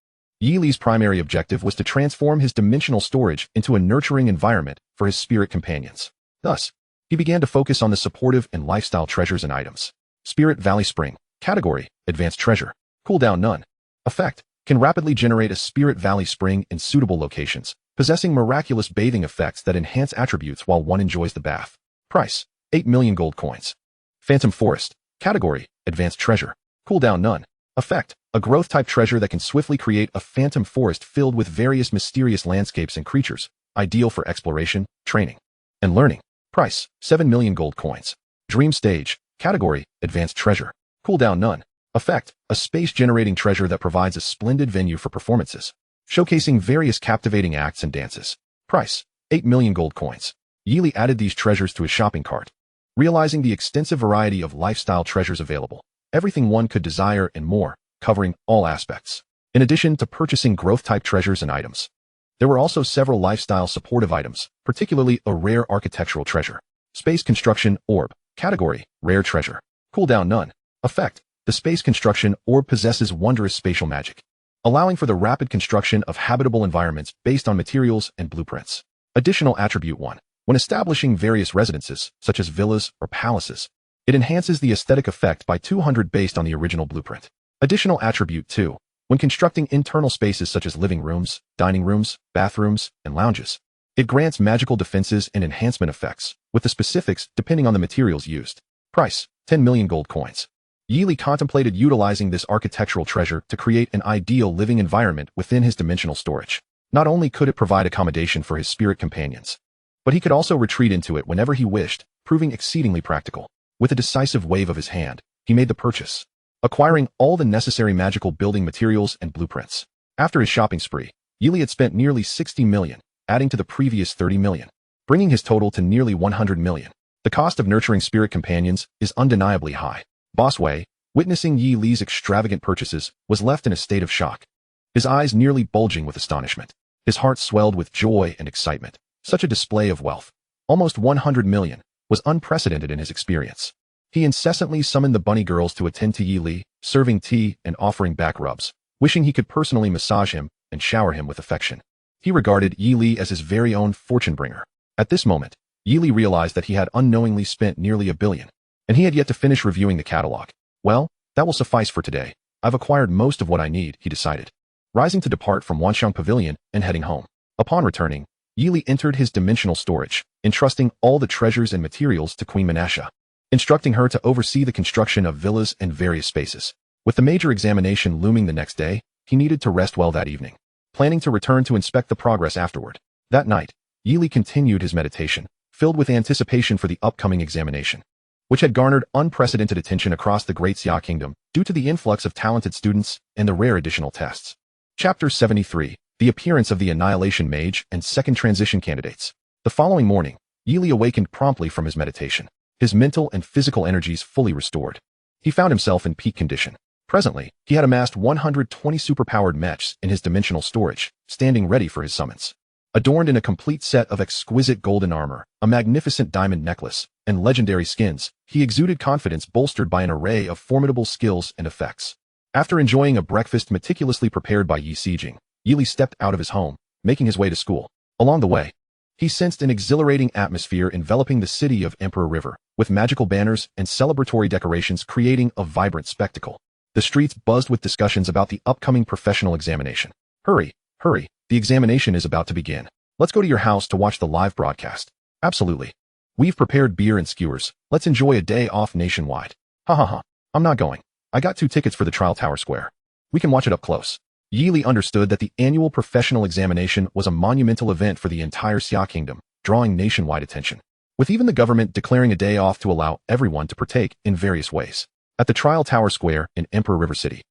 Yili's primary objective was to transform his dimensional storage into a nurturing environment for his spirit companions. Thus, he began to focus on the supportive and lifestyle treasures and items. Spirit Valley Spring. Category: Advanced Treasure. Cooldown None. Effect: Can rapidly generate a Spirit Valley Spring in suitable locations, possessing miraculous bathing effects that enhance attributes while one enjoys the bath. Price: 8 million gold coins. Phantom Forest. Category: Advanced Treasure. Cooldown None. Effect: A growth-type treasure that can swiftly create a phantom forest filled with various mysterious landscapes and creatures, ideal for exploration, training, and learning. Price: 7 million gold coins. Dream Stage. Category: Advanced Treasure. Cooldown None. Effect: A space-generating treasure that provides a splendid venue for performances, showcasing various captivating acts and dances. Price: 8 million gold coins. Yili added these treasures to his shopping cart, realizing the extensive variety of lifestyle treasures available. Everything one could desire and more, covering all aspects. In addition to purchasing growth-type treasures and items, there were also several lifestyle supportive items, particularly a rare architectural treasure. Space Construction Orb. Category: Rare Treasure. Cooldown None. Effect: The Space Construction Orb possesses wondrous spatial magic, allowing for the rapid construction of habitable environments based on materials and blueprints. Additional Attribute 1. When establishing various residences, such as villas or palaces, it enhances the aesthetic effect by 200 based on the original blueprint. Additional Attribute 2. When constructing internal spaces such as living rooms, dining rooms, bathrooms, and lounges, it grants magical defenses and enhancement effects, with the specifics depending on the materials used. Price: 10 million gold coins. Yili contemplated utilizing this architectural treasure to create an ideal living environment within his dimensional storage. Not only could it provide accommodation for his spirit companions, but he could also retreat into it whenever he wished, proving exceedingly practical. With a decisive wave of his hand, he made the purchase, acquiring all the necessary magical building materials and blueprints. After his shopping spree, Yili had spent nearly 60 million, adding to the previous 30 million, bringing his total to nearly 100 million. The cost of nurturing spirit companions is undeniably high. Boss Wei, witnessing Yi Li's extravagant purchases, was left in a state of shock, his eyes nearly bulging with astonishment. His heart swelled with joy and excitement. Such a display of wealth, almost 100 million, was unprecedented in his experience. He incessantly summoned the bunny girls to attend to Yi Li, serving tea and offering back rubs, wishing he could personally massage him and shower him with affection. He regarded Yi Li as his very own fortune bringer. At this moment, Yi Li realized that he had unknowingly spent nearly 1 billion, and he had yet to finish reviewing the catalog. Well, that will suffice for today. I've acquired most of what I need, he decided, rising to depart from Wanxiang Pavilion and heading home. Upon returning, Yi Li entered his dimensional storage, entrusting all the treasures and materials to Queen Menasha, instructing her to oversee the construction of villas and various spaces. With the major examination looming the next day, he needed to rest well that evening, planning to return to inspect the progress afterward. That night, Yili continued his meditation, filled with anticipation for the upcoming examination, which had garnered unprecedented attention across the Great Xia Kingdom due to the influx of talented students and the rare additional tests. Chapter 73. The appearance of the Annihilation Mage and second transition candidates. The following morning, Yili awakened promptly from his meditation, his mental and physical energies fully restored. He found himself in peak condition. Presently, he had amassed 120 superpowered mechs in his dimensional storage, standing ready for his summons. Adorned in a complete set of exquisite golden armor, a magnificent diamond necklace, and legendary skins, he exuded confidence bolstered by an array of formidable skills and effects. After enjoying a breakfast meticulously prepared by Yi Sijing, Yili stepped out of his home, making his way to school. Along the way, he sensed an exhilarating atmosphere enveloping the city of Emperor River, with magical banners and celebratory decorations creating a vibrant spectacle. The streets buzzed with discussions about the upcoming professional examination. Hurry, hurry, the examination is about to begin. Let's go to your house to watch the live broadcast. Absolutely. We've prepared beer and skewers. Let's enjoy a day off nationwide. Ha ha ha. I'm not going. I got 2 tickets for the Trial Tower Square. We can watch it up close. Yili understood that the annual professional examination was a monumental event for the entire Xia Kingdom, drawing nationwide attention, with even the government declaring a day off to allow everyone to partake in various ways. At the Trial Tower Square in Emperor River City,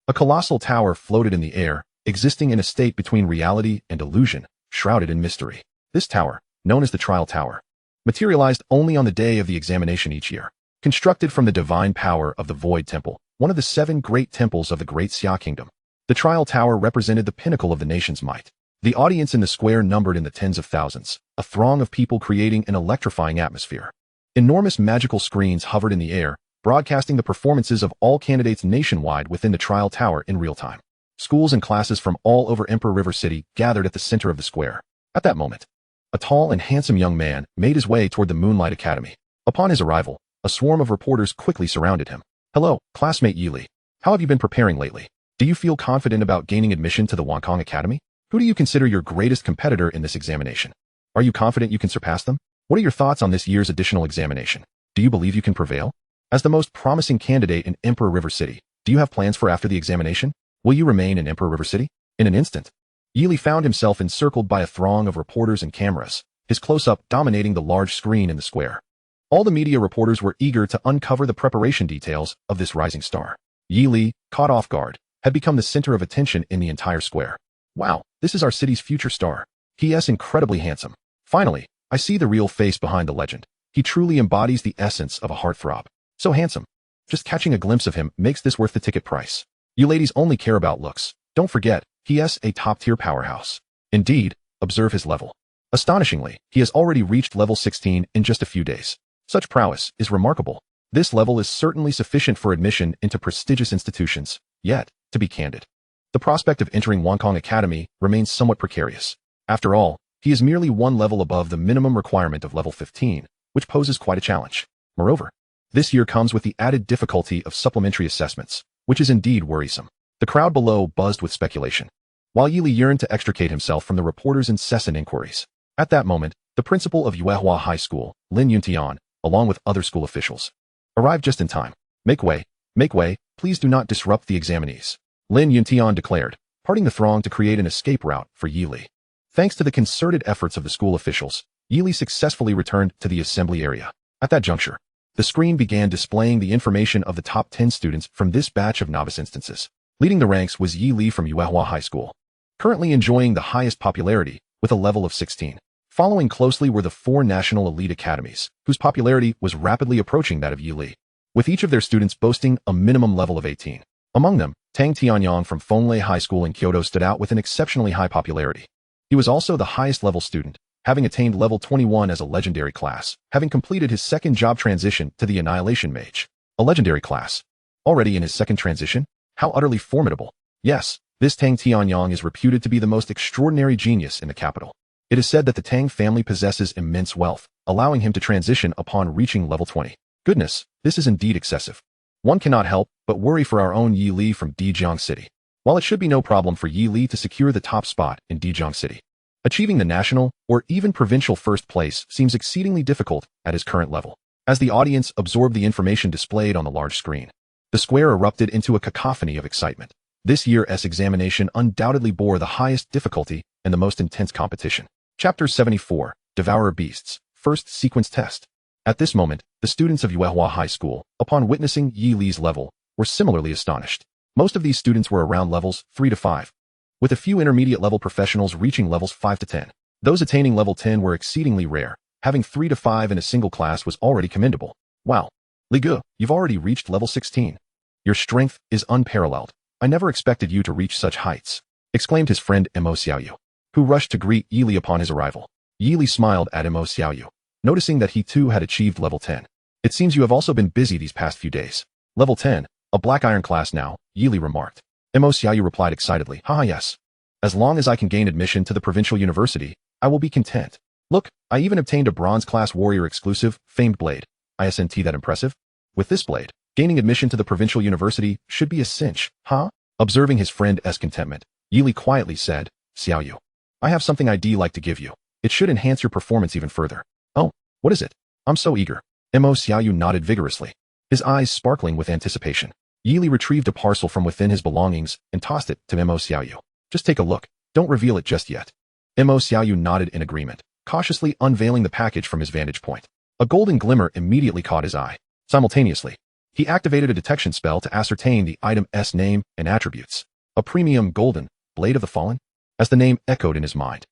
a colossal tower floated in the air, existing in a state between reality and illusion, shrouded in mystery. This tower, known as the Trial Tower, materialized only on the day of the examination each year. Constructed from the divine power of the Void Temple, one of the 7 great temples of the Great Xia Kingdom, the Trial Tower represented the pinnacle of the nation's might. The audience in the square numbered in the tens of thousands, a throng of people creating an electrifying atmosphere. Enormous magical screens hovered in the air, broadcasting the performances of all candidates nationwide within the Trial Tower in real time. Schools and classes from all over Emperor River City gathered at the center of the square. At that moment, a tall and handsome young man made his way toward the Moonlight Academy. Upon his arrival, a swarm of reporters quickly surrounded him. Hello, classmate Yili. How have you been preparing lately? Do you feel confident about gaining admission to the Wong Kong Academy? Who do you consider your greatest competitor in this examination? Are you confident you can surpass them? What are your thoughts on this year's additional examination? Do you believe you can prevail? As the most promising candidate in Emperor River City, do you have plans for after the examination? Will you remain in Emperor River City? In an instant, Yili found himself encircled by a throng of reporters and cameras, his close-up dominating the large screen in the square. All the media reporters were eager to uncover the preparation details of this rising star. Yili, caught off guard, had become the center of attention in the entire square. Wow, this is our city's future star. He is incredibly handsome. Finally, I see the real face behind the legend. He truly embodies the essence of a heartthrob. So handsome. Just catching a glimpse of him makes this worth the ticket price. You ladies only care about looks. Don't forget, he is a top-tier powerhouse. Indeed, observe his level. Astonishingly, he has already reached level 16 in just a few days. Such prowess is remarkable. This level is certainly sufficient for admission into prestigious institutions, yet, to be candid, the prospect of entering Wong Kong Academy remains somewhat precarious. After all, he is merely 1 level above the minimum requirement of level 15, which poses quite a challenge. Moreover, this year comes with the added difficulty of supplementary assessments, which is indeed worrisome. The crowd below buzzed with speculation, while Yili yearned to extricate himself from the reporters' incessant inquiries. At that moment, the principal of Yuehua High School, Lin Yuntian, along with other school officials, arrived just in time. Make way, please do not disrupt the examinees, Lin Yuntian declared, parting the throng to create an escape route for Yili. Thanks to the concerted efforts of the school officials, Yili successfully returned to the assembly area. At that juncture, the screen began displaying the information of the top 10 students from this batch of novice instances. Leading the ranks was Yili from Yuehua High School, currently enjoying the highest popularity with a level of 16. Following closely were the 4 national elite academies, whose popularity was rapidly approaching that of Yili, with each of their students boasting a minimum level of 18. Among them, Tang Tianyang from Fenglei High School in Kyoto stood out with an exceptionally high popularity. He was also the highest level student, having attained level 21 as a legendary class, having completed his second job transition to the Annihilation Mage. A legendary class. Already in his second transition? How utterly formidable. Yes, this Tang Tianyang is reputed to be the most extraordinary genius in the capital. It is said that the Tang family possesses immense wealth, allowing him to transition upon reaching level 20. Goodness, this is indeed excessive. One cannot help but worry for our own Yi Li from Dijiang City. While it should be no problem for Yi Li to secure the top spot in Dijiang City, achieving the national or even provincial first place seems exceedingly difficult at his current level. As the audience absorbed the information displayed on the large screen, the square erupted into a cacophony of excitement. This year's examination undoubtedly bore the highest difficulty and the most intense competition. Chapter 74, Devourer Beasts, First Sequence Test. At this moment, the students of Yuehua High School, upon witnessing Yi Li's level, were similarly astonished. Most of these students were around levels 3 to 5, with a few intermediate level professionals reaching levels 5 to 10. Those attaining level 10 were exceedingly rare. Having 3 to 5 in a single class was already commendable. Wow. Li Ge, you've already reached level 16. Your strength is unparalleled. I never expected you to reach such heights, exclaimed his friend Mo Xiaoyu, who rushed to greet Yi Li upon his arrival. Yi Li smiled at Mo Xiaoyu, noticing that he too had achieved level 10. It seems you have also been busy these past few days. Level 10, a black iron class now, Yi Li remarked. Mo Xiaoyu replied excitedly, haha yes. As long as I can gain admission to the provincial university, I will be content. Look, I even obtained a bronze class warrior exclusive, famed blade. Isn't that impressive? With this blade, gaining admission to the provincial university should be a cinch, huh? Observing his friend's contentment, Yi Li quietly said, Xiaoyu, I have something I'd like to give you. It should enhance your performance even further. Oh, what is it? I'm so eager. Mo Xiaoyu nodded vigorously, his eyes sparkling with anticipation. Yi Li retrieved a parcel from within his belongings and tossed it to Mo Xiaoyu. Just take a look. Don't reveal it just yet. Mo Xiaoyu nodded in agreement, cautiously unveiling the package from his vantage point. A golden glimmer immediately caught his eye. Simultaneously, he activated a detection spell to ascertain the item's name and attributes. A premium golden blade of the fallen? As the name echoed in his mind,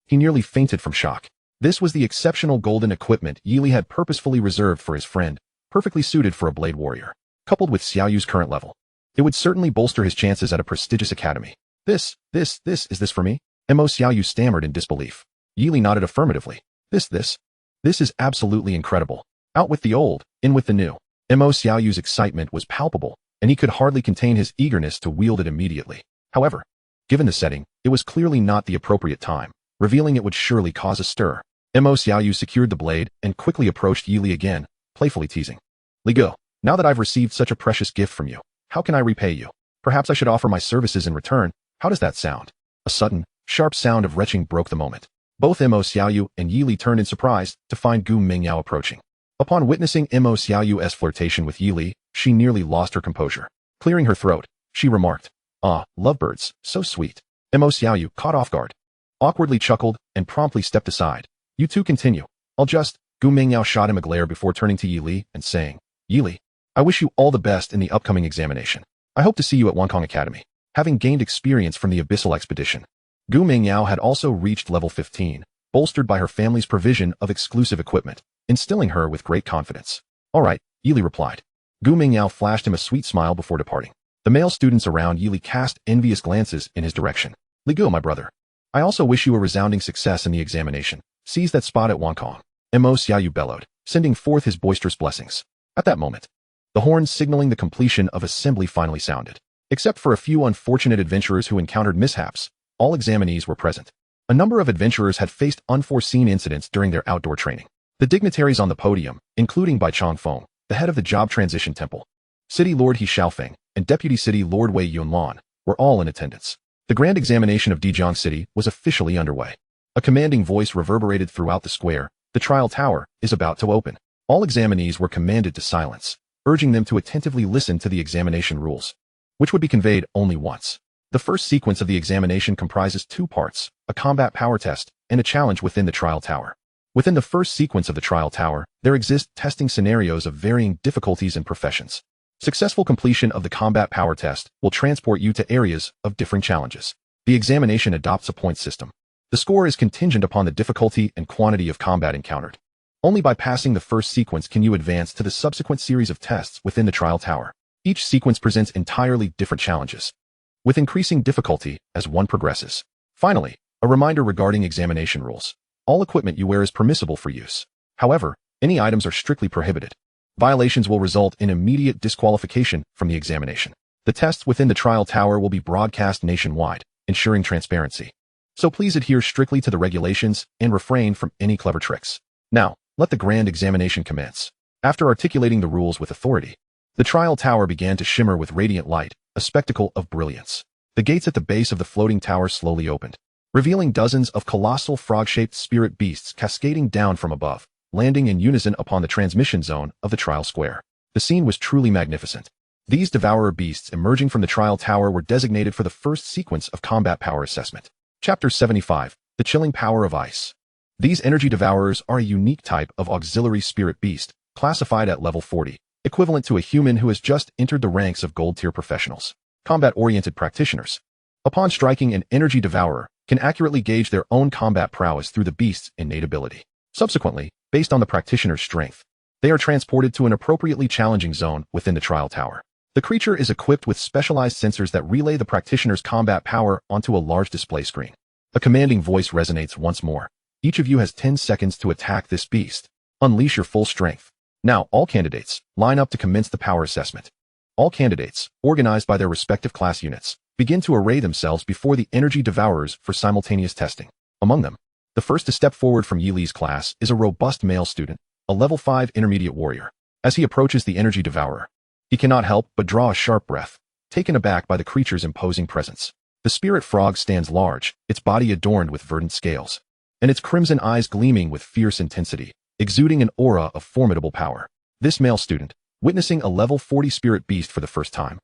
he nearly fainted from shock. This was the exceptional golden equipment Yi Li had purposefully reserved for his friend, perfectly suited for a blade warrior. Coupled with Xiaoyu's current level, it would certainly bolster his chances at a prestigious academy. Is this for me? Mo Xiaoyu stammered in disbelief. Yi Li nodded affirmatively. This is absolutely incredible. Out with the old, in with the new. Mo Xiaoyu's excitement was palpable, and he could hardly contain his eagerness to wield it immediately. However, given the setting, it was clearly not the appropriate time. Revealing it would surely cause a stir. Mo Xiaoyu secured the blade and quickly approached Yi Li again, playfully teasing. Li Ge, now that I've received such a precious gift from you, how can I repay you? Perhaps I should offer my services in return. How does that sound? A sudden, sharp sound of retching broke the moment. Both Mo Xiaoyu and Yi Li turned in surprise to find Gu Mingyao approaching. Upon witnessing Mo Xiaoyu's flirtation with Yi Li, she nearly lost her composure. Clearing her throat, she remarked, ah, lovebirds, so sweet. Mo Xiaoyu, caught off guard, awkwardly chuckled and promptly stepped aside. You two continue. Gu Mingyao shot him a glare before turning to Yi Li and saying, Yi Li, I wish you all the best in the upcoming examination. I hope to see you at Wong Kong Academy. Having gained experience from the Abyssal expedition, Gu Mingyao had also reached level 15, bolstered by her family's provision of exclusive equipment, instilling her with great confidence. All right, Yi Li replied. Gu Mingyao flashed him a sweet smile before departing. The male students around Yi Li cast envious glances in his direction. Li Ge, my brother, I also wish you a resounding success in the examination. Seize that spot at Wong Kong. Mo Xiaoyu bellowed, sending forth his boisterous blessings. At that moment, the horns signaling the completion of assembly finally sounded. Except for a few unfortunate adventurers who encountered mishaps, all examinees were present. A number of adventurers had faced unforeseen incidents during their outdoor training. The dignitaries on the podium, including Bai Changfeng, the head of the Job Transition Temple, City Lord He Xiaofeng, and Deputy City Lord Wei Yunlan, were all in attendance. The grand examination of Dijiang City was officially underway. A commanding voice reverberated throughout the square. The trial tower is about to open. All examinees were commanded to silence, urging them to attentively listen to the examination rules, which would be conveyed only once. The first sequence of the examination comprises two parts, a combat power test and a challenge within the trial tower. Within the first sequence of the trial tower, there exist testing scenarios of varying difficulties and professions. Successful completion of the combat power test will transport you to areas of different challenges. The examination adopts a point system. The score is contingent upon the difficulty and quantity of combat encountered. Only by passing the first sequence can you advance to the subsequent series of tests within the trial tower. Each sequence presents entirely different challenges, with increasing difficulty as one progresses. Finally, a reminder regarding examination rules. All equipment you wear is permissible for use. However, any items are strictly prohibited. Violations will result in immediate disqualification from the examination. The tests within the trial tower will be broadcast nationwide, ensuring transparency. So please adhere strictly to the regulations and refrain from any clever tricks. Now, let the grand examination commence. After articulating the rules with authority, the trial tower began to shimmer with radiant light, a spectacle of brilliance. The gates at the base of the floating tower slowly opened, revealing dozens of colossal frog-shaped spirit beasts cascading down from above, landing in unison upon the transmission zone of the trial square. The scene was truly magnificent. These devourer beasts emerging from the trial tower were designated for the first sequence of combat power assessment. Chapter 75, The chilling power of ice. These energy devourers are a unique type of auxiliary spirit beast, classified at level 40, equivalent to a human who has just entered the ranks of gold-tier professionals. Combat-oriented practitioners. Upon striking, an energy devourer can accurately gauge their own combat prowess through the beast's innate ability. Subsequently, based on the practitioner's strength, they are transported to an appropriately challenging zone within the trial tower. The creature is equipped with specialized sensors that relay the practitioner's combat power onto a large display screen. A commanding voice resonates once more. Each of you has 10 seconds to attack this beast. Unleash your full strength. Now, all candidates, line up to commence the power assessment. All candidates, organized by their respective class units, begin to array themselves before the energy devourers for simultaneous testing. Among them, the first to step forward from Yi Li's class is a robust male student, a level 5 intermediate warrior. As he approaches the energy devourer, he cannot help but draw a sharp breath, taken aback by the creature's imposing presence. The spirit frog stands large, its body adorned with verdant scales, and its crimson eyes gleaming with fierce intensity, exuding an aura of formidable power. This male student, witnessing a level 40 spirit beast for the first time,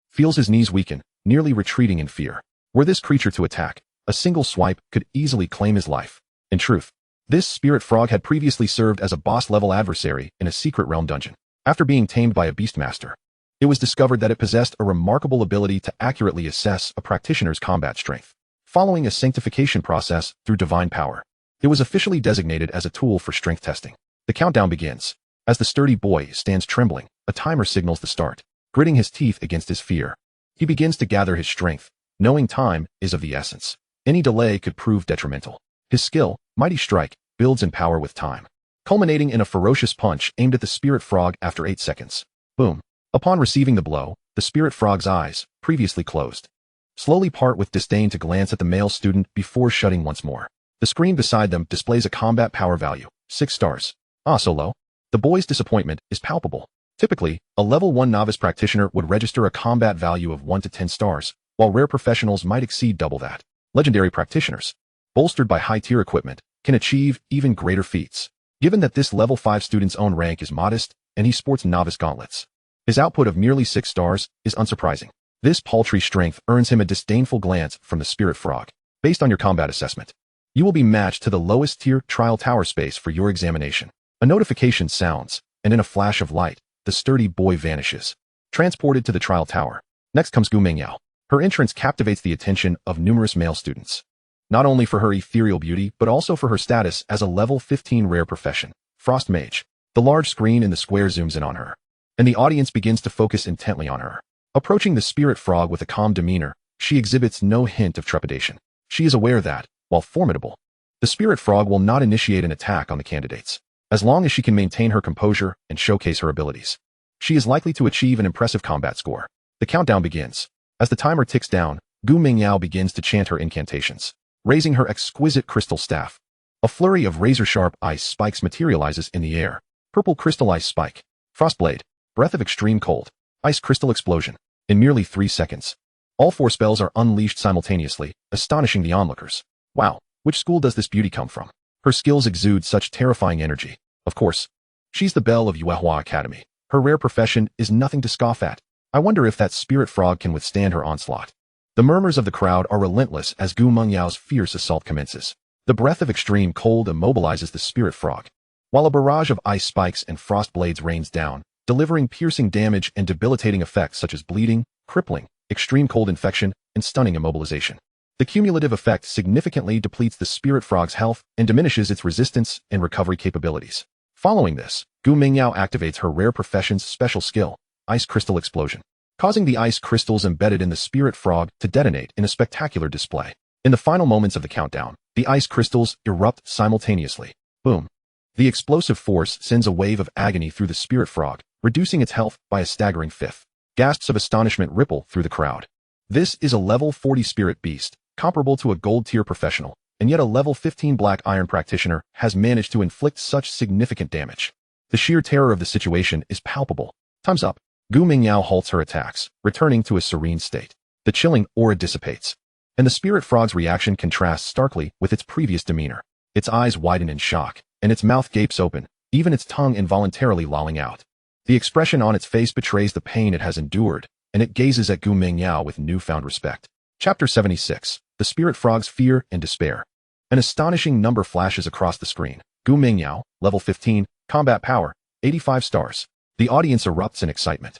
feels his knees weaken, nearly retreating in fear. Were this creature to attack, a single swipe could easily claim his life. In truth, this spirit frog had previously served as a boss-level adversary in a secret realm dungeon. After being tamed by a beastmaster, it was discovered that it possessed a remarkable ability to accurately assess a practitioner's combat strength. Following a sanctification process through divine power, it was officially designated as a tool for strength testing. The countdown begins. As the sturdy boy stands trembling, a timer signals the start. Gritting his teeth against his fear, he begins to gather his strength, knowing time is of the essence. Any delay could prove detrimental. His skill, Mighty Strike, builds in power with time, culminating in a ferocious punch aimed at the spirit frog after 8 seconds. Boom. Upon receiving the blow, the spirit frog's eyes, previously closed, slowly part with disdain to glance at the male student before shutting once more. The screen beside them displays a combat power value, 6 stars. Ah, so low? The boy's disappointment is palpable. Typically, a level 1 novice practitioner would register a combat value of 1 to 10 stars, while rare professionals might exceed double that. Legendary practitioners, bolstered by high-tier equipment, can achieve even greater feats. Given that this level 5 student's own rank is modest, and he sports novice gauntlets, his output of merely 6 stars is unsurprising. This paltry strength earns him a disdainful glance from the spirit frog. Based on your combat assessment, you will be matched to the lowest tier trial tower space for your examination. A notification sounds, and in a flash of light, the sturdy boy vanishes, transported to the trial tower. Next comes Gu Mingyao. Her entrance captivates the attention of numerous male students, not only for her ethereal beauty, but also for her status as a level 15 rare profession, Frost Mage. The large screen in the square zooms in on her, and the audience begins to focus intently on her. Approaching the spirit frog with a calm demeanor, she exhibits no hint of trepidation. She is aware that, while formidable, the spirit frog will not initiate an attack on the candidates. As long as she can maintain her composure and showcase her abilities, she is likely to achieve an impressive combat score. The countdown begins. As the timer ticks down, Gu Mingyao begins to chant her incantations, raising her exquisite crystal staff. A flurry of razor-sharp ice spikes materializes in the air. Purple crystal ice spike, frostblade, breath of extreme cold, ice crystal explosion. In merely 3 seconds, all 4 spells are unleashed simultaneously, astonishing the onlookers. Wow, which school does this beauty come from? Her skills exude such terrifying energy. Of course, she's the belle of Wong Kong Academy. Her rare profession is nothing to scoff at. I wonder if that spirit frog can withstand her onslaught. The murmurs of the crowd are relentless as Gu Mengyao's fierce assault commences. The breath of extreme cold immobilizes the spirit frog, while a barrage of ice spikes and frost blades rains down, delivering piercing damage and debilitating effects such as bleeding, crippling, extreme cold infection, and stunning immobilization. The cumulative effect significantly depletes the spirit frog's health and diminishes its resistance and recovery capabilities. Following this, Gu Mingyao activates her rare profession's special skill, Ice Crystal Explosion, causing the ice crystals embedded in the spirit frog to detonate in a spectacular display. In the final moments of the countdown, the ice crystals erupt simultaneously. Boom. The explosive force sends a wave of agony through the spirit frog, reducing its health by a staggering 1/5. Gasps of astonishment ripple through the crowd. This is a level 40 spirit beast, comparable to a gold-tier professional, and yet a level 15 black iron practitioner has managed to inflict such significant damage. The sheer terror of the situation is palpable. Time's up. Gu Mingyao halts her attacks, returning to a serene state. The chilling aura dissipates, and the spirit frog's reaction contrasts starkly with its previous demeanor. Its eyes widen in shock, and its mouth gapes open, even its tongue involuntarily lolling out. The expression on its face betrays the pain it has endured, and it gazes at Gu Mingyao with newfound respect. Chapter 76. The Spirit Frog's Fear and Despair. An astonishing number flashes across the screen. Gu Mingyao, level 15, combat power, 85 stars. The audience erupts in excitement,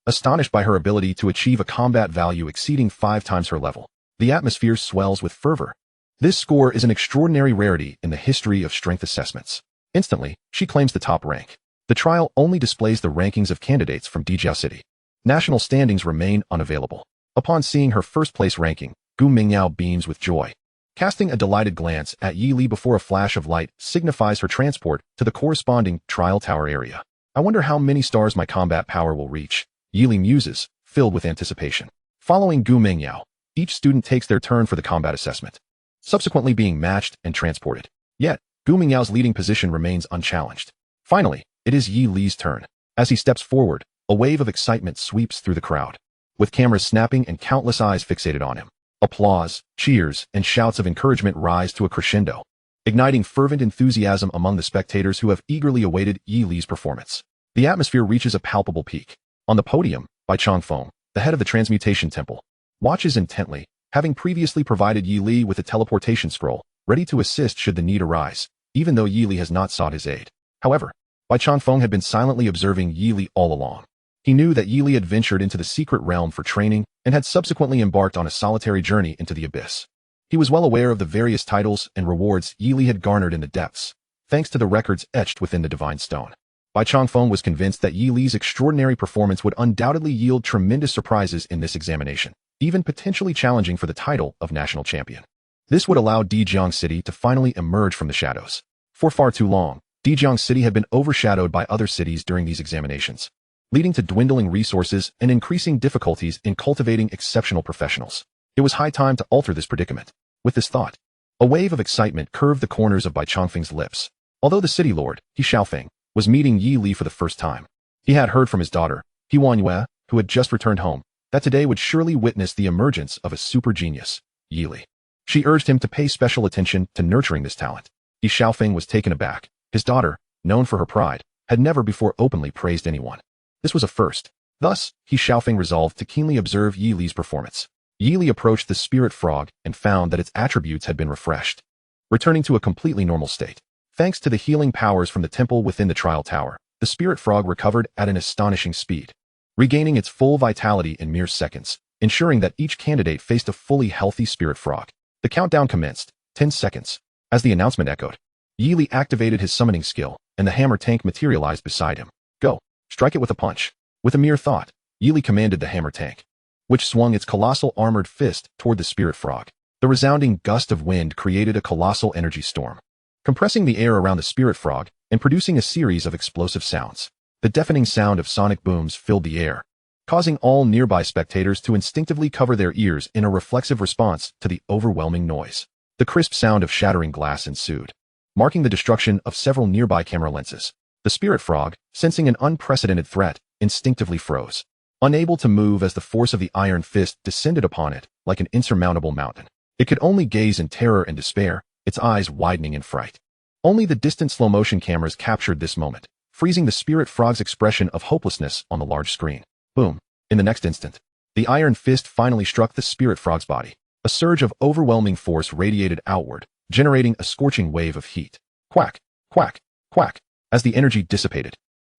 astonished by her ability to achieve a combat value exceeding 5 times her level. The atmosphere swells with fervor. This score is an extraordinary rarity in the history of strength assessments. Instantly, she claims the top rank. The trial only displays the rankings of candidates from Dijiao City. National standings remain unavailable. Upon seeing her first-place ranking, Gu Mingyao beams with joy. Casting a delighted glance at Yi Li before a flash of light signifies her transport to the corresponding trial tower area. I wonder how many stars my combat power will reach, Yi Li muses, filled with anticipation. Following Gu Mingyao, each student takes their turn for the combat assessment, subsequently being matched and transported. Yet, Gu Mingyao's leading position remains unchallenged. Finally, it is Yi Li's turn. As he steps forward, a wave of excitement sweeps through the crowd, with cameras snapping and countless eyes fixated on him. Applause, cheers, and shouts of encouragement rise to a crescendo, igniting fervent enthusiasm among the spectators who have eagerly awaited Yi Li's performance. The atmosphere reaches a palpable peak. On the podium, Bai Changfeng, the head of the Transmutation Temple, watches intently, having previously provided Yi Li with a teleportation scroll, ready to assist should the need arise, even though Yi Li has not sought his aid. However, Bai Changfeng had been silently observing Yi Li all along. He knew that Yi Li had ventured into the secret realm for training and had subsequently embarked on a solitary journey into the abyss. He was well aware of the various titles and rewards Yi Li had garnered in the depths, thanks to the records etched within the Divine Stone. Bai Changfeng was convinced that Yi Li's extraordinary performance would undoubtedly yield tremendous surprises in this examination, even potentially challenging for the title of national champion. This would allow Dijiang City to finally emerge from the shadows. For far too long, Dijiang City had been overshadowed by other cities during these examinations, leading to dwindling resources and increasing difficulties in cultivating exceptional professionals. It was high time to alter this predicament. With this thought, a wave of excitement curved the corners of Bai Changfeng's lips. Although the city lord, He Xiaofeng, was meeting Yi Li for the first time, he had heard from his daughter, He Wanyue, who had just returned home, that today would surely witness the emergence of a super genius, Yi Li. She urged him to pay special attention to nurturing this talent. He Xiaofeng was taken aback. His daughter, known for her pride, had never before openly praised anyone. This was a first. Thus, He Xiaofeng resolved to keenly observe Yi Li's performance. Yi Li approached the spirit frog and found that its attributes had been refreshed, returning to a completely normal state. Thanks to the healing powers from the temple within the trial tower, the spirit frog recovered at an astonishing speed, regaining its full vitality in mere seconds, ensuring that each candidate faced a fully healthy spirit frog. The countdown commenced, 10 seconds. As the announcement echoed, Yi Li activated his summoning skill, and the hammer tank materialized beside him. Go, strike it with a punch. With a mere thought, Yi Li commanded the hammer tank, which swung its colossal armored fist toward the spirit frog. The resounding gust of wind created a colossal energy storm, compressing the air around the spirit frog and producing a series of explosive sounds. The deafening sound of sonic booms filled the air, causing all nearby spectators to instinctively cover their ears in a reflexive response to the overwhelming noise. The crisp sound of shattering glass ensued, marking the destruction of several nearby camera lenses. The spirit frog, sensing an unprecedented threat, instinctively froze, unable to move as the force of the iron fist descended upon it like an insurmountable mountain. It could only gaze in terror and despair, its eyes widening in fright. Only the distant slow-motion cameras captured this moment, freezing the spirit frog's expression of hopelessness on the large screen. Boom. In the next instant, the iron fist finally struck the spirit frog's body. A surge of overwhelming force radiated outward, generating a scorching wave of heat. Quack, quack, quack. As the energy dissipated,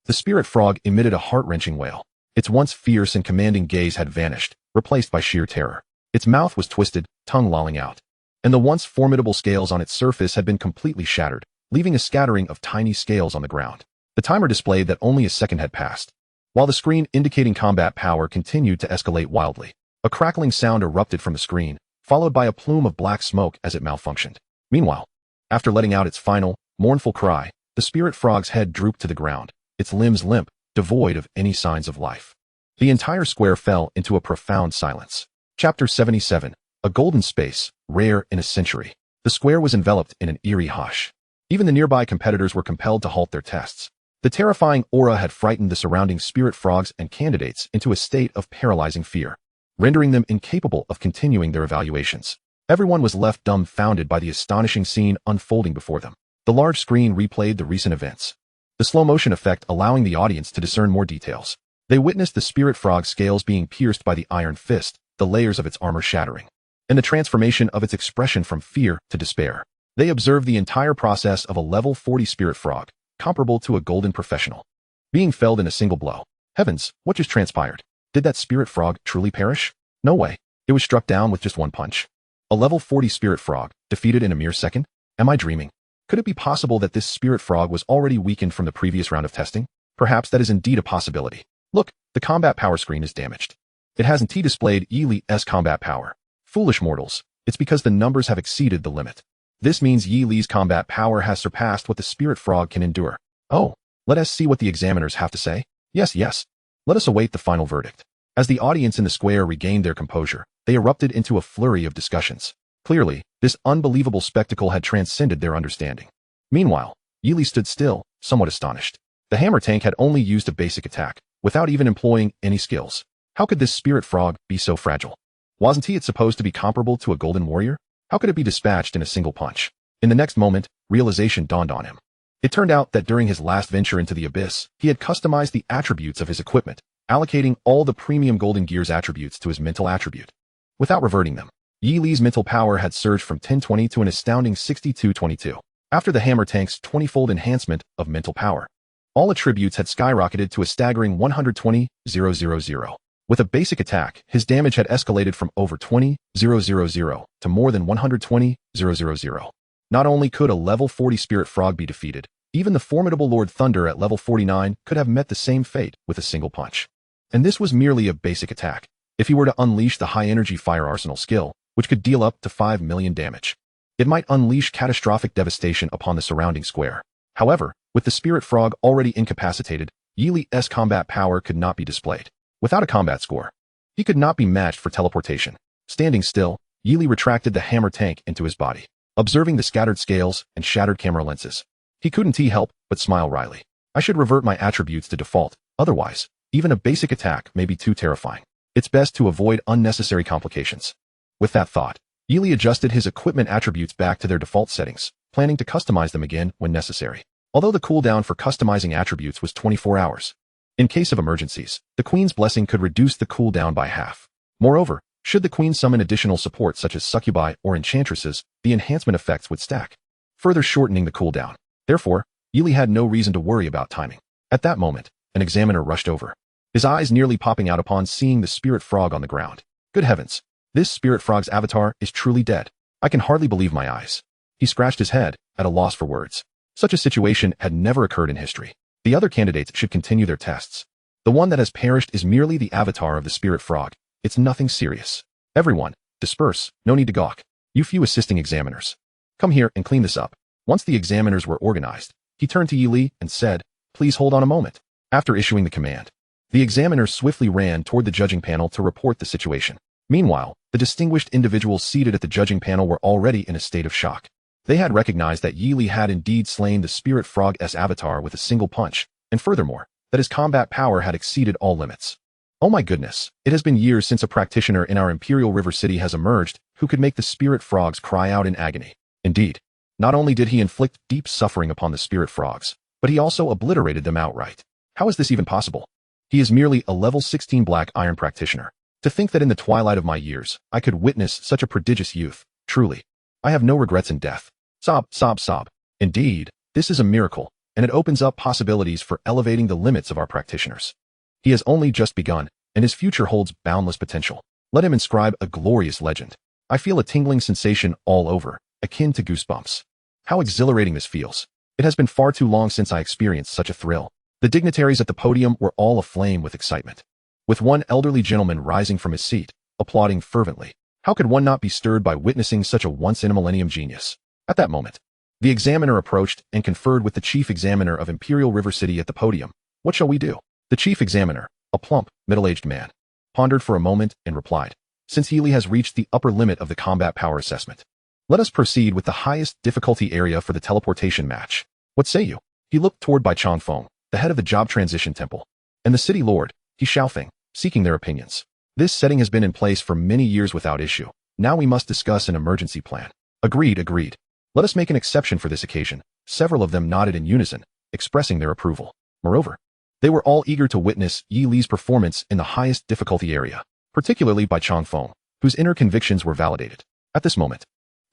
the spirit frog emitted a heart-wrenching wail. Its once fierce and commanding gaze had vanished, replaced by sheer terror. Its mouth was twisted, tongue lolling out, and the once formidable scales on its surface had been completely shattered, leaving a scattering of tiny scales on the ground. The timer displayed that only a second had passed, while the screen indicating combat power continued to escalate wildly. A crackling sound erupted from the screen, followed by a plume of black smoke as it malfunctioned. Meanwhile, after letting out its final, mournful cry, the spirit frog's head drooped to the ground, its limbs limp, devoid of any signs of life. The entire square fell into a profound silence. Chapter 77. A golden space, rare in a century. The square was enveloped in an eerie hush. Even the nearby competitors were compelled to halt their tests. The terrifying aura had frightened the surrounding spirit frogs and candidates into a state of paralyzing fear, rendering them incapable of continuing their evaluations. Everyone was left dumbfounded by the astonishing scene unfolding before them. The large screen replayed the recent events, the slow-motion effect allowing the audience to discern more details. They witnessed the spirit frog's scales being pierced by the iron fist, the layers of its armor shattering, and the transformation of its expression from fear to despair. They observed the entire process of a level 40 spirit frog, comparable to a golden professional, being felled in a single blow. Heavens, what just transpired? Did that spirit frog truly perish? No way. It was struck down with just one punch. A level 40 spirit frog, defeated in a mere second? Am I dreaming? Could it be possible that this spirit frog was already weakened from the previous round of testing? Perhaps that is indeed a possibility. Look, the combat power screen is damaged. It hasn't displayed Yi-Li's combat power. Foolish mortals, it's because the numbers have exceeded the limit. This means Yi-Li's combat power has surpassed what the spirit frog can endure. Oh, let us see what the examiners have to say. Yes. Let us await the final verdict. As the audience in the square regained their composure, they erupted into a flurry of discussions. Clearly, this unbelievable spectacle had transcended their understanding. Meanwhile, Yi-Li stood still, somewhat astonished. The hammer tank had only used a basic attack, without even employing any skills. How could this spirit frog be so fragile? Wasn't he supposed to be comparable to a golden warrior? How could it be dispatched in a single punch? In the next moment, realization dawned on him. It turned out that during his last venture into the abyss, he had customized the attributes of his equipment, allocating all the premium golden gear's attributes to his mental attribute. Without reverting them, Yi-Li's mental power had surged from 1020 to an astounding 6222. After the hammer tank's 20-fold enhancement of mental power, all attributes had skyrocketed to a staggering 120,000. With a basic attack, his damage had escalated from over 20,000 to more than 120,000. Not only could a level 40 spirit frog be defeated, even the formidable Lord Thunder at level 49 could have met the same fate with a single punch. And this was merely a basic attack. If he were to unleash the high-energy fire arsenal skill, which could deal up to 5 million damage, it might unleash catastrophic devastation upon the surrounding square. However, with the spirit frog already incapacitated, Yi-Li's combat power could not be displayed. Without a combat score, he could not be matched for teleportation. Standing still, Yi-Li retracted the hammer tank into his body, observing the scattered scales and shattered camera lenses. He couldn't help but smile wryly. I should revert my attributes to default, otherwise, even a basic attack may be too terrifying. It's best to avoid unnecessary complications. With that thought, Yi-Li adjusted his equipment attributes back to their default settings, planning to customize them again when necessary. Although the cooldown for customizing attributes was 24 hours. In case of emergencies, the Queen's blessing could reduce the cooldown by half. Moreover, should the Queen summon additional support such as succubi or enchantresses, the enhancement effects would stack, further shortening the cooldown. Therefore, Yi-Li had no reason to worry about timing. At that moment, an examiner rushed over, his eyes nearly popping out upon seeing the spirit frog on the ground. Good heavens, this spirit frog's avatar is truly dead. I can hardly believe my eyes. He scratched his head, at a loss for words. Such a situation had never occurred in history. The other candidates should continue their tests. The one that has perished is merely the avatar of the spirit frog. It's nothing serious. Everyone, disperse, no need to gawk. You few assisting examiners, come here and clean this up. Once the examiners were organized, he turned to Yi-Li and said, please hold on a moment. After issuing the command, the examiners swiftly ran toward the judging panel to report the situation. Meanwhile, the distinguished individuals seated at the judging panel were already in a state of shock. They had recognized that Yi-Li had indeed slain the spirit frog's avatar with a single punch, and furthermore, that his combat power had exceeded all limits. Oh my goodness, it has been years since a practitioner in our Imperial River City has emerged who could make the spirit frogs cry out in agony. Indeed, not only did he inflict deep suffering upon the spirit frogs, but he also obliterated them outright. How is this even possible? He is merely a level 16 black iron practitioner. To think that in the twilight of my years, I could witness such a prodigious youth. Truly, I have no regrets in death. Sob, sob, sob. Indeed, this is a miracle, and it opens up possibilities for elevating the limits of our practitioners. He has only just begun, and his future holds boundless potential. Let him inscribe a glorious legend. I feel a tingling sensation all over, akin to goosebumps. How exhilarating this feels. It has been far too long since I experienced such a thrill. The dignitaries at the podium were all aflame with excitement, with one elderly gentleman rising from his seat, applauding fervently. How could one not be stirred by witnessing such a once-in-a-millennium genius? At that moment, the examiner approached and conferred with the chief examiner of Imperial River City at the podium. What shall we do? The chief examiner, a plump, middle-aged man, pondered for a moment and replied, since Yi-Li has reached the upper limit of the combat power assessment, let us proceed with the highest difficulty area for the teleportation match. What say you? He looked toward Bai Changfeng, the head of the Job Transition Temple, and the city lord, He Xiaofeng, seeking their opinions. This setting has been in place for many years without issue. Now we must discuss an emergency plan. Agreed. Let us make an exception for this occasion. Several of them nodded in unison, expressing their approval. Moreover, they were all eager to witness Yi-Li's performance in the highest difficulty area, particularly by Changfeng, whose inner convictions were validated. At this moment,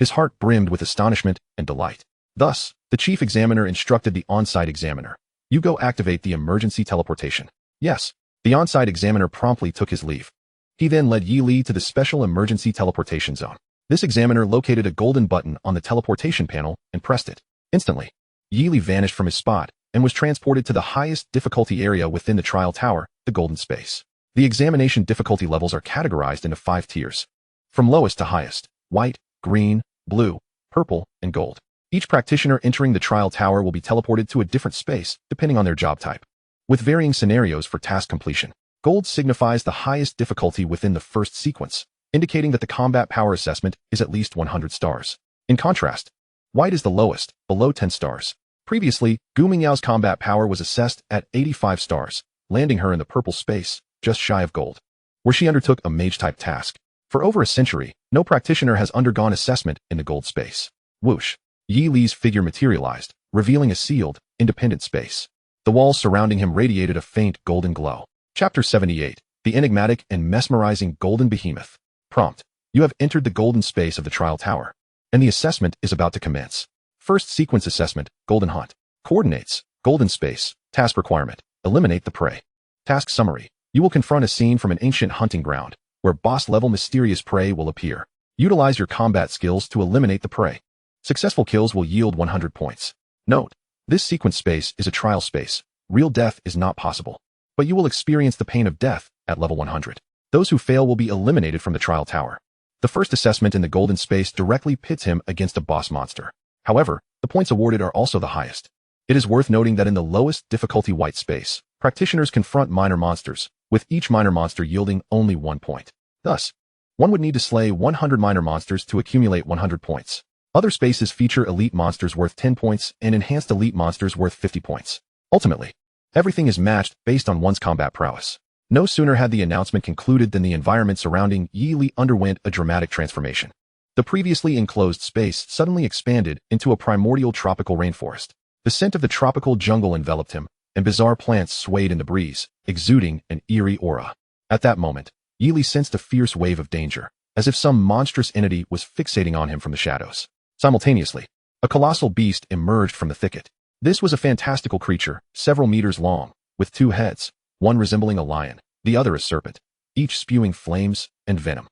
His heart brimmed with astonishment and delight. Thus, the chief examiner instructed the on-site examiner, "You go activate the emergency teleportation." Yes, the on-site examiner promptly took his leave. He then led Yi Li to the special emergency teleportation zone. This examiner located a golden button on the teleportation panel and pressed it. Instantly, Yi Li vanished from his spot and was transported to the highest difficulty area within the trial tower, the golden space. The examination difficulty levels are categorized into 5 tiers, from lowest to highest: white, green, blue, purple, and gold. Each practitioner entering the trial tower will be teleported to a different space depending on their job type, with varying scenarios for task completion. Gold signifies the highest difficulty within the first sequence, indicating that the combat power assessment is at least 100 stars. In contrast, white is the lowest, below 10 stars. Previously, Gu Mingyao's combat power was assessed at 85 stars, landing her in the purple space, just shy of gold, where she undertook a mage-type task. For over a century, no practitioner has undergone assessment in the gold space. Whoosh! Yi Li's figure materialized, revealing a sealed, independent space. The walls surrounding him radiated a faint golden glow. Chapter 78. The Enigmatic and Mesmerizing Golden Behemoth. Prompt: You have entered the golden space of the trial tower, and the assessment is about to commence. First sequence assessment, Golden Hunt. Coordinates, golden space. Task requirement: eliminate the prey. Task summary: You will confront a scene from an ancient hunting ground, where boss-level mysterious prey will appear. Utilize your combat skills to eliminate the prey. Successful kills will yield 100 points. Note: this sequence space is a trial space. Real death is not possible, but you will experience the pain of death at level 100. Those who fail will be eliminated from the trial tower. The first assessment in the golden space directly pits him against a boss monster. However, the points awarded are also the highest. It is worth noting that in the lowest difficulty white space, practitioners confront minor monsters, with each minor monster yielding only 1 point. Thus, one would need to slay 100 minor monsters to accumulate 100 points. Other spaces feature elite monsters worth 10 points and enhanced elite monsters worth 50 points. Ultimately, everything is matched based on one's combat prowess. No sooner had the announcement concluded than the environment surrounding Yi Li underwent a dramatic transformation. The previously enclosed space suddenly expanded into a primordial tropical rainforest. The scent of the tropical jungle enveloped him, and bizarre plants swayed in the breeze, exuding an eerie aura. At that moment, Yi Li sensed a fierce wave of danger, as if some monstrous entity was fixating on him from the shadows. Simultaneously, a colossal beast emerged from the thicket. This was a fantastical creature, several meters long, with 2 heads, one resembling a lion, the other a serpent, each spewing flames and venom.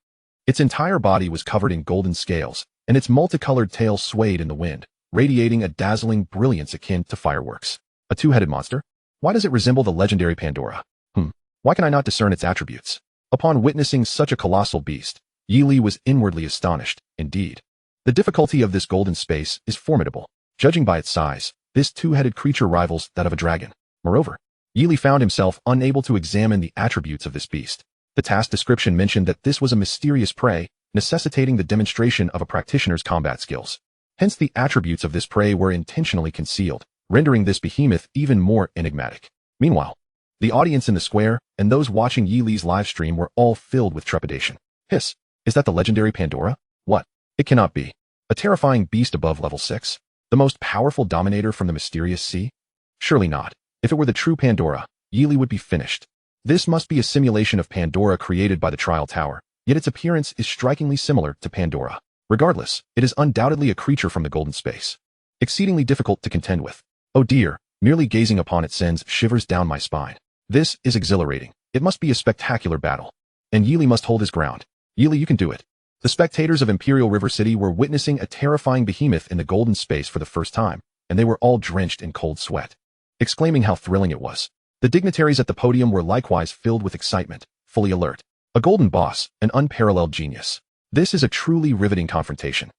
Its entire body was covered in golden scales, and its multicolored tail swayed in the wind, radiating a dazzling brilliance akin to fireworks. A 2-headed monster? Why does it resemble the legendary Pandora? Why can I not discern its attributes? Upon witnessing such a colossal beast, Yi Li was inwardly astonished. Indeed, the difficulty of this golden space is formidable. Judging by its size, this 2-headed creature rivals that of a dragon. Moreover, Yi Li found himself unable to examine the attributes of this beast. The task description mentioned that this was a mysterious prey, necessitating the demonstration of a practitioner's combat skills. Hence, the attributes of this prey were intentionally concealed, rendering this behemoth even more enigmatic. Meanwhile, the audience in the square and those watching Yi Li's livestream were all filled with trepidation. Hiss! Is that the legendary Pandora? What? It cannot be. A terrifying beast above level 6? The most powerful dominator from the mysterious sea? Surely not. If it were the true Pandora, Yi Li would be finished. This must be a simulation of Pandora created by the trial tower, yet its appearance is strikingly similar to Pandora. Regardless, it is undoubtedly a creature from the golden space, exceedingly difficult to contend with. Oh dear, merely gazing upon it sends shivers down my spine. This is exhilarating. It must be a spectacular battle. And Yi Li must hold his ground. Yi Li, you can do it. The spectators of Imperial River City were witnessing a terrifying behemoth in the golden space for the first time, and they were all drenched in cold sweat, exclaiming how thrilling it was. The dignitaries at the podium were likewise filled with excitement, fully alert. A golden boss, an unparalleled genius. This is a truly riveting confrontation,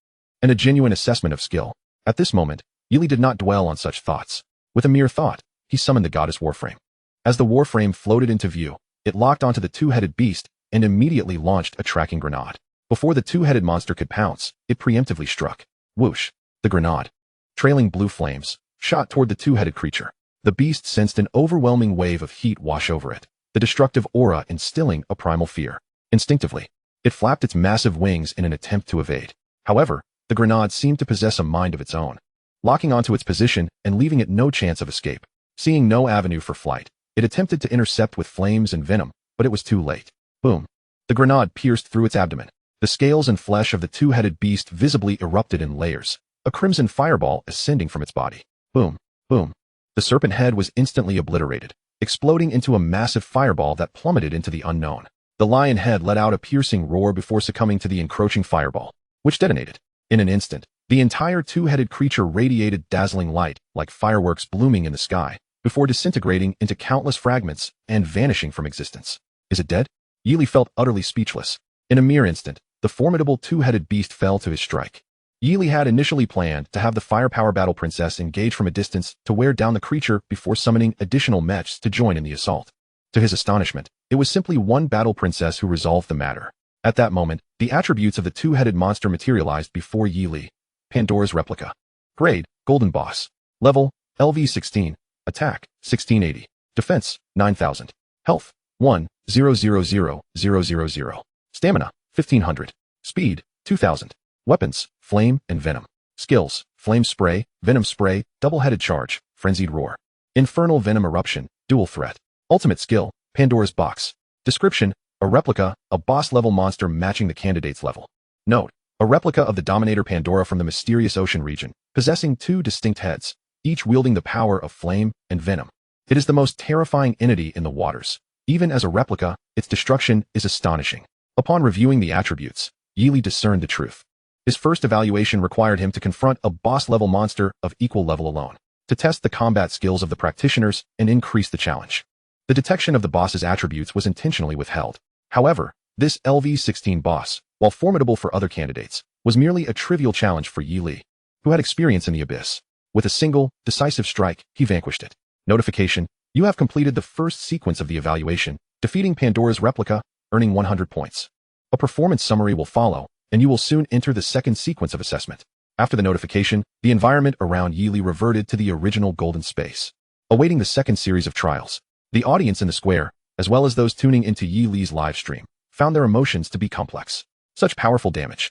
and a genuine assessment of skill. At this moment, Yi Li did not dwell on such thoughts. With a mere thought, he summoned the goddess Warframe. As the Warframe floated into view, it locked onto the 2-headed beast and immediately launched a tracking grenade. Before the 2-headed monster could pounce, it preemptively struck. Whoosh! The grenade, trailing blue flames, shot toward the 2-headed creature. The beast sensed an overwhelming wave of heat wash over it, the destructive aura instilling a primal fear. Instinctively, it flapped its massive wings in an attempt to evade. However, the grenade seemed to possess a mind of its own, locking onto its position and leaving it no chance of escape. Seeing no avenue for flight, it attempted to intercept with flames and venom, but it was too late. Boom! The grenade pierced through its abdomen. The scales and flesh of the two-headed beast visibly erupted in layers, a crimson fireball ascending from its body. Boom, boom. The serpent head was instantly obliterated, exploding into a massive fireball that plummeted into the unknown. The lion head let out a piercing roar before succumbing to the encroaching fireball, which detonated. In an instant, the entire two-headed creature radiated dazzling light, like fireworks blooming in the sky, before disintegrating into countless fragments and vanishing from existence. Is it dead? Yili felt utterly speechless. In a mere instant, the formidable two-headed beast fell to his strike. Yili had initially planned to have the firepower battle princess engage from a distance to wear down the creature before summoning additional mechs to join in the assault. To his astonishment, it was simply one battle princess who resolved the matter. At that moment, the attributes of the two-headed monster materialized before Yili. Pandora's replica. Grade, Golden Boss. Level, LV-16. Attack, 1680. Defense, 9000. Health, 1,000,000. Stamina, 1500. Speed, 2000. Weapons, Flame and Venom. Skills, Flame Spray, Venom Spray, Double-Headed Charge, Frenzied Roar. Infernal Venom Eruption, Dual Threat. Ultimate Skill, Pandora's Box. Description, a replica, a boss-level monster matching the candidate's level. Note, a replica of the Dominator Pandora from the mysterious ocean region, possessing two distinct heads, each wielding the power of flame and venom. It is the most terrifying entity in the waters. Even as a replica, its destruction is astonishing. Upon reviewing the attributes, Yili discerned the truth. His first evaluation required him to confront a boss-level monster of equal level alone, to test the combat skills of the practitioners and increase the challenge. The detection of the boss's attributes was intentionally withheld. However, this LV-16 boss, while formidable for other candidates, was merely a trivial challenge for Yili, who had experience in the abyss. With a single, decisive strike, he vanquished it. Notification: you have completed the first sequence of the evaluation, defeating Pandora's replica, earning 100 points. A performance summary will follow, and you will soon enter the second sequence of assessment. After the notification, the environment around Yili reverted to the original golden space. Awaiting the second series of trials, the audience in the square, as well as those tuning into Yili's live stream, found their emotions to be complex. Such powerful damage.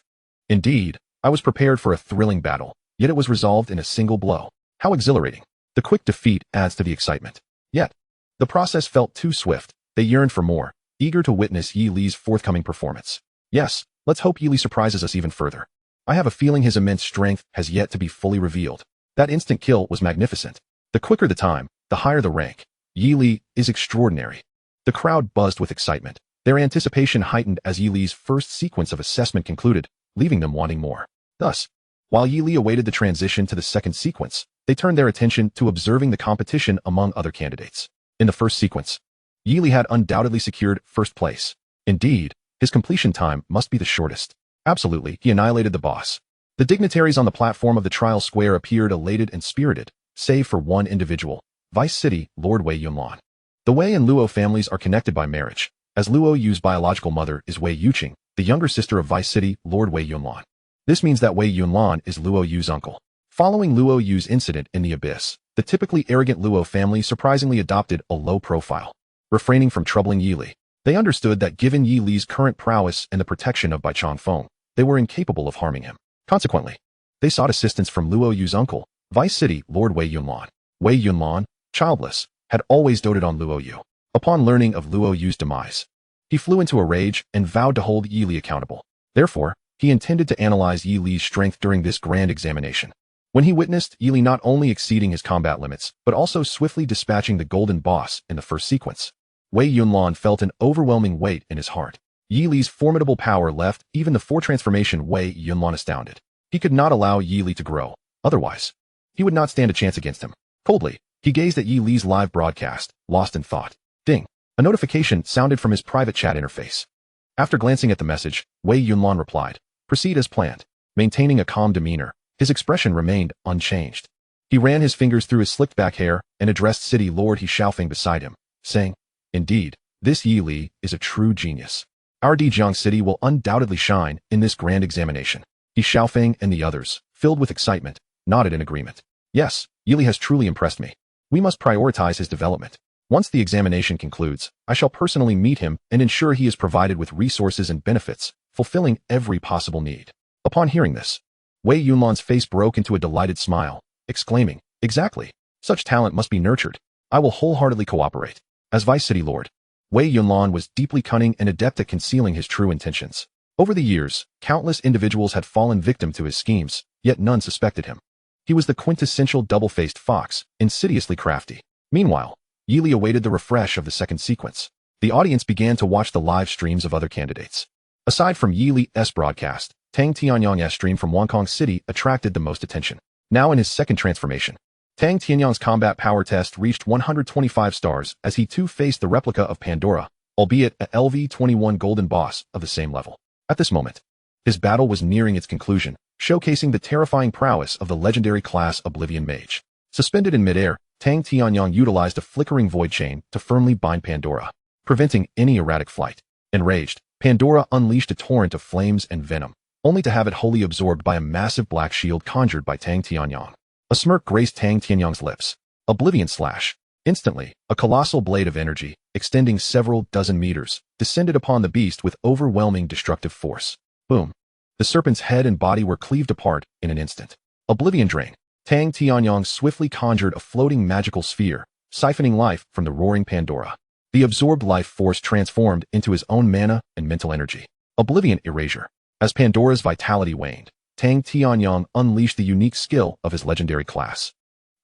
Indeed, I was prepared for a thrilling battle, yet it was resolved in a single blow. How exhilarating. The quick defeat adds to the excitement. Yet, the process felt too swift. They yearned for more, eager to witness Yili's forthcoming performance. Yes, let's hope Yili surprises us even further. I have a feeling his immense strength has yet to be fully revealed. That instant kill was magnificent. The quicker the time, the higher the rank. Yili is extraordinary. The crowd buzzed with excitement. Their anticipation heightened as Yili's first sequence of assessment concluded, leaving them wanting more. Thus, while Yili awaited the transition to the second sequence, they turned their attention to observing the competition among other candidates. In the first sequence, Yili had undoubtedly secured first place. Indeed, his completion time must be the shortest. Absolutely, he annihilated the boss. The dignitaries on the platform of the trial square appeared elated and spirited, save for one individual, Vice City Lord Wei Yunlan. The Wei and Luo families are connected by marriage, as Luo Yu's biological mother is Wei Yuqing, the younger sister of Vice City Lord Wei Yunlan. This means that Wei Yunlan is Luo Yu's uncle. Following Luo Yu's incident in the abyss, the typically arrogant Luo family surprisingly adopted a low profile, refraining from troubling Yili. They understood that given Yili's current prowess and the protection of Bai Changfeng, they were incapable of harming him. Consequently, they sought assistance from Luo Yu's uncle, Vice City Lord Wei Yunlan. Wei Yunlan, childless, had always doted on Luo Yu. Upon learning of Luo Yu's demise, he flew into a rage and vowed to hold Yili accountable. Therefore, he intended to analyze Yili's strength during this grand examination. When he witnessed Yili not only exceeding his combat limits, but also swiftly dispatching the golden boss in the first sequence, Wei Yunlan felt an overwhelming weight in his heart. Yili's formidable power left even the four-transformation Wei Yunlan astounded. He could not allow Yili to grow, otherwise, he would not stand a chance against him. Coldly, he gazed at Yili's live broadcast, lost in thought. Ding! A notification sounded from his private chat interface. After glancing at the message, Wei Yunlan replied, "Proceed as planned." Maintaining a calm demeanor, his expression remained unchanged. He ran his fingers through his slicked-back hair and addressed City Lord He Xiaofeng beside him, saying, "Indeed, this Yili is a true genius. Our Dijiang City will undoubtedly shine in this grand examination." He Xiaofeng and the others, filled with excitement, nodded in agreement. Yes, Yili has truly impressed me. We must prioritize his development. Once the examination concludes, I shall personally meet him and ensure he is provided with resources and benefits, fulfilling every possible need. Upon hearing this, Wei Yunlan's face broke into a delighted smile, exclaiming, "Exactly. Such talent must be nurtured. I will wholeheartedly cooperate." As Vice City Lord, Wei Yunlan was deeply cunning and adept at concealing his true intentions. Over the years, countless individuals had fallen victim to his schemes, yet none suspected him. He was the quintessential double-faced fox, insidiously crafty. Meanwhile, Yili awaited the refresh of the second sequence. The audience began to watch the live streams of other candidates. Aside from Yili's broadcast, Tang Tianyang's stream from Wong Kong City attracted the most attention. Now in his second transformation, Tang Tianyang's combat power test reached 125 stars as he too faced the replica of Pandora, albeit a LV-21 golden boss of the same level. At this moment, his battle was nearing its conclusion, showcasing the terrifying prowess of the legendary class Oblivion Mage. Suspended in midair, Tang Tianyang utilized a flickering void chain to firmly bind Pandora, preventing any erratic flight. Enraged, Pandora unleashed a torrent of flames and venom, only to have it wholly absorbed by a massive black shield conjured by Tang Tianyang. A smirk graced Tang Tianyang's lips. Oblivion Slash. Instantly, a colossal blade of energy, extending several dozen meters, descended upon the beast with overwhelming destructive force. Boom. The serpent's head and body were cleaved apart in an instant. Oblivion Drain. Tang Tianyang swiftly conjured a floating magical sphere, siphoning life from the roaring Pandora. The absorbed life force transformed into his own mana and mental energy. Oblivion Erasure. As Pandora's vitality waned, Tang Tianyang unleashed the unique skill of his legendary class,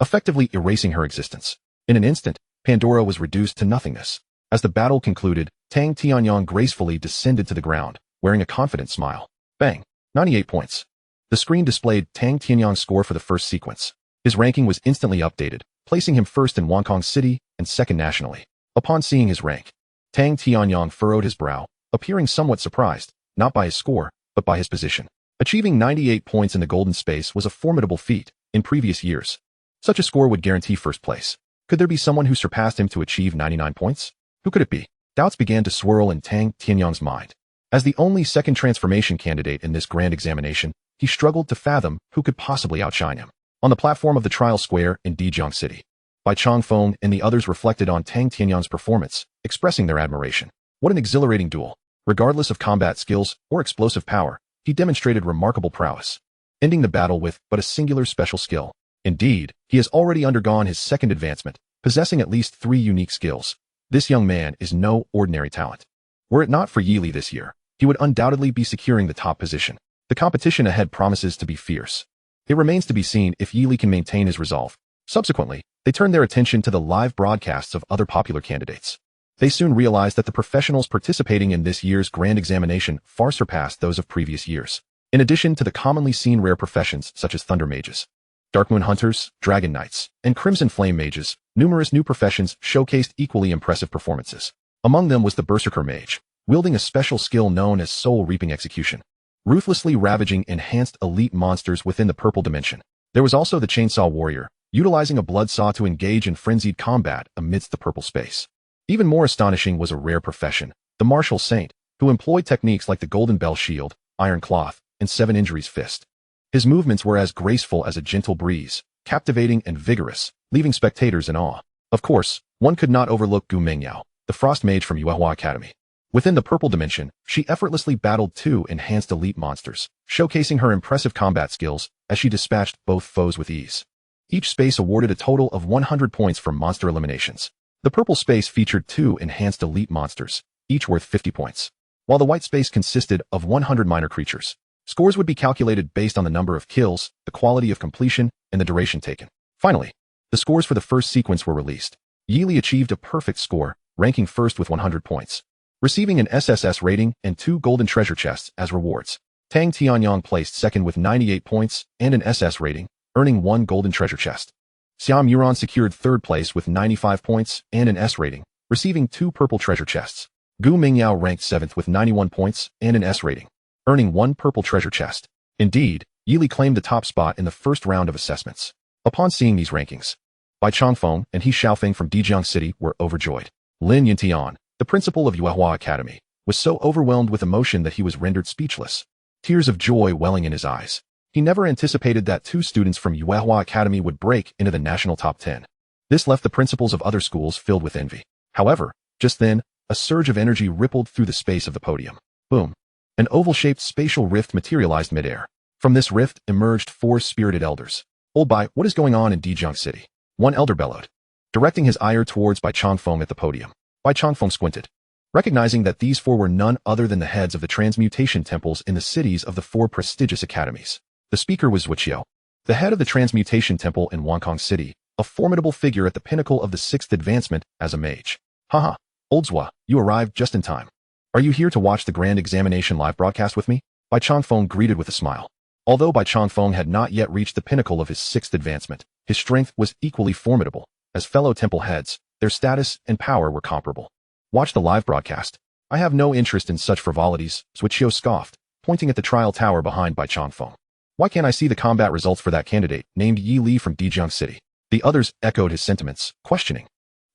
effectively erasing her existence. In an instant, Pandora was reduced to nothingness. As the battle concluded, Tang Tianyang gracefully descended to the ground, wearing a confident smile. Bang! 98 points. The screen displayed Tang Tianyang's score for the first sequence. His ranking was instantly updated, placing him first in Wong Kong City and second nationally. Upon seeing his rank, Tang Tianyang furrowed his brow, appearing somewhat surprised, not by his score, but by his position. Achieving 98 points in the golden space was a formidable feat. In previous years, such a score would guarantee first place. Could there be someone who surpassed him to achieve 99 points? Who could it be? Doubts began to swirl in Tang Tianyang's mind. As the only second transformation candidate in this grand examination, he struggled to fathom who could possibly outshine him. On the platform of the trial square in Dijiang City, Bai Changfeng and the others reflected on Tang Tianyang's performance, expressing their admiration. What an exhilarating duel. Regardless of combat skills or explosive power, he demonstrated remarkable prowess, ending the battle with but a singular special skill. Indeed, he has already undergone his second advancement, possessing at least 3 unique skills. This young man is no ordinary talent. Were it not for Yili this year, he would undoubtedly be securing the top position. The competition ahead promises to be fierce. It remains to be seen if Yili can maintain his resolve. Subsequently, they turned their attention to the live broadcasts of other popular candidates. They soon realized that the professionals participating in this year's grand examination far surpassed those of previous years. In addition to the commonly seen rare professions such as Thunder Mages, Darkmoon Hunters, Dragon Knights, and Crimson Flame Mages, numerous new professions showcased equally impressive performances. Among them was the Berserker Mage, wielding a special skill known as Soul Reaping Execution, ruthlessly ravaging enhanced elite monsters within the purple dimension. There was also the Chainsaw Warrior, utilizing a blood saw to engage in frenzied combat amidst the purple space. Even more astonishing was a rare profession, the Martial Saint, who employed techniques like the Golden Bell Shield, Iron Cloth, and Seven Injuries Fist. His movements were as graceful as a gentle breeze, captivating and vigorous, leaving spectators in awe. Of course, one could not overlook Gu Mingyao, the Frost Mage from Unveiling Academy. Within the purple dimension, she effortlessly battled 2 enhanced elite monsters, showcasing her impressive combat skills as she dispatched both foes with ease. Each space awarded a total of 100 points for monster eliminations. The purple space featured 2 enhanced elite monsters, each worth 50 points, while the white space consisted of 100 minor creatures. Scores would be calculated based on the number of kills, the quality of completion, and the duration taken. Finally, the scores for the first sequence were released. Yili achieved a perfect score, ranking first with 100 points, receiving an SSS rating and 2 golden treasure chests as rewards. Tang Tianyang placed second with 98 points and an SS rating, earning 1 golden treasure chest. Xiao Muron secured third place with 95 points and an S rating, receiving 2 purple treasure chests. Gu Mingyao ranked 7th with 91 points and an S rating, earning 1 purple treasure chest. Indeed, Yili claimed the top spot in the first round of assessments. Upon seeing these rankings, Bai Changfeng and He Xiaofeng from Dijiang City were overjoyed. Lin Yintian, the principal of Unveiling Academy, was so overwhelmed with emotion that he was rendered speechless, tears of joy welling in his eyes. He never anticipated that 2 students from Unveiling Academy would break into the national top 10. This left the principals of other schools filled with envy. However, just then, a surge of energy rippled through the space of the podium. Boom. An oval-shaped spatial rift materialized midair. From this rift emerged 4 spirited elders. Old Bai, what is going on in Dijiang City? One elder bellowed, directing his ire towards Bai Changfeng at the podium. Bai Changfeng squinted, Recognizing that these four were none other than the heads of the transmutation temples in the cities of the four prestigious academies. The speaker was Zhuqiu, the head of the transmutation temple in Wong Kong City, a formidable figure at the pinnacle of the 6th advancement as a mage. Haha, old Zhua, you arrived just in time. Are you here to watch the grand examination live broadcast with me? Bai Changfeng greeted with a smile. Although Bai Changfeng had not yet reached the pinnacle of his 6th advancement, his strength was equally formidable. As fellow temple heads, their status and power were comparable. Watch the live broadcast. I have no interest in such frivolities, Zhuqiu scoffed, pointing at the trial tower behind Bai Changfeng. Why can't I see the combat results for that candidate, named Yi Li from Dijiang City? The others echoed his sentiments, questioning.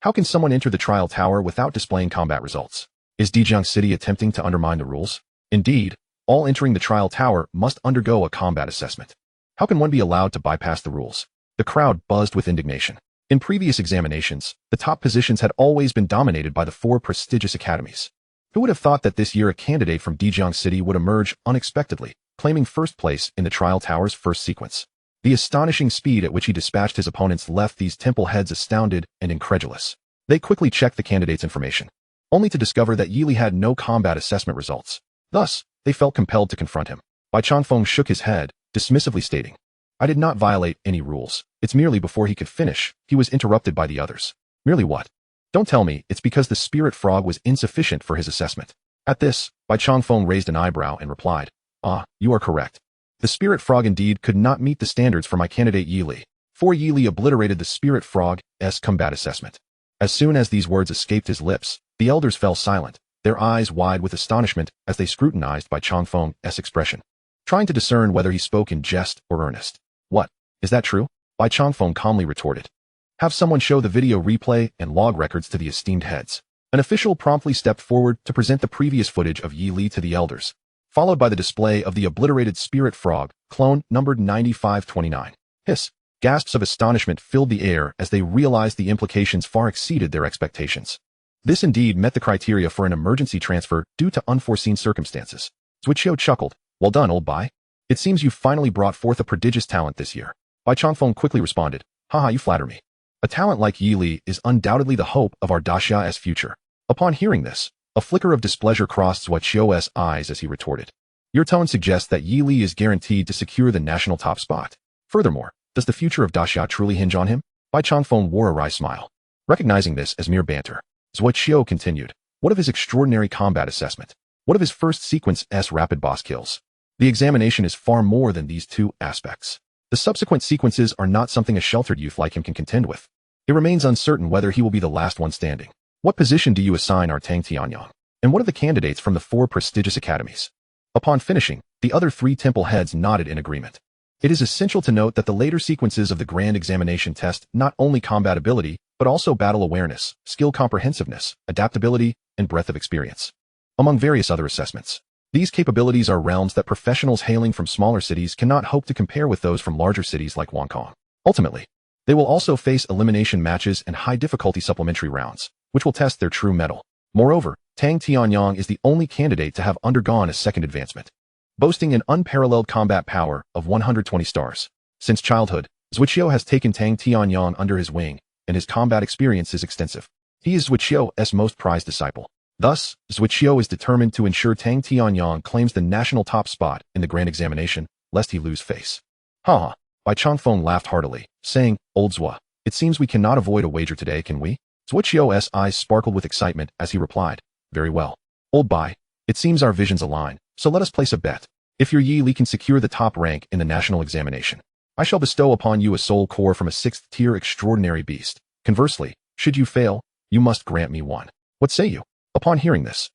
How can someone enter the trial tower without displaying combat results? Is Dijiang City attempting to undermine the rules? Indeed, all entering the trial tower must undergo a combat assessment. How can one be allowed to bypass the rules? The crowd buzzed with indignation. In previous examinations, the top positions had always been dominated by the four prestigious academies. Who would have thought that this year a candidate from Dijiang City would emerge unexpectedly, claiming first place in the trial tower's first sequence? The astonishing speed at which he dispatched his opponents left these temple heads astounded and incredulous. They quickly checked the candidate's information, only to discover that Yi Li had no combat assessment results. Thus, they felt compelled to confront him. Bai Changfeng shook his head, dismissively stating, I did not violate any rules. It's merely before he could finish, he was interrupted by the others. Merely what? Don't tell me it's because the spirit frog was insufficient for his assessment. At this, Bai Changfeng raised an eyebrow and replied, you are correct. The spirit frog indeed could not meet the standards for my candidate Yi Li. For Yi Li obliterated the spirit frog's combat assessment. As soon as these words escaped his lips, the elders fell silent, their eyes wide with astonishment as they scrutinized Bai Changfeng's expression, trying to discern whether he spoke in jest or earnest. What? Is that true? Bai Changfeng calmly retorted. Have someone show the video replay and log records to the esteemed heads. An official promptly stepped forward to present the previous footage of Yi Li to the elders, followed by the display of the obliterated spirit frog, clone numbered 9529. Hiss. Gasps of astonishment filled the air as they realized the implications far exceeded their expectations. This indeed met the criteria for an emergency transfer due to unforeseen circumstances. Zhuqiu chuckled. Well done, old Bai. It seems you finally brought forth a prodigious talent this year. Bai Changfeng quickly responded. Haha, you flatter me. A talent like Yi Li is undoubtedly the hope of our Daxia's future. Upon hearing this, a flicker of displeasure crossed Zhuqiu's eyes as he retorted. Your tone suggests that Yi Li is guaranteed to secure the national top spot. Furthermore, does the future of Daxia truly hinge on him? Bai Changfeng wore a wry smile. Recognizing this as mere banter, Zhuqiu continued. What of his extraordinary combat assessment? What of his first sequence rapid boss kills? The examination is far more than these two aspects. The subsequent sequences are not something a sheltered youth like him can contend with. It remains uncertain whether he will be the last one standing. What position do you assign our Tang Tianyang? And what of the candidates from the four prestigious academies? Upon finishing, the other three temple heads nodded in agreement. It is essential to note that the later sequences of the grand examination test not only combat ability, but also battle awareness, skill comprehensiveness, adaptability, and breadth of experience, among various other assessments. These capabilities are realms that professionals hailing from smaller cities cannot hope to compare with those from larger cities like Hong Kong. Ultimately, they will also face elimination matches and high-difficulty supplementary rounds, which will test their true mettle. Moreover, Tang Tianyang is the only candidate to have undergone a second advancement, boasting an unparalleled combat power of 120 stars. Since childhood, Zhuqiu has taken Tang Tianyang under his wing, and his combat experience is extensive. He is Zhuqiu's most prized disciple. Thus, Zhuqiu is determined to ensure Tang Tianyang claims the national top spot in the grand examination, lest he lose face. Haha. Bai Changfeng laughed heartily, saying, Old Zhua, it seems we cannot avoid a wager today, can we? Zhuqiu's eyes sparkled with excitement as he replied, Very well. Old Bai, it seems our visions align, so let us place a bet. If your Yi Li can secure the top rank in the national examination, I shall bestow upon you a soul core from a 6th-tier extraordinary beast. Conversely, should you fail, you must grant me one. What say you? Upon hearing this,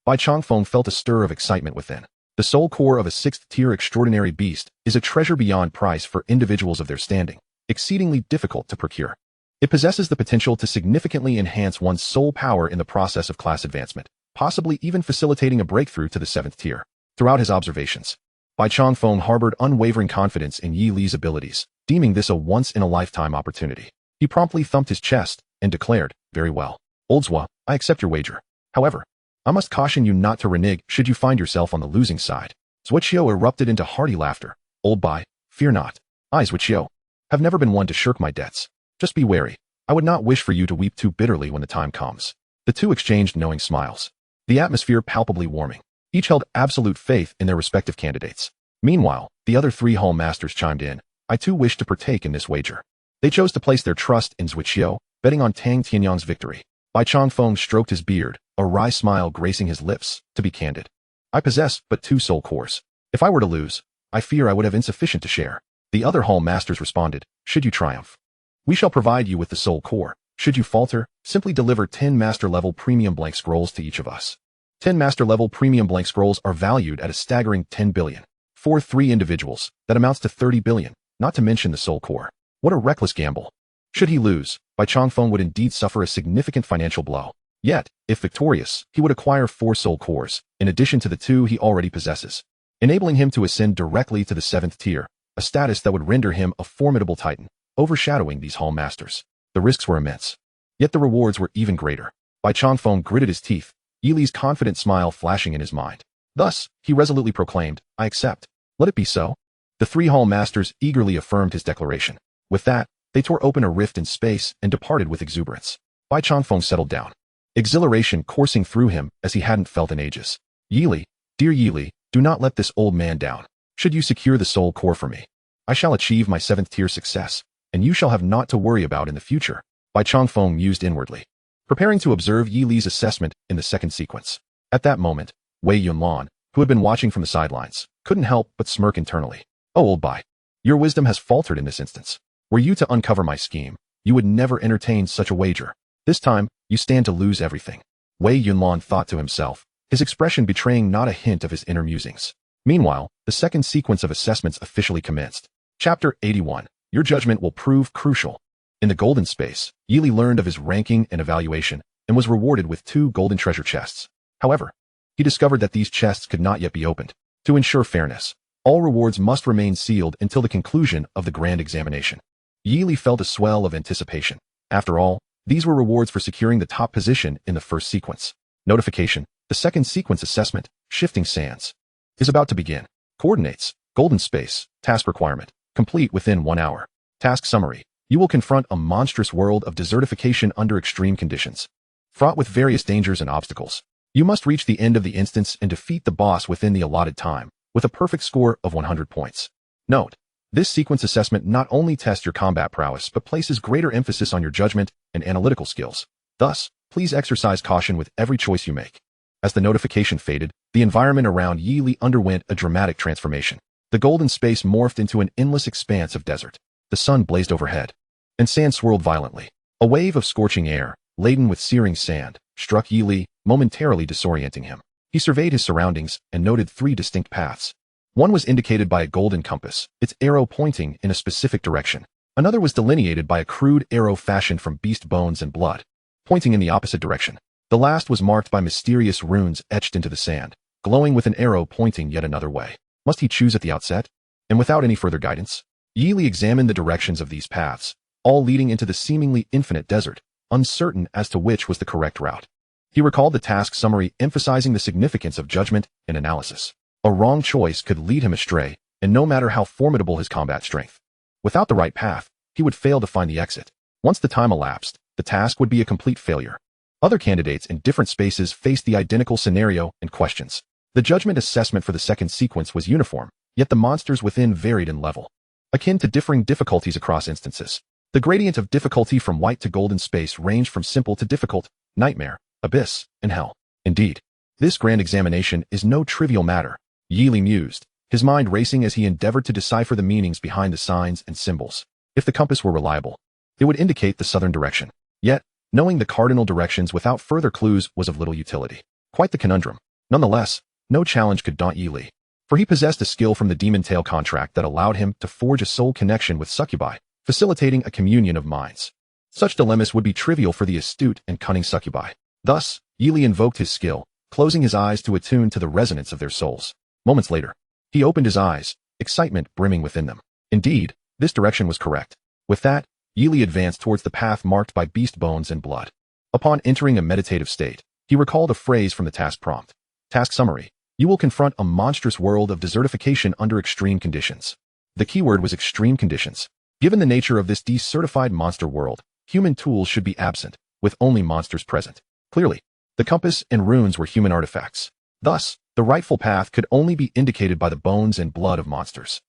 Bai Changfeng felt a stir of excitement within. The soul core of a 6th-tier extraordinary beast is a treasure beyond price for individuals of their standing, exceedingly difficult to procure. It possesses the potential to significantly enhance one's soul power in the process of class advancement, possibly even facilitating a breakthrough to the 7th tier. Throughout his observations, Bai Changfeng harbored unwavering confidence in Yi Li's abilities, deeming this a once-in-a-lifetime opportunity. He promptly thumped his chest and declared, Very well. Old Zhua, I accept your wager. However, I must caution you not to renege should you find yourself on the losing side. Zhuqiu erupted into hearty laughter. Old Bai, fear not. I, Zhuqiu, have never been one to shirk my debts. Just be wary. I would not wish for you to weep too bitterly when the time comes. The two exchanged knowing smiles. the atmosphere palpably warming. Each held absolute faith in their respective candidates. Meanwhile, the other 3 hall masters chimed in. I too wish to partake in this wager. They chose to place their trust in Zhuqiu, betting on Tang Tianyang's victory. Bai Changfeng stroked his beard, a wry smile gracing his lips. To be candid, I possess but 2 soul cores. If I were to lose, I fear I would have insufficient to share. The other hall masters responded, should you triumph, we shall provide you with the soul core. Should you falter, simply deliver 10 master-level premium blank scrolls to each of us. 10 master-level premium blank scrolls are valued at a staggering 10 billion. For 3 individuals, that amounts to 30 billion, not to mention the soul core. What a reckless gamble. Should he lose, Bai Changfeng would indeed suffer a significant financial blow. Yet, if victorious, he would acquire 4 soul cores, in addition to the 2 he already possesses, enabling him to ascend directly to the 7th tier, a status that would render him a formidable titan, overshadowing these hall masters. The risks were immense, yet the rewards were even greater. Bai Changfeng gritted his teeth, Yili's confident smile flashing in his mind. Thus, he resolutely proclaimed, I accept. Let it be so. The 3 hall masters eagerly affirmed his declaration. With that, they tore open a rift in space and departed with exuberance. Bai Changfeng settled down, exhilaration coursing through him as he hadn't felt in ages. Yili, dear Yili, do not let this old man down. Should you secure the soul core for me, I shall achieve my 7th tier success, and you shall have naught to worry about in the future. Bai Changfeng mused inwardly, preparing to observe Yili's assessment in the 2nd sequence. At that moment, Wei Yunlan, who had been watching from the sidelines, couldn't help but smirk internally. Oh, old Bai, your wisdom has faltered in this instance. Were you to uncover my scheme, you would never entertain such a wager. This time, you stand to lose everything. Wei Yunlan thought to himself, his expression betraying not a hint of his inner musings. Meanwhile, the 2nd sequence of assessments officially commenced. Chapter 81. Your judgment will prove crucial. In the golden space, Yili learned of his ranking and evaluation, and was rewarded with 2 golden treasure chests. However, he discovered that these chests could not yet be opened. To ensure fairness, all rewards must remain sealed until the conclusion of the grand examination. Yili felt a swell of anticipation. After all, these were rewards for securing the top position in the 1st sequence. Notification, the 2nd sequence assessment, Shifting Sands, is about to begin. Coordinates, golden space, task requirement, complete within 1 hour. Task summary, you will confront a monstrous world of desertification under extreme conditions, fraught with various dangers and obstacles. You must reach the end of the instance and defeat the boss within the allotted time, with a perfect score of 100 points. Note, this sequence assessment not only tests your combat prowess but places greater emphasis on your judgment and analytical skills. Thus, please exercise caution with every choice you make. As the notification faded, the environment around Yili underwent a dramatic transformation. The golden space morphed into an endless expanse of desert. The sun blazed overhead, and sand swirled violently. A wave of scorching air, laden with searing sand, struck Yili, momentarily disorienting him. He surveyed his surroundings and noted 3 distinct paths. One was indicated by a golden compass, its arrow pointing in a specific direction. Another was delineated by a crude arrow fashioned from beast bones and blood, pointing in the opposite direction. The last was marked by mysterious runes etched into the sand, glowing with an arrow pointing yet another way. Must he choose at the outset? And without any further guidance? Yili examined the directions of these paths, all leading into the seemingly infinite desert, uncertain as to which was the correct route. He recalled the task summary emphasizing the significance of judgment and analysis. A wrong choice could lead him astray, and no matter how formidable his combat strength, without the right path, he would fail to find the exit. Once the time elapsed, the task would be a complete failure. Other candidates in different spaces faced the identical scenario and questions. The judgment assessment for the 2nd sequence was uniform, yet the monsters within varied in level, akin to differing difficulties across instances. The gradient of difficulty from white to golden space ranged from simple to difficult, nightmare, abyss, and hell. Indeed, this grand examination is no trivial matter, Yili mused, his mind racing as he endeavored to decipher the meanings behind the signs and symbols. If the compass were reliable, it would indicate the southern direction. Yet, knowing the cardinal directions without further clues was of little utility. Quite the conundrum. Nonetheless, no challenge could daunt Yili, for he possessed a skill from the Demon Tail contract that allowed him to forge a soul connection with succubi, facilitating a communion of minds. Such dilemmas would be trivial for the astute and cunning succubi. Thus, Yili invoked his skill, closing his eyes to attune to the resonance of their souls. Moments later, he opened his eyes, excitement brimming within them. Indeed, this direction was correct. With that, Yili advanced towards the path marked by beast bones and blood. Upon entering a meditative state, he recalled a phrase from the task prompt. Task summary. You will confront a monstrous world of desertification under extreme conditions. The keyword was extreme conditions. Given the nature of this decertified monster world, human tools should be absent, with only monsters present. Clearly, The compass and runes were human artifacts. Thus, the rightful path could only be indicated by the bones and blood of monsters.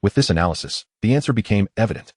With this analysis, the answer became evident.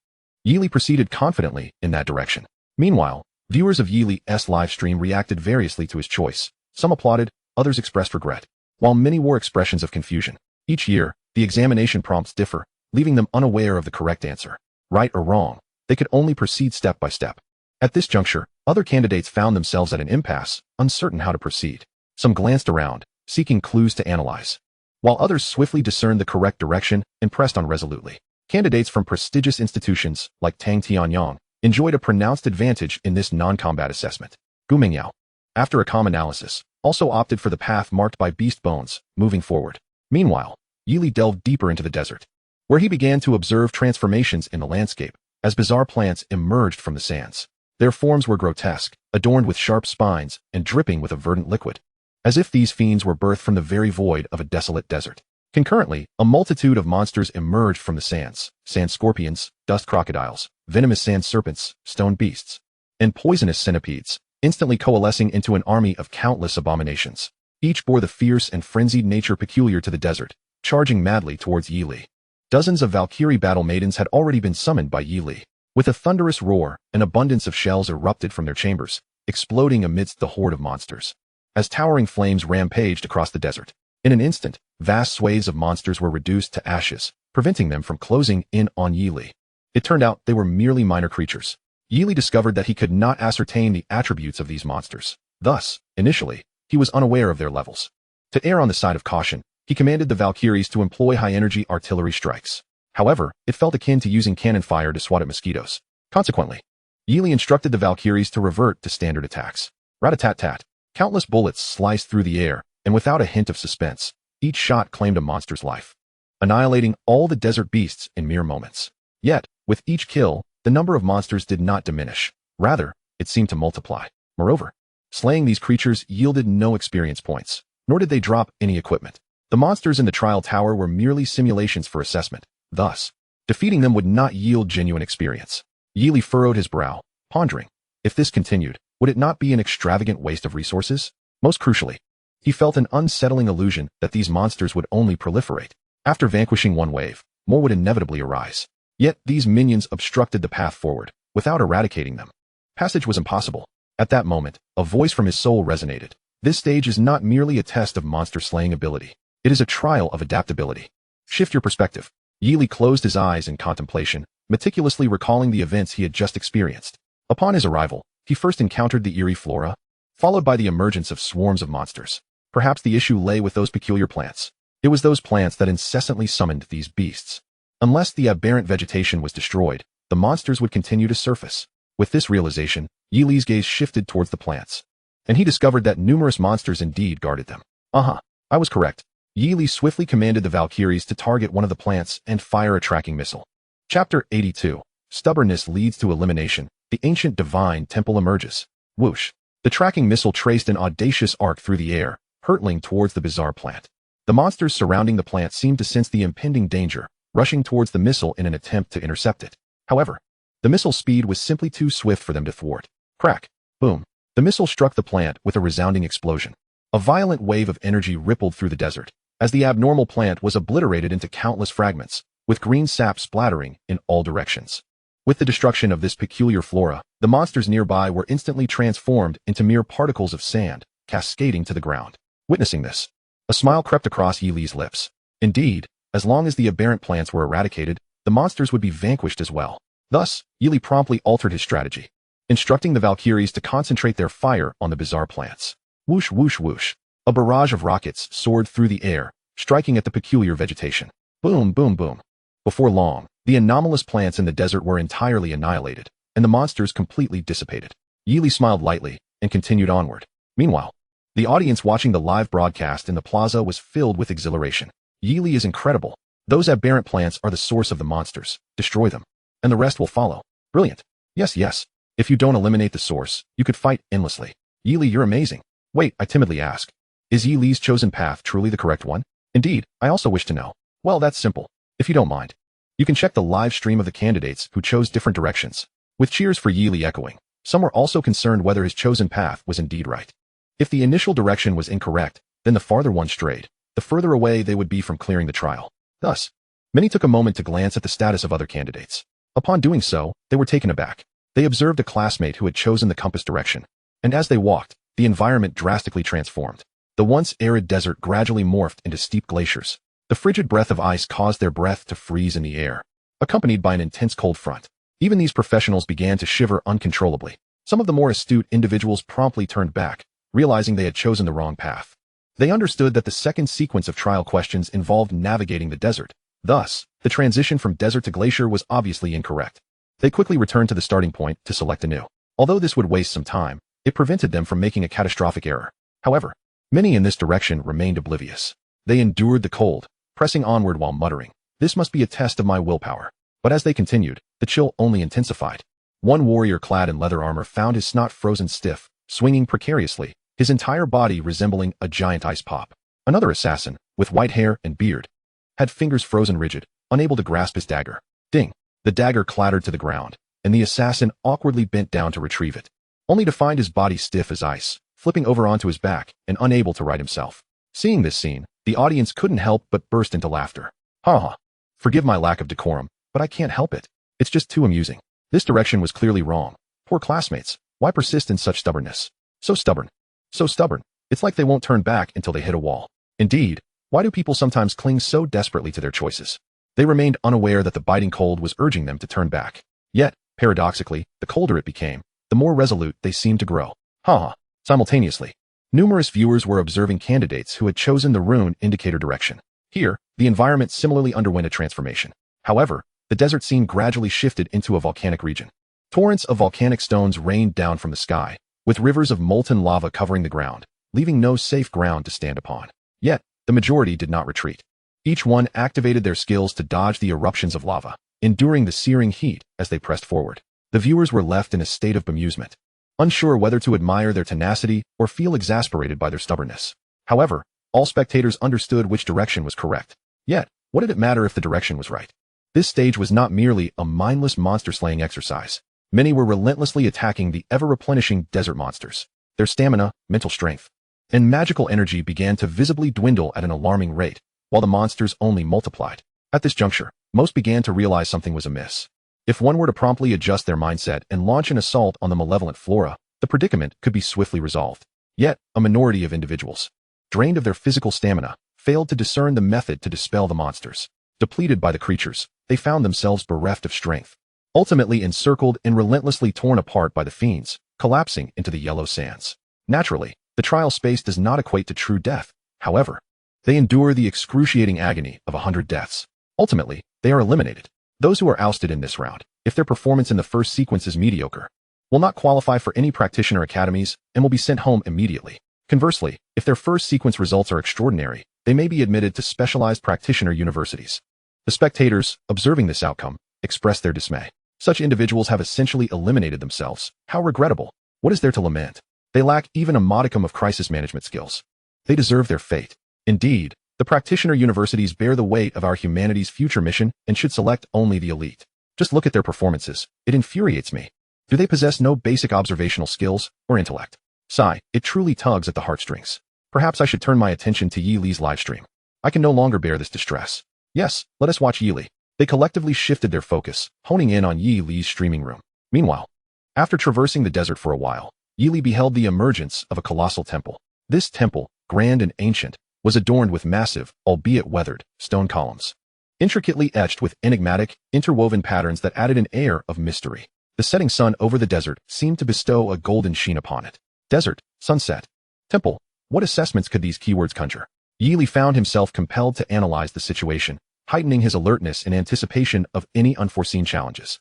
Yili proceeded confidently in that direction. Meanwhile, viewers of Yili's livestream reacted variously to his choice. Some applauded, others expressed regret, while many wore expressions of confusion. Each year, the examination prompts differ, leaving them unaware of the correct answer. Right or wrong, they could only proceed step by step. At this juncture, other candidates found themselves at an impasse, uncertain how to proceed. Some glanced around, seeking clues to analyze, while others swiftly discerned the correct direction and pressed on resolutely. Candidates from prestigious institutions, like Tang Tianyang, enjoyed a pronounced advantage in this non-combat assessment. Gu Mingyao, after a calm analysis, also opted for the path marked by beast bones, moving forward. Meanwhile, Yili delved deeper into the desert, where he began to observe transformations in the landscape as bizarre plants emerged from the sands. Their forms were grotesque, adorned with sharp spines and dripping with a verdant liquid, as if these fiends were birthed from the very void of a desolate desert. Concurrently, a multitude of monsters emerged from the sands: sand scorpions, dust crocodiles, venomous sand serpents, stone beasts, and poisonous centipedes, instantly coalescing into an army of countless abominations. Each bore the fierce and frenzied nature peculiar to the desert, charging madly towards Yili. Dozens of Valkyrie battle maidens had already been summoned by Yili. With a thunderous roar, an abundance of shells erupted from their chambers, exploding amidst the horde of monsters. As towering flames rampaged across the desert, in an instant, vast swathes of monsters were reduced to ashes, preventing them from closing in on Yili. It turned out they were merely minor creatures. Yili discovered that he could not ascertain the attributes of these monsters. Thus, initially, he was unaware of their levels. To err on the side of caution, he commanded the Valkyries to employ high-energy artillery strikes. However, it felt akin to using cannon fire to swat at mosquitoes. Consequently, Yili instructed the Valkyries to revert to standard attacks. Rat-a-tat-tat. Countless bullets sliced through the air, and without a hint of suspense, each shot claimed a monster's life, annihilating all the desert beasts in mere moments. Yet, with each kill, the number of monsters did not diminish. Rather, it seemed to multiply. Moreover, slaying these creatures yielded no experience points, nor did they drop any equipment. The monsters in the trial tower were merely simulations for assessment. Thus, defeating them would not yield genuine experience. Yili furrowed his brow, pondering, if this continued, would it not be an extravagant waste of resources? Most crucially, he felt an unsettling illusion that these monsters would only proliferate. After vanquishing one wave, more would inevitably arise. Yet these minions obstructed the path forward. Without eradicating them, passage was impossible. At that moment, a voice from his soul resonated. This stage is not merely a test of monster-slaying ability. It is a trial of adaptability. Shift your perspective. Yili closed his eyes in contemplation, meticulously recalling the events he had just experienced. Upon his arrival, he first encountered the eerie flora, followed by the emergence of swarms of monsters. Perhaps the issue lay with those peculiar plants. It was those plants that incessantly summoned these beasts. Unless the aberrant vegetation was destroyed, the monsters would continue to surface. With this realization, Yili's gaze shifted towards the plants, and he discovered that numerous monsters indeed guarded them. I was correct. Yili swiftly commanded the Valkyries to target one of the plants and fire a tracking missile. Chapter 82. Stubbornness leads to elimination. The ancient divine temple emerges. Whoosh. The tracking missile traced an audacious arc through the air, hurtling towards the bizarre plant. The monsters surrounding the plant seemed to sense the impending danger, rushing towards the missile in an attempt to intercept it. However, the missile's speed was simply too swift for them to thwart. Crack. Boom. The missile struck the plant with a resounding explosion. A violent wave of energy rippled through the desert, as the abnormal plant was obliterated into countless fragments, with green sap splattering in all directions. With the destruction of this peculiar flora, the monsters nearby were instantly transformed into mere particles of sand, cascading to the ground. Witnessing this, a smile crept across Yili's lips. Indeed, as long as the aberrant plants were eradicated, the monsters would be vanquished as well. Thus, Yili promptly altered his strategy, instructing the Valkyries to concentrate their fire on the bizarre plants. Whoosh, whoosh, whoosh. A barrage of rockets soared through the air, striking at the peculiar vegetation. Boom, boom, boom. Before long, the anomalous plants in the desert were entirely annihilated, and the monsters completely dissipated. Yili smiled lightly and continued onward. Meanwhile, the audience watching the live broadcast in the plaza was filled with exhilaration. Yili is incredible. Those aberrant plants are the source of the monsters. Destroy them, and the rest will follow. Brilliant. Yes, yes. If you don't eliminate the source, you could fight endlessly. Yili, you're amazing. Wait, I timidly ask. Is Yili's chosen path truly the correct one? Indeed, I also wish to know. Well, that's simple. If you don't mind, you can check the live stream of the candidates who chose different directions, with cheers for Yili echoing. Some were also concerned whether his chosen path was indeed right. If the initial direction was incorrect, then the farther one strayed, the further away they would be from clearing the trial. Thus, many took a moment to glance at the status of other candidates. Upon doing so, they were taken aback. They observed a classmate who had chosen the compass direction, and as they walked, the environment drastically transformed. The once arid desert gradually morphed into steep glaciers. The frigid breath of ice caused their breath to freeze in the air, accompanied by an intense cold front. Even these professionals began to shiver uncontrollably. Some of the more astute individuals promptly turned back, realizing they had chosen the wrong path. They understood that the second sequence of trial questions involved navigating the desert. Thus, the transition from desert to glacier was obviously incorrect. They quickly returned to the starting point to select anew. Although this would waste some time, it prevented them from making a catastrophic error. However, many in this direction remained oblivious. They endured the cold, pressing onward while muttering, "This must be a test of my willpower." But as they continued, the chill only intensified. One warrior clad in leather armor found his snot frozen stiff, swinging precariously, his entire body resembling a giant ice pop. Another assassin, with white hair and beard, had fingers frozen rigid, unable to grasp his dagger. Ding! The dagger clattered to the ground, and the assassin awkwardly bent down to retrieve it, only to find his body stiff as ice, flipping over onto his back and unable to right himself. Seeing this scene, the audience couldn't help but burst into laughter. Ha ha! Forgive my lack of decorum, but I can't help it. It's just too amusing. This direction was clearly wrong. Poor classmates, why persist in such stubbornness? So stubborn. So stubborn. It's like they won't turn back until they hit a wall. Indeed, why do people sometimes cling so desperately to their choices? They remained unaware that the biting cold was urging them to turn back. Yet, paradoxically, the colder it became, the more resolute they seemed to grow. Ha ha! Simultaneously, numerous viewers were observing candidates who had chosen the rune indicator direction. Here, the environment similarly underwent a transformation. However, the desert scene gradually shifted into a volcanic region. Torrents of volcanic stones rained down from the sky, with rivers of molten lava covering the ground, leaving no safe ground to stand upon. Yet, the majority did not retreat. Each one activated their skills to dodge the eruptions of lava, enduring the searing heat as they pressed forward. The viewers were left in a state of bemusement, unsure whether to admire their tenacity or feel exasperated by their stubbornness. However, all spectators understood which direction was correct. Yet, what did it matter if the direction was right? This stage was not merely a mindless monster-slaying exercise. Many were relentlessly attacking the ever-replenishing desert monsters. Their stamina, mental strength, and magical energy began to visibly dwindle at an alarming rate, while the monsters only multiplied. At this juncture, most began to realize something was amiss. If one were to promptly adjust their mindset and launch an assault on the malevolent flora, the predicament could be swiftly resolved. Yet, a minority of individuals, drained of their physical stamina, failed to discern the method to dispel the monsters. Depleted by the creatures, they found themselves bereft of strength, ultimately encircled and relentlessly torn apart by the fiends, collapsing into the yellow sands. Naturally, the trial space does not equate to true death. However, they endure the excruciating agony of 100 deaths. Ultimately, they are eliminated. Those who are ousted in this round, if their performance in the first sequence is mediocre, will not qualify for any practitioner academies and will be sent home immediately. Conversely, if their first sequence results are extraordinary, they may be admitted to specialized practitioner universities. The spectators, observing this outcome, express their dismay. Such individuals have essentially eliminated themselves. How regrettable. What is there to lament? They lack even a modicum of crisis management skills. They deserve their fate. Indeed, the practitioner universities bear the weight of our humanity's future mission and should select only the elite. Just look at their performances. It infuriates me. Do they possess no basic observational skills or intellect? Sigh, it truly tugs at the heartstrings. Perhaps I should turn my attention to Yi Li's livestream. I can no longer bear this distress. Yes, let us watch Yi Li. They collectively shifted their focus, honing in on Yi Li's streaming room. Meanwhile, after traversing the desert for a while, Yi Li beheld the emergence of a colossal temple. This temple, grand and ancient, was adorned with massive, albeit weathered, stone columns, intricately etched with enigmatic, interwoven patterns that added an air of mystery. The setting sun over the desert seemed to bestow a golden sheen upon it. Desert, sunset, temple. What assessments could these keywords conjure? Yi Li found himself compelled to analyze the situation, heightening his alertness in anticipation of any unforeseen challenges.